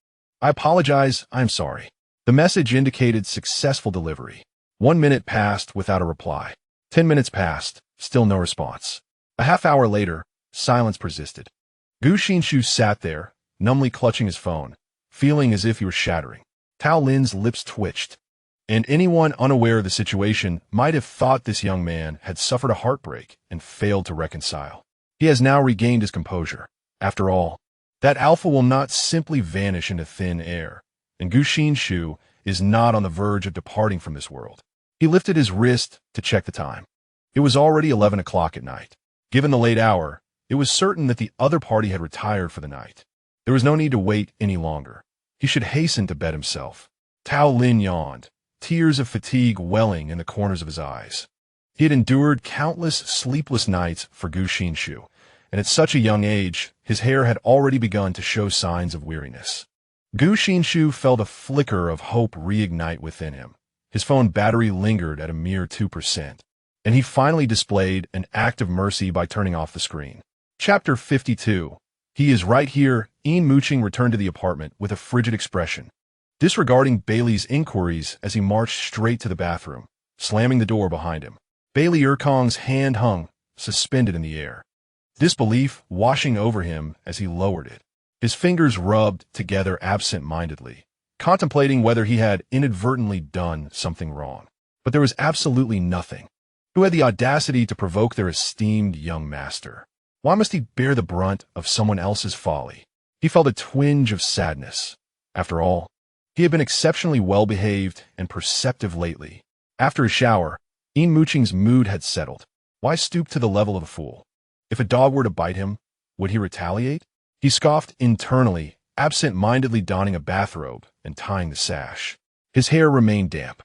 I apologize, I'm sorry. The message indicated successful delivery. 1 minute passed without a reply. 10 minutes passed, still no response. A half hour later, silence persisted. Gu Xinshi sat there, numbly clutching his phone, feeling as if he were shattering. Tao Lin's lips twitched, and anyone unaware of the situation might have thought this young man had suffered a heartbreak and failed to reconcile. He has now regained his composure. After all, that alpha will not simply vanish into thin air, and Gu Xinshi is not on the verge of departing from this world. He lifted his wrist to check the time. It was already 11 o'clock at night. Given the late hour, it was certain that the other party had retired for the night. There was no need to wait any longer. He should hasten to bed himself. Tao Lin yawned, tears of fatigue welling in the corners of his eyes. He had endured countless sleepless nights for Gu Xinshi, and at such a young age, his hair had already begun to show signs of weariness. Gu Xinshi felt a flicker of hope reignite within him. His phone battery lingered at a mere 2%, and he finally displayed an act of mercy by turning off the screen. Chapter 52. He is right here. Yin Muqing returned to the apartment with a frigid expression, disregarding Bailey's inquiries as he marched straight to the bathroom, slamming the door behind him. Bailey Erkong's hand hung, suspended in the air, disbelief washing over him as he lowered it. His fingers rubbed together absent-mindedly, contemplating whether he had inadvertently done something wrong. But there was absolutely nothing. Who had the audacity to provoke their esteemed young master? Why must he bear the brunt of someone else's folly? He felt a twinge of sadness. After all, he had been exceptionally well-behaved and perceptive lately. After his shower, Yin Muqing's mood had settled. Why stoop to the level of a fool? If a dog were to bite him, would he retaliate? He scoffed internally, absent-mindedly donning a bathrobe and tying the sash. His hair remained damp,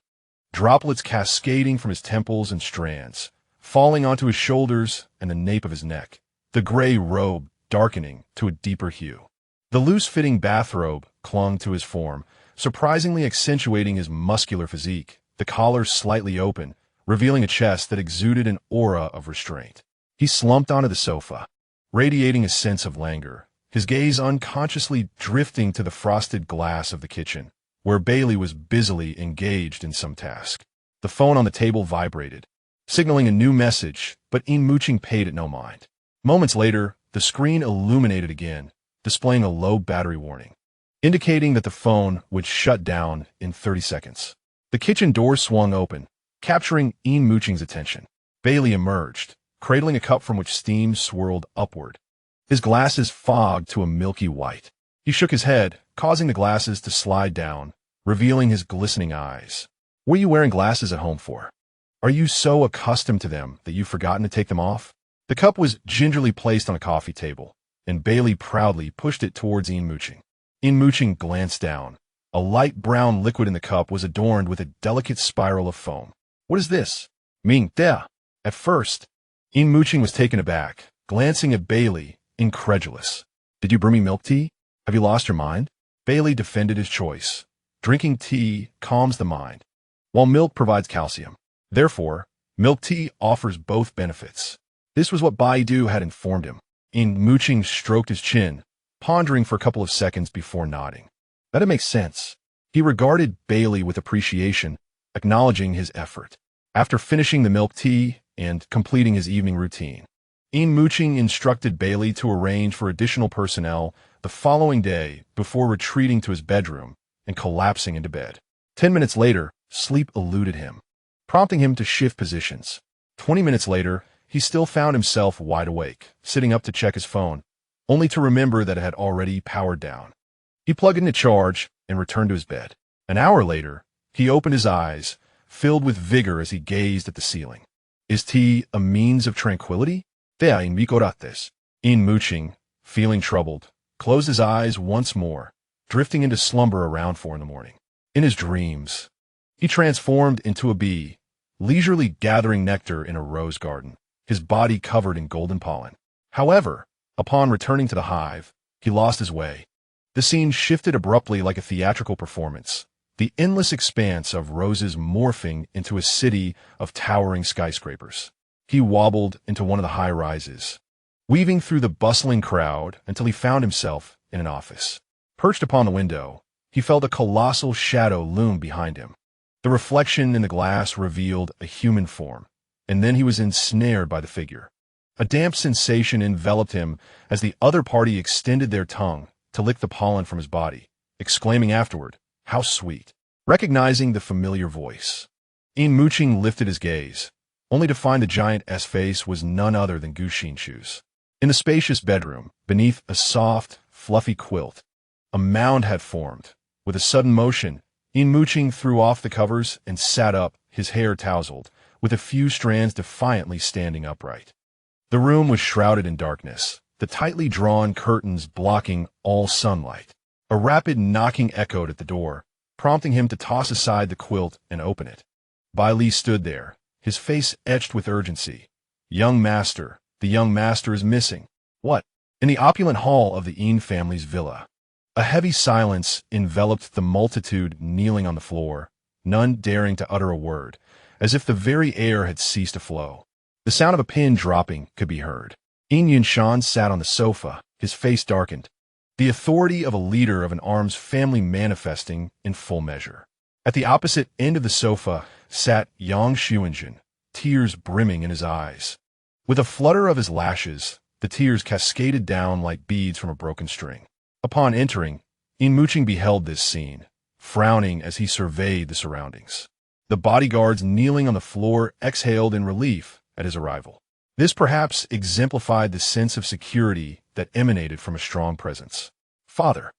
droplets cascading from his temples and strands, falling onto his shoulders and the nape of his neck, the gray robe darkening to a deeper hue. The loose-fitting bathrobe clung to his form, surprisingly accentuating his muscular physique, the collar slightly open, revealing a chest that exuded an aura of restraint. He slumped onto the sofa, radiating a sense of languor, his gaze unconsciously drifting to the frosted glass of the kitchen, where Bailey was busily engaged in some task. The phone on the table vibrated, signaling a new message, but Yin Muqing paid it no mind. Moments later, the screen illuminated again, displaying a low battery warning, indicating that the phone would shut down in 30 seconds. The kitchen door swung open, capturing Yin Muqing's attention. Bailey emerged, cradling a cup from which steam swirled upward. His glasses fogged to a milky white. He shook his head, causing the glasses to slide down, revealing his glistening eyes. What are you wearing glasses at home for? Are you so accustomed to them that you've forgotten to take them off? The cup was gingerly placed on a coffee table, and Bailey proudly pushed it towards Yin Muqing. Yin Muqing glanced down. A light brown liquid in the cup was adorned with a delicate spiral of foam. What is this? Ming Dea. At first, Yin Muqing was taken aback, glancing at Bailey, incredulous. Did you bring me milk tea? Have you lost your mind? Bailey defended his choice. Drinking tea calms the mind, while milk provides calcium. Therefore, milk tea offers both benefits. This was what Baidu had informed him. Yin Muqing stroked his chin, pondering for a couple of seconds before nodding. That makes sense. He regarded Bailey with appreciation, acknowledging his effort. After finishing the milk tea and completing his evening routine, Yin Muqing instructed Bailey to arrange for additional personnel the following day before retreating to his bedroom and collapsing into bed. 10 minutes later, sleep eluded him, prompting him to shift positions. 20 minutes later, he still found himself wide awake, sitting up to check his phone, only to remember that it had already powered down. He plugged it into charge and returned to his bed. An hour later, he opened his eyes, filled with vigor as he gazed at the ceiling. Is tea a means of tranquility? Yin Muqing, feeling troubled, closed his eyes once more, drifting into slumber around 4 in the morning. In his dreams, he transformed into a bee, leisurely gathering nectar in a rose garden, his body covered in golden pollen. However, upon returning to the hive, he lost his way. The scene shifted abruptly like a theatrical performance, the endless expanse of roses morphing into a city of towering skyscrapers. He wobbled into one of the high rises, weaving through the bustling crowd until he found himself in an office. Perched upon the window, he felt a colossal shadow loom behind him. The reflection in the glass revealed a human form, and then he was ensnared by the figure. A damp sensation enveloped him as the other party extended their tongue to lick the pollen from his body, exclaiming afterward, "How sweet!" Recognizing the familiar voice, Yin Muqing lifted his gaze, only to find the giant S-face was none other than Gu Xinshi. In the spacious bedroom, beneath a soft, fluffy quilt, a mound had formed. With a sudden motion, Yin Muqing threw off the covers and sat up, his hair tousled, with a few strands defiantly standing upright. The room was shrouded in darkness, the tightly drawn curtains blocking all sunlight. A rapid knocking echoed at the door, prompting him to toss aside the quilt and open it. Bai Li stood there, his face etched with urgency. "Young master, the young master is missing." What? In the opulent hall of the Yin family's villa. A heavy silence enveloped the multitude kneeling on the floor, none daring to utter a word, as if the very air had ceased to flow. The sound of a pin dropping could be heard. Yin Yunshan sat on the sofa, his face darkened, the authority of a leader of an arms family manifesting in full measure. At the opposite end of the sofa sat Yang Xuanjun, tears brimming in his eyes. With a flutter of his lashes, the tears cascaded down like beads from a broken string. Upon entering, Yin Muqing beheld this scene, frowning as he surveyed the surroundings. The bodyguards kneeling on the floor exhaled in relief at his arrival. This perhaps exemplified the sense of security that emanated from a strong presence. "Father."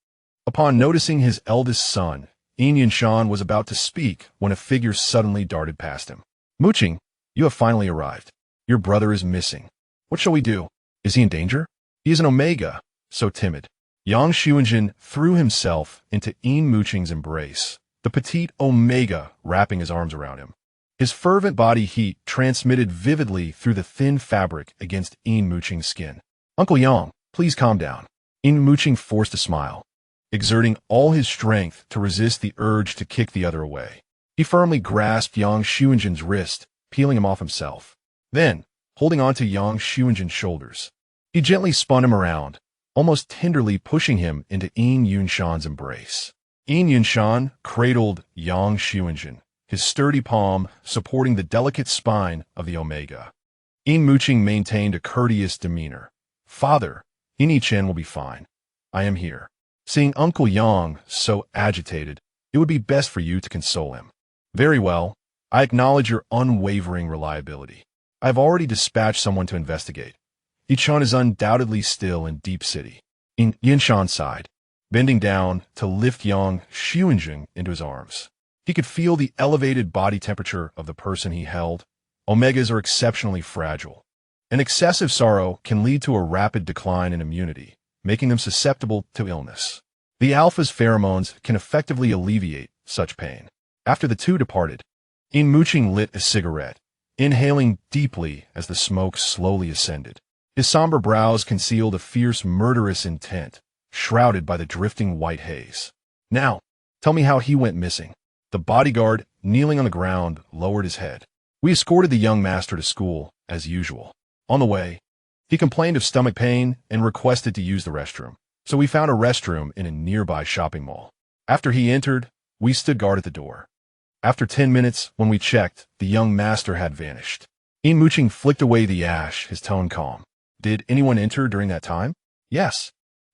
Upon noticing his eldest son, Yin Yunshan was about to speak when a figure suddenly darted past him. "Muqing, you have finally arrived. Your brother is missing. What shall we do? Is he in danger? He is an Omega, so timid." Yang Xuanjun threw himself into Yin Muqing's embrace, the petite Omega wrapping his arms around him. His fervent body heat transmitted vividly through the thin fabric against Yin Muqing's skin. "Uncle Yang, please calm down." Yin Muqing forced a smile, exerting all his strength to resist the urge to kick the other away. He firmly grasped Yang Xuanjun's wrist, peeling him off himself. Then, holding on to Yang Xuanjun's shoulders, he gently spun him around, almost tenderly pushing him into Yin Yunshan's embrace. Yin Yunshan cradled Yang Xuanjun, his sturdy palm supporting the delicate spine of the Omega. Yin Muqing maintained a courteous demeanor. "Father, Yin-Chen will be fine. I am here." Seeing Uncle Yang so agitated, it would be best for you to console him. "Very well. I acknowledge your unwavering reliability. I have already dispatched someone to investigate. Yichun is undoubtedly still in Deep City." Yin Yunshan sighed, bending down to lift Yang Xuanjun into his arms. He could feel the elevated body temperature of the person he held, Omegas are exceptionally fragile. An excessive sorrow can lead to a rapid decline in immunity, making them susceptible to illness. The alpha's pheromones can effectively alleviate such pain. After the two departed, Yin Muqing lit a cigarette, inhaling deeply as the smoke slowly ascended. His somber brows concealed a fierce, murderous intent, shrouded by the drifting white haze. Now, tell me how he went missing. The bodyguard, kneeling on the ground, lowered his head. We escorted the young master to school, as usual. On the way, he complained of stomach pain and requested to use the restroom. So we found a restroom in a nearby shopping mall. After he entered, we stood guard at the door. After 10 minutes, when we checked, the young master had vanished. Yin Muqing flicked away the ash, his tone calm. Did anyone enter during that time? Yes.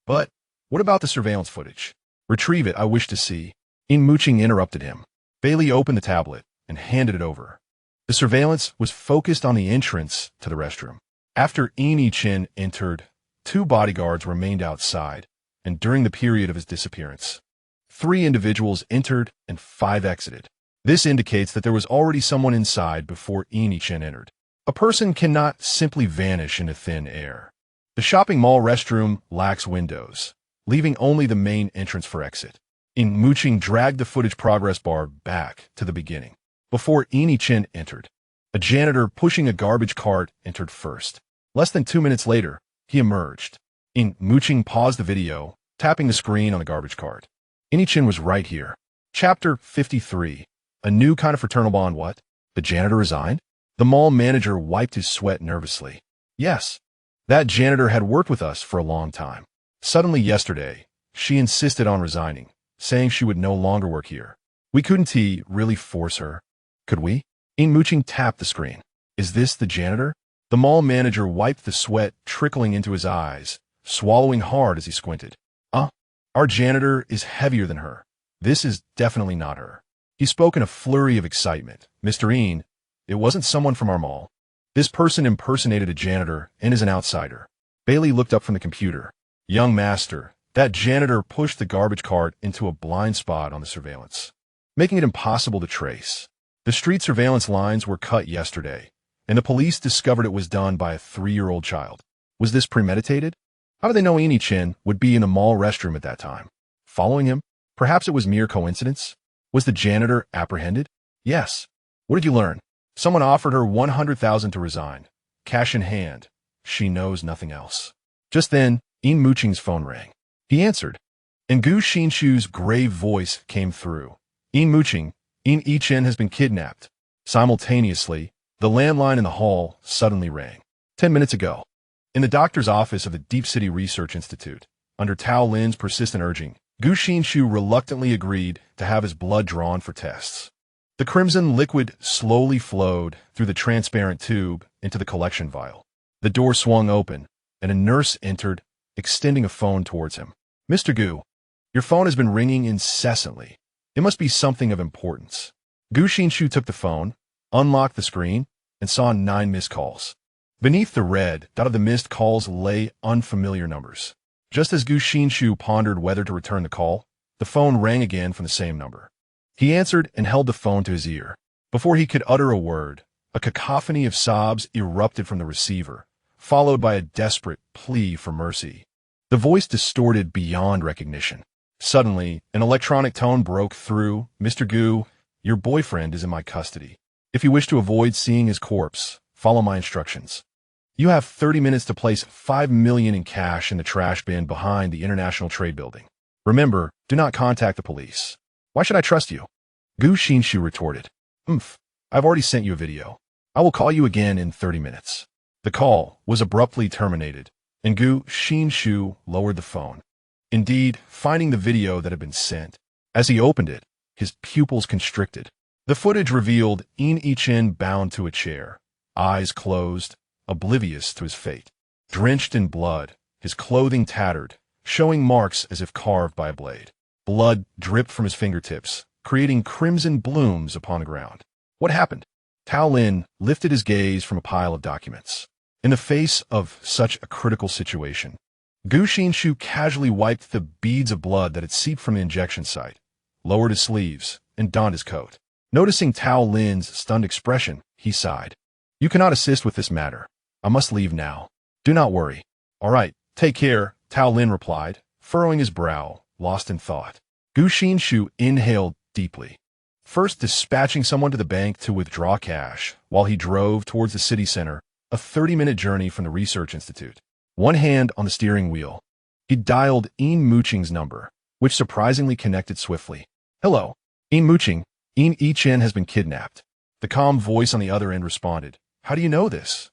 But what about the surveillance footage? Retrieve it, I wish to see. Yin Muqing interrupted him. Bailey opened the tablet and handed it over. The surveillance was focused on the entrance to the restroom. After Yin Yichen entered, 2 bodyguards remained outside, and during the period of his disappearance, 3 individuals entered and 5 exited. This indicates that there was already someone inside before Yin Yichen entered. A person cannot simply vanish into thin air. The shopping mall restroom lacks windows, leaving only the main entrance for exit. Yin Muqing dragged the footage progress bar back to the beginning. Before Yin Yichen entered, a janitor pushing a garbage cart entered first. Less than 2 minutes later, he emerged. Yin Muqing paused the video, tapping the screen on the garbage cart. Yin Yichen was right here. Chapter 53. A new kind of fraternal bond. What? The janitor resigned? The mall manager wiped his sweat nervously. Yes. That janitor had worked with us for a long time. Suddenly yesterday, she insisted on resigning, saying she would no longer work here. We couldn't really force her. Could we? Yin Muqing tapped the screen. Is this the janitor? The mall manager wiped the sweat trickling into his eyes, swallowing hard as he squinted. Our janitor is heavier than her. This is definitely not her. He spoke in a flurry of excitement. Mr. Yin, it wasn't someone from our mall. This person impersonated a janitor and is an outsider. Bailey looked up from the computer. Young master, that janitor pushed the garbage cart into a blind spot on the surveillance, making it impossible to trace. The street surveillance lines were cut yesterday, and the police discovered it was done by a 3-year-old child. Was this premeditated? How did they know Yin Yichen would be in the mall restroom at that time? Following him? Perhaps it was mere coincidence? Was the janitor apprehended? Yes. What did you learn? Someone offered her 100,000 to resign. Cash in hand. She knows nothing else. Just then, Yin Muqing's phone rang. He answered, and Gu Xinshi.Little's grave voice came through. Yin Muqing, Yin Yichen has been kidnapped. Simultaneously, the landline in the hall suddenly rang. 10 minutes ago, in the doctor's office of the Deep City Research Institute, under Tao Lin's persistent urging, Gu Xinshi reluctantly agreed to have his blood drawn for tests. The crimson liquid slowly flowed through the transparent tube into the collection vial. The door swung open, and a nurse entered, extending a phone towards him. Mr. Gu, your phone has been ringing incessantly. It must be something of importance. Gu Xinshi took the phone, unlocked the screen, and saw 9 missed calls. Beneath the red dot of the missed calls lay unfamiliar numbers. Just as Gu Xinshi pondered whether to return the call, the phone rang again from the same number. He answered and held the phone to his ear. Before he could utter a word, a cacophony of sobs erupted from the receiver, followed by a desperate plea for mercy. The voice distorted beyond recognition. Suddenly, an electronic tone broke through. Mr. Gu, your boyfriend is in my custody. If you wish to avoid seeing his corpse, follow my instructions. You have 30 minutes to place $5 million in cash in the trash bin behind the International Trade Building. Remember, do not contact the police. Why should I trust you? Gu Xinshi retorted. I've already sent you a video. I will call you again in 30 minutes. The call was abruptly terminated, and Gu Xinshi lowered the phone. Indeed, finding the video that had been sent. As he opened it, his pupils constricted. The footage revealed Yin Yichen bound to a chair, eyes closed, oblivious to his fate. Drenched in blood, his clothing tattered, showing marks as if carved by a blade. Blood dripped from his fingertips, creating crimson blooms upon the ground. What happened? Tao Lin lifted his gaze from a pile of documents. In the face of such a critical situation, Gu Xinshi casually wiped the beads of blood that had seeped from the injection site, lowered his sleeves, and donned his coat. Noticing Tao Lin's stunned expression, he sighed. You cannot assist with this matter. I must leave now. Do not worry. All right, take care, Tao Lin replied, furrowing his brow, lost in thought. Gu Xinshi inhaled deeply, first dispatching someone to the bank to withdraw cash while he drove towards the city center, a 30-minute journey from the research institute. One hand on the steering wheel, he dialed Yin Muqing's number, which surprisingly connected swiftly. Hello, Yin Muqing. Yin Yichen has been kidnapped. The calm voice on the other end responded. How do you know this?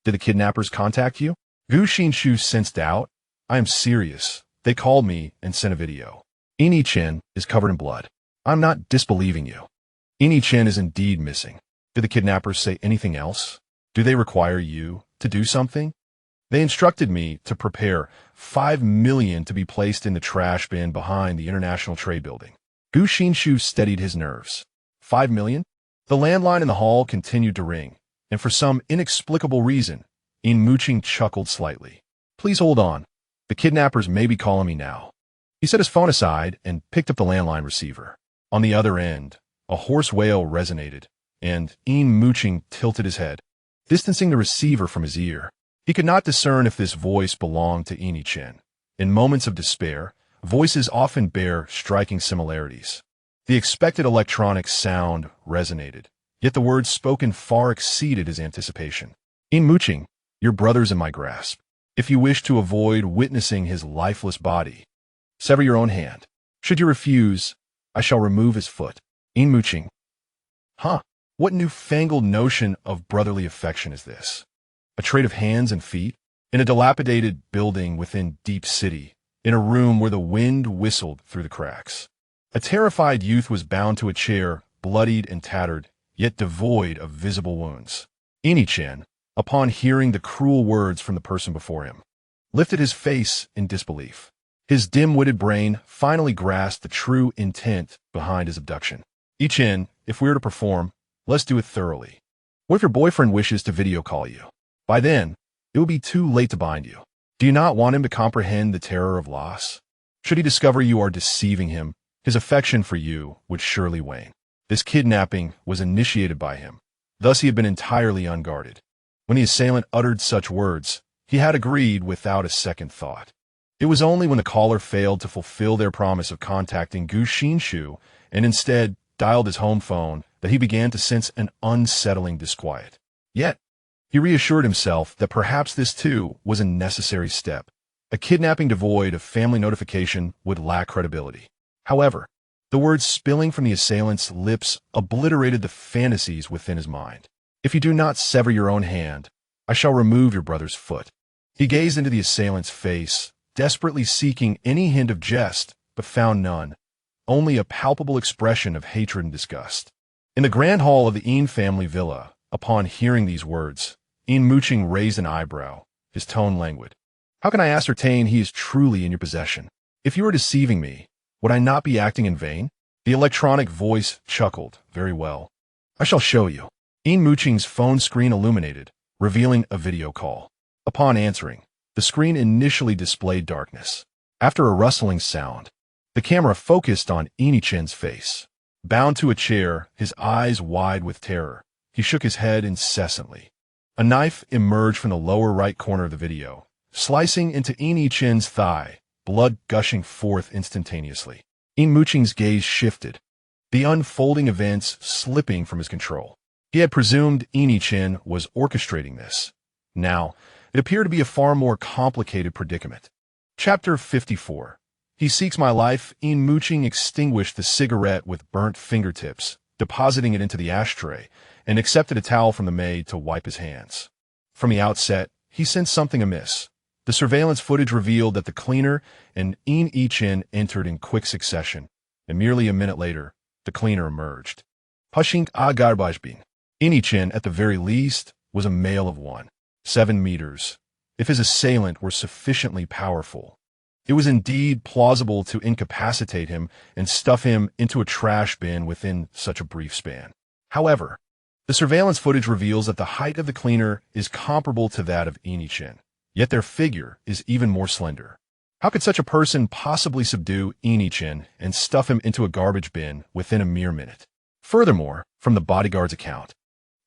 Did the kidnappers contact you? Gu Xinshi sensed doubt. I am serious. They called me and sent a video. Yin Yichen is covered in blood. I'm not disbelieving you. Yin Yichen is indeed missing. Did the kidnappers say anything else? Do they require you to do something? They instructed me to prepare 5 million to be placed in the trash bin behind the International Trade Building. Gu Xinshi steadied his nerves. 5 million? The landline in the hall continued to ring, and for some inexplicable reason, Yin Muqing chuckled slightly. Please hold on. The kidnappers may be calling me now. He set his phone aside and picked up the landline receiver. On the other end, a hoarse wail resonated, and Yin Muqing tilted his head, distancing the receiver from his ear. He could not discern if this voice belonged to Yin Yichen. In moments of despair, voices often bear striking similarities. The expected electronic sound resonated, yet the words spoken far exceeded his anticipation. Yin Muqing, your brother's in my grasp. If you wish to avoid witnessing his lifeless body, sever your own hand. Should you refuse, I shall remove his foot. Yin Muqing. Huh? What newfangled notion of brotherly affection is this? A trade of hands and feet? In a dilapidated building within Deep City, in a room where the wind whistled through the cracks. A terrified youth was bound to a chair, bloodied and tattered, yet devoid of visible wounds. Yin Yichen, upon hearing the cruel words from the person before him, lifted his face in disbelief. His dim-witted brain finally grasped the true intent behind his abduction. Yichen, if we are to perform, let's do it thoroughly. What if your boyfriend wishes to video call you? By then, it will be too late to bind you. Do you not want him to comprehend the terror of loss? Should he discover you are deceiving him, his affection for you would surely wane. This kidnapping was initiated by him. Thus he had been entirely unguarded. When the assailant uttered such words, he had agreed without a second thought. It was only when the caller failed to fulfill their promise of contacting Gu Xinshi and instead dialed his home phone that he began to sense an unsettling disquiet. Yet, he reassured himself that perhaps this too was a necessary step. A kidnapping devoid of family notification would lack credibility. However, the words spilling from the assailant's lips obliterated the fantasies within his mind. If you do not sever your own hand, I shall remove your brother's foot. He gazed into the assailant's face, desperately seeking any hint of jest, but found none, only a palpable expression of hatred and disgust. In the grand hall of the Yin family villa, upon hearing these words, Yin Muqing raised an eyebrow, his tone languid. How can I ascertain he is truly in your possession? If you are deceiving me, would I not be acting in vain? The electronic voice chuckled. Very well. I shall show you. Yin Muqing's phone screen illuminated, revealing a video call. Upon answering, the screen initially displayed darkness. After a rustling sound, the camera focused on Yin Yichen's face. Bound to a chair, his eyes wide with terror, he shook his head incessantly. A knife emerged from the lower right corner of the video, slicing into Yin Yichen's thigh, blood gushing forth instantaneously. Yin Muqing's gaze shifted, the unfolding events slipping from his control. He had presumed Yin Yichen was orchestrating this. Now, it appeared to be a far more complicated predicament. Chapter 54. He seeks my life. Yin Muqing extinguished the cigarette with burnt fingertips, depositing it into the ashtray, and accepted a towel from the maid to wipe his hands. From the outset, he sensed something amiss. The surveillance footage revealed that the cleaner and Yin Yichen entered in quick succession, and merely a minute later, the cleaner emerged. Pushing a garbage bin. Yin Yichen, at the very least, was a male of 1.7 meters. If his assailant were sufficiently powerful, it was indeed plausible to incapacitate him and stuff him into a trash bin within such a brief span. However, the surveillance footage reveals that the height of the cleaner is comparable to that of Yin Yichen, yet their figure is even more slender. How could such a person possibly subdue Yin Yichen and stuff him into a garbage bin within a mere minute? Furthermore, from the bodyguard's account,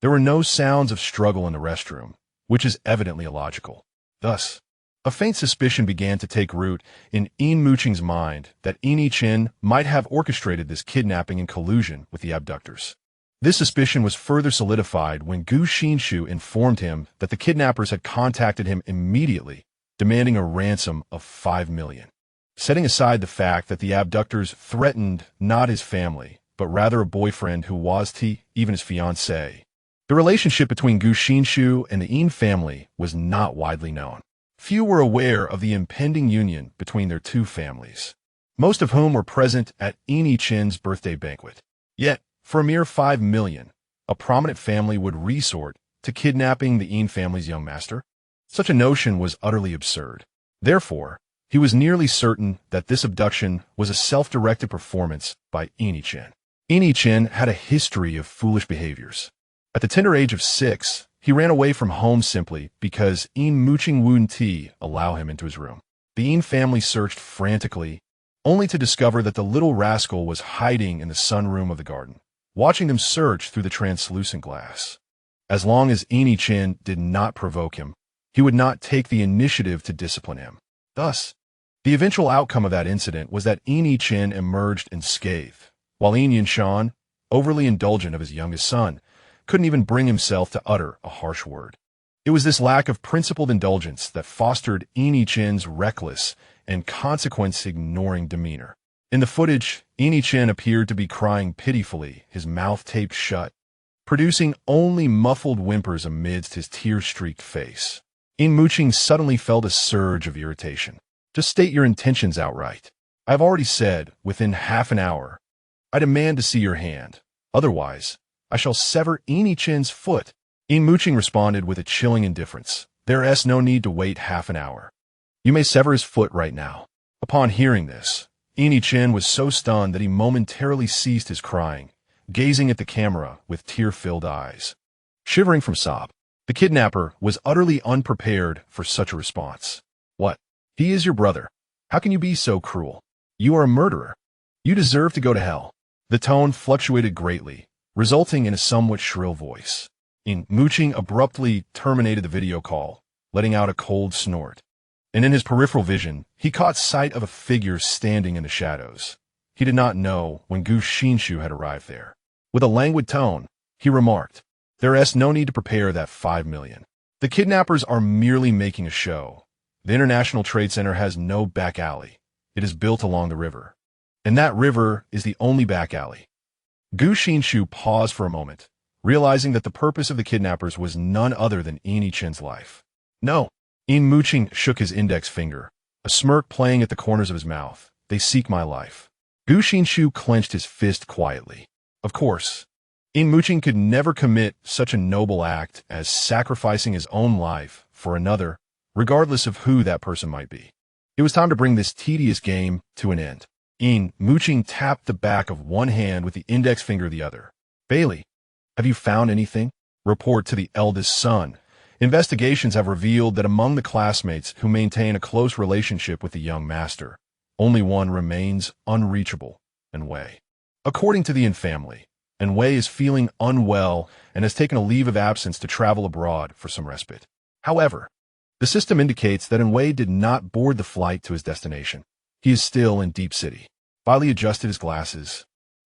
There were no sounds of struggle in the restroom, which is evidently illogical. Thus, a faint suspicion began to take root in Yin Muqing's mind that Yin Qin might have orchestrated this kidnapping in collusion with the abductors. This suspicion was further solidified when Gu Xinshi informed him that the kidnappers had contacted him immediately, demanding a ransom of 5 million. Setting aside the fact that the abductors threatened not his family, but rather a boyfriend who was even his fiancée, the relationship between Gu Xinshi and the Yin family was not widely known. Few were aware of the impending union between their two families, most of whom were present at Yin Qin's birthday banquet. Yet, for a mere 5 million, a prominent family would resort to kidnapping the Yin family's young master? Such a notion was utterly absurd. Therefore, he was nearly certain that this abduction was a self-directed performance by Yin Qin. Yin Qin had a history of foolish behaviors. At the tender age of 6, he ran away from home simply because Yin Muqing wouldn't allow him into his room. The Yin family searched frantically, only to discover that the little rascal was hiding in the sunroom of the garden, watching them search through the translucent glass. As long as Yin Qin did not provoke him, he would not take the initiative to discipline him. Thus, the eventual outcome of that incident was that Yin Qin emerged unscathed, while Yin Yunshan, overly indulgent of his youngest son, couldn't even bring himself to utter a harsh word. It was this lack of principled indulgence that fostered Yin Qin's reckless and consequence-ignoring demeanor. In the footage, Yin Qin appeared to be crying pitifully, his mouth taped shut, producing only muffled whimpers amidst his tear-streaked face. Yin Muqing suddenly felt a surge of irritation. Just state your intentions outright. I've already said, within half an hour, I demand to see your hand. Otherwise, I shall sever Yin Qin's foot. Yin Muqing responded with a chilling indifference. There's no need to wait half an hour. You may sever his foot right now. Upon hearing this, Yin Qin was so stunned that he momentarily ceased his crying, gazing at the camera with tear-filled eyes. Shivering from sob, the kidnapper was utterly unprepared for such a response. What? He is your brother. How can you be so cruel? You are a murderer. You deserve to go to hell. The tone fluctuated greatly, resulting in a somewhat shrill voice. Yin Muqing abruptly terminated the video call, letting out a cold snort. And in his peripheral vision, he caught sight of a figure standing in the shadows. He did not know when Gu Xinshi had arrived there. With a languid tone, he remarked, There's no need to prepare that 5 million. The kidnappers are merely making a show. The International Trade Center has no back alley. It is built along the river. And that river is the only back alley. Gu Xinshi paused for a moment, realizing that the purpose of the kidnappers was none other than Yin Qin's life. No. Yin Muqing shook his index finger, a smirk playing at the corners of his mouth. They seek my life. Gu Xinshi clenched his fist quietly. Of course, Yin Muqing could never commit such a noble act as sacrificing his own life for another, regardless of who that person might be. It was time to bring this tedious game to an end. Yin Muqing tapped the back of one hand with the index finger of the other. Bailey, have you found anything? Report to the eldest son. Investigations have revealed that among the classmates who maintain a close relationship with the young master, only one remains unreachable, Wei. According to the Yin family, Wei is feeling unwell and has taken a leave of absence to travel abroad for some respite. However, the system indicates that Wei did not board the flight to his destination. He is still in Deep City. Bailey adjusted his glasses,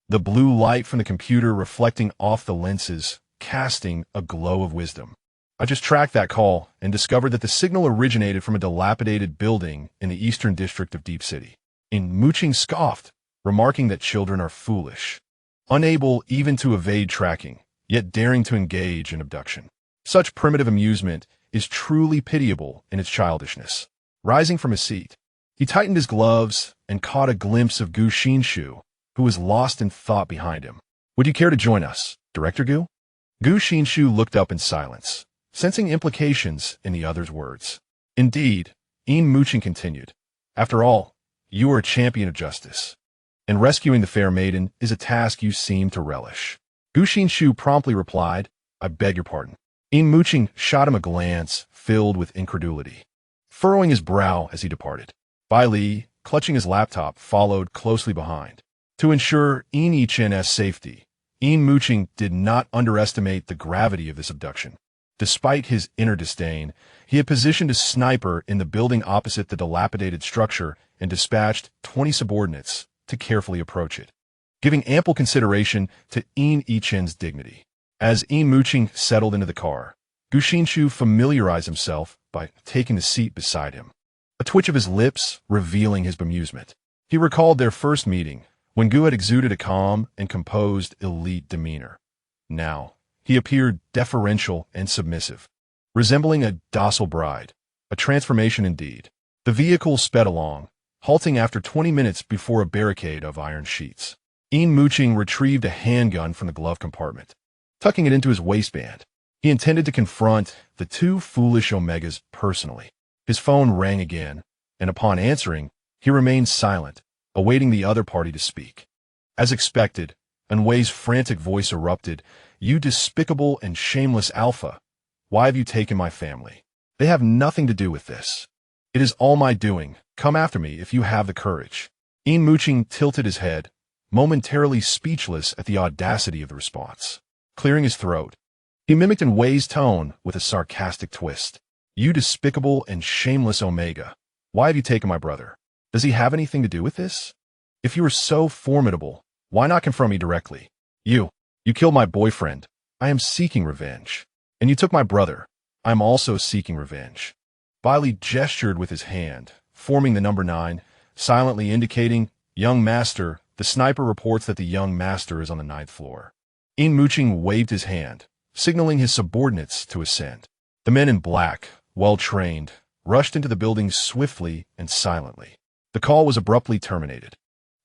the blue light from the computer reflecting off the lenses, casting a glow of wisdom. I just tracked that call and discovered that the signal originated from a dilapidated building in the eastern district of Deep City. Yin Muqing scoffed, remarking that children are foolish, unable even to evade tracking, yet daring to engage in abduction. Such primitive amusement is truly pitiable in its childishness. Rising from his seat, he tightened his gloves and caught a glimpse of Gu Xinshi, who was lost in thought behind him. Would you care to join us, Director Gu? Gu Xinshi looked up in silence, sensing implications in the other's words. Indeed, Yin Muqing continued. After all, you are a champion of justice, and rescuing the fair maiden is a task you seem to relish. Gu Xinshi promptly replied, I beg your pardon. Yin Muqing shot him a glance filled with incredulity, furrowing his brow as he departed. Bailey, clutching his laptop, followed closely behind. To ensure Yin Qin's safety, Yin Muqing did not underestimate the gravity of this abduction. Despite his inner disdain, he had positioned a sniper in the building opposite the dilapidated structure and dispatched 20 subordinates to carefully approach it, giving ample consideration to Yin Yichen's dignity. As Yin Muqing settled into the car, Gu Xinshi familiarized himself by taking the seat beside him, a twitch of his lips revealing his bemusement. He recalled their first meeting, when Gu had exuded a calm and composed elite demeanor. Now, he appeared deferential and submissive, resembling a docile bride, a transformation indeed. The vehicle sped along, halting after 20 minutes before a barricade of iron sheets. Yin Muqing retrieved a handgun from the glove compartment, tucking it into his waistband. He intended to confront the two foolish Omegas personally. His phone rang again, and upon answering, he remained silent, awaiting the other party to speak. As expected, Anwei's frantic voice erupted, "You despicable and shameless alpha! Why have you taken my family? They have nothing to do with this. It is all my doing. Come after me if you have the courage." Yin Muqing tilted his head, momentarily speechless at the audacity of the response. Clearing his throat, he mimicked Anwei's tone with a sarcastic twist. "You despicable and shameless Omega! Why have you taken my brother? Does he have anything to do with this? If you are so formidable, why not confront me directly? You killed my boyfriend. I am seeking revenge. And you took my brother. I am also seeking revenge." Bailey gestured with his hand, forming the number 9, silently indicating, "Young master, the sniper reports that the young master is on the 9th floor." Yin Muqing waved his hand, signaling his subordinates to ascend. The men in black, well-trained, rushed into the building swiftly and silently. The call was abruptly terminated.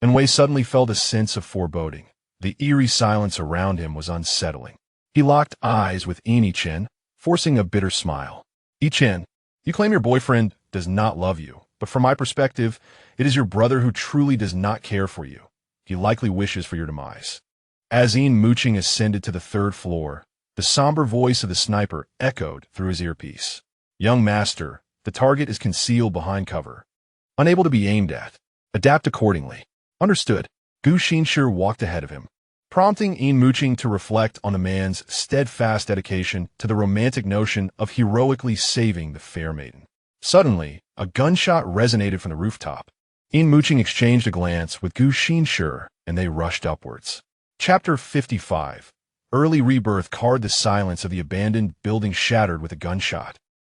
Anwei suddenly felt a sense of foreboding. The eerie silence around him was unsettling. He locked eyes with Yin Yichen, forcing a bitter smile. "Yichen, you claim your boyfriend does not love you, but from my perspective, it is your brother who truly does not care for you. He likely wishes for your demise." As Yin Muqing ascended to the 3rd floor, the somber voice of the sniper echoed through his earpiece. "Young master, the target is concealed behind cover, unable to be aimed at. Adapt accordingly." "Understood." Gu Xinshi walked ahead of him, prompting Yin Muqing to reflect on the man's steadfast dedication to the romantic notion of heroically saving the fair maiden. Suddenly, a gunshot resonated from the rooftop. Yin Muqing exchanged a glance with Gu Xinshi, and they rushed upwards. Chapter 55. Early rebirth carved the silence of the abandoned building shattered with a gunshot,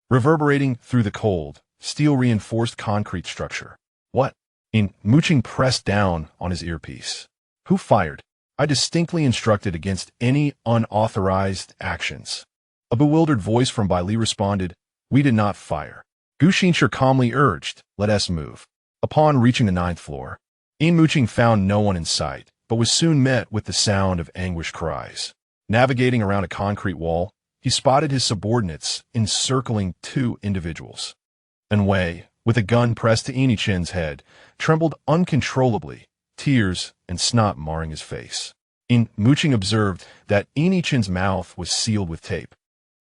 reverberating through the cold, steel-reinforced concrete structure. "What?" Yin Muqing pressed down on his earpiece. "Who fired? I distinctly instructed against any unauthorized actions." A bewildered voice from Bailey responded, "We did not fire." Gu Xinshi calmly urged, "Let us move." Upon reaching the 9th floor, Yin Muqing found no one in sight, but was soon met with the sound of anguished cries. Navigating around a concrete wall, he spotted his subordinates encircling 2 individuals. Anwei, with a gun pressed to Yin Yichen's head, trembled uncontrollably, tears and snot marring his face. Yin Muqing observed that Yin Yichen's mouth was sealed with tape,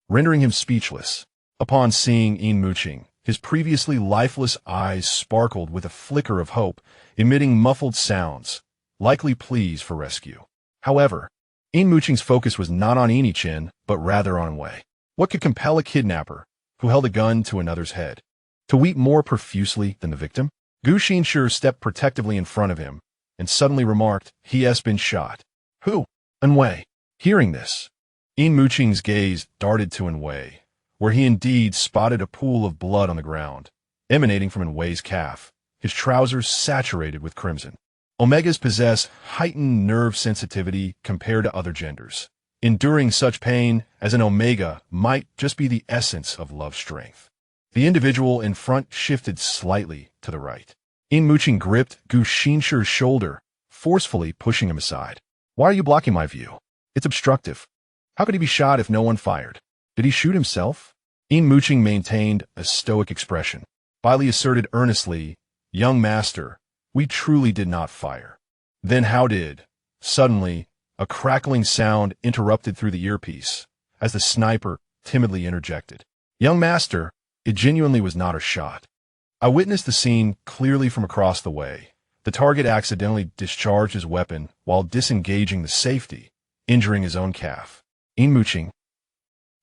rendering him speechless. Upon seeing Yin Muqing, his previously lifeless eyes sparkled with a flicker of hope, emitting muffled sounds, likely pleas for rescue. However, Yin Muqing's focus was not on Yin Yichen, but rather on Anwei. What could compel a kidnapper, who held a gun to another's head, to weep more profusely than the victim? Gu Xinshi stepped protectively in front of him, and suddenly remarked, "He has been shot." "Who?" "Anwei." Hearing this, Yin Muqing's gaze darted to Anwei, where he indeed spotted a pool of blood on the ground, emanating from Anwei's calf, his trousers saturated with crimson. Omegas possess heightened nerve sensitivity compared to other genders. Enduring such pain as an Omega might just be the essence of love strength. The individual in front shifted slightly to the right. Yin Muqing gripped Gu Xinshi's shoulder, forcefully pushing him aside. "Why are you blocking my view? It's obstructive. How could he be shot if no one fired? Did he shoot himself?" Yin Muqing maintained a stoic expression. Bailey asserted earnestly, "Young master, we truly did not fire." "Then how did?" Suddenly, a crackling sound interrupted through the earpiece, as the sniper timidly interjected. "Young master, it genuinely was not a shot. I witnessed the scene clearly from across the way. The target accidentally discharged his weapon while disengaging the safety, injuring his own calf. Yin Muqing.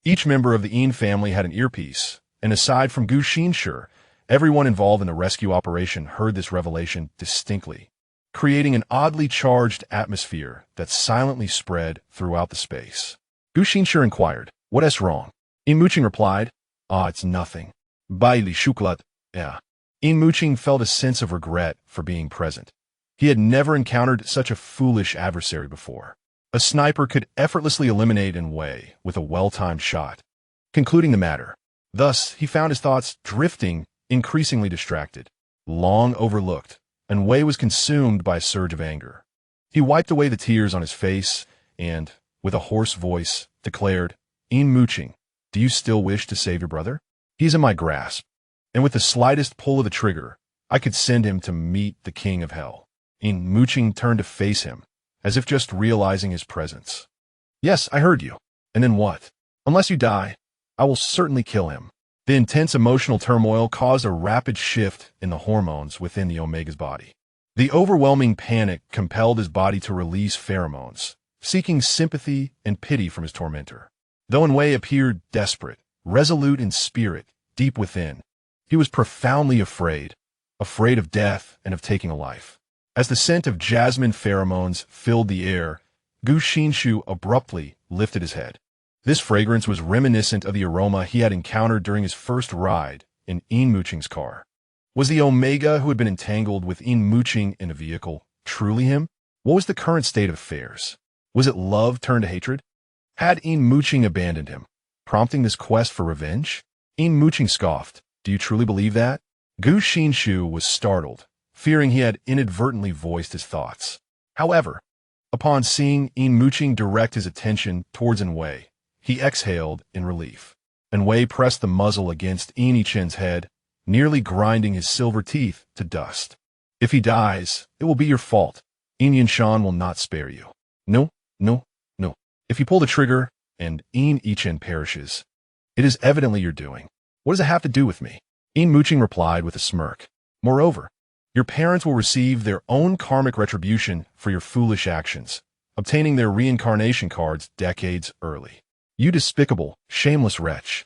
Each member of the Yin family had an earpiece, and aside from Gu Xinshi, everyone involved in the rescue operation heard this revelation distinctly, creating an oddly charged atmosphere that silently spread throughout the space. Gu Xinshi inquired, "What is wrong?" Yin Muqing replied, "It's nothing. Baili shuklat, yeah." Yin Muqing felt a sense of regret for being present. He had never encountered such a foolish adversary before. A sniper could effortlessly eliminate Wei with a well-timed shot, concluding the matter. Thus, he found his thoughts drifting, increasingly distracted. Long overlooked, Wei was consumed by a surge of anger. He wiped away the tears on his face and, with a hoarse voice, declared, "Yin Muqing, do you still wish to save your brother? He is in my grasp, and with the slightest pull of the trigger, I could send him to meet the king of hell." Yin Muqing turned to face him, as if just realizing his presence. "Yes, I heard you. And then what? Unless you die, I will certainly kill him." The intense emotional turmoil caused a rapid shift in the hormones within the Omega's body. The overwhelming panic compelled his body to release pheromones, seeking sympathy and pity from his tormentor. Though Wei appeared desperate, resolute in spirit, deep within, he was profoundly afraid of death and of taking a life. As the scent of jasmine pheromones filled the air, Gu Xinshi abruptly lifted his head. This fragrance was reminiscent of the aroma he had encountered during his first ride in Yin Muqing's car. Was the Omega who had been entangled with Yin Muqing in a vehicle truly him? What was the current state of affairs? Was it love turned to hatred? Had Yin Muqing abandoned him, prompting this quest for revenge? Yin Muqing scoffed, "Do you truly believe that?" Gu Xinshi was startled, fearing he had inadvertently voiced his thoughts. However, upon seeing Yin Muqing direct his attention towards Wei, he exhaled in relief. Wei pressed the muzzle against Yin Yichen's head, nearly grinding his silver teeth to dust. "If he dies, it will be your fault. Yin Yinshan will not spare you. No, no, no. If you pull the trigger and Yin Yichen perishes, it is evidently your doing. What does it have to do with me?" Yin Muqing replied with a smirk. "Moreover, your parents will receive their own karmic retribution for your foolish actions, obtaining their reincarnation cards decades early. You despicable, shameless wretch.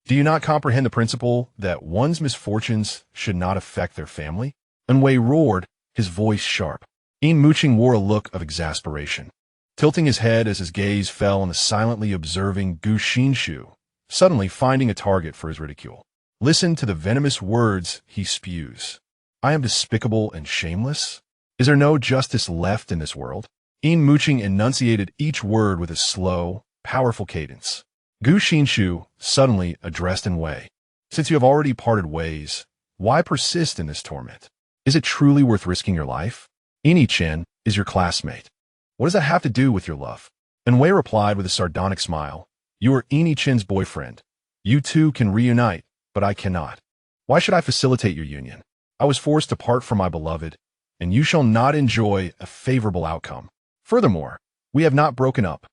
Do you not comprehend the principle that one's misfortunes should not affect their family?" Wei roared, his voice sharp. Yin Muqing wore a look of exasperation, tilting his head as his gaze fell on the silently observing Gu Xinshi, suddenly finding a target for his ridicule. Listen to the venomous words he spews. "I am despicable and shameless? Is there no justice left in this world?" Yin Muqing enunciated each word with a slow, powerful cadence. Gu Xinshi suddenly addressed Wei. "Since you have already parted ways, why persist in this torment? Is it truly worth risking your life? Yin Yichen is your classmate. What does that have to do with your love?" Wei replied with a sardonic smile, "You are Yin Yichen's boyfriend. You two can reunite, but I cannot. Why should I facilitate your union? I was forced to part from my beloved, and you shall not enjoy a favorable outcome. Furthermore, we have not broken up."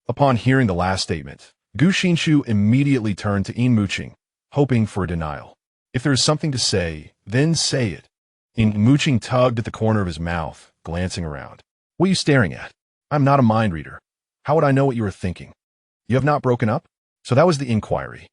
Upon hearing the last statement, Gu Xinshi immediately turned to Yin Muqing, hoping for a denial. "If there is something to say, then say it." Yin Muqing tugged at the corner of his mouth, glancing around. "What are you staring at? I'm not a mind reader. How would I know what you are thinking? You have not broken up?" So that was the inquiry.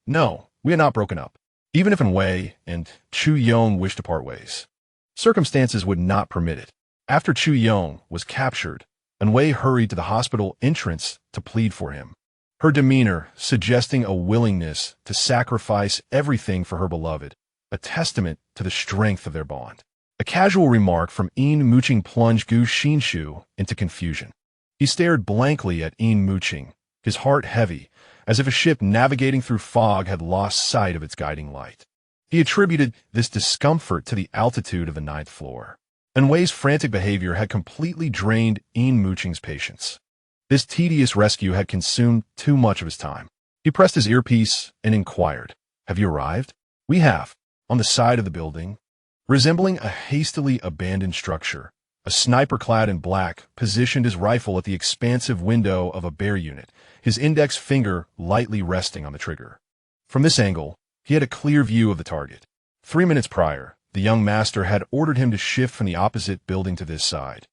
No, we had not broken up. Even if Wei and Chu Yong wished to part ways, circumstances would not permit it. After Chu Yong was captured, Wei hurried to the hospital entrance to plead for him, her demeanor suggesting a willingness to sacrifice everything for her beloved, a testament to the strength of their bond. A casual remark from Yin Muqing plunged Gu Xinshi into confusion. He stared blankly at Yin Muqing, his heart heavy, as if a ship navigating through fog had lost sight of its guiding light. He attributed this discomfort to the altitude of the 9th floor. Wei's frantic behavior had completely drained Yin Muqing's patience. This tedious rescue had consumed too much of his time. He pressed his earpiece and inquired, "Have you arrived?" "We have." On the side of the building, resembling a hastily abandoned structure, a sniper clad in black positioned his rifle at the expansive window of a bear unit, his index finger lightly resting on the trigger. From this angle, he had a clear view of the target. 3 minutes prior, the young master had ordered him to shift from the opposite building to this side.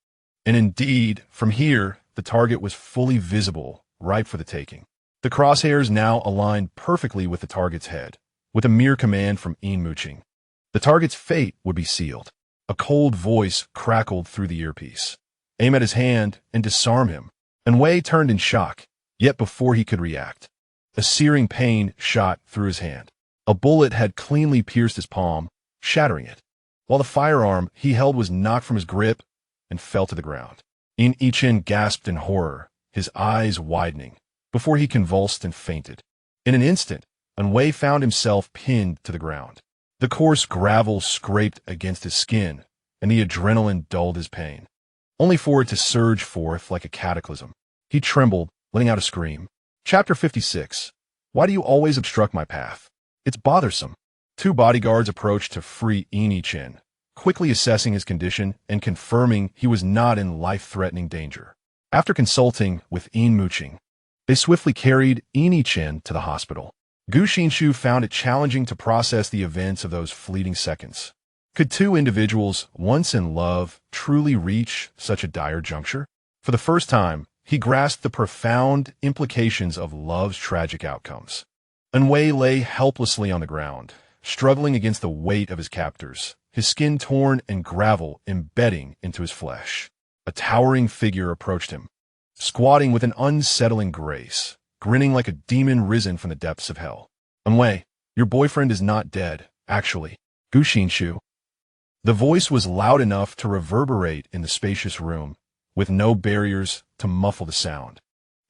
And indeed, from here, the target was fully visible, ripe for the taking. The crosshairs now aligned perfectly with the target's head. With a mere command from Yin Muqing, the target's fate would be sealed. A cold voice crackled through the earpiece. Aim at his hand and disarm him. And Wei turned in shock, yet before he could react, a searing pain shot through his hand. A bullet had cleanly pierced his palm, shattering it, while the firearm he held was knocked from his grip and fell to the ground. Yin Muqing gasped in horror, his eyes widening, before he convulsed and fainted. In an instant, Wei found himself pinned to the ground. The coarse gravel scraped against his skin, and the adrenaline dulled his pain, only for it to surge forth like a cataclysm. He trembled, letting out a scream. Chapter 56. Why do you always obstruct my path? It's bothersome. Two bodyguards approached to free Yin Muqing, quickly assessing his condition and confirming he was not in life-threatening danger. After consulting with Yin Muqing, they swiftly carried Yin Muqing to the hospital. Gu Xinshi found it challenging to process the events of those fleeting seconds. Could two individuals, once in love, truly reach such a dire juncture? For the first time, he grasped the profound implications of love's tragic outcomes. Wei lay helplessly on the ground, struggling against the weight of his captors, his skin torn and gravel embedding into his flesh. A towering figure approached him, squatting with an unsettling grace, grinning like a demon risen from the depths of hell. Wei, your boyfriend is not dead, actually. Gu Xinshi. The voice was loud enough to reverberate in the spacious room, with no barriers to muffle the sound.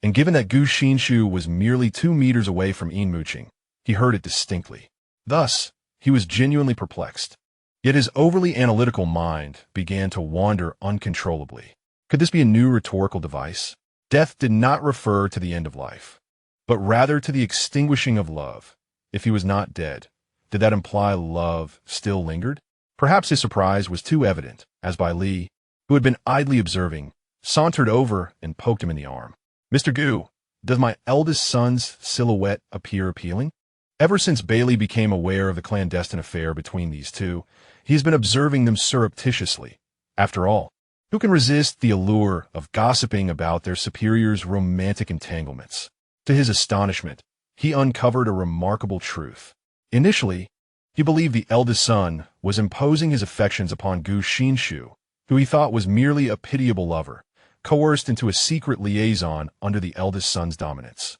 And given that Gu Xinshi was merely 2 meters away from Yin Muqing, he heard it distinctly. Thus, he was genuinely perplexed. Yet his overly analytical mind began to wander uncontrollably. Could this be a new rhetorical device? Death did not refer to the end of life, but rather to the extinguishing of love. If he was not dead, did that imply love still lingered? Perhaps his surprise was too evident, as Bai Li, who had been idly observing, sauntered over and poked him in the arm. Mr. Gu, does my eldest son's silhouette appear appealing? Ever since Bailey became aware of the clandestine affair between these two, he has been observing them surreptitiously. After all, who can resist the allure of gossiping about their superior's romantic entanglements? To his astonishment, he uncovered a remarkable truth. Initially, he believed the eldest son was imposing his affections upon Gu Xinshi, who he thought was merely a pitiable lover, coerced into a secret liaison under the eldest son's dominance.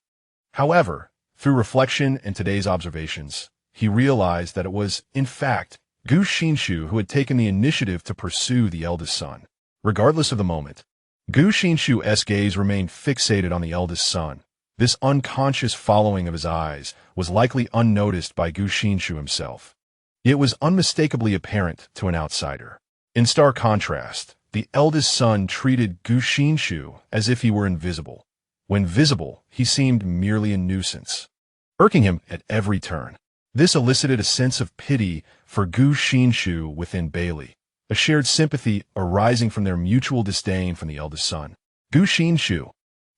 However, through reflection and today's observations, he realized that it was, in fact, Gu Xinshi who had taken the initiative to pursue the eldest son. Regardless of the moment, Gu Xinshi's gaze remained fixated on the eldest son. This unconscious following of his eyes was likely unnoticed by Gu Xinshi himself. It was unmistakably apparent to an outsider. In stark contrast, the eldest son treated Gu Xinshi as if he were invisible. When visible, he seemed merely a nuisance, irking him at every turn. This elicited a sense of pity for Gu Xinshi within Bailey, a shared sympathy arising from their mutual disdain from the eldest son. Gu Xinshi,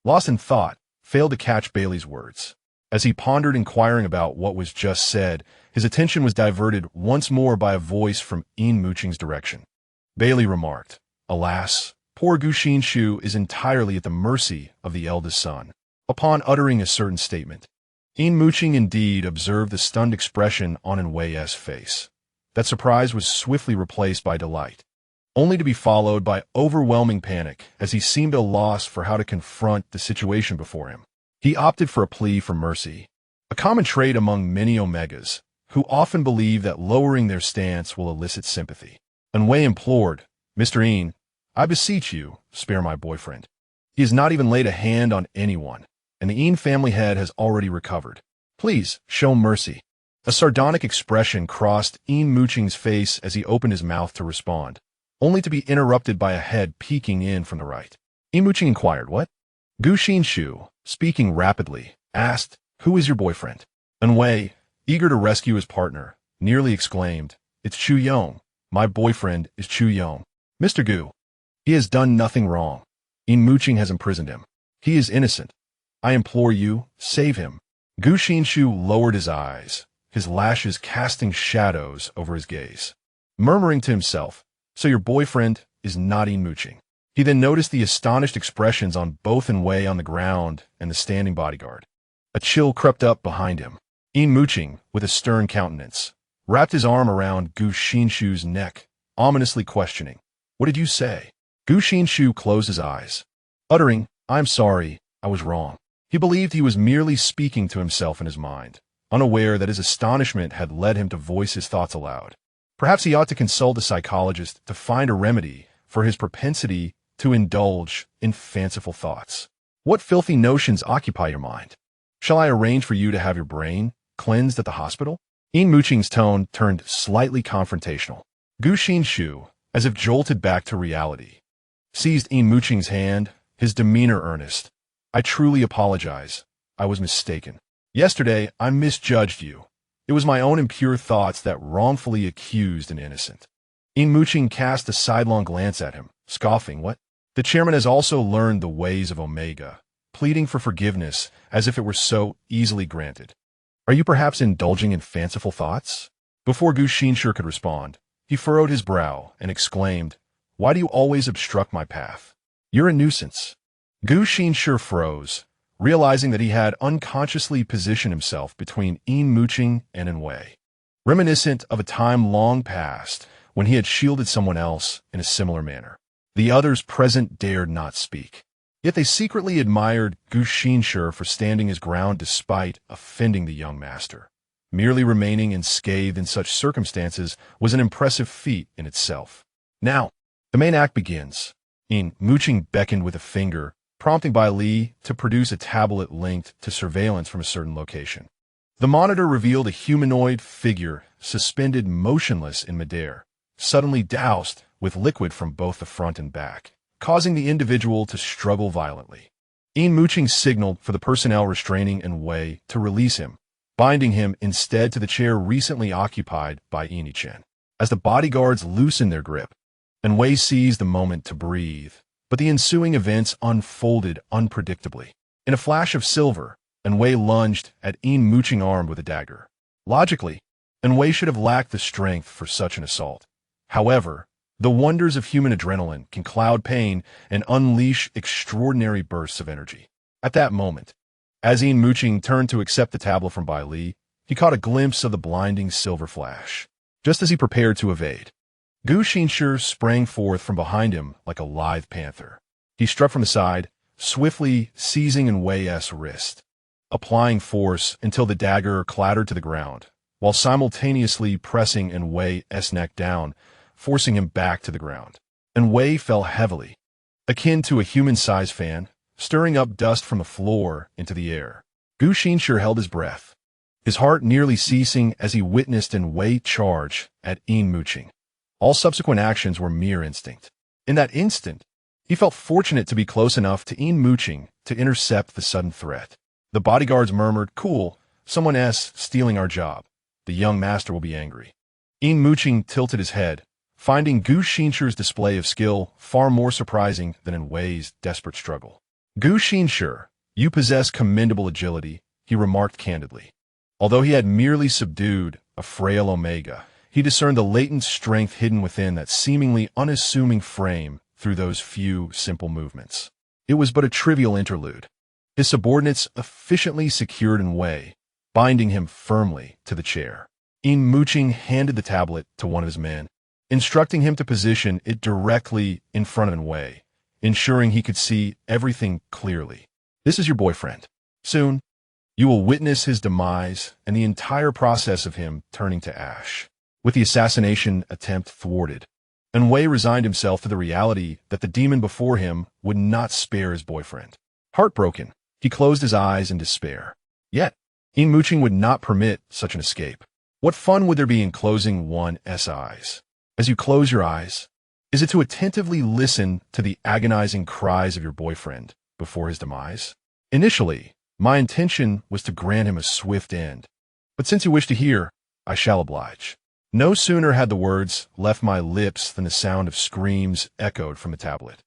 lost in thought, failed to catch Bailey's words. As he pondered inquiring about what was just said, his attention was diverted once more by a voice from Yin Muqing's direction. Bailey remarked, "Alas, poor Gu Xinshi is entirely at the mercy of the eldest son." Upon uttering a certain statement, Yin Muqing indeed observed the stunned expression on Wei's face. That surprise was swiftly replaced by delight, only to be followed by overwhelming panic as he seemed at a loss for how to confront the situation before him. He opted for a plea for mercy, a common trait among many Omegas, who often believe that lowering their stance will elicit sympathy. Wei implored, "Mr. Yin, I beseech you, spare my boyfriend. He has not even laid a hand on anyone, and the Yin family head has already recovered. Please, show mercy." A sardonic expression crossed Yin Muqing's face as he opened his mouth to respond, only to be interrupted by a head peeking in from the right. Yin Muqing inquired, "What?" Gu Xinshi, speaking rapidly, asked, "Who is your boyfriend?" Wei, eager to rescue his partner, nearly exclaimed, "It's Chu Yong. My boyfriend is Chu Yong. Mr. Gu. He has done nothing wrong. Yin Muqing has imprisoned him. He is innocent. I implore you, save him." Gu Xinshi lowered his eyes, his lashes casting shadows over his gaze, murmuring to himself, "So your boyfriend is not Yin Muqing. He then noticed the astonished expressions on both Wei on the ground and the standing bodyguard. A chill crept up behind him. Yin Muqing, with a stern countenance, wrapped his arm around Gu Xinshu's neck, ominously questioning. "What did you say?" Gu Xinshu closed his eyes, uttering, "I'm sorry, I was wrong." He believed he was merely speaking to himself in his mind, unaware that his astonishment had led him to voice his thoughts aloud. Perhaps he ought to consult a psychologist to find a remedy for his propensity to indulge in fanciful thoughts. What filthy notions occupy your mind? Shall I arrange for you to have your brain cleansed at the hospital? Yin Muqing's tone turned slightly confrontational. Gu Xinshu, as if jolted back to reality, seized Yin Muqing's hand, his demeanor earnest. "I truly apologize. I was mistaken. Yesterday, I misjudged you. It was my own impure thoughts that wrongfully accused an innocent." Yin Muqing cast a sidelong glance at him, scoffing, "What? The chairman has also learned the ways of Omega," pleading for forgiveness as if it were so easily granted. "Are you perhaps indulging in fanciful thoughts?" Before Gu Xinshi could respond, he furrowed his brow and exclaimed, "Why do you always obstruct my path? You're a nuisance." Gu Xinshi froze, realizing that he had unconsciously positioned himself between Yin Muqing and Wei, reminiscent of a time long past when he had shielded someone else in a similar manner. The others present dared not speak. Yet they secretly admired Gu Xinshi for standing his ground despite offending the young master. Merely remaining unscathed in such circumstances was an impressive feat in itself. Now, the main act begins. Yin Muqing beckoned with a finger, prompting Li to produce a tablet linked to surveillance from a certain location. The monitor revealed a humanoid figure suspended motionless in midair, suddenly doused with liquid from both the front and back, causing the individual to struggle violently. Yin Muqing signaled for the personnel restraining Wei to release him, binding him instead to the chair recently occupied by Chen. As the bodyguards loosened their grip, Wei seized the moment to breathe, but the ensuing events unfolded unpredictably. In a flash of silver, Wei lunged at Yin Muqing armed with a dagger. Logically, Wei should have lacked the strength for such an assault. However, the wonders of human adrenaline can cloud pain and unleash extraordinary bursts of energy. At that moment, as Yin Muqing turned to accept the tablet from Li, he caught a glimpse of the blinding silver flash. Just as he prepared to evade, Gu Xinshi sprang forth from behind him like a lithe panther. He struck from the side, swiftly seizing Wei's wrist, applying force until the dagger clattered to the ground, while simultaneously pressing Wei's neck down, forcing him back to the ground. Wei fell heavily, akin to a human-sized fan, stirring up dust from the floor into the air. Gu Xinshi held his breath, his heart nearly ceasing as he witnessed Wei charge at Yin Muqing. All subsequent actions were mere instinct. In that instant, he felt fortunate to be close enough to Yin Muqing to intercept the sudden threat. The bodyguards murmured, "Cool, someone else stealing our job. The young master will be angry." Yin Muqing tilted his head, finding Gu Xinshi's display of skill far more surprising than Wei's desperate struggle. "Gu Xinshi, you possess commendable agility," he remarked candidly. Although he had merely subdued a frail Omega, he discerned the latent strength hidden within that seemingly unassuming frame through those few simple movements. It was but a trivial interlude. His subordinates efficiently secured Wei, binding him firmly to the chair. Yin Muqing handed the tablet to one of his men, instructing him to position it directly in front of Wei, ensuring he could see everything clearly. "This is your boyfriend. Soon, you will witness his demise and the entire process of him turning to ash." With the assassination attempt thwarted, Wei resigned himself to the reality that the demon before him would not spare his boyfriend. Heartbroken, he closed his eyes in despair. Yet, Yin Muqing would not permit such an escape. What fun would there be in closing one's eyes? As you close your eyes, is it to attentively listen to the agonizing cries of your boyfriend before his demise? Initially, my intention was to grant him a swift end, but since you wish to hear, I shall oblige. No sooner had the words left my lips than the sound of screams echoed from the tablet,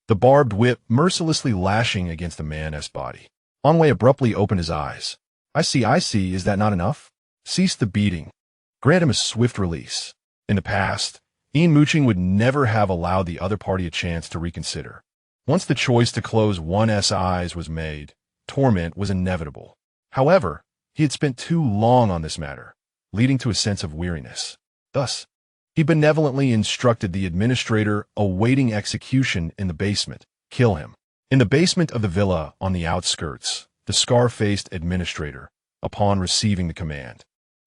the barbed whip mercilessly lashing against the man's body. Wei abruptly opened his eyes. I see, is that not enough? Cease the beating. Grant him a swift release. In the past, Yin Muqing would never have allowed the other party a chance to reconsider. Once the choice to close one's eyes was made, torment was inevitable. However, he had spent too long on this matter, leading to a sense of weariness. Thus, he benevolently instructed the administrator awaiting execution in the basement, kill him. In the basement of the villa on the outskirts, the scar-faced administrator, upon receiving the command,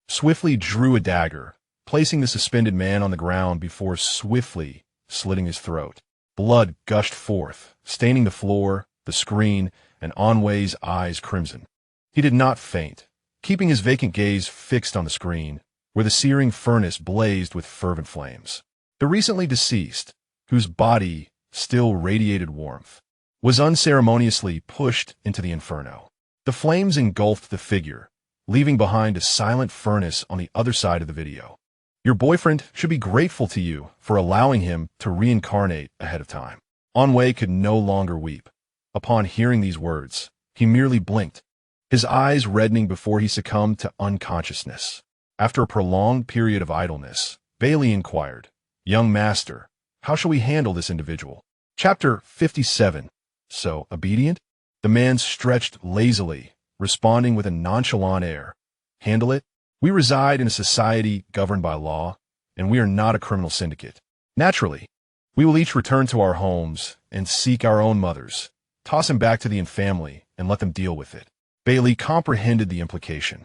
swiftly drew a dagger, placing the suspended man on the ground before swiftly slitting his throat. Blood gushed forth, staining the floor, the screen, and Anwei's eyes crimson. He did not faint, keeping his vacant gaze fixed on the screen, where the searing furnace blazed with fervent flames. The recently deceased, whose body still radiated warmth, was unceremoniously pushed into the inferno. The flames engulfed the figure, leaving behind a silent furnace on the other side of the video. Your boyfriend should be grateful to you for allowing him to reincarnate ahead of time. Anwei could no longer weep. Upon hearing these words, he merely blinked, his eyes reddening before he succumbed to unconsciousness. After a prolonged period of idleness, Bailey inquired, "Young master, how shall we handle this individual?" Chapter 57. So obedient? The man stretched lazily, responding with a nonchalant air. Handle it? We reside in a society governed by law, and we are not a criminal syndicate. Naturally, we will each return to our homes and seek our own mothers, toss him back to the family, and let them deal with it. Bailey comprehended the implication.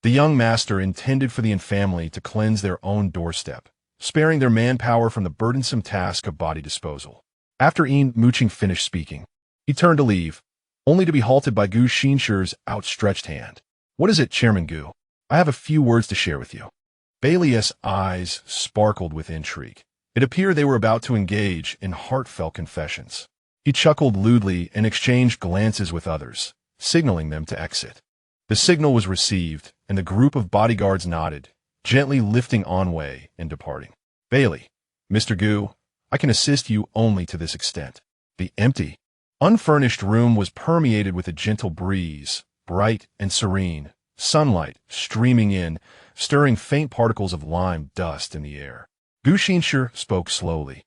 The young master intended for the family to cleanse their own doorstep, sparing their manpower from the burdensome task of body disposal. After Yin Muqing finished speaking, he turned to leave, only to be halted by Gu Xinshi.'s outstretched hand. "What is it, Chairman Gu? I have a few words to share with you." Bailey's eyes sparkled with intrigue. It appeared they were about to engage in heartfelt confessions. He chuckled lewdly and exchanged glances with others, signaling them to exit. The signal was received, and the group of bodyguards nodded, gently lifting Anwei and departing. "Bailey, Mr. Gu, I can assist you only to this extent." The empty, unfurnished room was permeated with a gentle breeze, bright and serene, sunlight streaming in, stirring faint particles of lime dust in the air. Gu Xinshi spoke slowly,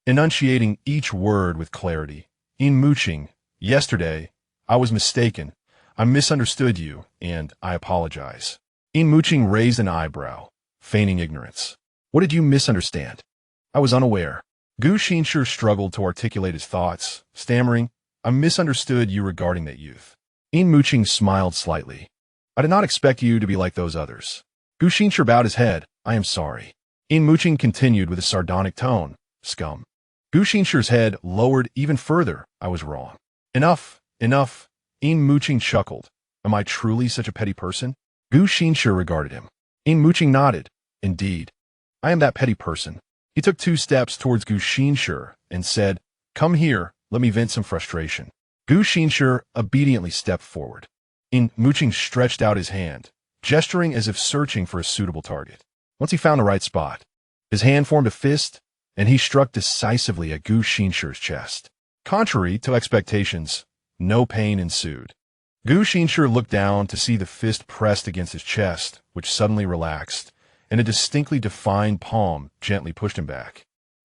enunciating each word with clarity. "Yin Muqing, yesterday, I was mistaken. I misunderstood you, and I apologize." Yin Muqing raised an eyebrow, feigning ignorance. "What did you misunderstand?" "I was unaware." Gu Xinshi struggled to articulate his thoughts, stammering, "I misunderstood you regarding that youth." Yin Muqing smiled slightly. "I did not expect you to be like those others." Gu Xinshi bowed his head. "I am sorry." Yin Muqing continued with a sardonic tone. "Scum." Gu Xinshi's head lowered even further. "I was wrong." "Enough, enough." Yin Muqing chuckled. "Am I truly such a petty person?" Gu Xinshi regarded him. Yin Muqing nodded. "Indeed, I am that petty person." He took 2 steps towards Gu Xinshi and said, "Come here, let me vent some frustration." Gu Xinshi obediently stepped forward. Yin Muqing stretched out his hand, gesturing as if searching for a suitable target. Once he found the right spot, his hand formed a fist, and he struck decisively at Gu Xinshi's chest. Contrary to expectations, no pain ensued. Gu Xinshi looked down to see the fist pressed against his chest, which suddenly relaxed, and a distinctly defined palm gently pushed him back.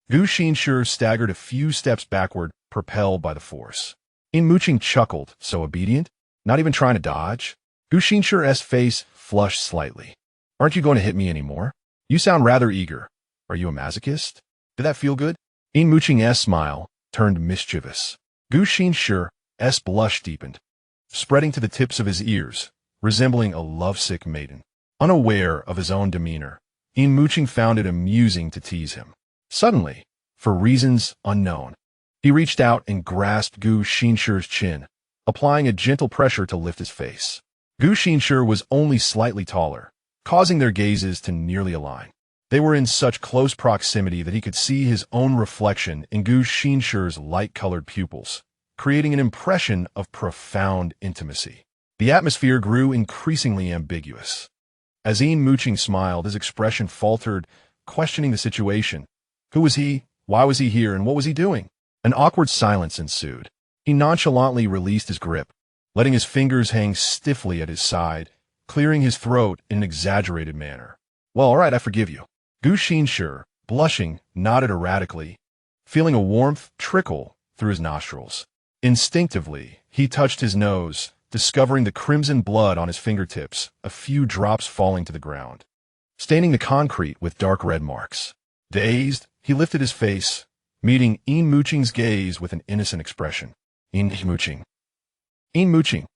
Gu Xinshi staggered a few steps backward, propelled by the force. Yin Muqing chuckled. "So obedient? Not even trying to dodge?" Gu Xinshi's face flushed slightly. "Aren't you going to hit me anymore? You sound rather eager. Are you a masochist? Did that feel good?" Yin Muqing's smile turned mischievous. Gu Xinshi's blush deepened, spreading to the tips of his ears, resembling a lovesick maiden. Unaware of his own demeanor, Yin Muqing found it amusing to tease him. Suddenly, for reasons unknown, he reached out and grasped Gu Xinshi's chin, applying a gentle pressure to lift his face. Gu Xinshi was only slightly taller, causing their gazes to nearly align. They were in such close proximity that he could see his own reflection in Gu Xinshi's light-colored pupils, creating an impression of profound intimacy. The atmosphere grew increasingly ambiguous. As Yin Muqing smiled, his expression faltered, questioning the situation. Who was he? Why was he here? And what was he doing? An awkward silence ensued. He nonchalantly released his grip, letting his fingers hang stiffly at his side, clearing his throat in an exaggerated manner. "Well, all right, I forgive you." Gu Xinshi blushing, nodded erratically, feeling a warmth trickle through his nostrils. Instinctively, he touched his nose, discovering the crimson blood on his fingertips, a few drops falling to the ground, staining the concrete with dark red marks. Dazed, he lifted his face, meeting Yin Muqing's gaze with an innocent expression. Yin Muqing. Yin Muqing.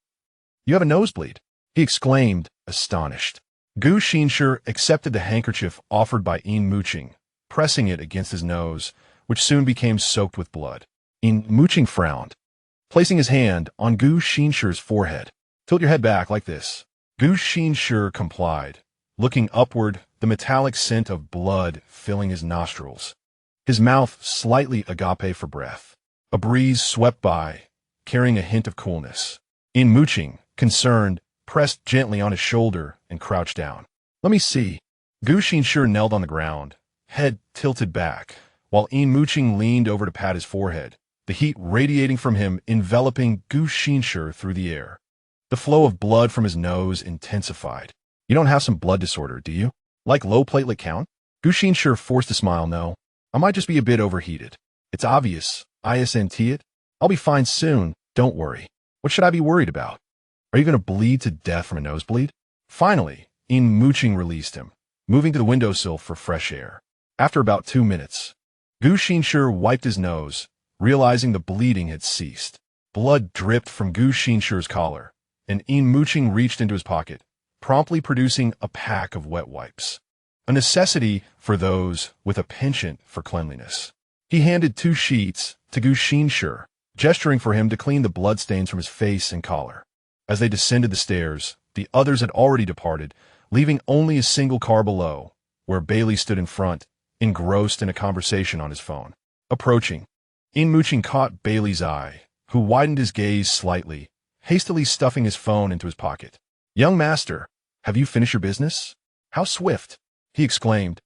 You have a nosebleed, he exclaimed, astonished. Gu Xinshi accepted the handkerchief offered by Yin Muqing, pressing it against his nose, which soon became soaked with blood. Yin Muqing frowned, placing his hand on Gu Xinshi's forehead. Tilt your head back like this. Gu Xinshi complied, looking upward, the metallic scent of blood filling his nostrils. His mouth slightly agape for breath. A breeze swept by, carrying a hint of coolness. Yin Muqing, concerned, pressed gently on his shoulder and crouched down. Let me see. Gu Xinshi knelt on the ground, head tilted back, while Yin Muqing leaned over to pat his forehead, the heat radiating from him enveloping Gu Xinshi through the air. The flow of blood from his nose intensified. You don't have some blood disorder, do you? Like low platelet count? Gu Xinshi forced a smile. No, I might just be a bit overheated. It's obvious. ISNT it. I'll be fine soon. Don't worry. What should I be worried about? Are you going to bleed to death from a nosebleed? Finally, Yin Muqing released him, moving to the windowsill for fresh air. After about 2 minutes, Gu Xinshi wiped his nose, realizing the bleeding had ceased. Blood dripped from Gu Xinshi's collar, and Yin Muqing reached into his pocket, promptly producing a pack of wet wipes, a necessity for those with a penchant for cleanliness. He handed 2 sheets to Gu Xinshi, gesturing for him to clean the bloodstains from his face and collar. As they descended the stairs, the others had already departed, leaving only a single car below, where Bailey stood in front, engrossed in a conversation on his phone. Approaching, Yin Muqing caught Bailey's eye, who widened his gaze slightly, hastily stuffing his phone into his pocket. Young master, have you finished your business? How swift, he exclaimed,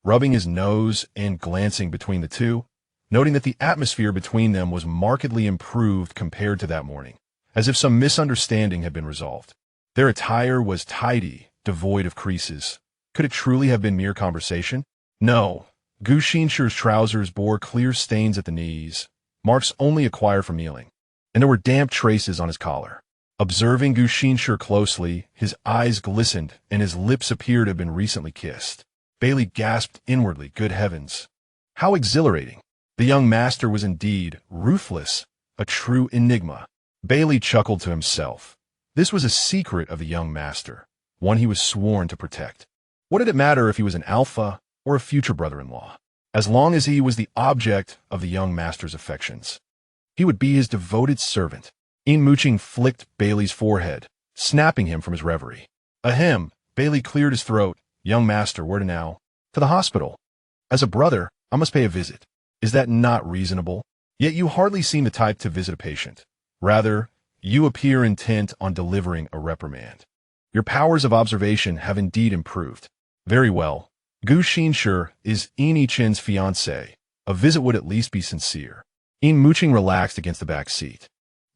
rubbing his nose and glancing between the two, noting that the atmosphere between them was markedly improved compared to that morning, as if some misunderstanding had been resolved. Their attire was tidy, devoid of creases. Could it truly have been mere conversation? No. Gu Xinshi's trousers bore clear stains at the knees, marks only acquired from kneeling, and there were damp traces on his collar. Observing Gu Xinshi closely, his eyes glistened and his lips appeared to have been recently kissed. Bailey gasped inwardly, good heavens. How exhilarating. The young master was indeed ruthless, a true enigma. Bailey chuckled to himself. This was a secret of the young master, one he was sworn to protect. What did it matter if he was an alpha or a future brother-in-law? As long as he was the object of the young master's affections, he would be his devoted servant. Yin Muqing flicked Bailey's forehead, snapping him from his reverie. Ahem, Bailey cleared his throat. Young master, where to now? To the hospital. As a brother, I must pay a visit. Is that not reasonable? Yet you hardly seem the type to visit a patient. Rather, you appear intent on delivering a reprimand. Your powers of observation have indeed improved. Very well. Gu Xinshi is Yin Yichen's fiancé. A visit would at least be sincere. Yin Muqing relaxed against the back seat.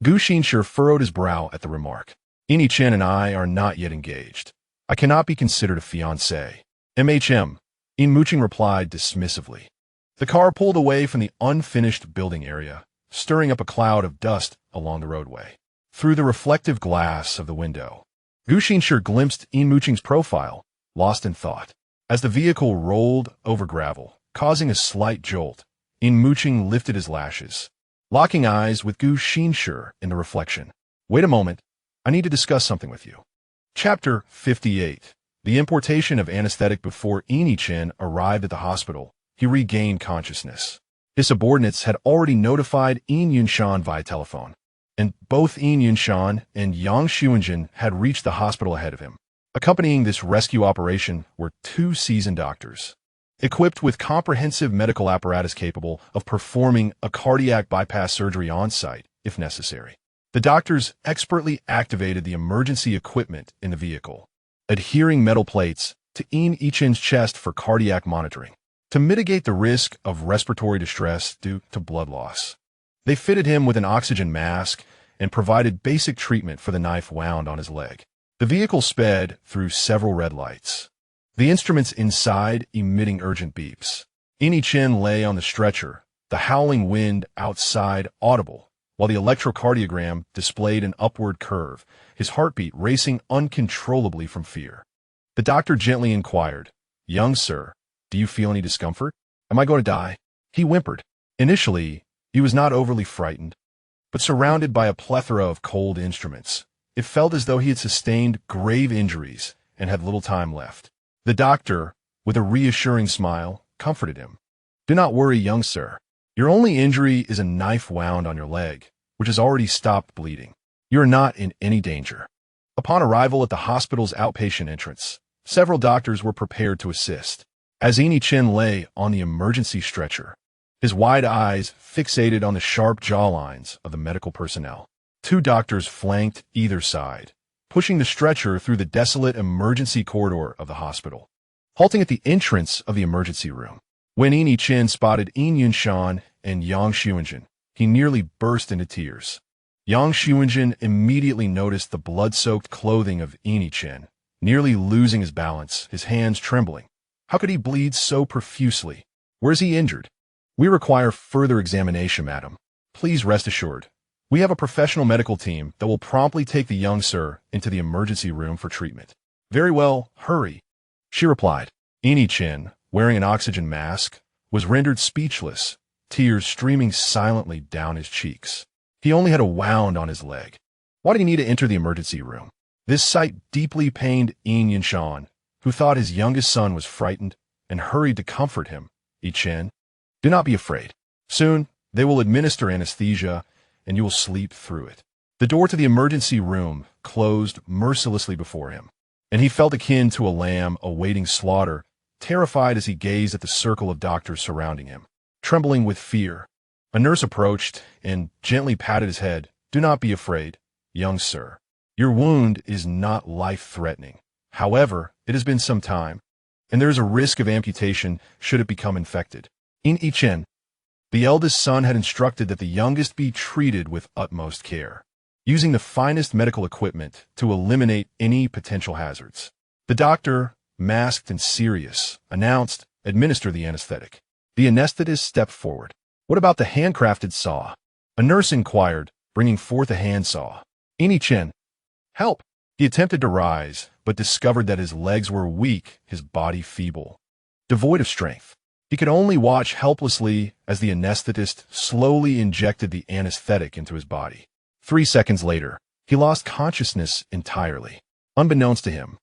Gu Xinshi furrowed his brow at the remark. Yin Yichen and I are not yet engaged. I cannot be considered a fiancé. MHM. Yin Muqing replied dismissively. The car pulled away from the unfinished building area, stirring up a cloud of dust along the roadway. Through the reflective glass of the window, Gu Xinshi glimpsed Yin Muqing's profile, lost in thought. As the vehicle rolled over gravel, causing a slight jolt, Yin Muqing lifted his lashes, locking eyes with Gu Xinshi in the reflection. Wait a moment, I need to discuss something with you. Chapter 58. The importation of anesthetic. Before Yin Yichen arrived at the hospital, he regained consciousness. His subordinates had already notified Yin Yunshan via telephone, and both Yin Yunshan and Yang Xuanjin had reached the hospital ahead of him. Accompanying this rescue operation were 2 seasoned doctors, equipped with comprehensive medical apparatus capable of performing a cardiac bypass surgery on-site, if necessary. The doctors expertly activated the emergency equipment in the vehicle, adhering metal plates to Yin Yichen's chest for cardiac monitoring, to mitigate the risk of respiratory distress due to blood loss. They fitted him with an oxygen mask and provided basic treatment for the knife wound on his leg. The vehicle sped through several red lights, the instruments inside emitting urgent beeps. Yin lay on the stretcher, the howling wind outside audible, while the electrocardiogram displayed an upward curve, his heartbeat racing uncontrollably from fear. The doctor gently inquired, "Young sir, do you feel any discomfort? Am I going to die?" He whimpered. Initially, he was not overly frightened, but surrounded by a plethora of cold instruments, it felt as though he had sustained grave injuries and had little time left. The doctor, with a reassuring smile, comforted him. "Do not worry, young sir. Your only injury is a knife wound on your leg, which has already stopped bleeding. You are not in any danger." Upon arrival at the hospital's outpatient entrance, several doctors were prepared to assist. As Yin lay on the emergency stretcher, his wide eyes fixated on the sharp jawlines of the medical personnel. 2 doctors flanked either side, pushing the stretcher through the desolate emergency corridor of the hospital. Halting at the entrance of the emergency room, when Yin spotted Yin Yunshan and Yang Xuanjin, he nearly burst into tears. Yang Xuanjin immediately noticed the blood-soaked clothing of Yin, nearly losing his balance, his hands trembling. How could he bleed so profusely? Where is he injured? "We require further examination, madam. Please rest assured. We have a professional medical team that will promptly take the young sir into the emergency room for treatment." "Very well, hurry," she replied. Yin, wearing an oxygen mask, was rendered speechless, tears streaming silently down his cheeks. He only had a wound on his leg. Why did he need to enter the emergency room? This sight deeply pained Yin Yunshan, who thought his youngest son was frightened and hurried to comfort him. "Yin, do not be afraid. Soon, they will administer anesthesia, and you will sleep through it." The door to the emergency room closed mercilessly before him, and he felt akin to a lamb awaiting slaughter, terrified as he gazed at the circle of doctors surrounding him. Trembling with fear, a nurse approached and gently patted his head. "Do not be afraid, young sir. Your wound is not life-threatening. However, it has been some time, and there is a risk of amputation should it become infected." Yin, the eldest son, had instructed that the youngest be treated with utmost care, using the finest medical equipment to eliminate any potential hazards. The doctor, masked and serious, announced, "Administer the anesthetic." The anesthetist stepped forward. "What about the handcrafted saw?" A nurse inquired, bringing forth a handsaw. Yin, "Help!" He attempted to rise, but discovered that his legs were weak, his body feeble. Devoid of strength, he could only watch helplessly as the anesthetist slowly injected the anesthetic into his body. 3 seconds later, he lost consciousness entirely. Unbeknownst to him,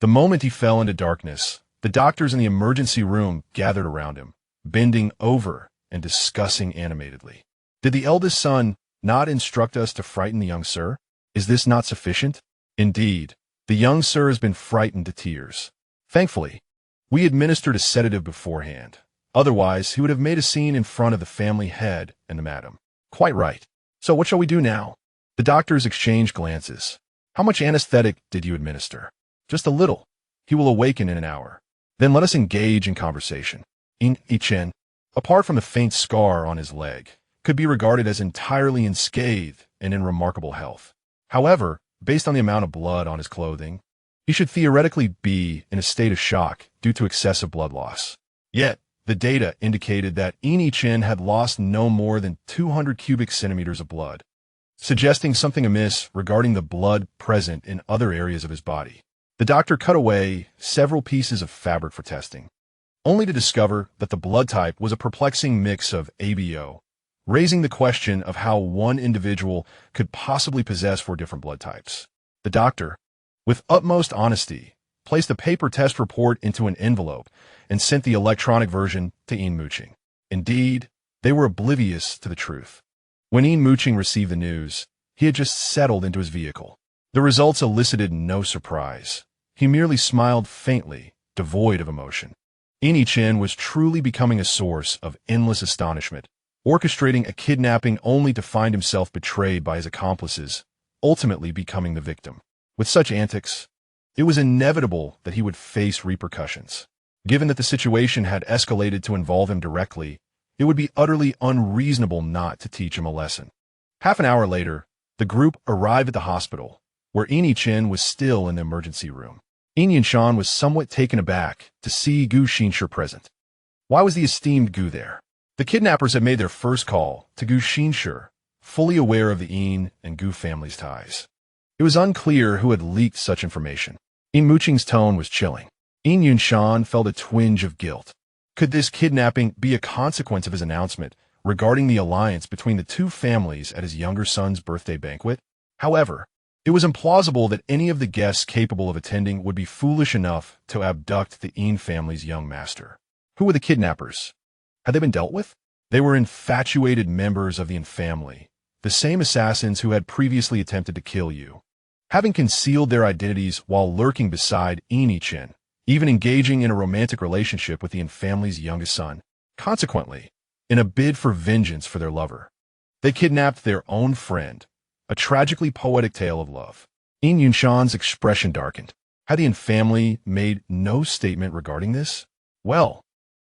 the moment he fell into darkness, the doctors in the emergency room gathered around him, bending over and discussing animatedly. "Did the eldest son not instruct us to frighten the young sir? Is this not sufficient?" "Indeed, the young sir has been frightened to tears. Thankfully, we administered a sedative beforehand. Otherwise, he would have made a scene in front of the family head and the madam." "Quite right. So what shall we do now?" The doctors exchanged glances. "How much anesthetic did you administer?" "Just a little. He will awaken in an hour. Then let us engage in conversation." Yin, apart from the faint scar on his leg, could be regarded as entirely unscathed and in remarkable health. However, based on the amount of blood on his clothing, he should theoretically be in a state of shock due to excessive blood loss. Yet, the data indicated that Yin had lost no more than 200 cubic centimeters of blood, suggesting something amiss regarding the blood present in other areas of his body. The doctor cut away several pieces of fabric for testing, only to discover that the blood type was a perplexing mix of ABO, raising the question of how one individual could possibly possess 4 different blood types. The doctor, with utmost honesty, placed the paper test report into an envelope and sent the electronic version to Yin Muqing. Indeed, they were oblivious to the truth. When Yin Muqing received the news, he had just settled into his vehicle. The results elicited no surprise. He merely smiled faintly, devoid of emotion. Yin was truly becoming a source of endless astonishment, orchestrating a kidnapping only to find himself betrayed by his accomplices, ultimately becoming the victim. With such antics, it was inevitable that he would face repercussions. Given that the situation had escalated to involve him directly, it would be utterly unreasonable not to teach him a lesson. Half an hour later, the group arrived at the hospital, where Yin was still in the emergency room. Yin Yunshan was somewhat taken aback to see Gu Xinshi present. Why was the esteemed Gu there? The kidnappers had made their first call to Gu Xinshi, fully aware of the Yin and Gu family's ties. It was unclear who had leaked such information. Yin Muqing's tone was chilling. Yin Yunshan felt a twinge of guilt. Could this kidnapping be a consequence of his announcement regarding the alliance between the two families at his younger son's birthday banquet? However, it was implausible that any of the guests capable of attending would be foolish enough to abduct the Yin family's young master. Who were the kidnappers? Had they been dealt with? They were infatuated members of the Yin family, the same assassins who had previously attempted to kill you. Having concealed their identities while lurking beside Yin Chen, even engaging in a romantic relationship with the Yin family's youngest son. Consequently, in a bid for vengeance for their lover, they kidnapped their own friend, a tragically poetic tale of love. Yin Yunshan's expression darkened. Had the Yin family made no statement regarding this? Well,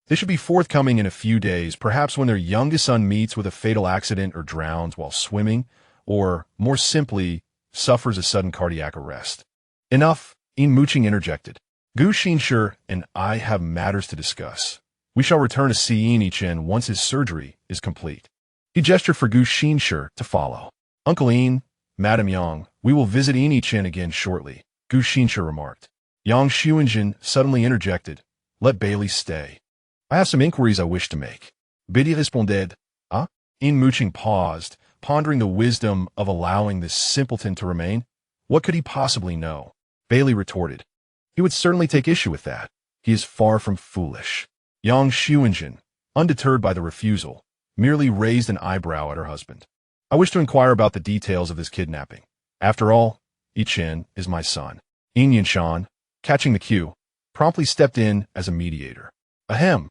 they should be forthcoming in a few days, perhaps when their youngest son meets with a fatal accident or drowns while swimming, or, more simply, suffers a sudden cardiac arrest. Enough, Yin Muqing interjected. Gu Xinshi and I have matters to discuss. We shall return to see Yin Chen once his surgery is complete. He gestured for Gu Xinshi to follow. Uncle Yin, Madam Yang, we will visit Yin Chen again shortly, Gu Xinshi remarked. Yang Xuanjin suddenly interjected. Let Bailey stay. I have some inquiries I wish to make. Bidi responded. Ah? Yin Muqing paused, pondering the wisdom of allowing this simpleton to remain. What could he possibly know? Bailey retorted. He would certainly take issue with that. He is far from foolish. Yang Xuanjin, undeterred by the refusal, merely raised an eyebrow at her husband. I wish to inquire about the details of this kidnapping. After all, Yi Chen is my son. Yin Yunshan, catching the cue, promptly stepped in as a mediator. Ahem.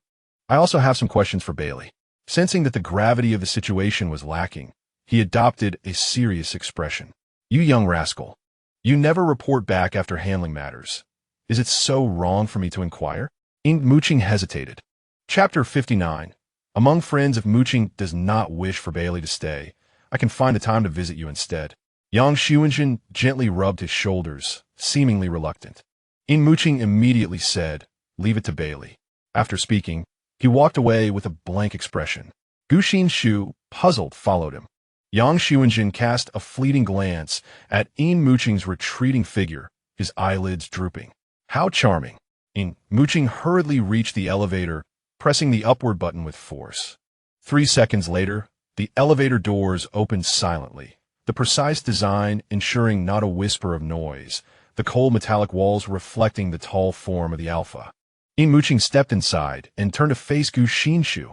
I also have some questions for Bailey. Sensing that the gravity of the situation was lacking, he adopted a serious expression. You young rascal. You never report back after handling matters. Is it so wrong for me to inquire? Yin Muqing hesitated. Chapter 59. Among friends, if Muqing does not wish for Bailey to stay, I can find the time to visit you instead. Yang Xuanjin gently rubbed his shoulders, seemingly reluctant. Yin Muqing immediately said, leave it to Bailey. After speaking, he walked away with a blank expression. Gu Xinshi, puzzled, followed him. Yang Xuanjin cast a fleeting glance at Yin Muqing's retreating figure, his eyelids drooping. How charming. Yin Muqing hurriedly reached the elevator, pressing the upward button with force. 3 seconds later, the elevator doors opened silently, the precise design ensuring not a whisper of noise, the cold metallic walls reflecting the tall form of the alpha. Yin Muqing stepped inside and turned to face Gu Xinshi.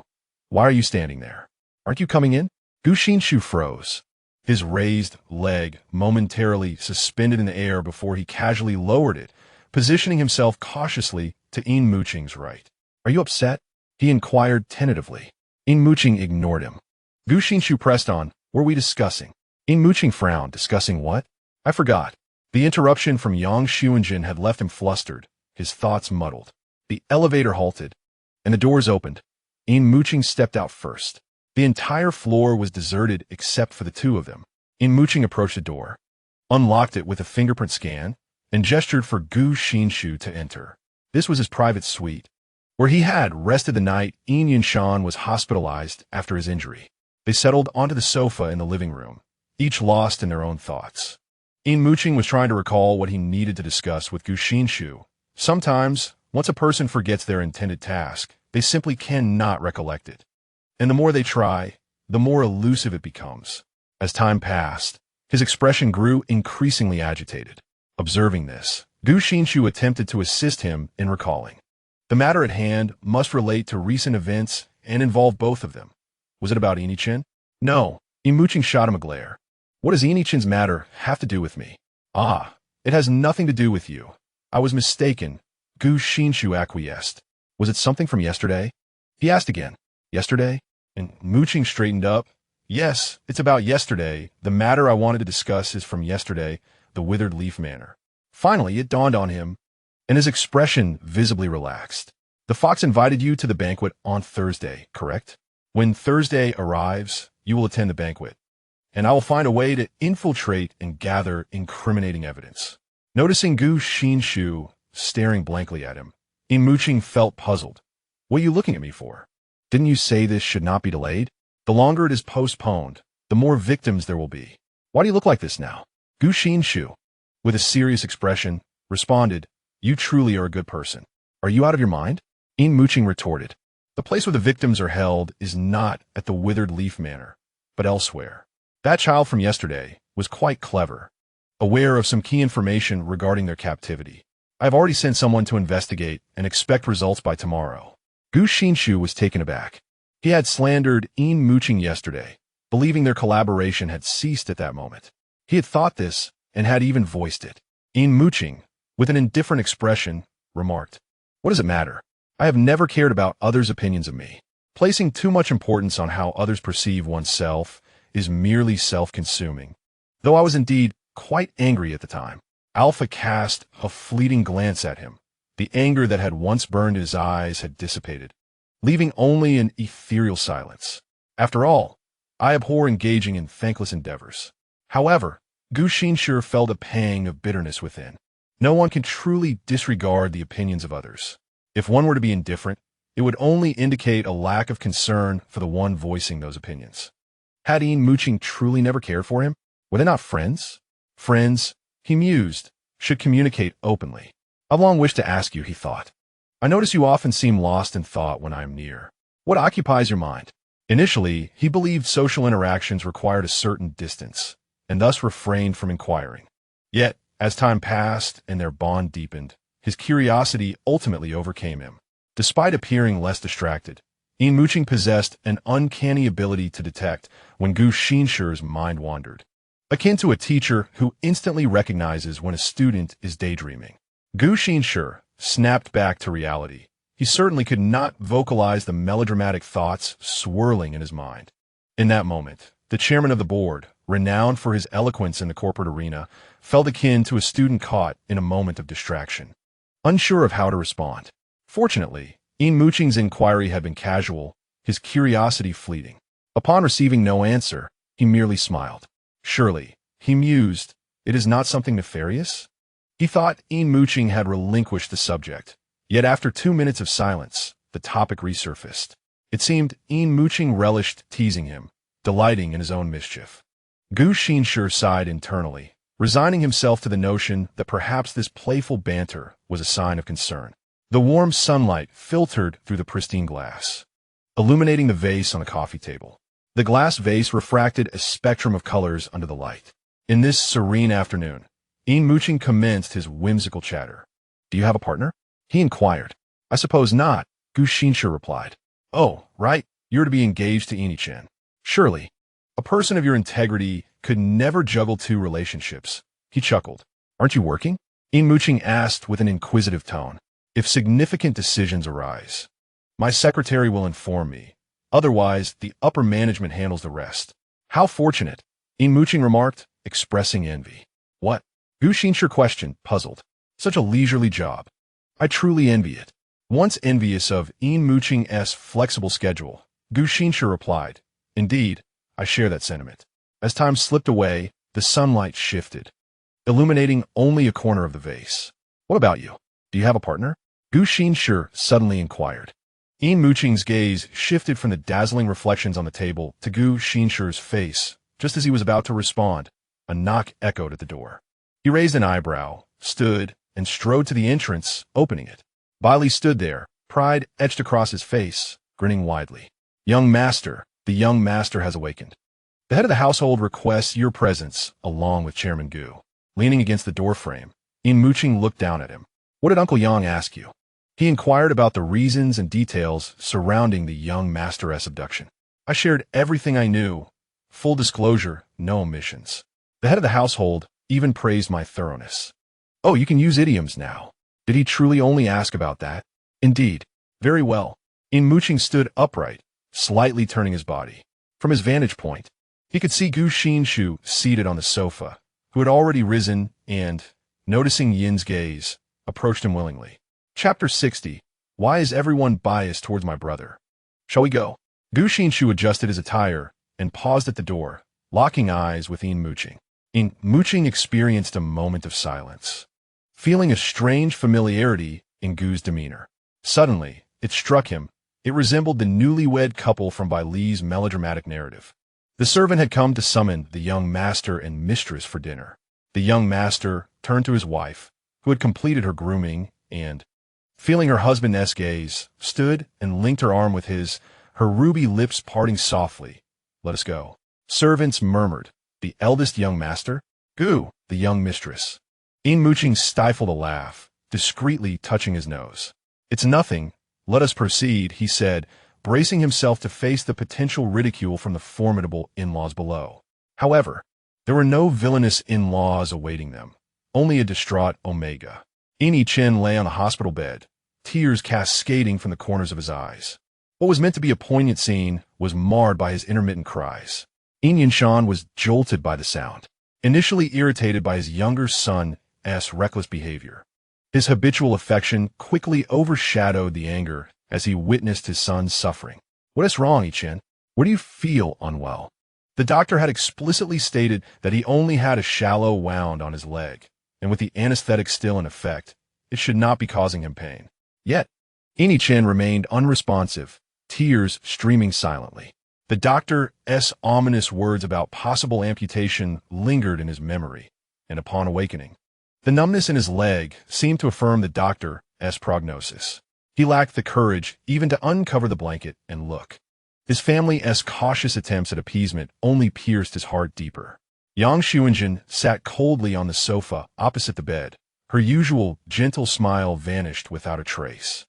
Why are you standing there? Aren't you coming in? Gu Xinshi froze, his raised leg momentarily suspended in the air before he casually lowered it, positioning himself cautiously to Yin Muqing's right. Are you upset? He inquired tentatively. Yin Muqing ignored him. Gu Xinshi pressed on. Were we discussing? Yin Muqing frowned. Discussing what? I forgot. The interruption from Yang Xuanjin had left him flustered, his thoughts muddled. The elevator halted, and the doors opened. Yin Muqing stepped out first. The entire floor was deserted except for the two of them. Yin Muqing approached the door, unlocked it with a fingerprint scan, and gestured for Gu Xinshi to enter. This was his private suite, where he had rested the night Yin Yunshan was hospitalized after his injury. They settled onto the sofa in the living room, each lost in their own thoughts. Yin Muqing was trying to recall what he needed to discuss with Gu Xinshi. Sometimes, once a person forgets their intended task, they simply cannot recollect it. And the more they try, the more elusive it becomes. As time passed, his expression grew increasingly agitated. Observing this, Gu Xinshi attempted to assist him in recalling. The matter at hand must relate to recent events and involve both of them. Was it about Yin Chen? No. Yin Muqing shot him a glare. What does Yin Chen's matter have to do with me? Ah, it has nothing to do with you. I was mistaken. Gu Xinshi acquiesced. Was it something from yesterday? He asked again. Yesterday? And Muqing straightened up. Yes, it's about yesterday. The matter I wanted to discuss is from yesterday, the withered leaf manor. Finally, it dawned on him, and his expression visibly relaxed. The fox invited you to the banquet on Thursday, correct? When Thursday arrives, you will attend the banquet, and I will find a way to infiltrate and gather incriminating evidence. Noticing Gu Xinshi staring blankly at him, Yin Muqing felt puzzled. What are you looking at me for? Didn't you say this should not be delayed? The longer it is postponed, the more victims there will be. Why do you look like this now? Gu Xinshi, with a serious expression, responded, You truly are a good person. Are you out of your mind? Yin Muqing retorted, The place where the victims are held is not at the Withered Leaf Manor, but elsewhere. That child from yesterday was quite clever, aware of some key information regarding their captivity. I have already sent someone to investigate and expect results by tomorrow. Gu Xinshi was taken aback. He had slandered Yin Muqing yesterday, believing their collaboration had ceased at that moment. He had thought this and had even voiced it. Yin Muqing, with an indifferent expression, remarked, What does it matter? I have never cared about others' opinions of me. Placing too much importance on how others perceive oneself is merely self-consuming. Though I was indeed quite angry at the time, Alpha cast a fleeting glance at him. The anger that had once burned his eyes had dissipated, leaving only an ethereal silence. After all, I abhor engaging in thankless endeavors. However, Gu Xinshi felt a pang of bitterness within. No one can truly disregard the opinions of others. If one were to be indifferent, it would only indicate a lack of concern for the one voicing those opinions. Had Yin Muqing truly never cared for him? Were they not friends? Friends, he mused, should communicate openly. I've long wished to ask you, he thought. I notice you often seem lost in thought when I am near. What occupies your mind? Initially, he believed social interactions required a certain distance, and thus refrained from inquiring. Yet, as time passed and their bond deepened, his curiosity ultimately overcame him. Despite appearing less distracted, Yin Muqing possessed an uncanny ability to detect when Gu Xinshi's mind wandered, akin to a teacher who instantly recognizes when a student is daydreaming. Gu Xinshi snapped back to reality. He certainly could not vocalize the melodramatic thoughts swirling in his mind. In that moment, the chairman of the board, renowned for his eloquence in the corporate arena, felt akin to a student caught in a moment of distraction, unsure of how to respond. Fortunately, Yin Muqing's inquiry had been casual, his curiosity fleeting. Upon receiving no answer, he merely smiled. Surely, he mused, it is not something nefarious? He thought Yin Muqing had relinquished the subject. Yet after 2 minutes of silence, the topic resurfaced. It seemed Yin Muqing relished teasing him, delighting in his own mischief. Gu Xinshi sighed internally, resigning himself to the notion that perhaps this playful banter was a sign of concern. The warm sunlight filtered through the pristine glass, illuminating the vase on the coffee table. The glass vase refracted a spectrum of colors under the light. In this serene afternoon, Yin Muqing commenced his whimsical chatter. Do you have a partner? He inquired. I suppose not, Gu Xinshi replied. Oh, right, you're to be engaged to Yin-chan. Surely, a person of your integrity could never juggle 2 relationships. He chuckled. Aren't you working? Yin Muqing asked with an inquisitive tone. If significant decisions arise, my secretary will inform me. Otherwise, the upper management handles the rest. How fortunate, Yin Muqing remarked, expressing envy. What? Gu Xinshi questioned, puzzled. Such a leisurely job. I truly envy it. Once envious of Yin Muqing's flexible schedule, Gu Xinshi replied, Indeed, I share that sentiment. As time slipped away, the sunlight shifted, illuminating only a corner of the vase. What about you? Do you have a partner? Gu Xinshi suddenly inquired. Yin Muqing's gaze shifted from the dazzling reflections on the table to Gu Xinshi's face. Just as he was about to respond, a knock echoed at the door. He raised an eyebrow, stood, and strode to the entrance, opening it. Bailey stood there, pride etched across his face, grinning widely. Young master, the young master has awakened. The head of the household requests your presence, along with Chairman Gu. Leaning against the doorframe, Yin Muqing looked down at him. What did Uncle Yang ask you? He inquired about the reasons and details surrounding the young master's abduction. I shared everything I knew. Full disclosure, no omissions. The head of the household even praised my thoroughness. Oh, you can use idioms now. Did he truly only ask about that? Indeed. Very well. Yin Muqing stood upright, slightly turning his body. From his vantage point, he could see Gu Xinshi seated on the sofa, who had already risen and, noticing Yin's gaze, approached him willingly. Chapter 60. Why is everyone biased towards my brother? Shall we go? Gu Xinshi adjusted his attire and paused at the door, locking eyes with Yin Muqing. Yin Muqing experienced a moment of silence, feeling a strange familiarity in Gu's demeanor. Suddenly, it struck him It resembled the newlywed couple from Lee's melodramatic narrative. The servant had come to summon the young master and mistress for dinner. The young master turned to his wife, who had completed her grooming, and, feeling her husband's gaze, stood and linked her arm with his, her ruby lips parting softly. "Let us go." Servants murmured. The eldest young master? Gu, the young mistress. Yin Muqing stifled a laugh, discreetly touching his nose. "It's nothing. Let us proceed," he said, bracing himself to face the potential ridicule from the formidable in-laws below. However, there were no villainous in-laws awaiting them, only a distraught Omega. Yin Chen lay on the hospital bed, tears cascading from the corners of his eyes. What was meant to be a poignant scene was marred by his intermittent cries. Yin Yinshan was jolted by the sound, initially irritated by his younger son's reckless behavior. His habitual affection quickly overshadowed the anger as he witnessed his son's suffering. "What is wrong, Yichen? Where do you feel unwell?" The doctor had explicitly stated that he only had a shallow wound on his leg, and with the anesthetic still in effect, it should not be causing him pain. Yet, Yin Chen remained unresponsive, tears streaming silently. The doctor's ominous words about possible amputation lingered in his memory, and upon awakening, the numbness in his leg seemed to affirm the doctor's prognosis. He lacked the courage even to uncover the blanket and look. His family's cautious attempts at appeasement only pierced his heart deeper. Yang Xuanjin sat coldly on the sofa opposite the bed. Her usual gentle smile vanished without a trace.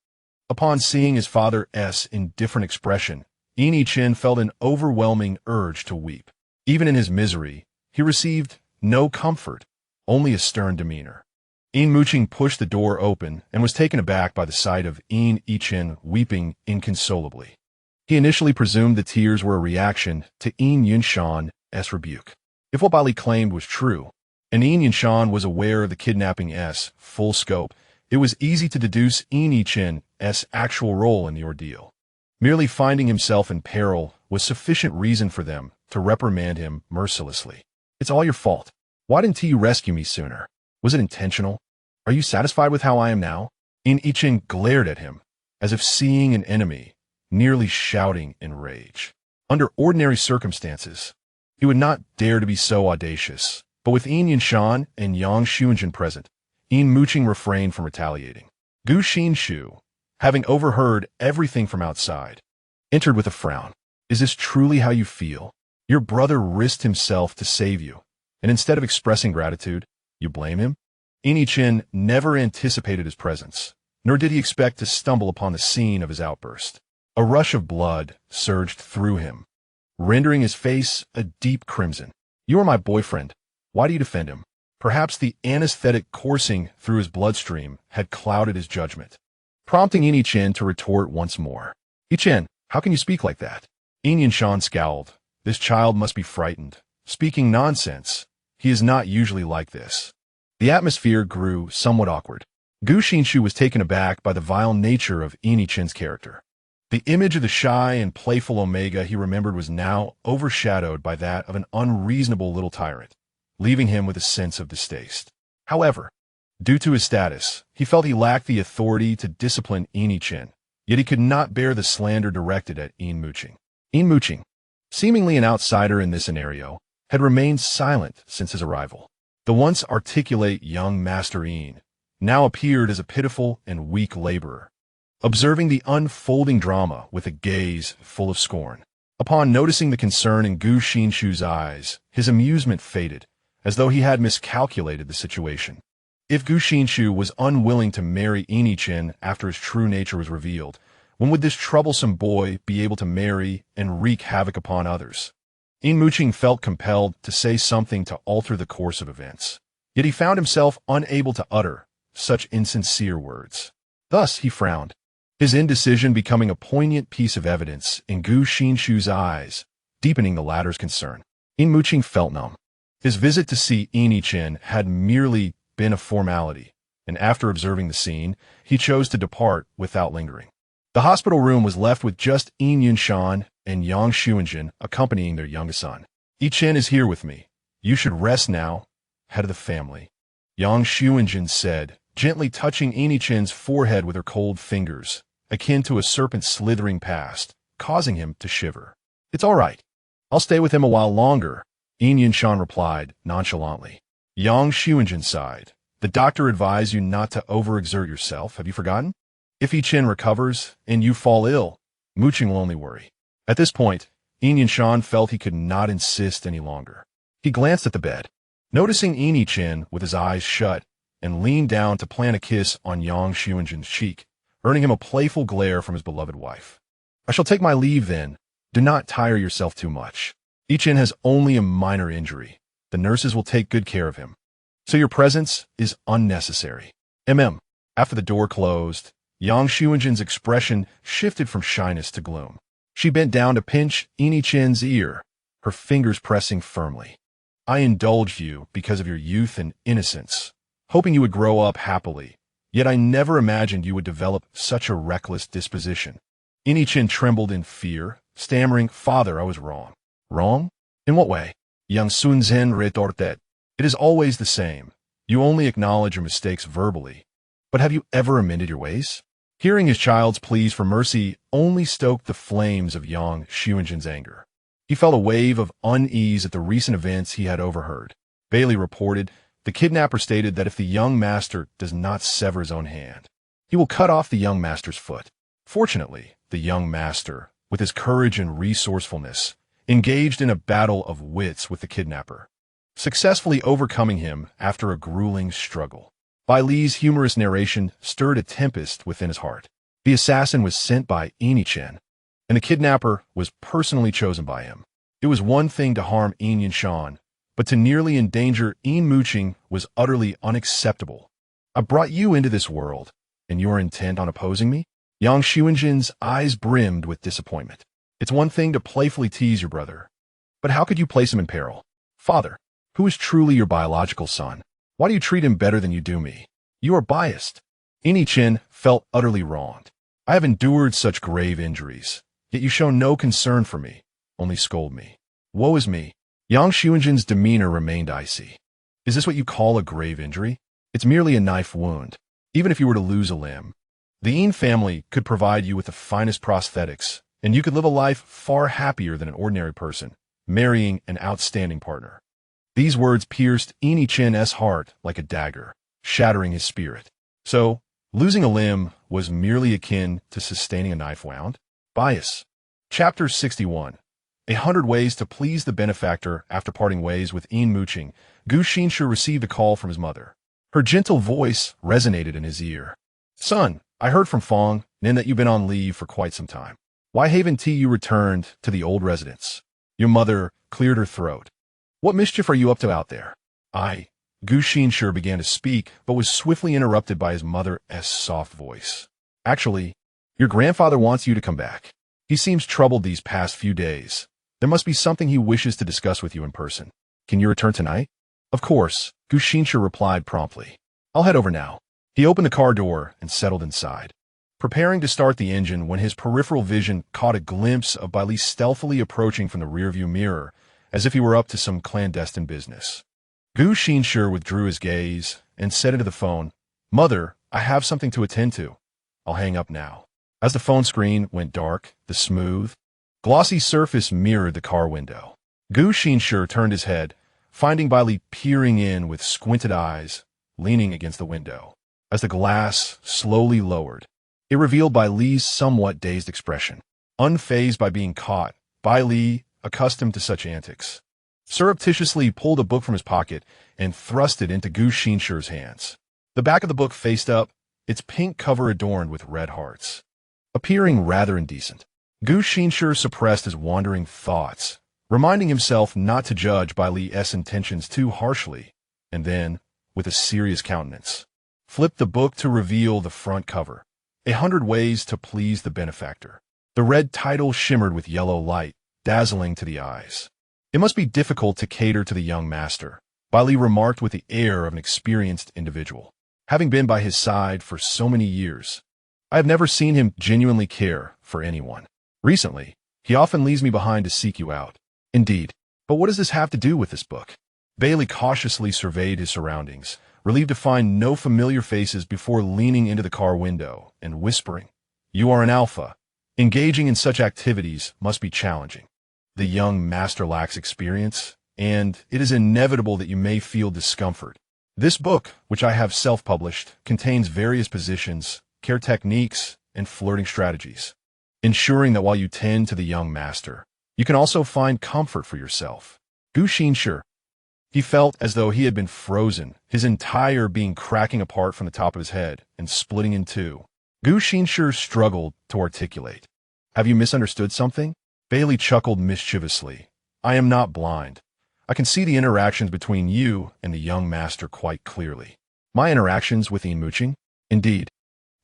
Upon seeing his father's indifferent expression, Yin Chen felt an overwhelming urge to weep. Even in his misery, he received no comfort, only a stern demeanor. Yin Muqing pushed the door open and was taken aback by the sight of Yin Chen weeping inconsolably. He initially presumed the tears were a reaction to Yin Yinshan's rebuke. If what Bali claimed was true, and Yin Yinshan was aware of the kidnapping's full scope, it was easy to deduce Yin Chen's actual role in the ordeal. Merely finding himself in peril was sufficient reason for them to reprimand him mercilessly. "It's all your fault. Why didn't you rescue me sooner? Was it intentional? Are you satisfied with how I am now?" Yin Chen glared at him, as if seeing an enemy, nearly shouting in rage. Under ordinary circumstances, he would not dare to be so audacious, but with Yin Yinshan and Yang Xuanjin present, Yin Muqing refrained from retaliating. Gu Xinshi, having overheard everything from outside, entered with a frown. "Is this truly how you feel? Your brother risked himself to save you, and instead of expressing gratitude, you blame him?" Yin Chen never anticipated his presence, nor did he expect to stumble upon the scene of his outburst. A rush of blood surged through him, rendering his face a deep crimson. "You are my boyfriend. Why do you defend him?" Perhaps the anesthetic coursing through his bloodstream had clouded his judgment, prompting Yin Chen to retort once more. "Chen, how can you speak like that?" Yin Yinshan scowled. "This child must be frightened. Speaking nonsense. He is not usually like this." The atmosphere grew somewhat awkward. Gu Xinshi was taken aback by the vile nature of Yin Chen's character. The image of the shy and playful Omega he remembered was now overshadowed by that of an unreasonable little tyrant, leaving him with a sense of distaste. However, due to his status, he felt he lacked the authority to discipline Yin Chen, yet he could not bear the slander directed at Yin Muqing. Yin Muqing, seemingly an outsider in this scenario, had remained silent since his arrival. The once articulate young Master Yin now appeared as a pitiful and weak laborer, observing the unfolding drama with a gaze full of scorn. Upon noticing the concern in Gu Xinshi's eyes, his amusement faded, as though he had miscalculated the situation. If Gu Xinshi was unwilling to marry Yin Chen after his true nature was revealed, when would this troublesome boy be able to marry and wreak havoc upon others? Yin Muqing felt compelled to say something to alter the course of events, yet he found himself unable to utter such insincere words. Thus he frowned, his indecision becoming a poignant piece of evidence in Gu Xinshi's eyes, deepening the latter's concern. Yin Muqing felt numb. His visit to see Yin Chen had merely been a formality, and after observing the scene, he chose to depart without lingering. The hospital room was left with just Yin Yinshan and Yang Xuanjin accompanying their youngest son. "Yi Chen is here with me. You should rest now, head of the family," Yang Xuanjin said, gently touching Yin Chen's forehead with her cold fingers, akin to a serpent slithering past, causing him to shiver. "It's all right. I'll stay with him a while longer," Yin Yinshan replied nonchalantly. Yang Xuanjin sighed. "The doctor advised you not to overexert yourself. Have you forgotten? If Yi Qin recovers and you fall ill, Muqing will only worry." At this point, Yin Yinshan felt he could not insist any longer. He glanced at the bed, noticing Yin Yiqin with his eyes shut, and leaned down to plant a kiss on Yang Xuanjin's cheek, earning him a playful glare from his beloved wife. "I shall take my leave then. Do not tire yourself too much. Yi Qin has only a minor injury. The nurses will take good care of him. So your presence is unnecessary." After the door closed, Yang Xuanjin's expression shifted from shyness to gloom. She bent down to pinch Yin Yiqin's ear, her fingers pressing firmly. "I indulged you because of your youth and innocence, hoping you would grow up happily. Yet I never imagined you would develop such a reckless disposition." Yin Yiqin trembled in fear, stammering, "Father, I was wrong." "Wrong? In what way?" Yang Sunzhen retorted. "It is always the same. You only acknowledge your mistakes verbally. But have you ever amended your ways?" Hearing his child's pleas for mercy only stoked the flames of Yang Xuanjin's anger. He felt a wave of unease at the recent events he had overheard. Bailey reported, the kidnapper stated that if the young master does not sever his own hand, he will cut off the young master's foot. Fortunately, the young master, with his courage and resourcefulness, engaged in a battle of wits with the kidnapper, successfully overcoming him after a grueling struggle. Bai Li's humorous narration stirred a tempest within his heart. The assassin was sent by Yin Yiqin, and the kidnapper was personally chosen by him. It was one thing to harm Yin Yinshan, but to nearly endanger Yin Muqing was utterly unacceptable. "I brought you into this world, and you are intent on opposing me?" Yang Xuanjin's eyes brimmed with disappointment. "It's one thing to playfully tease your brother, but how could you place him in peril? Father, who is truly your biological son? Why do you treat him better than you do me? You are biased." Yin Yiqin felt utterly wronged. "I have endured such grave injuries, yet you show no concern for me, only scold me. Woe is me." Yang Xuanjin's demeanor remained icy. "Is this what you call a grave injury? It's merely a knife wound. Even if you were to lose a limb, the Yin family could provide you with the finest prosthetics, and you could live a life far happier than an ordinary person, marrying an outstanding partner." These words pierced Yin Yiqin's heart like a dagger, shattering his spirit. So, losing a limb was merely akin to sustaining a knife wound? Bias. Chapter 61. 100 Ways to Please the Benefactor. After parting ways with Yin Muqing, Gu Xinshi received a call from his mother. Her gentle voice resonated in his ear. "Son, I heard from Fong, Nin, that you've been on leave for quite some time. Why haven't you returned to the old residence?" Your mother cleared her throat. "What mischief are you up to out there?" Gu Xinshi began to speak, but was swiftly interrupted by his mother's soft voice. "Actually, your grandfather wants you to come back. He seems troubled these past few days. There must be something he wishes to discuss with you in person. Can you return tonight?" "Of course," Gu Xinshi replied promptly. "I'll head over now." He opened the car door and settled inside, preparing to start the engine when his peripheral vision caught a glimpse of Bai Li stealthily approaching from the rearview mirror, as if he were up to some clandestine business. Gu Xinshi withdrew his gaze and said into the phone, "Mother, I have something to attend to. I'll hang up now." As the phone screen went dark, the smooth, glossy surface mirrored the car window. Gu Xinshi turned his head, finding Bai Li peering in with squinted eyes, leaning against the window. As the glass slowly lowered, it revealed Bai Li's somewhat dazed expression. Unfazed by being caught, Bai Li, accustomed to such antics, surreptitiously pulled a book from his pocket and thrust it into Gu Xinshi's hands. The back of the book faced up, its pink cover adorned with red hearts, appearing rather indecent. Gu Xinshi suppressed his wandering thoughts, reminding himself not to judge Bai Li's intentions too harshly, and then, with a serious countenance, flipped the book to reveal the front cover. 100 Ways to Please the Benefactor. The red title shimmered with yellow light, dazzling to the eyes. "It must be difficult to cater to the young master," Bai Li remarked with the air of an experienced individual. "Having been by his side for so many years, I have never seen him genuinely care for anyone. Recently, he often leaves me behind to seek you out." "Indeed. But what does this have to do with this book?" Bailey cautiously surveyed his surroundings, relieved to find no familiar faces before leaning into the car window and whispering, You are an alpha. Engaging in such activities must be challenging. The young master lacks experience, and it is inevitable that you may feel discomfort. This book, which I have self-published, contains various positions, care techniques, and flirting strategies, ensuring that while you tend to the young master, you can also find comfort for yourself. Gu Xinshi. He felt as though he had been frozen, his entire being cracking apart from the top of his head and splitting in two. Gu Xinshi struggled to articulate. Have you misunderstood something? Bailey chuckled mischievously. I am not blind. I can see the interactions between you and the young master quite clearly. My interactions with Yin Muqing? Indeed.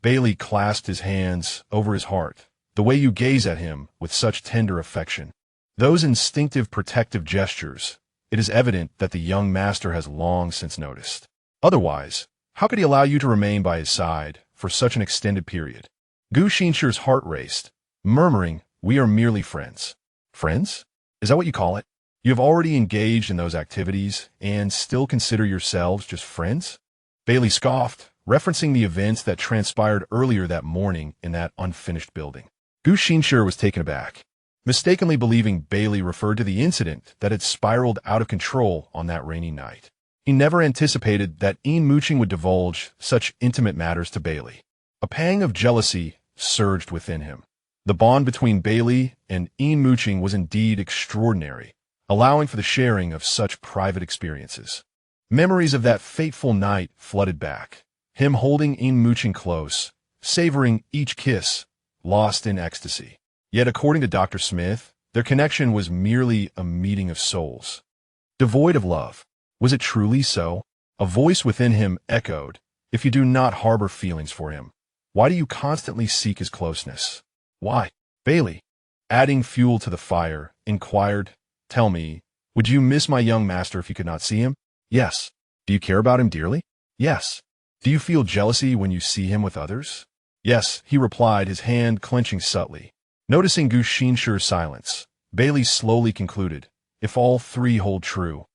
Bailey clasped his hands over his heart, the way you gaze at him with such tender affection. Those instinctive protective gestures, it is evident that the young master has long since noticed. Otherwise, how could he allow you to remain by his side for such an extended period? Gu Xinshi's heart raced, murmuring, we are merely friends. Friends? Is that what you call it? You have already engaged in those activities and still consider yourselves just friends? Bailey scoffed, referencing the events that transpired earlier that morning in that unfinished building. Gu Xinshi was taken aback, mistakenly believing Bailey referred to the incident that had spiraled out of control on that rainy night. He never anticipated that Yin Muqing would divulge such intimate matters to Bailey. A pang of jealousy surged within him. The bond between Bailey and Yin Muqing was indeed extraordinary, allowing for the sharing of such private experiences. Memories of that fateful night flooded back, him holding Yin Muqing close, savoring each kiss, lost in ecstasy. Yet according to Dr. Smith, their connection was merely a meeting of souls, devoid of love. Was it truly so? A voice within him echoed, if you do not harbor feelings for him, why do you constantly seek his closeness? Why? Bailey, adding fuel to the fire, inquired, tell me, would you miss my young master if you could not see him? Yes. Do you care about him dearly? Yes. Do you feel jealousy when you see him with others? Yes, he replied, his hand clenching subtly. Noticing Gu Xinshi's silence, Bailey slowly concluded, if all three hold true,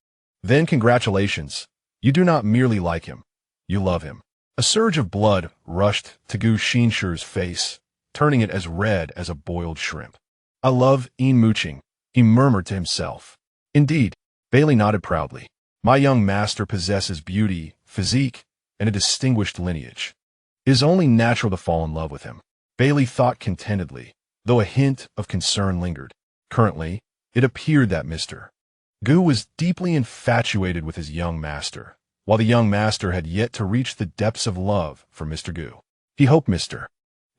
then congratulations, you do not merely like him, you love him. A surge of blood rushed to Gu Xinshi's face, turning it as red as a boiled shrimp. I love Yin Muqing, he murmured to himself. Indeed, Bailey nodded proudly. My young master possesses beauty, physique, and a distinguished lineage. It is only natural to fall in love with him. Bailey thought contentedly, though a hint of concern lingered. Currently, it appeared that Mr. Gu was deeply infatuated with his young master, while the young master had yet to reach the depths of love for Mr. Gu. He hoped Mr.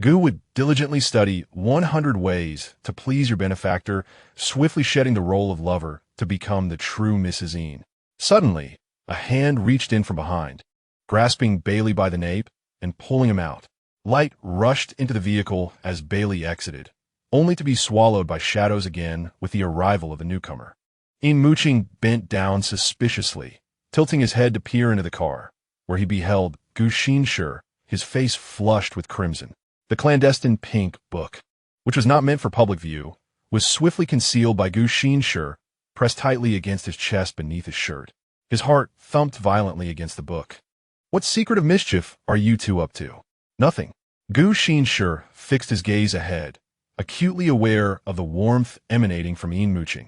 Gu would diligently study 100 ways to please your benefactor, swiftly shedding the role of lover to become the true Mrs. Yin. Suddenly, a hand reached in from behind, grasping Bailey by the nape and pulling him out. Light rushed into the vehicle as Bailey exited, only to be swallowed by shadows again with the arrival of the newcomer. Yin Muqing bent down suspiciously, tilting his head to peer into the car, where he beheld Gu Xinshi, his face flushed with crimson. The clandestine pink book, which was not meant for public view, was swiftly concealed by Gu Xinshi, pressed tightly against his chest beneath his shirt. His heart thumped violently against the book. What secret of mischief are you two up to? Nothing. Gu Xinshi fixed his gaze ahead, acutely aware of the warmth emanating from Yin Muqing,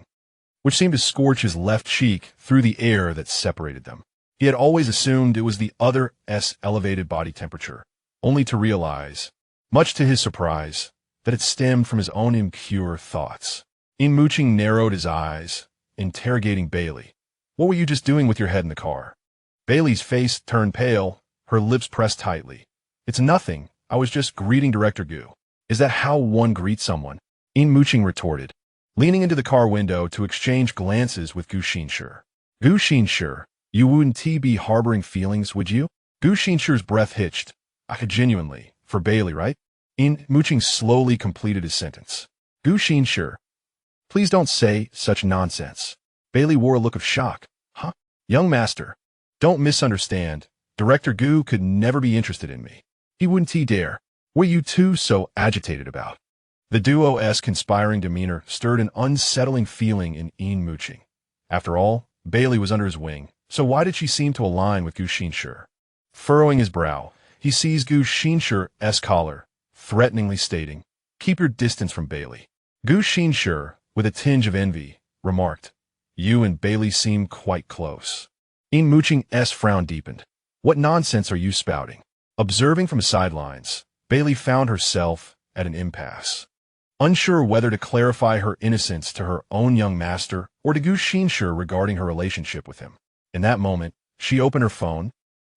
which seemed to scorch his left cheek through the air that separated them. He had always assumed it was the other's elevated body temperature, only to realize, much to his surprise, that it stemmed from his own impure thoughts. Yin Muqing narrowed his eyes, interrogating Bailey. What were you just doing with your head in the car? Bailey's face turned pale, her lips pressed tightly. It's nothing. I was just greeting Director Gu. Is that how one greets someone? Yin Muqing retorted, leaning into the car window to exchange glances with Gu Xinshi. Gu Xinshi, you wouldn't be harboring feelings, would you? Gu Xinshi's breath hitched. Genuinely, for Bailey, right? Yin Muqing slowly completed his sentence. Gu Xinshi, please don't say such nonsense. Bailey wore a look of shock. Huh? Young master, don't misunderstand. Director Gu could never be interested in me. He wouldn't dare. What are you two so agitated about? The duo's conspiring demeanor stirred an unsettling feeling in Yin Muqing. After all, Bailey was under his wing, so why did she seem to align with Gu Xinshi? Furrowing his brow, he seized Gu Xinshi's collar, threateningly stating, "Keep your distance from Bailey." Gu Xinshi, with a tinge of envy, remarked, "You and Bailey seem quite close." Yin Muqing's frown deepened. "What nonsense are you spouting?" Observing from the sidelines, Bailey found herself at an impasse. Unsure whether to clarify her innocence to her own young master or to Gu Xinshi regarding her relationship with him. In that moment, she opened her phone,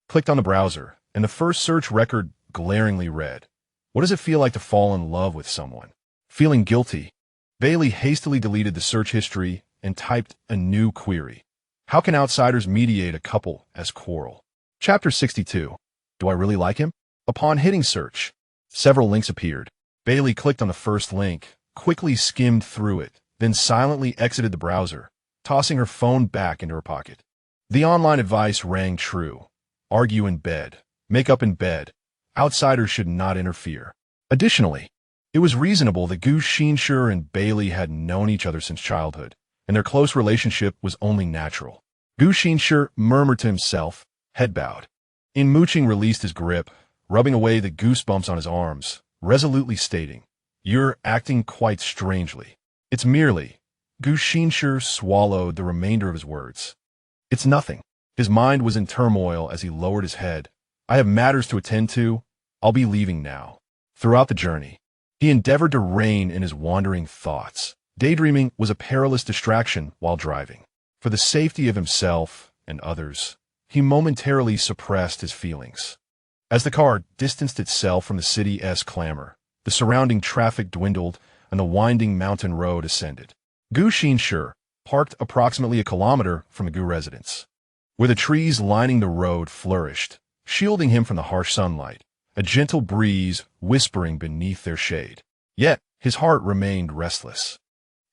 clicked on the browser, and the first search record glaringly read, "What does it feel like to fall in love with someone?" Feeling guilty, Bailey hastily deleted the search history and typed a new query. How can outsiders mediate a couple as quarrel? Chapter 62. Do I really like him? Upon hitting search, several links appeared. Bailey clicked on the first link, quickly skimmed through it, then silently exited the browser, tossing her phone back into her pocket. The online advice rang true. Argue in bed. Make up in bed. Outsiders should not interfere. Additionally, it was reasonable that Gu Xinshi and Bailey had known each other since childhood, and their close relationship was only natural. Gu Xinshi murmured to himself, head bowed. Yin Muqing released his grip, rubbing away the goosebumps on his arms, resolutely stating, "You're acting quite strangely." "It's merely..." Gu Xinshi swallowed the remainder of his words. "It's nothing." His mind was in turmoil as he lowered his head. "I have matters to attend to. I'll be leaving now." Throughout the journey, he endeavored to rein in his wandering thoughts. Daydreaming was a perilous distraction while driving. For the safety of himself and others, he momentarily suppressed his feelings. As the car distanced itself from the city's clamor, the surrounding traffic dwindled and the winding mountain road ascended. Gu Xinshi parked approximately a kilometer from the Gu residence, where the trees lining the road flourished, shielding him from the harsh sunlight, a gentle breeze whispering beneath their shade. Yet his heart remained restless.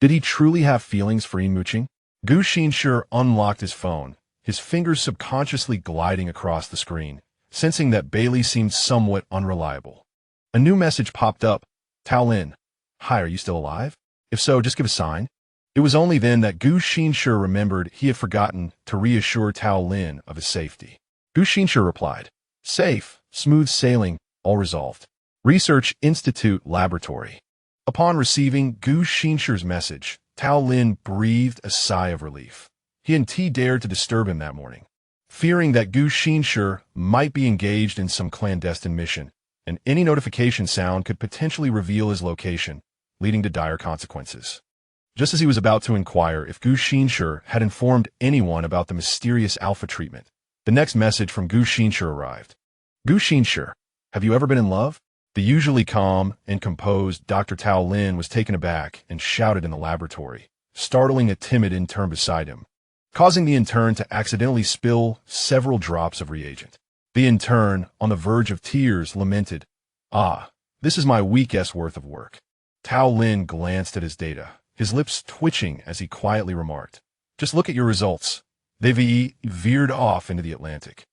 Did he truly have feelings for Yin Muqing? Gu Xinshi unlocked his phone, his fingers subconsciously gliding across the screen, sensing that Bailey seemed somewhat unreliable. A new message popped up. "Tao Lin. Hi, are you still alive? If so, just give a sign." It was only then that Gu Xinshi remembered he had forgotten to reassure Tao Lin of his safety. Gu Xinshi replied, "Safe, smooth sailing, all resolved. Research Institute Laboratory." Upon receiving Gu Xinshi's message, Tao Lin breathed a sigh of relief. He hadn't dared to disturb him that morning, fearing that Gu Xinshi might be engaged in some clandestine mission, and any notification sound could potentially reveal his location, leading to dire consequences. Just as he was about to inquire if Gu Xinshi had informed anyone about the mysterious alpha treatment, the next message from Gu Xinshi arrived. "Gu Xinshi, have you ever been in love?" The usually calm and composed Dr. Tao Lin was taken aback and shouted in the laboratory, startling a timid intern beside him, causing the intern to accidentally spill several drops of reagent. The intern, on the verge of tears, lamented, "Ah, this is my week's worth of work." Tao Lin glanced at his data, his lips twitching as he quietly remarked, "Just look at your results. They've veered off into the Atlantic.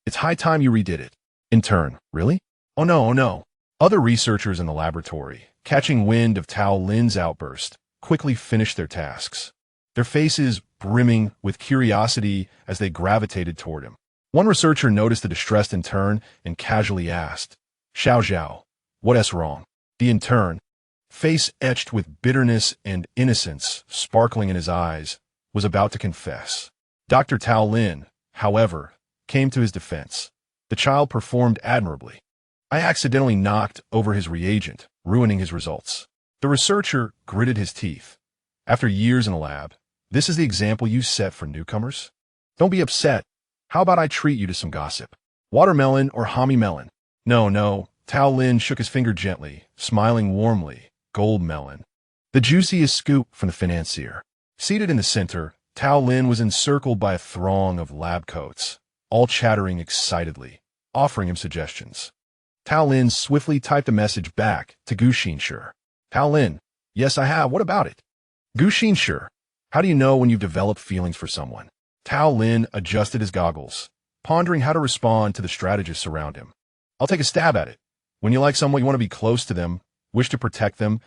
It's high time you redid it." Intern, "Really? Oh no, oh no." Other researchers in the laboratory, catching wind of Tao Lin's outburst, quickly finished their tasks, their faces brimming with curiosity as they gravitated toward him. One researcher noticed the distressed intern and casually asked, "Xiao, what's wrong?" The intern, face etched with bitterness and innocence sparkling in his eyes, was about to confess. Dr. Tao Lin, however, came to his defense. The child performed admirably. "I accidentally knocked over his reagent, ruining his results." The researcher gritted his teeth. "After years in the lab, this is the example you set for newcomers? Don't be upset. How about I treat you to some gossip? Watermelon or homie melon?" No. Tao Lin shook his finger gently, smiling warmly. "Gold melon. The juiciest scoop from the financier." Seated in the center, Tao Lin was encircled by a throng of lab coats, all chattering excitedly, offering him suggestions. Tao Lin swiftly typed a message back to Gu Xinshi. "Tao Lin, yes I have, what about it?" Gu Xinshi, "How do you know when you've developed feelings for someone?" Tao Lin adjusted his goggles, pondering how to respond to the strategists around him. "I'll take a stab at it. When you like someone, you want to be close to them, wish to protect them,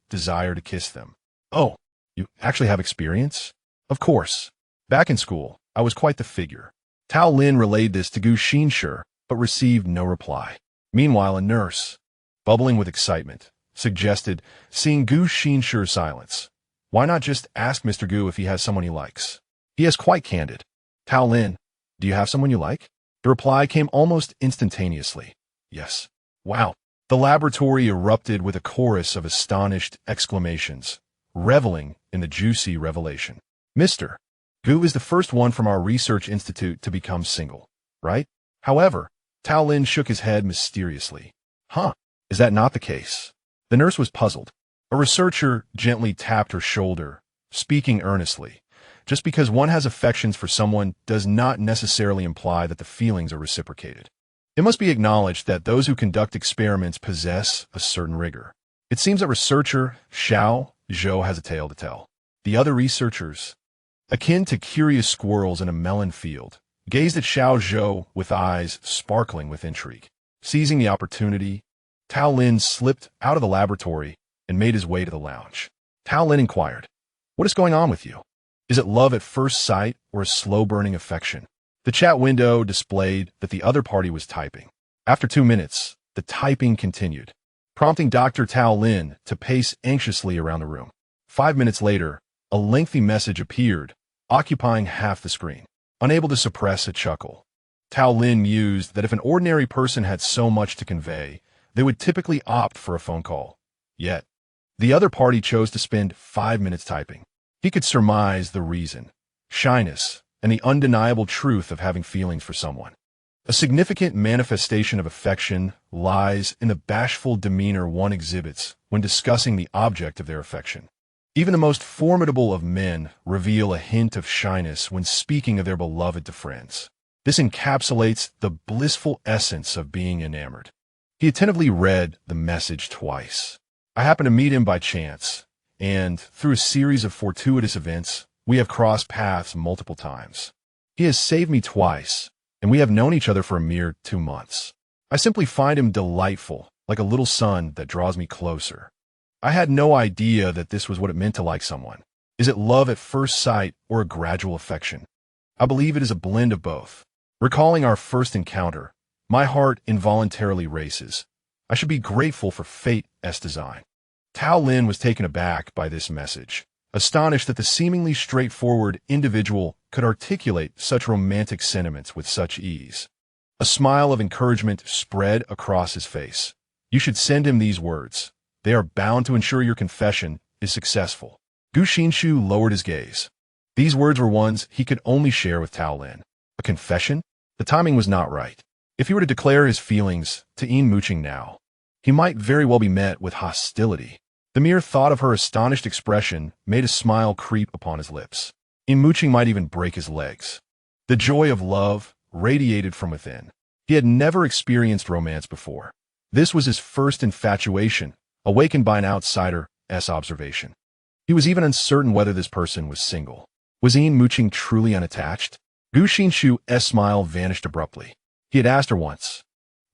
desire to kiss them." "Oh, you actually have experience?" "Of course. Back in school, I was quite the figure." Tao Lin relayed this to Gu Xinshi, but received no reply. Meanwhile, a nurse, bubbling with excitement, suggested, seeing Gu Xinshi silence. Why not just ask Mr. Gu if he has someone he likes? He is quite candid. Tao Lin, do you have someone you like? The reply came almost instantaneously. Yes. Wow. The laboratory erupted with a chorus of astonished exclamations, reveling in the juicy revelation. Mr. Gu is the first one from our research institute to become single, right? However, Tao Lin shook his head mysteriously. Huh, is that not the case? The nurse was puzzled. A researcher gently tapped her shoulder, speaking earnestly. Just because one has affections for someone does not necessarily imply that the feelings are reciprocated. It must be acknowledged that those who conduct experiments possess a certain rigor. It seems that researcher Xiao O.Through has a tale to tell. The other researchers, akin to curious squirrels in a melon field, gazed at Xiao O.Through with eyes sparkling with intrigue. Seizing the opportunity, Tao Lin slipped out of the laboratory and made his way to the lounge. Tao Lin inquired, "What is going on with you? Is it love at first sight or a slow-burning affection?" The chat window displayed that the other party was typing. After 2 minutes, the typing continued, prompting Dr. Tao Lin to pace anxiously around the room. 5 minutes later, a lengthy message appeared, occupying half the screen. Unable to suppress a chuckle, Tao Lin mused that if an ordinary person had so much to convey, they would typically opt for a phone call. Yet, the other party chose to spend 5 minutes typing. He could surmise the reason: shyness and the undeniable truth of having feelings for someone. A significant manifestation of affection lies in the bashful demeanor one exhibits when discussing the object of their affection. Even the most formidable of men reveal a hint of shyness when speaking of their beloved to friends. This encapsulates the blissful essence of being enamored. He attentively read the message twice. I happened to meet him by chance, and through a series of fortuitous events, we have crossed paths multiple times. He has saved me twice, and we have known each other for a mere 2 months. I simply find him delightful, like a little son that draws me closer. I had no idea that this was what it meant to like someone. Is it love at first sight or a gradual affection? I believe it is a blend of both. Recalling our first encounter, my heart involuntarily races. I should be grateful for fate's design. Tao Lin was taken aback by this message, astonished that the seemingly straightforward individual could articulate such romantic sentiments with such ease. A smile of encouragement spread across his face. You should send him these words. They are bound to ensure your confession is successful. Gu Xinshi lowered his gaze. These words were ones he could only share with Tao Lin. A confession? The timing was not right. If he were to declare his feelings to Yin Muqing now, he might very well be met with hostility. The mere thought of her astonished expression made a smile creep upon his lips. Yin Muqing might even break his legs. The joy of love radiated from within. He had never experienced romance before. This was his first infatuation, awakened by an outsider's observation. He was even uncertain whether this person was single. Was Yin Muqing truly unattached? Gu Xinshi's smile vanished abruptly. He had asked her once,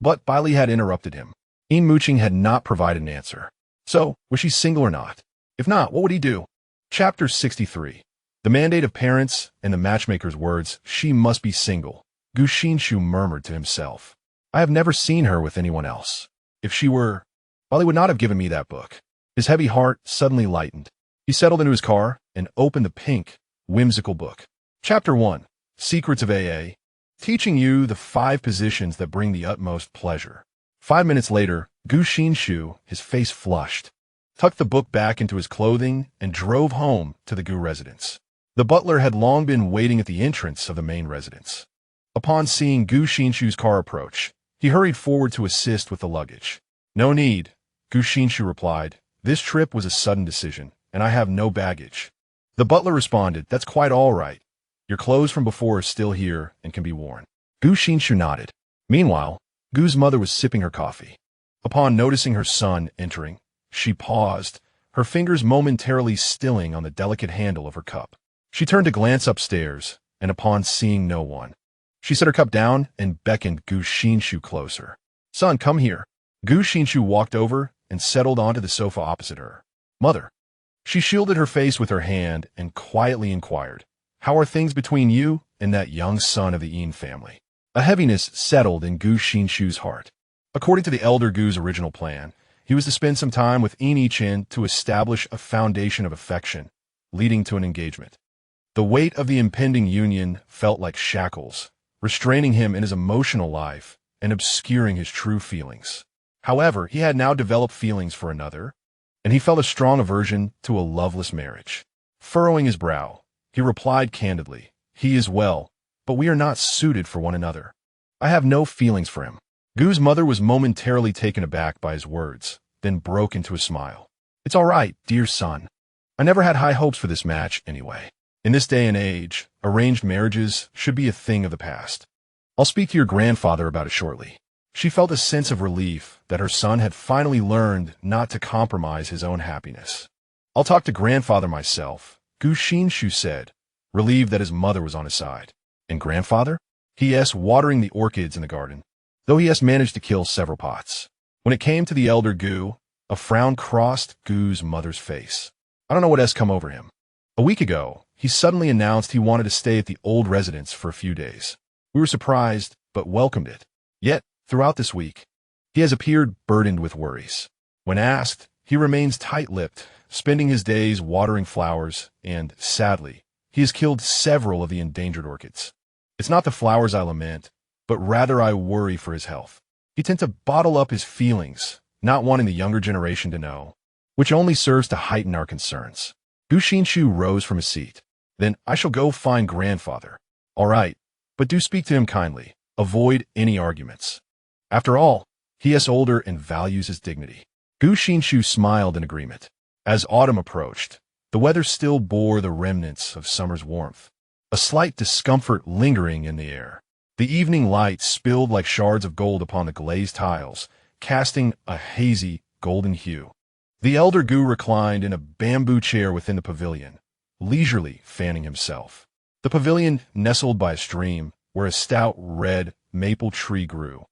but Bailey had interrupted him. Yin Muqing had not provided an answer. So, was she single or not? If not, what would he do? Chapter 63. The mandate of parents and the matchmaker's words, she must be single. Gu Xinshi murmured to himself. I have never seen her with anyone else. If she were, Bailey would not have given me that book. His heavy heart suddenly lightened. He settled into his car and opened the pink, whimsical book. Chapter 1. Secrets of AA. Teaching you the 5 positions that bring the utmost pleasure. 5 minutes later, Gu Xinshi, his face flushed, tucked the book back into his clothing and drove home to the Gu residence. The butler had long been waiting at the entrance of the main residence. Upon seeing Gu Xinshi's car approach, he hurried forward to assist with the luggage. No need, Gu Xinshi replied. This trip was a sudden decision, and I have no baggage. The butler responded, that's quite all right. Your clothes from before are still here and can be worn. Gu Xinshi nodded. Meanwhile, Gu's mother was sipping her coffee. Upon noticing her son entering, she paused, her fingers momentarily stilling on the delicate handle of her cup. She turned to glance upstairs, and upon seeing no one, she set her cup down and beckoned Gu Xinshi closer. Son, come here. Gu Xinshi walked over and settled onto the sofa opposite her. Mother. She shielded her face with her hand and quietly inquired, how are things between you and that young son of the Yin family? A heaviness settled in Gu Xinshi's heart. According to the elder Gu's original plan, he was to spend some time with Yin Muqing to establish a foundation of affection, leading to an engagement. The weight of the impending union felt like shackles, restraining him in his emotional life and obscuring his true feelings. However, he had now developed feelings for another, and he felt a strong aversion to a loveless marriage. Furrowing his brow, he replied candidly, "He is well, but we are not suited for one another. I have no feelings for him." Gu's mother was momentarily taken aback by his words, then broke into a smile. "It's all right, dear son. I never had high hopes for this match anyway. In this day and age, arranged marriages should be a thing of the past. I'll speak to your grandfather about it shortly." She felt a sense of relief that her son had finally learned not to compromise his own happiness. "I'll talk to grandfather myself," Gu Xinshi said, relieved that his mother was on his side. "And grandfather?" he asked, watering the orchids in the garden, though he has managed to kill several pots. When it came to the elder Gu, a frown crossed Gu's mother's face. "I don't know what has come over him. A week ago, he suddenly announced he wanted to stay at the old residence for a few days. We were surprised, but welcomed it. Yet, throughout this week, he has appeared burdened with worries. When asked, he remains tight-lipped, spending his days watering flowers, and, sadly, he has killed several of the endangered orchids. It's not the flowers I lament, but rather I worry for his health. He tends to bottle up his feelings, not wanting the younger generation to know, which only serves to heighten our concerns." Gu Xinshi rose from his seat. "Then I shall go find grandfather." "All right, but do speak to him kindly. Avoid any arguments. After all, he is older and values his dignity." Gu Xinshi smiled in agreement. As autumn approached, the weather still bore the remnants of summer's warmth, a slight discomfort lingering in the air. The evening light spilled like shards of gold upon the glazed tiles, casting a hazy, golden hue. The elder Gu reclined in a bamboo chair within the pavilion, leisurely fanning himself. The pavilion nestled by a stream where a stout red maple tree grew.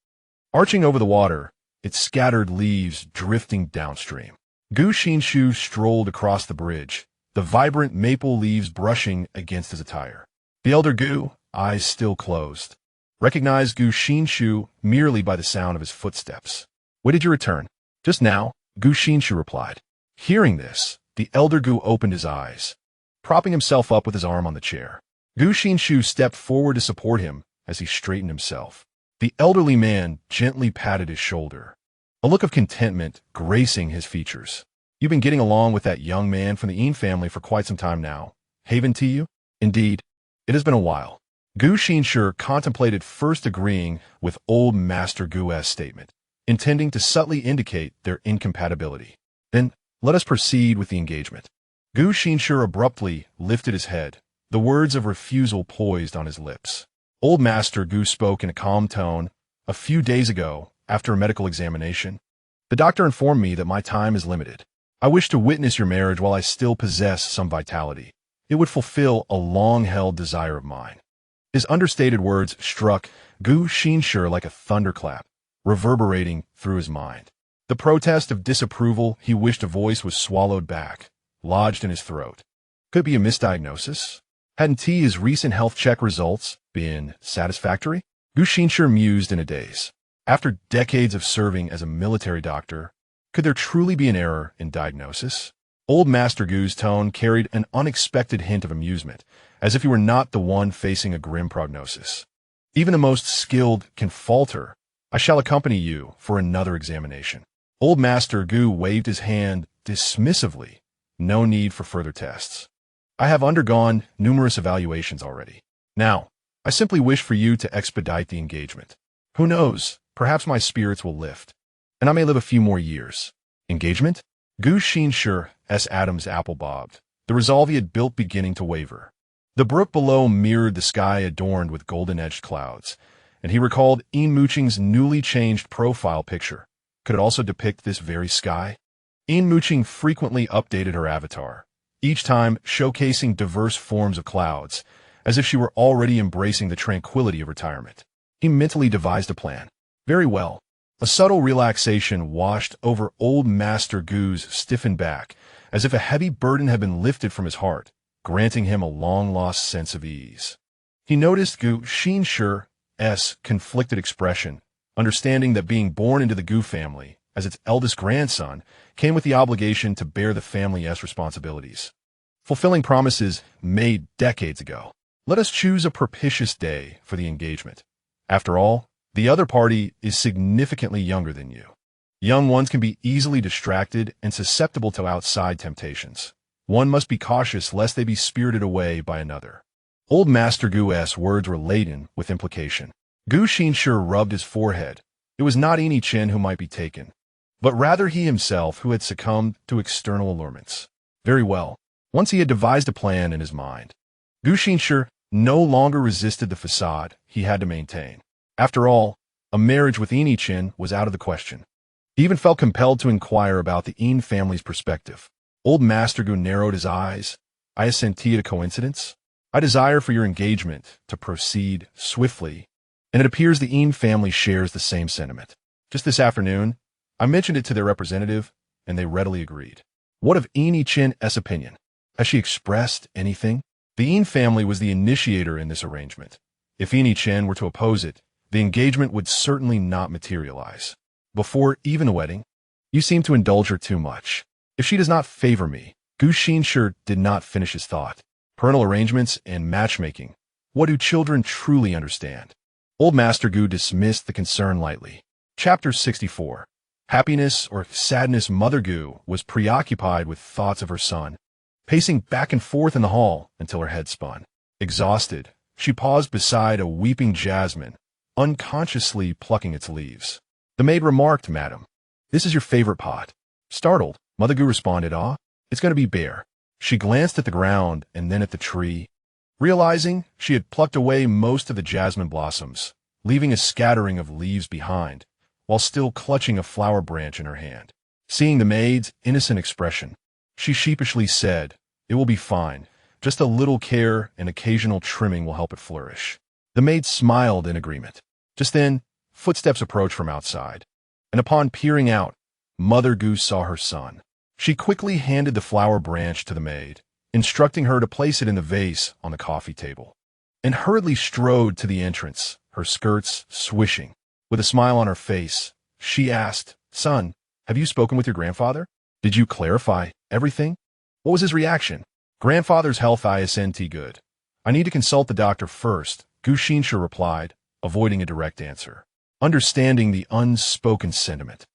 Arching over the water, its scattered leaves drifting downstream. Gu Xinshi strolled across the bridge, the vibrant maple leaves brushing against his attire. The elder Gu, eyes still closed, recognized Gu Xinshi merely by the sound of his footsteps. "When did you return?" "Just now," Gu Xinshi replied. Hearing this, the elder Gu opened his eyes, propping himself up with his arm on the chair. Gu Xinshi stepped forward to support him as he straightened himself. The elderly man gently patted his shoulder, a look of contentment gracing his features. "You've been getting along with that young man from the Yin family for quite some time now, haven't you?" "Indeed, it has been a while." Gu Xinshi contemplated first agreeing with old Master Gu's statement, intending to subtly indicate their incompatibility. "Then, let us proceed with the engagement." Gu Xinshi abruptly lifted his head, the words of refusal poised on his lips. Old Master Gu spoke in a calm tone. "A few days ago, after a medical examination, the doctor informed me that my time is limited. I wish to witness your marriage while I still possess some vitality. It would fulfill a long-held desire of mine." His understated words struck Gu Xinshi like a thunderclap, reverberating through his mind. The protest of disapproval he wished to voice was swallowed back, lodged in his throat. Could it be a misdiagnosis? Hadn't his recent health check results been satisfactory? Gu Xinshi mused in a daze. After decades of serving as a military doctor, could there truly be an error in diagnosis? Old Master Gu's tone carried an unexpected hint of amusement, as if he were not the one facing a grim prognosis. "Even the most skilled can falter. I shall accompany you for another examination." Old Master Gu waved his hand dismissively. "No need for further tests. I have undergone numerous evaluations already. Now, I simply wish for you to expedite the engagement. Who knows, perhaps my spirits will lift, and I may live a few more years." Engagement? Gu Xinshi Adam's apple bobbed, the resolve he had built beginning to waver. The brook below mirrored the sky adorned with golden-edged clouds, and he recalled Yin Muqing's newly changed profile picture. Could it also depict this very sky? Yin Muqing frequently updated her avatar, each time showcasing diverse forms of clouds, as if she were already embracing the tranquility of retirement. He mentally devised a plan. Very well. A subtle relaxation washed over old Master Gu's stiffened back, as if a heavy burden had been lifted from his heart, granting him a long-lost sense of ease. He noticed Gu Xinshi's conflicted expression, understanding that being born into the Gu family as its eldest grandson, came with the obligation to bear the family's responsibilities, fulfilling promises made decades ago. Let us choose a propitious day for the engagement. After all, the other party is significantly younger than you. Young ones can be easily distracted and susceptible to outside temptations. One must be cautious lest they be spirited away by another. Old Master Gu's words were laden with implication. Gu Xinshi rubbed his forehead. It was not Yin Muqing who might be taken, but rather he himself who had succumbed to external allurements. Very well. Once he had devised a plan in his mind, Gu Xinshi no longer resisted the facade he had to maintain. After all, a marriage with Yin Muqing was out of the question. He even felt compelled to inquire about the Yin family's perspective. Old Master Gu narrowed his eyes. I assenti to coincidence. I desire for your engagement to proceed swiftly, and it appears the Yin family shares the same sentiment. Just this afternoon, I mentioned it to their representative, and they readily agreed. What of Yin Muqing's opinion? Has she expressed anything? The Yin family was the initiator in this arrangement. If Yin Muqing were to oppose it, the engagement would certainly not materialize. Before even the wedding, you seem to indulge her too much. If she does not favor me, Gu Xinshi did not finish his thought. Parental arrangements and matchmaking. What do children truly understand? Old Master Gu dismissed the concern lightly. Chapter 64. Happiness or sadness. Mother Gu was preoccupied with thoughts of her son, pacing back and forth in the hall until her head spun. Exhausted, she paused beside a weeping jasmine, unconsciously plucking its leaves. The maid remarked, "Madam, this is your favorite pot." Startled, Mother Gu responded, "Ah, it's going to be bare." She glanced at the ground and then at the tree, realizing she had plucked away most of the jasmine blossoms, leaving a scattering of leaves behind, while still clutching a flower branch in her hand. Seeing the maid's innocent expression, she sheepishly said, "It will be fine. Just a little care and occasional trimming will help it flourish." The maid smiled in agreement. Just then, footsteps approached from outside, and upon peering out, Mother Gu saw her son. She quickly handed the flower branch to the maid, instructing her to place it in the vase on the coffee table, and hurriedly strode to the entrance, her skirts swishing. With a smile on her face, she asked, "Son, have you spoken with your grandfather? Did you clarify everything?" What was his reaction? "Grandfather's health isn't good. I need to consult the doctor first," Gu Xinshi replied, avoiding a direct answer. Understanding the unspoken sentiment,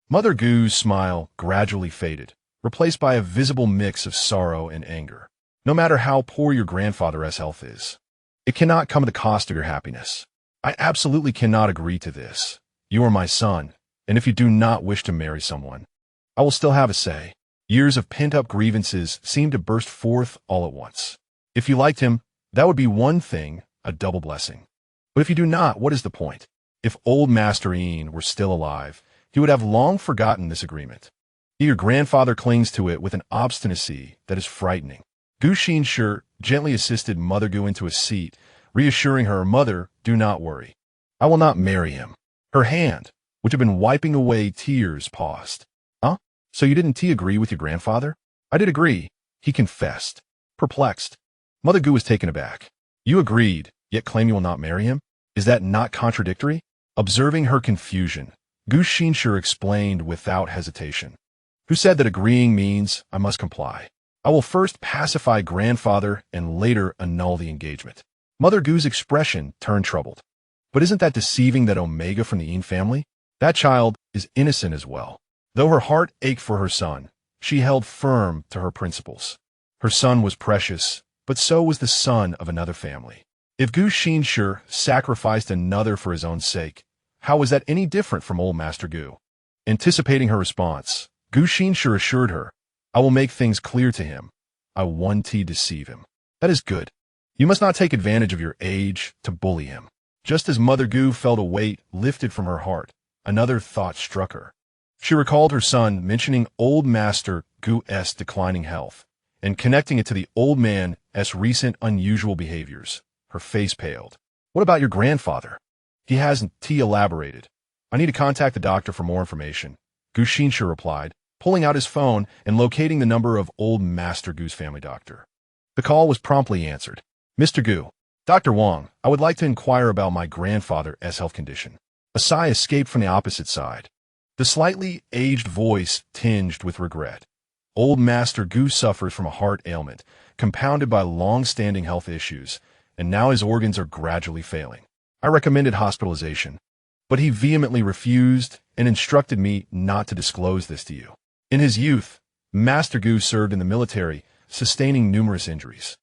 Mother Gu's smile gradually faded, replaced by a visible mix of sorrow and anger. No matter how poor your grandfather's health is, it cannot come at the cost of your happiness. I absolutely cannot agree to this. You are my son, and if you do not wish to marry someone, I will still have a say. Years of pent-up grievances seemed to burst forth all at once. If you liked him, that would be one thing, a double blessing. But if you do not, what is the point? If old Master Yin were still alive, he would have long forgotten this agreement. Your grandfather clings to it with an obstinacy that is frightening. Gu Xinshi gently assisted Mother Gu into a seat, reassuring her, "Mother, do not worry. I will not marry him." Her hand, which had been wiping away tears, paused. "Huh? So you didn't agree with your grandfather?" "I did agree," he confessed, perplexed. Mother Gu was taken aback. "You agreed, yet claim you will not marry him? Is that not contradictory?" Observing her confusion, Gu Xinshi explained without hesitation. "Who said that agreeing means I must comply? I will first pacify grandfather and later annul the engagement." Mother Gu's expression turned troubled. "But isn't that deceiving that Omega from the Yin family? That child is innocent as well." Though her heart ached for her son, she held firm to her principles. Her son was precious, but so was the son of another family. If Gu Xinshi sacrificed another for his own sake, how was that any different from old Master Gu? Anticipating her response, Gu Xinshi assured her, "I will make things clear to him. I won't deceive him." "That is good. You must not take advantage of your age to bully him." Just as Mother Gu felt a weight lifted from her heart, another thought struck her. She recalled her son mentioning old Master Gu's declining health, and connecting it to the old man's recent unusual behaviors. Her face paled. "What about your grandfather?" "He hasn't elaborated. I need to contact the doctor for more information," Gu Xinshi replied, pulling out his phone and locating the number of old Master Gu's family doctor. The call was promptly answered. "Mr. Gu, Dr. Wang, I would like to inquire about my grandfather's health condition." A sigh escaped from the opposite side. The slightly aged voice tinged with regret. Old Master Gu suffers from a heart ailment, compounded by long-standing health issues, and now his organs are gradually failing. I recommended hospitalization, but he vehemently refused and instructed me not to disclose this to you. In his youth, Master Gu served in the military, sustaining numerous injuries.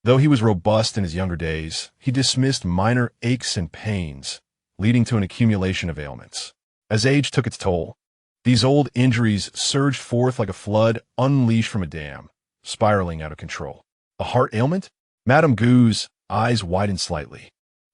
Though he was robust in his younger days, he dismissed minor aches and pains, leading to an accumulation of ailments. As age took its toll, these old injuries surged forth like a flood unleashed from a dam, spiraling out of control. A heart ailment? Madame Gu's eyes widened slightly.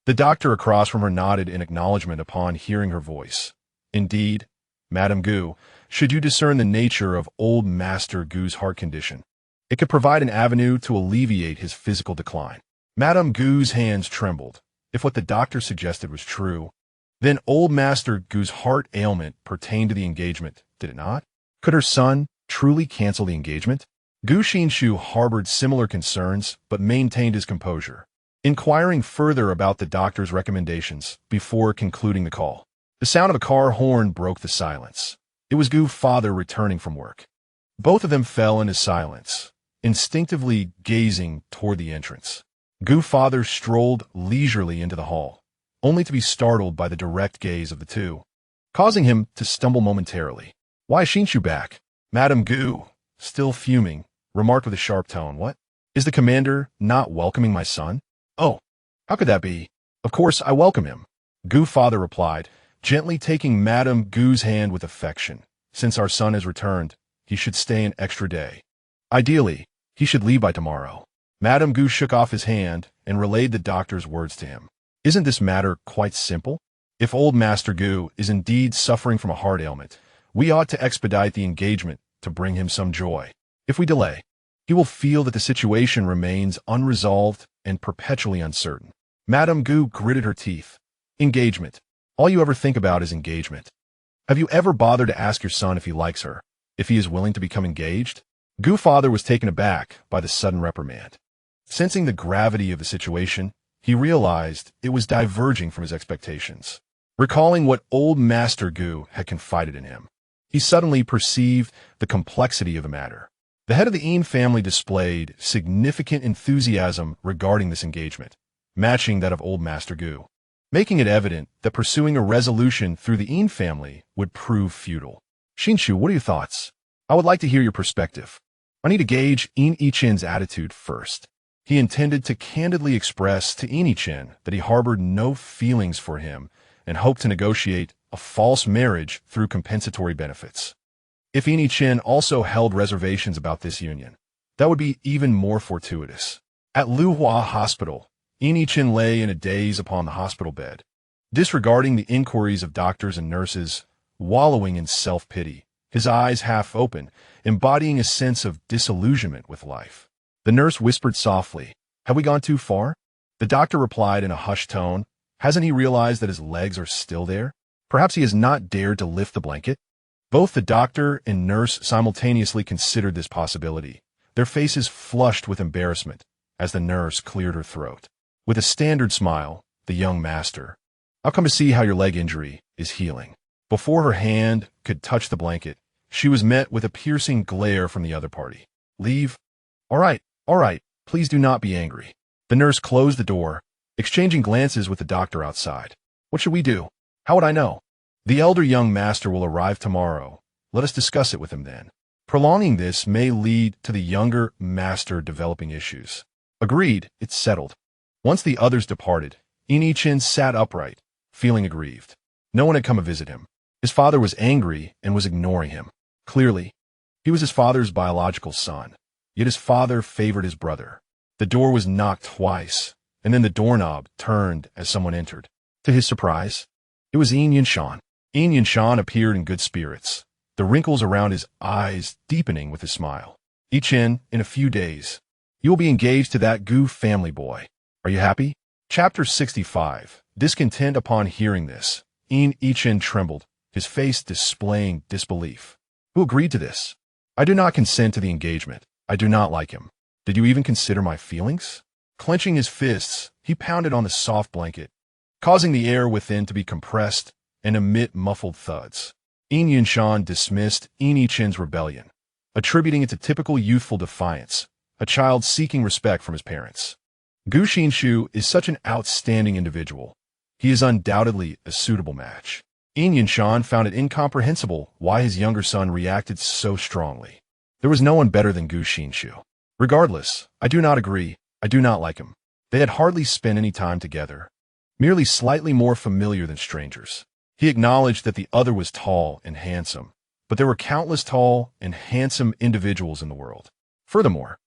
The doctor across from her nodded in acknowledgement upon hearing her voice. Indeed, Madame Gu, should you discern the nature of old Master Gu's heart condition, it could provide an avenue to alleviate his physical decline. Madame Gu's hands trembled. If what the doctor suggested was true, then old Master Gu's heart ailment pertained to the engagement, did it not? Could her son truly cancel the engagement? Gu Xinshi harbored similar concerns, but maintained his composure, inquiring further about the doctor's recommendations before concluding the call. The sound of a car horn broke the silence. It was Gu's father returning from work. Both of them fell into silence, instinctively gazing toward the entrance. Gu's father strolled leisurely into the hall, only to be startled by the direct gaze of the two, causing him to stumble momentarily. "Why is Xinshi back?" Madame Gu, still fuming, remarked with a sharp tone. "What? Is the commander not welcoming my son?" "Oh, how could that be? Of course I welcome him," Gu's father replied, gently taking Madame Gu's hand with affection. "Since our son has returned, he should stay an extra day. Ideally, he should leave by tomorrow." Madame Gu shook off his hand and relayed the doctor's words to him. "Isn't this matter quite simple? If old Master Gu is indeed suffering from a heart ailment, we ought to expedite the engagement to bring him some joy. If we delay, he will feel that the situation remains unresolved and perpetually uncertain." Madame Gu gritted her teeth. "Engagement. All you ever think about is engagement. Have you ever bothered to ask your son if he likes her, if he is willing to become engaged?" Gu's father was taken aback by the sudden reprimand. Sensing the gravity of the situation, he realized it was diverging from his expectations. Recalling what old Master Gu had confided in him, he suddenly perceived the complexity of the matter. The head of the Yin family displayed significant enthusiasm regarding this engagement, matching that of old Master Gu, making it evident that pursuing a resolution through the Yin family would prove futile. "Xinshi, what are your thoughts? I would like to hear your perspective." I need to gauge Yin Yichen's attitude first. He intended to candidly express to Yin Yichen that he harbored no feelings for him and hoped to negotiate a false marriage through compensatory benefits. If Yin Yichen also held reservations about this union, that would be even more fortuitous. At Luhua Hospital, Yin Yichen lay in a daze upon the hospital bed, disregarding the inquiries of doctors and nurses, wallowing in self-pity, his eyes half open, embodying a sense of disillusionment with life. The nurse whispered softly, "Have we gone too far?" The doctor replied in a hushed tone, "Hasn't he realized that his legs are still there? Perhaps he has not dared to lift the blanket?" Both the doctor and nurse simultaneously considered this possibility, their faces flushed with embarrassment as the nurse cleared her throat. With a standard smile, the young master, "I'll come to see how your leg injury is healing." Before her hand could touch the blanket, she was met with a piercing glare from the other party. "Leave? All right, please do not be angry." The nurse closed the door, exchanging glances with the doctor outside. "What should we do? How would I know?" "The elder young master will arrive tomorrow. Let us discuss it with him then. Prolonging this may lead to the younger master developing issues." Agreed, it's settled. Once the others departed, Yin Yichen sat upright, feeling aggrieved. No one had come to visit him. His father was angry and was ignoring him. Clearly, he was his father's biological son, yet his father favored his brother. The door was knocked twice, and then the doorknob turned as someone entered. To his surprise, it was Yin Yinshan. Yin Yinshan appeared in good spirits, the wrinkles around his eyes deepening with his smile. "Yichen, in a few days, you will be engaged to that Gu family boy. Are you happy?" Chapter 65. Discontent upon hearing this, Yin Yichen trembled, his face displaying disbelief. "Who agreed to this? I do not consent to the engagement. I do not like him. Did you even consider my feelings?" Clenching his fists, he pounded on the soft blanket, causing the air within to be compressed and emit muffled thuds. Yin Yunshan dismissed Yin Yichen's rebellion, attributing it to typical youthful defiance, a child seeking respect from his parents. Gu Xinshi is such an outstanding individual. He is undoubtedly a suitable match. Yin Yunshan found it incomprehensible why his younger son reacted so strongly. There was no one better than Gu Xinshi. Regardless, I do not agree. I do not like him. They had hardly spent any time together, merely slightly more familiar than strangers. He acknowledged that the other was tall and handsome, but there were countless tall and handsome individuals in the world. Furthermore,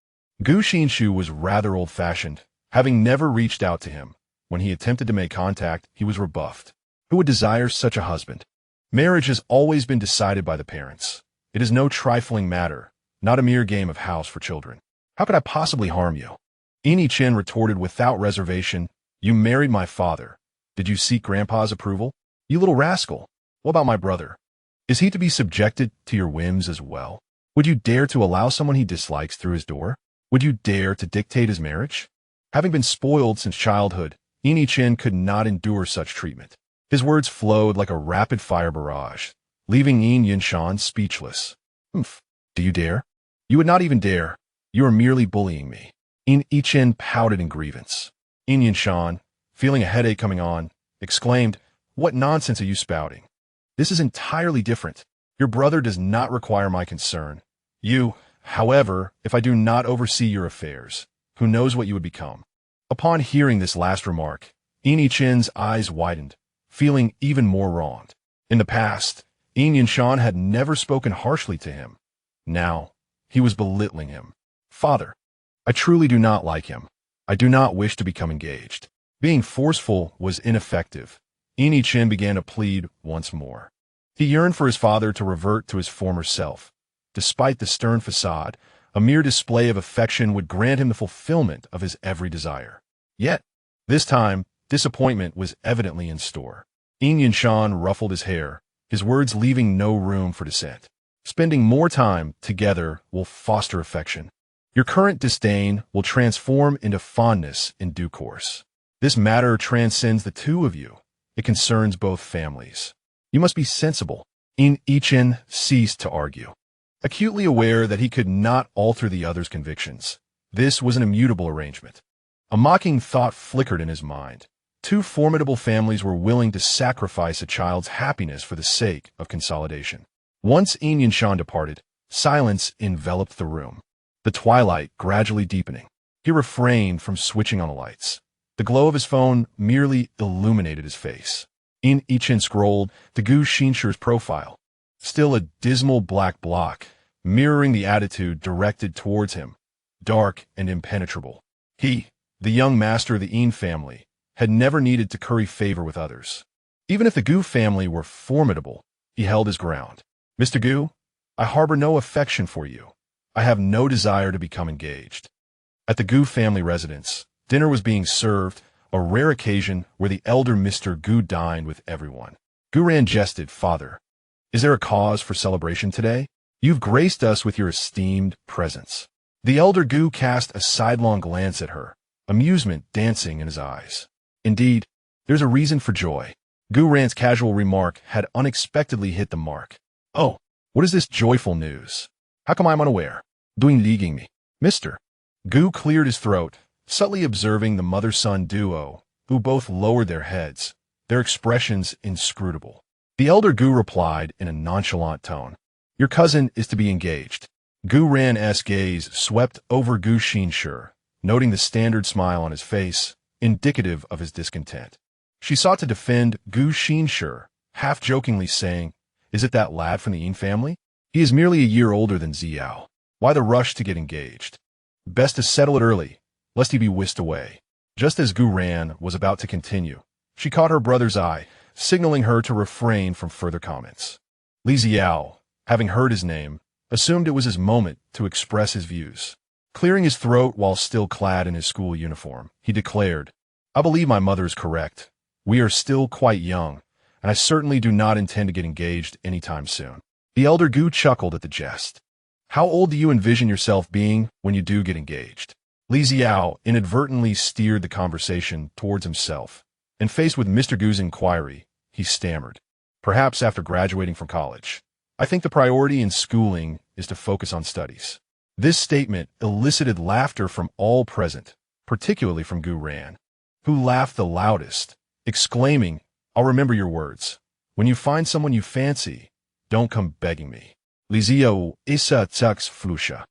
Gu Xinshi was rather old-fashioned, having never reached out to him. When he attempted to make contact, he was rebuffed. Who would desire such a husband? Marriage has always been decided by the parents. It is no trifling matter, not a mere game of house for children. How could I possibly harm you? Yin Yichen retorted without reservation, You married my father. Did you seek Grandpa's approval? You little rascal. What about my brother? Is he to be subjected to your whims as well? Would you dare to allow someone he dislikes through his door? Would you dare to dictate his marriage? Having been spoiled since childhood, Yin Yichen could not endure such treatment. His words flowed like a rapid-fire barrage, leaving Yin Yunshan speechless. Humph. Do you dare? You would not even dare. You are merely bullying me. Yin Yichen pouted in grievance. Yin Yunshan, feeling a headache coming on, exclaimed, What nonsense are you spouting? This is entirely different. Your brother does not require my concern. You, however, if I do not oversee your affairs, who knows what you would become? Upon hearing this last remark, Yin Yichen's eyes widened, feeling even more wronged. In the past, Yin Yunshan had never spoken harshly to him. Now, he was belittling him. Father, I truly do not like him. I do not wish to become engaged. Being forceful was ineffective. Yin Yichen began to plead once more. He yearned for his father to revert to his former self. Despite the stern facade, a mere display of affection would grant him the fulfillment of his every desire. Yet, this time, disappointment was evidently in store. Yin Yunshan ruffled his hair, his words leaving no room for dissent. Spending more time together will foster affection. Your current disdain will transform into fondness in due course. This matter transcends the two of you. It concerns both families. You must be sensible. Yin Yichen ceased to argue, acutely aware that he could not alter the other's convictions. This was an immutable arrangement. A mocking thought flickered in his mind. Two formidable families were willing to sacrifice a child's happiness for the sake of consolidation. Once Yin Yunshan departed, silence enveloped the room, the twilight gradually deepening. He refrained from switching on the lights. The glow of his phone merely illuminated his face. Yin Yichen scrolled to Gu Xinshi's profile, still a dismal black block, mirroring the attitude directed towards him, dark and impenetrable. He, the young master of the Yin family, had never needed to curry favor with others. Even if the Gu family were formidable, he held his ground. Mr. Gu, I harbor no affection for you. I have no desire to become engaged. At the Gu family residence, dinner was being served, a rare occasion where the elder Mr. Gu dined with everyone. Gu Ran jested, Father, is there a cause for celebration today? You've graced us with your esteemed presence. The elder Gu cast a sidelong glance at her, amusement dancing in his eyes. Indeed, there's a reason for joy. Gu Ran's casual remark had unexpectedly hit the mark. Oh, what is this joyful news? How come I'm unaware? Doing leaguing me. Mister. Gu cleared his throat, subtly observing the mother-son duo, who both lowered their heads, their expressions inscrutable. The elder Gu replied in a nonchalant tone, Your cousin is to be engaged. Gu Ran's gaze swept over Gu Xinshi, noting the standard smile on his face, indicative of his discontent. She sought to defend Gu Xinshi, half-jokingly saying, Is it that lad from the Yin family? He is merely a year older than Ziao. Why the rush to get engaged? Best to settle it early, lest he be whisked away. Just as Gu Ran was about to continue, she caught her brother's eye, signaling her to refrain from further comments. Li Ziao, having heard his name, assumed it was his moment to express his views. Clearing his throat while still clad in his school uniform, he declared, I believe my mother is correct. We are still quite young, and I certainly do not intend to get engaged anytime soon. The elder Gu chuckled at the jest. How old do you envision yourself being when you do get engaged? Li Ziao inadvertently steered the conversation towards himself, and faced with Mr. Gu's inquiry, he stammered. perhaps after graduating from college. I think the priority in schooling is to focus on studies. This statement elicited laughter from all present, particularly from Gu Ran, who laughed the loudest, exclaiming, "I'll remember your words. When you find someone you fancy, don't come begging me." Xiao O.Through.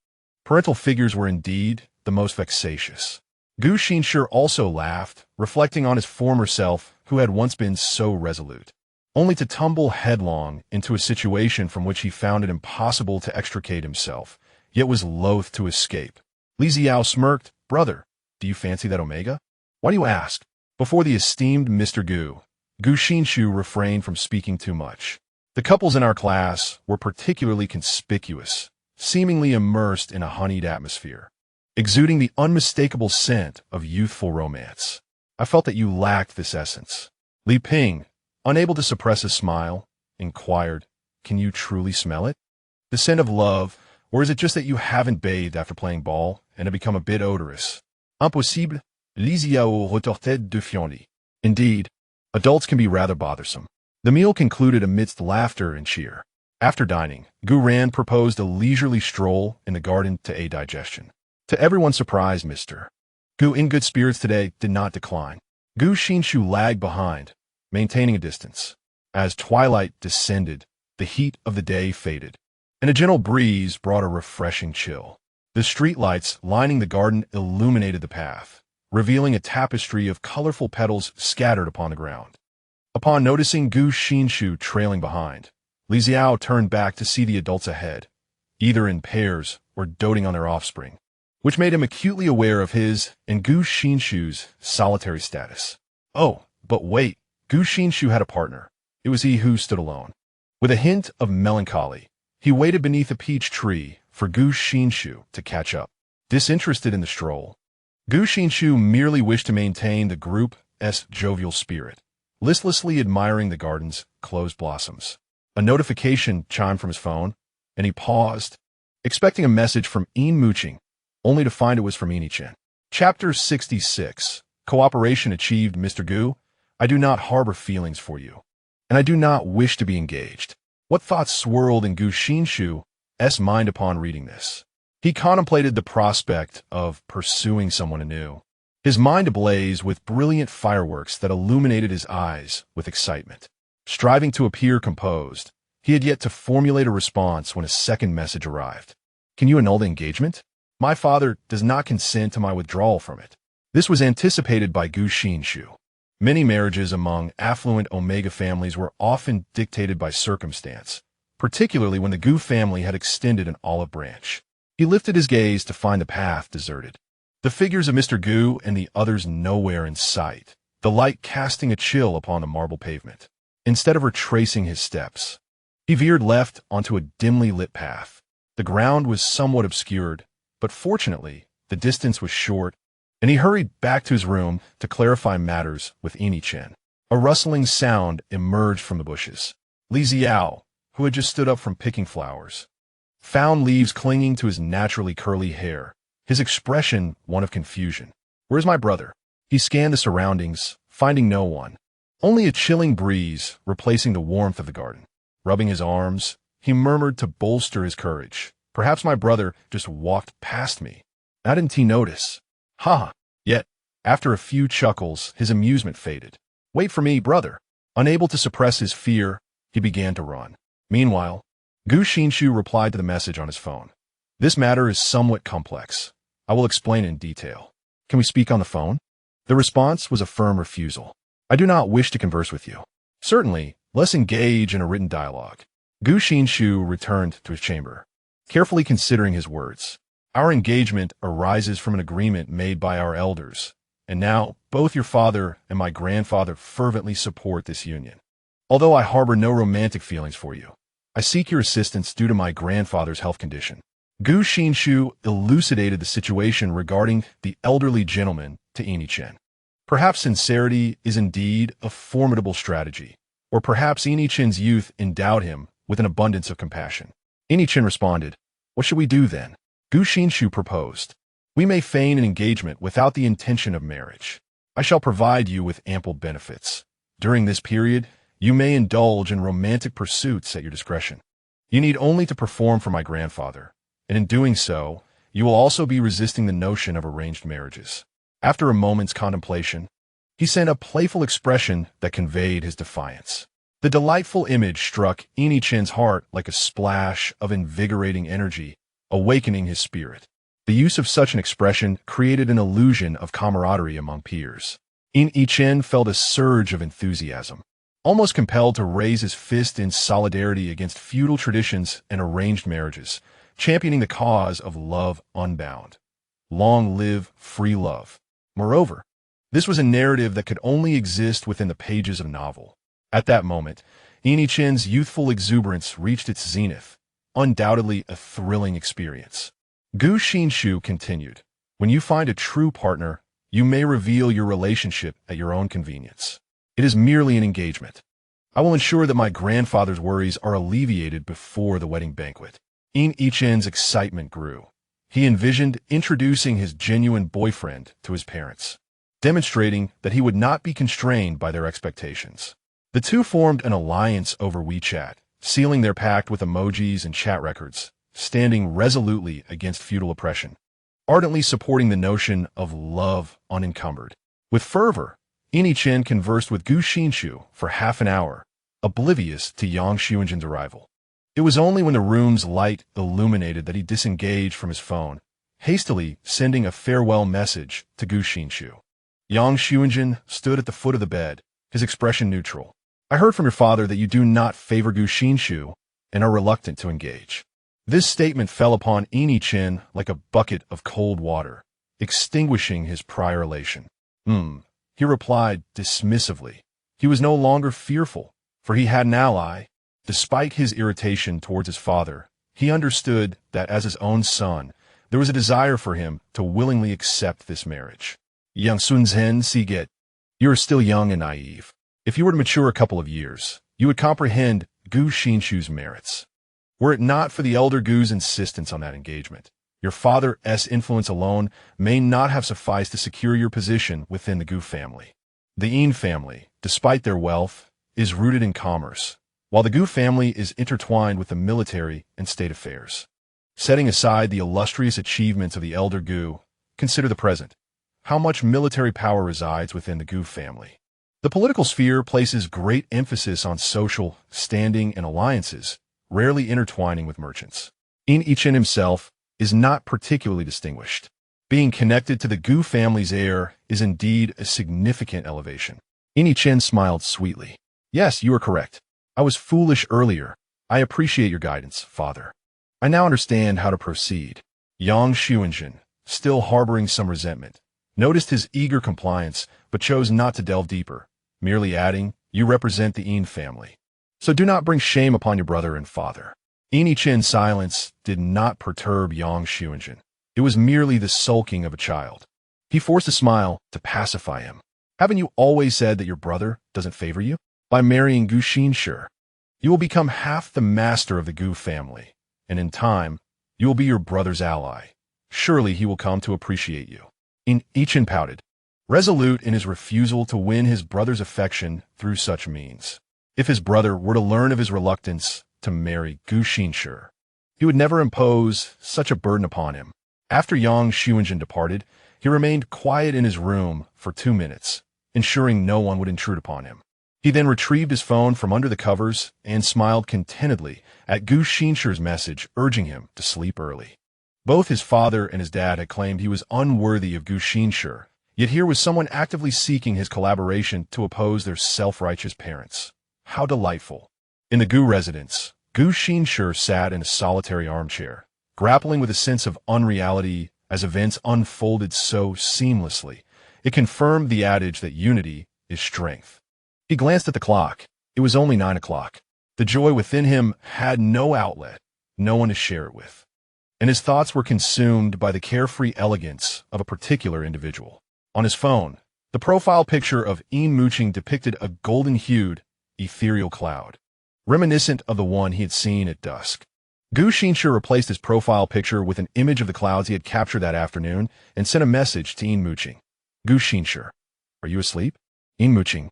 Parental figures were indeed the most vexatious. Gu Xinshi also laughed, reflecting on his former self who had once been so resolute, only to tumble headlong into a situation from which he found it impossible to extricate himself, yet was loath to escape. Li Xiao smirked. "Brother, do you fancy that Omega?" "Why do you ask?" Before the esteemed Mr. Gu Xinshi refrained from speaking too much. The couples in our class were particularly conspicuous, seemingly immersed in a honeyed atmosphere, exuding the unmistakable scent of youthful romance. I felt that you lacked this essence. Li Ping, unable to suppress a smile, inquired, "Can you truly smell it? The scent of love, or is it just that you haven't bathed after playing ball and have become a bit odorous?" "Impossible." Li Xiao retorted défiantly. Indeed, adults can be rather bothersome. The meal concluded amidst laughter and cheer. After dining, Gu Ran proposed a leisurely stroll in the garden to aid digestion. To everyone's surprise, Mr. Gu, in good spirits today, did not decline. Gu Xinshi lagged behind, maintaining a distance. As twilight descended, the heat of the day faded, and a gentle breeze brought a refreshing chill. The streetlights lining the garden illuminated the path, revealing a tapestry of colorful petals scattered upon the ground. Upon noticing Gu Xinshi trailing behind, Li Xiao turned back to see the adults ahead, either in pairs or doting on their offspring, which made him acutely aware of his and Gu Xinshi's solitary status. Oh, but wait, Gu Xinshi had a partner. It was he who stood alone. With a hint of melancholy, he waited beneath a peach tree for Gu Xinshi to catch up. Disinterested in the stroll, Gu Xinshi merely wished to maintain the group's jovial spirit, listlessly admiring the garden's closed blossoms. A notification chimed from his phone, and he paused, expecting a message from Yin Muqing, only to find it was from Yin. Chapter 66. Cooperation achieved. Mr. Gu, I do not harbor feelings for you, and I do not wish to be engaged. What thoughts swirled in Gu Xinshi's mind upon reading this? He contemplated the prospect of pursuing someone anew, his mind ablaze with brilliant fireworks that illuminated his eyes with excitement. Striving to appear composed, he had yet to formulate a response when a second message arrived. "Can you annul the engagement? My father does not consent to my withdrawal from it." This was anticipated by Gu Xinshi. Many marriages among affluent Omega families were often dictated by circumstance, particularly when the Gu family had extended an olive branch. He lifted his gaze to find the path deserted, the figures of Mr. Gu and the others nowhere in sight, the light casting a chill upon the marble pavement. Instead of retracing his steps, he veered left onto a dimly lit path. The ground was somewhat obscured, but fortunately, the distance was short, and he hurried back to his room to clarify matters with Yin. A rustling sound emerged from the bushes. Li Xiao, who had just stood up from picking flowers, found leaves clinging to his naturally curly hair, his expression one of confusion. "Where's my brother?" He scanned the surroundings, finding no one, only a chilling breeze replacing the warmth of the garden. Rubbing his arms, he murmured to bolster his courage, "Perhaps my brother just walked past me. How didn't he notice? Ha!" Yet, after a few chuckles, his amusement faded. "Wait for me, brother." Unable to suppress his fear, he began to run. Meanwhile, Gu Xinshi replied to the message on his phone. "This matter is somewhat complex. I will explain in detail. Can we speak on the phone?" The response was a firm refusal. "I do not wish to converse with you." "Certainly, let's engage in a written dialogue." Gu Xinshi returned to his chamber, carefully considering his words. "Our engagement arises from an agreement made by our elders, and now both your father and my grandfather fervently support this union. Although I harbor no romantic feelings for you, I seek your assistance due to my grandfather's health condition." Gu Xinshi elucidated the situation regarding the elderly gentleman to Yin. Perhaps sincerity is indeed a formidable strategy, or perhaps Yin's youth endowed him with an abundance of compassion. Yin responded, "What should we do then?" Gu Xinshi proposed, "We may feign an engagement without the intention of marriage. I shall provide you with ample benefits. During this period, You may indulge in romantic pursuits at your discretion. You need only to perform for my grandfather, and in doing so, you will also be resisting the notion of arranged marriages. After a moment's contemplation, he sent a playful expression that conveyed his defiance. The delightful image struck Yin Muqing's heart like a splash of invigorating energy, awakening his spirit. The use of such an expression created an illusion of camaraderie among peers. Yin Muqing felt a surge of enthusiasm, almost compelled to raise his fist in solidarity against feudal traditions and arranged marriages, championing the cause of love unbound. Long live free love. Moreover, this was a narrative that could only exist within the pages of a novel. At that moment, Yin Muqing's youthful exuberance reached its zenith, undoubtedly a thrilling experience. Gu Xinshi continued, "When you find a true partner, you may reveal your relationship at your own convenience. It is merely an engagement. I will ensure that my grandfather's worries are alleviated before the wedding banquet." Yin Muqing's excitement grew. He envisioned introducing his genuine boyfriend to his parents, demonstrating that he would not be constrained by their expectations. The two formed an alliance over WeChat, sealing their pact with emojis and chat records, standing resolutely against feudal oppression, ardently supporting the notion of love unencumbered. With fervor, Yin Muqing conversed with Gu Xinshi for half an hour, oblivious to Yang Xuanjin's arrival. It was only when the room's light illuminated that he disengaged from his phone, hastily sending a farewell message to Gu Xinshi. Yang Xuanjin stood at the foot of the bed, his expression neutral. "I heard from your father that you do not favor Gu Xinshi and are reluctant to engage." This statement fell upon Yin Muqing like a bucket of cold water, extinguishing his prior elation. He replied dismissively. He was no longer fearful, for he had an ally. Despite his irritation towards his father, he understood that as his own son, there was a desire for him to willingly accept this marriage. "Young Sunzhen Siget, you are still young and naive. If you were to mature a couple of years, you would comprehend Gu Xinshi's merits. Were it not for the elder Gu's insistence on that engagement, your father's influence alone may not have sufficed to secure your position within the Gu family. The Yin family, despite their wealth, is rooted in commerce, while the Gu family is intertwined with the military and state affairs. Setting aside the illustrious achievements of the elder Gu, consider the present. How much military power resides within the Gu family? The political sphere places great emphasis on social standing and alliances, rarely intertwining with merchants. Yin Muqing himself is not particularly distinguished. Being connected to the Gu family's heir is indeed a significant elevation. Yin Muqing smiled sweetly. "Yes, you are correct. I was foolish earlier. I appreciate your guidance, father. I now understand how to proceed." Yang Xuanjin, still harboring some resentment, noticed his eager compliance but chose not to delve deeper, merely adding, "You represent the Yin family, so do not bring shame upon your brother and father." Yin Muqing's silence did not perturb Yang Xuanjin. It was merely the sulking of a child. He forced a smile to pacify him. "Haven't you always said that your brother doesn't favor you? By marrying Gu Xinshi, you will become half the master of the Gu family, and in time, you will be your brother's ally. Surely he will come to appreciate you." Yin Muqing pouted, resolute in his refusal to win his brother's affection through such means. If his brother were to learn of his reluctance to marry Gu Xinshi, he would never impose such a burden upon him. After Yang Xuanjin departed, he remained quiet in his room for 2 minutes, ensuring no one would intrude upon him. He then retrieved his phone from under the covers and smiled contentedly at Gu Xinshi's message urging him to sleep early. Both his father and his dad had claimed he was unworthy of Gu Xinshi, yet here was someone actively seeking his collaboration to oppose their self-righteous parents. How delightful. In the Gu residence, Gu Xinshi sat in a solitary armchair, grappling with a sense of unreality as events unfolded so seamlessly. It confirmed the adage that unity is strength. He glanced at the clock. It was only 9 o'clock. The joy within him had no outlet, no one to share it with, and his thoughts were consumed by the carefree elegance of a particular individual. On his phone, the profile picture of Yin Muqing depicted a golden-hued, ethereal cloud, reminiscent of the one he had seen at dusk. Gu Xinshi replaced his profile picture with an image of the clouds he had captured that afternoon and sent a message to Yin Muqing. "Gu Xinshi, are you asleep?" Yin Muqing,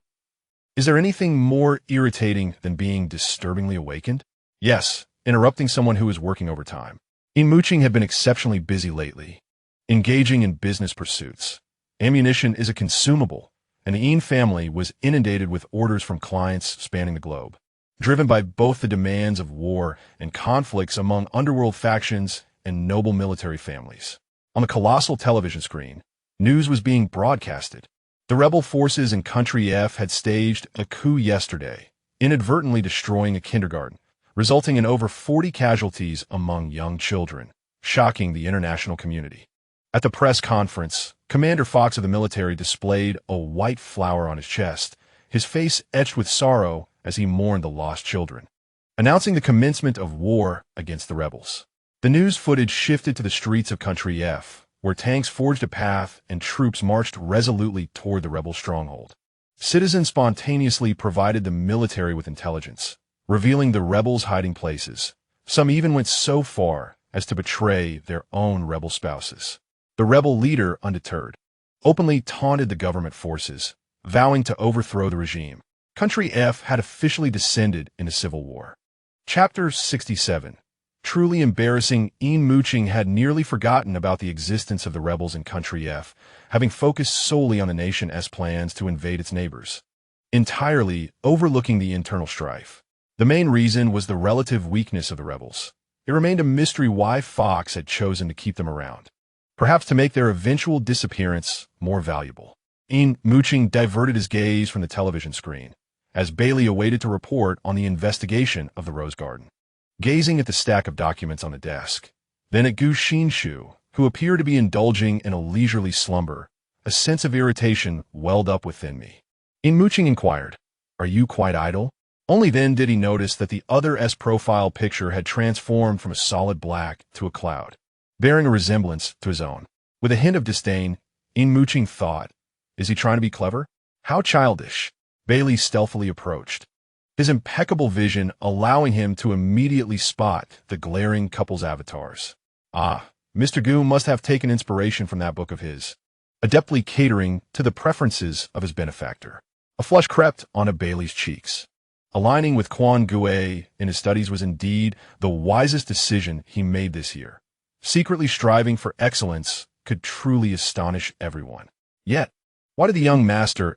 Is there anything more irritating than being disturbingly awakened? Yes, interrupting someone who is working overtime. Yin Muqing had been exceptionally busy lately, engaging in business pursuits. Ammunition is a consumable, and the Yin family was inundated with orders from clients spanning the globe, driven by both the demands of war and conflicts among underworld factions and noble military families. On the colossal television screen, news was being broadcasted. The rebel forces in Country F had staged a coup yesterday, inadvertently destroying a kindergarten, resulting in over 40 casualties among young children, shocking the international community. At the press conference, Commander Fox of the military displayed a white flower on his chest, his face etched with sorrow as he mourned the lost children, announcing the commencement of war against the rebels. The news footage shifted to the streets of Country F, where tanks forged a path and troops marched resolutely toward the rebel stronghold. Citizens spontaneously provided the military with intelligence, revealing the rebels' hiding places. Some even went so far as to betray their own rebel spouses. The rebel leader, undeterred, openly taunted the government forces, vowing to overthrow the regime. Country F had officially descended into civil war. Chapter 67. Truly embarrassing. Yin Muqing had nearly forgotten about the existence of the rebels in Country F, having focused solely on the nation's plans to invade its neighbors, entirely overlooking the internal strife. The main reason was the relative weakness of the rebels. It remained a mystery why Fox had chosen to keep them around, perhaps to make their eventual disappearance more valuable. Yin Muqing diverted his gaze from the television screen, as Bailey awaited to report on the investigation of the Rose Garden, gazing at the stack of documents on the desk, then at Gu Xinshi, who appeared to be indulging in a leisurely slumber. A sense of irritation welled up within me. Yin Muqing inquired, "Are you quite idle?" Only then did he notice that the other's profile picture had transformed from a solid black to a cloud, bearing a resemblance to his own. With a hint of disdain, Yin Muqing thought, "Is he trying to be clever? How childish." Bailey stealthily approached, his impeccable vision allowing him to immediately spot the glaring couple's avatars. Ah, Mr. Gu must have taken inspiration from that book of his, adeptly catering to the preferences of his benefactor. A flush crept onto Bailey's cheeks. Aligning with Quan Gue in his studies was indeed the wisest decision he made this year. Secretly striving for excellence could truly astonish everyone. Yet, why did the young master's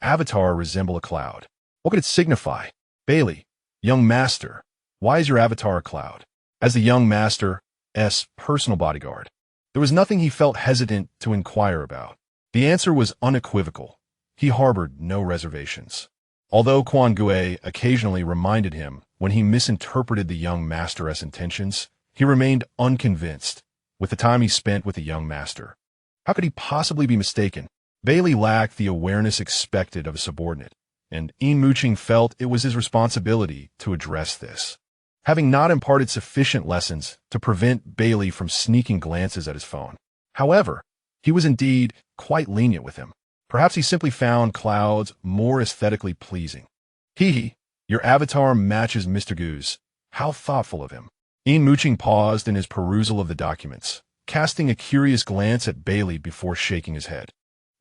avatar resemble a cloud? What could it signify? Bailey, young master, why is your avatar a cloud? As the young master's personal bodyguard, there was nothing he felt hesitant to inquire about. The answer was unequivocal. He harbored no reservations. Although Quan Gue occasionally reminded him when he misinterpreted the young master's intentions, he remained unconvinced with the time he spent with the young master. How could he possibly be mistaken? Bailey lacked the awareness expected of a subordinate, and Yin Muqing felt it was his responsibility to address this, having not imparted sufficient lessons to prevent Bailey from sneaking glances at his phone. However, he was indeed quite lenient with him. Perhaps he simply found clouds more aesthetically pleasing. He, your avatar matches Mr. Gu's. How thoughtful of him. Yin Muqing paused in his perusal of the documents, casting a curious glance at Bailey before shaking his head.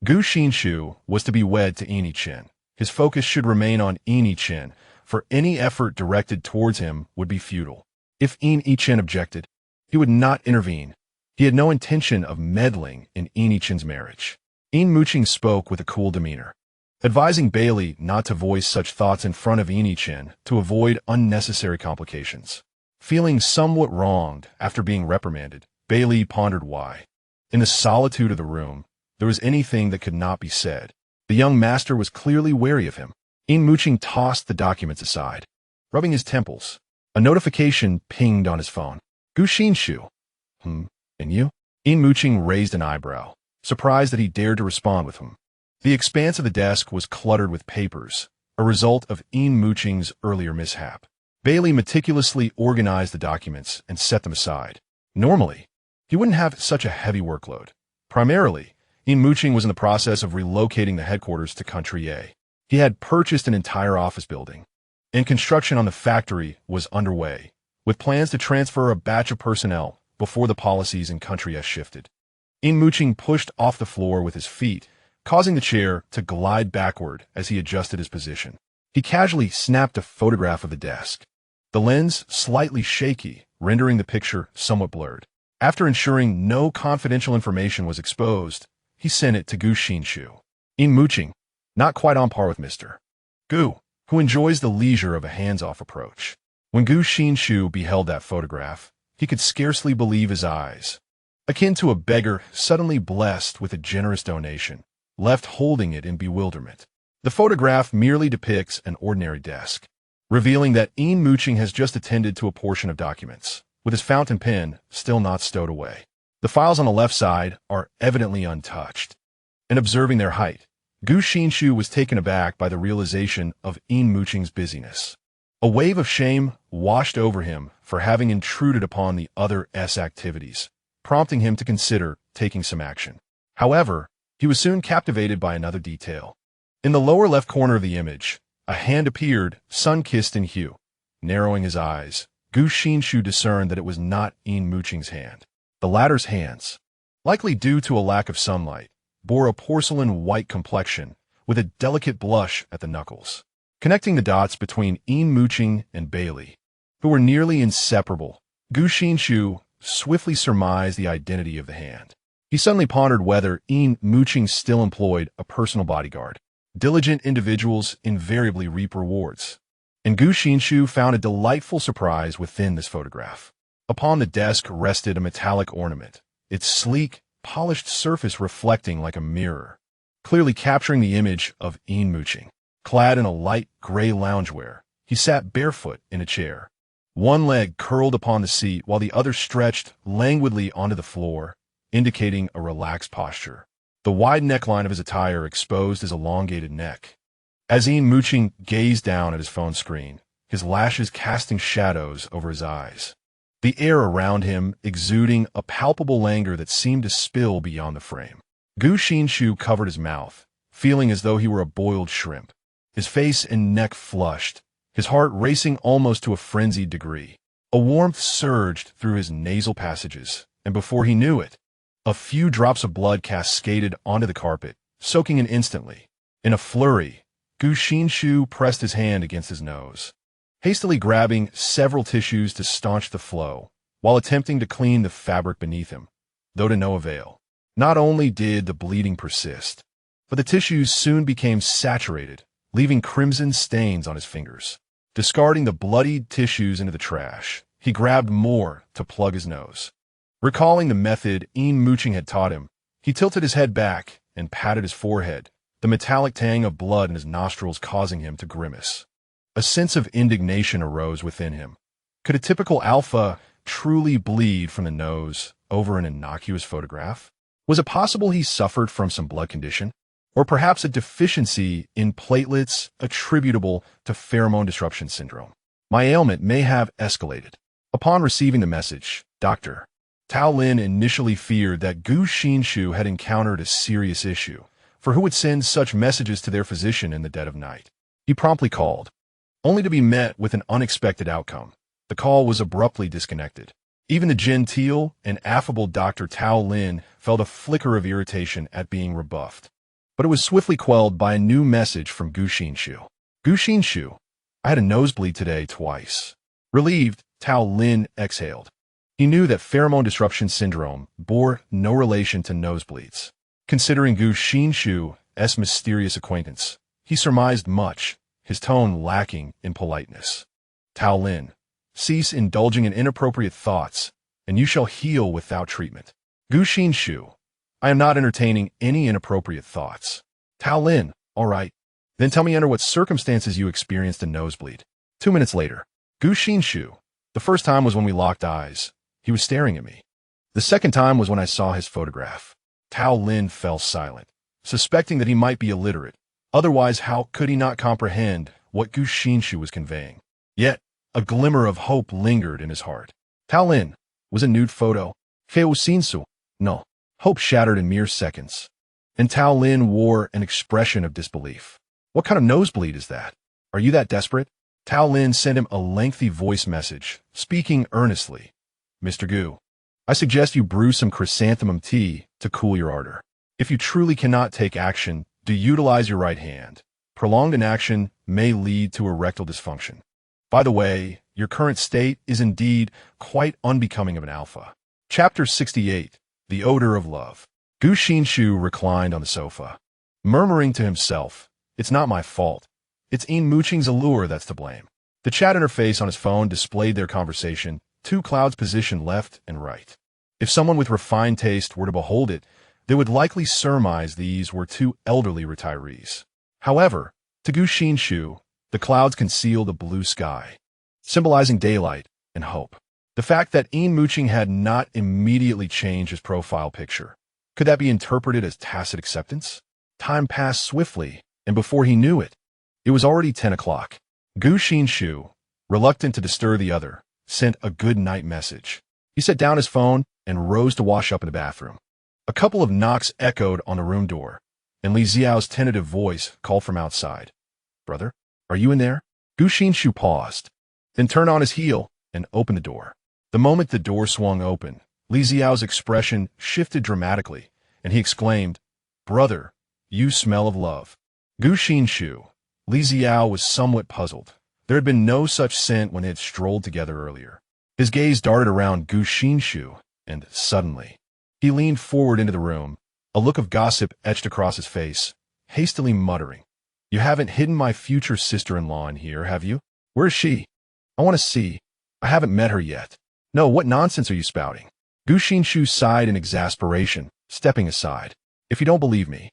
Gu Xinshi was to be wed to Yin Chen. His focus should remain on Yin Chen, for any effort directed towards him would be futile. If Yin Chen objected, he would not intervene. He had no intention of meddling in Yin Chen's marriage. Yin Muqing spoke with a cool demeanor, advising Bailey not to voice such thoughts in front of Yin Chen to avoid unnecessary complications. Feeling somewhat wronged after being reprimanded, Bailey pondered why. In the solitude of the room, there was anything that could not be said. The young master was clearly wary of him. Yin Muqing tossed the documents aside, rubbing his temples. A notification pinged on his phone. Gu Xinshi. And you? Yin Muqing raised an eyebrow, surprised that he dared to respond with him. The expanse of the desk was cluttered with papers, a result of Yin Muqing's earlier mishap. Bailey meticulously organized the documents and set them aside. Normally, he wouldn't have such a heavy workload. Primarily, Yin Muqing was in the process of relocating the headquarters to Country A. He had purchased an entire office building, and construction on the factory was underway, with plans to transfer a batch of personnel before the policies in Country S shifted. Yin Muqing pushed off the floor with his feet, causing the chair to glide backward as he adjusted his position. He casually snapped a photograph of the desk, the lens slightly shaky, rendering the picture somewhat blurred. After ensuring no confidential information was exposed, he sent it to Gu Xinshi. Yin Muqing, not quite on par with Mr. Gu, who enjoys the leisure of a hands-off approach. When Gu Xinshi beheld that photograph, he could scarcely believe his eyes. Akin to a beggar suddenly blessed with a generous donation, left holding it in bewilderment. The photograph merely depicts an ordinary desk, revealing that Yin Muqing has just attended to a portion of documents, with his fountain pen still not stowed away. The files on the left side are evidently untouched. In observing their height, Gu Xinshi was taken aback by the realization of Yin Muqing's busyness. A wave of shame washed over him for having intruded upon the other's activities, prompting him to consider taking some action. However, he was soon captivated by another detail. In the lower left corner of the image, a hand appeared, sun-kissed in hue. Narrowing his eyes, Gu Xinshi discerned that it was not Yin Muqing's hand. The latter's hands, likely due to a lack of sunlight, bore a porcelain-white complexion with a delicate blush at the knuckles. Connecting the dots between Yin Muqing and Bailey, who were nearly inseparable, Gu Xinshi swiftly surmised the identity of the hand. He suddenly pondered whether Yin Muqing still employed a personal bodyguard. Diligent individuals invariably reap rewards, and Gu Xinshi found a delightful surprise within this photograph. Upon the desk rested a metallic ornament, its sleek, polished surface reflecting like a mirror, clearly capturing the image of Yin Muqing. Clad in a light gray loungewear, he sat barefoot in a chair. One leg curled upon the seat while the other stretched languidly onto the floor, indicating a relaxed posture. The wide neckline of his attire exposed his elongated neck. As Yin Muqing gazed down at his phone screen, his lashes casting shadows over his eyes, the air around him exuding a palpable languor that seemed to spill beyond the frame. Gu Xinshi covered his mouth, feeling as though he were a boiled shrimp. His face and neck flushed, his heart racing almost to a frenzied degree. A warmth surged through his nasal passages, and before he knew it, a few drops of blood cascaded onto the carpet, soaking in instantly. In a flurry, Gu Xinshi pressed his hand against his nose, hastily grabbing several tissues to staunch the flow, while attempting to clean the fabric beneath him, though to no avail. Not only did the bleeding persist, but the tissues soon became saturated, leaving crimson stains on his fingers. Discarding the bloodied tissues into the trash, he grabbed more to plug his nose. Recalling the method Yin Muqing had taught him, he tilted his head back and patted his forehead, the metallic tang of blood in his nostrils causing him to grimace. A sense of indignation arose within him. Could a typical alpha truly bleed from the nose over an innocuous photograph? Was it possible he suffered from some blood condition? Or perhaps a deficiency in platelets attributable to pheromone disruption syndrome? My ailment may have escalated. Upon receiving the message, Dr. Tao Lin initially feared that Gu Xinshi had encountered a serious issue, for who would send such messages to their physician in the dead of night? He promptly called, only to be met with an unexpected outcome. The call was abruptly disconnected. Even the genteel and affable Dr. Tao Lin felt a flicker of irritation at being rebuffed. But it was swiftly quelled by a new message from Gu Xinshi. Gu Xinshi, I had a nosebleed today twice. Relieved, Tao Lin exhaled. He knew that pheromone disruption syndrome bore no relation to nosebleeds. Considering Gu Xinshi's mysterious acquaintance, he surmised much, his tone lacking in politeness. Tao Lin, cease indulging in inappropriate thoughts, and you shall heal without treatment. Gu Xinshi, I am not entertaining any inappropriate thoughts. Tao Lin, all right. Then tell me under what circumstances you experienced a nosebleed. 2 minutes later, Gu Xinshi, the first time was when we locked eyes. He was staring at me. The second time was when I saw his photograph. Tao Lin fell silent, suspecting that he might be illiterate. Otherwise, how could he not comprehend what Gu Xinshi was conveying? Yet, a glimmer of hope lingered in his heart. Tao Lin, was a nude photo. Xiao O.Through. No. Hope shattered in mere seconds. And Tao Lin wore an expression of disbelief. What kind of nosebleed is that? Are you that desperate? Tao Lin sent him a lengthy voice message, speaking earnestly. Mr. Gu, I suggest you brew some chrysanthemum tea to cool your ardor. If you truly cannot take action, do utilize your right hand. Prolonged inaction may lead to erectile dysfunction. By the way, your current state is indeed quite unbecoming of an alpha. Chapter 68. The Odor of Love. Gu Xinshi reclined on the sofa, murmuring to himself, "It's not my fault. It's Yin Muqing's allure that's to blame." The chat interface on his phone displayed their conversation, two clouds positioned left and right. If someone with refined taste were to behold it, they would likely surmise these were two elderly retirees. However, to Gu Xinshi, the clouds concealed a blue sky, symbolizing daylight and hope. The fact that Yin Muqing had not immediately changed his profile picture, could that be interpreted as tacit acceptance? Time passed swiftly, and before he knew it, it was already 10 o'clock. Gu Xinshi, reluctant to disturb the other, sent a good night message. He set down his phone and rose to wash up in the bathroom. A couple of knocks echoed on the room door, and Li Xiao's tentative voice called from outside. "Brother, are you in there?" Gu Xinshi paused, then turned on his heel and opened the door. The moment the door swung open, Li Xiao's expression shifted dramatically, and he exclaimed, "Brother, you smell of love." Gu Xinshi, Li Xiao was somewhat puzzled. There had been no such scent when they had strolled together earlier. His gaze darted around Gu Xinshi, and suddenly, he leaned forward into the room, a look of gossip etched across his face, hastily muttering, "You haven't hidden my future sister-in-law in here, have you? Where is she? I want to see. I haven't met her yet." "No, what nonsense are you spouting?" Gu Xinshi sighed in exasperation, stepping aside. "If you don't believe me,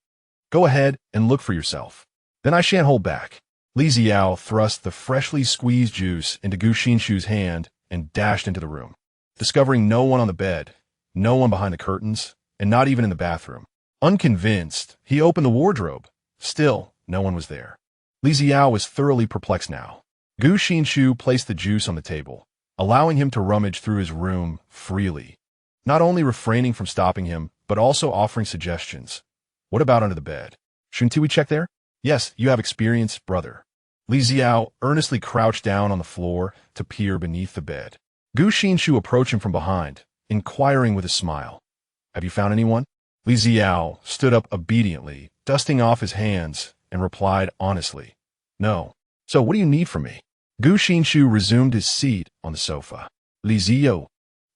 go ahead and look for yourself. Then I shan't hold back." Li Xiao thrust the freshly squeezed juice into Gu Xinshi's hand and dashed into the room. Discovering no one on the bed, no one behind the curtains, and not even in the bathroom. Unconvinced, he opened the wardrobe. Still, no one was there. Li Xiao was thoroughly perplexed now. Gu Xinshi placed the juice on the table, allowing him to rummage through his room freely, not only refraining from stopping him, but also offering suggestions. "What about under the bed? Shouldn't we check there?" "Yes, you have experience, brother." Li Xiao earnestly crouched down on the floor to peer beneath the bed. Gu Xinshi approached him from behind, inquiring with a smile, "Have you found anyone?" Li Xiao stood up obediently, dusting off his hands, and replied honestly, "No." "So what do you need from me?" Gu Xinshi resumed his seat on the sofa. Li Xiao,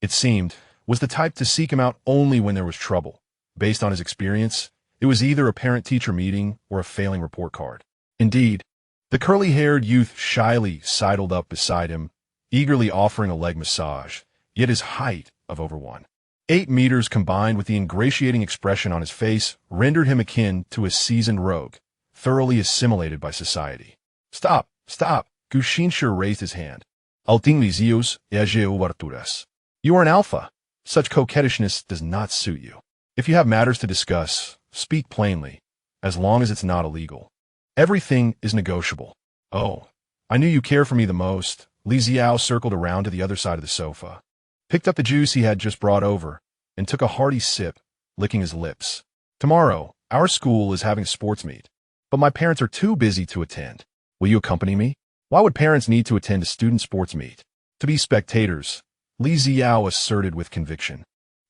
it seemed, was the type to seek him out only when there was trouble. Based on his experience, it was either a parent-teacher meeting or a failing report card. Indeed, the curly-haired youth shyly sidled up beside him, eagerly offering a leg massage, yet his height of over 1.8 meters combined with the ingratiating expression on his face rendered him akin to a seasoned rogue, thoroughly assimilated by society. "Stop, stop!" Gu Xinshi raised his hand. "Altinglisios Xiao O.Through. You are an alpha. Such coquettishness does not suit you. If you have matters to discuss, speak plainly, as long as it's not illegal. Everything is negotiable." "Oh, I knew you cared for me the most." Li Xiao circled around to the other side of the sofa, picked up the juice he had just brought over, and took a hearty sip, licking his lips. "Tomorrow, our school is having a sports meet, but my parents are too busy to attend. Will you accompany me?" "Why would parents need to attend a student sports meet?" "To be spectators," Li Xiao asserted with conviction,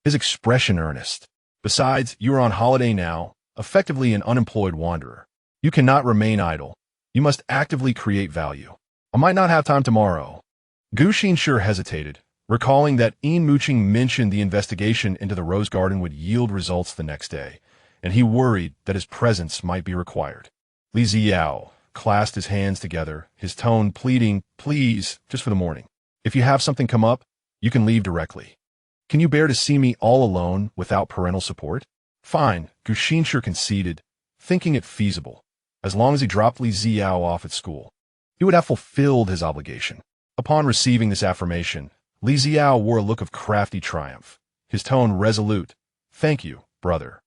his expression earnest. "Besides, you are on holiday now, effectively an unemployed wanderer. You cannot remain idle. You must actively create value." "I might not have time tomorrow." Gu Xinshi hesitated, recalling that Yin Muqing mentioned the investigation into the rose garden would yield results the next day, and he worried that his presence might be required. Li Xiao clasped his hands together, his tone pleading, "Please, just for the morning. If you have something come up, you can leave directly. Can you bear to see me all alone without parental support?" "Fine," Gu Xinshi conceded, thinking it feasible. As long as he dropped Li Xiao off at school, he would have fulfilled his obligation. Upon receiving this affirmation, Li Xiao wore a look of crafty triumph, his tone resolute. "Thank you, brother."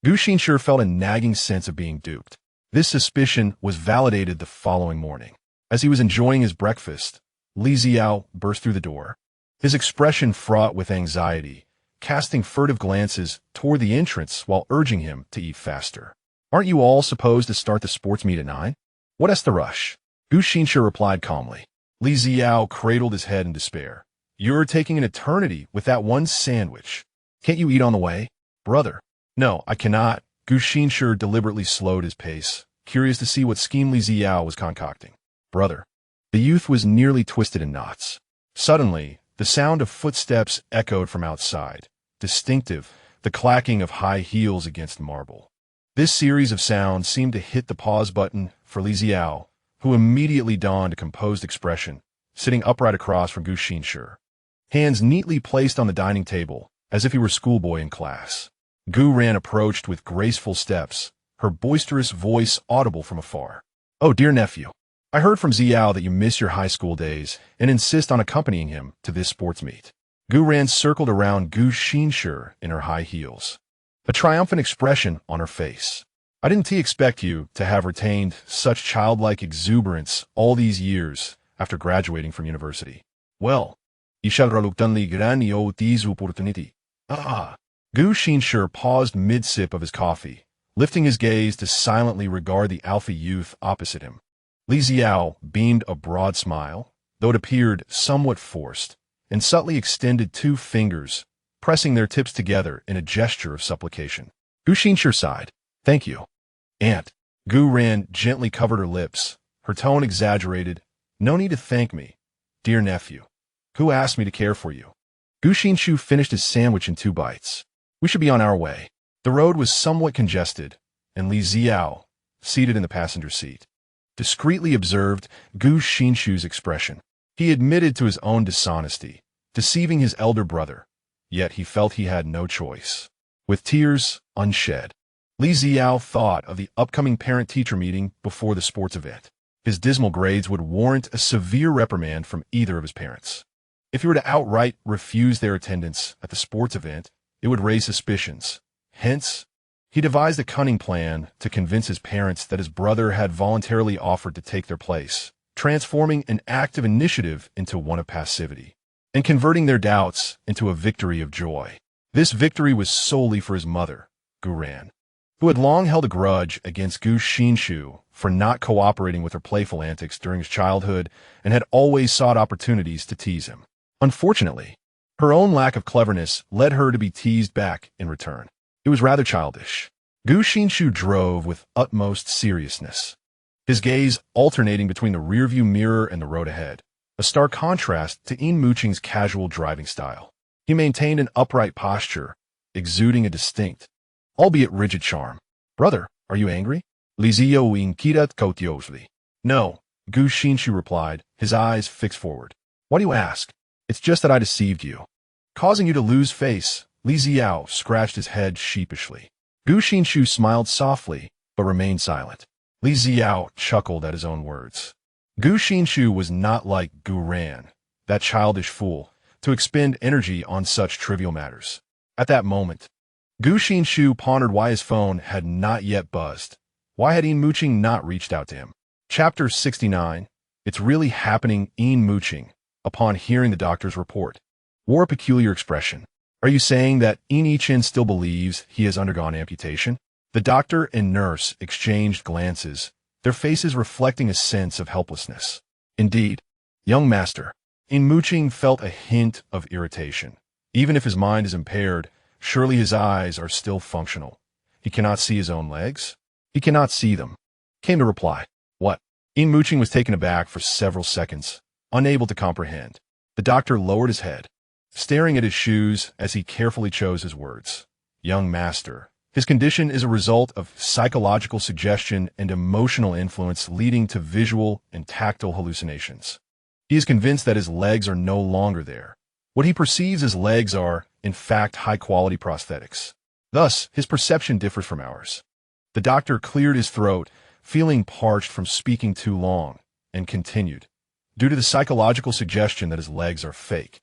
Gu Xinshi felt a nagging sense of being duped. This suspicion was validated the following morning. As he was enjoying his breakfast, Li Xiao burst through the door, his expression fraught with anxiety, casting furtive glances toward the entrance while urging him to eat faster. "Aren't you all supposed to start the sports meet at 9? What's the rush?" Gu Xinshi replied calmly. Li Xiao cradled his head in despair. "You're taking an eternity with that one sandwich. Can't you eat on the way?" "Brother." "No, I cannot," Gu Xinshi deliberately slowed his pace, curious to see what scheme Li Ziao was concocting. Brother. The youth was nearly twisted in knots. Suddenly, the sound of footsteps echoed from outside, distinctive, the clacking of high heels against marble. This series of sounds seemed to hit the pause button for Li Ziao, who immediately donned a composed expression, sitting upright across from Gu Xinshi. Hands neatly placed on the dining table, as if he were schoolboy in class. Gu Ran approached with graceful steps, her boisterous voice audible from afar. "Oh, dear nephew, I heard from Xiao that you miss your high school days and insist on accompanying him to this sports meet." Gu Ran circled around Gu Xinshi in her high heels, a triumphant expression on her face. "I didn't expect you to have retained such childlike exuberance all these years after graduating from university. Well, you shall reluctantly grant you this opportunity." Gu Xinshi paused mid-sip of his coffee, lifting his gaze to silently regard the alpha youth opposite him. Li Ziao beamed a broad smile, though it appeared somewhat forced, and subtly extended 2 fingers, pressing their tips together in a gesture of supplication. Gu Xinshi sighed. "Thank you, Aunt." Gu Ran gently covered her lips, her tone exaggerated. "No need to thank me, dear nephew. Who asked me to care for you?" Gu Xinshi finished his sandwich in 2 bites. "We should be on our way." The road was somewhat congested, and Li Ziao, seated in the passenger seat, discreetly observed Gu Xinshi's expression. He admitted to his own dishonesty, deceiving his elder brother, yet he felt he had no choice. With tears unshed, Li Ziao thought of the upcoming parent-teacher meeting before the sports event. His dismal grades would warrant a severe reprimand from either of his parents. If he were to outright refuse their attendance at the sports event, it would raise suspicions. Hence, he devised a cunning plan to convince his parents that his brother had voluntarily offered to take their place, transforming an act of initiative into one of passivity, and converting their doubts into a victory of joy. This victory was solely for his mother, Gu Ran, who had long held a grudge against Gu Xinshi for not cooperating with her playful antics during his childhood and had always sought opportunities to tease him. Unfortunately, her own lack of cleverness led her to be teased back in return. It was rather childish. Gu Xinshi drove with utmost seriousness, his gaze alternating between the rearview mirror and the road ahead, a stark contrast to Yin Muqing's casual driving style. He maintained an upright posture, exuding a distinct, albeit rigid charm. "Brother, are you angry?" Li Ziao inquired cautiously. "No," Gu Xinshi replied, his eyes fixed forward. "Why do you ask? It's just that I deceived you, causing you to lose face." Li Ziao scratched his head sheepishly. Gu Xinshi smiled softly, but remained silent. Li Ziao chuckled at his own words. Gu Xinshi was not like Gu Ran, that childish fool, to expend energy on such trivial matters. At that moment, Gu Xinshi pondered why his phone had not yet buzzed. Why had Yin Muqing not reached out to him? Chapter 69. It's really happening. Yin Muqing, upon hearing the doctor's report, wore a peculiar expression. "Are you saying that Yin Yichen still believes he has undergone amputation?" The doctor and nurse exchanged glances, their faces reflecting a sense of helplessness. "Indeed, young master." Yin Muqing felt a hint of irritation. Even if his mind is impaired, surely his eyes are still functional. He cannot see his own legs? He cannot see them. Came to reply. "What?" Yin Muqing was taken aback for several seconds, unable to comprehend. The doctor lowered his head, staring at his shoes as he carefully chose his words. "Young master, his condition is a result of psychological suggestion and emotional influence leading to visual and tactile hallucinations. He is convinced that his legs are no longer there. What he perceives as legs are, in fact, high-quality prosthetics. Thus, his perception differs from ours." The doctor cleared his throat, feeling parched from speaking too long, and continued. "Due to the psychological suggestion that his legs are fake,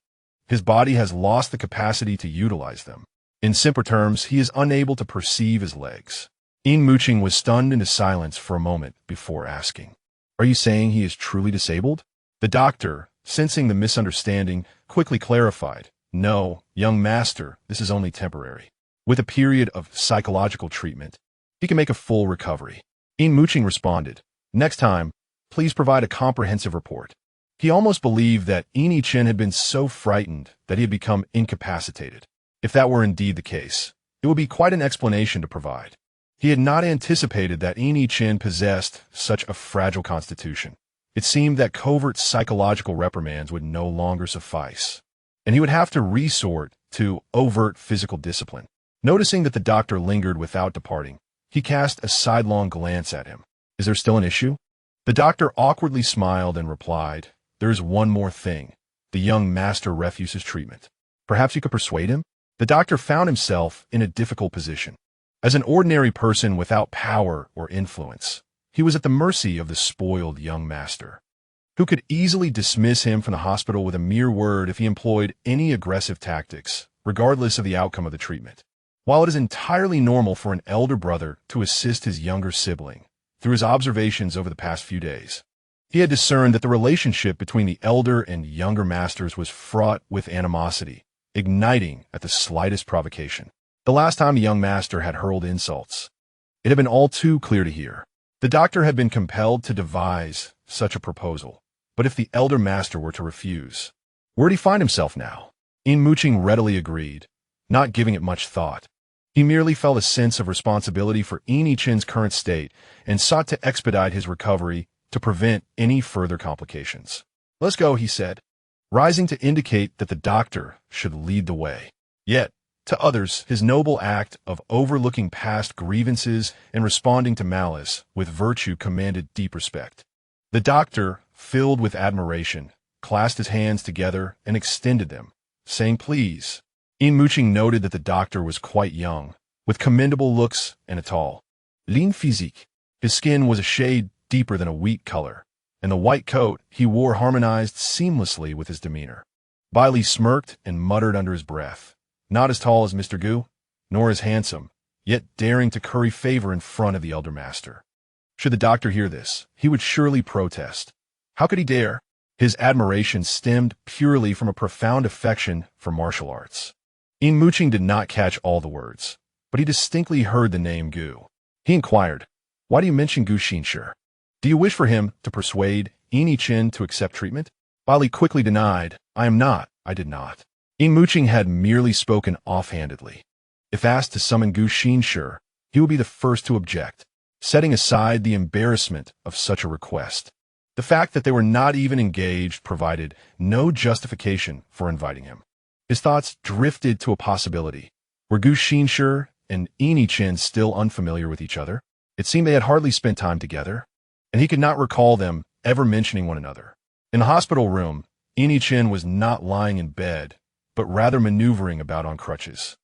his body has lost the capacity to utilize them. In simpler terms, he is unable to perceive his legs." Yin Muqing was stunned into silence for a moment before asking, "Are you saying he is truly disabled?" The doctor, sensing the misunderstanding, quickly clarified, "No, young master, this is only temporary. With a period of psychological treatment, he can make a full recovery." Yin Muqing responded, "Next time, please provide a comprehensive report." He almost believed that Yin Yichen had been so frightened that he had become incapacitated. If that were indeed the case, it would be quite an explanation to provide. He had not anticipated that Yin Muqing possessed such a fragile constitution. It seemed that covert psychological reprimands would no longer suffice, and he would have to resort to overt physical discipline. Noticing that the doctor lingered without departing, he cast a sidelong glance at him. "Is there still an issue?" The doctor awkwardly smiled and replied, "There is one more thing. The young master refuses treatment. Perhaps you could persuade him?" The doctor found himself in a difficult position. As an ordinary person without power or influence, he was at the mercy of the spoiled young master, who could easily dismiss him from the hospital with a mere word if he employed any aggressive tactics, regardless of the outcome of the treatment. While it is entirely normal for an elder brother to assist his younger sibling, through his observations over the past few days, he had discerned that the relationship between the elder and younger masters was fraught with animosity, igniting at the slightest provocation. The last time the young master had hurled insults, it had been all too clear to hear. The doctor had been compelled to devise such a proposal, but if the elder master were to refuse, where'd he find himself now? Yin Muqing readily agreed, not giving it much thought. He merely felt a sense of responsibility for Yin Muqing's current state and sought to expedite his recovery to prevent any further complications. "Let's go," he said, rising to indicate that the doctor should lead the way. Yet, to others, his noble act of overlooking past grievances and responding to malice with virtue commanded deep respect. The doctor, filled with admiration, clasped his hands together and extended them, saying, "Please." Yin Muqing noted that the doctor was quite young, with commendable looks and a tall, lean physique. His skin was a shade deeper than a wheat color, and the white coat he wore harmonized seamlessly with his demeanor. Bailey smirked and muttered under his breath, "Not as tall as Mr. Gu, nor as handsome, yet daring to curry favor in front of the elder master." Should the doctor hear this, he would surely protest. How could he dare? His admiration stemmed purely from a profound affection for martial arts. Yin Muqing did not catch all the words, but he distinctly heard the name Gu. He inquired, "Why do you mention Gu Xinshi? Do you wish for him to persuade Yin Muqing to accept treatment?" Bailey quickly denied, I did not. Yin Muqing had merely spoken offhandedly. If asked to summon Gu Xinshi, he would be the first to object, setting aside the embarrassment of such a request. The fact that they were not even engaged provided no justification for inviting him. His thoughts drifted to a possibility. Were Gu Xinshi and Yin Muqing still unfamiliar with each other? It seemed they had hardly spent time together, and he could not recall them ever mentioning one another. In the hospital room, Yin Muqing was not lying in bed, but rather maneuvering about on crutches.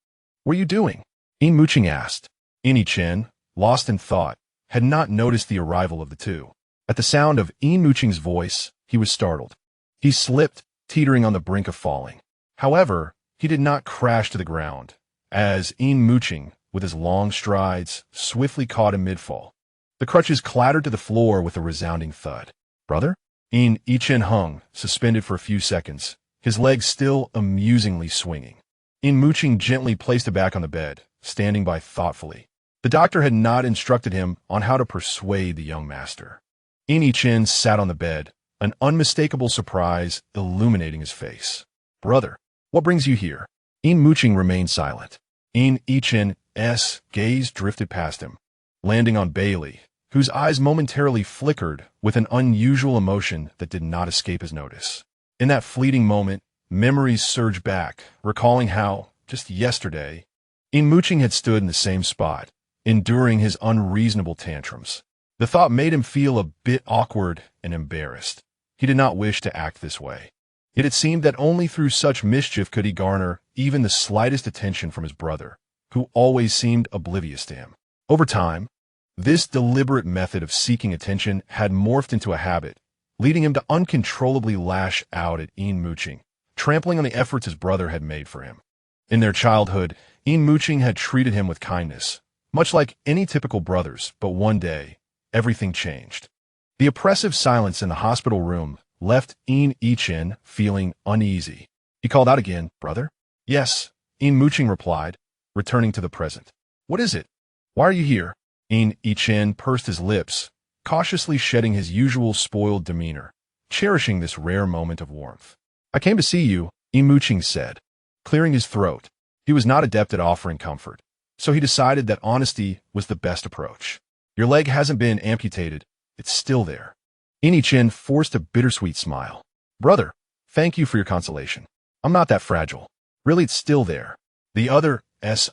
"What are you doing?" Yin Muqing asked. Yin Muqing, lost in thought, had not noticed the arrival of the two. At the sound of Yin Muqing's voice, he was startled. He slipped, teetering on the brink of falling. However, he did not crash to the ground, as Yin Muqing, with his long strides, swiftly caught him mid-fall. The crutches clattered to the floor with a resounding thud. "Brother?" Yin Muqing hung, suspended for a few seconds, his legs still amusingly swinging. Yin Muqing gently placed it back on the bed, standing by thoughtfully. The doctor had not instructed him on how to persuade the young master. Yin Muqing sat on the bed, an unmistakable surprise illuminating his face. "Brother, what brings you here?" Yin Muqing remained silent. Yin Muqing's gaze drifted past him, landing on Bailey, whose eyes momentarily flickered with an unusual emotion that did not escape his notice. In that fleeting moment, memories surged back, recalling how, just yesterday, Yin Muqing had stood in the same spot, enduring his unreasonable tantrums. The thought made him feel a bit awkward and embarrassed. He did not wish to act this way. Yet it seemed that only through such mischief could he garner even the slightest attention from his brother, who always seemed oblivious to him. Over time, this deliberate method of seeking attention had morphed into a habit, leading him to uncontrollably lash out at Yin Muqing, trampling on the efforts his brother had made for him. In their childhood, Yin Muqing had treated him with kindness, much like any typical brothers, but one day, everything changed. The oppressive silence in the hospital room left Yin Muqing feeling uneasy. He called out again, "Brother?" "Yes," Yin Muqing replied, returning to the present. "What is it? Why are you here?" Yin Muqing pursed his lips, cautiously shedding his usual spoiled demeanor, cherishing this rare moment of warmth. "I came to see you," Yin Muqing said, clearing his throat. He was not adept at offering comfort, So he decided that honesty was the best approach. Your leg hasn't been amputated. It's still there. Yin forced a bittersweet smile. Brother, thank you for your consolation. I'm not that fragile. Really, it's still there. The other's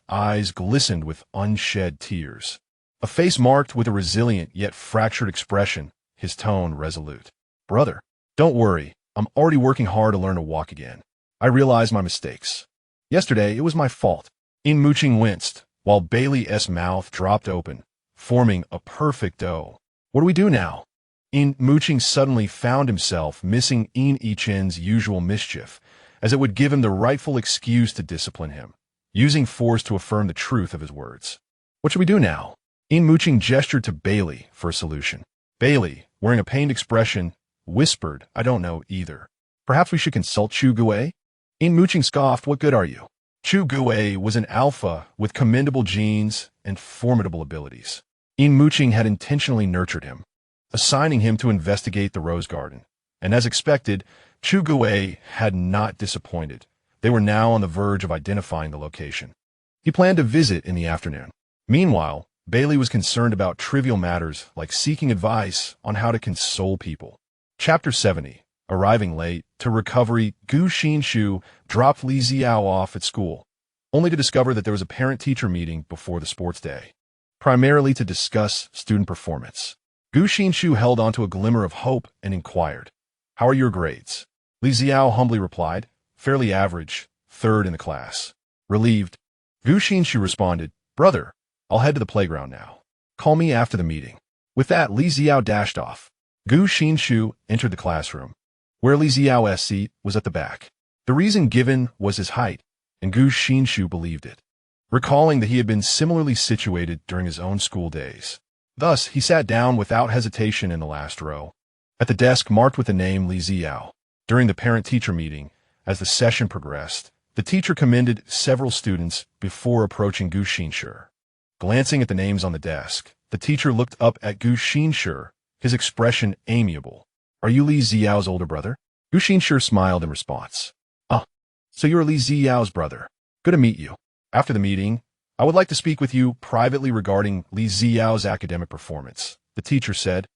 eyes glistened with unshed tears. A face marked with a resilient yet fractured expression, his tone resolute. Brother, don't worry. I'm already working hard to learn to walk again. I realize my mistakes. Yesterday, it was my fault. Yin Muqing winced, while Bailey's mouth dropped open, forming a perfect O. What do we do now? Yin Muqing suddenly found himself missing Yin Yichen's usual mischief, as it would give him the rightful excuse to discipline him, using force to affirm the truth of his words. What should we do now? Yin Muqing gestured to Bailey for a solution. Bailey, wearing a pained expression, whispered, I don't know either. Perhaps we should consult Chu Gue? Yin Muqing scoffed, what good are you? Chu Gue was an alpha with commendable genes and formidable abilities. Yin Muqing had intentionally nurtured him, assigning him to investigate the Rose Garden. And as expected, Chu Gue had not disappointed. They were now on the verge of identifying the location. He planned to visit in the afternoon. Meanwhile, Bailey was concerned about trivial matters like seeking advice on how to console people. Chapter 70. Arriving late, to recovery, Gu Xinshi dropped Li Xiao off at school, only to discover that there was a parent-teacher meeting before the sports day, primarily to discuss student performance. Gu Xinshi held onto a glimmer of hope and inquired, How are your grades? Li Xiao humbly replied, Fairly average, third in the class. Relieved, Gu Xinshi responded, Brother, I'll head to the playground now. Call me after the meeting. With that, Li Xiao dashed off. Gu Xinshi entered the classroom, where Li Xiao's seat was at the back. The reason given was his height, and Gu Xinshi believed it, recalling that he had been similarly situated during his own school days. Thus, he sat down without hesitation in the last row, at the desk marked with the name Li Xiao. During the parent-teacher meeting, as the session progressed, the teacher commended several students before approaching Gu Xinshi. Glancing at the names on the desk, the teacher looked up at Gu Xinshi, his expression amiable. Are you Li Xiao's older brother? Gu Xinshi smiled in response. So you're Li Xiao's brother. Good to meet you. After the meeting, I would like to speak with you privately regarding Li Xiao's academic performance, the teacher said,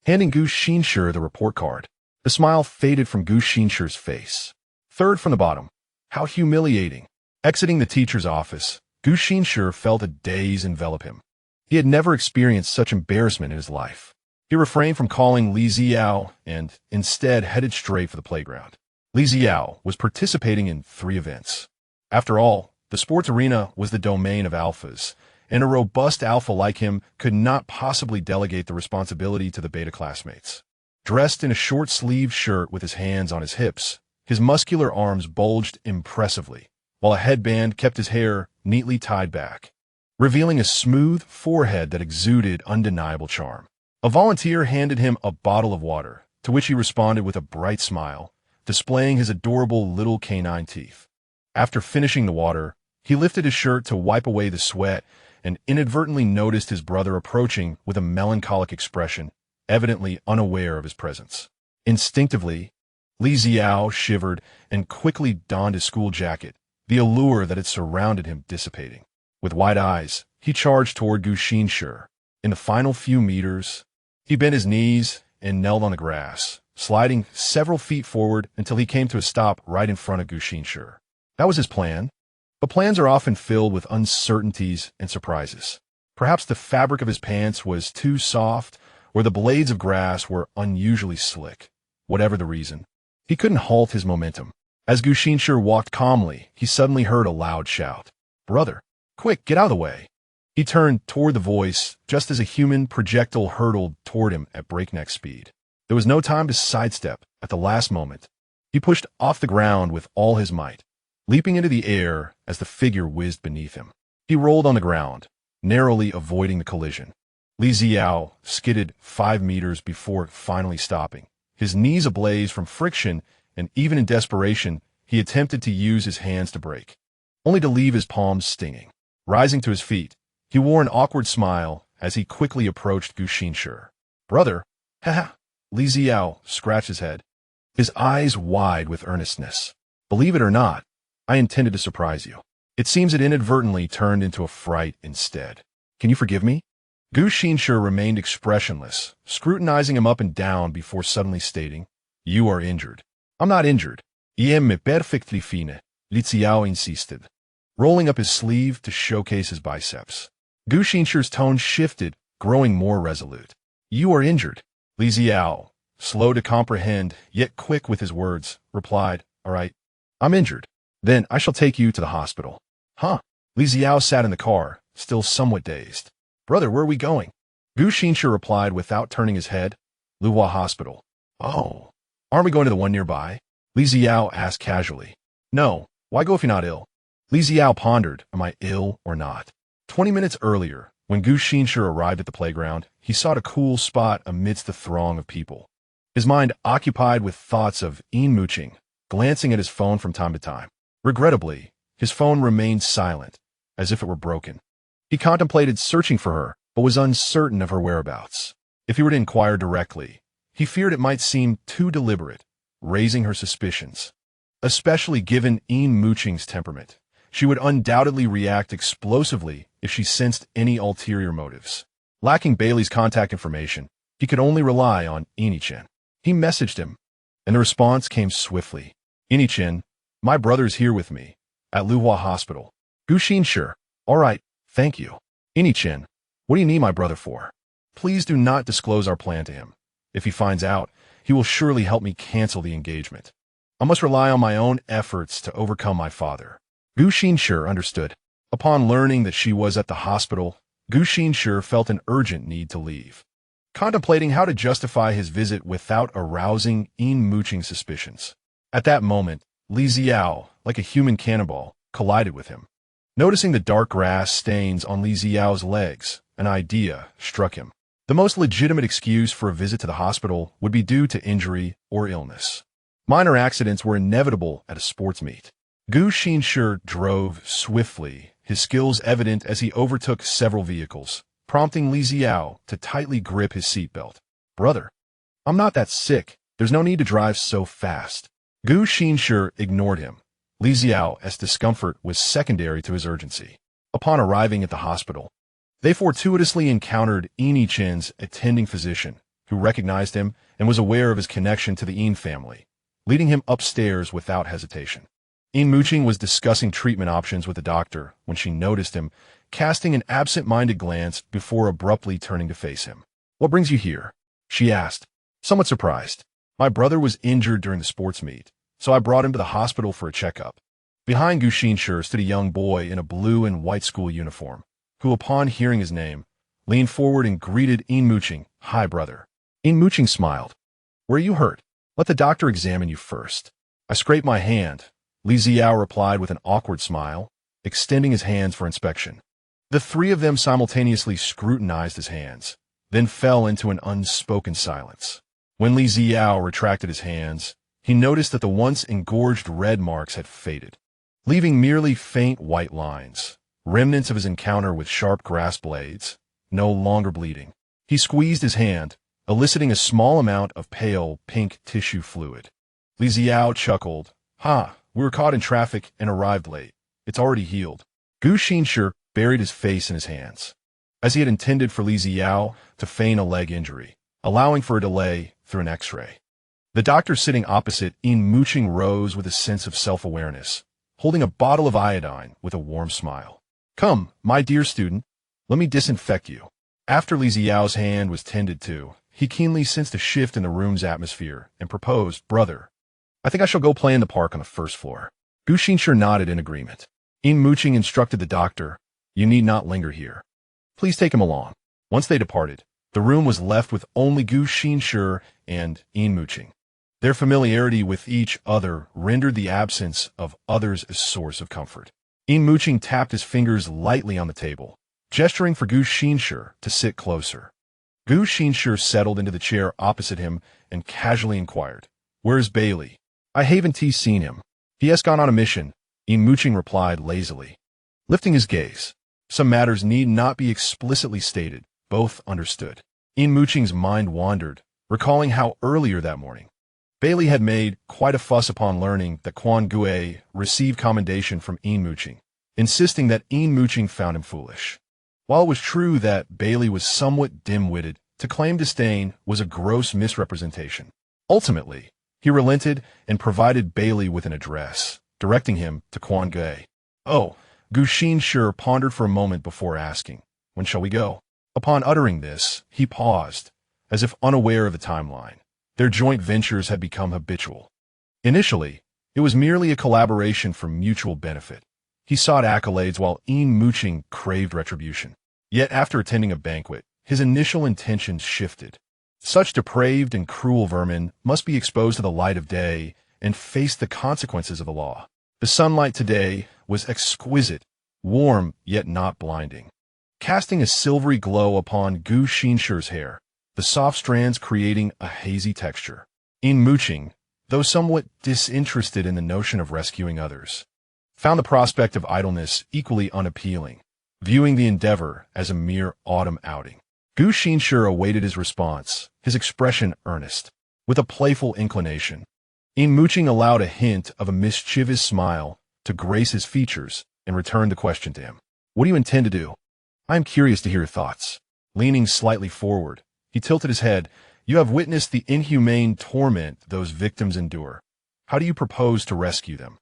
handing Gu Xinshi the report card. The smile faded from Gu Xinshi's face. Third from the bottom. How humiliating. Exiting the teacher's office, Gu Xinshi felt a daze envelop him. He had never experienced such embarrassment in his life. He refrained from calling Li Xiao and instead headed straight for the playground. Li Xiao was participating in 3 events. After all, the sports arena was the domain of alphas, and a robust alpha like him could not possibly delegate the responsibility to the beta classmates. Dressed in a short-sleeved shirt with his hands on his hips, his muscular arms bulged impressively, while a headband kept his hair neatly tied back, revealing a smooth forehead that exuded undeniable charm. A volunteer handed him a bottle of water, to which he responded with a bright smile, displaying his adorable little canine teeth. After finishing the water, he lifted his shirt to wipe away the sweat and inadvertently noticed his brother approaching with a melancholic expression, evidently unaware of his presence. Instinctively, Li Xiao shivered and quickly donned his school jacket, the allure that had surrounded him dissipating. With wide eyes, he charged toward Gu Xinshi. In the final few meters, he bent his knees and knelt on the grass, sliding several feet forward until he came to a stop right in front of Gu Xinshi. That was his plan. But plans are often filled with uncertainties and surprises. Perhaps the fabric of his pants was too soft, or the blades of grass were unusually slick. Whatever the reason, he couldn't halt his momentum. As Gu Xinshi walked calmly, he suddenly heard a loud shout. Brother, quick, get out of the way. He turned toward the voice just as a human projectile hurtled toward him at breakneck speed. There was no time to sidestep. At the last moment, he pushed off the ground with all his might, leaping into the air as the figure whizzed beneath him. He rolled on the ground, narrowly avoiding the collision. Li Xiao skidded 5 meters before finally stopping, his knees ablaze from friction, and even in desperation, he attempted to use his hands to brake, only to leave his palms stinging. Rising to his feet, he wore an awkward smile as he quickly approached Gu Xinshi. Brother, haha, Li Xiao scratched his head, his eyes wide with earnestness. Believe it or not, I intended to surprise you. It seems it inadvertently turned into a fright instead. Can you forgive me? Gu Xinshi remained expressionless, scrutinizing him up and down before suddenly stating, "You are injured." "I'm not injured. I am perfectly fine," Li Xiao insisted, rolling up his sleeve to showcase his biceps. Gu Xinshi's tone shifted, growing more resolute. "You are injured." Li Xiao, slow to comprehend, yet quick with his words, replied, "All right, I'm injured. Then I shall take you to the hospital." "Huh?" Li Xiao sat in the car, still somewhat dazed. "Brother, where are we going?" Gu Xinshi replied without turning his head, "Luhua Hospital." "Oh, aren't we going to the one nearby?" Li Xiao asked casually. "No, why go if you're not ill?" Li Xiao pondered, am I ill or not? 20 minutes earlier, when Gu Xinshi arrived at the playground, he sought a cool spot amidst the throng of people. His mind occupied with thoughts of Yin Muqing, glancing at his phone from time to time. Regrettably, his phone remained silent, as if it were broken. He contemplated searching for her, but was uncertain of her whereabouts. If he were to inquire directly, he feared it might seem too deliberate, raising her suspicions. Especially given Yin Muqing's temperament, she would undoubtedly react explosively if she sensed any ulterior motives. Lacking Bailey's contact information, he could only rely on Yin. He messaged him, and the response came swiftly. "Yin, my brother's here with me, at Luhua Hospital." "Gu Xinshi, all right. Thank you." "Yin, what do you need my brother for? Please do not disclose our plan to him. If he finds out, he will surely help me cancel the engagement. I must rely on my own efforts to overcome my father." Gu Xinshi understood. Upon learning that she was at the hospital, Gu Xinshi felt an urgent need to leave. Contemplating how to justify his visit without arousing Yin Muqing's suspicions. At that moment, Li Xiao, like a human cannonball, collided with him. Noticing the dark grass stains on Li Xiao's legs, an idea struck him. The most legitimate excuse for a visit to the hospital would be due to injury or illness. Minor accidents were inevitable at a sports meet. Gu Xinshi drove swiftly, his skills evident as he overtook several vehicles, prompting Li Xiao to tightly grip his seatbelt. "Brother, I'm not that sick. There's no need to drive so fast." Gu Xinshi ignored him. Li Xiao's discomfort was secondary to his urgency. Upon arriving at the hospital, they fortuitously encountered Yin attending physician, who recognized him and was aware of his connection to the Yin family, leading him upstairs without hesitation. Yin Muqing was discussing treatment options with the doctor when she noticed him, casting an absent-minded glance before abruptly turning to face him. "What brings you here?" she asked, somewhat surprised. "My brother was injured during the sports meet, so I brought him to the hospital for a checkup." Behind Gu Xinshi stood a young boy in a blue and white school uniform, who, upon hearing his name, leaned forward and greeted Yin Muqing. "Hi, brother." Yin Muqing smiled. "Where are you hurt? Let the doctor examine you first." "I scraped my hand," Li Xiao replied with an awkward smile, extending his hands for inspection. The three of them simultaneously scrutinized his hands, then fell into an unspoken silence. When Li Xiao retracted his hands, he noticed that the once engorged red marks had faded, leaving merely faint white lines, remnants of his encounter with sharp grass blades, no longer bleeding. He squeezed his hand, eliciting a small amount of pale pink tissue fluid. Li Xiao chuckled. "Ha, we were caught in traffic and arrived late. It's already healed." Gu Xinshi buried his face in his hands, as he had intended for Li Xiao to feign a leg injury, allowing for a delay through an X-ray. The doctor sitting opposite Yin Muqing rose with a sense of self-awareness, holding a bottle of iodine with a warm smile. "Come, my dear student, let me disinfect you." After Li Xiao's hand was tended to, he keenly sensed a shift in the room's atmosphere and proposed, "Brother, I think I shall go play in the park on the first floor." Gu Xinshi nodded in agreement. Yin Muqing instructed the doctor, "You need not linger here. Please take him along." Once they departed, the room was left with only Gu Xinshi and Yin Muqing. Their familiarity with each other rendered the absence of others a source of comfort. Yin Muqing tapped his fingers lightly on the table, gesturing for Gu Xinshi to sit closer. Gu Xinshi settled into the chair opposite him and casually inquired, "Where's Bailey?" "I haven't seen him. He has gone on a mission," Yin Muqing replied lazily. Lifting his gaze, some matters need not be explicitly stated, both understood. Yin Muqing's mind wandered, recalling how earlier that morning, Bailey had made quite a fuss upon learning that Quan Gue received commendation from Yin Muqing, insisting that Yin Muqing found him foolish. While it was true that Bailey was somewhat dim-witted, to claim disdain was a gross misrepresentation. Ultimately, he relented and provided Bailey with an address, directing him to Gu. "Oh," Gu Xinshi pondered for a moment before asking, "When shall we go?" Upon uttering this, he paused, as if unaware of the timeline. Their joint ventures had become habitual. Initially, it was merely a collaboration for mutual benefit. He sought accolades while Yin Muqing craved retribution. Yet after attending a banquet, his initial intentions shifted. Such depraved and cruel vermin must be exposed to the light of day and face the consequences of the law. The sunlight today was exquisite, warm yet not blinding, casting a silvery glow upon Gu Xinshi's hair, the soft strands creating a hazy texture. Yin Muqing, though somewhat disinterested in the notion of rescuing others, found the prospect of idleness equally unappealing, viewing the endeavor as a mere autumn outing. Gu Xinshi awaited his response, his expression earnest, with a playful inclination. Yin Muqing allowed a hint of a mischievous smile to grace his features and returned the question to him. "What do you intend to do?" "I am curious to hear your thoughts." Leaning slightly forward, he tilted his head. "You have witnessed the inhumane torment those victims endure. How do you propose to rescue them?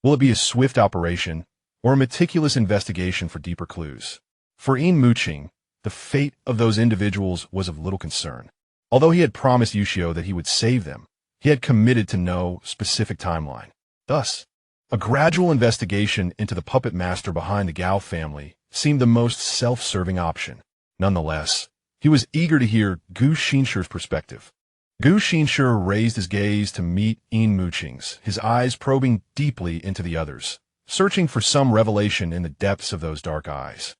Will it be a swift operation or a meticulous investigation for deeper clues?" For Yin Muqing, the fate of those individuals was of little concern. Although he had promised Yushio that he would save them, he had committed to no specific timeline. Thus, a gradual investigation into the puppet master behind the Gao family seemed the most self-serving option. Nonetheless, he was eager to hear Gu Xinshi's perspective. Gu Xinshi raised his gaze to meet Yin Muqing's, his eyes probing deeply into the other's, searching for some revelation in the depths of those dark eyes,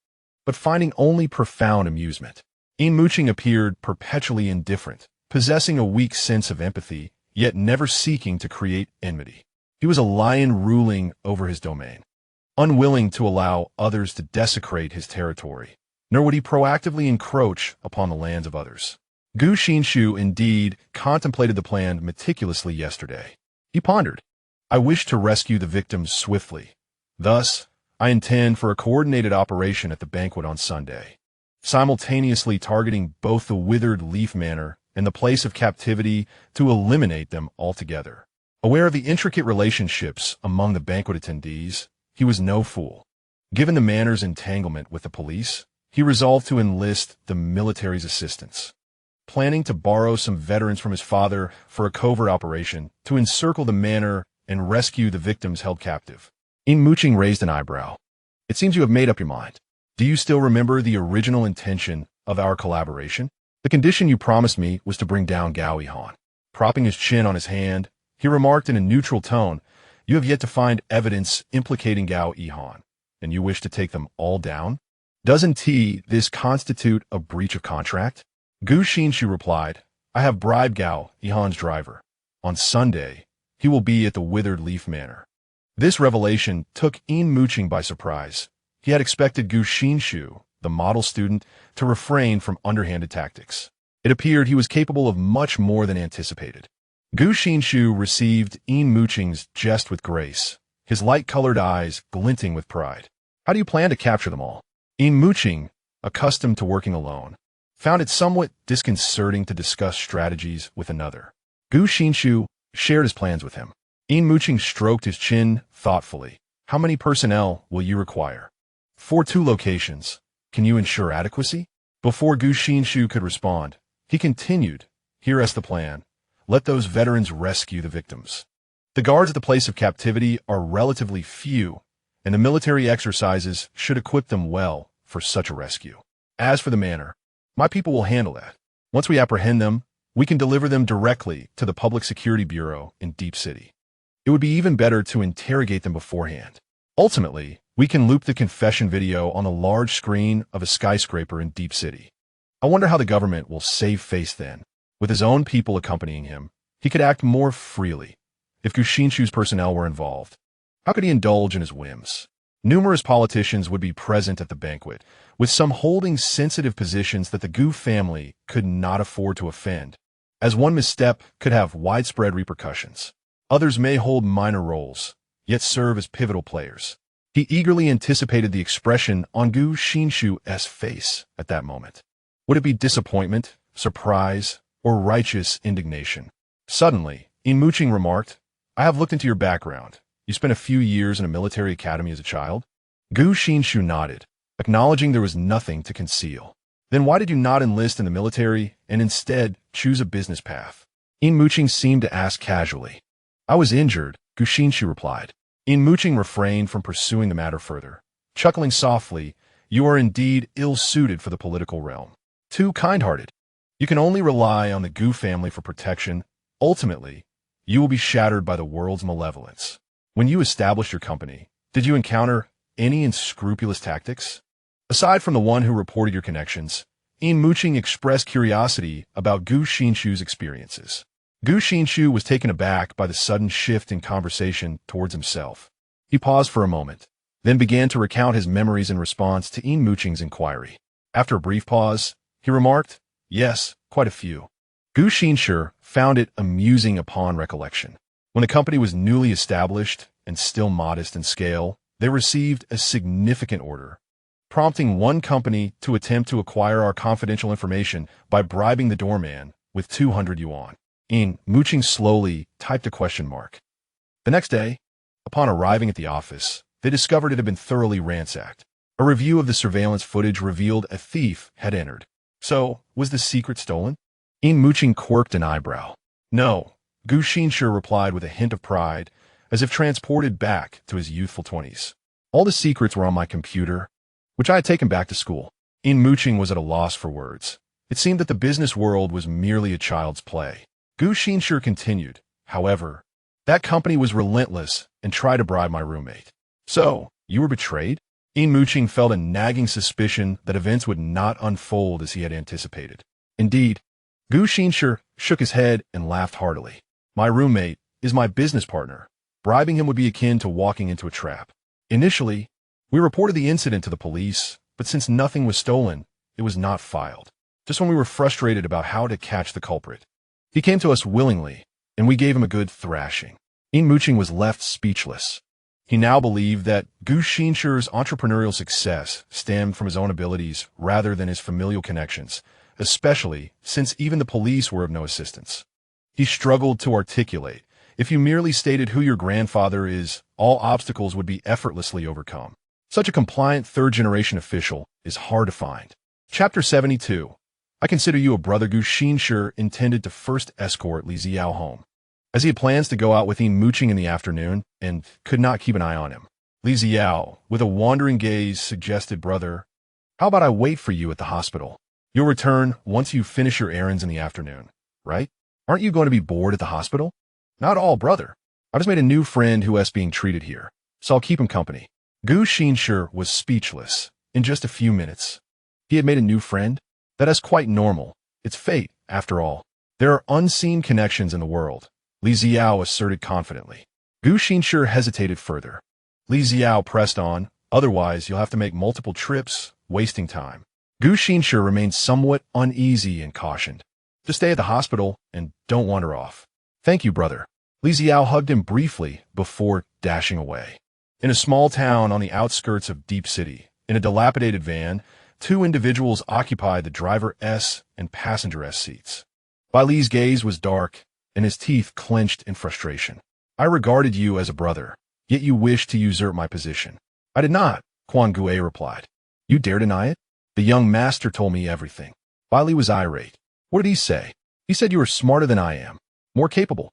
but finding only profound amusement. Yin Muqing appeared perpetually indifferent, possessing a weak sense of empathy, yet never seeking to create enmity. He was a lion ruling over his domain, unwilling to allow others to desecrate his territory, nor would he proactively encroach upon the lands of others. Gu Xinshi indeed contemplated the plan meticulously yesterday. He pondered, "I wish to rescue the victims swiftly. Thus, I intend for a coordinated operation at the banquet on Sunday, simultaneously targeting both the withered leaf manor and the place of captivity to eliminate them altogether." Aware of the intricate relationships among the banquet attendees, he was no fool. Given the manor's entanglement with the police, he resolved to enlist the military's assistance. Planning to borrow some veterans from his father for a covert operation to encircle the manor and rescue the victims held captive. Yin Muqing raised an eyebrow. "It seems you have made up your mind. Do you still remember the original intention of our collaboration? The condition you promised me was to bring down Gao Yihan." Propping his chin on his hand, he remarked in a neutral tone, "You have yet to find evidence implicating Gao Yihan, and you wish to take them all down? Doesn't this constitute a breach of contract?" Gu Xinshi replied, "I have bribed Gao Yihan's driver. On Sunday, he will be at the Withered Leaf Manor." This revelation took Yin Muqing by surprise. He had expected Gu Xinshi, the model student, to refrain from underhanded tactics. It appeared he was capable of much more than anticipated. Gu Xinshi received Yin Muqing's jest with grace, his light-colored eyes glinting with pride. "How do you plan to capture them all?" Yin Muqing, accustomed to working alone, found it somewhat disconcerting to discuss strategies with another. Gu Xinshi shared his plans with him. Yin Muqing stroked his chin thoughtfully. "How many personnel will you require?" "For 2 locations. Can you ensure adequacy?" Before Gu Xinshi could respond, he continued, "Here is the plan. Let those veterans rescue the victims. The guards at the place of captivity are relatively few, and the military exercises should equip them well for such a rescue. As for the manor, my people will handle that. Once we apprehend them, we can deliver them directly to the Public Security Bureau in Deep City. It would be even better to interrogate them beforehand. Ultimately, we can loop the confession video on the large screen of a skyscraper in Deep City. I wonder how the government will save face then. With his own people accompanying him, he could act more freely. If Gu Xinshi's personnel were involved, how could he indulge in his whims? Numerous politicians would be present at the banquet, with some holding sensitive positions that the Gu family could not afford to offend, as one misstep could have widespread repercussions. Others may hold minor roles, yet serve as pivotal players. He eagerly anticipated the expression on Gu Xinshu's face at that moment. Would it be disappointment, surprise, or righteous indignation? Suddenly, Yin Muqing remarked, "I have looked into your background. You spent a few years in a military academy as a child?" Gu Xinshu nodded, acknowledging there was nothing to conceal. "Then why did you not enlist in the military and instead choose a business path?" Yin Muqing seemed to ask casually. "I was injured," Gu Xinshi replied. Yin Muqing refrained from pursuing the matter further. Chuckling softly, "You are indeed ill-suited for the political realm. Too kind-hearted. You can only rely on the Gu family for protection. Ultimately, you will be shattered by the world's malevolence. When you established your company, did you encounter any unscrupulous tactics? Aside from the one who reported your connections, Yin Muqing expressed curiosity about Gu Xinshu's experiences. Gu Xinshu was taken aback by the sudden shift in conversation towards himself. He paused for a moment, then began to recount his memories in response to Yin Muqing's inquiry. After a brief pause, he remarked, "Yes, quite a few." Gu Xinshi found it amusing upon recollection. When the company was newly established and still modest in scale, they received a significant order, prompting one company to attempt to acquire our confidential information by bribing the doorman with 200 yuan. Yin Muqing slowly typed a question mark. The next day, upon arriving at the office, they discovered it had been thoroughly ransacked. A review of the surveillance footage revealed a thief had entered. So, was the secret stolen? Yin Muqing quirked an eyebrow. "No," Gu Xinshi replied with a hint of pride, as if transported back to his youthful 20s. "All the secrets were on my computer, which I had taken back to school." Yin Muqing was at a loss for words. It seemed that the business world was merely a child's play. Gu Xinshi continued, "However, that company was relentless and tried to bribe my roommate." "So, you were betrayed?" Yin Muqing felt a nagging suspicion that events would not unfold as he had anticipated. "Indeed." Gu Xinshi shook his head and laughed heartily. "My roommate is my business partner. Bribing him would be akin to walking into a trap. Initially, we reported the incident to the police, but since nothing was stolen, it was not filed. Just when we were frustrated about how to catch the culprit, he came to us willingly, and we gave him a good thrashing." Yin Muqing was left speechless. He now believed that Gu Xinshi's entrepreneurial success stemmed from his own abilities rather than his familial connections, especially since even the police were of no assistance. He struggled to articulate, "If you merely stated who your grandfather is, all obstacles would be effortlessly overcome. Such a compliant third-generation official is hard to find." Chapter 72. "I consider you a brother." Gu Xinshi intended to first escort Li Xiao home, as he had plans to go out with Yin Muqing in the afternoon and could not keep an eye on him. Li Xiao, with a wandering gaze, suggested, "Brother, how about I wait for you at the hospital? You'll return once you finish your errands in the afternoon, right? Aren't you going to be bored at the hospital?" "Not all, brother. I just made a new friend who is being treated here, so I'll keep him company." Gu Xinshi was speechless in just a few minutes. He had made a new friend? That is quite normal. It's fate, after all. There are unseen connections in the world, Li Xiao asserted confidently. Gu Xinshi hesitated further. Li Xiao pressed on, "Otherwise, you'll have to make multiple trips, wasting time." Gu Xinshi remained somewhat uneasy and cautioned, "Just stay at the hospital and don't wander off." "Thank you, brother." Li Xiao hugged him briefly before dashing away. In a small town on the outskirts of Deep City, in a dilapidated van, two individuals occupied the driver S and passenger S seats. Bai Li's gaze was dark, and his teeth clenched in frustration. "I regarded you as a brother, yet you wished to usurp my position." "I did not," Quan Gue replied. "You dare deny it? The young master told me everything." Bai Li was irate. "What did he say?" "He said you were smarter than I am, more capable."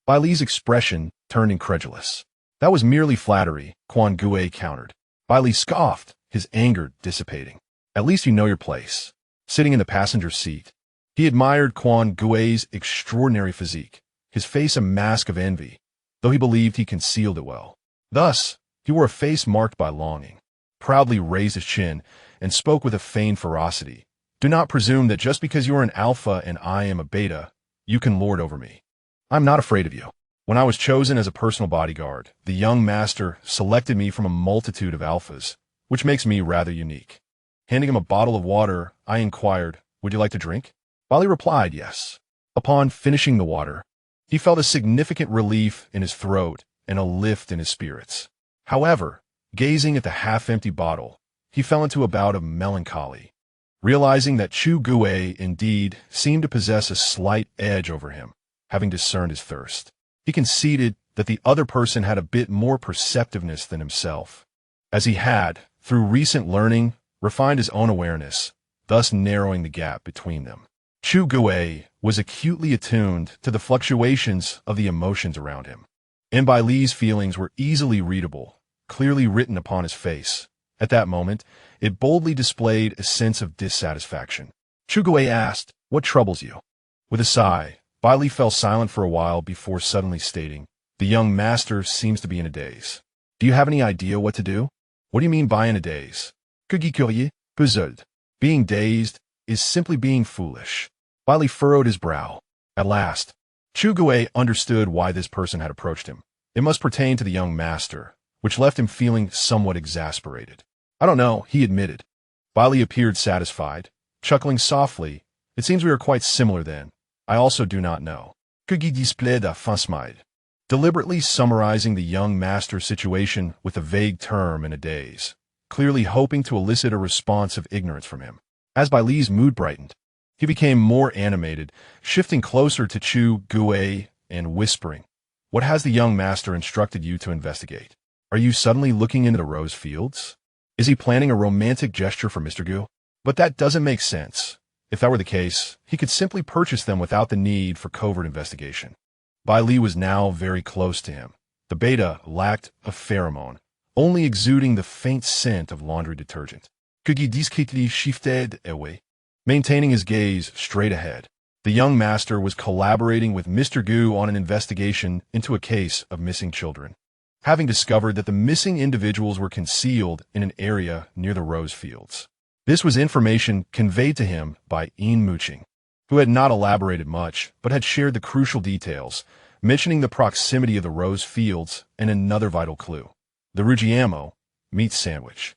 Bai Li's expression turned incredulous. "That was merely flattery," Quan Gue countered. Bai Li scoffed, his anger dissipating. "At least you know your place." Sitting in the passenger seat, he admired Quan Gue's extraordinary physique, his face a mask of envy, though he believed he concealed it well. Thus, he wore a face marked by longing, proudly raised his chin, and spoke with a feigned ferocity. "Do not presume that just because you are an alpha and I am a beta, you can lord over me. I'm not afraid of you. When I was chosen as a personal bodyguard, the young master selected me from a multitude of alphas, which makes me rather unique." Handing him a bottle of water, I inquired, "Would you like to drink?" Bali replied, "Yes." Upon finishing the water, he felt a significant relief in his throat and a lift in his spirits. However, Gazing at the half-empty bottle, he fell into a bout of melancholy, realizing that Chu Gue indeed seemed to possess a slight edge over him, having discerned his thirst. He conceded that the other person had a bit more perceptiveness than himself, as he had, through recent learning, refined his own awareness, thus narrowing the gap between them. Chu Gue was acutely attuned to the fluctuations of the emotions around him. And Bai Li's feelings were easily readable, clearly written upon his face. At that moment, it boldly displayed a sense of dissatisfaction. Chu Gue asked, "What troubles you?" With a sigh, Bai Li fell silent for a while before suddenly stating, "The young master seems to be in a daze. Do you have any idea what to do?" "What do you mean by in a daze?" Puzzled. Being dazed is simply being foolish. Bai Li furrowed his brow. At last, Chu Gue understood why this person had approached him. It must pertain to the young master, which left him feeling somewhat exasperated. "I don't know," he admitted. Bai Li appeared satisfied, chuckling softly. "It seems we are quite similar then. I also do not know." Deliberately summarizing the young master's situation with a vague term in a daze, clearly hoping to elicit a response of ignorance from him. As Bai Li's mood brightened, he became more animated, shifting closer to Chu Gue and whispering, "What has the young master instructed you to investigate? Are you suddenly looking into the rose fields? Is he planning a romantic gesture for Mr. Gu? But that doesn't make sense. If that were the case, he could simply purchase them without the need for covert investigation." Bai Li was now very close to him. The beta lacked a pheromone, only exuding the faint scent of laundry detergent. He discreetly shifted away, maintaining his gaze straight ahead. The young master was collaborating with Mr. Gu on an investigation into a case of missing children, having discovered that the missing individuals were concealed in an area near the rose fields. This was information conveyed to him by Yin Muqing, who had not elaborated much, but had shared the crucial details, mentioning the proximity of the rose fields and another vital clue, the Ruggiamo meat sandwich.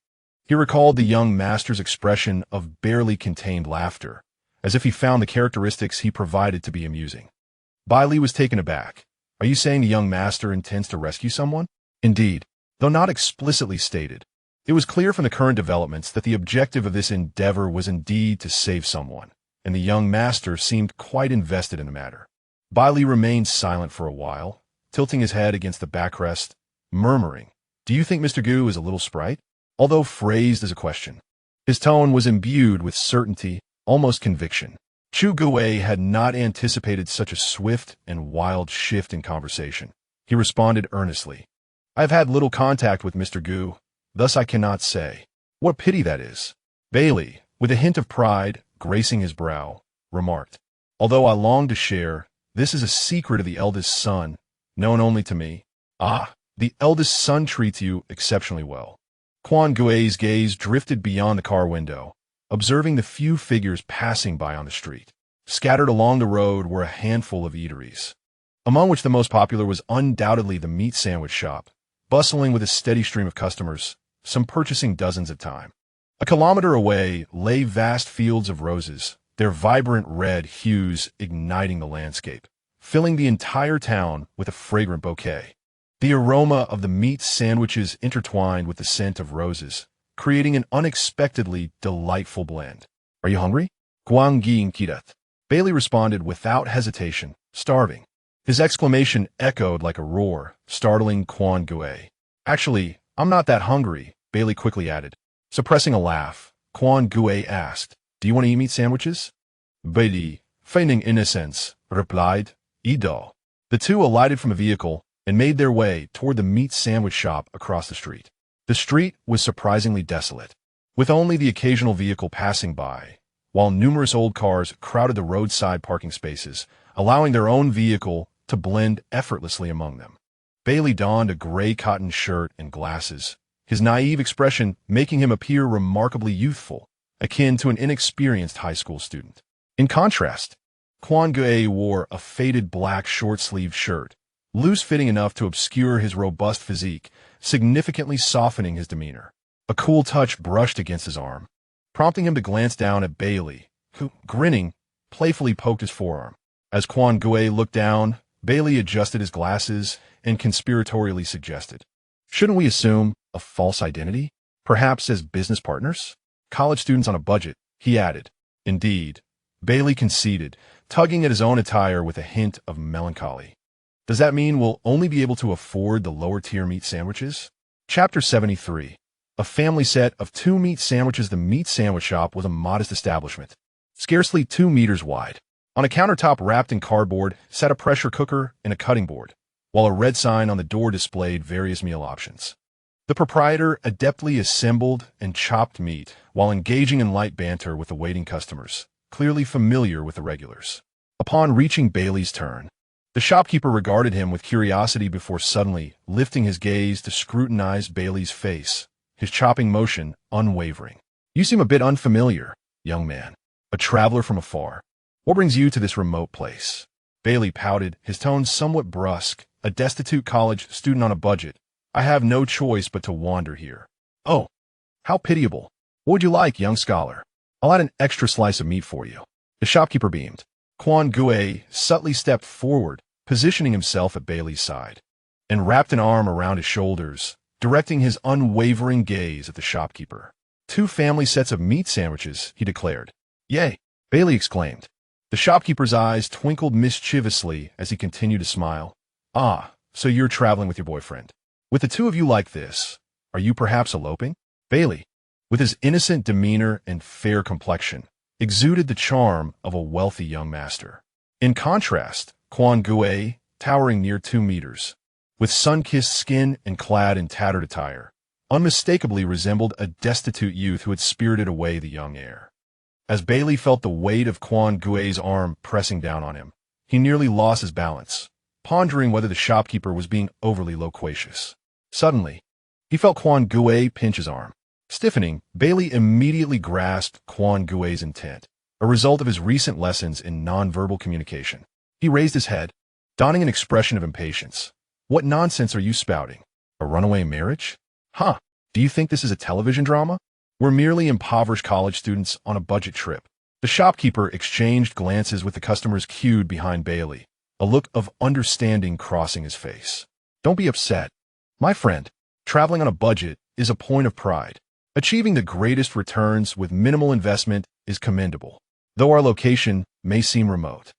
He recalled the young master's expression of barely contained laughter, as if he found the characteristics he provided to be amusing. Bai Li was taken aback. "Are you saying the young master intends to rescue someone?" Indeed, though not explicitly stated, it was clear from the current developments that the objective of this endeavor was indeed to save someone, and the young master seemed quite invested in the matter. Bai Li remained silent for a while, tilting his head against the backrest, murmuring, "Do you think Mr. Gu is a little sprite?" Although phrased as a question, his tone was imbued with certainty, almost conviction. Chu Gue had not anticipated such a swift and wild shift in conversation. He responded earnestly, "I have had little contact with Mr. Gu, thus I cannot say." "What pity that is." Bai Li, with a hint of pride gracing his brow, remarked, "Although I long to share, this is a secret of the eldest son, known only to me." "Ah, the eldest son treats you exceptionally well." Quan Gue's gaze drifted beyond the car window, observing the few figures passing by on the street. Scattered along the road were a handful of eateries, among which the most popular was undoubtedly the meat sandwich shop, bustling with a steady stream of customers, some purchasing dozens at a time. A kilometer away lay vast fields of roses, their vibrant red hues igniting the landscape, filling the entire town with a fragrant bouquet. The aroma of the meat sandwiches intertwined with the scent of roses, creating an unexpectedly delightful blend. "Are you hungry?" Bai Li responded without hesitation, "Starving." His exclamation echoed like a roar, startling Quan Gue. "Actually, I'm not that hungry," Bai Li quickly added. Suppressing a laugh, Quan Gue asked, "Do you want to eat meat sandwiches?" Bai Li, feigning innocence, replied, "Ido." The two alighted from a vehicle and made their way toward the meat sandwich shop across the street. The street was surprisingly desolate, with only the occasional vehicle passing by, while numerous old cars crowded the roadside parking spaces, allowing their own vehicle to blend effortlessly among them. Bai Li donned a gray cotton shirt and glasses, his naive expression making him appear remarkably youthful, akin to an inexperienced high school student. In contrast, Quan Gue wore a faded black short-sleeved shirt, loose-fitting enough to obscure his robust physique, significantly softening his demeanor. A cool touch brushed against his arm, prompting him to glance down at Bai Li, who, grinning, playfully poked his forearm. As Quan Gue looked down, Bai Li adjusted his glasses and conspiratorially suggested, "Shouldn't we assume A false identity? Perhaps as business partners? College students on a budget, he added. Indeed. Bailey conceded, tugging at his own attire with a hint of melancholy. Does that mean we'll only be able to afford the lower-tier meat sandwiches? Chapter 73. A family set of 2 meat sandwiches. The meat sandwich shop was a modest establishment, scarcely 2 meters wide. On a countertop wrapped in cardboard sat a pressure cooker and a cutting board, while a red sign on the door displayed various meal options. The proprietor adeptly assembled and chopped meat while engaging in light banter with the waiting customers, clearly familiar with the regulars. Upon reaching Bailey's turn, the shopkeeper regarded him with curiosity before suddenly lifting his gaze to scrutinize Bailey's face, his chopping motion unwavering. You seem a bit unfamiliar, young man, a traveler from afar. What brings you to this remote place? Bailey pouted, his tone somewhat brusque, a destitute college student on a budget. I have no choice but to wander here. Oh, how pitiable. What would you like, young scholar? I'll add an extra slice of meat for you. The shopkeeper beamed. Quan Gue subtly stepped forward, positioning himself at Bailey's side, and wrapped an arm around his shoulders, directing his unwavering gaze at the shopkeeper. 2 family sets of meat sandwiches, he declared. Yay, Bailey exclaimed. The shopkeeper's eyes twinkled mischievously as he continued to smile. Ah, so you're traveling with your boyfriend. With the 2 of you like this, are you perhaps eloping? Bailey, with his innocent demeanor and fair complexion, exuded the charm of a wealthy young master. In contrast, Quan Gue, towering near 2 meters, with sun-kissed skin and clad in tattered attire, unmistakably resembled a destitute youth who had spirited away the young heir. As Bailey felt the weight of Quan Gue's arm pressing down on him, he nearly lost his balance, pondering whether the shopkeeper was being overly loquacious. Suddenly, he felt Quan Gue pinch his arm. Stiffening, Bailey immediately grasped Quan Gue's intent, a result of his recent lessons in nonverbal communication. He raised his head, donning an expression of impatience. What nonsense are you spouting? A runaway marriage? Huh, do you think this is a television drama? We're merely impoverished college students on a budget trip. The shopkeeper exchanged glances with the customers queued behind Bailey, a look of understanding crossing his face. Don't be upset. My friend, traveling on a budget is a point of pride. Achieving the greatest returns with minimal investment is commendable, though our location may seem remote.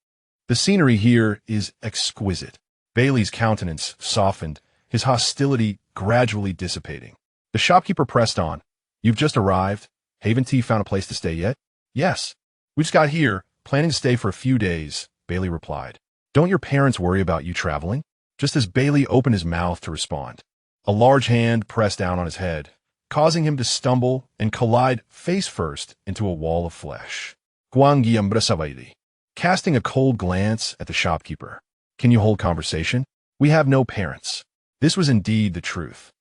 The scenery here is exquisite. Bailey's countenance softened, his hostility gradually dissipating. The shopkeeper pressed on. You've just arrived? Haven't you found a place to stay yet? Yes. We just got here, planning to stay for a few days, Bailey replied. Don't your parents worry about you traveling? Just as Bailey opened his mouth to respond, a large hand pressed down on his head, causing him to stumble and collide face first into a wall of flesh. Casting a cold glance at the shopkeeper. Can you hold conversation? We have no parents. This was indeed the truth.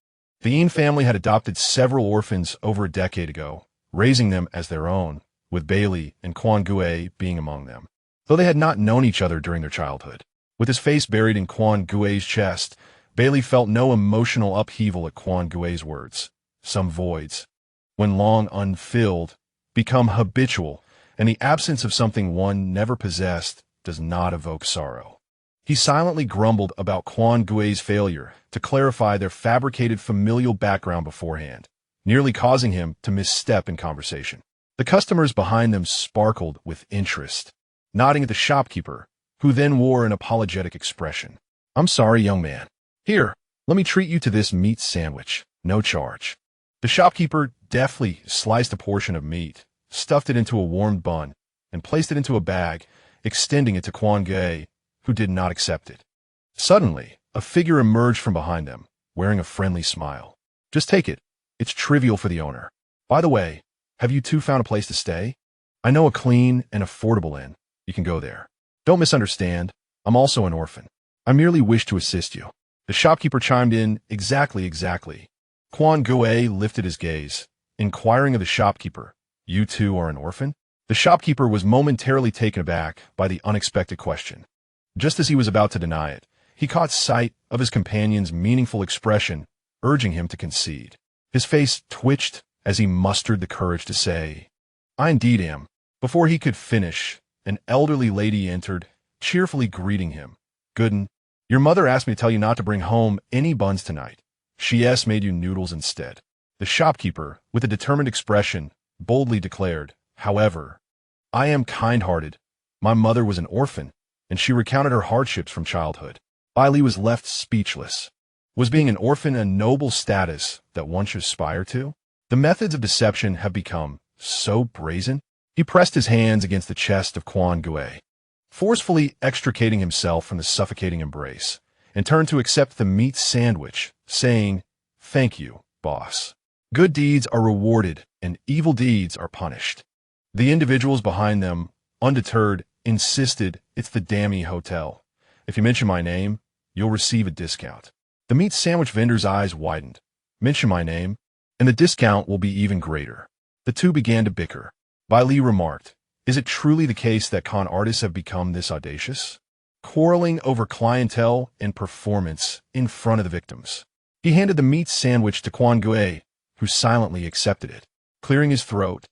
The Yin family had adopted several orphans over a decade ago, raising them as their own, with Bailey and Quan Gue being among them. Though they had not known each other during their childhood. With his face buried in Quan Gue's chest, Bailey felt no emotional upheaval at Quan Gue's words. Some voids, when long unfilled, become habitual, and the absence of something one never possessed does not evoke sorrow. He silently grumbled about Quan Gue's failure to clarify their fabricated familial background beforehand, nearly causing him to misstep in conversation. The customers behind them sparkled with interest, nodding at the shopkeeper, who then wore an apologetic expression. I'm sorry, young man. Here, let me treat you to this meat sandwich, no charge. The shopkeeper deftly sliced a portion of meat, stuffed it into a warmed bun, and placed it into a bag, extending it to Quan Gue, who did not accept it. Suddenly, a figure emerged from behind them, wearing a friendly smile. Just take it. It's trivial for the owner. By the way, have you 2 found a place to stay? I know a clean and affordable inn. You can go there. Don't misunderstand. I'm also an orphan. I merely wish to assist you. The shopkeeper chimed in, exactly. Quan Gue lifted his gaze, inquiring of the shopkeeper, You too are an orphan? The shopkeeper was momentarily taken aback by the unexpected question. Just as he was about to deny it, he caught sight of his companion's meaningful expression, urging him to concede. His face twitched as he mustered the courage to say, I indeed am. Before he could finish, an elderly lady entered, cheerfully greeting him. Gooden, your mother asked me to tell you not to bring home any buns tonight. She made you noodles instead. The shopkeeper, with a determined expression, boldly declared, however, I am kind-hearted. My mother was an orphan, and she recounted her hardships from childhood. Li was left speechless. Was being an orphan a noble status that one should aspire to? The methods of deception have become so brazen. He pressed his hands against the chest of Quan Gue, forcefully extricating himself from the suffocating embrace, and turned to accept the meat sandwich, saying, Thank you, boss. Good deeds are rewarded, and evil deeds are punished. The individuals behind them, undeterred, insisted, It's the Dammy Hotel. If you mention my name, you'll receive a discount. The meat sandwich vendor's eyes widened. Mention my name, and the discount will be even greater. The two began to bicker. Li remarked, Is it truly the case that con artists have become this audacious? Quarreling over clientele and performance in front of the victims. He handed the meat sandwich to Quan Gue, who silently accepted it. Clearing his throat,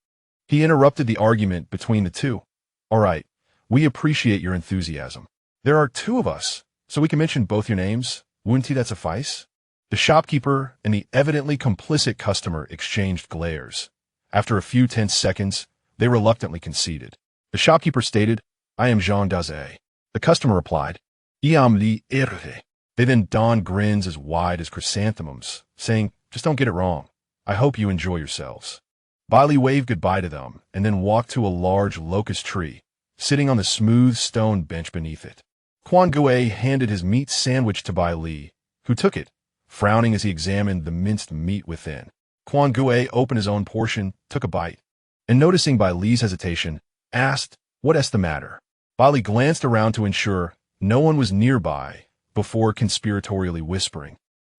he interrupted the argument between the two. All right, we appreciate your enthusiasm. There are two of us, so we can mention both your names. Wouldn't that suffice? The shopkeeper and the evidently complicit customer exchanged glares. After a few tense seconds, they reluctantly conceded. The shopkeeper stated, I am Jean Daze. The customer replied, I am heir. They then donned grins as wide as chrysanthemums, saying, Just don't get it wrong. I hope you enjoy yourselves. Li waved goodbye to them and then walked to a large locust tree, sitting on the smooth stone bench beneath it. Quan Gue handed his meat sandwich to Li, who took it, frowning as he examined the minced meat within. Quan Gue opened his own portion, took a bite, and noticing Li's hesitation, asked, What's the matter? Li glanced around to ensure no one was nearby before conspiratorially whispering,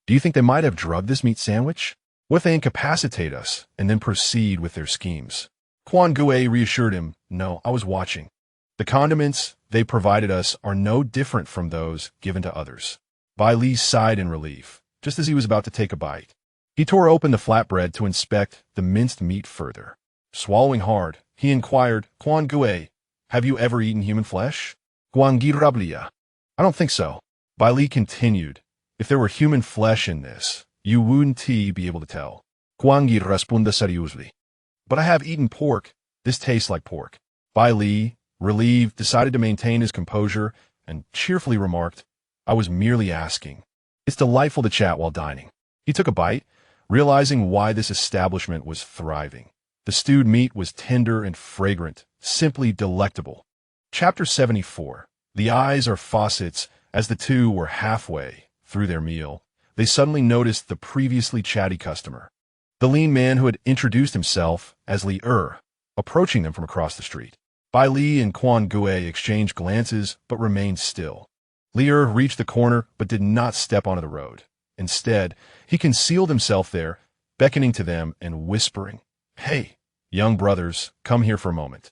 Do you think they might have drugged this meat sandwich? What if they incapacitate us and then proceed with their schemes? Quan Gue reassured him, No, I was watching. The condiments they provided us are no different from those given to others. Li sighed in relief, just as he was about to take a bite. He tore open the flatbread to inspect the minced meat further. Swallowing hard, he inquired, Quan Gue, have you ever eaten human flesh? Guangirablia. I don't think so. Li continued, If there were human flesh in this, you wouldn't be able to tell. Guangir respunda seriously. But I have eaten pork. This tastes like pork. Li, relieved, decided to maintain his composure and cheerfully remarked, I was merely asking. It's delightful to chat while dining. He took a bite, realizing why this establishment was thriving. The stewed meat was tender and fragrant, simply delectable. Chapter 74. The eyes are faucets. As the two were halfway through their meal, they suddenly noticed the previously chatty customer, the lean man who had introduced himself as heir, approaching them from across the street. Li and Quan Gue exchanged glances but remained still. Heir reached the corner but did not step onto the road. Instead, he concealed himself there, beckoning to them and whispering, Hey, young brothers, come here for a moment.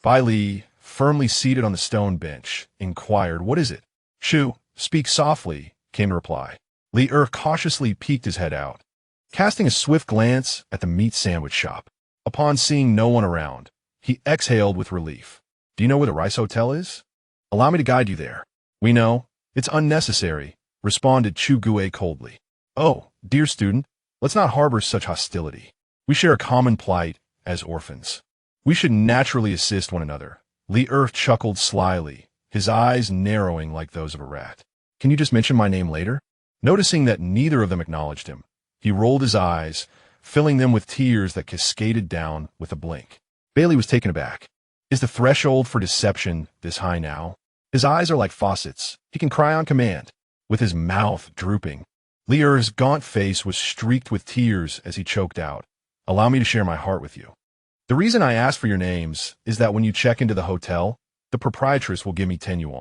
Li, firmly seated on the stone bench, inquired, What is it? Shu, speak softly, came the reply. Heir cautiously peeked his head out, casting a swift glance at the meat sandwich shop. Upon seeing no one around, he exhaled with relief. Do you know where the Rice Hotel is? Allow me to guide you there. We know. It's unnecessary, responded Chu Gue coldly. Oh, dear student, let's not harbor such hostility. We share a common plight as orphans. We should naturally assist one another. Heir chuckled slyly, his eyes narrowing like those of a rat. Can you just mention my name later? Noticing that neither of them acknowledged him, he rolled his eyes, filling them with tears that cascaded down with a blink. Bailey was taken aback. Is the threshold for deception this high now? His eyes are like faucets. He can cry on command. With his mouth drooping, Heir's gaunt face was streaked with tears as he choked out, Allow me to share my heart with you. The reason I ask for your names is that when you check into the hotel, the proprietress will give me tenue.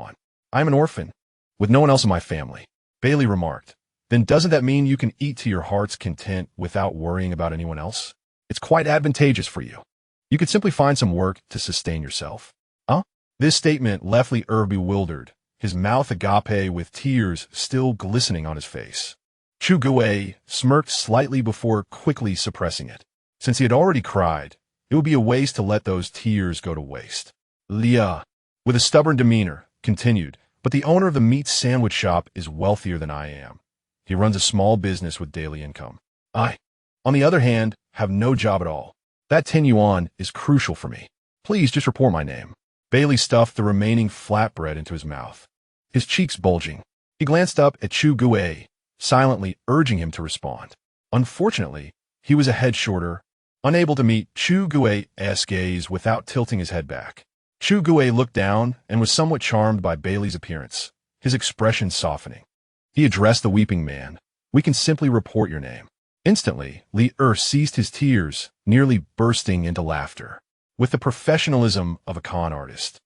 I am an orphan, with no one else in my family. Bailey remarked, Then doesn't that mean you can eat to your heart's content without worrying about anyone else? It's quite advantageous for you. You could simply find some work to sustain yourself. Huh? This statement left Heir bewildered, his mouth agape with tears still glistening on his face. Chu Gue smirked slightly before quickly suppressing it. Since he had already cried, it would be a waste to let those tears go to waste. Lia, with a stubborn demeanor, continued, But the owner of the meat sandwich shop is wealthier than I am. He runs a small business with daily income. I, on the other hand, have no job at all. That 10 yuan is crucial for me. Please just report my name. Bailey stuffed the remaining flatbread into his mouth, his cheeks bulging. He glanced up at Chu Gu, silently urging him to respond. Unfortunately, he was a head shorter, unable to meet Chu Gu's gaze without tilting his head back. Chu Gu looked down and was somewhat charmed by Bailey's appearance, his expression softening. He addressed the weeping man. We can simply report your name. Instantly, Li ceased his tears, nearly bursting into laughter. With the professionalism of a con artist,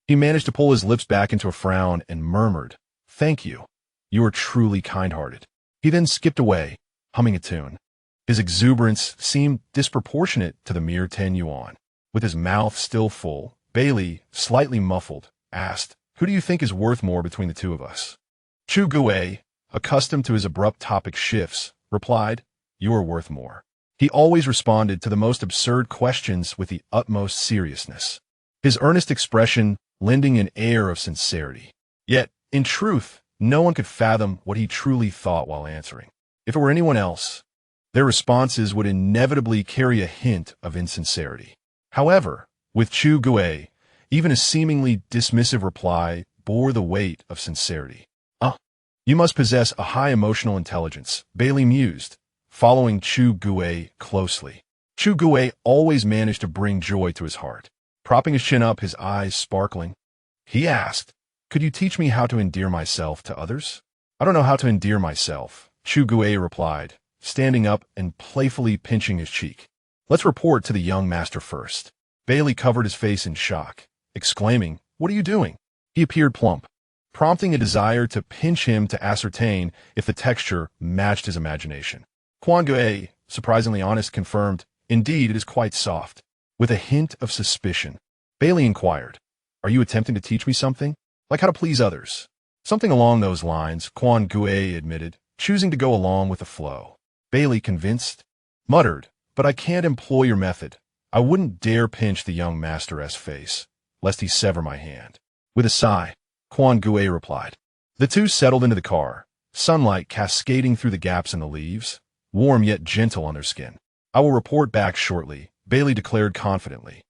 he managed to pull his lips back into a frown and murmured, "Thank you. You are truly kind-hearted." He then skipped away, humming a tune. His exuberance seemed disproportionate to the mere 10 yuan. With his mouth still full, Bailey, slightly muffled, asked, "Who do you think is worth more between the two of us?" Chu Gu, accustomed to his abrupt topic shifts, replied, "You are worth more." He always responded to the most absurd questions with the utmost seriousness, his earnest expression lending an air of sincerity. Yet, in truth, no one could fathom what he truly thought while answering. If it were anyone else, their responses would inevitably carry a hint of insincerity. However, with Chu Gu, even a seemingly dismissive reply bore the weight of sincerity. You must possess a high emotional intelligence, Bailey mused, following Chu Gu closely. Chu Gu always managed to bring joy to his heart. Propping his chin up, his eyes sparkling, he asked, "Could you teach me how to endear myself to others?" "I don't know how to endear myself," Chu Gu replied, standing up and playfully pinching his cheek. "Let's report to the young master first." Bailey covered his face in shock, exclaiming, "What are you doing?" He appeared plump, prompting a desire to pinch him to ascertain if the texture matched his imagination. Quan Gu, surprisingly honest, confirmed, "Indeed, it is quite soft." With a hint of suspicion, Bailey inquired, "Are you attempting to teach me something? Like how to please others?" "Something along those lines," Quan Gu admitted, choosing to go along with the flow. Bailey, convinced, muttered, "But I can't employ your method. I wouldn't dare pinch the young master's face, lest he sever my hand." With a sigh, Quan Gu replied. The two settled into the car, sunlight cascading through the gaps in the leaves, warm yet gentle on their skin. "I will report back shortly," Bailey declared confidently,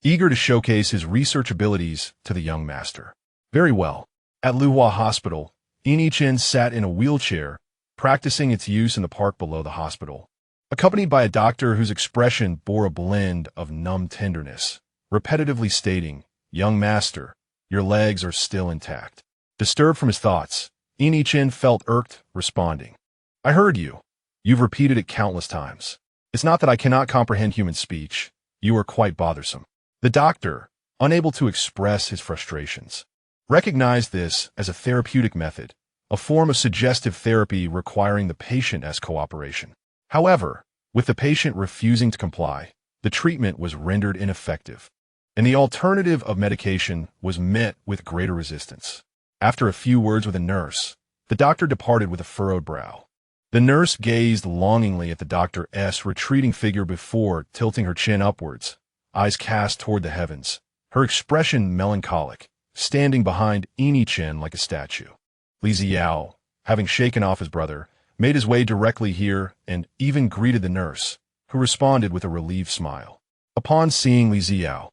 eager to showcase his research abilities to the young master. Very well. At Luhua Hospital, Yin sat in a wheelchair, practicing its use in the park below the hospital, accompanied by a doctor whose expression bore a blend of numb tenderness, repetitively stating, "Young master, your legs are still intact." Disturbed from his thoughts, Yin felt irked, responding, "I heard you. You've repeated it countless times. It's not that I cannot comprehend human speech. You are quite bothersome." The doctor, unable to express his frustrations, recognized this as a therapeutic method, a form of suggestive therapy requiring the patient as cooperation. However, with the patient refusing to comply, the treatment was rendered ineffective, and the alternative of medication was met with greater resistance. After a few words with a nurse, the doctor departed with a furrowed brow. The nurse gazed longingly at the doctor's retreating figure before tilting her chin upwards, eyes cast toward the heavens, her expression melancholic, standing behind Yin like a statue. Li Ziao, having shaken off his brother, made his way directly here and even greeted the nurse, who responded with a relieved smile. Upon seeing Li Ziao,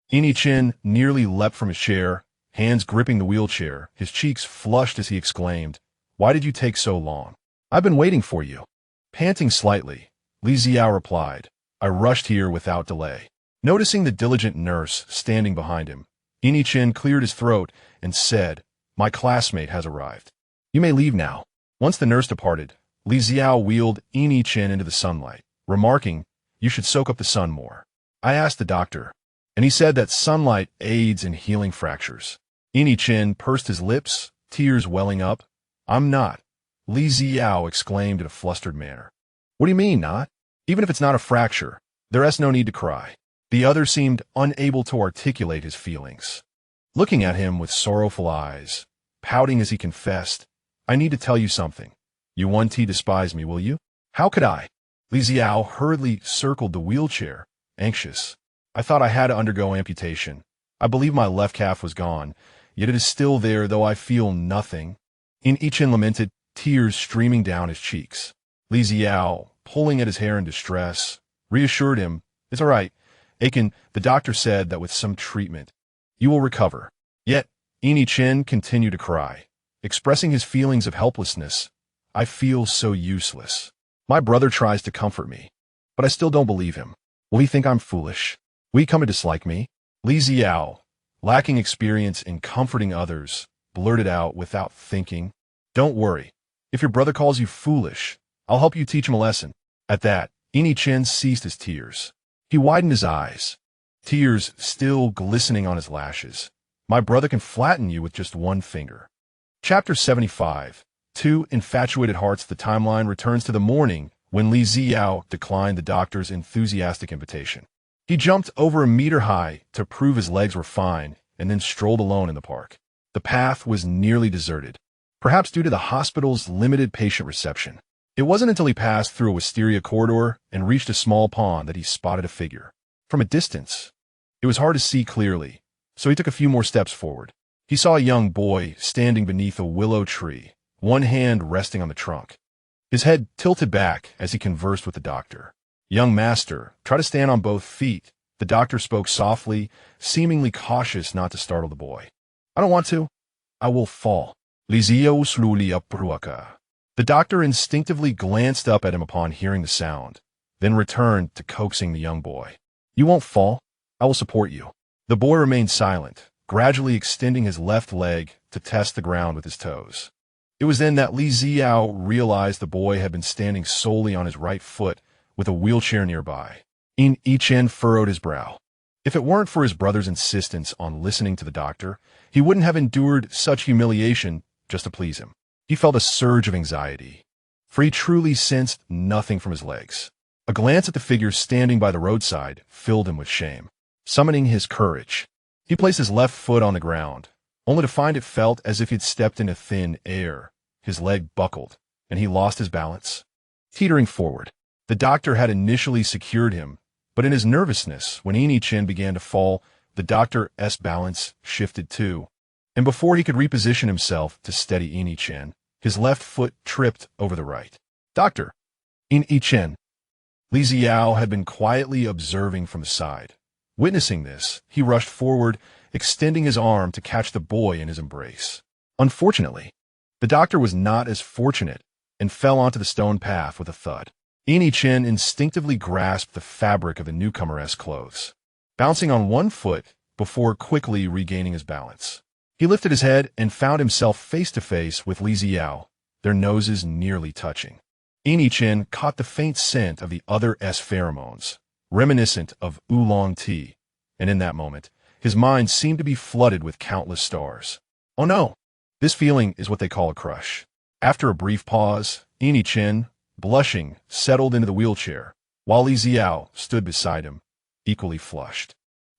Yin nearly leapt from his chair, hands gripping the wheelchair, his cheeks flushed as he exclaimed, "Why did you take so long? I've been waiting for you." Panting slightly, Li Ziao replied, "I rushed here without delay." Noticing the diligent nurse standing behind him, Yin cleared his throat and said, "My classmate has arrived. You may leave now." Once the nurse departed, Li Ziao wheeled Yin into the sunlight, remarking, "You should soak up the sun more." I asked the doctor, and he said that sunlight aids in healing fractures. Yin pursed his lips, tears welling up. "I'm not," Li Ziao exclaimed in a flustered manner. "What do you mean, not? Even if it's not a fracture, there's no need to cry." The other seemed unable to articulate his feelings, looking at him with sorrowful eyes, pouting as he confessed, "I need to tell you something. You won't despise me, will you?" "How could I?" Li Ziao hurriedly circled the wheelchair, anxious. "I thought I had to undergo amputation. I believe my left calf was gone, yet it is still there, though I feel nothing." Yin lamented, tears streaming down his cheeks. Li Xiao, pulling at his hair in distress, reassured him, "It's all right, Aiken, the doctor said that with some treatment, you will recover." Yet, Yin Chen continued to cry, expressing his feelings of helplessness. "I feel so useless. My brother tries to comfort me, but I still don't believe him. Will he think I'm foolish? Will he come to dislike me?" Li Xiao, lacking experience in comforting others, blurted out without thinking, "Don't worry. If your brother calls you foolish, I'll help you teach him a lesson." At that, Yin Chen ceased his tears. He widened his eyes, tears still glistening on his lashes. "My brother can flatten you with just one finger." Chapter 75. Two infatuated hearts. The timeline returns to the morning when Li Xiao declined the doctor's enthusiastic invitation. He jumped over a meter high to prove his legs were fine and then strolled alone in the park. The path was nearly deserted, perhaps due to the hospital's limited patient reception. It wasn't until he passed through a wisteria corridor and reached a small pond that he spotted a figure. From a distance, it was hard to see clearly, so he took a few more steps forward. He saw a young boy standing beneath a willow tree, one hand resting on the trunk. His head tilted back as he conversed with the doctor. "Young master, try to stand on both feet." The doctor spoke softly, seemingly cautious not to startle the boy. "I don't want to. I will fall." The doctor instinctively glanced up at him upon hearing the sound, then returned to coaxing the young boy. "You won't fall. I will support you." The boy remained silent, gradually extending his left leg to test the ground with his toes. It was then that Li Xiao realized the boy had been standing solely on his right foot, with a wheelchair nearby. Yin Chen furrowed his brow. If it weren't for his brother's insistence on listening to the doctor, he wouldn't have endured such humiliation just to please him. He felt a surge of anxiety, for he truly sensed nothing from his legs. A glance at the figure standing by the roadside filled him with shame. Summoning his courage, he placed his left foot on the ground, only to find it felt as if he'd stepped into thin air. His leg buckled, and he lost his balance. Teetering forward, the doctor had initially secured him, but in his nervousness, when Yin Chen began to fall, the doctor's balance shifted too. And before he could reposition himself to steady Yin Chen, his left foot tripped over the right. "Doctor!" "Yin Chen." Li Xiao had been quietly observing from the side. Witnessing this, he rushed forward, extending his arm to catch the boy in his embrace. Unfortunately, the doctor was not as fortunate and fell onto the stone path with a thud. Yin Chen instinctively grasped the fabric of the newcomer's clothes, bouncing on one foot before quickly regaining his balance. He lifted his head and found himself face to face with Li Xiao, their noses nearly touching. Yin Chen caught the faint scent of the other's pheromones, reminiscent of oolong tea, and in that moment, his mind seemed to be flooded with countless stars. Oh no! This feeling is what they call a crush. After a brief pause, Yin Chen, blushing, settled into the wheelchair, while Li Xiao stood beside him, equally flushed.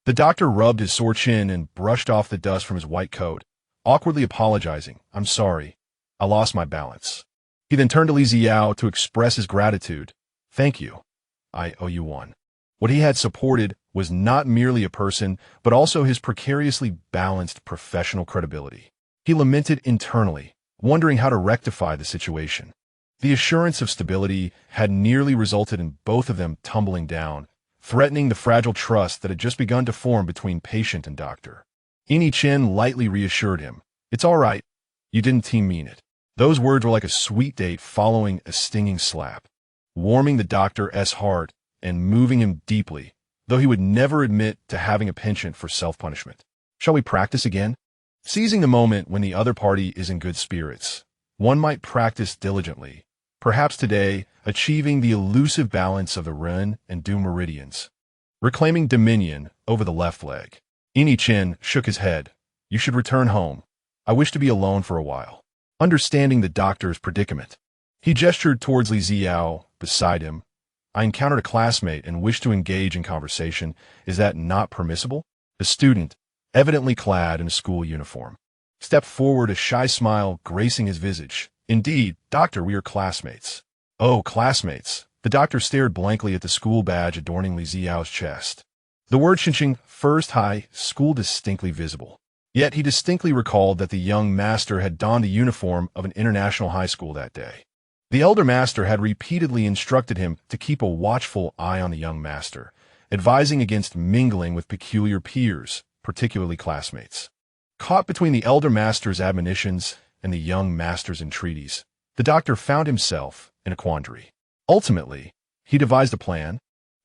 The doctor rubbed his sore chin and brushed off the dust from his white coat, awkwardly apologizing. "I'm sorry. I lost my balance." He then turned to Li Xiao to express his gratitude. "Thank you. I owe you one." What he had supported was not merely a person, but also his precariously balanced professional credibility. He lamented internally, wondering how to rectify the situation. The assurance of stability had nearly resulted in both of them tumbling down, threatening the fragile trust that had just begun to form between patient and doctor. Yin Chen lightly reassured him. "It's all right. You didn't mean it." Those words were like a sweet date following a stinging slap, warming the doctor's heart and moving him deeply, though he would never admit to having a penchant for self-punishment. "Shall we practice again?" Seizing the moment when the other party is in good spirits, one might practice diligently, perhaps today achieving the elusive balance of the Ren and Du meridians, reclaiming dominion over the left leg. Yin Chen shook his head. "You should return home. I wish to be alone for a while." Understanding the doctor's predicament, he gestured towards Li Xiao beside him. "I encountered a classmate and wish to engage in conversation. Is that not permissible?" The student, evidently clad in a school uniform, stepped forward, a shy smile gracing his visage. "Indeed, doctor, we are classmates." "Oh, classmates." The doctor stared blankly at the school badge adorning Li Xiao's chest. The word Xinshi, first high school, distinctly visible. Yet he distinctly recalled that the young master had donned the uniform of an international high school that day. The elder master had repeatedly instructed him to keep a watchful eye on the young master, advising against mingling with peculiar peers, particularly classmates. Caught between the elder master's admonitions and the young master's entreaties, the doctor found himself in a quandary. Ultimately, he devised a plan,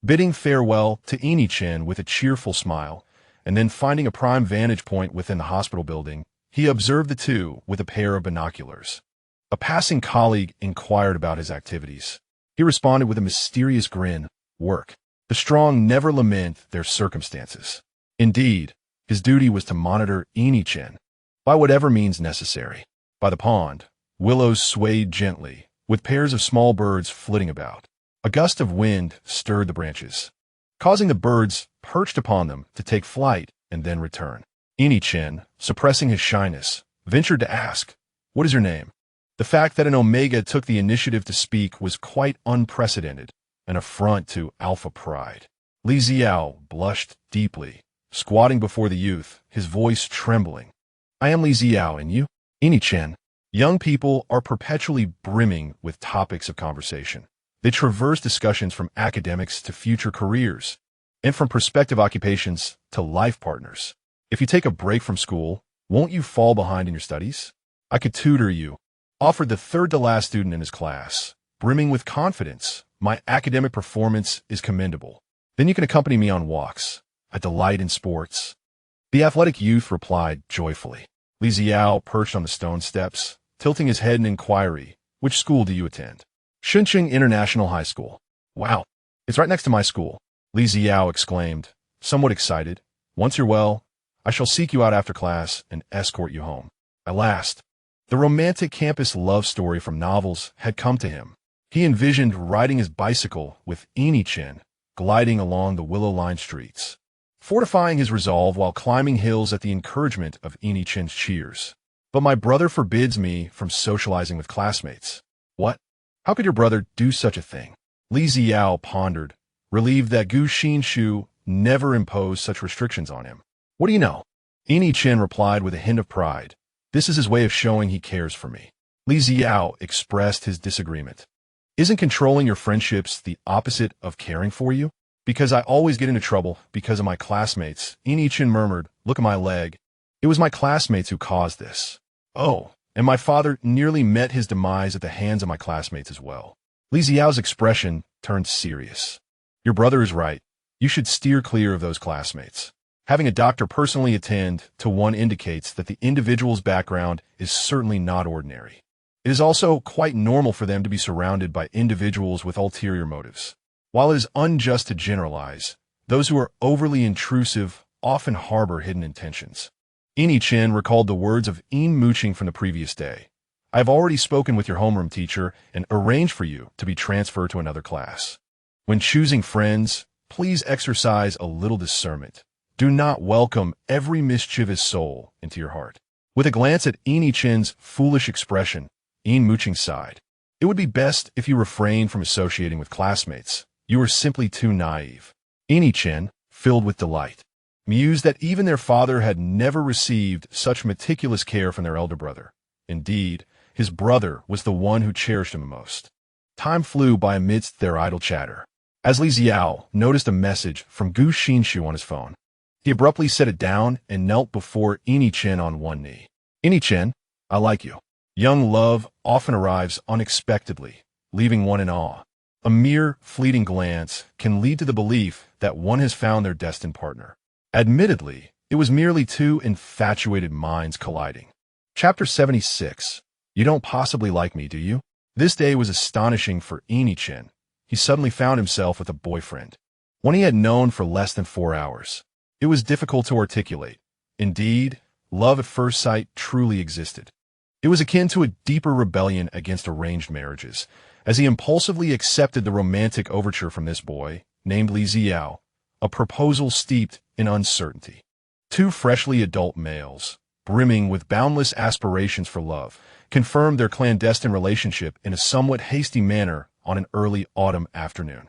bidding farewell to Yin with a cheerful smile, and then finding a prime vantage point within the hospital building, he observed the two with a pair of binoculars. A passing colleague inquired about his activities. He responded with a mysterious grin, "Work. The strong never lament their circumstances." Indeed, his duty was to monitor Yin by whatever means necessary. By the pond, willows swayed gently, with pairs of small birds flitting about. A gust of wind stirred the branches, causing the birds perched upon them to take flight and then return. Yin, suppressing his shyness, ventured to ask, "What is your name?" The fact that an Omega took the initiative to speak was quite unprecedented, an affront to alpha pride. Li Xiao blushed deeply, squatting before the youth, his voice trembling. "I am Li Xiao, and you?" "Yin." Young people are perpetually brimming with topics of conversation. They traverse discussions from academics to future careers, and from prospective occupations to life partners. If you take a break from school, won't you fall behind in your studies? "I could tutor you," offered the third-to-last student in his class, brimming with confidence. "My academic performance is commendable. Then you can accompany me on walks. I delight in sports." The athletic youth replied joyfully. Li Xiao perched on the stone steps, tilting his head in inquiry. "Which school do you attend?" "Shunqing International High School." "Wow, it's right next to my school," Li Xiao exclaimed, somewhat excited. "Once you're well, I shall seek you out after class and escort you home." At last, the romantic campus love story from novels had come to him. He envisioned riding his bicycle with Yin, gliding along the willow-lined streets, fortifying his resolve while climbing hills at the encouragement of Yin-chan's cheers. "But my brother forbids me from socializing with classmates." "What? How could your brother do such a thing?" Li Xiao pondered, relieved that Gu Xinshi never imposed such restrictions on him. "What do you know?" Yin replied with a hint of pride. "This is his way of showing he cares for me." Li Xiao expressed his disagreement. "Isn't controlling your friendships the opposite of caring for you?" "Because I always get into trouble because of my classmates," Yin murmured. "Look at my leg. It was my classmates who caused this." "Oh, and my father nearly met his demise at the hands of my classmates as well." Li Xiao's expression turned serious. "Your brother is right. You should steer clear of those classmates. Having a doctor personally attend to one indicates that the individual's background is certainly not ordinary. It is also quite normal for them to be surrounded by individuals with ulterior motives. While it is unjust to generalize, those who are overly intrusive often harbor hidden intentions." Yin recalled the words of Yin Muqing from the previous day. "I have already spoken with your homeroom teacher and arranged for you to be transferred to another class. When choosing friends, please exercise a little discernment. Do not welcome every mischievous soul into your heart." With a glance at Yin-chan's foolish expression, Yin Muqing sighed. "It would be best if you refrained from associating with classmates. You are simply too naive." Yin, filled with delight, mused that even their father had never received such meticulous care from their elder brother. Indeed, his brother was the one who cherished him the most. Time flew by amidst their idle chatter. As Li Xiao noticed a message from Gu Xinshi on his phone, he abruptly set it down and knelt before Yin on one knee. "Yin, I like you." Young love often arrives unexpectedly, leaving one in awe. A mere fleeting glance can lead to the belief that one has found their destined partner. Admittedly, it was merely two infatuated minds colliding. Chapter 76. You don't possibly like me, do you? This day was astonishing for Yin. He suddenly found himself with a boyfriend, one he had known for less than 4 hours. It was difficult to articulate. Indeed, love at first sight truly existed. It was akin to a deeper rebellion against arranged marriages, as he impulsively accepted the romantic overture from this boy, named Li Xiao, a proposal steeped in uncertainty. Two freshly adult males, brimming with boundless aspirations for love, confirmed their clandestine relationship in a somewhat hasty manner on an early autumn afternoon.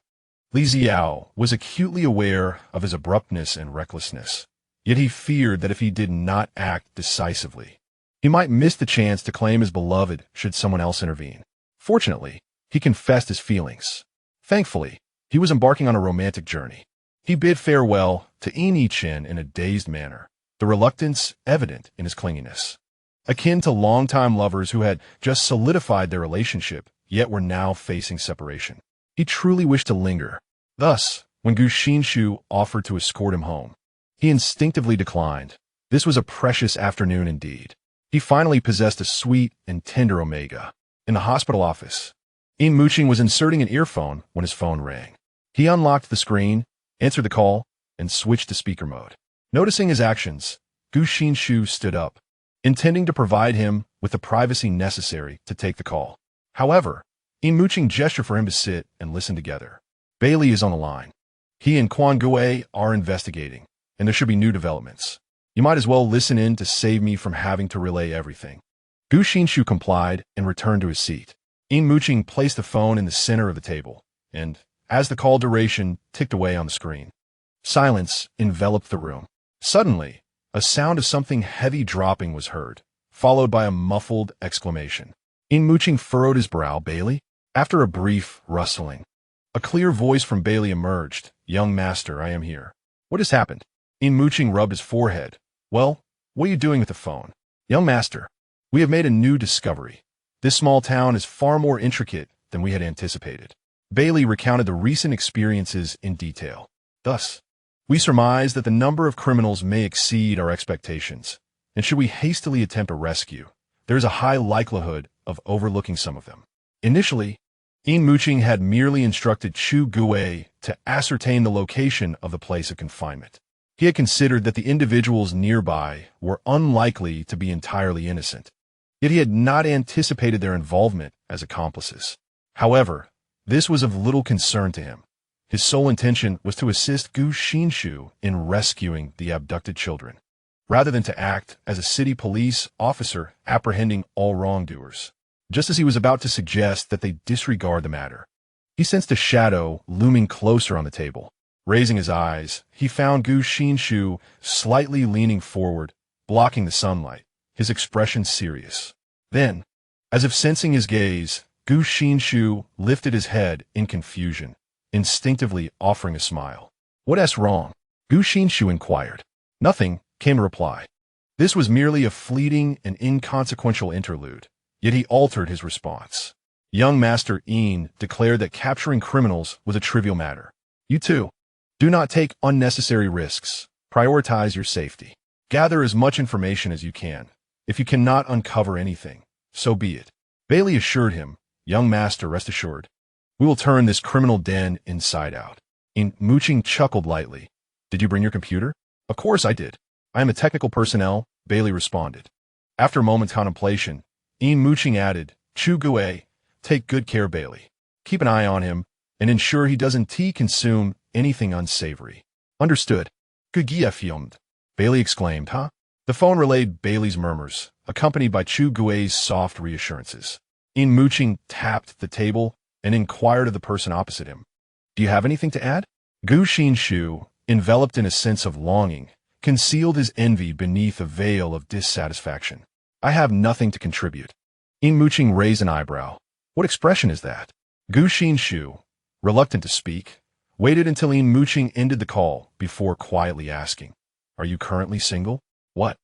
Li Xiao was acutely aware of his abruptness and recklessness. Yet he feared that if he did not act decisively, he might miss the chance to claim his beloved should someone else intervene. Fortunately, he confessed his feelings. Thankfully, he was embarking on a romantic journey. He bid farewell to Yin Muqing in a dazed manner, the reluctance evident in his clinginess. Akin to longtime lovers who had just solidified their relationship, yet were now facing separation. He truly wished to linger. Thus, when Gu Xinshi offered to escort him home, he instinctively declined. This was a precious afternoon indeed. He finally possessed a sweet and tender omega. In the hospital office, Yin Muqing was inserting an earphone when his phone rang. He unlocked the screen, answered the call, and switched to speaker mode. Noticing his actions, Gu Xinshi stood up, intending to provide him with the privacy necessary to take the call. However, Yin Muqing gestured for him to sit and listen together. Bailey is on the line. He and Quan Gue are investigating, and there should be new developments. You might as well listen in to save me from having to relay everything. Gu Xinshi complied and returned to his seat. Yin Muqing placed the phone in the center of the table, and, as the call duration ticked away on the screen, silence enveloped the room. Suddenly, a sound of something heavy dropping was heard, followed by a muffled exclamation. Yin Muqing furrowed his brow. Bailey? After a brief rustling, a clear voice from Bailey emerged. Young master, I am here. What has happened? Yin Muqing rubbed his forehead. Well, what are you doing with the phone? Young master, we have made a new discovery. This small town is far more intricate than we had anticipated. Bailey recounted the recent experiences in detail. Thus, we surmise that the number of criminals may exceed our expectations, and should we hastily attempt a rescue, there is a high likelihood of overlooking some of them. Initially, Yin Muqing had merely instructed Chu Gue to ascertain the location of the place of confinement. He had considered that the individuals nearby were unlikely to be entirely innocent, yet he had not anticipated their involvement as accomplices. However, this was of little concern to him. His sole intention was to assist Gu Xinshi in rescuing the abducted children, rather than to act as a city police officer apprehending all wrongdoers. Just as he was about to suggest that they disregard the matter, he sensed a shadow looming closer on the table. Raising his eyes, he found Gu Xinshi slightly leaning forward, blocking the sunlight, his expression serious. Then, as if sensing his gaze, Gu Xinshi lifted his head in confusion, instinctively offering a smile. What's wrong? Gu Xinshi inquired. Nothing, came a reply. This was merely a fleeting and inconsequential interlude, yet he altered his response. Young Master Yin declared that capturing criminals was a trivial matter. You too. Do not take unnecessary risks. Prioritize your safety. Gather as much information as you can. If you cannot uncover anything, so be it. Bailey assured him, Young Master, rest assured. We will turn this criminal den inside out. Yin Muqing chuckled lightly. Did you bring your computer? Of course I did. I am a technical personnel, Bailey responded. After a moment's contemplation, Yin Muqing added, Chu Gue, take good care, Bailey. Keep an eye on him, and ensure he doesn't consume anything unsavory. Understood. Gu Xinshi, Bailey exclaimed, huh? The phone relayed Bailey's murmurs, accompanied by Chu Gue's soft reassurances. Yin Muqing tapped the table and inquired of the person opposite him. Do you have anything to add? Gu Xinshi, enveloped in a sense of longing, concealed his envy beneath a veil of dissatisfaction. I have nothing to contribute. Yin Muqing raised an eyebrow. What expression is that? Gu Xinshi, reluctant to speak, waited until Yin Muqing ended the call before quietly asking, Are you currently single? What?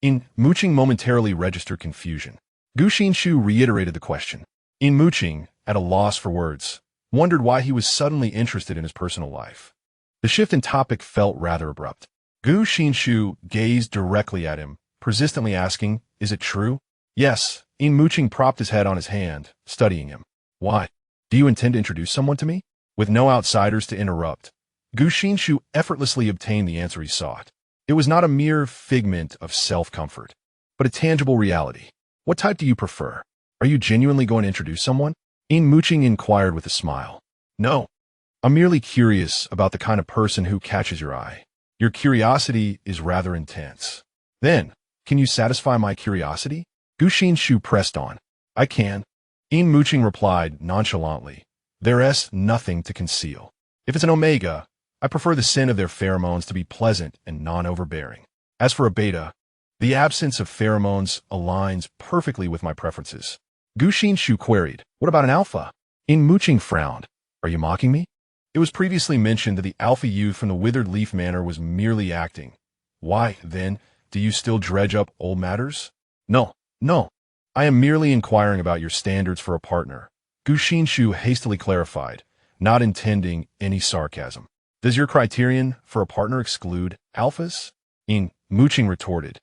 Yin Muqing momentarily registered confusion. Gu Xinshi reiterated the question. Yin Muqing, at a loss for words, wondered why he was suddenly interested in his personal life. The shift in topic felt rather abrupt. Gu Xinshi gazed directly at him, persistently asking, Is it true? Yes. Yin Muqing propped his head on his hand, studying him. Why? Do you intend to introduce someone to me? With no outsiders to interrupt, Gu Xinshi effortlessly obtained the answer he sought. It was not a mere figment of self-comfort, but a tangible reality. What type do you prefer? Are you genuinely going to introduce someone? Yin Muqing inquired with a smile. No. I'm merely curious about the kind of person who catches your eye. Your curiosity is rather intense. Then, can you satisfy my curiosity? Gu Xinshi pressed on. I can. Yin Muqing replied nonchalantly. There's nothing to conceal. If it's an omega, I prefer the scent of their pheromones to be pleasant and non-overbearing. As for a beta, the absence of pheromones aligns perfectly with my preferences. Gu Xinshi queried, what about an alpha? Yin Muqing frowned. Are you mocking me? It was previously mentioned that the alpha youth from the Withered Leaf Manor was merely acting. Why, then, do you still dredge up old matters? No. I am merely inquiring about your standards for a partner. Gu Xinshi hastily clarified, not intending any sarcasm. Does your criterion for a partner exclude alphas? Yin Muqing retorted.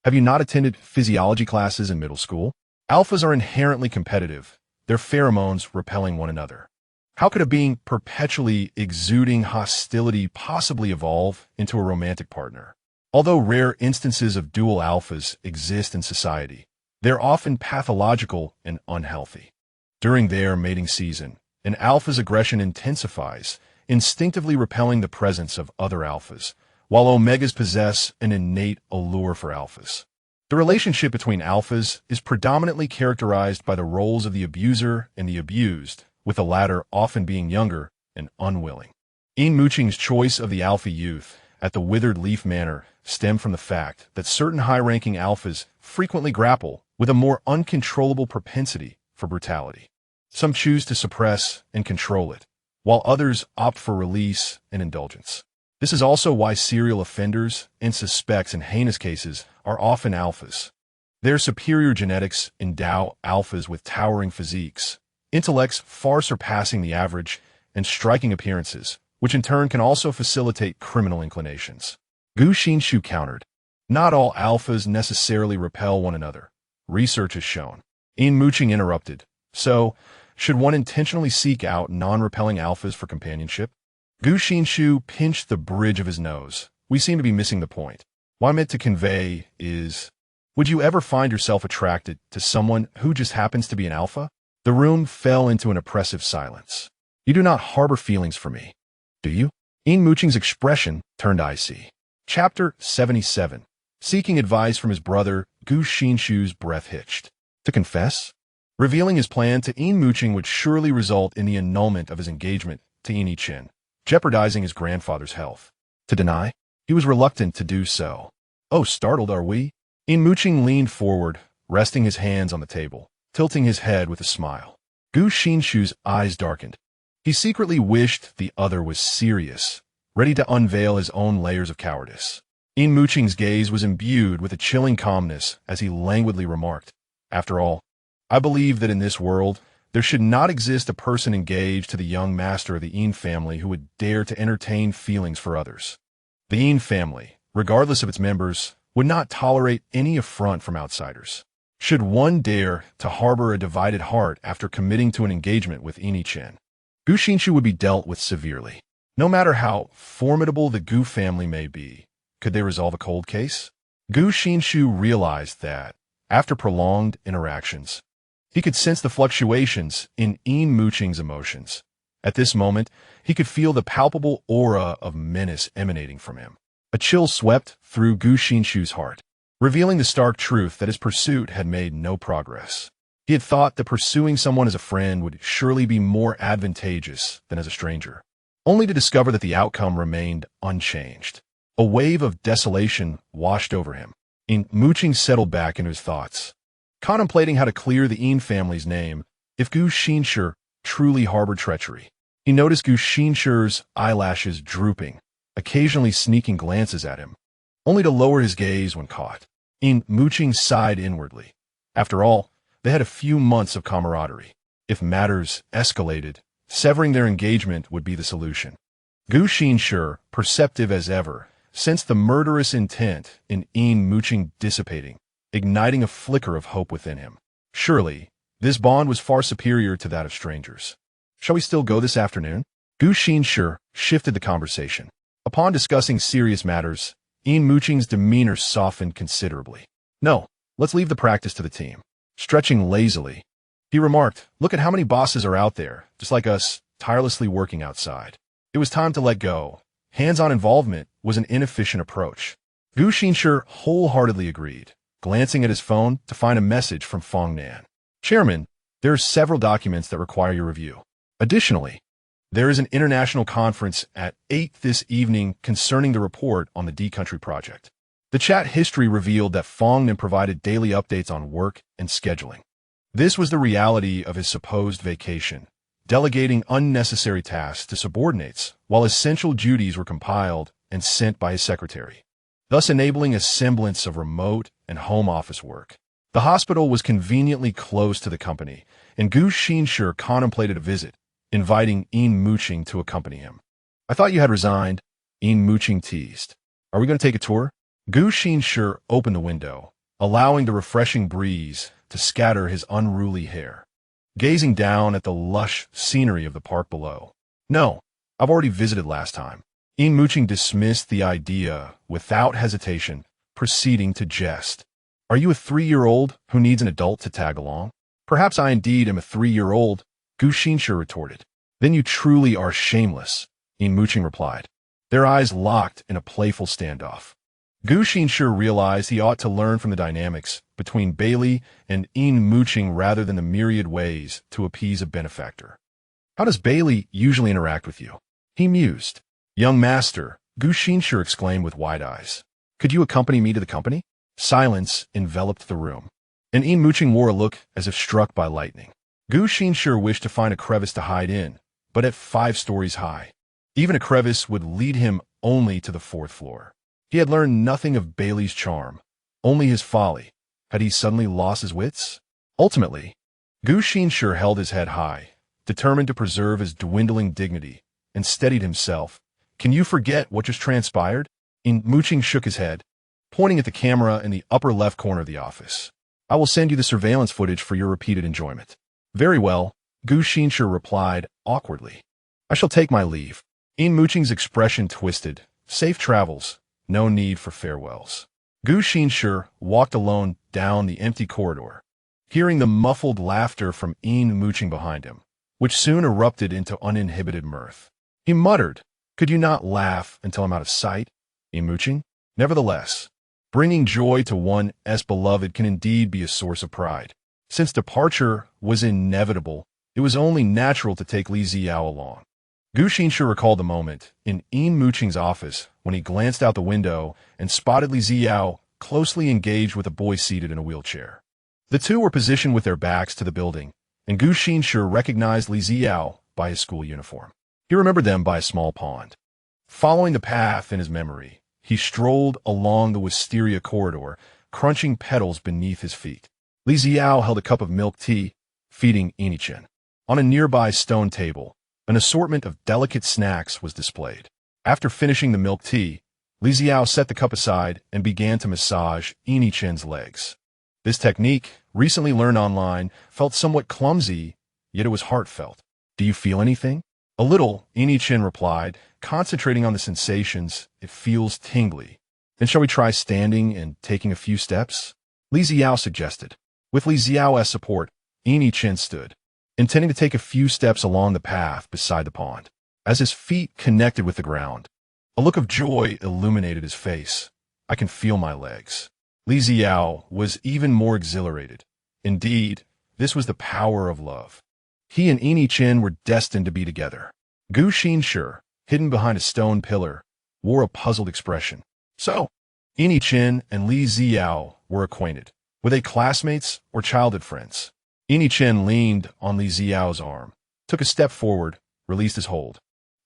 Have you not attended physiology classes in middle school? Alphas are inherently competitive, their pheromones repelling one another. How could a being perpetually exuding hostility possibly evolve into a romantic partner? Although rare instances of dual alphas exist in society, they're often pathological and unhealthy. During their mating season, an alpha's aggression intensifies, instinctively repelling the presence of other alphas, while omegas possess an innate allure for alphas. The relationship between alphas is predominantly characterized by the roles of the abuser and the abused, with the latter often being younger and unwilling. Yin Muqing's choice of the alpha youth at the Withered Leaf Manor stemmed from the fact that certain high-ranking alphas frequently grapple with a more uncontrollable propensity for brutality. Some choose to suppress and control it, while others opt for release and indulgence. This is also why serial offenders and suspects in heinous cases are often alphas. Their superior genetics endow alphas with towering physiques, intellects far surpassing the average, and striking appearances, which in turn can also facilitate criminal inclinations. Gu Xinshi countered, not all alphas necessarily repel one another. Research has shown. Yin Muqing interrupted, so, should one intentionally seek out non-repelling alphas for companionship? Gu Xinshi pinched the bridge of his nose. We seem to be missing the point. What I meant to convey is, would you ever find yourself attracted to someone who just happens to be an alpha? The room fell into an oppressive silence. You do not harbor feelings for me, do you? Yin Muqing's expression turned icy. Chapter 77. Seeking advice from his brother, Gu Xinshi's breath hitched. To confess? Revealing his plan to Yin Muqing would surely result in the annulment of his engagement to Yin Yichen, jeopardizing his grandfather's health. To deny? He was reluctant to do so. Oh, startled are we? Yin Muqing leaned forward, resting his hands on the table, tilting his head with a smile. Gu Xinshi's eyes darkened. He secretly wished the other was serious, ready to unveil his own layers of cowardice. Yin Muqing's gaze was imbued with a chilling calmness as he languidly remarked, after all, I believe that in this world, there should not exist a person engaged to the young master of the Yin family who would dare to entertain feelings for others. The Yin family, regardless of its members, would not tolerate any affront from outsiders. Should one dare to harbor a divided heart after committing to an engagement with Yin Yichen, Gu Xinshi would be dealt with severely. No matter how formidable the Gu family may be, could they resolve a cold case? Gu Xinshi realized that, after prolonged interactions, he could sense the fluctuations in Yin Muqing's emotions. At this moment, he could feel the palpable aura of menace emanating from him. A chill swept through Gu Xinshi's heart, revealing the stark truth that his pursuit had made no progress. He had thought that pursuing someone as a friend would surely be more advantageous than as a stranger, only to discover that the outcome remained unchanged. A wave of desolation washed over him. Yin Muqing settled back into his thoughts, contemplating how to clear the Yin family's name if Gu Xinshi truly harbored treachery. He noticed Gu Xinshi's eyelashes drooping, occasionally sneaking glances at him, only to lower his gaze when caught. Yin Muqing sighed inwardly. After all, they had a few months of camaraderie. If matters escalated, severing their engagement would be the solution. Gu Xinshi, perceptive as ever, sensed the murderous intent in Yin Muqing dissipating, igniting a flicker of hope within him. Surely, this bond was far superior to that of strangers. Shall we still go this afternoon? Gu Xinshi shifted the conversation. Upon discussing serious matters, Yin Muqing's demeanor softened considerably. No, let's leave the practice to the team. Stretching lazily, he remarked, look at how many bosses are out there, just like us, tirelessly working outside. It was time to let go. Hands-on involvement was an inefficient approach. Gu Xinshi wholeheartedly agreed, glancing at his phone to find a message from Fong Nan. Chairman, there are several documents that require your review. Additionally, there is an international conference at 8 this evening concerning the report on the D-Country project. The chat history revealed that Fongnan provided daily updates on work and scheduling. This was the reality of his supposed vacation, delegating unnecessary tasks to subordinates, while essential duties were compiled and sent by his secretary, thus enabling a semblance of remote and home office work. The hospital was conveniently close to the company, and Gu Xinshi contemplated a visit, inviting Yin Muqing to accompany him. "I thought you had resigned," Yin Muqing teased. "Are we going to take a tour?" Gu Xinshi opened the window, allowing the refreshing breeze to scatter his unruly hair, gazing down at the lush scenery of the park below. "No, I've already visited last time." Yin Muqing dismissed the idea without hesitation, proceeding to jest. "Are you a 3-year-old who needs an adult to tag along?" "Perhaps I indeed am a 3-year-old, Gu Xinshi retorted. "Then you truly are shameless," Yin Muqing replied. Their eyes locked in a playful standoff. Gu Xinshi realized he ought to learn from the dynamics between Bailey and Yin Muqing rather than the myriad ways to appease a benefactor. "How does Bailey usually interact with you?" he mused. "Young master," Gu Xinshi exclaimed with wide eyes. "Could you accompany me to the company?" Silence enveloped the room, and Yin Muqing wore a look as if struck by lightning. Gu Xinshi wished to find a crevice to hide in, but at 5 stories high, even a crevice would lead him only to the 4th floor. He had learned nothing of Bailey's charm, only his folly. Had he suddenly lost his wits? Ultimately, Gu Xinshi held his head high, determined to preserve his dwindling dignity, and steadied himself. "Can you forget what just transpired?" Yin Muqing shook his head, pointing at the camera in the upper left corner of the office. "I will send you the surveillance footage for your repeated enjoyment." "Very well," Gu Xinshi replied awkwardly. "I shall take my leave." Yin Muqing's expression twisted. "Safe travels. No need for farewells." Gu Xinshi walked alone down the empty corridor, hearing the muffled laughter from Yin Muqing behind him, which soon erupted into uninhibited mirth. He muttered, "Could you not laugh until I'm out of sight, Yin Muqing?" Nevertheless, bringing joy to one's beloved can indeed be a source of pride. Since departure was inevitable, it was only natural to take Li Xiao along. Gu Xinshi recalled the moment in Yin Muqing's office when he glanced out the window and spotted Li Xiao closely engaged with a boy seated in a wheelchair. The two were positioned with their backs to the building, and Gu Xinshi recognized Li Xiao by his school uniform. He remembered them by a small pond. Following the path in his memory, he strolled along the wisteria corridor, crunching petals beneath his feet. Li Xiao held a cup of milk tea, feeding Yin. On a nearby stone table, an assortment of delicate snacks was displayed. After finishing the milk tea, Li Xiao set the cup aside and began to massage Yin-chen's legs. This technique, recently learned online, felt somewhat clumsy, yet it was heartfelt. "Do you feel anything?" "A little," Yin-chen replied, concentrating on the sensations. "It feels tingly." "Then shall we try standing and taking a few steps?" Li Xiao suggested. With Li Xiao as support, Yin-chen stood, intending to take a few steps along the path beside the pond. As his feet connected with the ground, a look of joy illuminated his face. "I can feel my legs." Li Xiao was even more exhilarated. Indeed, this was the power of love. He and Yin were destined to be together. Gu Xinshi, hidden behind a stone pillar, wore a puzzled expression. So, Yin and Li Xiao were acquainted. Were they classmates or childhood friends? Yin leaned on Li Xiao's arm, took a step forward, released his hold,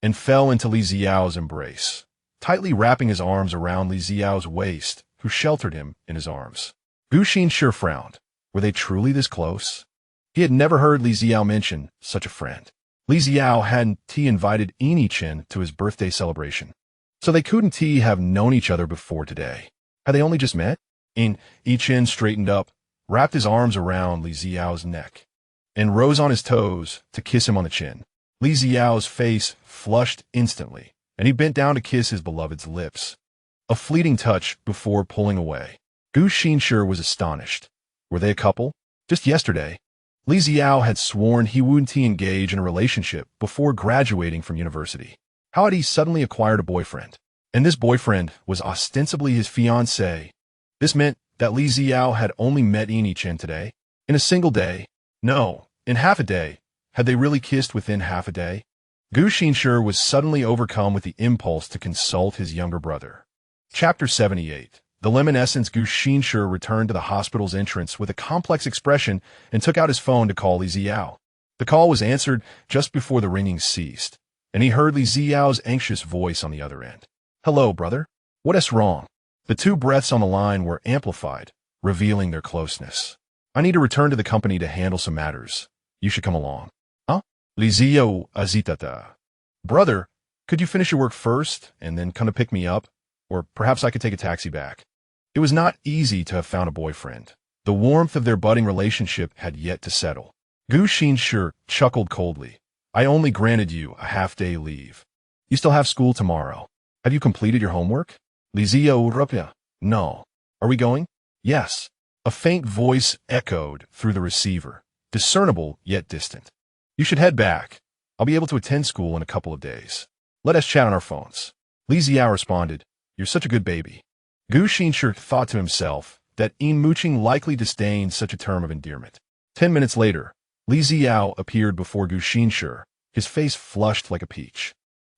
and fell into Li Xiao's embrace, tightly wrapping his arms around Li Xiao's waist, who sheltered him in his arms. Gu Xinshi frowned. Were they truly this close? He had never heard Li Xiao mention such a friend. Li Xiao hadn't invited Yin to his birthday celebration, so they couldn't have known each other before today. Had they only just met? Yin straightened up, wrapped his arms around Li Xiao's neck, and rose on his toes to kiss him on the chin. Li Xiao's face flushed instantly, and he bent down to kiss his beloved's lips. A fleeting touch before pulling away. Gu Xinshi was astonished. Were they a couple? Just yesterday, Li Xiao had sworn he wouldn't engage in a relationship before graduating from university. How had he suddenly acquired a boyfriend? And this boyfriend was ostensibly his fiancée. This meant that Li Xiao had only met Yin today. In a single day. No, in half a day. Had they really kissed within half a day? Gu Xinshi was suddenly overcome with the impulse to consult his younger brother. Chapter 78. The lemon essence Gu Xinshi returned to the hospital's entrance with a complex expression and took out his phone to call Li Ziyao. The call was answered just before the ringing ceased, and he heard Li Ziyao's anxious voice on the other end. "Hello, brother. What is wrong?" The two breaths on the line were amplified, revealing their closeness. "I need to return to the company to handle some matters. You should come along." "Huh?" Li Ziyao azitata. "Brother, could you finish your work first and then come to pick me up? Or perhaps I could take a taxi back." It was not easy to have found a boyfriend. The warmth of their budding relationship had yet to settle. Gu Xinshi chuckled coldly. "I only granted you a half-day leave. You still have school tomorrow. Have you completed your homework?" Li Ziyao. "No. Are we going?" "Yes." A faint voice echoed through the receiver, discernible yet distant. "You should head back. I'll be able to attend school in a couple of days. Let us chat on our phones." Li Ziyao responded, "You're such a good baby." Gu Xinshi thought to himself that Yin Muqing likely disdained such a term of endearment. 10 minutes later, Li Ziyao appeared before Gu Xinshi, his face flushed like a peach.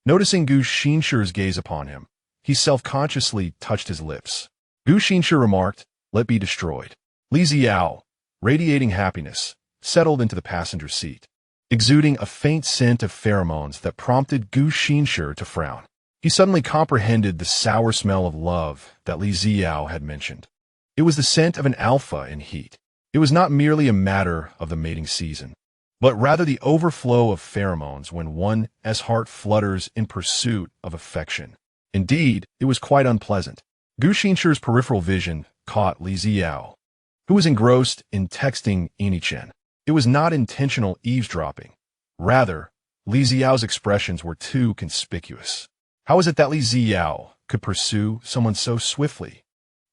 Noticing Gu Xinshi's gaze upon him, he self-consciously touched his lips. Gu Xinshi remarked, "Let be destroyed." Li Ziyao, radiating happiness, settled into the passenger seat, exuding a faint scent of pheromones that prompted Gu Xinshi to frown. He suddenly comprehended the sour smell of love that Li Ziyao had mentioned. It was the scent of an alpha in heat. It was not merely a matter of the mating season, but rather the overflow of pheromones when one's heart flutters in pursuit of affection. Indeed, it was quite unpleasant. Gu Xinshi's peripheral vision caught Li Ziyao, who was engrossed in texting Yin. It was not intentional eavesdropping. Rather, Li Ziyao's expressions were too conspicuous. How was it that Li Ziyao could pursue someone so swiftly?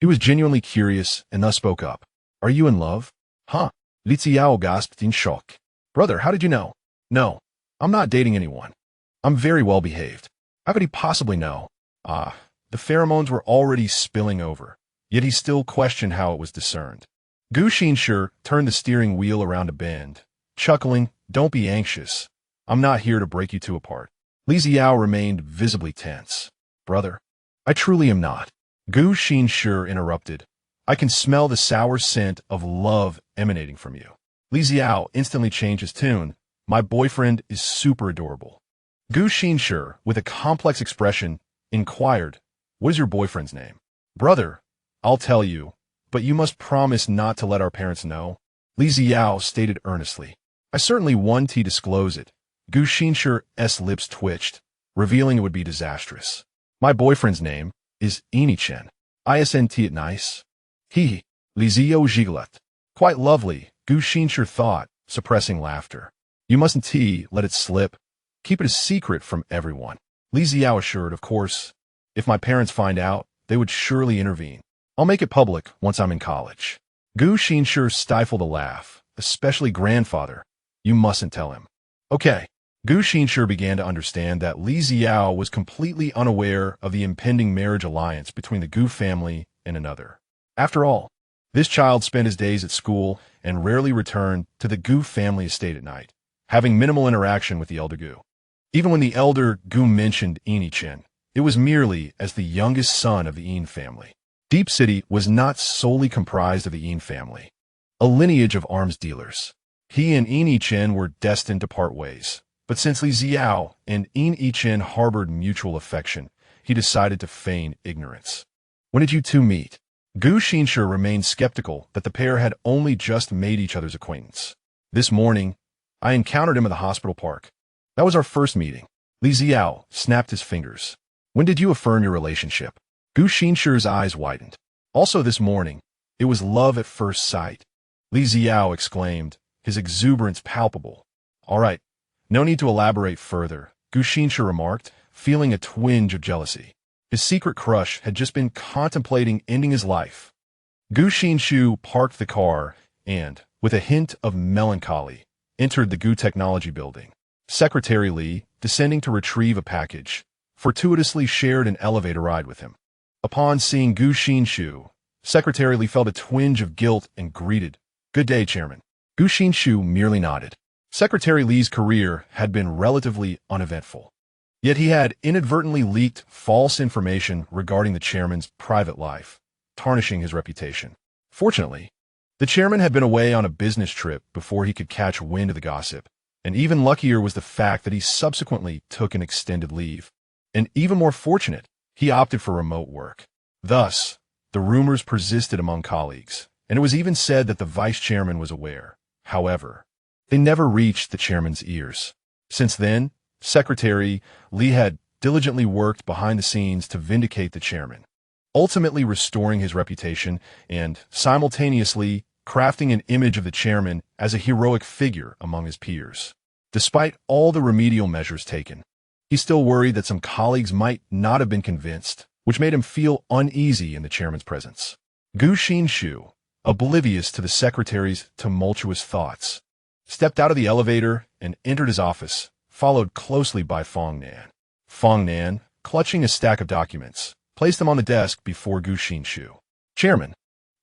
He was genuinely curious and thus spoke up. "Are you in love?" "Huh?" Li Ziyao gasped in shock. "Brother, how did you know?" "No, I'm not dating anyone. I'm very well behaved." How could he possibly know? The pheromones were already spilling over, yet he still questioned how it was discerned. Gu Xinshi turned the steering wheel around a bend, chuckling, "Don't be anxious. I'm not here to break you two apart." Li Ziyao remained visibly tense. "Brother, I truly am not." Gu Xinshi interrupted. "I can smell the sour scent of love emanating from you." Li Ziyao instantly changed his tune. "My boyfriend is super adorable." Gu Xinshi, with a complex expression, inquired, "What is your boyfriend's name?" "Brother, I'll tell you, but you must promise not to let our parents know." Li Ziyao stated earnestly. "I certainly want to disclose it." Gu Xinshi's lips twitched, revealing it would be disastrous. "My boyfriend's name is Yin. Isn't it nice?" "He, Li Ziyao. Quite lovely," Gu Xinshi thought, suppressing laughter. "You mustn't let it slip. Keep it a secret from everyone." Li Ziyao assured, "Of course. If my parents find out, they would surely intervene. I'll make it public once I'm in college." Gu Xinshi stifled a laugh. "Especially grandfather. You mustn't tell him." "Okay." Gu Xinshi began to understand that Li Ziyao was completely unaware of the impending marriage alliance between the Gu family and another. After all, this child spent his days at school and rarely returned to the Gu family estate at night, having minimal interaction with the elder Gu. Even when the elder Gu mentioned Yin, it was merely as the youngest son of the Yin family. Deep City was not solely comprised of the Yin family, a lineage of arms dealers. He and Yin were destined to part ways. But since Li Ziyao and Yin harbored mutual affection, he decided to feign ignorance. "When did you two meet?" Gu Xinshi remained skeptical that the pair had only just made each other's acquaintance. "This morning, I encountered him at the hospital park. That was our first meeting." Li Ziyao snapped his fingers. "When did you affirm your relationship?" Gu Xinshi's eyes widened. "Also this morning. It was love at first sight." Li Ziyao exclaimed, his exuberance palpable. "All right. No need to elaborate further," Gu Xinshi remarked, feeling a twinge of jealousy. His secret crush had just been contemplating ending his life. Gu Xinshi parked the car and, with a hint of melancholy, entered the Gu Technology building. Secretary Li, descending to retrieve a package, fortuitously shared an elevator ride with him. Upon seeing Gu Xinshi, Secretary Li felt a twinge of guilt and greeted, "Good day, Chairman." Gu Xinshi merely nodded. Secretary Li's career had been relatively uneventful. Yet he had inadvertently leaked false information regarding the chairman's private life, tarnishing his reputation. Fortunately, the chairman had been away on a business trip before he could catch wind of the gossip, and even luckier was the fact that he subsequently took an extended leave. And even more fortunate, he opted for remote work. Thus, the rumors persisted among colleagues, and it was even said that the vice chairman was aware. However, they never reached the chairman's ears. Since then, Secretary Li had diligently worked behind the scenes to vindicate the chairman, ultimately restoring his reputation and simultaneously crafting an image of the chairman as a heroic figure among his peers. Despite all the remedial measures taken, he still worried that some colleagues might not have been convinced, which made him feel uneasy in the chairman's presence. Gu Xinshi, oblivious to the secretary's tumultuous thoughts, stepped out of the elevator and entered his office, followed closely by Fong Nan. Fong Nan, clutching a stack of documents, placed them on the desk before Gu Xinshi. "Chairman,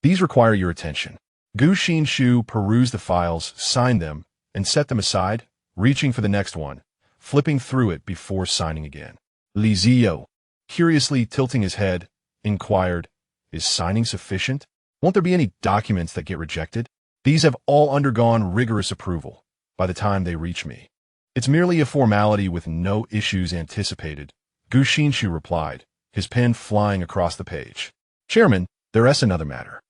these require your attention." Gu Xinshi perused the files, signed them, and set them aside, reaching for the next one, flipping through it before signing again. Li Ziyo, curiously tilting his head, inquired, "Is signing sufficient? Won't there be any documents that get rejected? These have all undergone rigorous approval by the time they reach me." "It's merely a formality with no issues anticipated," Gu Xinshi replied, his pen flying across the page. "Chairman, there's another matter.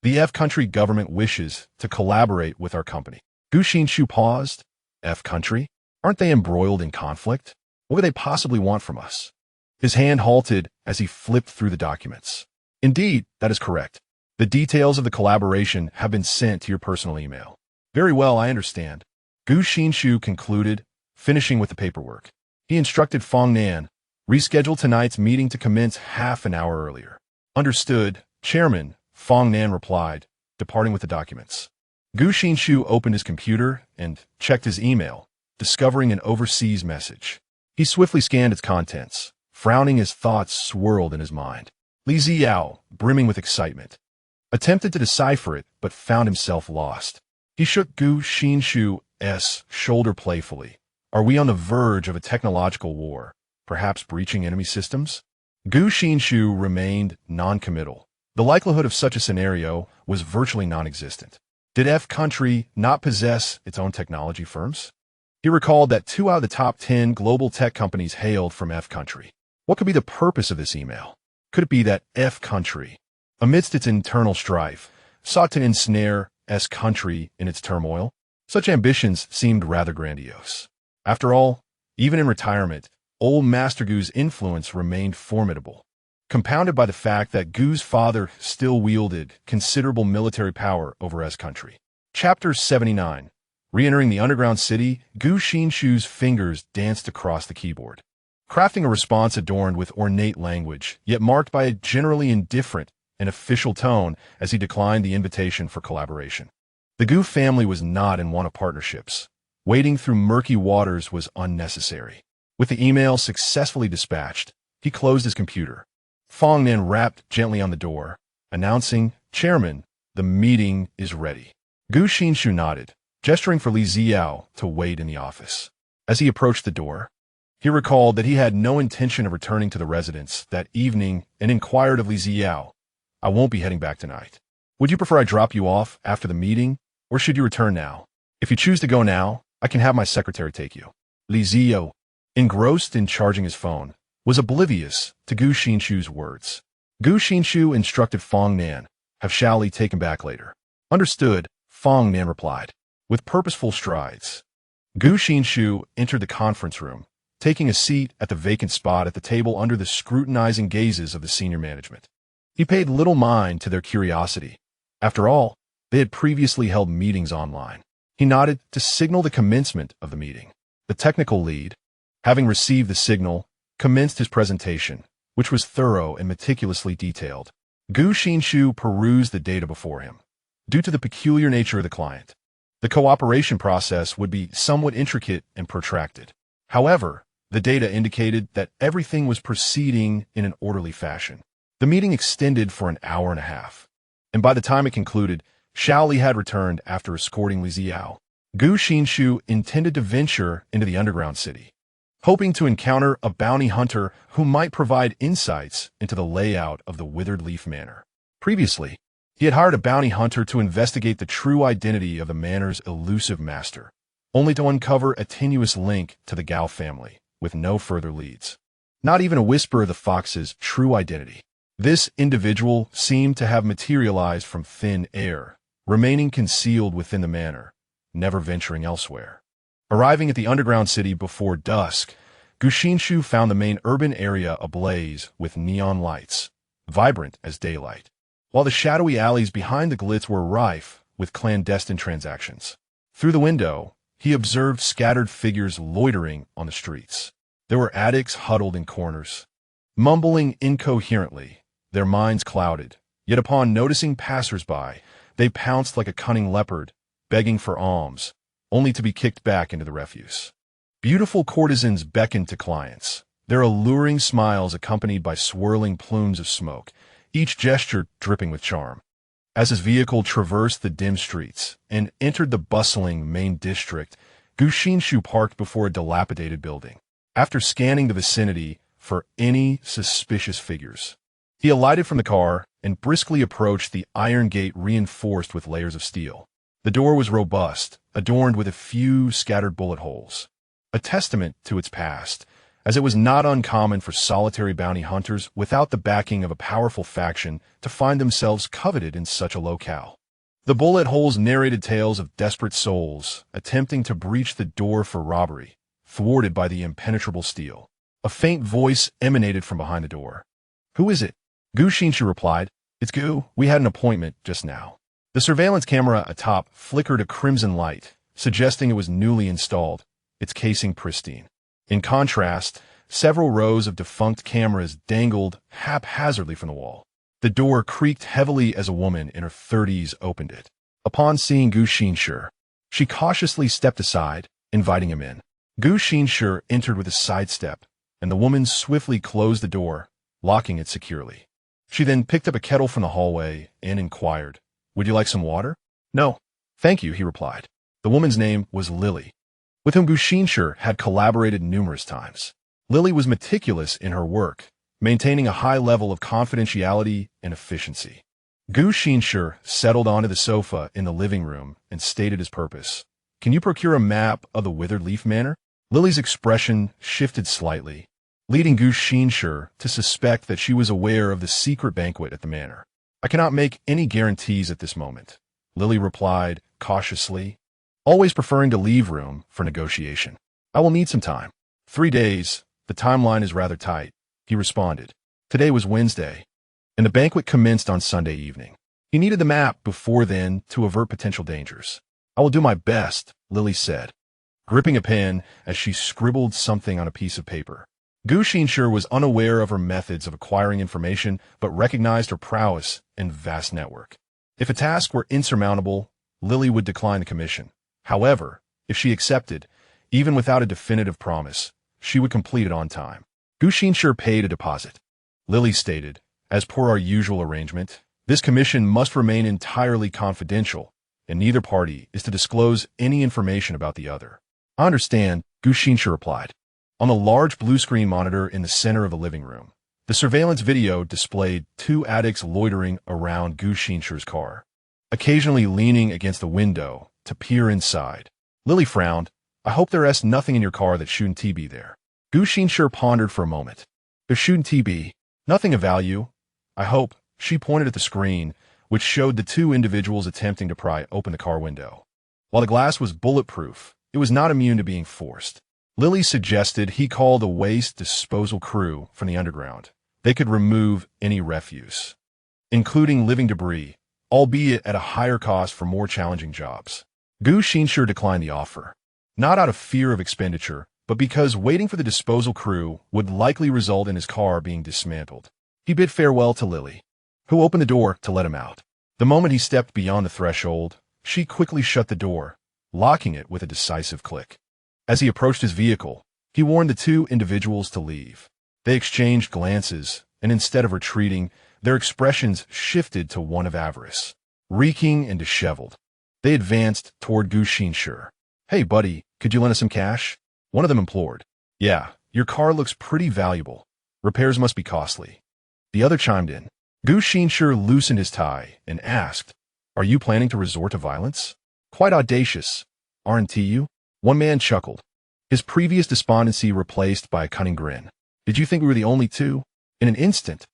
The F country government wishes to collaborate with our company." Gu Xinshi paused. "F country? Aren't they embroiled in conflict? What could they possibly want from us?" His hand halted as he flipped through the documents. "Indeed, that is correct. The details of the collaboration have been sent to your personal email." "Very well, I understand," Gu Xinshi concluded, finishing with the paperwork. He instructed Fong Nan, "Reschedule tonight's meeting to commence half an hour earlier." "Understood, Chairman," Fong Nan replied, departing with the documents. Gu Xinshi opened his computer and checked his email, discovering an overseas message. He swiftly scanned its contents, frowning as thoughts swirled in his mind. Li Ziyo, brimming with excitement, attempted to decipher it but found himself lost. He shook Gu Xinshi's shoulder playfully. "Are we on the verge of a technological war, perhaps breaching enemy systems?" Gu Xinshi remained non-committal. The likelihood of such a scenario was virtually non-existent. Did F country not possess its own technology firms? He recalled that 2 out of the top 10 global tech companies hailed from F country. What could be the purpose of this email? Could it be that F country, amidst its internal strife, sought to ensnare S country in its turmoil? Such ambitions seemed rather grandiose. After all, even in retirement, old Master Gu's influence remained formidable, compounded by the fact that Gu's father still wielded considerable military power over S country. Chapter 79. Re-entering the underground city, Gu Xinshi's fingers danced across the keyboard, crafting a response adorned with ornate language, yet marked by a generally indifferent and official tone as he declined the invitation for collaboration. The Gu family was not in want of partnerships. Wading through murky waters was unnecessary. With the email successfully dispatched, he closed his computer. Fong Nan rapped gently on the door, announcing, "Chairman, the meeting is ready." Gu Xinshi nodded, gesturing for Li Ziyo to wait in the office. As he approached the door, he recalled that he had no intention of returning to the residence that evening and inquired of Li Ziyo, "I won't be heading back tonight. Would you prefer I drop you off after the meeting, or should you return now? If you choose to go now, I can have my secretary take you." Li Ziyo, engrossed in charging his phone, was oblivious to Gu Xinshi's words. Gu Xinshi instructed Fong Nan, "Have Xiao Li taken back later." "Understood," Fong Nan replied. With purposeful strides, Gu Xinshi entered the conference room, taking a seat at the vacant spot at the table under the scrutinizing gazes of the senior management. He paid little mind to their curiosity. After all, they had previously held meetings online. He nodded to signal the commencement of the meeting. The technical lead, having received the signal, commenced his presentation, which was thorough and meticulously detailed. Gu Xinshi perused the data before him. Due to the peculiar nature of the client, the cooperation process would be somewhat intricate and protracted. However, the data indicated that everything was proceeding in an orderly fashion. The meeting extended for an hour and a half, and by the time it concluded, Xiao Li had returned after escorting Li Ziyo. Gu Xinshi intended to venture into the underground city, hoping to encounter a bounty hunter who might provide insights into the layout of the Withered Leaf Manor. Previously, he had hired a bounty hunter to investigate the true identity of the manor's elusive master, only to uncover a tenuous link to the Gu family, with no further leads. Not even a whisper of the fox's true identity. This individual seemed to have materialized from thin air, remaining concealed within the manor, never venturing elsewhere. Arriving at the underground city before dusk, Gu Xinshi found the main urban area ablaze with neon lights, vibrant as daylight, while the shadowy alleys behind the glitz were rife with clandestine transactions. Through the window, he observed scattered figures loitering on the streets. There were addicts huddled in corners, mumbling incoherently, their minds clouded. Yet upon noticing passers-by, they pounced like a cunning leopard, begging for alms, only to be kicked back into the refuse. Beautiful courtesans beckoned to clients, their alluring smiles accompanied by swirling plumes of smoke, each gesture dripping with charm. As his vehicle traversed the dim streets and entered the bustling main district, Gu Xinshi parked before a dilapidated building. After scanning the vicinity for any suspicious figures, he alighted from the car and briskly approached the iron gate reinforced with layers of steel. The door was robust, adorned with a few scattered bullet holes, a testament to its past, as it was not uncommon for solitary bounty hunters without the backing of a powerful faction to find themselves coveted in such a locale. The bullet holes narrated tales of desperate souls attempting to breach the door for robbery, thwarted by the impenetrable steel. A faint voice emanated from behind the door. "Who is it?" Gu Xinshi replied. "It's Gu. We had an appointment just now." The surveillance camera atop flickered a crimson light, suggesting it was newly installed, its casing pristine. In contrast, several rows of defunct cameras dangled haphazardly from the wall. The door creaked heavily as a woman in her 30s opened it. Upon seeing Gu Xinshi, she cautiously stepped aside, inviting him in. Gu Xinshi entered with a sidestep, and the woman swiftly closed the door, locking it securely. She then picked up a kettle from the hallway and inquired, "Would you like some water?" "No, thank you," he replied. The woman's name was Lily, with whom Gu Xinshi had collaborated numerous times. Lily was meticulous in her work, maintaining a high level of confidentiality and efficiency. Gu Xinshi settled onto the sofa in the living room and stated his purpose. "Can you procure a map of the Withered Leaf Manor?" Lily's expression shifted slightly, leading Gu Xinshi to suspect that she was aware of the secret banquet at the manor. "I cannot make any guarantees at this moment," Lily replied cautiously, always preferring to leave room for negotiation. "I will need some time." 3 days, the timeline is rather tight, he responded. Today was Wednesday, and the banquet commenced on Sunday evening. He needed the map before then to avert potential dangers. "I will do my best," Lily said, gripping a pen as she scribbled something on a piece of paper. Gu Xinshi was unaware of her methods of acquiring information, but recognized her prowess and vast network. If a task were insurmountable, Lily would decline the commission. However, if she accepted, even without a definitive promise, she would complete it on time. Gu Xinshi paid a deposit. Lily stated, "As per our usual arrangement, this commission must remain entirely confidential, and neither party is to disclose any information about the other." "I understand," Gu Xinshi replied. On the large blue-screen monitor in the center of the living room, the surveillance video displayed 2 addicts loitering around Gu Xinshi's car, occasionally leaning against the window to peer inside. Lily frowned. "I hope there's nothing in your car that shouldn't be there." Gu Xinshi pondered for a moment. "There shouldn't be. Nothing of value. I hope." She pointed at the screen, which showed the 2 individuals attempting to pry open the car window. While the glass was bulletproof, it was not immune to being forced. Lily suggested he call the waste disposal crew from the underground. They could remove any refuse, including living debris, albeit at a higher cost for more challenging jobs. Gu Xinshi declined the offer, not out of fear of expenditure, but because waiting for the disposal crew would likely result in his car being dismantled. He bid farewell to Lily, who opened the door to let him out. The moment he stepped beyond the threshold, she quickly shut the door, locking it with a decisive click. As he approached his vehicle, he warned the 2 individuals to leave. They exchanged glances, and instead of retreating, their expressions shifted to one of avarice. Reeking and disheveled, they advanced toward Gu Xinshi. "Hey, buddy, could you lend us some cash?" One of them implored. "Yeah, your car looks pretty valuable. Repairs must be costly." The other chimed in. Gu Xinshi loosened his tie and asked, "Are you planning to resort to violence? Quite audacious, aren't you?" One man chuckled, his previous despondency replaced by a cunning grin. "Did you think we were the only two?" In an instant,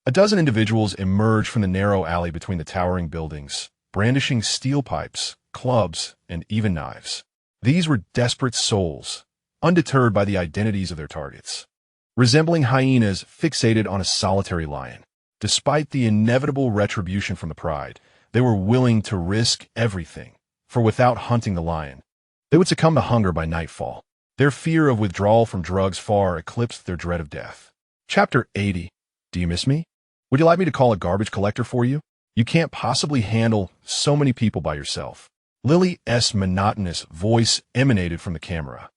a dozen individuals emerged from the narrow alley between the towering buildings, brandishing steel pipes, clubs, and even knives. These were desperate souls, undeterred by the identities of their targets. Resembling hyenas fixated on a solitary lion, despite the inevitable retribution from the pride, they were willing to risk everything, for without hunting the lion, they would succumb to hunger by nightfall. Their fear of withdrawal from drugs far eclipsed their dread of death. Chapter 80. Do you miss me? Would you like me to call a garbage collector for you? You can't possibly handle so many people by yourself. Lily's monotonous voice emanated from the camera,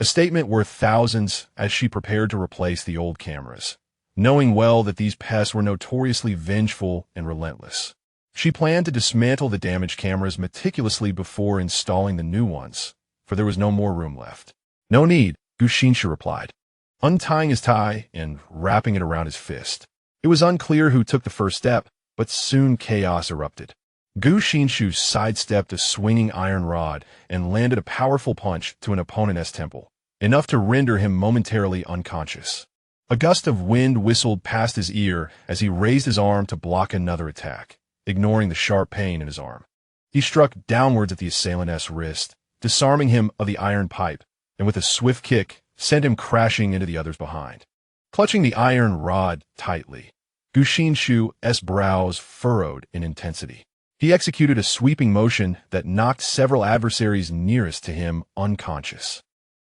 a statement worth thousands as she prepared to replace the old cameras, knowing well that these pests were notoriously vengeful and relentless. She planned to dismantle the damaged cameras meticulously before installing the new ones, for there was no more room left. "No need," Gu Xinshi replied, untying his tie and wrapping it around his fist. It was unclear who took the first step, but soon chaos erupted. Gu Xinshi sidestepped a swinging iron rod and landed a powerful punch to an opponent's temple, enough to render him momentarily unconscious. A gust of wind whistled past his ear as he raised his arm to block another attack, ignoring the sharp pain in his arm. He struck downwards at the assailant's wrist, disarming him of the iron pipe, and with a swift kick, sent him crashing into the others behind. Clutching the iron rod tightly, Gu Xinshi's brows furrowed in intensity. He executed a sweeping motion that knocked several adversaries nearest to him unconscious.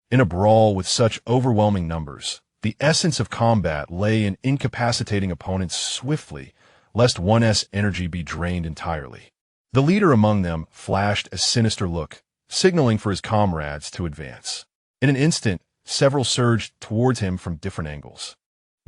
In a brawl with such overwhelming numbers, the essence of combat lay in incapacitating opponents swiftly, lest one's energy be drained entirely. The leader among them flashed a sinister look, signaling for his comrades to advance. In an instant, several surged towards him from different angles.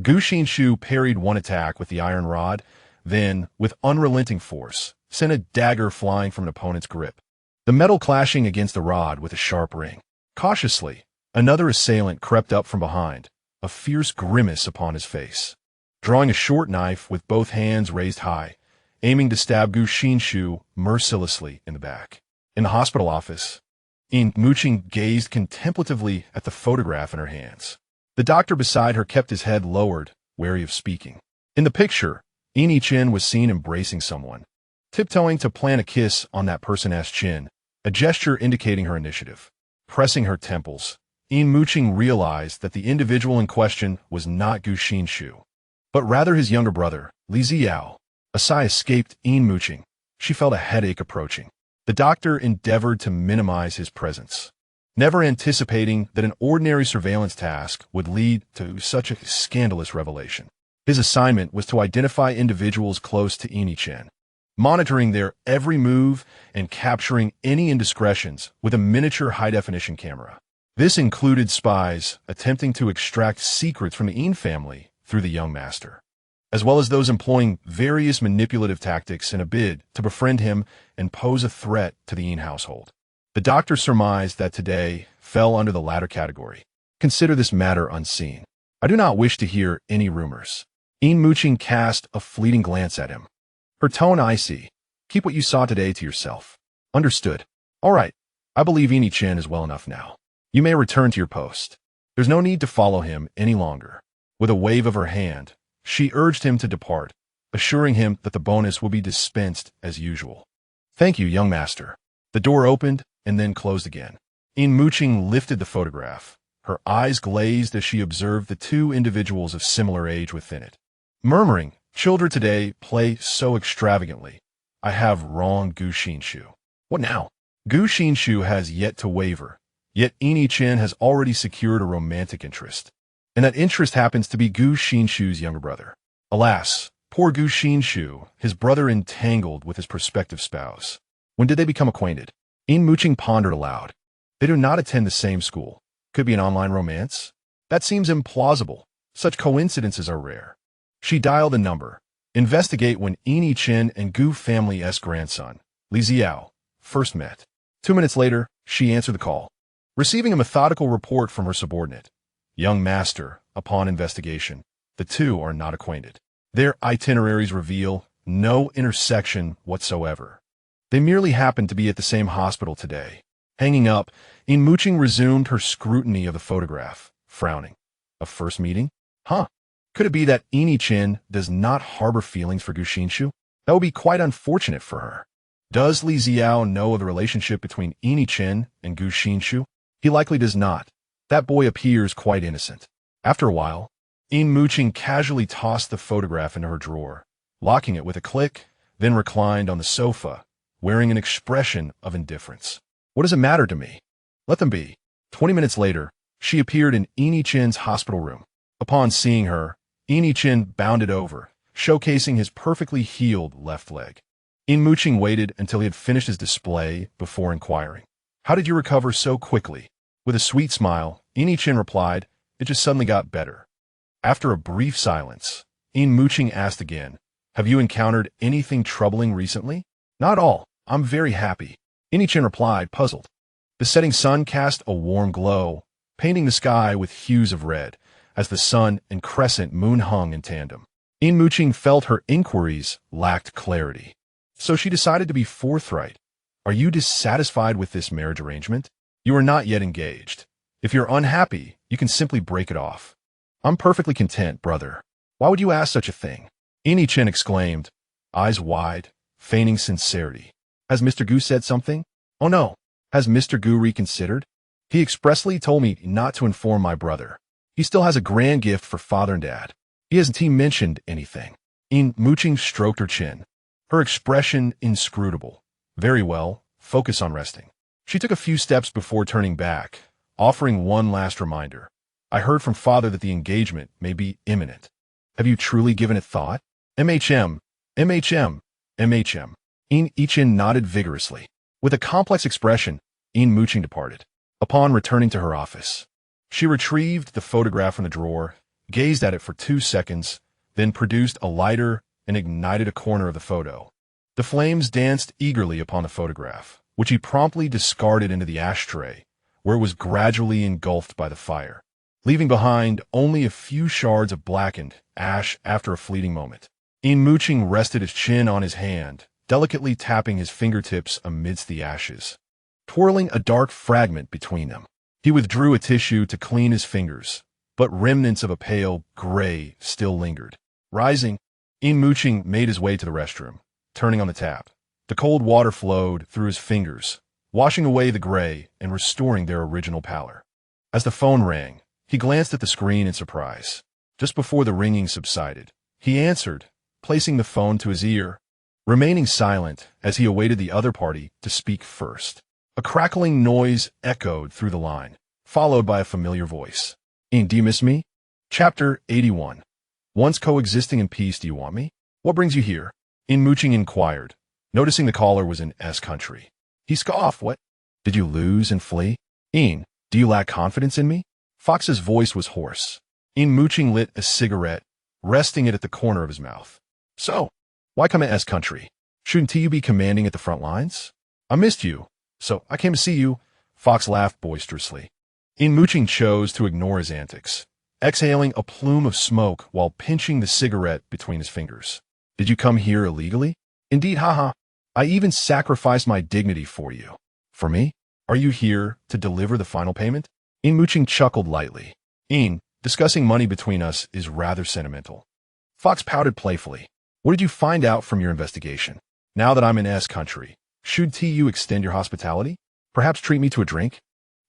Gu Xinshi parried one attack with the iron rod, then, with unrelenting force, sent a dagger flying from an opponent's grip, the metal clashing against the rod with a sharp ring. Cautiously, another assailant crept up from behind, a fierce grimace upon his face. Drawing a short knife with both hands raised high, aiming to stab Gu Xinshi mercilessly in the back. In the hospital office, Yin Muqing gazed contemplatively at the photograph in her hands. The doctor beside her kept his head lowered, wary of speaking. In the picture, Yin Chen was seen embracing someone, tiptoeing to plant a kiss on that person's chin, a gesture indicating her initiative. Pressing her temples, Yin Muqing realized that the individual in question was not Gu Xinshi, but rather his younger brother, Li Xiao. A sigh escaped Yin Muqing. She felt a headache approaching. The doctor endeavored to minimize his presence, never anticipating that an ordinary surveillance task would lead to such a scandalous revelation. His assignment was to identify individuals close to Yin Chen, monitoring their every move and capturing any indiscretions with a miniature high-definition camera. This included spies attempting to extract secrets from the Yin family through the young master, as well as those employing various manipulative tactics in a bid to befriend him and pose a threat to the Yin household. The doctor surmised that today fell under the latter category. Consider this matter unseen. I do not wish to hear any rumors. Yin Muqing cast a fleeting glance at him. Her tone icy. Keep what you saw today to yourself. Understood. All right. I believe Yin Chen is well enough now. You may return to your post. There's no need to follow him any longer. With a wave of her hand, she urged him to depart, assuring him that the bonus would be dispensed as usual. Thank you, young master. The door opened and then closed again. Yin Muqing lifted the photograph, her eyes glazed as she observed the two individuals of similar age within it. Murmuring, children today play so extravagantly. I have wronged Gu Xinshi. What now? Gu Xinshi has yet to waver, yet Yin Chen has already secured a romantic interest. And that interest happens to be Gu Xinshi's younger brother. Alas, poor Gu Xinshi, his brother entangled with his prospective spouse. When did they become acquainted? Yin Muqing pondered aloud. They do not attend the same school. Could be an online romance? That seems implausible. Such coincidences are rare. She dialed a number. Investigate when Yin Chen and Gu family's grandson, Li Xiao, first met. 2 minutes later, she answered the call, receiving a methodical report from her subordinate. Young master, upon investigation, the two are not acquainted. Their itineraries reveal no intersection whatsoever. They merely happened to be at the same hospital today. Hanging up, Yin Muqing resumed her scrutiny of the photograph, frowning. A first meeting? Huh. Could it be that Yin does not harbor feelings for Gu Xinshi? That would be quite unfortunate for her. Does Li Xiao know of the relationship between Yin and Gu Xinshi? He likely does not. That boy appears quite innocent. After a while, Yin Muqing casually tossed the photograph into her drawer, locking it with a click, then reclined on the sofa, wearing an expression of indifference. What does it matter to me? Let them be. 20 minutes later, she appeared in Yin-chen's hospital room. Upon seeing her, Yin bounded over, showcasing his perfectly healed left leg. Yin Muqing waited until he had finished his display before inquiring, "How did you recover so quickly?" With a sweet smile, Yin replied, "It just suddenly got better." After a brief silence, Yin Muqing asked again, "Have you encountered anything troubling recently?" "Not all. I'm very happy," Yin replied, puzzled. The setting sun cast a warm glow, painting the sky with hues of red, as the sun and crescent moon hung in tandem. Yin Muqing felt her inquiries lacked clarity. So she decided to be forthright. "Are you dissatisfied with this marriage arrangement? You are not yet engaged. If you're unhappy, you can simply break it off." "I'm perfectly content, brother." "Why would you ask such a thing?" Yin exclaimed, eyes wide, feigning sincerity. "Has Mr. Gu said something?" "Oh no. Has Mr. Gu reconsidered?" "He expressly told me not to inform my brother. He still has a grand gift for father and dad. Hasn't he mentioned anything?" Yin Muqing stroked her chin, her expression inscrutable. "Very well, focus on resting." She took a few steps before turning back, offering one last reminder. "I heard from father that the engagement may be imminent. Have you truly given it thought?" MHM. Yin nodded vigorously. With a complex expression, Yin Muqing departed. Upon returning to her office, she retrieved the photograph from the drawer, gazed at it for 2 seconds, then produced a lighter and ignited a corner of the photo. The flames danced eagerly upon the photograph, which he promptly discarded into the ashtray, where it was gradually engulfed by the fire, leaving behind only a few shards of blackened ash after a fleeting moment. Yin Muqing rested his chin on his hand, delicately tapping his fingertips amidst the ashes, twirling a dark fragment between them. He withdrew a tissue to clean his fingers, but remnants of a pale gray still lingered. Rising, Yin Muqing made his way to the restroom, turning on the tap. The cold water flowed through his fingers, washing away the gray and restoring their original pallor. As the phone rang, he glanced at the screen in surprise. Just before the ringing subsided, he answered, placing the phone to his ear, remaining silent as he awaited the other party to speak first. A crackling noise echoed through the line, followed by a familiar voice. "Yin, do you miss me?" Chapter 81. Once coexisting in peace, do you want me? What brings you here? Yin Muqing inquired, noticing the caller was in S country. He scoffed. What? Did you lose and flee? Yin, do you lack confidence in me? Fox's voice was hoarse. Yin Muqing lit a cigarette, resting it at the corner of his mouth. So, why come to S country? Shouldn't you be commanding at the front lines? I missed you, so I came to see you. Fox laughed boisterously. Yin Muqing chose to ignore his antics, exhaling a plume of smoke while pinching the cigarette between his fingers. Did you come here illegally? Indeed, haha. I even sacrificed my dignity for you. For me? Are you here to deliver the final payment? Yin Muqing chuckled lightly. Yin, discussing money between us is rather sentimental. Fox pouted playfully. What did you find out from your investigation? Now that I'm in S country, should you extend your hospitality? Perhaps treat me to a drink?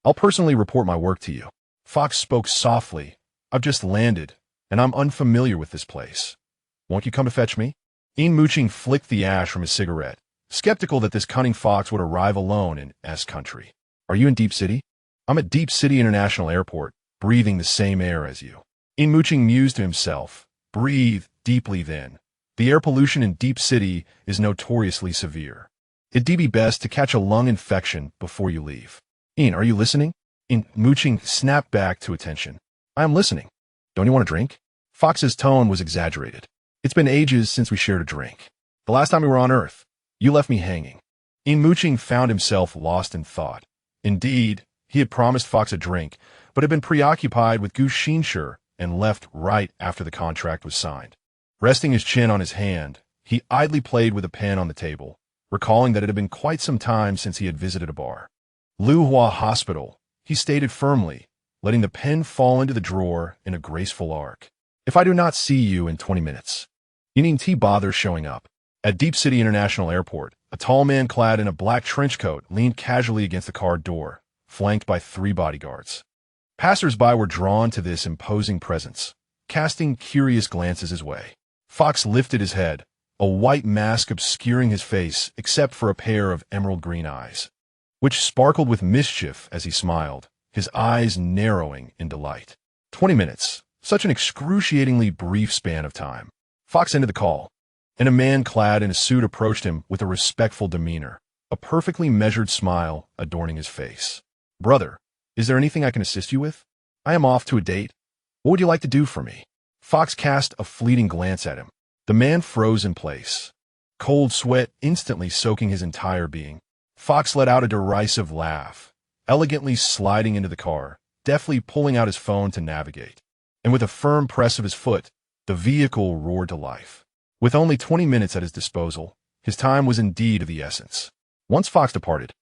I'll personally report my work to you. Fox spoke softly. I've just landed, and I'm unfamiliar with this place. Won't you come to fetch me? Yin Muqing flicked the ash from his cigarette, skeptical that this cunning fox would arrive alone in S country. Are you in Deep City? I'm at Deep City International Airport, breathing the same air as you. Yin Muqing mused to himself. Breathe deeply then. The air pollution in Deep City is notoriously severe. It'd be best to catch a lung infection before you leave. Yin, are you listening? Yin Muqing snapped back to attention. I am listening. Don't you want a drink? Fox's tone was exaggerated. It's been ages since we shared a drink. The last time we were on Earth, you left me hanging. Yin Muqing found himself lost in thought. Indeed, he had promised Fox a drink, but had been preoccupied with Gu Xinshi and left right after the contract was signed. Resting his chin on his hand, he idly played with a pen on the table, recalling that it had been quite some time since he had visited a bar. Luhua Hospital, he stated firmly, letting the pen fall into the drawer in a graceful arc. If I do not see you in 20 minutes, you needn't bother showing up. At Deep City International Airport, a tall man clad in a black trench coat leaned casually against the car door, flanked by 3 bodyguards. Passers-by were drawn to this imposing presence, casting curious glances his way. Fox lifted his head, a white mask obscuring his face except for a pair of emerald green eyes, which sparkled with mischief as he smiled, his eyes narrowing in delight. 20 minutes, such an excruciatingly brief span of time. Fox ended the call, and a man clad in a suit approached him with a respectful demeanor, a perfectly measured smile adorning his face. "Brother, is there anything I can assist you with? I am off to a date. What would you like to do for me?" Fox cast a fleeting glance at him. The man froze in place, cold sweat instantly soaking his entire being. Fox let out a derisive laugh, elegantly sliding into the car, deftly pulling out his phone to navigate. And with a firm press of his foot, the vehicle roared to life. With only 20 minutes at his disposal, his time was indeed of the essence. Once Fox departed,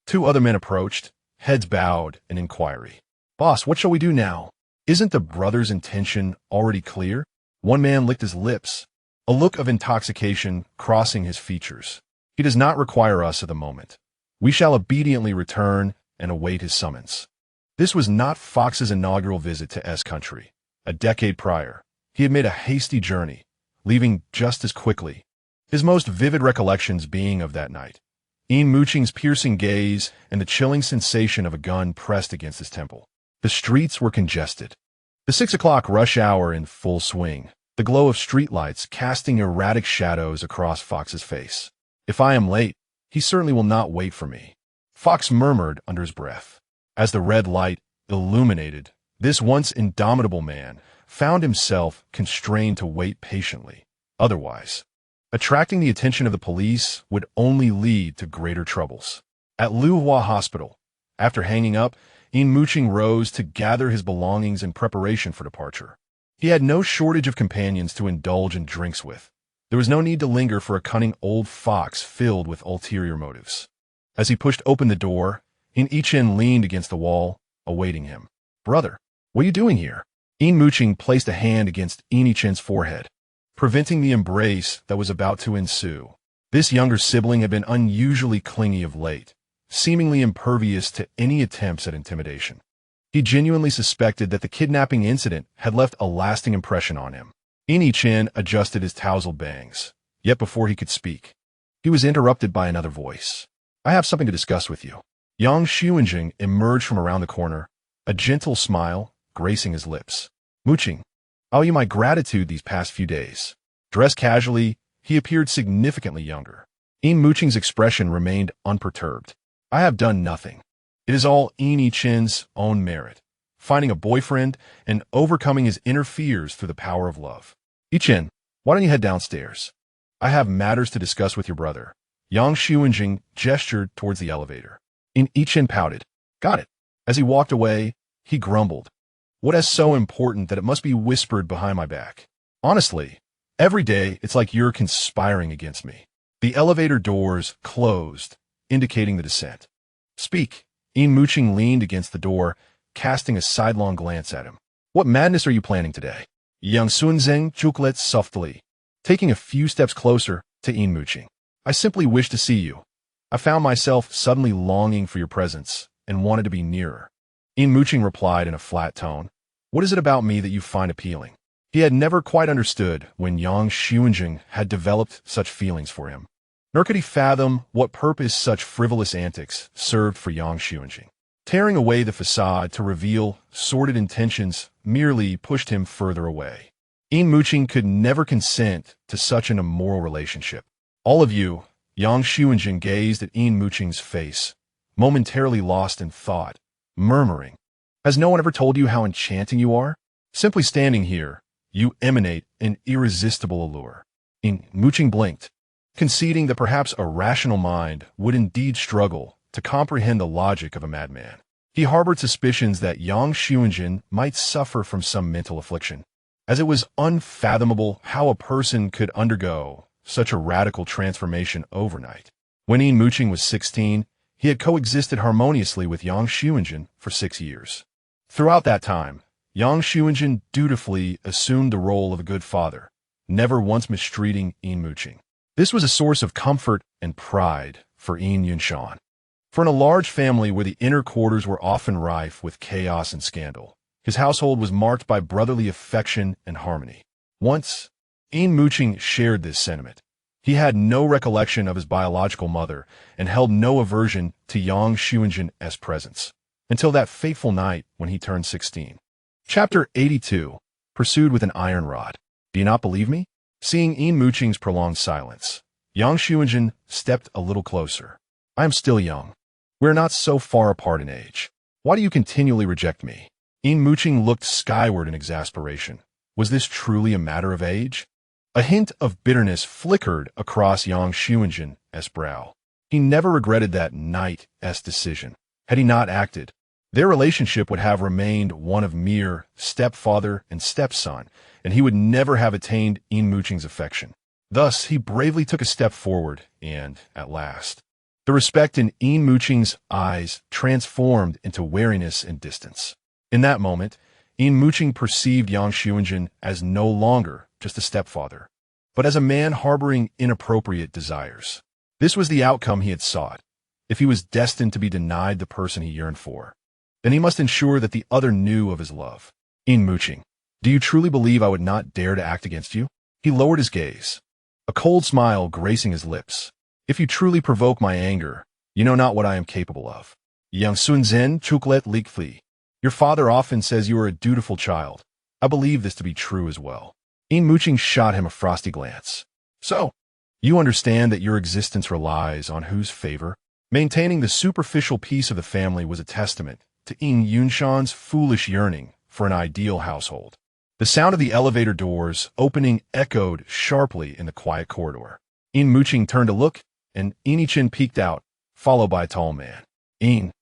2 other men approached, heads bowed in inquiry. "Boss, what shall we do now? Isn't the brother's intention already clear?" One man licked his lips, a look of intoxication crossing his features. "He does not require us at the moment. We shall obediently return and await his summons." This was not Fox's inaugural visit to S country. A decade prior, he had made a hasty journey, leaving just as quickly, his most vivid recollections being of that night. Yin Muqing's piercing gaze and the chilling sensation of a gun pressed against his temple. The streets were congested. The 6 o'clock rush hour in full swing, the glow of streetlights casting erratic shadows across Fox's face. "If I am late, he certainly will not wait for me," Fox murmured under his breath. As the red light illuminated, this once indomitable man found himself constrained to wait patiently. Otherwise, attracting the attention of the police would only lead to greater troubles. At Luhua Hospital, after hanging up, Yin Muqing rose to gather his belongings in preparation for departure. He had no shortage of companions to indulge in drinks with. There was no need to linger for a cunning old fox filled with ulterior motives. As he pushed open the door, Yin Muqing leaned against the wall, awaiting him. "Brother, what are you doing here?" Yin Muqing placed a hand against Yin Muqing's forehead, preventing the embrace that was about to ensue. This younger sibling had been unusually clingy of late, seemingly impervious to any attempts at intimidation. He genuinely suspected that the kidnapping incident had left a lasting impression on him. Yin Muqing adjusted his tousled bangs, yet before he could speak, he was interrupted by another voice. "I have something to discuss with you." Yang Xuanjing emerged from around the corner, a gentle smile gracing his lips. "Muqing, I owe you my gratitude these past few days." Dressed casually, he appeared significantly younger. Yin Muqing's expression remained unperturbed. "I have done nothing. It is all Yin Muqing's own merit, finding a boyfriend and overcoming his inner fears through the power of love." "Muqing, why don't you head downstairs? I have matters to discuss with your brother." Yang Xuanjing gestured towards the elevator. Yin Muqing pouted. "Got it." As he walked away, he grumbled. "What is so important that it must be whispered behind my back? Honestly, every day it's like you're conspiring against me." The elevator doors closed, indicating the descent. "Speak." Yin Muqing leaned against the door, casting a sidelong glance at him. "What madness are you planning today?" Yang Xuanzeng chucked softly, taking a few steps closer to Yin Muqing. "I simply wish to see you. I found myself suddenly longing for your presence and wanted to be nearer." Yin Muqing replied in a flat tone. "What is it about me that you find appealing?" He had never quite understood when Yang Xuanjing had developed such feelings for him. Nor could he fathom what purpose such frivolous antics served for Yang Xuanjing. Tearing away the facade to reveal sordid intentions merely pushed him further away. Yin Muqing could never consent to such an immoral relationship. "All of you," Yang Xuanjing gazed at Yin Muqing's face, momentarily lost in thought, murmuring, "Has no one ever told you how enchanting you are? Simply standing here, you emanate an irresistible allure." Yin Muqing blinked, conceding that perhaps a rational mind would indeed struggle to comprehend the logic of a madman. He harbored suspicions that Yang Xuanjing might suffer from some mental affliction. as it was unfathomable how a person could undergo such a radical transformation overnight. When Yin Muqing was 16, he had coexisted harmoniously with Yang Xuanjin for 6 years. Throughout that time, Yang Xuanjin dutifully assumed the role of a good father, never once mistreating Yin Muqing. This was a source of comfort and pride for Yin Yunshan. For in a large family where the inner quarters were often rife with chaos and scandal, his household was marked by brotherly affection and harmony. Once, Yin Muqing shared this sentiment. He had no recollection of his biological mother and held no aversion to Yang Xuanjin's presence, until that fateful night when he turned 16. Chapter 82, Pursued with an Iron Rod. Do you not believe me? Seeing Yin Muqing's prolonged silence, Yang Xuanjin stepped a little closer. I am still young. We are not so far apart in age. Why do you continually reject me? Yin Muqing looked skyward in exasperation. Was this truly a matter of age? A hint of bitterness flickered across Yang Xuanjin's brow. He never regretted that night's decision. Had he not acted, their relationship would have remained one of mere stepfather and stepson, and he would never have attained Yin Muqing's affection. Thus, he bravely took a step forward, and, at last, the respect in Yin Muqing's eyes transformed into wariness and distance. In that moment, Yin Muqing perceived Yang Xuanjin as no longer just a stepfather, but as a man harboring inappropriate desires. This was the outcome he had sought. If he was destined to be denied the person he yearned for, then he must ensure that the other knew of his love. Yin Muqing, do you truly believe I would not dare to act against you? He lowered his gaze, a cold smile gracing his lips. If you truly provoke my anger, you know not what I am capable of. Yang Xinshi.Little. Your father often says you are a dutiful child. I believe this to be true as well. Yin Muqing shot him a frosty glance. So, you understand that your existence relies on whose favor? Maintaining the superficial peace of the family was a testament to Yin Yunshan's foolish yearning for an ideal household. The sound of the elevator doors opening echoed sharply in the quiet corridor. Yin Muqing turned to look, and Yin peeked out, followed by a tall man. Yin,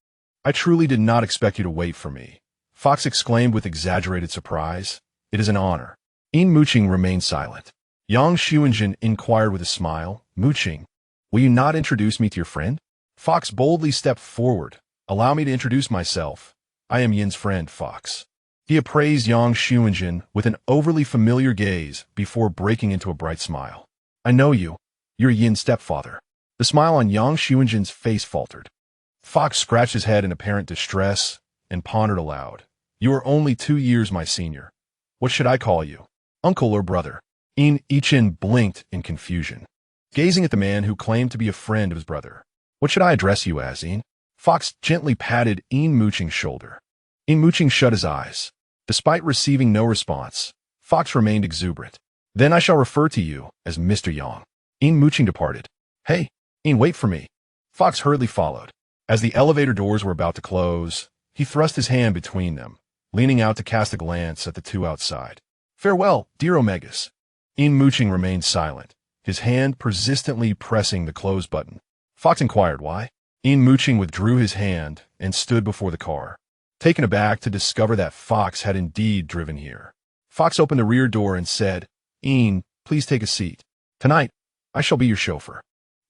I truly did not expect you to wait for me, Fox exclaimed with exaggerated surprise. It is an honor. Yin Muqing remained silent. Yang Xuanjin inquired with a smile, Muqing, will you not introduce me to your friend? Fox boldly stepped forward. Allow me to introduce myself. I am Yin's friend, Fox. He appraised Yang Xuanjin with an overly familiar gaze before breaking into a bright smile. I know you. You're Yin's stepfather. The smile on Yang Xuanjin's face faltered. Fox scratched his head in apparent distress and pondered aloud. You are only 2 years my senior. What should I call you? Uncle or brother? Yin blinked in confusion, gazing at the man who claimed to be a friend of his brother. What should I address you as, Yin? Fox gently patted Yin Muqing's shoulder. Yin Muqing shut his eyes. Despite receiving no response, Fox remained exuberant. Then I shall refer to you as Mr. Yang. Yin Muqing departed. Hey, Yin, wait for me. Fox hurriedly followed. As the elevator doors were about to close, he thrust his hand between them, leaning out to cast a glance at the two outside. Farewell, dear Omegas. Yin Muqing remained silent, his hand persistently pressing the close button. Fox inquired why. Yin Muqing withdrew his hand and stood before the car, taken aback to discover that Fox had indeed driven here. Fox opened the rear door and said, Yin, please take a seat. Tonight, I shall be your chauffeur.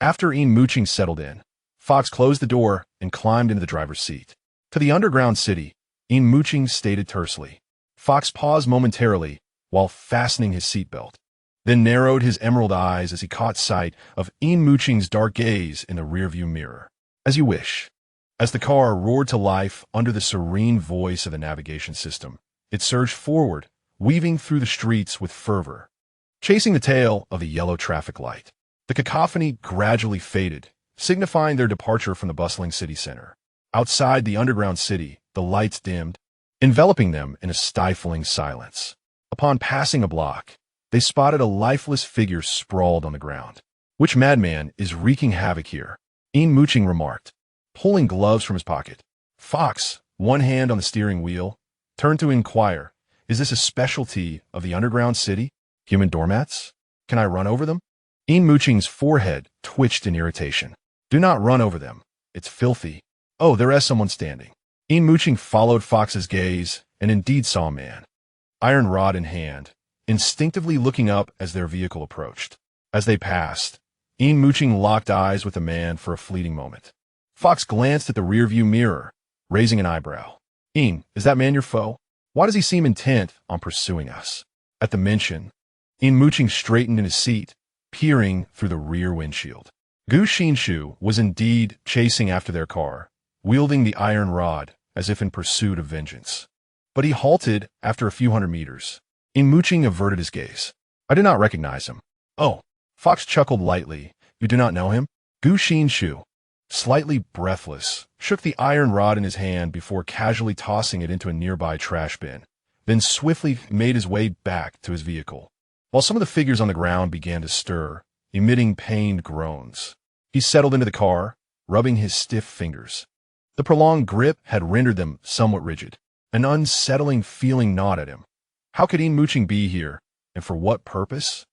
After Yin Muqing settled in, Fox closed the door and climbed into the driver's seat. To the underground city, Yin Muqing stated tersely. Fox paused momentarily while fastening his seatbelt, then narrowed his emerald eyes as he caught sight of Yin Muqing's dark gaze in the rearview mirror. As you wish. As the car roared to life under the serene voice of the navigation system, it surged forward, weaving through the streets with fervor, chasing the tail of the yellow traffic light. The cacophony gradually faded, signifying their departure from the bustling city center. Outside the underground city, the lights dimmed, enveloping them in a stifling silence. Upon passing a block, they spotted a lifeless figure sprawled on the ground. Which madman is wreaking havoc here? Yin Muqing remarked, pulling gloves from his pocket. Fox, one hand on the steering wheel, turned to inquire, is this a specialty of the underground city? Human doormats? Can I run over them? Yin Muqing's forehead twitched in irritation. Do not run over them. It's filthy. Oh, there is someone standing. Yin Muqing followed Fox's gaze and indeed saw a man, iron rod in hand, instinctively looking up as their vehicle approached. As they passed, Yin Muqing locked eyes with the man for a fleeting moment. Fox glanced at the rearview mirror, raising an eyebrow. Yin, is that man your foe? Why does he seem intent on pursuing us? At the mention, Yin Muqing straightened in his seat, peering through the rear windshield. Gu Xinshi was indeed chasing after their car, wielding the iron rod as if in pursuit of vengeance. But he halted after a few hundred meters. Yin Muqing averted his gaze. I did not recognize him. Oh, Fox chuckled lightly. You do not know him? Gu Xinshi, slightly breathless, shook the iron rod in his hand before casually tossing it into a nearby trash bin, then swiftly made his way back to his vehicle. While some of the figures on the ground began to stir, emitting pained groans, he settled into the car, rubbing his stiff fingers. The prolonged grip had rendered them somewhat rigid. An unsettling feeling gnawed at him. How could Yin Muqing be here, and for what purpose?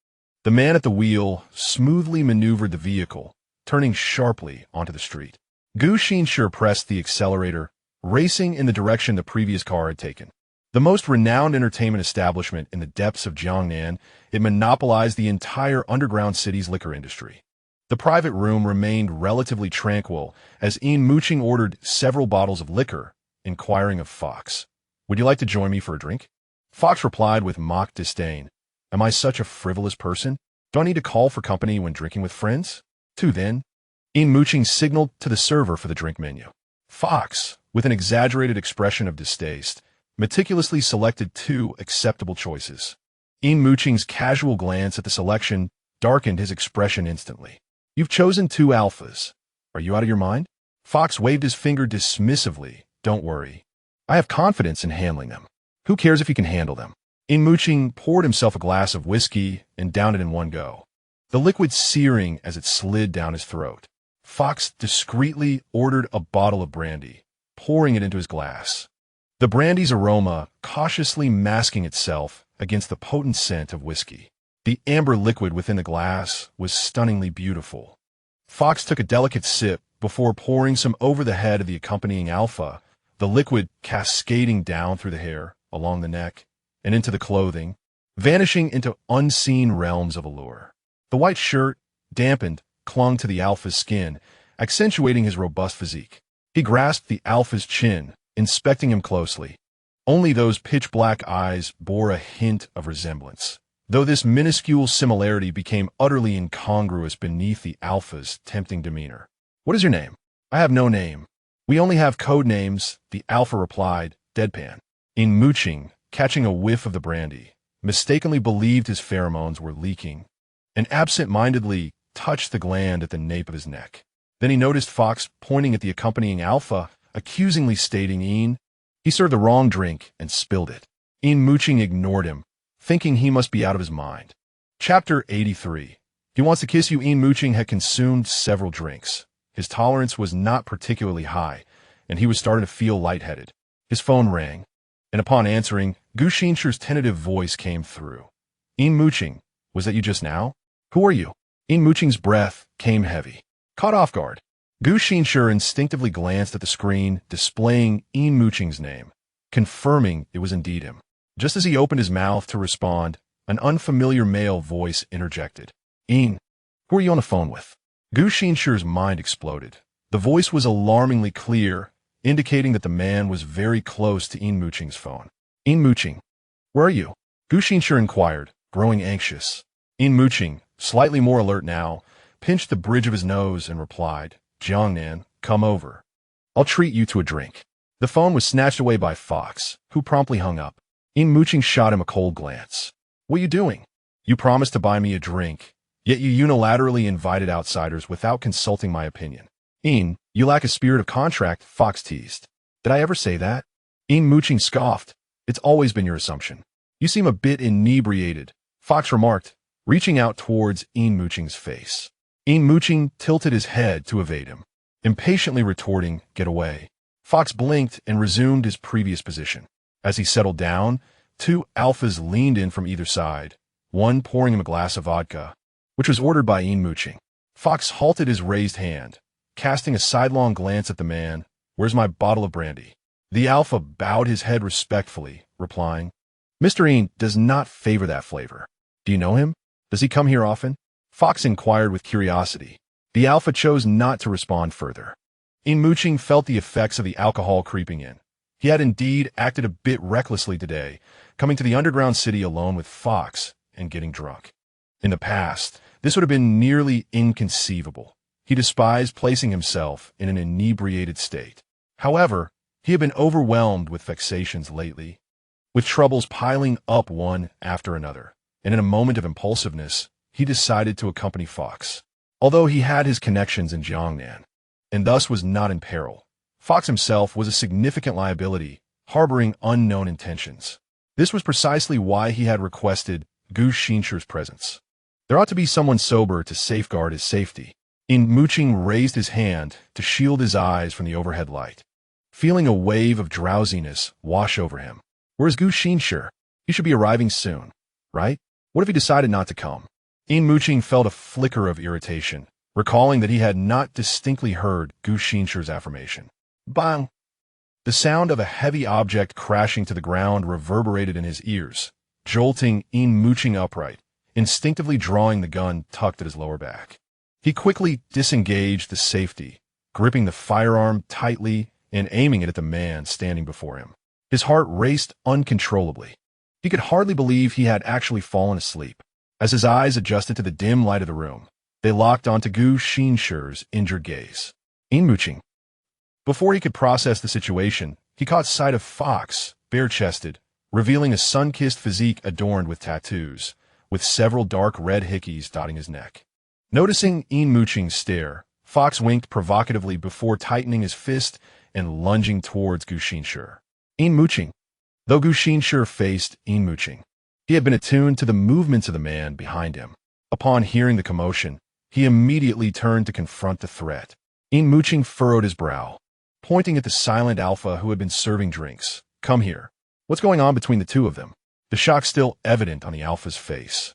The man at the wheel smoothly maneuvered the vehicle, turning sharply onto the street. Gu Xinshi pressed the accelerator, racing in the direction the previous car had taken. The most renowned entertainment establishment in the depths of Jiangnan, it monopolized the entire underground city's liquor industry. The private room remained relatively tranquil as Yin Muqing ordered several bottles of liquor, inquiring of Fox. Would you like to join me for a drink? Fox replied with mock disdain. Am I such a frivolous person? Do I need to call for company when drinking with friends? Too then. Yin Muqing signaled to the server for the drink menu. Fox, with an exaggerated expression of distaste, meticulously selected 2 acceptable choices. Yin Muqing's casual glance at the selection darkened his expression instantly. You've chosen 2 alphas. Are you out of your mind? Fox waved his finger dismissively. Don't worry. I have confidence in handling them. Who cares if you can handle them? Yin Muqing poured himself a glass of whiskey and downed it in one go, the liquid searing as it slid down his throat. Fox discreetly ordered a bottle of brandy, pouring it into his glass. The brandy's aroma cautiously masking itself against the potent scent of whiskey. The amber liquid within the glass was stunningly beautiful. Fox took a delicate sip before pouring some over the head of the accompanying alpha, the liquid cascading down through the hair, along the neck, and into the clothing, vanishing into unseen realms of allure. The white shirt, dampened, clung to the alpha's skin, accentuating his robust physique. He grasped the alpha's chin, inspecting him closely. Only those pitch-black eyes bore a hint of resemblance, though this minuscule similarity became utterly incongruous beneath the alpha's tempting demeanor. What is your name? I have no name. We only have code names, the alpha replied, deadpan. Yin Muqing, catching a whiff of the brandy, mistakenly believed his pheromones were leaking, and absent-mindedly touched the gland at the nape of his neck. Then he noticed Fox pointing at the accompanying alpha, accusingly stating Yin. He served the wrong drink and spilled it. Yin Muqing ignored him, thinking he must be out of his mind. Chapter 83. He wants to kiss you. Yin Muqing had consumed several drinks. His tolerance was not particularly high, and he was starting to feel lightheaded. His phone rang, and upon answering, Gu Xinshi's tentative voice came through. Yin Muqing, was that you just now? Who are you? Yin Muqing's breath came heavy. Caught off guard, Gu Xinshi instinctively glanced at the screen displaying Yin Muqing's name, confirming it was indeed him. Just as he opened his mouth to respond, an unfamiliar male voice interjected. Yin, who are you on the phone with? Gu Xinshi's mind exploded. The voice was alarmingly clear, indicating that the man was very close to Yin Muqing's phone. Yin Muqing, where are you? Gu Xinshi inquired, growing anxious. Yin Muqing, slightly more alert now, pinched the bridge of his nose and replied, Jiangnan, come over. I'll treat you to a drink. The phone was snatched away by Fox, who promptly hung up. Yin Muqing shot him a cold glance. What are you doing? You promised to buy me a drink, yet you unilaterally invited outsiders without consulting my opinion. Yin, you lack a spirit of contract, Fox teased. Did I ever say that? Yin Muqing scoffed. It's always been your assumption. You seem a bit inebriated, Fox remarked, reaching out towards Yin Muqing's face. Yin Muqing tilted his head to evade him, impatiently retorting, get away. Fox blinked and resumed his previous position. As he settled down, 2 alphas leaned in from either side, one pouring him a glass of vodka, which was ordered by Yin Muqing. Fox halted his raised hand, casting a sidelong glance at the man. Where's my bottle of brandy? The alpha bowed his head respectfully, replying, Mr. Yin does not favor that flavor. Do you know him? Does he come here often? Fox inquired with curiosity. The alpha chose not to respond further. Yin Muqing felt the effects of the alcohol creeping in. He had indeed acted a bit recklessly today, coming to the underground city alone with Fox and getting drunk. In the past, this would have been nearly inconceivable. He despised placing himself in an inebriated state. However, he had been overwhelmed with vexations lately, with troubles piling up one after another, and in a moment of impulsiveness, he decided to accompany Fox. Although he had his connections in Jiangnan, and thus was not in peril, Fox himself was a significant liability, harboring unknown intentions. This was precisely why he had requested Gu Xinshi.'s presence. There ought to be someone sober to safeguard his safety. Yin Muqing raised his hand to shield his eyes from the overhead light, feeling a wave of drowsiness wash over him. Where's Gu Xinshi? He should be arriving soon, right? What if he decided not to come? Yin Muqing felt a flicker of irritation, recalling that he had not distinctly heard Gu Xinshi's affirmation. Bang! The sound of a heavy object crashing to the ground reverberated in his ears, jolting Yin Muqing upright, instinctively drawing the gun tucked at his lower back. He quickly disengaged the safety, gripping the firearm tightly and aiming it at the man standing before him. His heart raced uncontrollably. He could hardly believe he had actually fallen asleep. As his eyes adjusted to the dim light of the room, they locked onto Gu Xinshi's injured gaze. Yin Muqing. Before he could process the situation, he caught sight of Fox, bare-chested, revealing a sun-kissed physique adorned with tattoos, with several dark red hickeys dotting his neck. Noticing Yin Muqing's stare, Fox winked provocatively before tightening his fist and lunging towards Gu Xinshi. Yin Muqing. Though Gu Xinshi faced Yin Muqing, he had been attuned to the movements of the man behind him. Upon hearing the commotion, he immediately turned to confront the threat. Yin Muqing furrowed his brow, pointing at the silent alpha who had been serving drinks. Come here. What's going on between the two of them? The shock still evident on the alpha's face.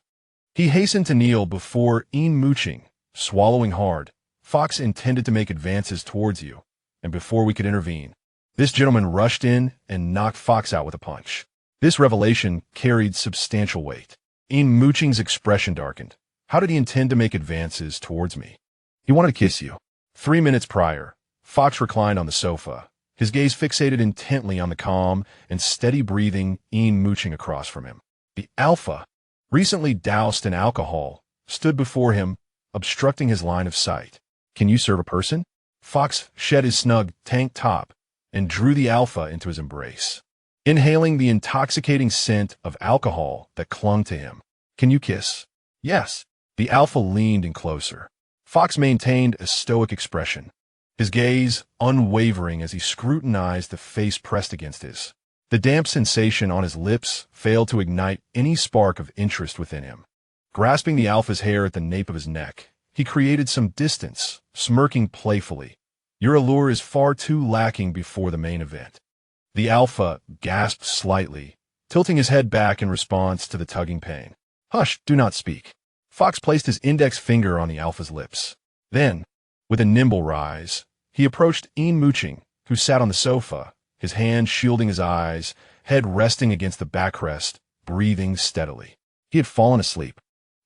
He hastened to kneel before Yin Muqing, swallowing hard. Fox intended to make advances towards you, and before we could intervene, this gentleman rushed in and knocked Fox out with a punch. This revelation carried substantial weight. Yin Muqing's expression darkened. How did he intend to make advances towards me? He wanted to kiss you. 3 minutes prior, Fox reclined on the sofa, his gaze fixated intently on the calm and steady breathing Yin Muqing across from him. The alpha, recently doused in alcohol, stood before him, obstructing his line of sight. Can you serve a person? Fox shed his snug tank top and drew the alpha into his embrace, inhaling the intoxicating scent of alcohol that clung to him. Can you kiss? Yes. The alpha leaned in closer. Fox maintained a stoic expression, his gaze unwavering as he scrutinized the face pressed against his. The damp sensation on his lips failed to ignite any spark of interest within him. Grasping the alpha's hair at the nape of his neck, he created some distance, smirking playfully. Your allure is far too lacking before the main event. The alpha gasped slightly, tilting his head back in response to the tugging pain. Hush, do not speak. Fox placed his index finger on the alpha's lips. Then, with a nimble rise, he approached Yin Muqing, who sat on the sofa, his hand shielding his eyes, head resting against the backrest, breathing steadily. He had fallen asleep.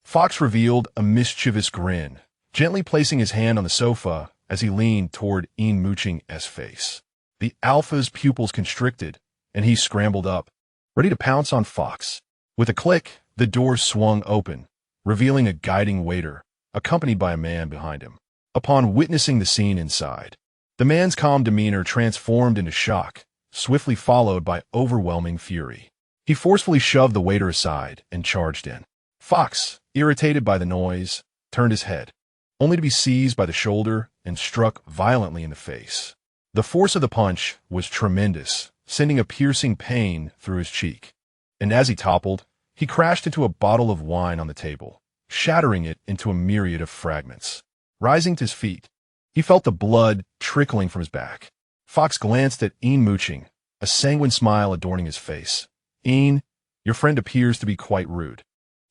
Fox revealed a mischievous grin, gently placing his hand on the sofa as he leaned toward Yin Muqing's face. The alpha's pupils constricted, and he scrambled up, ready to pounce on Fox. With a click, the door swung open, revealing a guiding waiter, accompanied by a man behind him. Upon witnessing the scene inside, the man's calm demeanor transformed into shock, swiftly followed by overwhelming fury. He forcefully shoved the waiter aside and charged in. Fox, irritated by the noise, turned his head, only to be seized by the shoulder and struck violently in the face. The force of the punch was tremendous, sending a piercing pain through his cheek. And as he toppled, he crashed into a bottle of wine on the table, shattering it into a myriad of fragments. Rising to his feet, he felt the blood trickling from his back. Fox glanced at Yin Muqing, a sanguine smile adorning his face. Yin, your friend appears to be quite rude.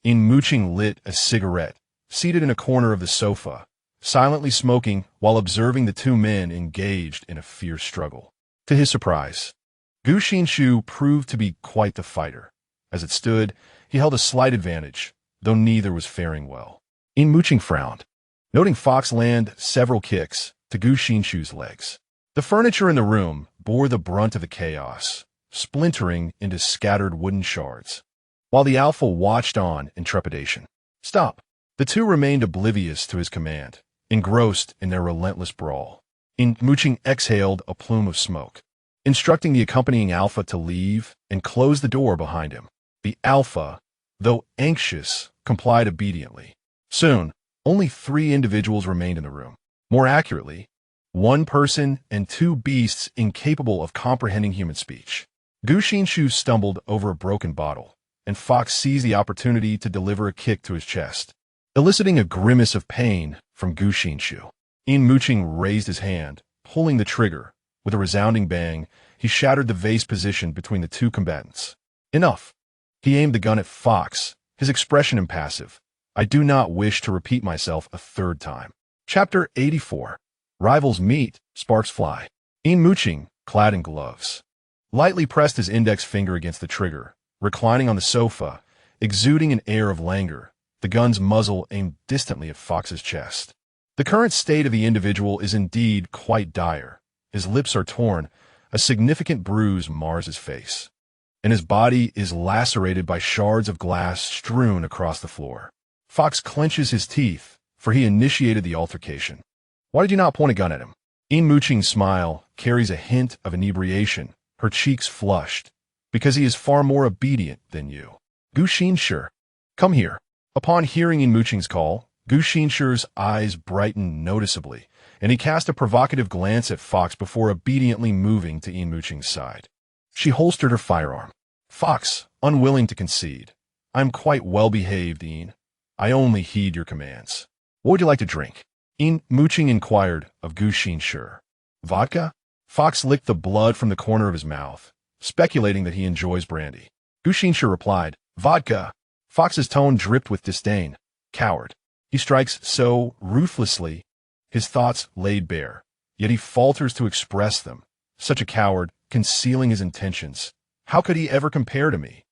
Yin Muqing lit a cigarette, seated in a corner of the sofa, silently smoking while observing the two men engaged in a fierce struggle. To his surprise, Gu Xinshi proved to be quite the fighter. As it stood, he held a slight advantage, though neither was faring well. Yin Muqing frowned, noting Fox land several kicks to Gu Xinshi's legs. The furniture in the room bore the brunt of the chaos, splintering into scattered wooden shards, while the alpha watched on in trepidation. Stop! The two remained oblivious to his command, engrossed in their relentless brawl. Yin Muqing exhaled a plume of smoke, instructing the accompanying alpha to leave and close the door behind him. The alpha, though anxious, complied obediently. Soon, only 3 individuals remained in the room. More accurately, 1 person and 2 beasts incapable of comprehending human speech. Gu Xinshu stumbled over a broken bottle, and Fox seized the opportunity to deliver a kick to his chest, eliciting a grimace of pain from Gu Xinshu. Yin Muqing raised his hand, pulling the trigger. With a resounding bang, he shattered the vase positioned between the 2 combatants. Enough! He aimed the gun at Fox, his expression impassive. I do not wish to repeat myself a 3rd time. Chapter 84. Rivals meet, sparks fly. Yin Muqing, clad in gloves, lightly pressed his index finger against the trigger, reclining on the sofa, exuding an air of languor, the gun's muzzle aimed distantly at Fox's chest. The current state of the individual is indeed quite dire. His lips are torn, a significant bruise mars his face, and his body is lacerated by shards of glass strewn across the floor. Fox clenches his teeth, for he initiated the altercation. Why did you not point a gun at him? Yin Muqing's smile carries a hint of inebriation, her cheeks flushed, because he is far more obedient than you. Gu Xinshi, come here. Upon hearing Yin Muqing's call, Gu Xinshi's eyes brightened noticeably, and he cast a provocative glance at Fox before obediently moving to Yin Muqing's side. She holstered her firearm. Fox, unwilling to concede. I am quite well behaved, Yin. I only heed your commands. What would you like to drink? Yin Muqing inquired of Gu Xinshi. Vodka? Fox licked the blood from the corner of his mouth, speculating that he enjoys brandy. Gu Xinshi replied, Vodka. Fox's tone dripped with disdain. Coward. He strikes so ruthlessly, his thoughts laid bare, yet he falters to express them. Such a coward, concealing his intentions. How could he ever compare to me?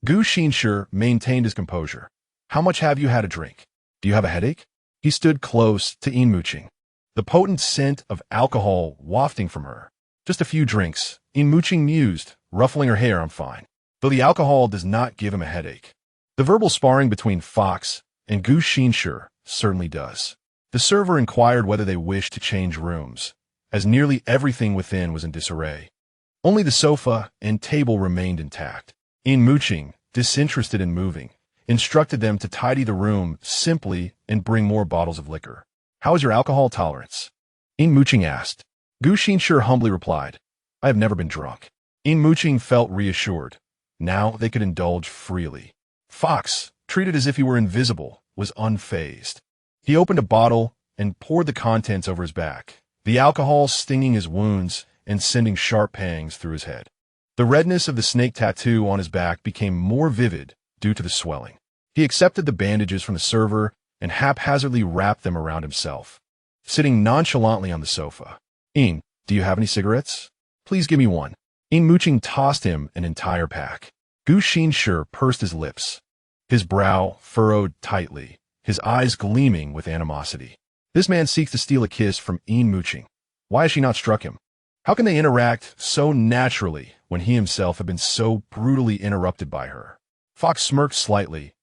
Gu Xinshi maintained his composure. How much have you had a drink? Do you have a headache? He stood close to Yin Muqing, the potent scent of alcohol wafting from her. Just a few drinks, Yin Muqing mused, ruffling her hair. I'm fine, though the alcohol does not give him a headache. The verbal sparring between Fox and Gu Xinshi certainly does. The server inquired whether they wished to change rooms, as nearly everything within was in disarray. Only the sofa and table remained intact. Yin Muqing, disinterested in moving, instructed them to tidy the room simply and bring more bottles of liquor. How is your alcohol tolerance? Yin Muqing asked. Gu Xinshi humbly replied, I have never been drunk. Yin Muqing felt reassured. Now they could indulge freely. Fox, treated as if he were invisible, was unfazed. He opened a bottle and poured the contents over his back, the alcohol stinging his wounds and sending sharp pangs through his head. The redness of the snake tattoo on his back became more vivid due to the swelling. He accepted the bandages from the server and haphazardly wrapped them around himself, sitting nonchalantly on the sofa. Yin, do you have any cigarettes? Please give me one. Yin Muqing tossed him an entire pack. Gu Xinshi pursed his lips, his brow furrowed tightly, his eyes gleaming with animosity. This man seeks to steal a kiss from Yin Muqing. Why has she not struck him? How can they interact so naturally when he himself had been so brutally interrupted by her? Fox smirked slightly.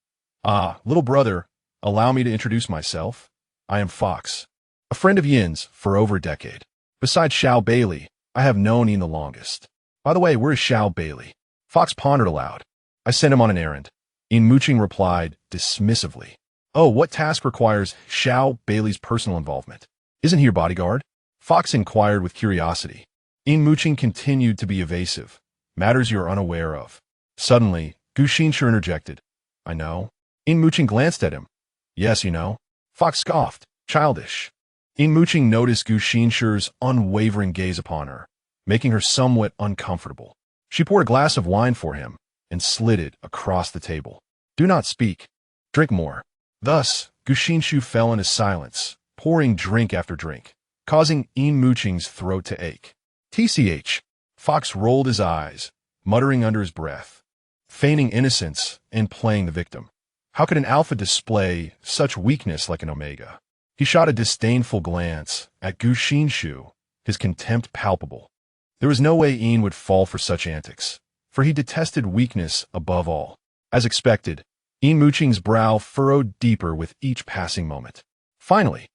Little brother, allow me to introduce myself. I am Fox, a friend of Yin's for over a decade. Besides Xiao Bailey, I have known Yin the longest. By the way, where is Xiao Bailey? Fox pondered aloud. I sent him on an errand. Yin Muqing replied dismissively. Oh, what task requires Xiao Bailey's personal involvement? Isn't he your bodyguard? Fox inquired with curiosity. Yin Muqing continued to be evasive. Matters you are unaware of. Suddenly, Gu Xinshi interjected. I know. Yin Muqing glanced at him. Yes, you know. Fox scoffed. Childish. Yin Muqing noticed Gu Xinshi's unwavering gaze upon her, making her somewhat uncomfortable. She poured a glass of wine for him and slid it across the table. Do not speak. Drink more. Thus, Gu Xinshi fell into silence, pouring drink after drink, causing Yin Muqing's throat to ache. TCH. Fox rolled his eyes, muttering under his breath. feigning innocence and playing the victim. How could an alpha display such weakness like an omega? He shot a disdainful glance at Gu Xinshi, his contempt palpable. There was no way Yin would fall for such antics, for he detested weakness above all. As expected, Yin Muqing's brow furrowed deeper with each passing moment. Finally,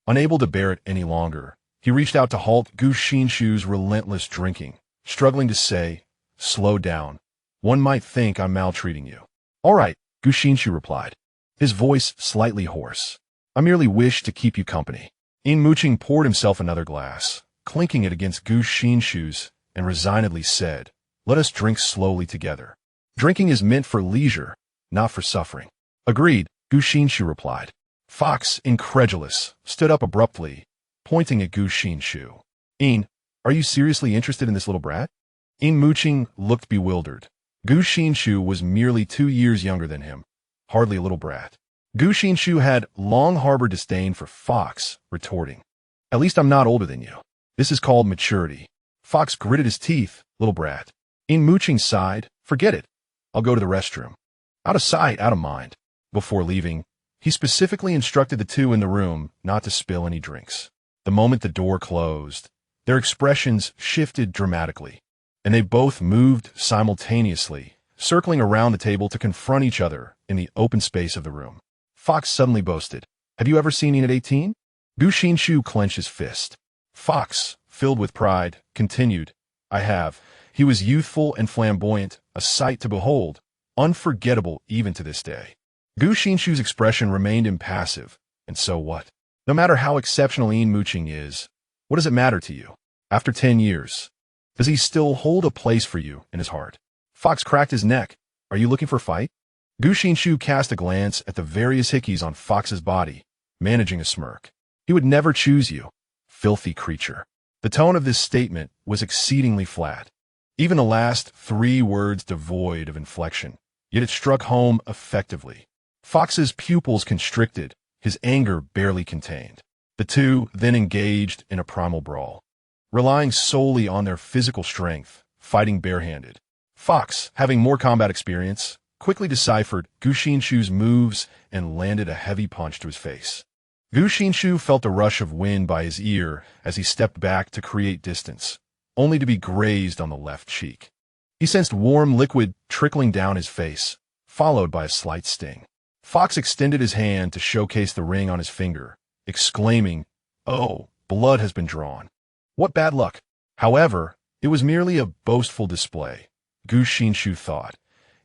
unable to bear it any longer, he reached out to halt Gu Xinshi's relentless drinking, struggling to say, "Slow down. One might think I'm maltreating you." "All right," Gu Xinshi replied, his voice slightly hoarse. "I merely wish to keep you company." Yin Muqing poured himself another glass, clinking it against Gu Xinshi's, and resignedly said, "Let us drink slowly together. Drinking is meant for leisure, not for suffering." "Agreed," Gu Xinshi replied. Fox, incredulous, stood up abruptly, pointing at Gu Xinshi. "Yin, are you seriously interested in this little brat?" Yin Muqing looked bewildered. Gu Xinshi was merely 2 years younger than him, hardly a little brat. Gu Xinshi had long harbored disdain for Fox, retorting, "At least I'm not older than you. This is called maturity." Fox gritted his teeth. "Little brat." Yin Muqing sighed. "Forget it. I'll go to the restroom." Out of sight, out of mind. Before leaving, he specifically instructed the two in the room not to spill any drinks. The moment the door closed, their expressions shifted dramatically, and they both moved simultaneously, circling around the table to confront each other in the open space of the room. Fox suddenly boasted, "Have you ever seen Yin at 18? Gu Xinshi clenched his fist. Fox, filled with pride, continued, "I have." He was youthful and flamboyant, a sight to behold, unforgettable even to this day. Gu Xinshi's expression remained impassive, and so what? No matter how exceptional Yin Muqing is, what does it matter to you? After 10 years, does he still hold a place for you in his heart? Fox cracked his neck. "Are you looking for a fight?" Gu Xinshi cast a glance at the various hickeys on Fox's body, managing a smirk. "He would never choose you, filthy creature." The tone of this statement was exceedingly flat, even the last 3 words devoid of inflection, yet it struck home effectively. Fox's pupils constricted, his anger barely contained. The two then engaged in a primal brawl, relying solely on their physical strength, fighting barehanded. Fox, having more combat experience, quickly deciphered Gu Xinshi's moves and landed a heavy punch to his face. Gu Xinshi felt a rush of wind by his ear as he stepped back to create distance, only to be grazed on the left cheek. He sensed warm liquid trickling down his face, followed by a slight sting. Fox extended his hand to showcase the ring on his finger, exclaiming, "Oh, blood has been drawn. What bad luck." However, it was merely a boastful display, Gu Xinshi thought.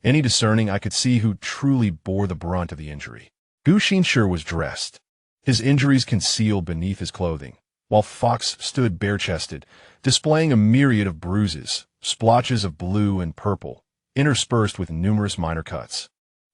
Any discerning eye could see who truly bore the brunt of the injury. Gu Xinshi was dressed, his injuries concealed beneath his clothing, while Fox stood bare-chested, displaying a myriad of bruises, splotches of blue and purple, interspersed with numerous minor cuts.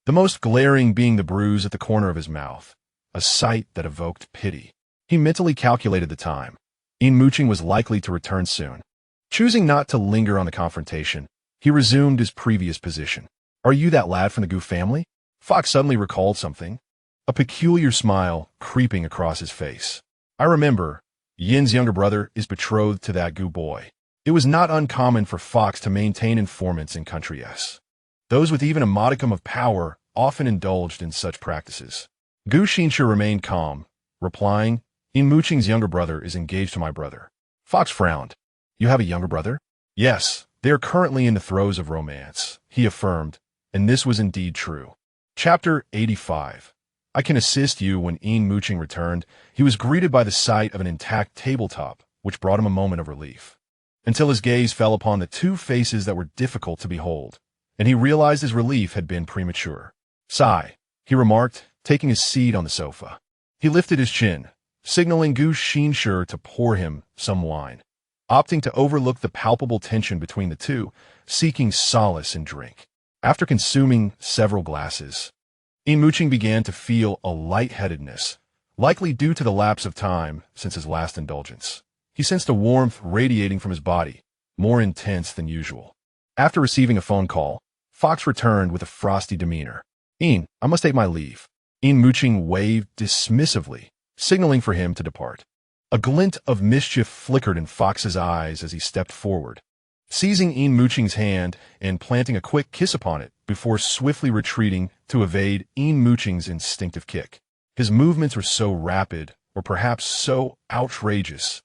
The most glaring being the bruise at the corner of his mouth, a sight that evoked pity. He mentally calculated the time. Yin Muqing was likely to return soon. Choosing not to linger on the confrontation, he resumed his previous position. "Are you that lad from the Gu family?" Fox suddenly recalled something, a peculiar smile creeping across his face. "I remember. Yin's younger brother is betrothed to that Gu boy." It was not uncommon for Fox to maintain informants in Country S. Those with even a modicum of power often indulged in such practices. Gu Xinshi remained calm, replying, "Yin Muqing's younger brother is engaged to my brother." Fox frowned. "You have a younger brother?" "Yes, they are currently in the throes of romance," he affirmed, and this was indeed true. Chapter 85. I can assist you. When Yin Muqing returned, he was greeted by the sight of an intact tabletop, which brought him a moment of relief, until his gaze fell upon the 2 faces that were difficult to behold, and he realized his relief had been premature. "Sigh," he remarked, taking his seat on the sofa. He lifted his chin, signaling Gu Xinshi to pour him some wine, opting to overlook the palpable tension between the two, seeking solace in drink. After consuming several glasses, Yin Muqing began to feel a lightheadedness, likely due to the lapse of time since his last indulgence. He sensed a warmth radiating from his body, more intense than usual. After receiving a phone call, Fox returned with a frosty demeanor. "Yin, I must take my leave." Yin Muqing waved dismissively, signaling for him to depart. A glint of mischief flickered in Fox's eyes as he stepped forward. seizing Yin Muqing's hand and planting a quick kiss upon it before swiftly retreating to evade Yin Muqing's instinctive kick. His movements were so rapid, or perhaps so outrageous,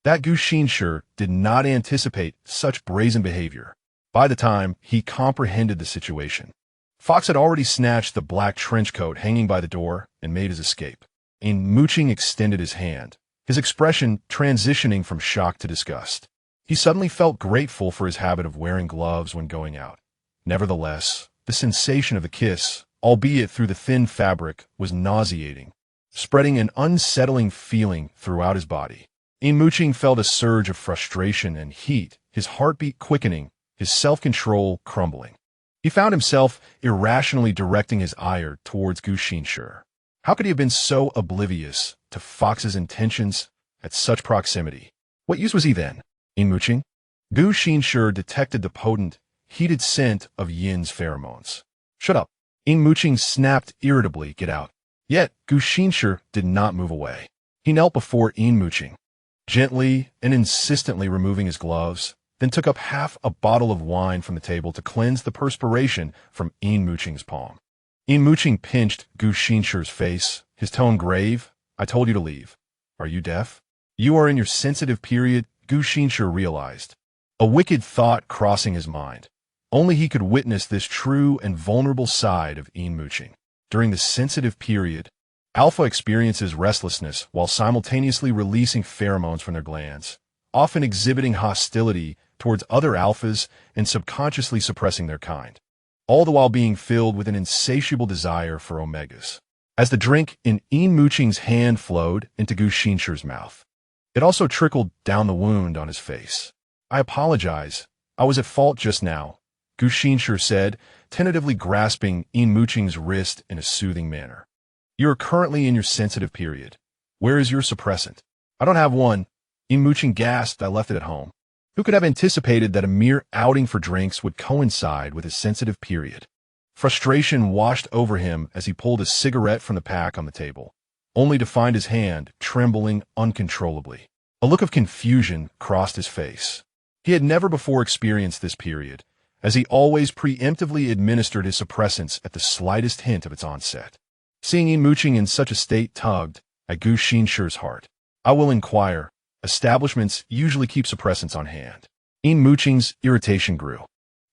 that Gu Xinshi did not anticipate such brazen behavior. By the time he comprehended the situation, Fox had already snatched the black trench coat hanging by the door and made his escape. Yin Muqing extended his hand, his expression transitioning from shock to disgust. He suddenly felt grateful for his habit of wearing gloves when going out. Nevertheless, the sensation of the kiss, albeit through the thin fabric, was nauseating, spreading an unsettling feeling throughout his body. Yin Muqing felt a surge of frustration and heat, his heartbeat quickening, his self-control crumbling. He found himself irrationally directing his ire towards Gu Xinshi. How could he have been so oblivious to Fox's intentions at such proximity? What use was he then? Yin Muqing? Gu Xinshi detected the potent, heated scent of Yin's pheromones. Shut up. Yin Muqing snapped irritably, get out. Yet, Gu Xinshi did not move away. He knelt before Yin Muqing, gently and insistently removing his gloves, then took up half a bottle of wine from the table to cleanse the perspiration from Yin Muqing's palm. Yin Muqing pinched Gu Xinshi's face, his tone grave. I told you to leave. Are you deaf? You are in your sensitive period, Gu Xinshi realized, a wicked thought crossing his mind. Only he could witness this true and vulnerable side of Yin Muqing. During the sensitive period, alpha experiences restlessness while simultaneously releasing pheromones from their glands, often exhibiting hostility towards other alphas and subconsciously suppressing their kind, all the while being filled with an insatiable desire for omegas. As the drink in Yin Muqing's hand flowed into Gu Xinshi's mouth, it also trickled down the wound on his face. I apologize. I was at fault just now, Gu Xinshi said, tentatively grasping Yin Muqing's wrist in a soothing manner. You are currently in your sensitive period. Where is your suppressant? I don't have one. Yin Muqing gasped. I left it at home. Who could have anticipated that a mere outing for drinks would coincide with his sensitive period? Frustration washed over him as he pulled a cigarette from the pack on the table, only to find his hand trembling uncontrollably. A look of confusion crossed his face. He had never before experienced this period, as he always preemptively administered his suppressants at the slightest hint of its onset. Seeing Yin Muqing in such a state tugged at Gu Xinshi's heart. I will inquire. Establishments usually keep suppressants on hand. Yin Muqing's irritation grew.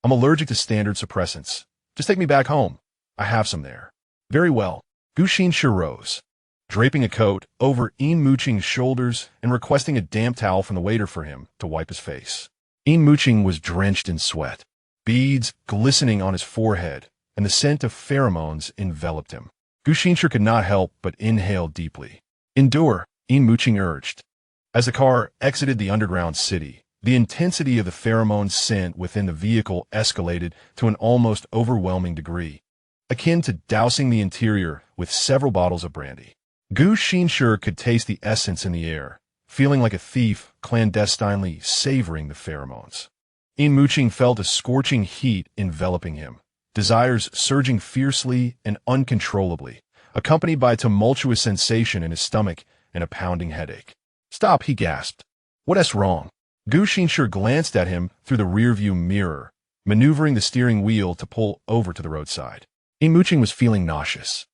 I'm allergic to standard suppressants. Just take me back home. I have some there. Very well. Gu Xinshi rose, draping a coat over Yin Muqing's shoulders and requesting a damp towel from the waiter for him to wipe his face. Yin Muqing was drenched in sweat, beads glistening on his forehead, and the scent of pheromones enveloped him. Gu Xinshi could not help but inhale deeply. Endure, Yin Muqing urged. As the car exited the underground city, the intensity of the pheromone scent within the vehicle escalated to an almost overwhelming degree, akin to dousing the interior with several bottles of brandy. Gu Xinshi could taste the essence in the air, feeling like a thief clandestinely savoring the pheromones. Yin Muqing felt a scorching heat enveloping him, desires surging fiercely and uncontrollably, accompanied by a tumultuous sensation in his stomach and a pounding headache. Stop, he gasped. What is wrong? Gu Xinshi glanced at him through the rearview mirror, maneuvering the steering wheel to pull over to the roadside. Yin Muqing was feeling nauseous.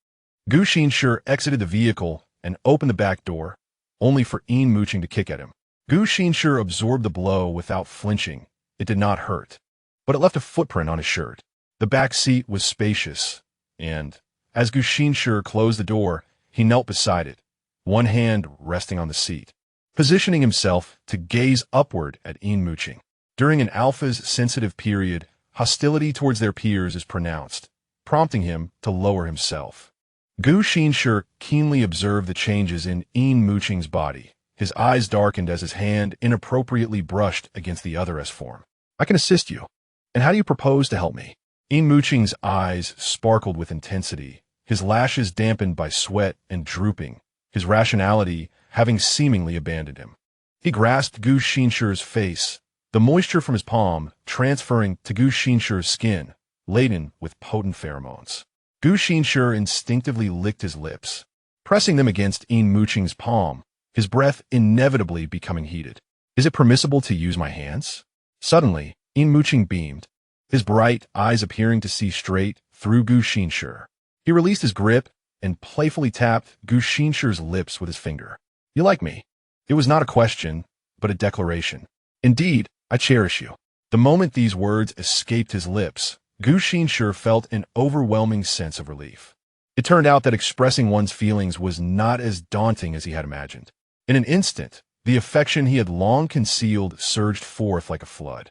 Gu Xinshi exited the vehicle and opened the back door, only for Yin Muqing to kick at him. Gu Xinshi absorbed the blow without flinching. It did not hurt, but it left a footprint on his shirt. The back seat was spacious, and, as Gu Xinshi closed the door, he knelt beside it, one hand resting on the seat, positioning himself to gaze upward at Yin Muqing. During an alpha's sensitive period, hostility towards their peers is pronounced, prompting him to lower himself. Gu Xinshi keenly observed the changes in Yin Muqing's body. His eyes darkened as his hand inappropriately brushed against the other S-form. I can assist you. And how do you propose to help me? Yin Muqing's eyes sparkled with intensity, his lashes dampened by sweat and drooping, his rationality having seemingly abandoned him. He grasped Gu Xinshi's face, the moisture from his palm transferring to Gu Xinshi's skin, laden with potent pheromones. Gu Xinshi instinctively licked his lips, pressing them against Yin Muqing's palm, his breath inevitably becoming heated. Is it permissible to use my hands? Suddenly, Yin Muqing beamed, his bright eyes appearing to see straight through Gu Xinshi. He released his grip and playfully tapped Gu Xinshi's lips with his finger. You like me? It was not a question, but a declaration. Indeed, I cherish you. The moment these words escaped his lips, Gu Xinshi felt an overwhelming sense of relief. It turned out that expressing one's feelings was not as daunting as he had imagined. In an instant, the affection he had long concealed surged forth like a flood.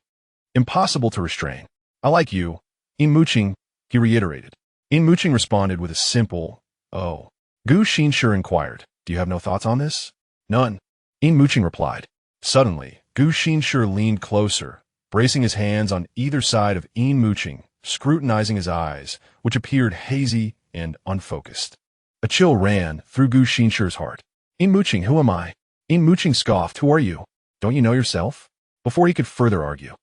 Impossible to restrain. I like you, Yin Muqing, he reiterated. Yin Muqing responded with a simple, oh. Gu Xinshi inquired, do you have no thoughts on this? None. Yin Muqing replied. Suddenly, Gu Xinshi leaned closer, bracing his hands on either side of Yin Muqing, scrutinizing his eyes, which appeared hazy and unfocused. A chill ran through Gu Xinshi's heart. Yin Muqing, who am I? Yin Muqing scoffed, who are you? Don't you know yourself? Before he could further argue,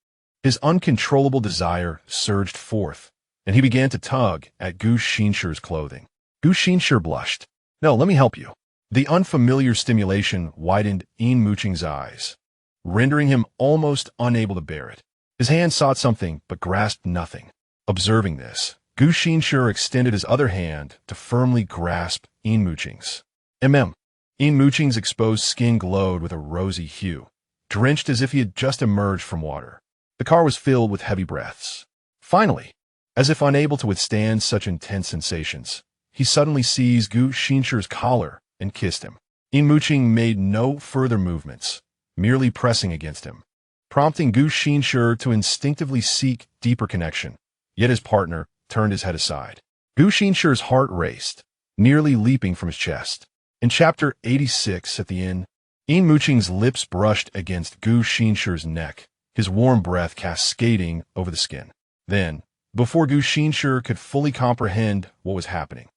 his uncontrollable desire surged forth, and he began to tug at Gu Xinshi's clothing. Gu Xinshi blushed. No, let me help you. The unfamiliar stimulation widened Yin Muqing's eyes, rendering him almost unable to bear it. His hand sought something but grasped nothing. Observing this, Gu Xinshi extended his other hand to firmly grasp Yin Muqing's. Yin Muqing's exposed skin glowed with a rosy hue, drenched as if he had just emerged from water. The car was filled with heavy breaths. Finally, as if unable to withstand such intense sensations, he suddenly seized Gu Xinshi's collar and kissed him. Yin Muqing made no further movements, merely pressing against him, prompting Gu Xinshi to instinctively seek deeper connection. Yet his partner turned his head aside. Gu Xinshi's heart raced, nearly leaping from his chest. In Chapter 86 at the end, Yin Muqing's lips brushed against Gu Xinshi's neck, his warm breath cascading over the skin. Then, before Gu Xinshi could fully comprehend what was happening,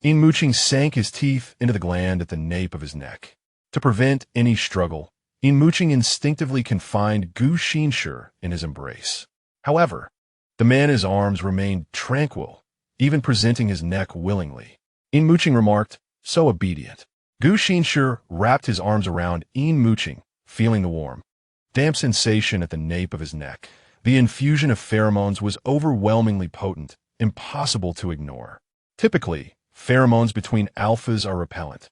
Yin Muqing sank his teeth into the gland at the nape of his neck. To prevent any struggle, Yin Muqing instinctively confined Gu Xinshi in his embrace. However, the man in his arms remained tranquil, even presenting his neck willingly. Yin Muqing remarked, so obedient. Gu Xinshi wrapped his arms around Yin Muqing, feeling the warm, damp sensation at the nape of his neck. The infusion of pheromones was overwhelmingly potent, impossible to ignore. Typically, pheromones between alphas are repellent.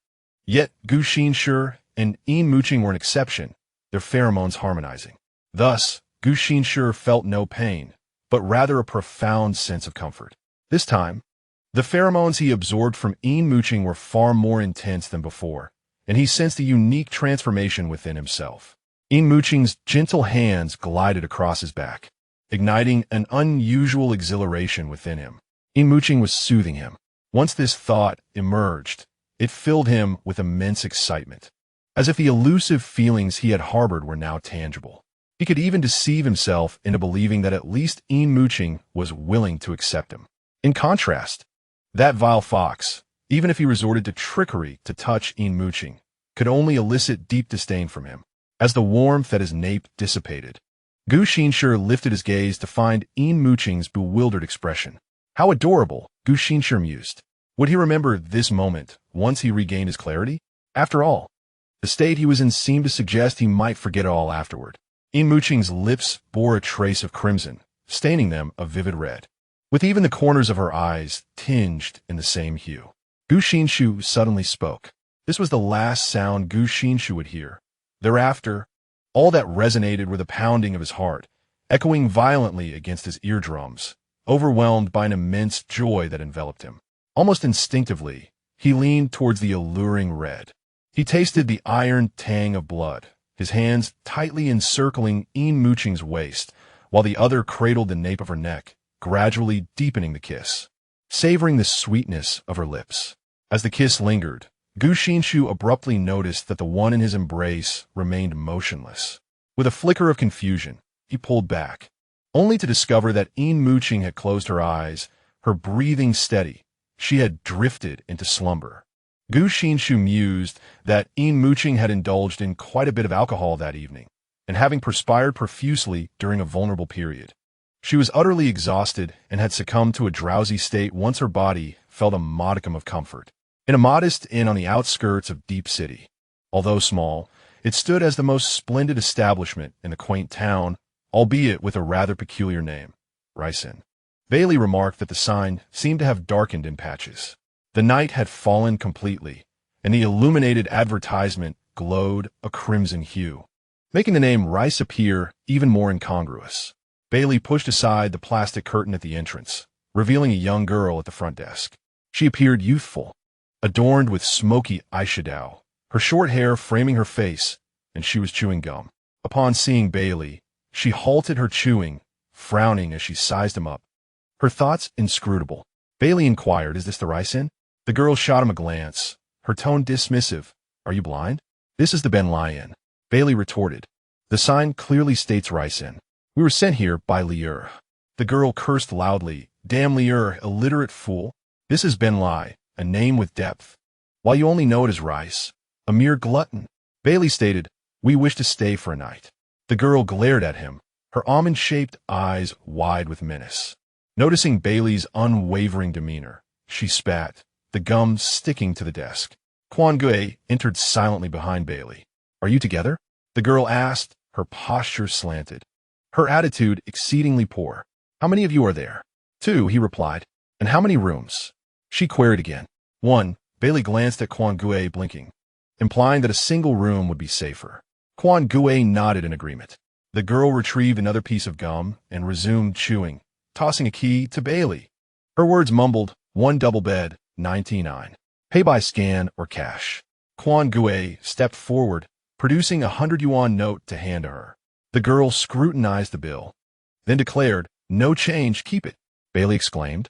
Yet Gu Xinshi and Yin Muqing were an exception, their pheromones harmonizing. Thus, Gu Xinshi felt no pain, but rather a profound sense of comfort. This time, the pheromones he absorbed from Yin Muqing were far more intense than before, and he sensed a unique transformation within himself. Yin Muqing's gentle hands glided across his back, igniting an unusual exhilaration within him. Yin Muqing was soothing him. Once this thought emerged, it filled him with immense excitement, as if the elusive feelings he had harbored were now tangible. He could even deceive himself into believing that at least Yin Muqing was willing to accept him. In contrast, that vile fox, even if he resorted to trickery to touch Yin Muqing, could only elicit deep disdain from him. As the warmth at his nape dissipated, Gu Xinshi lifted his gaze to find Yin Muqing's bewildered expression. How adorable, Gu Xinshi mused. Would he remember this moment once he regained his clarity? After all, the state he was in seemed to suggest he might forget it all afterward. Yin Muqing's lips bore a trace of crimson, staining them a vivid red, with even the corners of her eyes tinged in the same hue. Gu Xinshi suddenly spoke. This was the last sound Gu Xinshi would hear. Thereafter, all that resonated were the pounding of his heart, echoing violently against his eardrums, overwhelmed by an immense joy that enveloped him. Almost instinctively, he leaned towards the alluring red. He tasted the iron tang of blood, his hands tightly encircling Yin Muqing's waist, while the other cradled the nape of her neck, gradually deepening the kiss, savoring the sweetness of her lips. As the kiss lingered, Gu Xinshi abruptly noticed that the one in his embrace remained motionless. With a flicker of confusion, he pulled back, only to discover that Yin Muqing had closed her eyes, her breathing steady. She had drifted into slumber. Gu Xinshi mused that Yin Muqing had indulged in quite a bit of alcohol that evening, and having perspired profusely during a vulnerable period. She was utterly exhausted and had succumbed to a drowsy state once her body felt a modicum of comfort. In a modest inn on the outskirts of Deep City, although small, it stood as the most splendid establishment in the quaint town, albeit with a rather peculiar name, Ricin. Bailey remarked that the sign seemed to have darkened in patches. The night had fallen completely, and the illuminated advertisement glowed a crimson hue, making the name Rice appear even more incongruous. Bailey pushed aside the plastic curtain at the entrance, revealing a young girl at the front desk. She appeared youthful, adorned with smoky eyeshadow, her short hair framing her face, and she was chewing gum. Upon seeing Bailey, she halted her chewing, frowning as she sized him up. Her thoughts inscrutable. Bailey inquired, "Is this the Ricin?" The girl shot him a glance, her tone dismissive. "Are you blind?" "This is the Ben Lion," Bailey retorted. "The sign clearly states Ricin. We were sent here by Heir." The girl cursed loudly. "Damn Heir, illiterate fool. This is Ben Lai, a name with depth, while you only know it as Rice, a mere glutton." Bailey stated, "We wish to stay for a night." The girl glared at him, her almond-shaped eyes wide with menace. Noticing Bailey's unwavering demeanor, she spat, the gum sticking to the desk. Quan Gue entered silently behind Bailey. "Are you together?" the girl asked, her posture slanted, her attitude exceedingly poor. "How many of you are there?" "Two," he replied. "And how many rooms?" She queried again. "One." Bailey glanced at Quan Gue, blinking, implying that a single room would be safer. Quan Gue nodded in agreement. The girl retrieved another piece of gum and resumed chewing, tossing a key to Bailey. Her words mumbled, "One double bed, 99. Pay by scan or cash." Quan Gue stepped forward, producing a 100 yuan note to hand to her. The girl scrutinized the bill, then declared, "No change, keep it." Bailey exclaimed,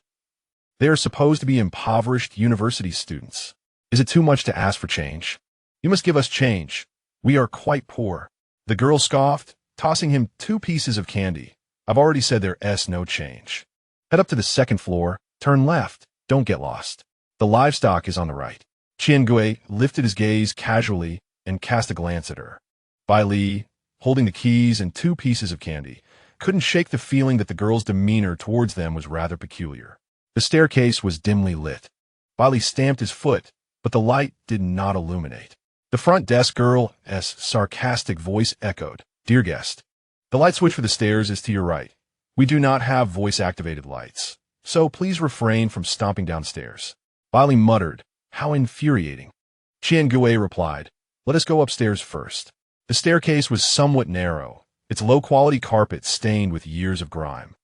"They are supposed to be impoverished university students. Is it too much to ask for change? You must give us change. We are quite poor." The girl scoffed, tossing him 2 pieces of candy. "I've already said there's no change. Head up to the 2nd floor, turn left, don't get lost. The livestock is on the right." Qian Gui lifted his gaze casually and cast a glance at her. Bai Li, holding the keys and 2 pieces of candy, couldn't shake the feeling that the girl's demeanor towards them was rather peculiar. The staircase was dimly lit. Bai Li stamped his foot, but the light did not illuminate. The front desk girl's sarcastic voice echoed, "Dear guest, the light switch for the stairs is to your right. We do not have voice-activated lights, so please refrain from stomping downstairs." Bai Li muttered, "How infuriating." Qian Gui replied, "Let us go upstairs first." The staircase was somewhat narrow, its low-quality carpet stained with years of grime,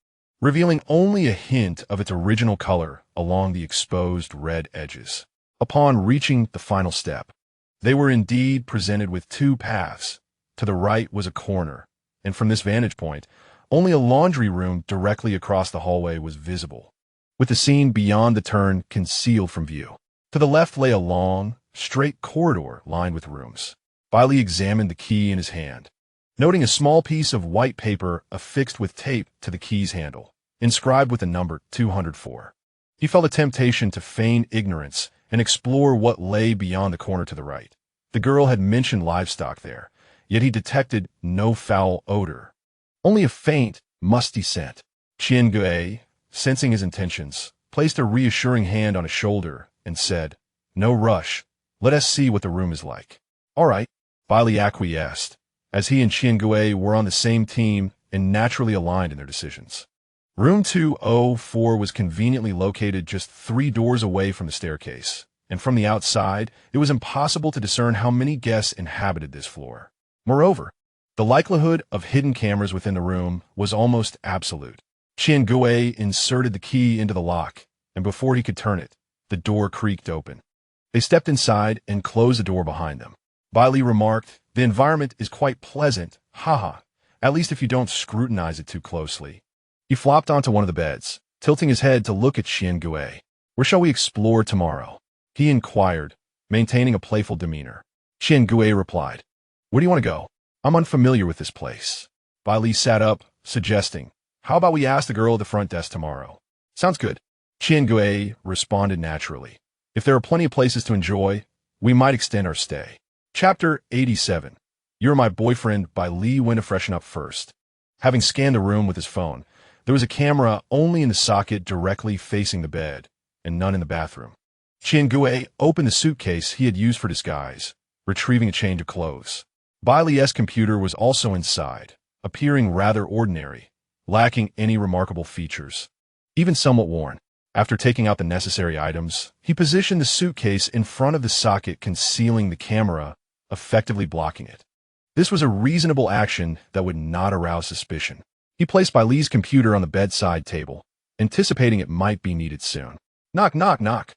revealing only a hint of its original color along the exposed red edges. Upon reaching the final step, they were indeed presented with 2 paths. To the right was a corner, and from this vantage point, only a laundry room directly across the hallway was visible, with the scene beyond the turn concealed from view. To the left lay a long, straight corridor lined with rooms. Bai Li examined the key in his hand, noting a small piece of white paper affixed with tape to the key's handle, inscribed with the number 204. He felt a temptation to feign ignorance and explore what lay beyond the corner to the right. The girl had mentioned livestock there, yet he detected no foul odor, only a faint, musty scent. Qian Gui, sensing his intentions, placed a reassuring hand on his shoulder and said, "No rush. Let us see what the room is like." "All right," Bai Li acquiesced, as he and Qian Gui were on the same team and naturally aligned in their decisions. Room 204 was conveniently located just 3 doors away from the staircase, and from the outside, it was impossible to discern how many guests inhabited this floor. Moreover, the likelihood of hidden cameras within the room was almost absolute. Qian Gui inserted the key into the lock, and before he could turn it, the door creaked open. They stepped inside and closed the door behind them. Bai Li remarked, "The environment is quite pleasant, haha, at least if you don't scrutinize it too closely." He flopped onto one of the beds, tilting his head to look at Qian Gui. "Where shall we explore tomorrow?" he inquired, maintaining a playful demeanor. Qian Gui replied, "Where do you want to go? I'm unfamiliar with this place." Bai Li sat up, suggesting, "How about we ask the girl at the front desk tomorrow?" "Sounds good." Qian Gui responded naturally. "If there are plenty of places to enjoy, we might extend our stay." Chapter 87. You're My Boyfriend by Li went to freshen up first. Having scanned the room with his phone, there was a camera only in the socket directly facing the bed, and none in the bathroom. Qian Gui opened the suitcase he had used for disguise, retrieving a change of clothes. Bai Li's computer was also inside, appearing rather ordinary, lacking any remarkable features, even somewhat worn. After taking out the necessary items, he positioned the suitcase in front of the socket concealing the camera, effectively blocking it. This was a reasonable action that would not arouse suspicion. He placed Bai Li's computer on the bedside table, anticipating it might be needed soon. Knock, knock, knock.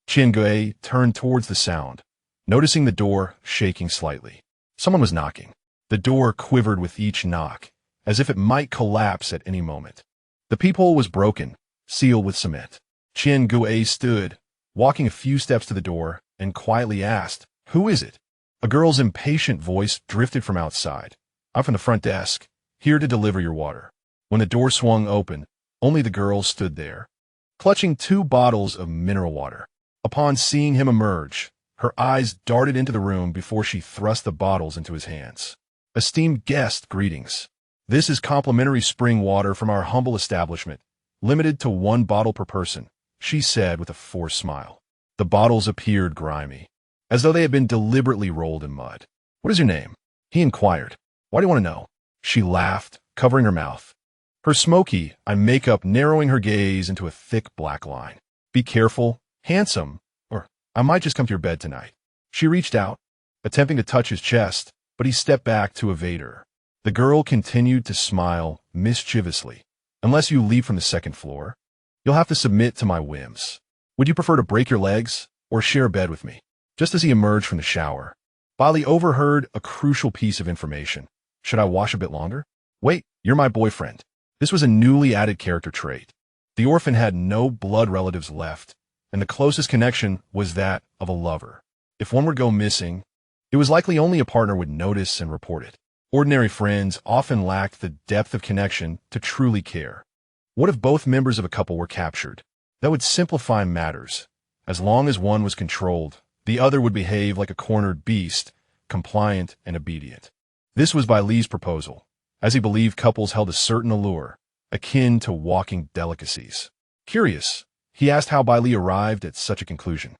Qian Gui turned towards the sound, noticing the door shaking slightly. Someone was knocking. The door quivered with each knock, as if it might collapse at any moment. The peephole was broken, sealed with cement. Qian Gui stood, walking a few steps to the door, and quietly asked, "Who is it?" A girl's impatient voice drifted from outside. "I'm from the front desk, here to deliver your water." When the door swung open, only the girl stood there, clutching 2 bottles of mineral water. Upon seeing him emerge, her eyes darted into the room before she thrust the bottles into his hands. "Esteemed guest, greetings. This is complimentary spring water from our humble establishment, limited to 1 bottle per person," she said with a forced smile. The bottles appeared grimy, as though they had been deliberately rolled in mud. "What is your name?" he inquired. "Why do you want to know?" She laughed, covering her mouth, her smoky eye makeup narrowing her gaze into a thick black line. "Be careful, handsome, or I might just come to your bed tonight." She reached out, attempting to touch his chest, but he stepped back to evade her. The girl continued to smile mischievously. "Unless you leave from the 2nd floor, you'll have to submit to my whims. Would you prefer to break your legs or share a bed with me?" Just as he emerged from the shower, Bai Li overheard a crucial piece of information. "Should I wash a bit longer?" "Wait, you're my boyfriend." This was a newly added character trait. The orphan had no blood relatives left, and the closest connection was that of a lover. If one would go missing, it was likely only a partner would notice and report it. Ordinary friends often lacked the depth of connection to truly care. What if both members of a couple were captured? That would simplify matters. As long as one was controlled, the other would behave like a cornered beast, compliant and obedient. This was Bai Li's proposal, as he believed couples held a certain allure, akin to walking delicacies. Curious, he asked how Bai Li arrived at such a conclusion.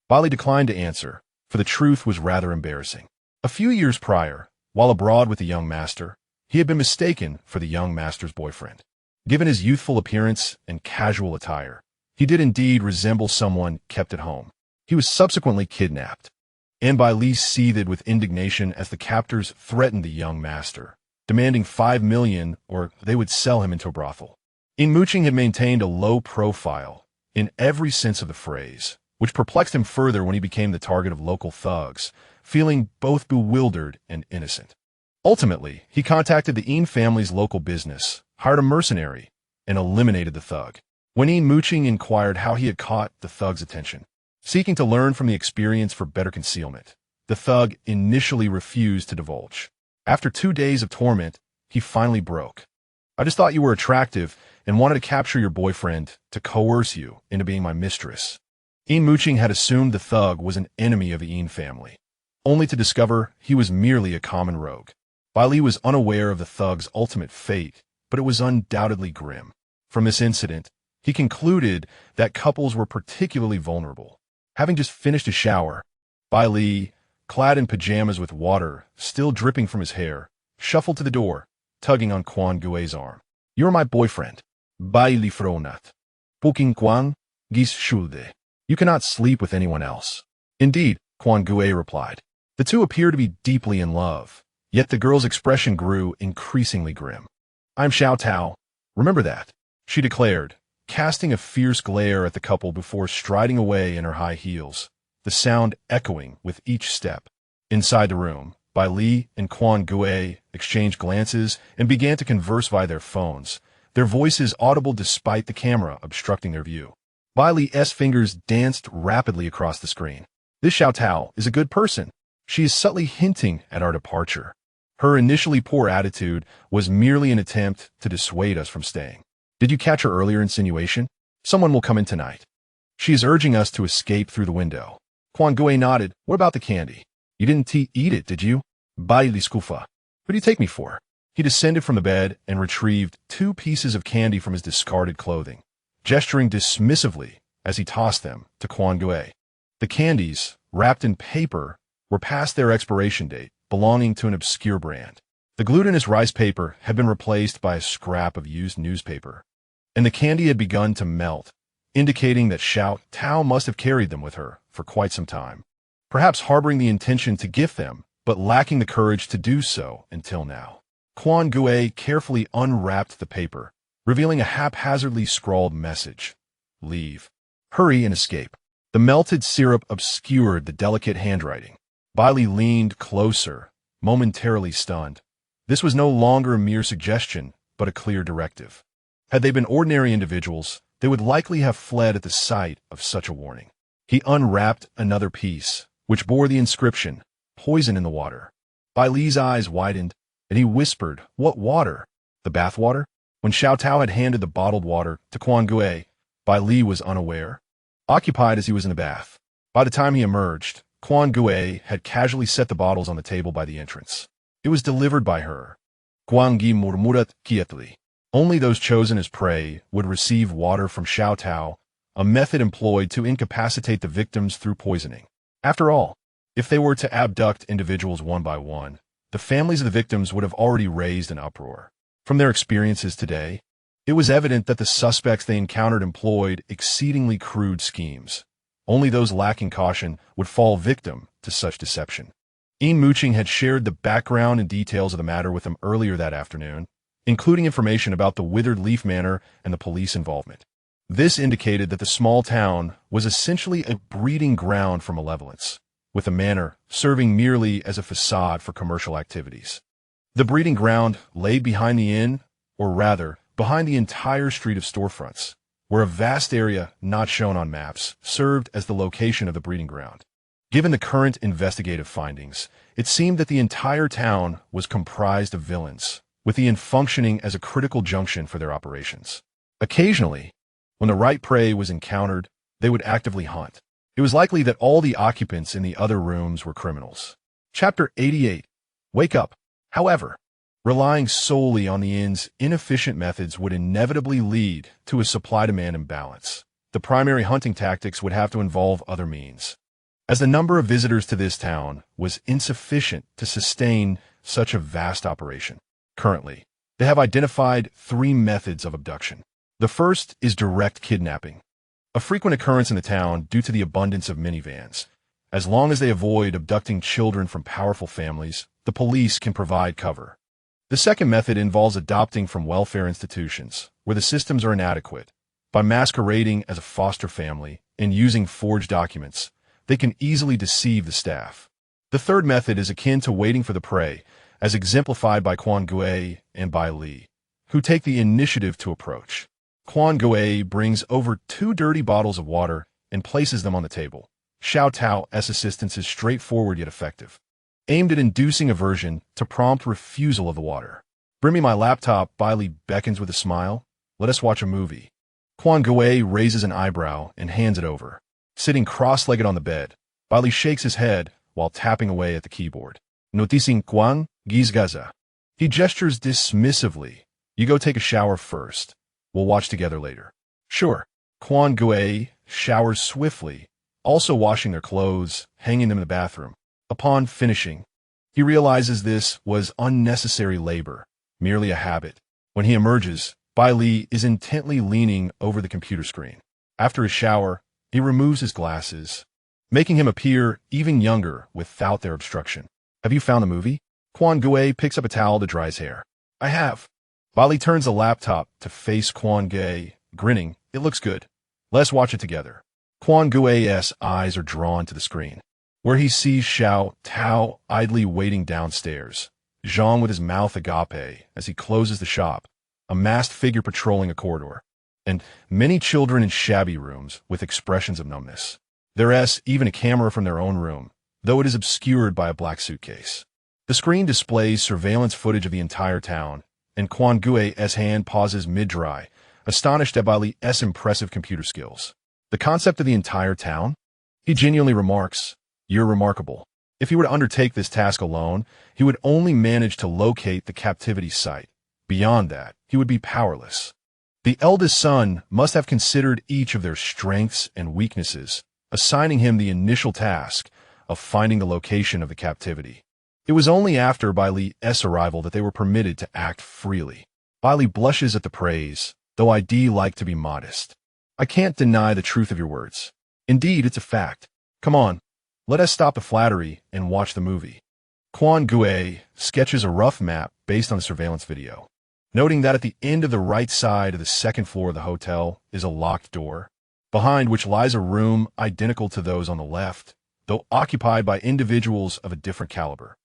Bai Li declined to answer, for the truth was rather embarrassing. A few years prior, while abroad with the young master, he had been mistaken for the young master's boyfriend. Given his youthful appearance and casual attire, he did indeed resemble someone kept at home. He was subsequently kidnapped, and Bai Li seethed with indignation as the captors threatened the young master, demanding 5 million or they would sell him into a brothel. Yin Muqing had maintained a low profile, in every sense of the phrase, which perplexed him further when he became the target of local thugs, feeling both bewildered and innocent. Ultimately, he contacted the Yin family's local business, hired a mercenary, and eliminated the thug. When Yin Muqing inquired how he had caught the thug's attention, seeking to learn from the experience for better concealment, the thug initially refused to divulge. After 2 days of torment, he finally broke. "I just thought you were attractive and wanted to capture your boyfriend to coerce you into being my mistress." Yin Muqing had assumed the thug was an enemy of the Yin family, only to discover he was merely a common rogue. Bai Li was unaware of the thug's ultimate fate, but it was undoubtedly grim. From this incident, he concluded that couples were particularly vulnerable. Having just finished a shower, Bai Li, clad in pajamas with water still dripping from his hair, shuffled to the door, tugging on Quan Gui's arm. "You're my boyfriend. Bai Li Fronat. Puking Quan Gis Shulde. You cannot sleep with anyone else." "Indeed," Quan Gui replied. The two appeared to be deeply in love, yet the girl's expression grew increasingly grim. "I'm Xiao Tao. Remember that," she declared, casting a fierce glare at the couple before striding away in her high heels, the sound echoing with each step. Inside the room, Bai Li and Quan Gui exchanged glances and began to converse via their phones, their voices audible despite the camera obstructing their view. Bai Li's fingers danced rapidly across the screen. "This Xiao Tao is a good person. She is subtly hinting at our departure. Her initially poor attitude was merely an attempt to dissuade us from staying. Did you catch her earlier insinuation? Someone will come in tonight. She is urging us to escape through the window." Quan Gui nodded. "What about the candy? You didn't eat it, did you?" "Bai Li Skufa. Who do you take me for?" He descended from the bed and retrieved 2 pieces of candy from his discarded clothing, gesturing dismissively as he tossed them to Quan Gui. The candies, wrapped in paper, were past their expiration date, belonging to an obscure brand. The glutinous rice paper had been replaced by a scrap of used newspaper, and the candy had begun to melt, indicating that Xiao O.Through must have carried them with her for quite some time, perhaps harboring the intention to gift them, but lacking the courage to do so until now. Quan Gue carefully unwrapped the paper, revealing a haphazardly scrawled message. Leave. Hurry and escape. The melted syrup obscured the delicate handwriting. Bai Li leaned closer, momentarily stunned. This was no longer a mere suggestion, but a clear directive. Had they been ordinary individuals, they would likely have fled at the sight of such a warning. He unwrapped another piece, which bore the inscription, poison in the water. Bai Li's eyes widened, and he whispered, "What water? The bath water?" When Xiao O.Through had handed the bottled water to Quan Gue, Bai Li was unaware, occupied as he was in the bath. By the time he emerged, Quan Gue had casually set the bottles on the table by the entrance. It was delivered by her. Guangyi murmurat quietly. Only those chosen as prey would receive water from Xiao O.Through, a method employed to incapacitate the victims through poisoning. After all, if they were to abduct individuals one by one, the families of the victims would have already raised an uproar. From their experiences today, it was evident that the suspects they encountered employed exceedingly crude schemes. Only those lacking caution would fall victim to such deception. Yin Muqing had shared the background and details of the matter with them earlier that afternoon, including information about the withered leaf manor and the police involvement. This indicated that the small town was essentially a breeding ground for malevolence, with the manor serving merely as a facade for commercial activities. The breeding ground lay behind the inn, or rather, behind the entire street of storefronts, where a vast area not shown on maps served as the location of the breeding ground. Given the current investigative findings, it seemed that the entire town was comprised of villains, with the inn functioning as a critical junction for their operations. Occasionally, when the right prey was encountered, they would actively hunt. It was likely that all the occupants in the other rooms were criminals. Chapter 88. Wake up. However, relying solely on the inn's inefficient methods would inevitably lead to a supply-demand imbalance. The primary hunting tactics would have to involve other means, as the number of visitors to this town was insufficient to sustain such a vast operation. Currently, they have identified 3 methods of abduction. The first is direct kidnapping, a frequent occurrence in the town due to the abundance of minivans. As long as they avoid abducting children from powerful families, the police can provide cover. The second method involves adopting from welfare institutions, where the systems are inadequate. By masquerading as a foster family and using forged documents, they can easily deceive the staff. The third method is akin to waiting for the prey, as exemplified by Quan Gue and Bai Li, who take the initiative to approach. Quan Gue brings over 2 dirty bottles of water and places them on the table. Xiao O.Through's assistance is straightforward yet effective, aimed at inducing aversion to prompt refusal of the water. "Bring me my laptop," Bai Li beckons with a smile. "Let us watch a movie." Quan Gue raises an eyebrow and hands it over. Sitting cross-legged on the bed, Bai Li shakes his head while tapping away at the keyboard. "Noticing Guang Gizgaza." He gestures dismissively. "You go take a shower first. We'll watch together later." "Sure." Quan Gue showers swiftly, also washing their clothes, hanging them in the bathroom. Upon finishing, he realizes this was unnecessary labor, merely a habit. When he emerges, Bai Li is intently leaning over the computer screen. After his shower, he removes his glasses, making him appear even younger without their obstruction. "Have you found the movie?" Quan Gue picks up a towel to dry his hair. "I have." Bai Li turns the laptop to face Quan Gue, grinning. "It looks good. Let's watch it together." Quan Gue's eyes are drawn to the screen, where he sees Xiao O.Through idly waiting downstairs, Zhang with his mouth agape as he closes the shop, a masked figure patrolling a corridor, and many children in shabby rooms with expressions of numbness. There's even a camera from their own room, though it is obscured by a black suitcase. The screen displays surveillance footage of the entire town, and Quan Gue's hand pauses mid-dry, astonished at Bai Li's impressive computer skills. "The concept of the entire town?" He genuinely remarks, "You're remarkable." If he were to undertake this task alone, he would only manage to locate the captivity site. Beyond that, he would be powerless. The eldest son must have considered each of their strengths and weaknesses, assigning him the initial task of finding the location of the captivity. It was only after Bai Li's arrival that they were permitted to act freely. Bai Li blushes at the praise, though I'd like to be modest. I can't deny the truth of your words. Indeed, it's a fact. Come on, let us stop the flattery and watch the movie. Quan Gue sketches a rough map based on the surveillance video, noting that at the end of the right side of the second floor of the hotel is a locked door, behind which lies a room identical to those on the left, though occupied by individuals of a different caliber.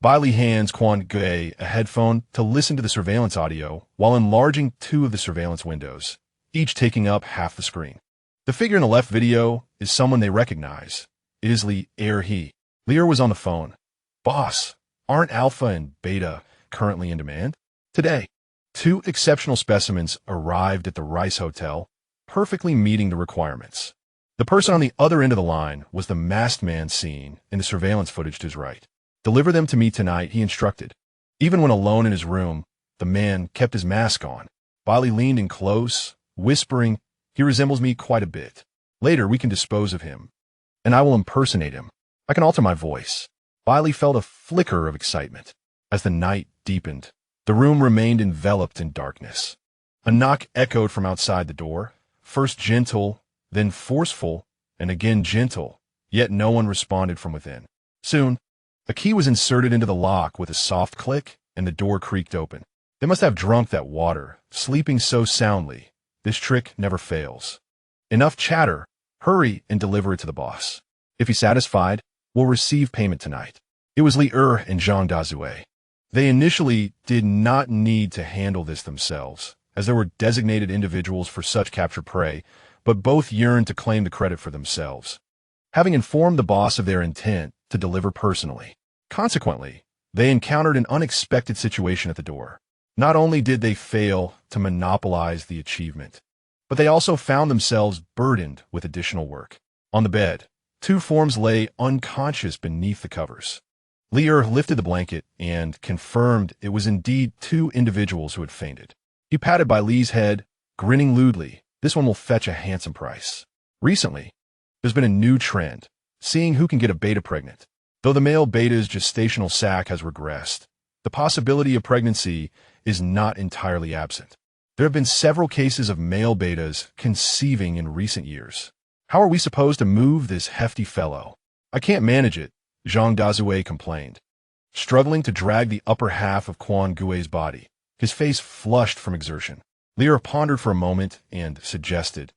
Bai Li hands Quan Gue a headphone to listen to the surveillance audio while enlarging two of the surveillance windows, each taking up half the screen. The figure in the left video is someone they recognize. It is He. Lear was on the phone. Boss, aren't Alpha and Beta currently in demand? Today, two exceptional specimens arrived at the Rice Hotel, perfectly meeting the requirements. The person on the other end of the line was the masked man seen in the surveillance footage to his right. Deliver them to me tonight, he instructed. Even when alone in his room, the man kept his mask on. Bai Li leaned in close, whispering, he resembles me quite a bit. Later, we can dispose of him, and I will impersonate him. I can alter my voice. Bai Li felt a flicker of excitement. As the night deepened, the room remained enveloped in darkness. A knock echoed from outside the door, first gentle, then forceful, and again gentle, yet no one responded from within. Soon, a key was inserted into the lock with a soft click, and the door creaked open. They must have drunk that water, sleeping so soundly. This trick never fails. Enough chatter. Hurry and deliver it to the boss. If he's satisfied, we'll receive payment tonight. It was Le'er and Zhang Dazue. They initially did not need to handle this themselves, as there were designated individuals for such captured prey, but both yearned to claim the credit for themselves, having informed the boss of their intent to deliver personally. Consequently, they encountered an unexpected situation at the door. Not only did they fail to monopolize the achievement, but they also found themselves burdened with additional work. On the bed, two forms lay unconscious beneath the covers. Le'er lifted the blanket and confirmed it was indeed two individuals who had fainted. He patted Bai Li's head, grinning lewdly. This one will fetch a handsome price. Recently, there's been a new trend, seeing who can get a beta pregnant. Though the male beta's gestational sac has regressed, the possibility of pregnancy is not entirely absent. There have been several cases of male betas conceiving in recent years. How are we supposed to move this hefty fellow? I can't manage it, Zhang Dazue complained, struggling to drag the upper half of Quan Gue's body, his face flushed from exertion. Le'er pondered for a moment and suggested,